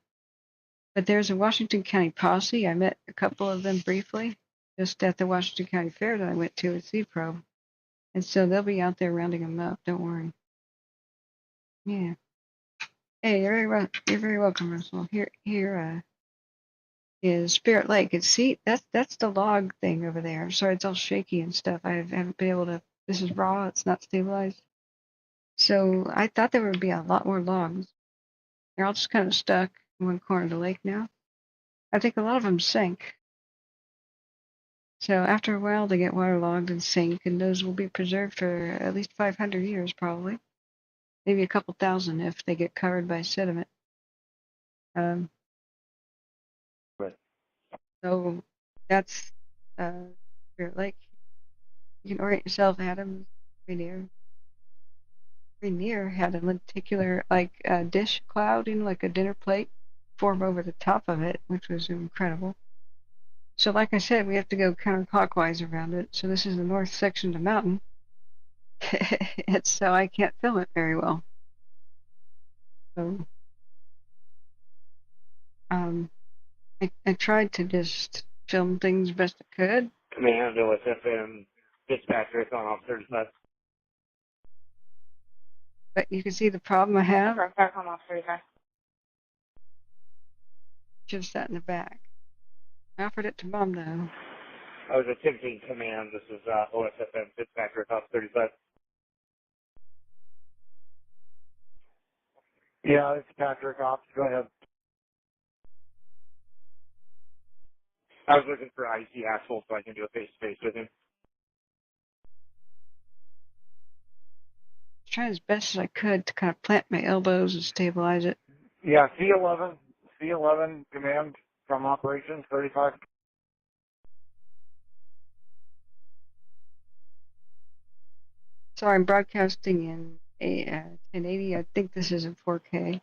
But there's a Washington County posse. I met a couple of them briefly just at the Washington County Fair that I went to at C-Pro. And so they'll be out there rounding them up. Don't worry. Yeah. Hey, you're very welcome, Russell. Here is Spirit Lake. And see, that's the log thing over there. I'm sorry, it's all shaky and stuff. I haven't been able to. This is raw. It's not stabilized. So I thought there would be a lot more logs. They're all just kind of stuck in one corner of the lake now. I think a lot of them sank. So after a while, they get waterlogged and sink, and those will be preserved for at least 500 years, probably. Maybe a couple thousand if they get covered by sediment. So that's Spirit Lake. You can orient yourself, Adams, Rainier. Rainier had a lenticular, dish cloud, like a dinner plate, form over the top of it, which was incredible. So like I said, we have to go counterclockwise around it. So this is the north section of the mountain. So I can't film it very well. So I tried to just film things best I could. Command OSFM Fitzpatrick on off 35. But you can see the problem I have. Back on off 35. Just sat in the back. I offered it to Mom though. I was attempting command. This is OSFM Fitzpatrick off 35. Yeah, it's Patrick Ops. Go ahead. I was looking for IC Axel so I can do a face-to-face with him. I tried as best as I could to kind of plant my elbows and stabilize it. Yeah, C11 command from operations 35. Sorry, I'm broadcasting in 1080. I think this is in 4K.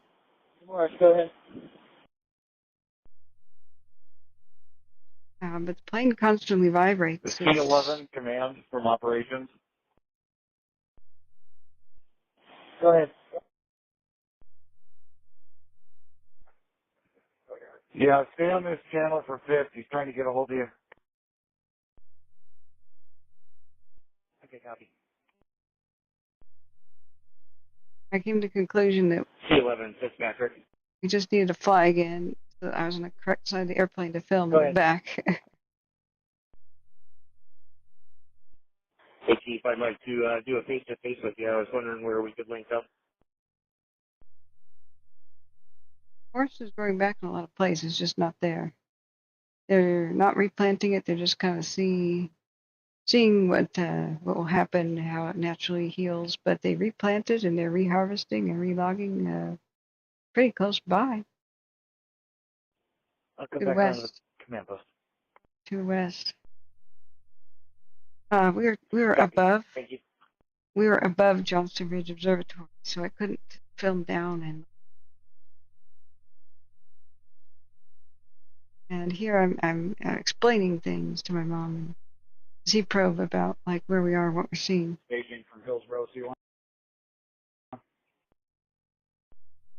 Morris, go ahead. But the plane constantly vibrates. C11 command from operations. Go ahead. Yeah, stay on this channel for Fitz. He's trying to get a hold of you. Okay, copy. I came to the conclusion that C11 Fitzpatrick. we just needed to fly again, so that I was on the correct side of the airplane to film Go it ahead. back. Hey, Chief, I'd like to do a face-to-face with you. I was wondering where we could link up. Forest is growing back in a lot of places, just not there. They're not replanting it. They're just kind of seeing what will happen, how it naturally heals. But they replant it and they're reharvesting and relogging pretty close by. I'll come To the back around to the west. command post. To the west. We were Copy. above. Thank you. We were above Johnston Ridge Observatory, so I couldn't film down and here I'm explaining things to my mom and Z-probe about like where we are, what we're seeing. Staging from Hillsborough C1.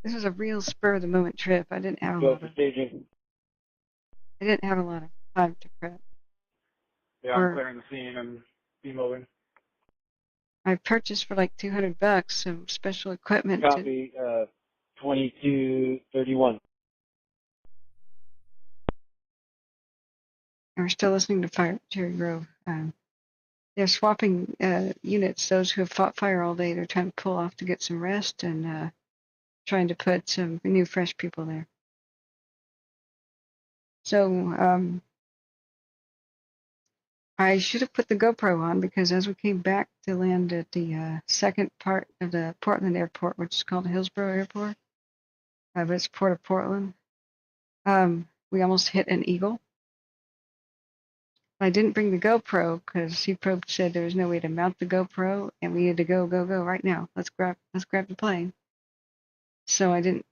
This was a real spur of the moment trip. I didn't have a lot of time to prep. Yeah, I'm clearing the scene and demoting. I purchased for like $200 some special equipment. Copy, 2231. And we're still listening to Fire Cherry Grove. They're swapping units. Those who have fought fire all day, they're trying to pull off to get some rest and trying to put some new, fresh people there. So I should have put the GoPro on because as we came back to land at the second part of the Portland airport, which is called Hillsborough Airport, but it's Port of Portland, we almost hit an eagle. I didn't bring the GoPro because C-Probe said there was no way to mount the GoPro and we had to go right now. Let's grab the plane. So I didn't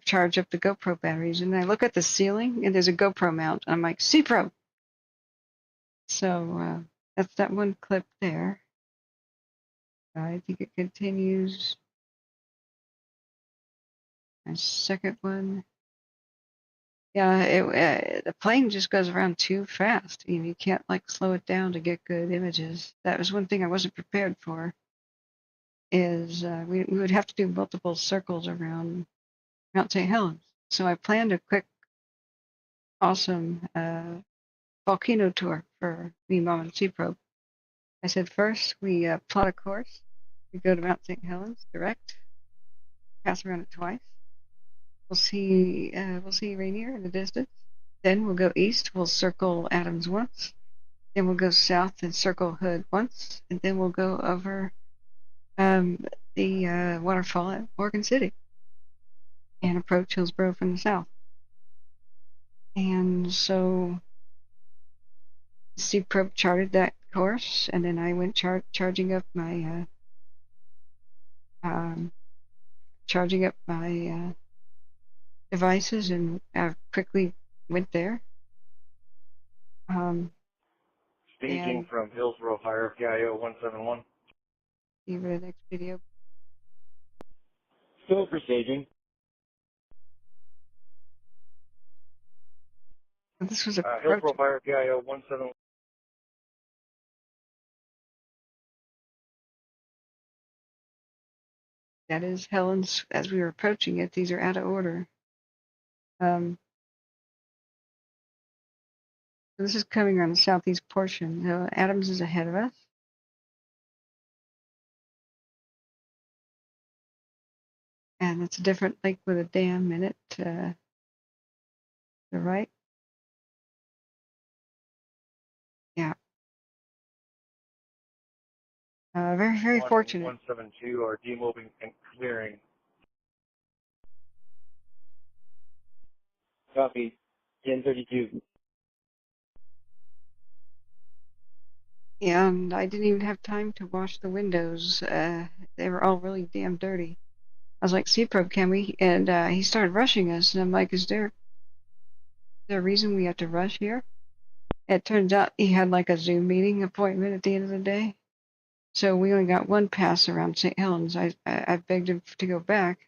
charge up the GoPro batteries, and I look at the ceiling and there's a GoPro mount. I'm like, C-Probe. So that's that one clip there. I think it continues. A second one. Yeah, the plane just goes around too fast. You can't like slow it down to get good images. That was one thing I wasn't prepared for. Is we would have to do multiple circles around Mount St. Helens. So I planned a quick, awesome volcano tour for me, Mom, and C-Probe. I said first we plot a course. We go to Mount St. Helens direct, pass around it twice. We'll see Rainier in the distance. Then we'll go east. We'll circle Adams once. Then we'll go south and circle Hood once, and then we'll go over the waterfall at Morgan City and approach Hillsborough from the south. And so C-Probe charted that course, and then I went charging up my devices and quickly went there. Staging from Hillsborough Fire PIO 171. See the next video. Still for staging. This was a Hillsborough Fire PIO 17. that is Helens. As we were approaching it, these are out of order. This is coming on the southeast portion. So Adams is ahead of us. And it's a different lake with a dam in it to the right. Yeah. Very, very fortunate. 172 are demobbing and clearing. Copy. 1032. Yeah, and I didn't even have time to wash the windows. They were all really damn dirty. I was like, C-Probe, can we? And he started rushing us. And I'm like, is there a reason we have to rush here? It turns out he had like a Zoom meeting appointment at the end of the day. So we only got one pass around St Helens. I begged him to go back.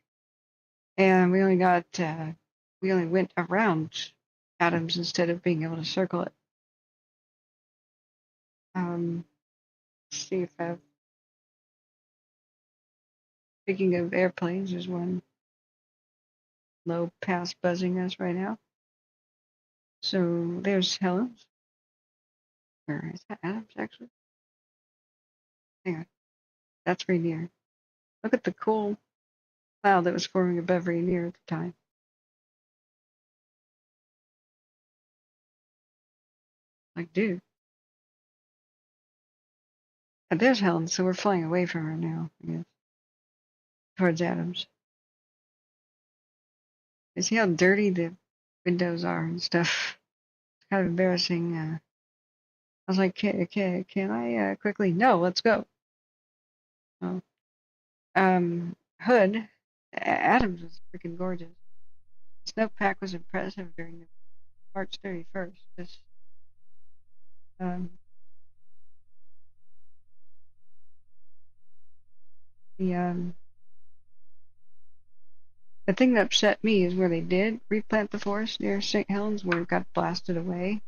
And we only went around Adams instead of being able to circle it. Let's see if I've, speaking of airplanes, there's one low pass buzzing us right now. So there's Helens. Or is that Adams actually? Hang on. That's Rainier. Look at the cool cloud that was forming above Rainier at the time. Like, dude. And there's Helens, so we're flying away from her now, I guess. Towards Adams. You see how dirty the windows are and stuff? It's kind of embarrassing. I was like, can I quickly? No, let's go. Oh. Hood, Adams was freaking gorgeous. Snowpack was impressive during the March 31st. Just, the thing that upset me is where they did replant the forest near St. Helens, where it got blasted away.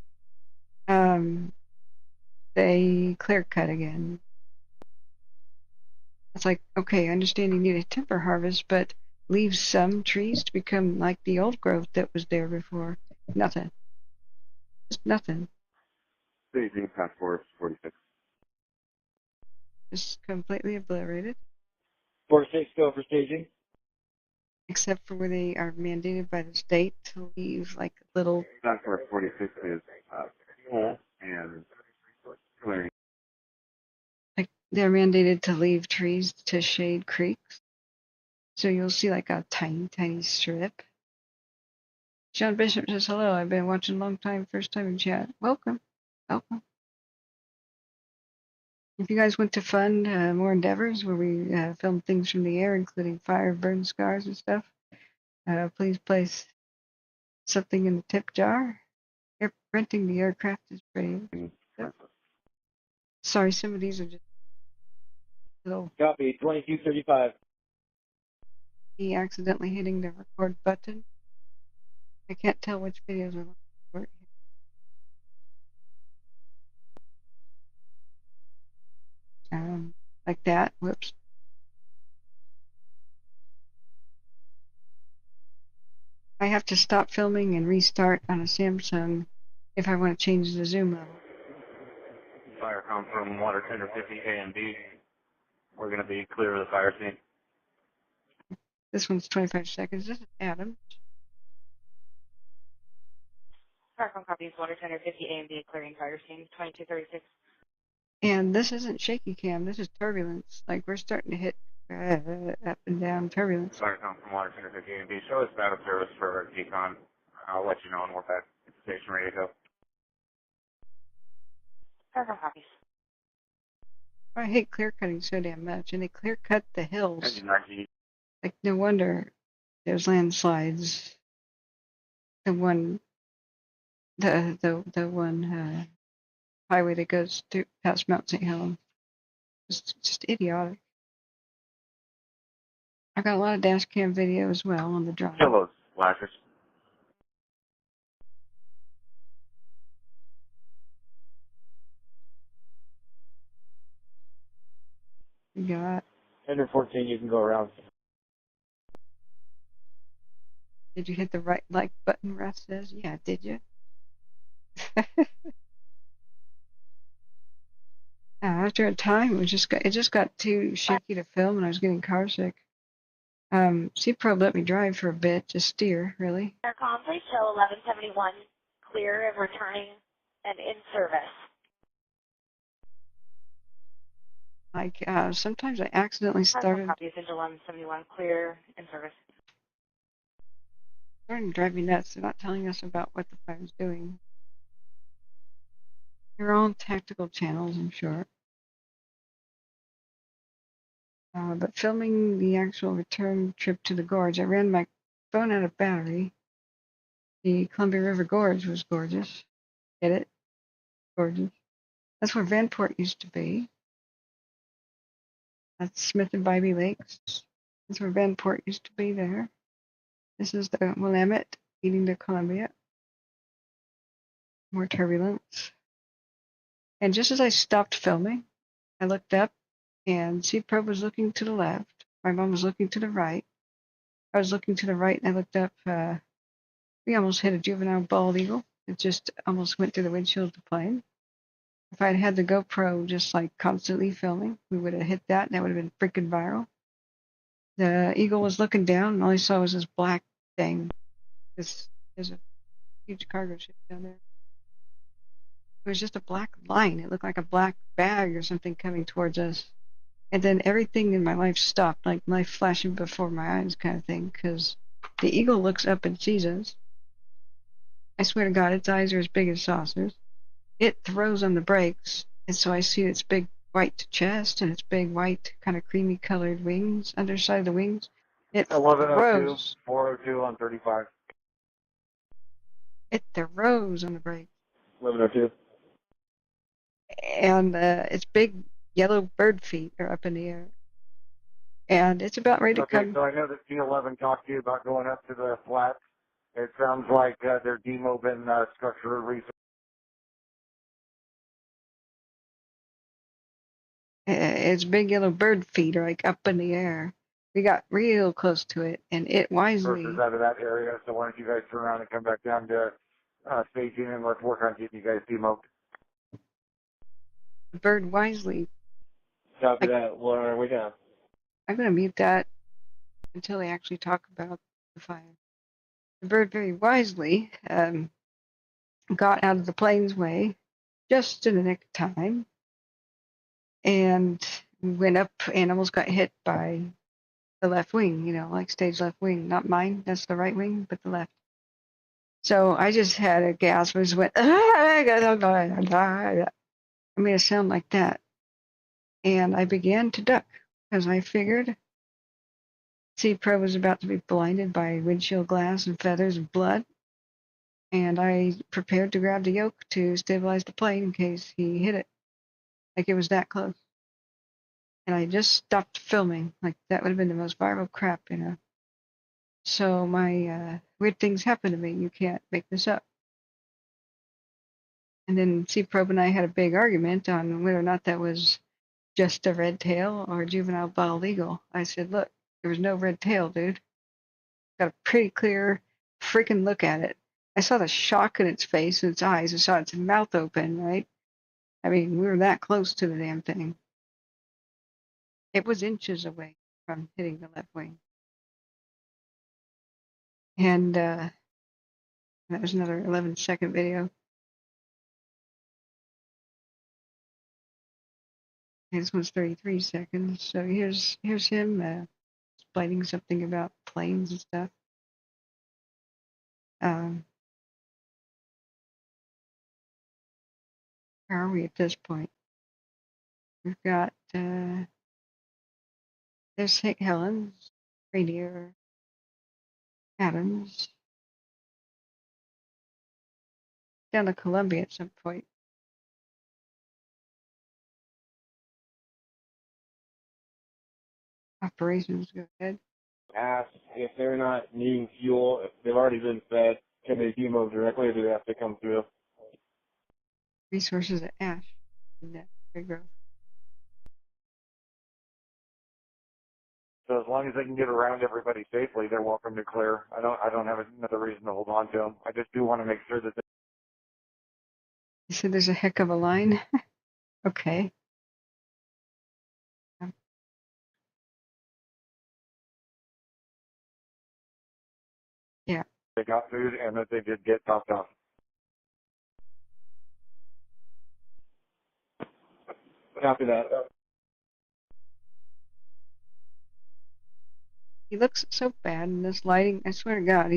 They clear cut again. It's like, okay, I understand you need a timber harvest, but leave some trees to become like the old growth that was there before. Nothing. Just nothing. Staging, task force 46. Just completely obliterated. 46, go for staging. Except for where they are mandated by the state to leave like little. Task force 46 is full and clearing. Like they're mandated to leave trees to shade creeks. So you'll see like a tiny, tiny strip. John Bishop says, hello, I've been watching a long time, first time in chat. Welcome. Welcome. If you guys want to fund more endeavors where we film things from the air, including fire, burn scars, and stuff, please place something in the tip jar. Renting the aircraft is pretty. Yep. Sorry, some of these are just little. Copy, 2235. Me accidentally hitting the record button. I can't tell which videos are recording. Like that. Whoops. I have to stop filming and restart on a Samsung if I want to change the zoom level. Fire come from water tender 50 A and B. We're going to be clear of the fire scene. This one's 25 seconds. This is Adam. Firecom copies, water tender 50 A and B, clearing fire scene, 2236. And this isn't shaky cam. This is turbulence. Like we're starting to hit up and down turbulence. Fire come from water tender 50 A and B. Show us battle service for decon. I'll let you know when we're back at the station ready to go. Firecom copies. I hate clear cutting so damn much, and they clear cut the hills. Like no wonder there's landslides. The one highway that goes through past Mount St. Helens. Just idiotic. I got a lot of dash cam video as well on the drive. Hello, flashers. We got. Under 14, you can go around. Did you hit the right like button? Russ says, yeah. Did you? After a time, it just got too shaky to film, and I was getting car sick. C-Probe let me drive for a bit, just steer, really. Aircom, please show 1171 clear and returning and in service. Like, sometimes I accidentally started Copies into 1171 clear in service. starting to drive me nuts. They're not telling us about what the fire's doing. They're all tactical channels, I'm sure. But filming the actual return trip to the gorge, I ran my phone out of battery. The Columbia River Gorge was gorgeous. Get it? Gorgeous. That's where Vanport used to be. That's Smith and Bybee Lakes. That's where Vanport used to be there. This is the Willamette feeding to Columbia. More turbulence. And just as I stopped filming, I looked up, and C-Probe was looking to the left. My mom was looking to the right. I was looking to the right, and I looked up. We almost hit a juvenile bald eagle. It just almost went through the windshield of the plane. If I'd had the GoPro just like constantly filming, we would have hit that, and that would have been freaking viral. The eagle was looking down, and all I saw was this black thing. There's a huge cargo ship down there. It was just a black line. It looked like a black bag or something coming towards us. And then everything in my life stopped, like life flashing before my eyes kind of thing, because the eagle looks up and sees us. I swear to God, its eyes are as big as saucers. It throws on the brakes, and so I see its big white chest and its big white, kind of creamy colored wings, underside of the wings. It 1102, throws. 402 on 35. It throws on the brakes. 1102. And its big yellow bird feet are up in the air. And it's about ready to Okay, come. so I know that G11 talked to you about going up to the flats. It sounds like they're demobbing structural research. Its big yellow bird feet are like up in the air. We got real close to it, and it wisely. Versus out of that area, so why don't you guys turn around and come back down to staging, and let's work on getting you guys demobbed. The bird wisely. Copy that. What are we down? I'm going to mute that until they actually talk about the fire. The bird very wisely got out of the plane's way just in the nick of time, and went up and almost got hit by the left wing, like stage left wing. Not mine, that's the right wing, but the left. So I just had a gasp. I just went, I made a sound like that. And I began to duck because I figured C-Pro was about to be blinded by windshield glass and feathers and blood. And I prepared to grab the yoke to stabilize the plane in case he hit it. Like it was that close. And I just stopped filming. Like that would have been the most viral crap, So my weird things happen to me. You can't make this up. And then C-Probe and I had a big argument on whether or not that was just a red tail or a juvenile bald eagle. I said, look, there was no red tail, dude. Got a pretty clear freaking look at it. I saw the shock in its face and its eyes. I saw its mouth open, right? I mean, we were that close to the damn thing. It was inches away from hitting the left wing. And that was another 11-second video. This one's 33 seconds. So here's him explaining something about planes and stuff. Where are we at this point? We've got there's St Helens, Rainier, Adams, down to Columbia at some point. Operations, go ahead. Ask if they're not needing fuel, if they've already been fed, can they demob directly or do they have to come through? Resources at Ash in that Grove. So as long as they can get around everybody safely, they're welcome to clear. I don't have another reason to hold on to them. I just do want to make sure that You said there's a heck of a line. Okay. Yeah. they got food and that they did get topped off. Copy that. He looks so bad in this lighting. I swear to God,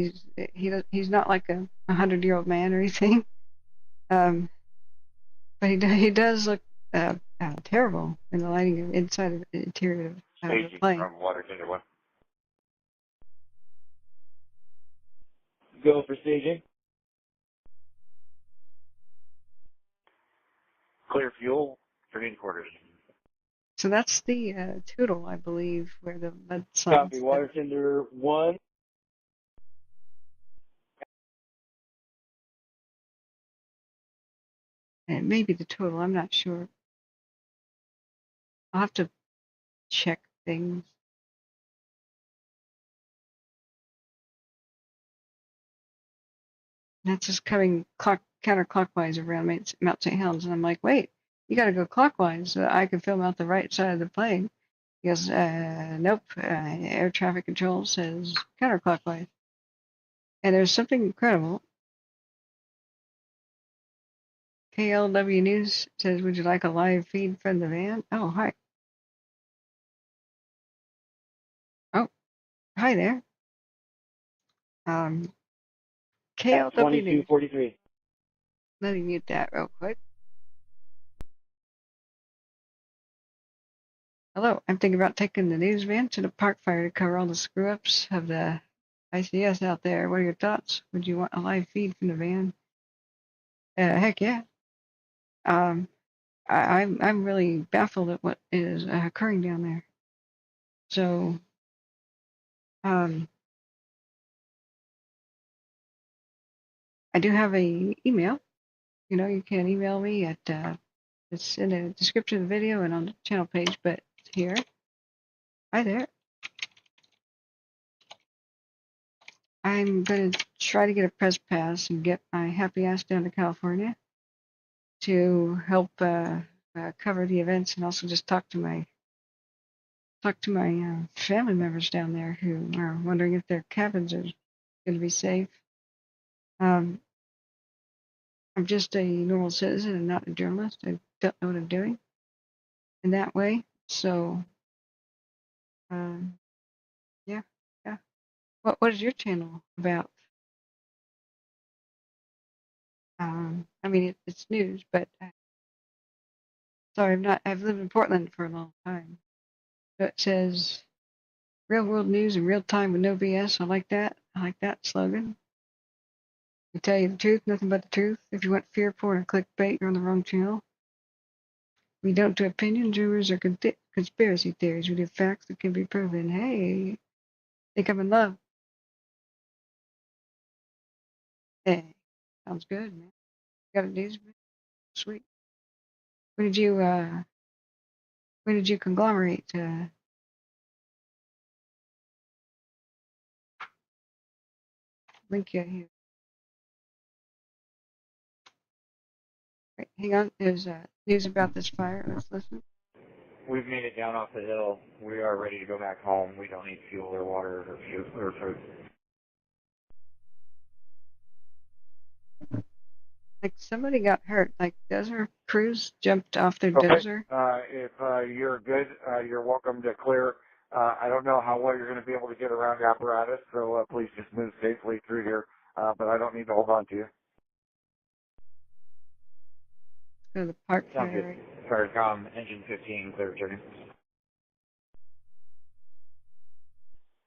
he's not like a 100-year-old man or anything. But he does look terrible in the lighting inside of the interior of the Staging plane. from Water Tender 1. Go for staging. Clear fuel, training quarters. So that's the Tootle, I believe, where the mud signs. Copy. Water tender 1. It may be the Tootle. I'm not sure. I'll have to check things. That's just coming counterclockwise around Mount St. Helens, and I'm like, wait, you got to go clockwise so I can film out the right side of the plane. He goes, nope, air traffic control says counterclockwise. And there's something incredible. KLW News says, would you like a live feed from the van? Oh, hi. Oh, hi there. KLW News. 2243. Let me mute that real quick. Hello, I'm thinking about taking the news van to the park fire to cover all the screw-ups of the ICS out there. What are your thoughts? Would you want a live feed from the van? Heck yeah. I'm really baffled at what is occurring down there. So, I do have a email. You know, you can email me at it's in the description of the video and on the channel page, but here. Hi there. I'm going to try to get a press pass and get my happy ass down to California to help cover the events and also just talk to my family members down there who are wondering if their cabins are going to be safe. I'm just a normal citizen and not a journalist. I don't know what I'm doing in that way. So, yeah. What is your channel about? I mean, it's news, but sorry, I've lived in Portland for a long time. So it says real world news in real time with no BS. I like that. I like that slogan. We tell you the truth, nothing but the truth. If you want fear, porn, or clickbait, you're on the wrong channel. We don't do opinions, rumors, or conspiracy theories. We do facts that can be proven. Hey, think I'm in love. Hey, sounds good, man. Got a news? Sweet. When did you conglomerate? Link you here. Right, hang on. There's news about this fire. Let's listen. We've made it down off the hill. We are ready to go back home. We don't need fuel or water or food. Like somebody got hurt. Like dozer crews jumped off their Okay. dozer. If you're good, you're welcome to clear. I don't know how well you're going to be able to get around Apparatus, so please just move safely through here. But I don't need to hold on to you. Go to the park Sounds fire. good. Firecom, engine 15, clear returning.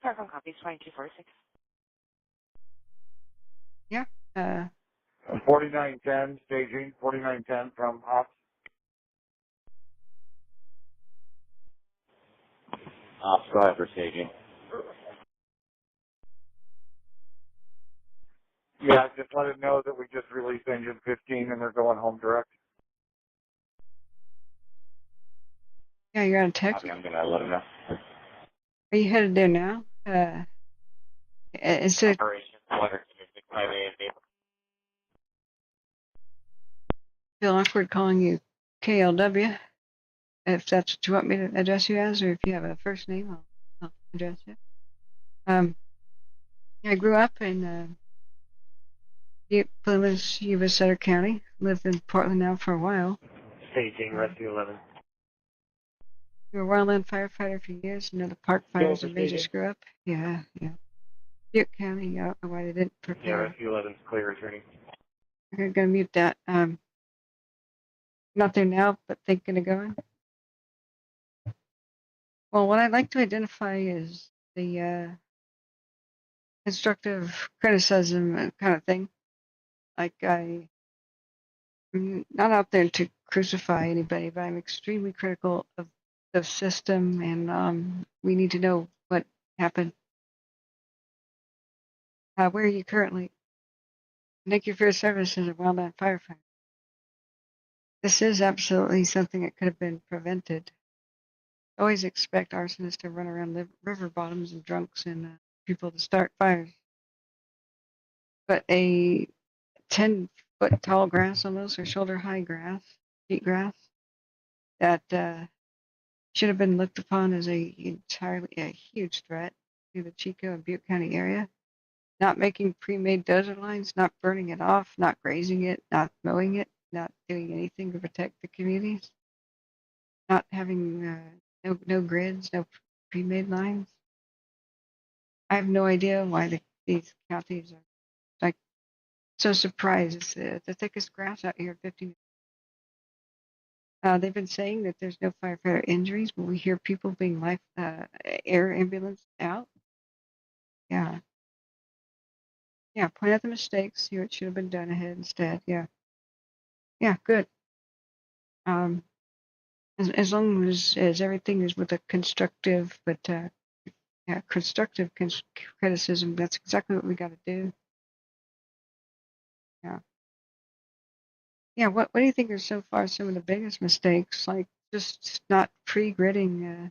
Firecom copies 2246. Yeah. 4910 staging, 4910 from ops. Ops, go ahead for staging. Yeah, just let it know that we just released engine 15 and they're going home direct. Yeah, you're on text. I'm going to let him know. Are you headed there now? Instead of Operation 265A and B. feel awkward calling you KLW, if that's what you want me to address you as, or if you have a first name, I'll address you. I grew up in Plymouth, Yuba Sutter County. Lived in Portland now for a while. Staging, Rescue 11. You were a wildland firefighter for years. You know the park fires for a major staging. screw up. Yeah. Butte County. I don't know why they didn't Yeah, prepare. Rescue 11's clear returning. I'm gonna mute that. Not there now, but thinking of going. Well, what I'd like to identify is the constructive criticism kind of thing. Like I'm not out there to crucify anybody, but I'm extremely critical of the system, and we need to know what happened. Where are you currently? Thank you for your service as a wildland firefighter. This is absolutely something that could have been prevented. Always expect arsonists to run around river bottoms and drunks and people to start fires. But a 10-foot tall grass almost, or shoulder high grass, sheet grass, that should have been looked upon as a huge threat to the Chico and Butte County area. Not making pre-made dozer lines, not burning it off, not grazing it, not mowing it, not doing anything to protect the communities, not having no grids, no pre-made lines. I have no idea why these counties are like so surprised. It's the thickest grass out here, 15. They've been saying that there's no firefighter injuries, but we hear people being air ambulance out. Yeah. Point out the mistakes, see what should have been done ahead instead. Yeah, good. As long as everything is with a constructive, but constructive criticism, that's exactly what we got to do. Yeah. What do you think are so far some of the biggest mistakes? Like just not pre-gridding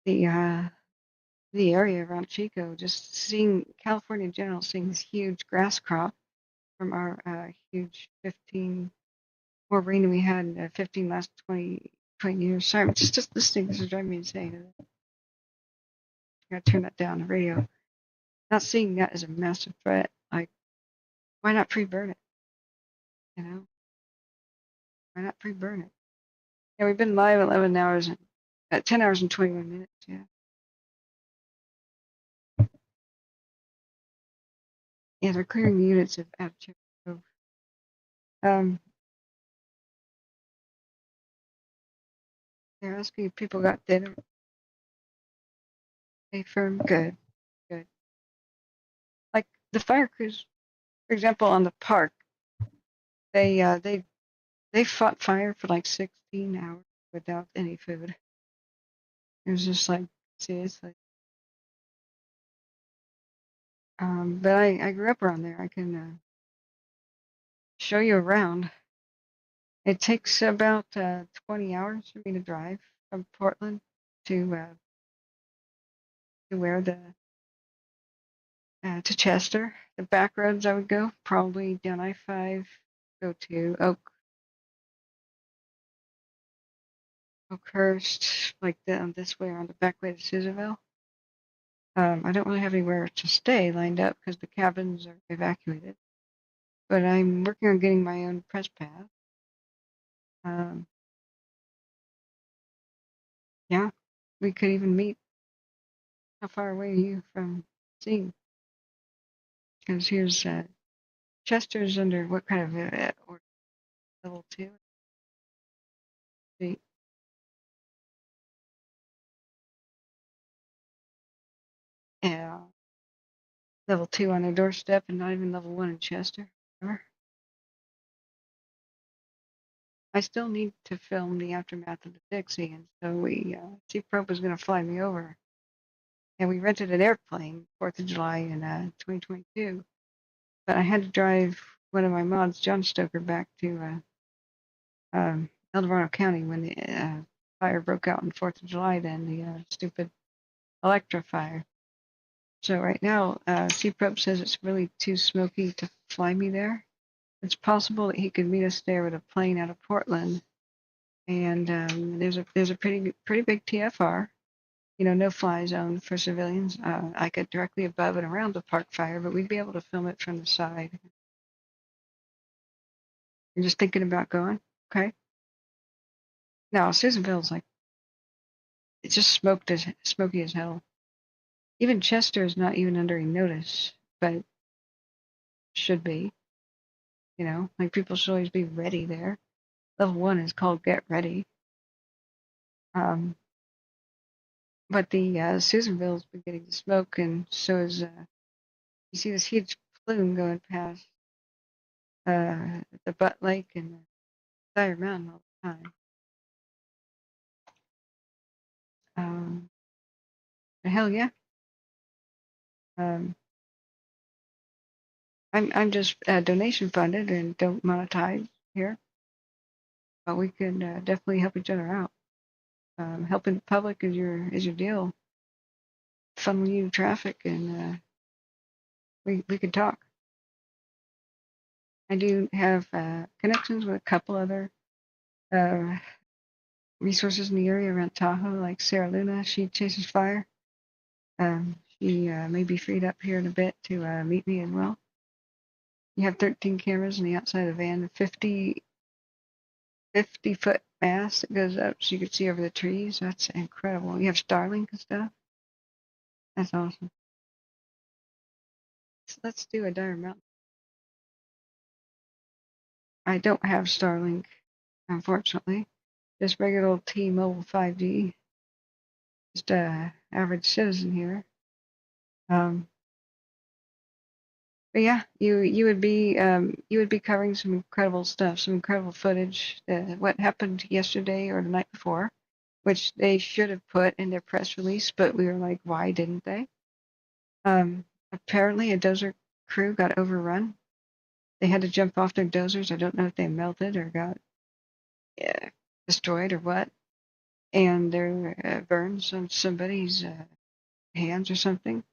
the area around Chico. Just seeing California in general, seeing this huge grass crop from our huge 15 more rain than we had in 15 last 20 years. Sorry, I'm just listening. This is driving me insane. I gotta turn that down, the radio. Not seeing that as a massive threat. Like, why not pre-burn it? You know? Why not pre-burn it? Yeah, we've been live 11 hours and 10 hours and 21 minutes, yeah. Yeah, they're clearing the units of Chico. They're asking if people got dinner. Stay firm, good. Like the fire crews, for example, on the park, they fought fire for like 16 hours without any food. It was just like, seriously. But I grew up around there. I can show you around. It takes about 20 hours for me to drive from Portland to where to Chester. The back roads I would go, probably down I-5, go to Oakhurst, like this way around the back way to Susanville. I don't really have anywhere to stay lined up because the cabins are evacuated. But I'm working on getting my own press pass. Yeah, we could even meet. How far away are you from seeing? Because here's Chester's under what kind of level 2? Yeah, level 2 on their doorstep, and not even level 1 in Chester. I still need to film the aftermath of the Dixie, and so Chief Probe was going to fly me over, and we rented an airplane 4th of July in 2022. But I had to drive one of my mods, John Stoker, back to El Dorado County when the fire broke out on 4th of July. Then the stupid electrofire. So right now, C-Prop says it's really too smoky to fly me there. It's possible that he could meet us there with a plane out of Portland. And there's a pretty big TFR, no fly zone for civilians. I could directly above and around the park fire, but we'd be able to film it from the side. You're just thinking about going, okay? Now Susanville's like, it's just smoky as hell. Even Chester is not even under any notice, but should be. Like people should always be ready there. Level 1 is called get ready. But the Susanville's beginning to smoke, and so is you see this huge plume going past the Butte Lake and the Dyer Mountain all the time. Hell yeah. I'm just donation funded and don't monetize here, but we can definitely help each other out. Helping the public is your deal. Funneling you traffic, and we can talk. I do have connections with a couple other resources in the area around Tahoe, like Sarah Luna. She chases fire. She may be freed up here in a bit to meet me as well. You have 13 cameras on the outside of the van, a 50-foot mast that goes up so you can see over the trees. That's incredible. You have Starlink and stuff. That's awesome. So let's do a Dyer Mountain. I don't have Starlink, unfortunately. Just regular old T-Mobile 5G. Just a average citizen here. But yeah, you would be covering some incredible stuff, some incredible footage. What happened yesterday or the night before, which they should have put in their press release, but we were like, why didn't they? Apparently, a dozer crew got overrun. They had to jump off their dozers. I don't know if they melted or got destroyed or what. And there burns on somebody's hands or something.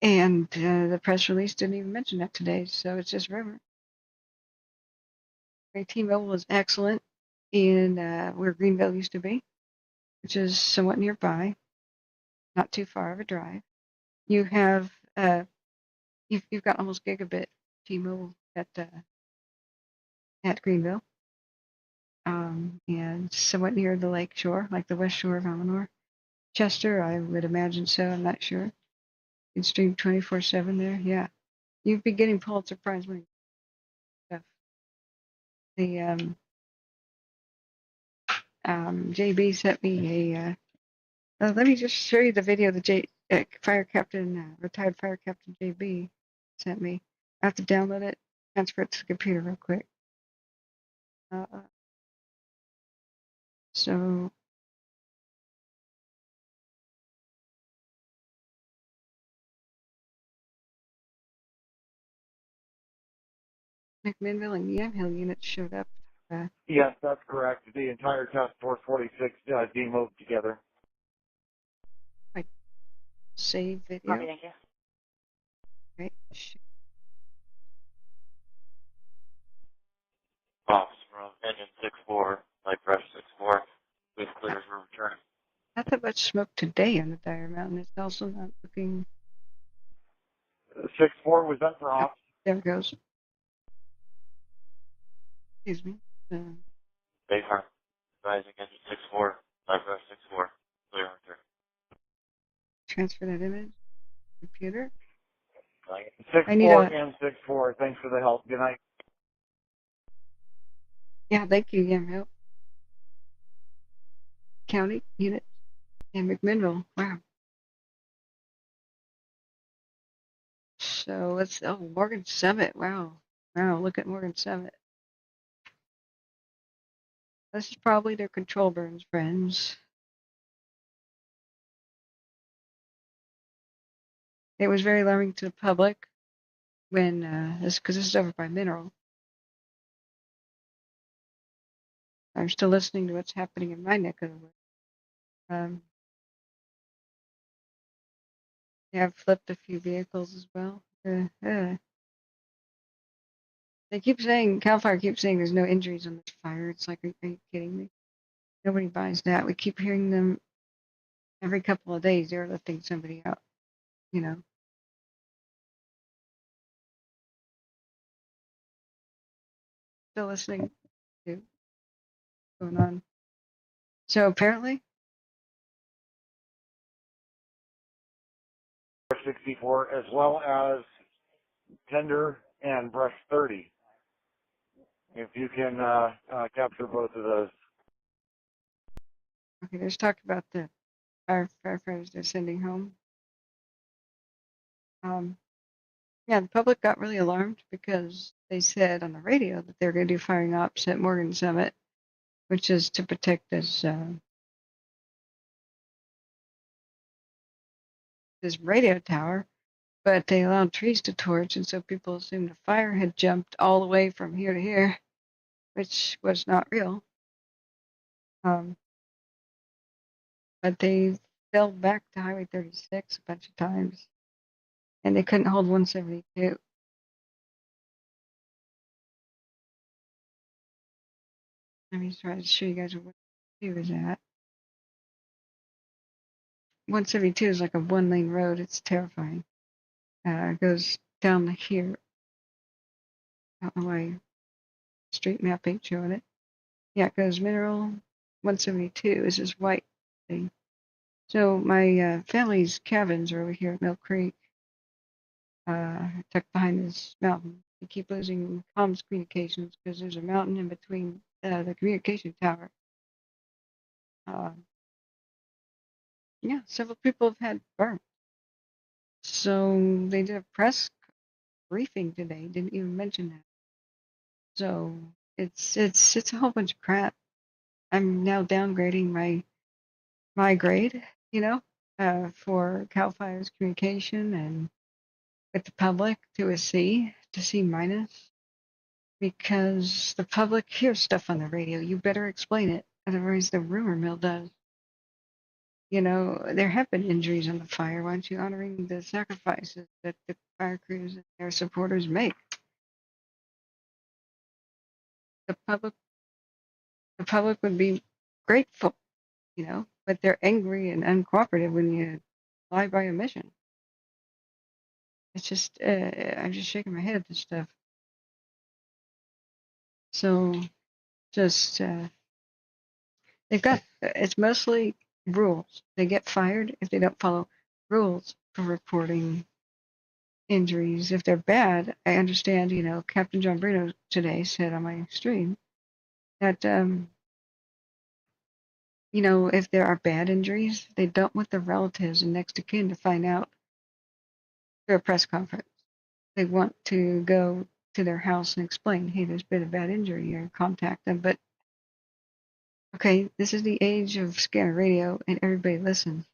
And the press release didn't even mention that today, so it's just rumor. T-Mobile is excellent in where Greenville used to be, which is somewhat nearby, not too far of a drive. You have you've got almost gigabit T-Mobile at Greenville, and somewhat near the lake shore, like the west shore of Eleanor. Chester, I would imagine so. I'm not sure. You can stream 24/7 there. Yeah, you'd be getting Pulitzer Prize winning stuff. The JB sent me a. Let me just show you the video the Fire Captain, retired Fire Captain JB sent me. I have to download it, transfer it to the computer real quick. So McMinnville and Yamhill units showed up. Yes, that's correct. The entire Task Force 46 demoved together. I save video. Copy, thank you. Right. Ops from engine 6-4, light brush 6-4, with clears for return. Not that much smoke today on the Dyer Mountain. It's also not looking. 6-4 was that for ops? There it goes. Excuse me. Bayfront, advising engine 6-4, light brush 6-4, clear return. Transfer that image. Computer. 6-4 and 6-4. Thanks for the help. Good night. Yeah, thank you, Yamhill. County unit and McMinnville. Wow. So let's. Oh, Morgan Summit. Wow. Wow. Look at Morgan Summit. This is probably their control burns friends. It was very alarming to the public when because this is over by Mineral. I'm still listening to what's happening in my neck of the woods. They have flipped a few vehicles as well. They keep saying, Cal Fire keeps saying there's no injuries on this fire. It's like, are you kidding me? Nobody buys that. We keep hearing them every couple of days. They're lifting somebody out, you know. Still listening to what's going on. So apparently, 64 as well as tender and brush 30. If you can capture both of those. okay, there's talk about the firefighters they're sending home. Yeah, the public got really alarmed because they said on the radio that they're going to do firing ops at Morgan Summit, which is to protect this radio tower. But they allowed trees to torch, and so people assumed the fire had jumped all the way from here to here, which was not real. But they fell back to Highway 36 a bunch of times, and they couldn't hold 172. Let me try to show you guys what 172 is at. 172 is like a one-lane road. It's terrifying. It goes down here. I don't know why street map ain't showing it. Yeah, it goes Mineral. 172 is this white thing. So my family's cabins are over here at Mill Creek, tucked behind this mountain. We keep losing comms communications because there's a mountain in between the communication tower. Yeah, several people have had burns. So they did a press briefing today. Didn't even mention that. So it's a whole bunch of crap. I'm now downgrading my grade, for Cal Fire's communication and with the public to a C, to C minus, because the public hears stuff on the radio. You better explain it, otherwise the rumor mill does. There have been injuries on the fire. Why aren't you honoring the sacrifices that the fire crews and their supporters make? The public would be grateful, but they're angry and uncooperative when you lie by omission. It's just, I'm just shaking my head at this stuff. So, just, it's mostly rules. They get fired if they don't follow rules for reporting injuries. If they're bad, I understand, Captain John Bruno today said on my stream that, if there are bad injuries, they don't want the relatives and next of kin to find out through a press conference. They want to go to their house and explain, hey, there's been a bad injury, or contact them. But, okay, this is the age of scanner radio, and everybody listens.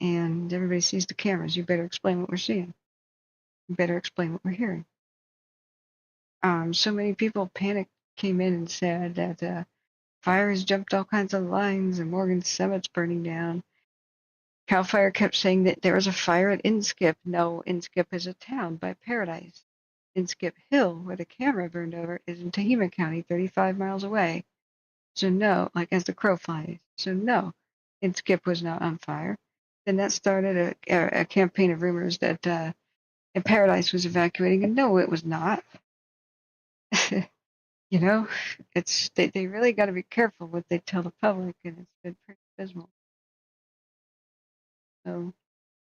And everybody sees the cameras. You better explain what we're seeing. You better explain what we're hearing. So many people came in and said that fire has jumped all kinds of lines and Morgan Summit's burning down. Cal Fire kept saying that there was a fire at Inskip. No, Inskip is a town by Paradise. Inskip Hill, where the camera burned over, is in Tehema County, 35 miles away. So no, like as the crow flies. So no, Inskip was not on fire. Then that started a campaign of rumors that Paradise was evacuating, and no, it was not. They really got to be careful what they tell the public, and it's been pretty abysmal. So,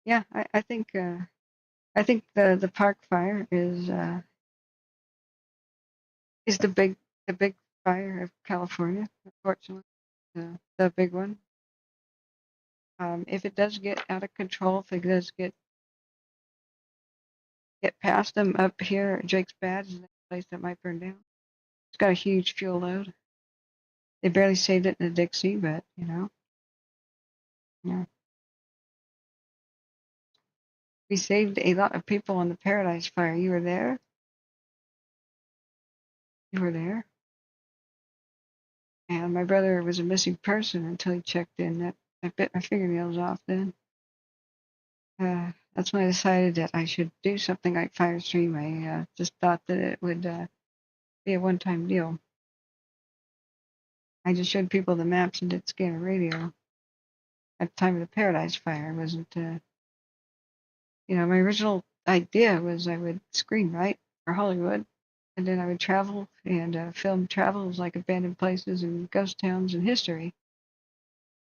yeah, I think the park fire is the big fire of California, unfortunately, the big one. If it does get out of control, if it does get past them up here, Drake's Bad is the place that might burn down. It's got a huge fuel load. They barely saved it in the Dixie, but yeah. We saved a lot of people on the Paradise fire. You were there? You were there? And my brother was a missing person until he checked in. I bit my fingernails off then. That's when I decided that I should do something like Firestream. I just thought that it would be a one-time deal. I just showed people the maps and did scanner radio. At the time of the Paradise Fire, it wasn't, my original idea was I would screenwrite for Hollywood, and then I would travel and film travels like abandoned places and ghost towns and history.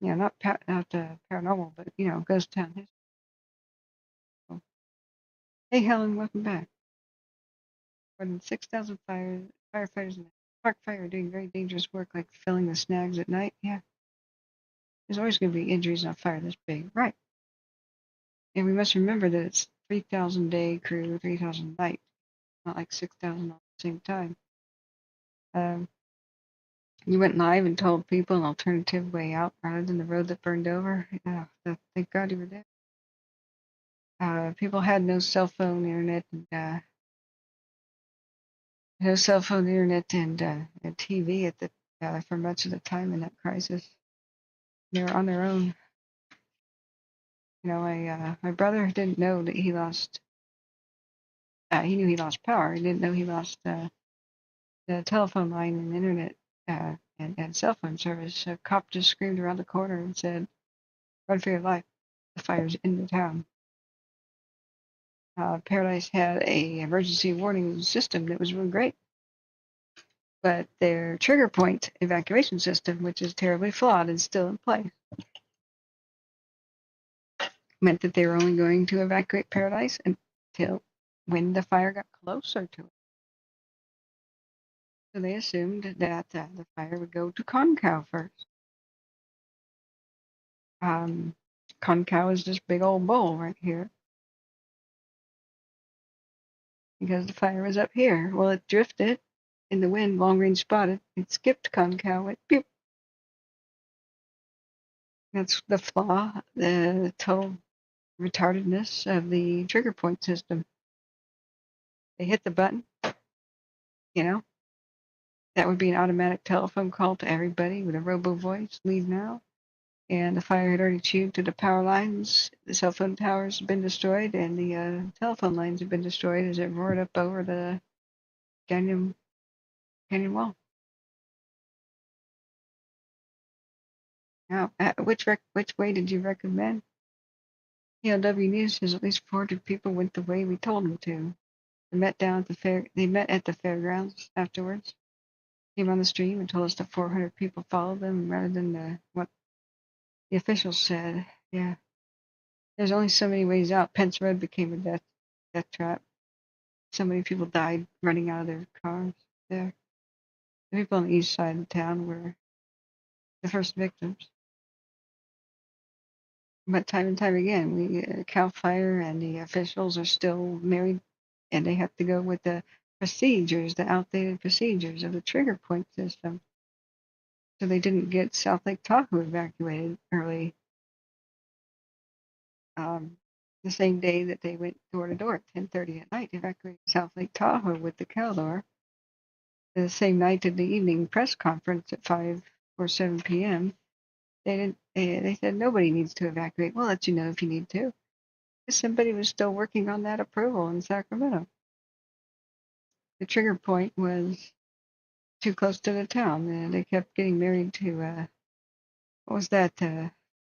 Not paranormal, but ghost town history. So, hey, Helen, welcome back. More than 6,000 firefighters in the park fire are doing very dangerous work, like filling the snags at night. Yeah, there's always going to be injuries on fire this big, right? And we must remember that it's 3,000 day crew, 3,000 night, not like 6,000 all at the same time. You went live and told people an alternative way out rather than the road that burned over. Thank God you were there. People had no cell phone internet and TV at the for much of the time in that crisis. They were on their own. My brother didn't know that he lost. He knew he lost power. He didn't know he lost the telephone line and internet and cell phone service. A cop just screamed around the corner and said, "Run for your life! The fire's in the town." Paradise had a emergency warning system that was really great, but their trigger point evacuation system, which is terribly flawed and still in place, meant that they were only going to evacuate Paradise until when the fire got closer to it. So they assumed that the fire would go to Concow first. Concow is this big old bowl right here, because the fire was up here. Well, it drifted in the wind, long range spotted. It skipped Concow, went pew. That's the flaw, the total retardedness of the trigger point system. They hit the button, that would be an automatic telephone call to everybody with a robo voice, leave now. And the fire had already chewed to the power lines. The cell phone towers had been destroyed, and the telephone lines had been destroyed as it roared up over the canyon wall. Now, which way did you recommend? PLW News says at least 400 people went the way we told them to. They met down at the fair. They met at the fairgrounds afterwards. Came on the stream and told us that 400 people followed them rather than what the officials said. Yeah, there's only so many ways out. Pence Road became a death trap. So many people died running out of their cars there. The people on the east side of the town were the first victims. But time and time again, CAL FIRE and the officials are still married, and they have to go with the procedures, the outdated procedures of the trigger point system. So they didn't get South Lake Tahoe evacuated early. The same day that they went door to door at 10:30 at night, evacuated South Lake Tahoe with the Caldor. The same night at the evening press conference at 5 or 7 p.m., they said nobody needs to evacuate. We'll let you know if you need to. Somebody was still working on that approval in Sacramento. The trigger point was too close to the town, and they kept getting married to what was that?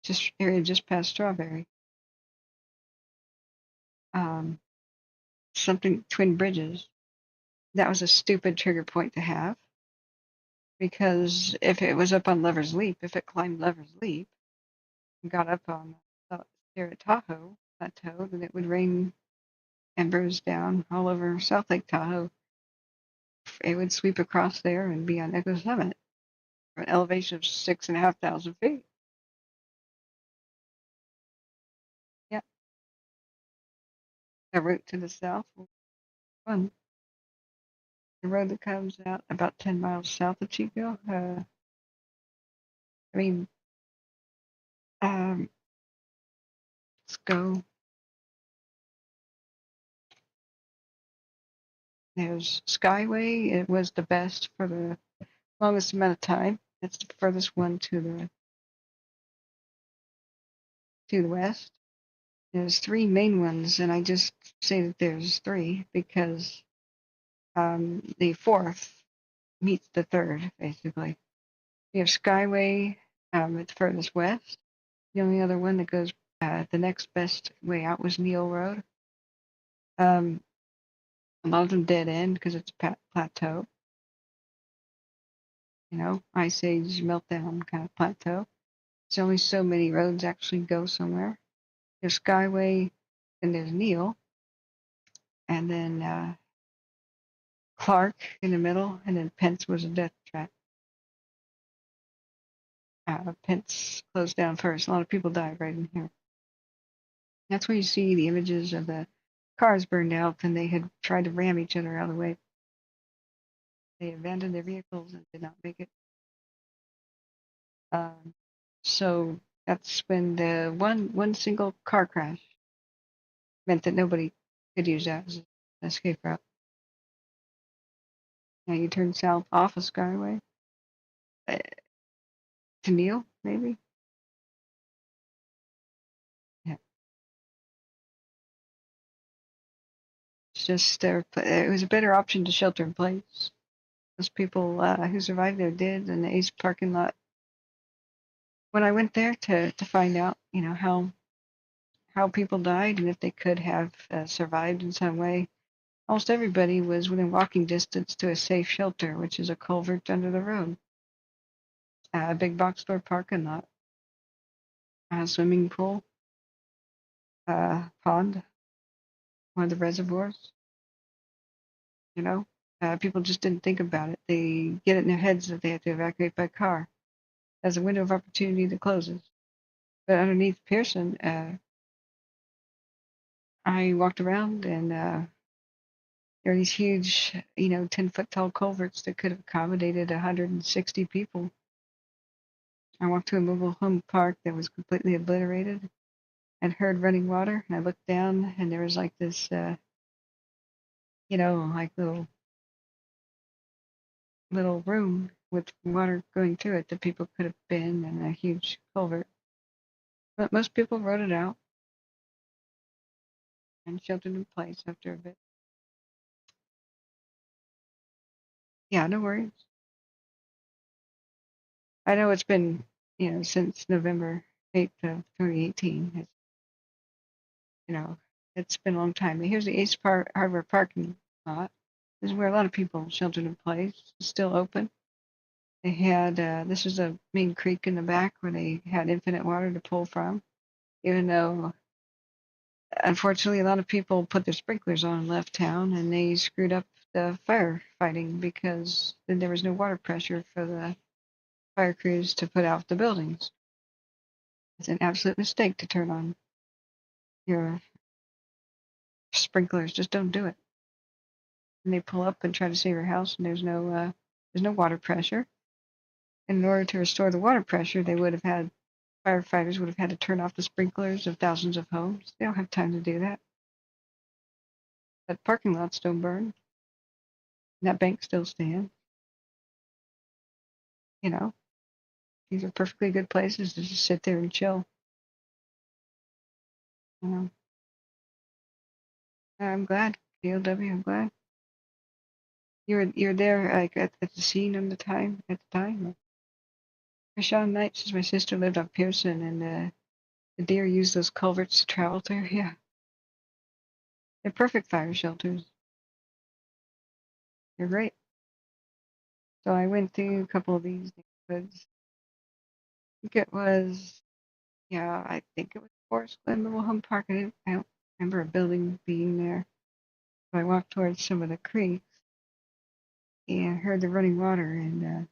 Just past Strawberry. Something Twin Bridges. That was a stupid trigger point to have, because if it was up on Lover's Leap, if it climbed Lover's Leap and got up on there at Tahoe Plateau, then it would rain embers down all over South Lake Tahoe. It would sweep across there and be on Echo Summit for an elevation of 6,500 feet. Yep. The route to the south was fun. The road that comes out about 10 miles south of Chico. Let's go. There's Skyway. It was the best for the longest amount of time. That's the furthest one to the west. There's three main ones, and I just say that there's three because the fourth meets the third, basically. We have Skyway at the furthest west. The only other one that goes the next best way out was Neil Road. A lot of them dead end because it's a plateau. You know, Ice Age meltdown kind of plateau. There's only so many roads actually go somewhere. There's Skyway, and there's Neil, and then Clark in the middle, and then Pence was a death trap. Pence closed down first. A lot of people died right in here. That's where you see the images of the cars burned out, and they had tried to ram each other out of the way. They abandoned their vehicles and did not make it. So that's when the one single car crash meant that nobody could use that as an escape route. Now you turn south off of Skyway to Neil, maybe. Yeah, it's just it was a better option to shelter in place. Those people who survived there did, in the Ace parking lot. When I went there to find out, you know, how people died and if they could have survived in some way, almost everybody was within walking distance to a safe shelter, which is a culvert under the road, a big box store parking lot, a swimming pool, pond, one of the reservoirs. You know, people just didn't think about it. They get it in their heads that they have to evacuate by car. As a window of opportunity that closes. But underneath Pearson, I walked around and there are these huge, 10-foot tall culverts that could have accommodated 160 people. I walked to a mobile home park that was completely obliterated and heard running water. And I looked down and there was like this, like little room with water going through it that people could have been in a huge culvert. But most people rode it out and sheltered in place after a bit. Yeah, no worries. I know it's been, since November 8th of 2018. It's been a long time. Here's the Ace Harbor parking lot. This is where a lot of people sheltered in place. It's still open. They had, this is a main creek in the back where they had infinite water to pull from, even though, unfortunately, a lot of people put their sprinklers on and left town, and they screwed up the firefighting because then there was no water pressure for the fire crews to put out the buildings. It's an absolute mistake to turn on your sprinklers. Just don't do it. And they pull up and try to save your house, and there's no water pressure. And in order to restore the water pressure, firefighters would have had to turn off the sprinklers of thousands of homes. They don't have time to do that. But parking lots don't burn. And that bank still stands. These are perfectly good places to just sit there and chill. I'm glad, POW. I'm glad you're there, like at the scene at the time. Sean Knight says my sister lived on Pearson, and the deer use those culverts to travel through. Yeah, they're perfect fire shelters. They're great. So I went through a couple of these neighborhoods. I think it was Forest Glen Mobile Home Park. I don't remember a building being there. So I walked towards some of the creeks and heard the running water, and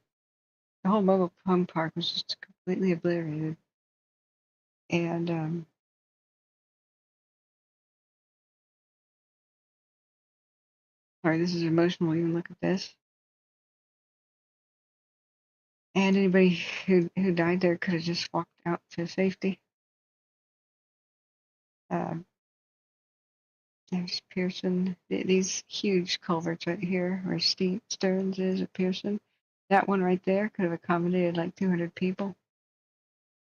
the whole mobile home park was just completely obliterated. And sorry, this is emotional. Even look at this. And anybody who died there could have just walked out to safety. There's Pearson. These huge culverts right here, where Stearns is at Pearson. That one right there could have accommodated like 200 people.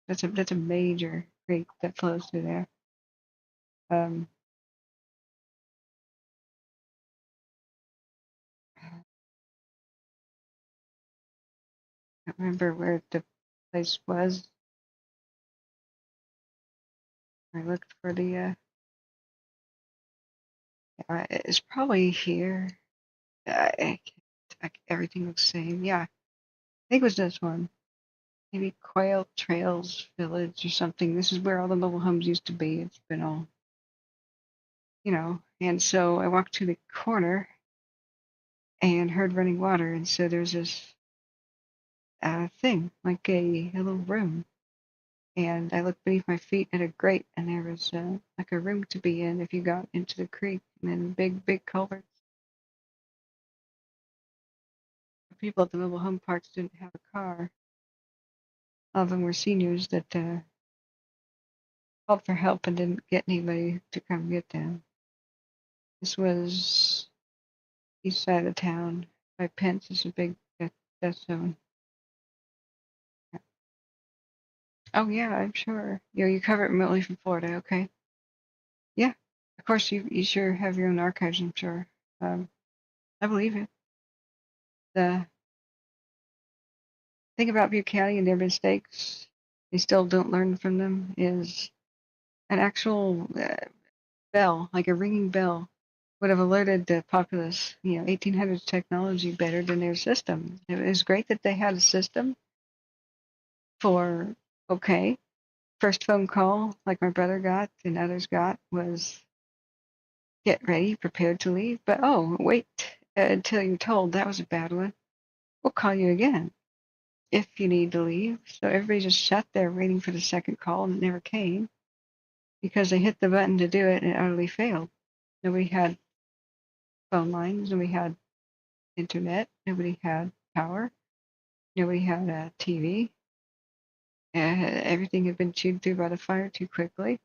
That's a major creek that flows through there. Um, I don't remember where the place was. I looked for the. It's probably here. Everything looks the same. Yeah, I think it was this one. Maybe Quail Trails Village or something. This is where all the mobile homes used to be. It's been all, And so I walked to the corner and heard running water. And so there's this thing, like a little room. And I looked beneath my feet at a grate, and there was like a room to be in if you got into the creek, and then big culverts. The people at the mobile home parks didn't have a car. All of them were seniors that called for help and didn't get anybody to come get them. This was east side of town by Pence. It's a big death zone. Yeah. Oh yeah, I'm sure. You cover it remotely from Florida, okay? Yeah, of course you sure have your own archives, I'm sure. I believe it. The thing about Butte County and their mistakes, they still don't learn from them, is an actual bell, like a ringing bell, would have alerted the populace, 1800s technology better than their system. It was great that they had a system for, okay, first phone call, like my brother got and others got, was get ready, prepared to leave. But oh, wait until you're told that was a bad one. We'll call you again if you need to leave. So everybody just sat there waiting for the second call, and it never came because they hit the button to do it and it utterly failed. Nobody had phone lines, nobody had internet, nobody had power, nobody had a TV. Everything had been chewed through by the fire too quickly.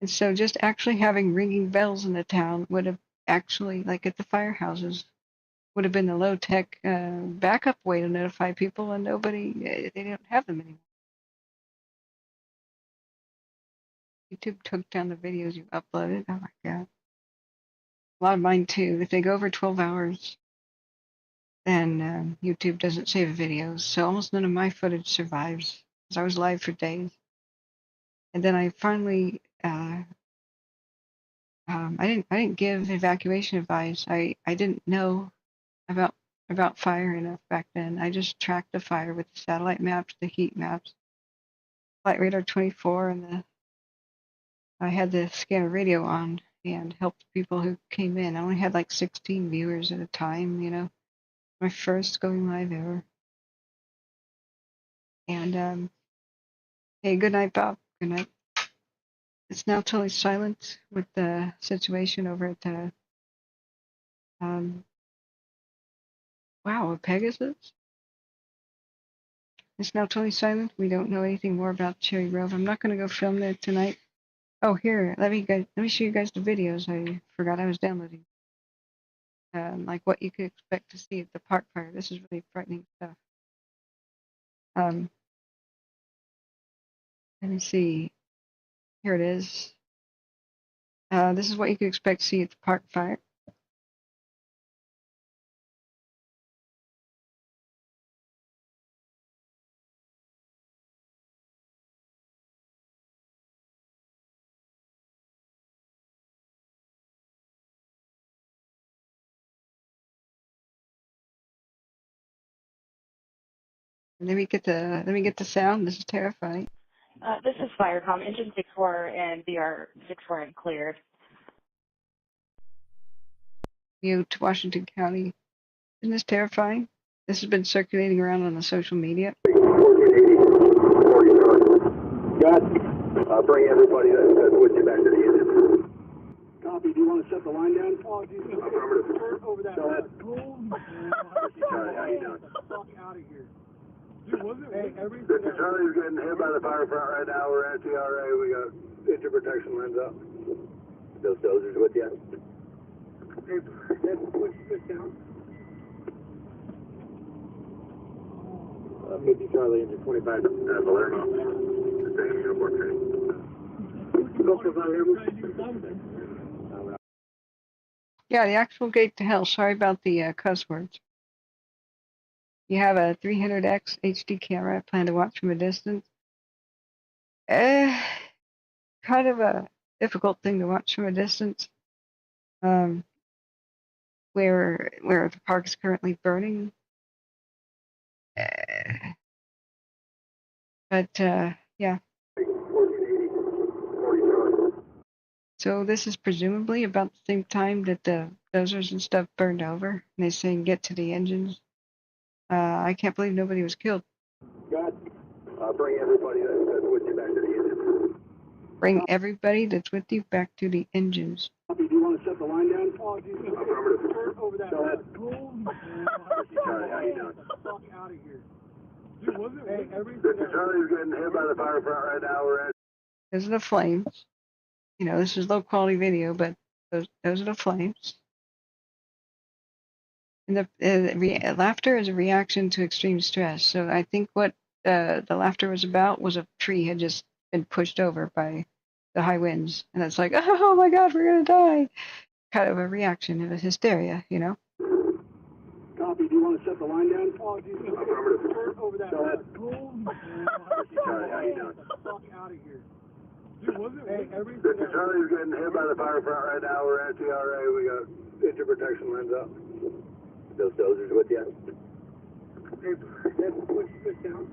And so just actually having ringing bells in the town would have actually, like at the firehouses, would have been the low-tech backup way to notify people, and they don't have them anymore. YouTube took down the videos you uploaded. Oh my God. A lot of mine too. If they go over 12 hours, then YouTube doesn't save videos. So almost none of my footage survives because I was live for days. And then I finally, I didn't give evacuation advice. I didn't know about fire enough back then. I just tracked the fire with the satellite maps, the heat maps, Flight Radar 24, and I had the scanner radio on and helped people who came in. I only had like 16 viewers at a time, my first going live ever. And hey, good night, Bob. Good night. It's now totally silent with the situation over at wow, a Pegasus. It's now totally silent. We don't know anything more about Cherry Grove. I'm not going to go film there tonight. Oh, here, let me show you guys the videos. I forgot I was downloading. Like what you could expect to see at the park fire. This is really frightening stuff. Let me see. Here it is. This is what you could expect to see at the park fire. And let me get the sound. This is terrifying. This is Firecom, engine 64 and VR 64 and cleared. To Washington County. Isn't this terrifying? This has been circulating around on the social media. Got bring everybody that's with you back to the unit. Copy. Do you want to shut the line down? Affirmative. Over that. Go ahead. Charlie, how you doing? Fuck out of here. Dude, wasn't it? This is Charlie's getting hit by the fire front right now. We're at TRA. We got engine protection lens up. Those dozers with you. Hey, put this down. 50 Charlie, engine 25. Palermo. Staying in uniform training. Yeah, the actual gate to hell. Sorry about the cuss words. You have a 300x HD camera. I plan to watch from a distance. Kind of a difficult thing to watch from a distance. Where the park is currently burning. But yeah. So this is presumably about the same time that the dozers and stuff burned over. And they saying get to the engines. I can't believe nobody was killed. Bring everybody that's with you back to the engines. Bring everybody that's with you back to the engines. Do you want to set the line down? Affirmative. Over that. Charlie, how you doing? Fuck out of here. Dude, wasn't it? Mr. Charlie's getting hit by the fire front right now. We're at. Those are the flames. You know, this is low quality video, but those are the flames. And the laughter is a reaction to extreme stress. So I think what the laughter was about was a tree had just been pushed over by the high winds. And it's like, oh my God, we're going to die. Kind of a reaction of a hysteria, you know? Copy. Do you want to set the line down? Affirmative. Over that. Charlie, how you doing? Fuck out of here. Dude, wasn't it? Mr. Charlie's getting hit by the fire front right now. We're at TRA. We got engine protection lens up. Those dozers with you. Hey, push this down.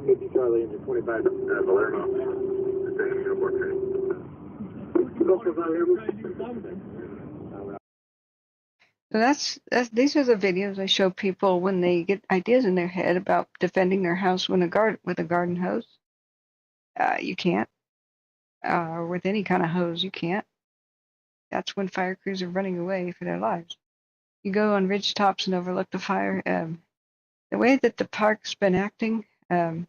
50 Charlie, engine 25. Palermo. Staying in uniform training. So these are the videos I show people when they get ideas in their head about defending their house with a garden hose. You can't. Or with any kind of hose, you can't. That's when fire crews are running away for their lives. You go on ridge tops and overlook the fire. The way that the park's been acting, it'll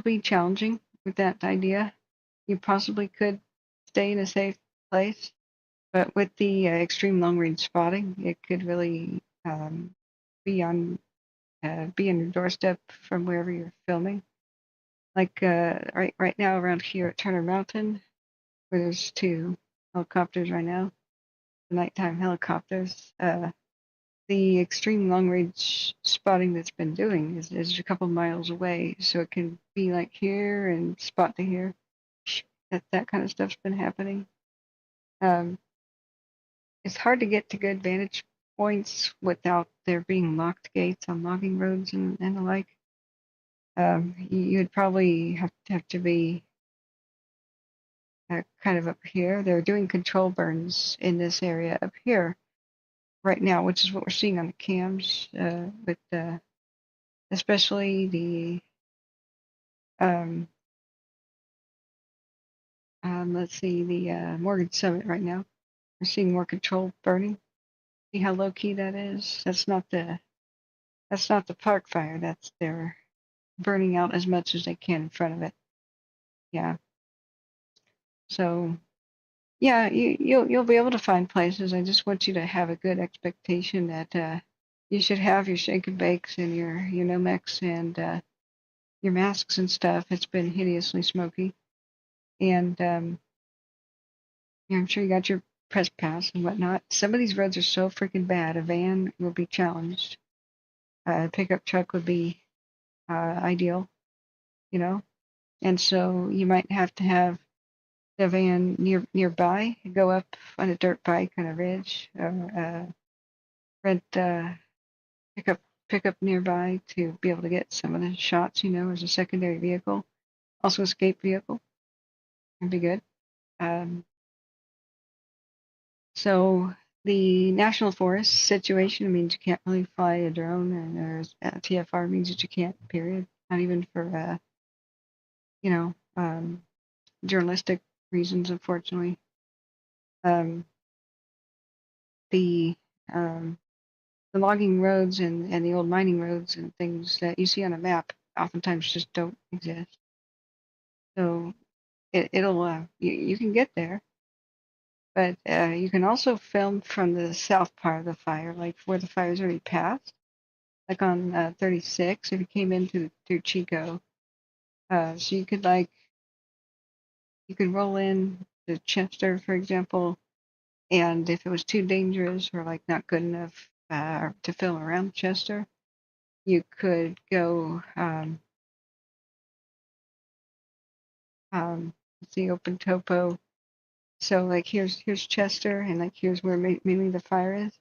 be challenging with that idea. You possibly could stay in a safe place, but with the extreme long-range spotting, it could really be on your doorstep from wherever you're filming. Like right now around here at Turner Mountain, where there's 2 helicopters right now, the nighttime helicopters. The extreme long-range spotting that's been doing is a couple miles away, so it can be like here and spot to here. That kind of stuff's been happening. It's hard to get to good vantage points without there being locked gates on logging roads and the like. You'd probably have to be kind of up here. They're doing control burns in this area up here right now, which is what we're seeing on the cams, with especially the let's see, the Morgan Summit right now. We're seeing more control burning. See how low key that is? That's not the park fire. That's they're burning out as much as they can in front of it. Yeah. So yeah, you'll be able to find places. I just want you to have a good expectation that you should have your shake and bakes and your Nomex and your masks and stuff. It's been hideously smoky, and yeah, I'm sure you got your press pass and whatnot. Some of these roads are so freaking bad. A van will be challenged. A pickup truck would be ideal, you know. And so you might have to have the van nearby, go up on a dirt bike on a ridge, or rent pickup nearby to be able to get some of the shots, you know, as a secondary vehicle. Also escape vehicle would be good. So the national forest situation means you can't really fly a drone, and there's TFR means that you can't, period. Not even for you know, journalistic reasons, unfortunately. The logging roads and the old mining roads and things that you see on a map oftentimes just don't exist. So it'll you can get there, but you can also film from the south part of the fire, like where the fire's already passed, like on 36. If you came in through Chico, So you could roll in to Chester, for example, and if it was too dangerous or like not good enough to film around Chester, you could go see open topo. So like here's Chester, and like here's where mainly the fire is.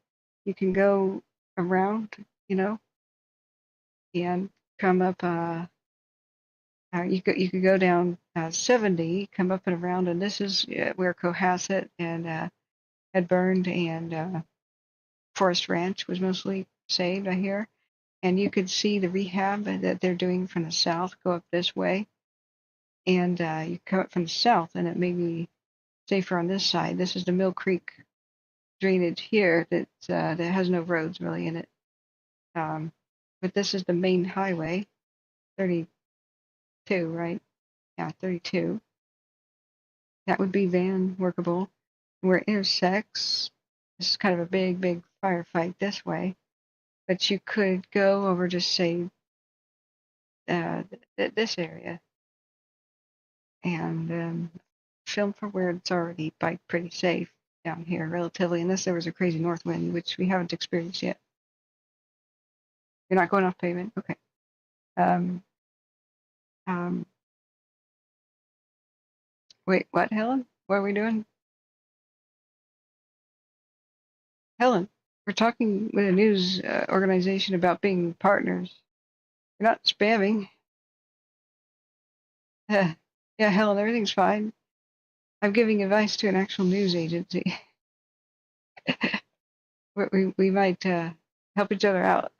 You can go around, you know, and come up. You could go down 70, come up and around, and this is where Cohasset and had burned, and Forest Ranch was mostly saved, I hear. And you could see the rehab that they're doing from the south go up this way, and you come up from the south, and it may be safer on this side. This is the Mill Creek drainage here that has no roads really in it. But this is the main highway, 32, right? Yeah, 32. That would be van workable. Where it intersects, this is kind of a big firefight this way. But you could go over to say this area and film for where it's already pretty safe down here, relatively, unless there was a crazy north wind, which we haven't experienced yet. You're not going off pavement? Okay. Wait, what, Helen? What are we doing? Helen, we're talking with a news organization about being partners. You're not spamming. Yeah, Helen, everything's fine. I'm giving advice to an actual news agency. we might help each other out.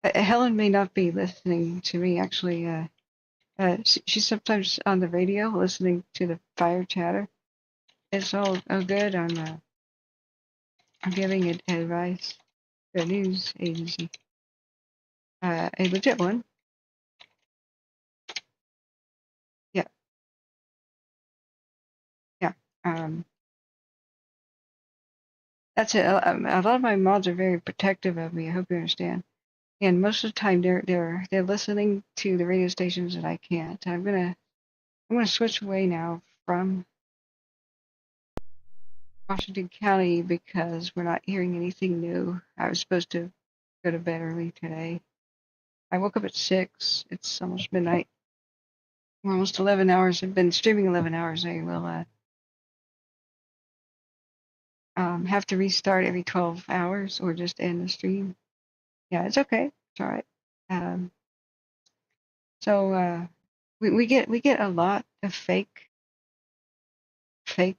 Helen may not be listening to me, actually. She's sometimes on the radio listening to the fire chatter. It's all good. I'm giving advice to a news agency, a legit one. Yeah, yeah. That's it. A lot of my mods are very protective of me. I hope you understand. And most of the time, they're listening to the radio stations that I can't. I'm gonna switch away now from Washington County because we're not hearing anything new. I was supposed to go to bed early today. I woke up at 6. It's almost midnight. We're almost 11 hours. I've been streaming 11 hours. I will have to restart every 12 hours or just end the stream. Yeah, it's okay. It's all right. So we get a lot of fake fire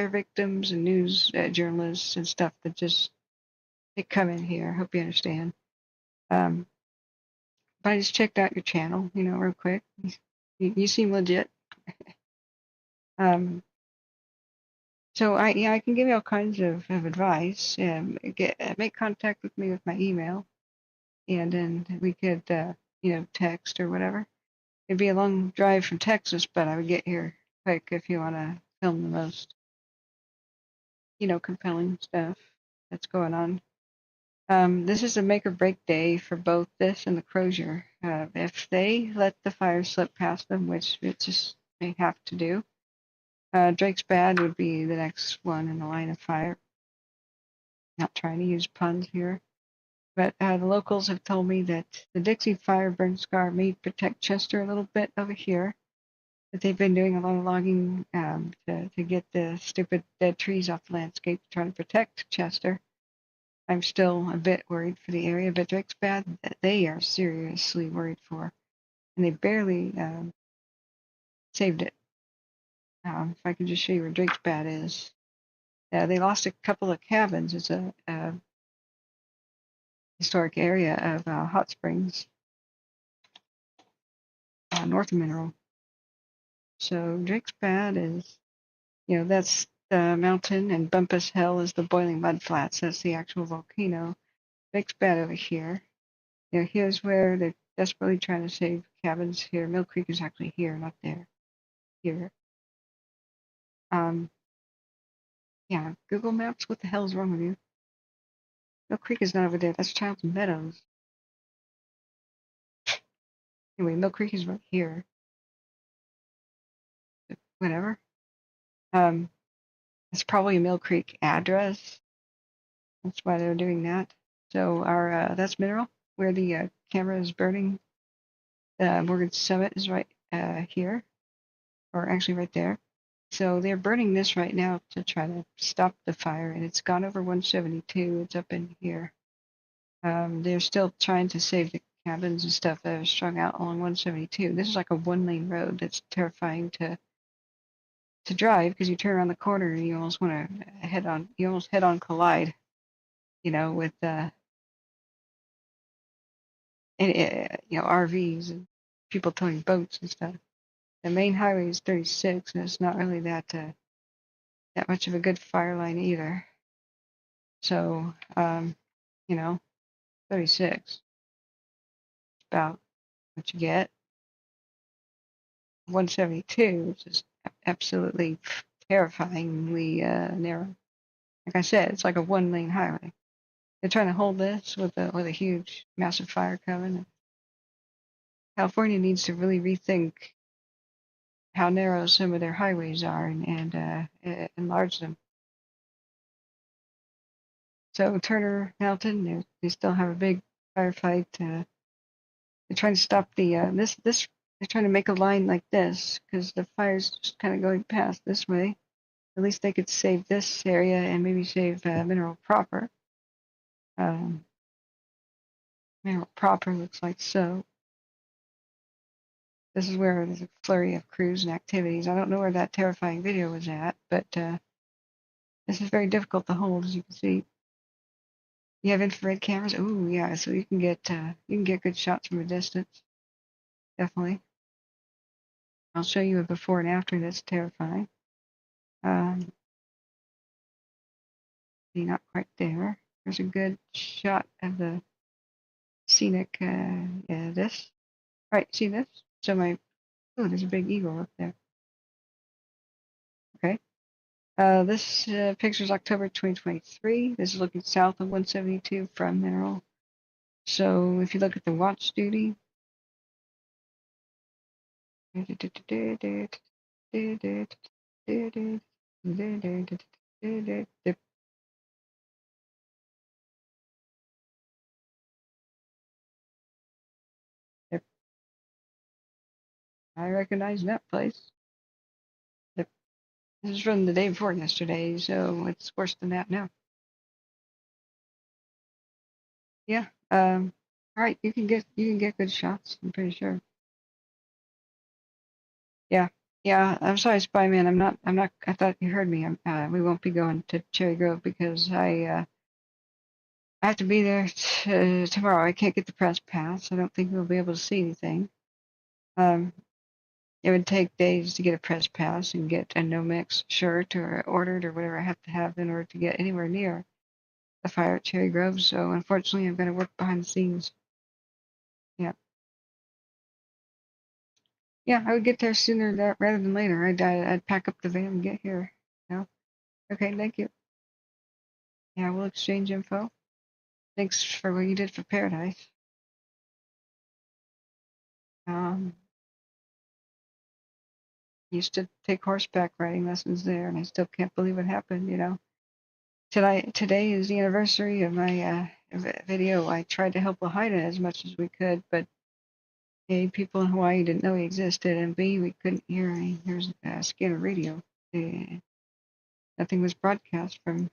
victims and news journalists and stuff that just they come in here. I hope you understand. But I just checked out your channel, real quick. You seem legit. So I can give you all kinds of advice. Make contact with me with my email, and then we could text or whatever. It'd be a long drive from Texas, but I would get here quick if you want to film the most compelling stuff that's going on. This is a make or break day for both this and the Crozier. If they let the fire slip past them, which it just may have to do, Drake's Bad would be the next one in the line of fire. Not trying to use puns here, but the locals have told me that the Dixie fire burn scar may protect Chester a little bit over here. That they've been doing a lot of logging to get the stupid dead trees off the landscape, trying to protect Chester. I'm still a bit worried for the area, but Drake's Bad, they are seriously worried for, and they barely saved it. If I can just show you where Drake's Bad is. They lost a couple of cabins. It's a historic area of hot springs, north of Mineral. So Drake's Bad is, that's the mountain, and Bumpus Hill is the boiling mud flats. That's the actual volcano. Drake's Bad over here. Here's where they're desperately trying to save cabins here. Mill Creek is actually here, not there. Here. Yeah, Google Maps, what the hell is wrong with you? Mill Creek is not over there. That's Child's Meadows. Anyway, Mill Creek is right here. Whatever. It's probably a Mill Creek address. That's why they're doing that. So our that's Mineral, where the camera is burning. Morgan Summit is right here, or actually right there. So they're burning this right now to try to stop the fire, and it's gone over 172. It's up in here. They're still trying to save the cabins and stuff that are strung out along 172. This is like a one-lane road that's terrifying to drive because you turn around the corner and you almost want to head-on collide, with RVs and people towing boats and stuff. The main highway is 36, and it's not really that much of a good fire line either. So, 36, about what you get. 172, which is absolutely terrifyingly narrow. Like I said, it's like a one-lane highway. They're trying to hold this with a huge, massive fire coming. California needs to really rethink how narrow some of their highways are and enlarge them. So Turner Mountain, they still have a big firefight. They're trying to stop the this. They're trying to make a line like this because the fire's just kind of going past this way. At least they could save this area and maybe save Mineral proper. Mineral proper looks like so. This is where there's a flurry of crews and activities. I don't know where that terrifying video was at, but this is very difficult to hold, as you can see. You have infrared cameras. Ooh, yeah, so you can get good shots from a distance. Definitely. I'll show you a before and after that's terrifying. See, not quite there. There's a good shot of the scenic, this. All right, see this? So there's a big eagle up there. Okay. This picture is October 2023. This is looking south of 172 from Mineral. So if you look at the watch duty, I recognize that place. This is from the day before yesterday, so it's worse than that now. Yeah. All right, you can get good shots. I'm pretty sure. Yeah. Yeah. I'm sorry, Spyman. I'm not. I thought you heard me. We won't be going to Cherry Grove because I have to be there tomorrow. I can't get the press pass. I don't think we'll be able to see anything. It would take days to get a press pass and get a no-mix shirt or ordered or whatever I have to have in order to get anywhere near the fire at Cherry Grove. So unfortunately, I'm going to work behind the scenes. Yeah. Yeah, I would get there sooner rather than later. I'd pack up the van and get here. Okay, thank you. Yeah, we'll exchange info. Thanks for what you did for Paradise. Used to take horseback riding lessons there, and I still can't believe it happened. Today is the anniversary of my video. I tried to help Lahaina as much as we could, but A, people in Hawaii didn't know he existed, and B, we couldn't hear any. There's a scanner radio. Nothing was broadcast from.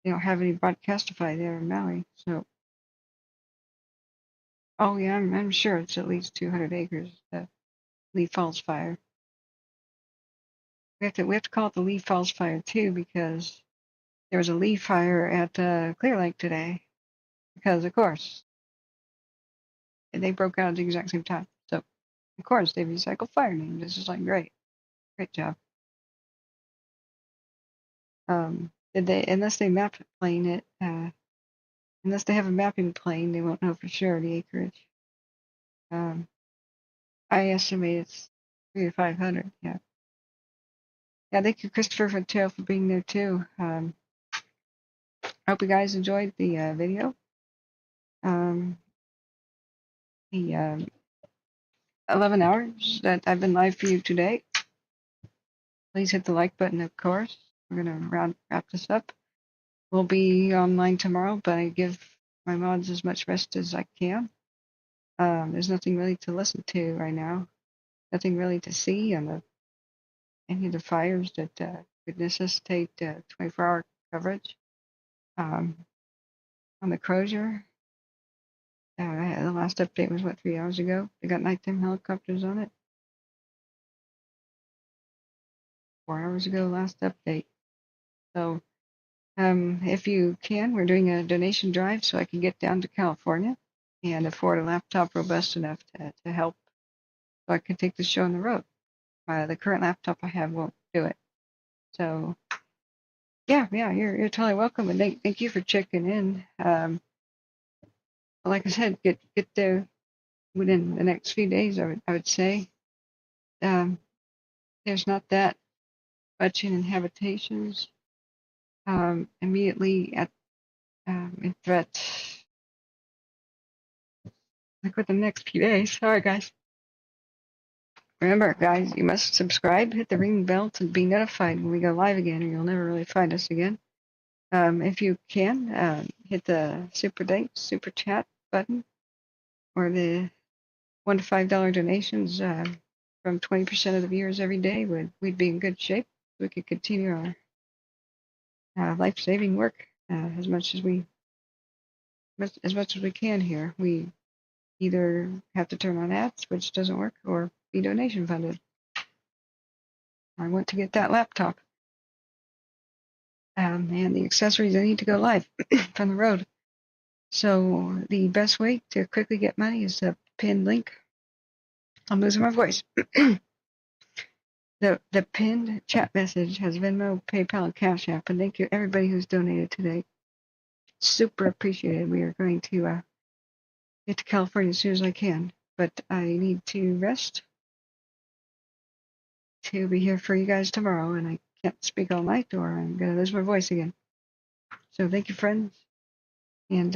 They don't have any broadcastify there in Maui, so. Oh yeah, I'm sure it's at least 200 acres. The Lee Falls fire. We have to call it the Lee Falls fire too because there was a Lee fire at Clear Lake today. Because of course they broke out at the exact same time. So of course they recycle fire names. This is like great job. Unless they map plane it, unless they have a mapping plane, they won't know for sure the acreage. I estimate it's 300 to 500. Yeah. Yeah, thank you, Christopher Fontaine, for being there too. I hope you guys enjoyed the video. The 11 hours that I've been live for you today. Please hit the like button, of course. We're going to wrap this up. We'll be online tomorrow, but I give my mods as much rest as I can. There's nothing really to listen to right now. Nothing really to see on any of the fires that could necessitate 24-hour coverage. On the Crozier, the last update was, 3 hours ago? They got nighttime helicopters on it. 4 hours ago, last update. So if you can, we're doing a donation drive so I can get down to California and afford a laptop robust enough to help so I can take the show on the road. The current laptop I have won't do it. So, yeah, you're totally welcome, and thank you for checking in. Like I said, get there within the next few days, I would say. There's not that much in habitations immediately in threat. Like with the next few days. Sorry, guys. Remember, guys, you must subscribe, hit the ring bell to be notified when we go live again, or you'll never really find us again. If you can, hit the super chat button, or the $1 to $5 donations from 20% of the viewers every day. We'd be in good shape. We could continue our life-saving work as much as we can here. We either have to turn on ads, which doesn't work, or be donation funded. I want to get that laptop and the accessories I need to go live from the road. So the best way to quickly get money is the pinned link. I'm losing my voice. The pinned chat message has Venmo, PayPal, and Cash App. And thank you everybody who's donated today. Super appreciated. We are going to get to California as soon as I can, but I need to rest to be here for you guys tomorrow, and I can't speak all night or I'm going to lose my voice again. So thank you, friends, and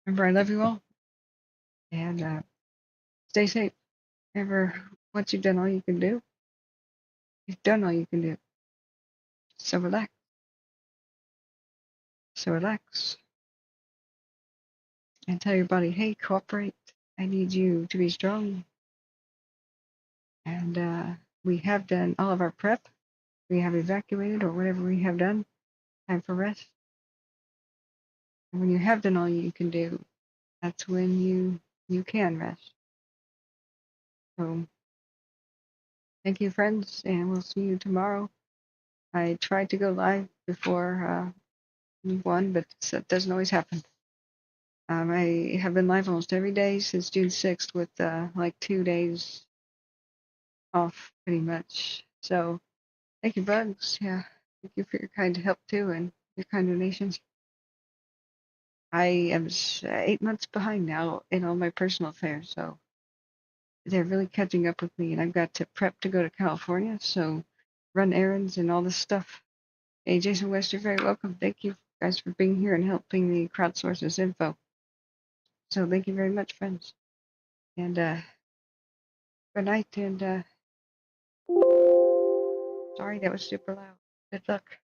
remember, I love you all, and stay safe. Remember, once you've done all you can do, you've done all you can do. So relax. And tell your body, hey, cooperate. I need you to be strong. And we have done all of our prep. We have evacuated, or whatever we have done. Time for rest. And when you have done all you can do, that's when you can rest. So thank you, friends, and we'll see you tomorrow. I tried to go live before 1, but that doesn't always happen. I have been live almost every day since June 6th with like 2 days off pretty much. So thank you, Bugs. Yeah, thank you for your kind help too and your kind donations. I am 8 months behind now in all my personal affairs, so they're really catching up with me, and I've got to prep to go to California, so run errands and all this stuff. Hey, Jason West, you're very welcome. Thank you guys for being here and helping me crowdsource this info. So thank you very much, friends. And good night, and sorry that was super loud. Good luck.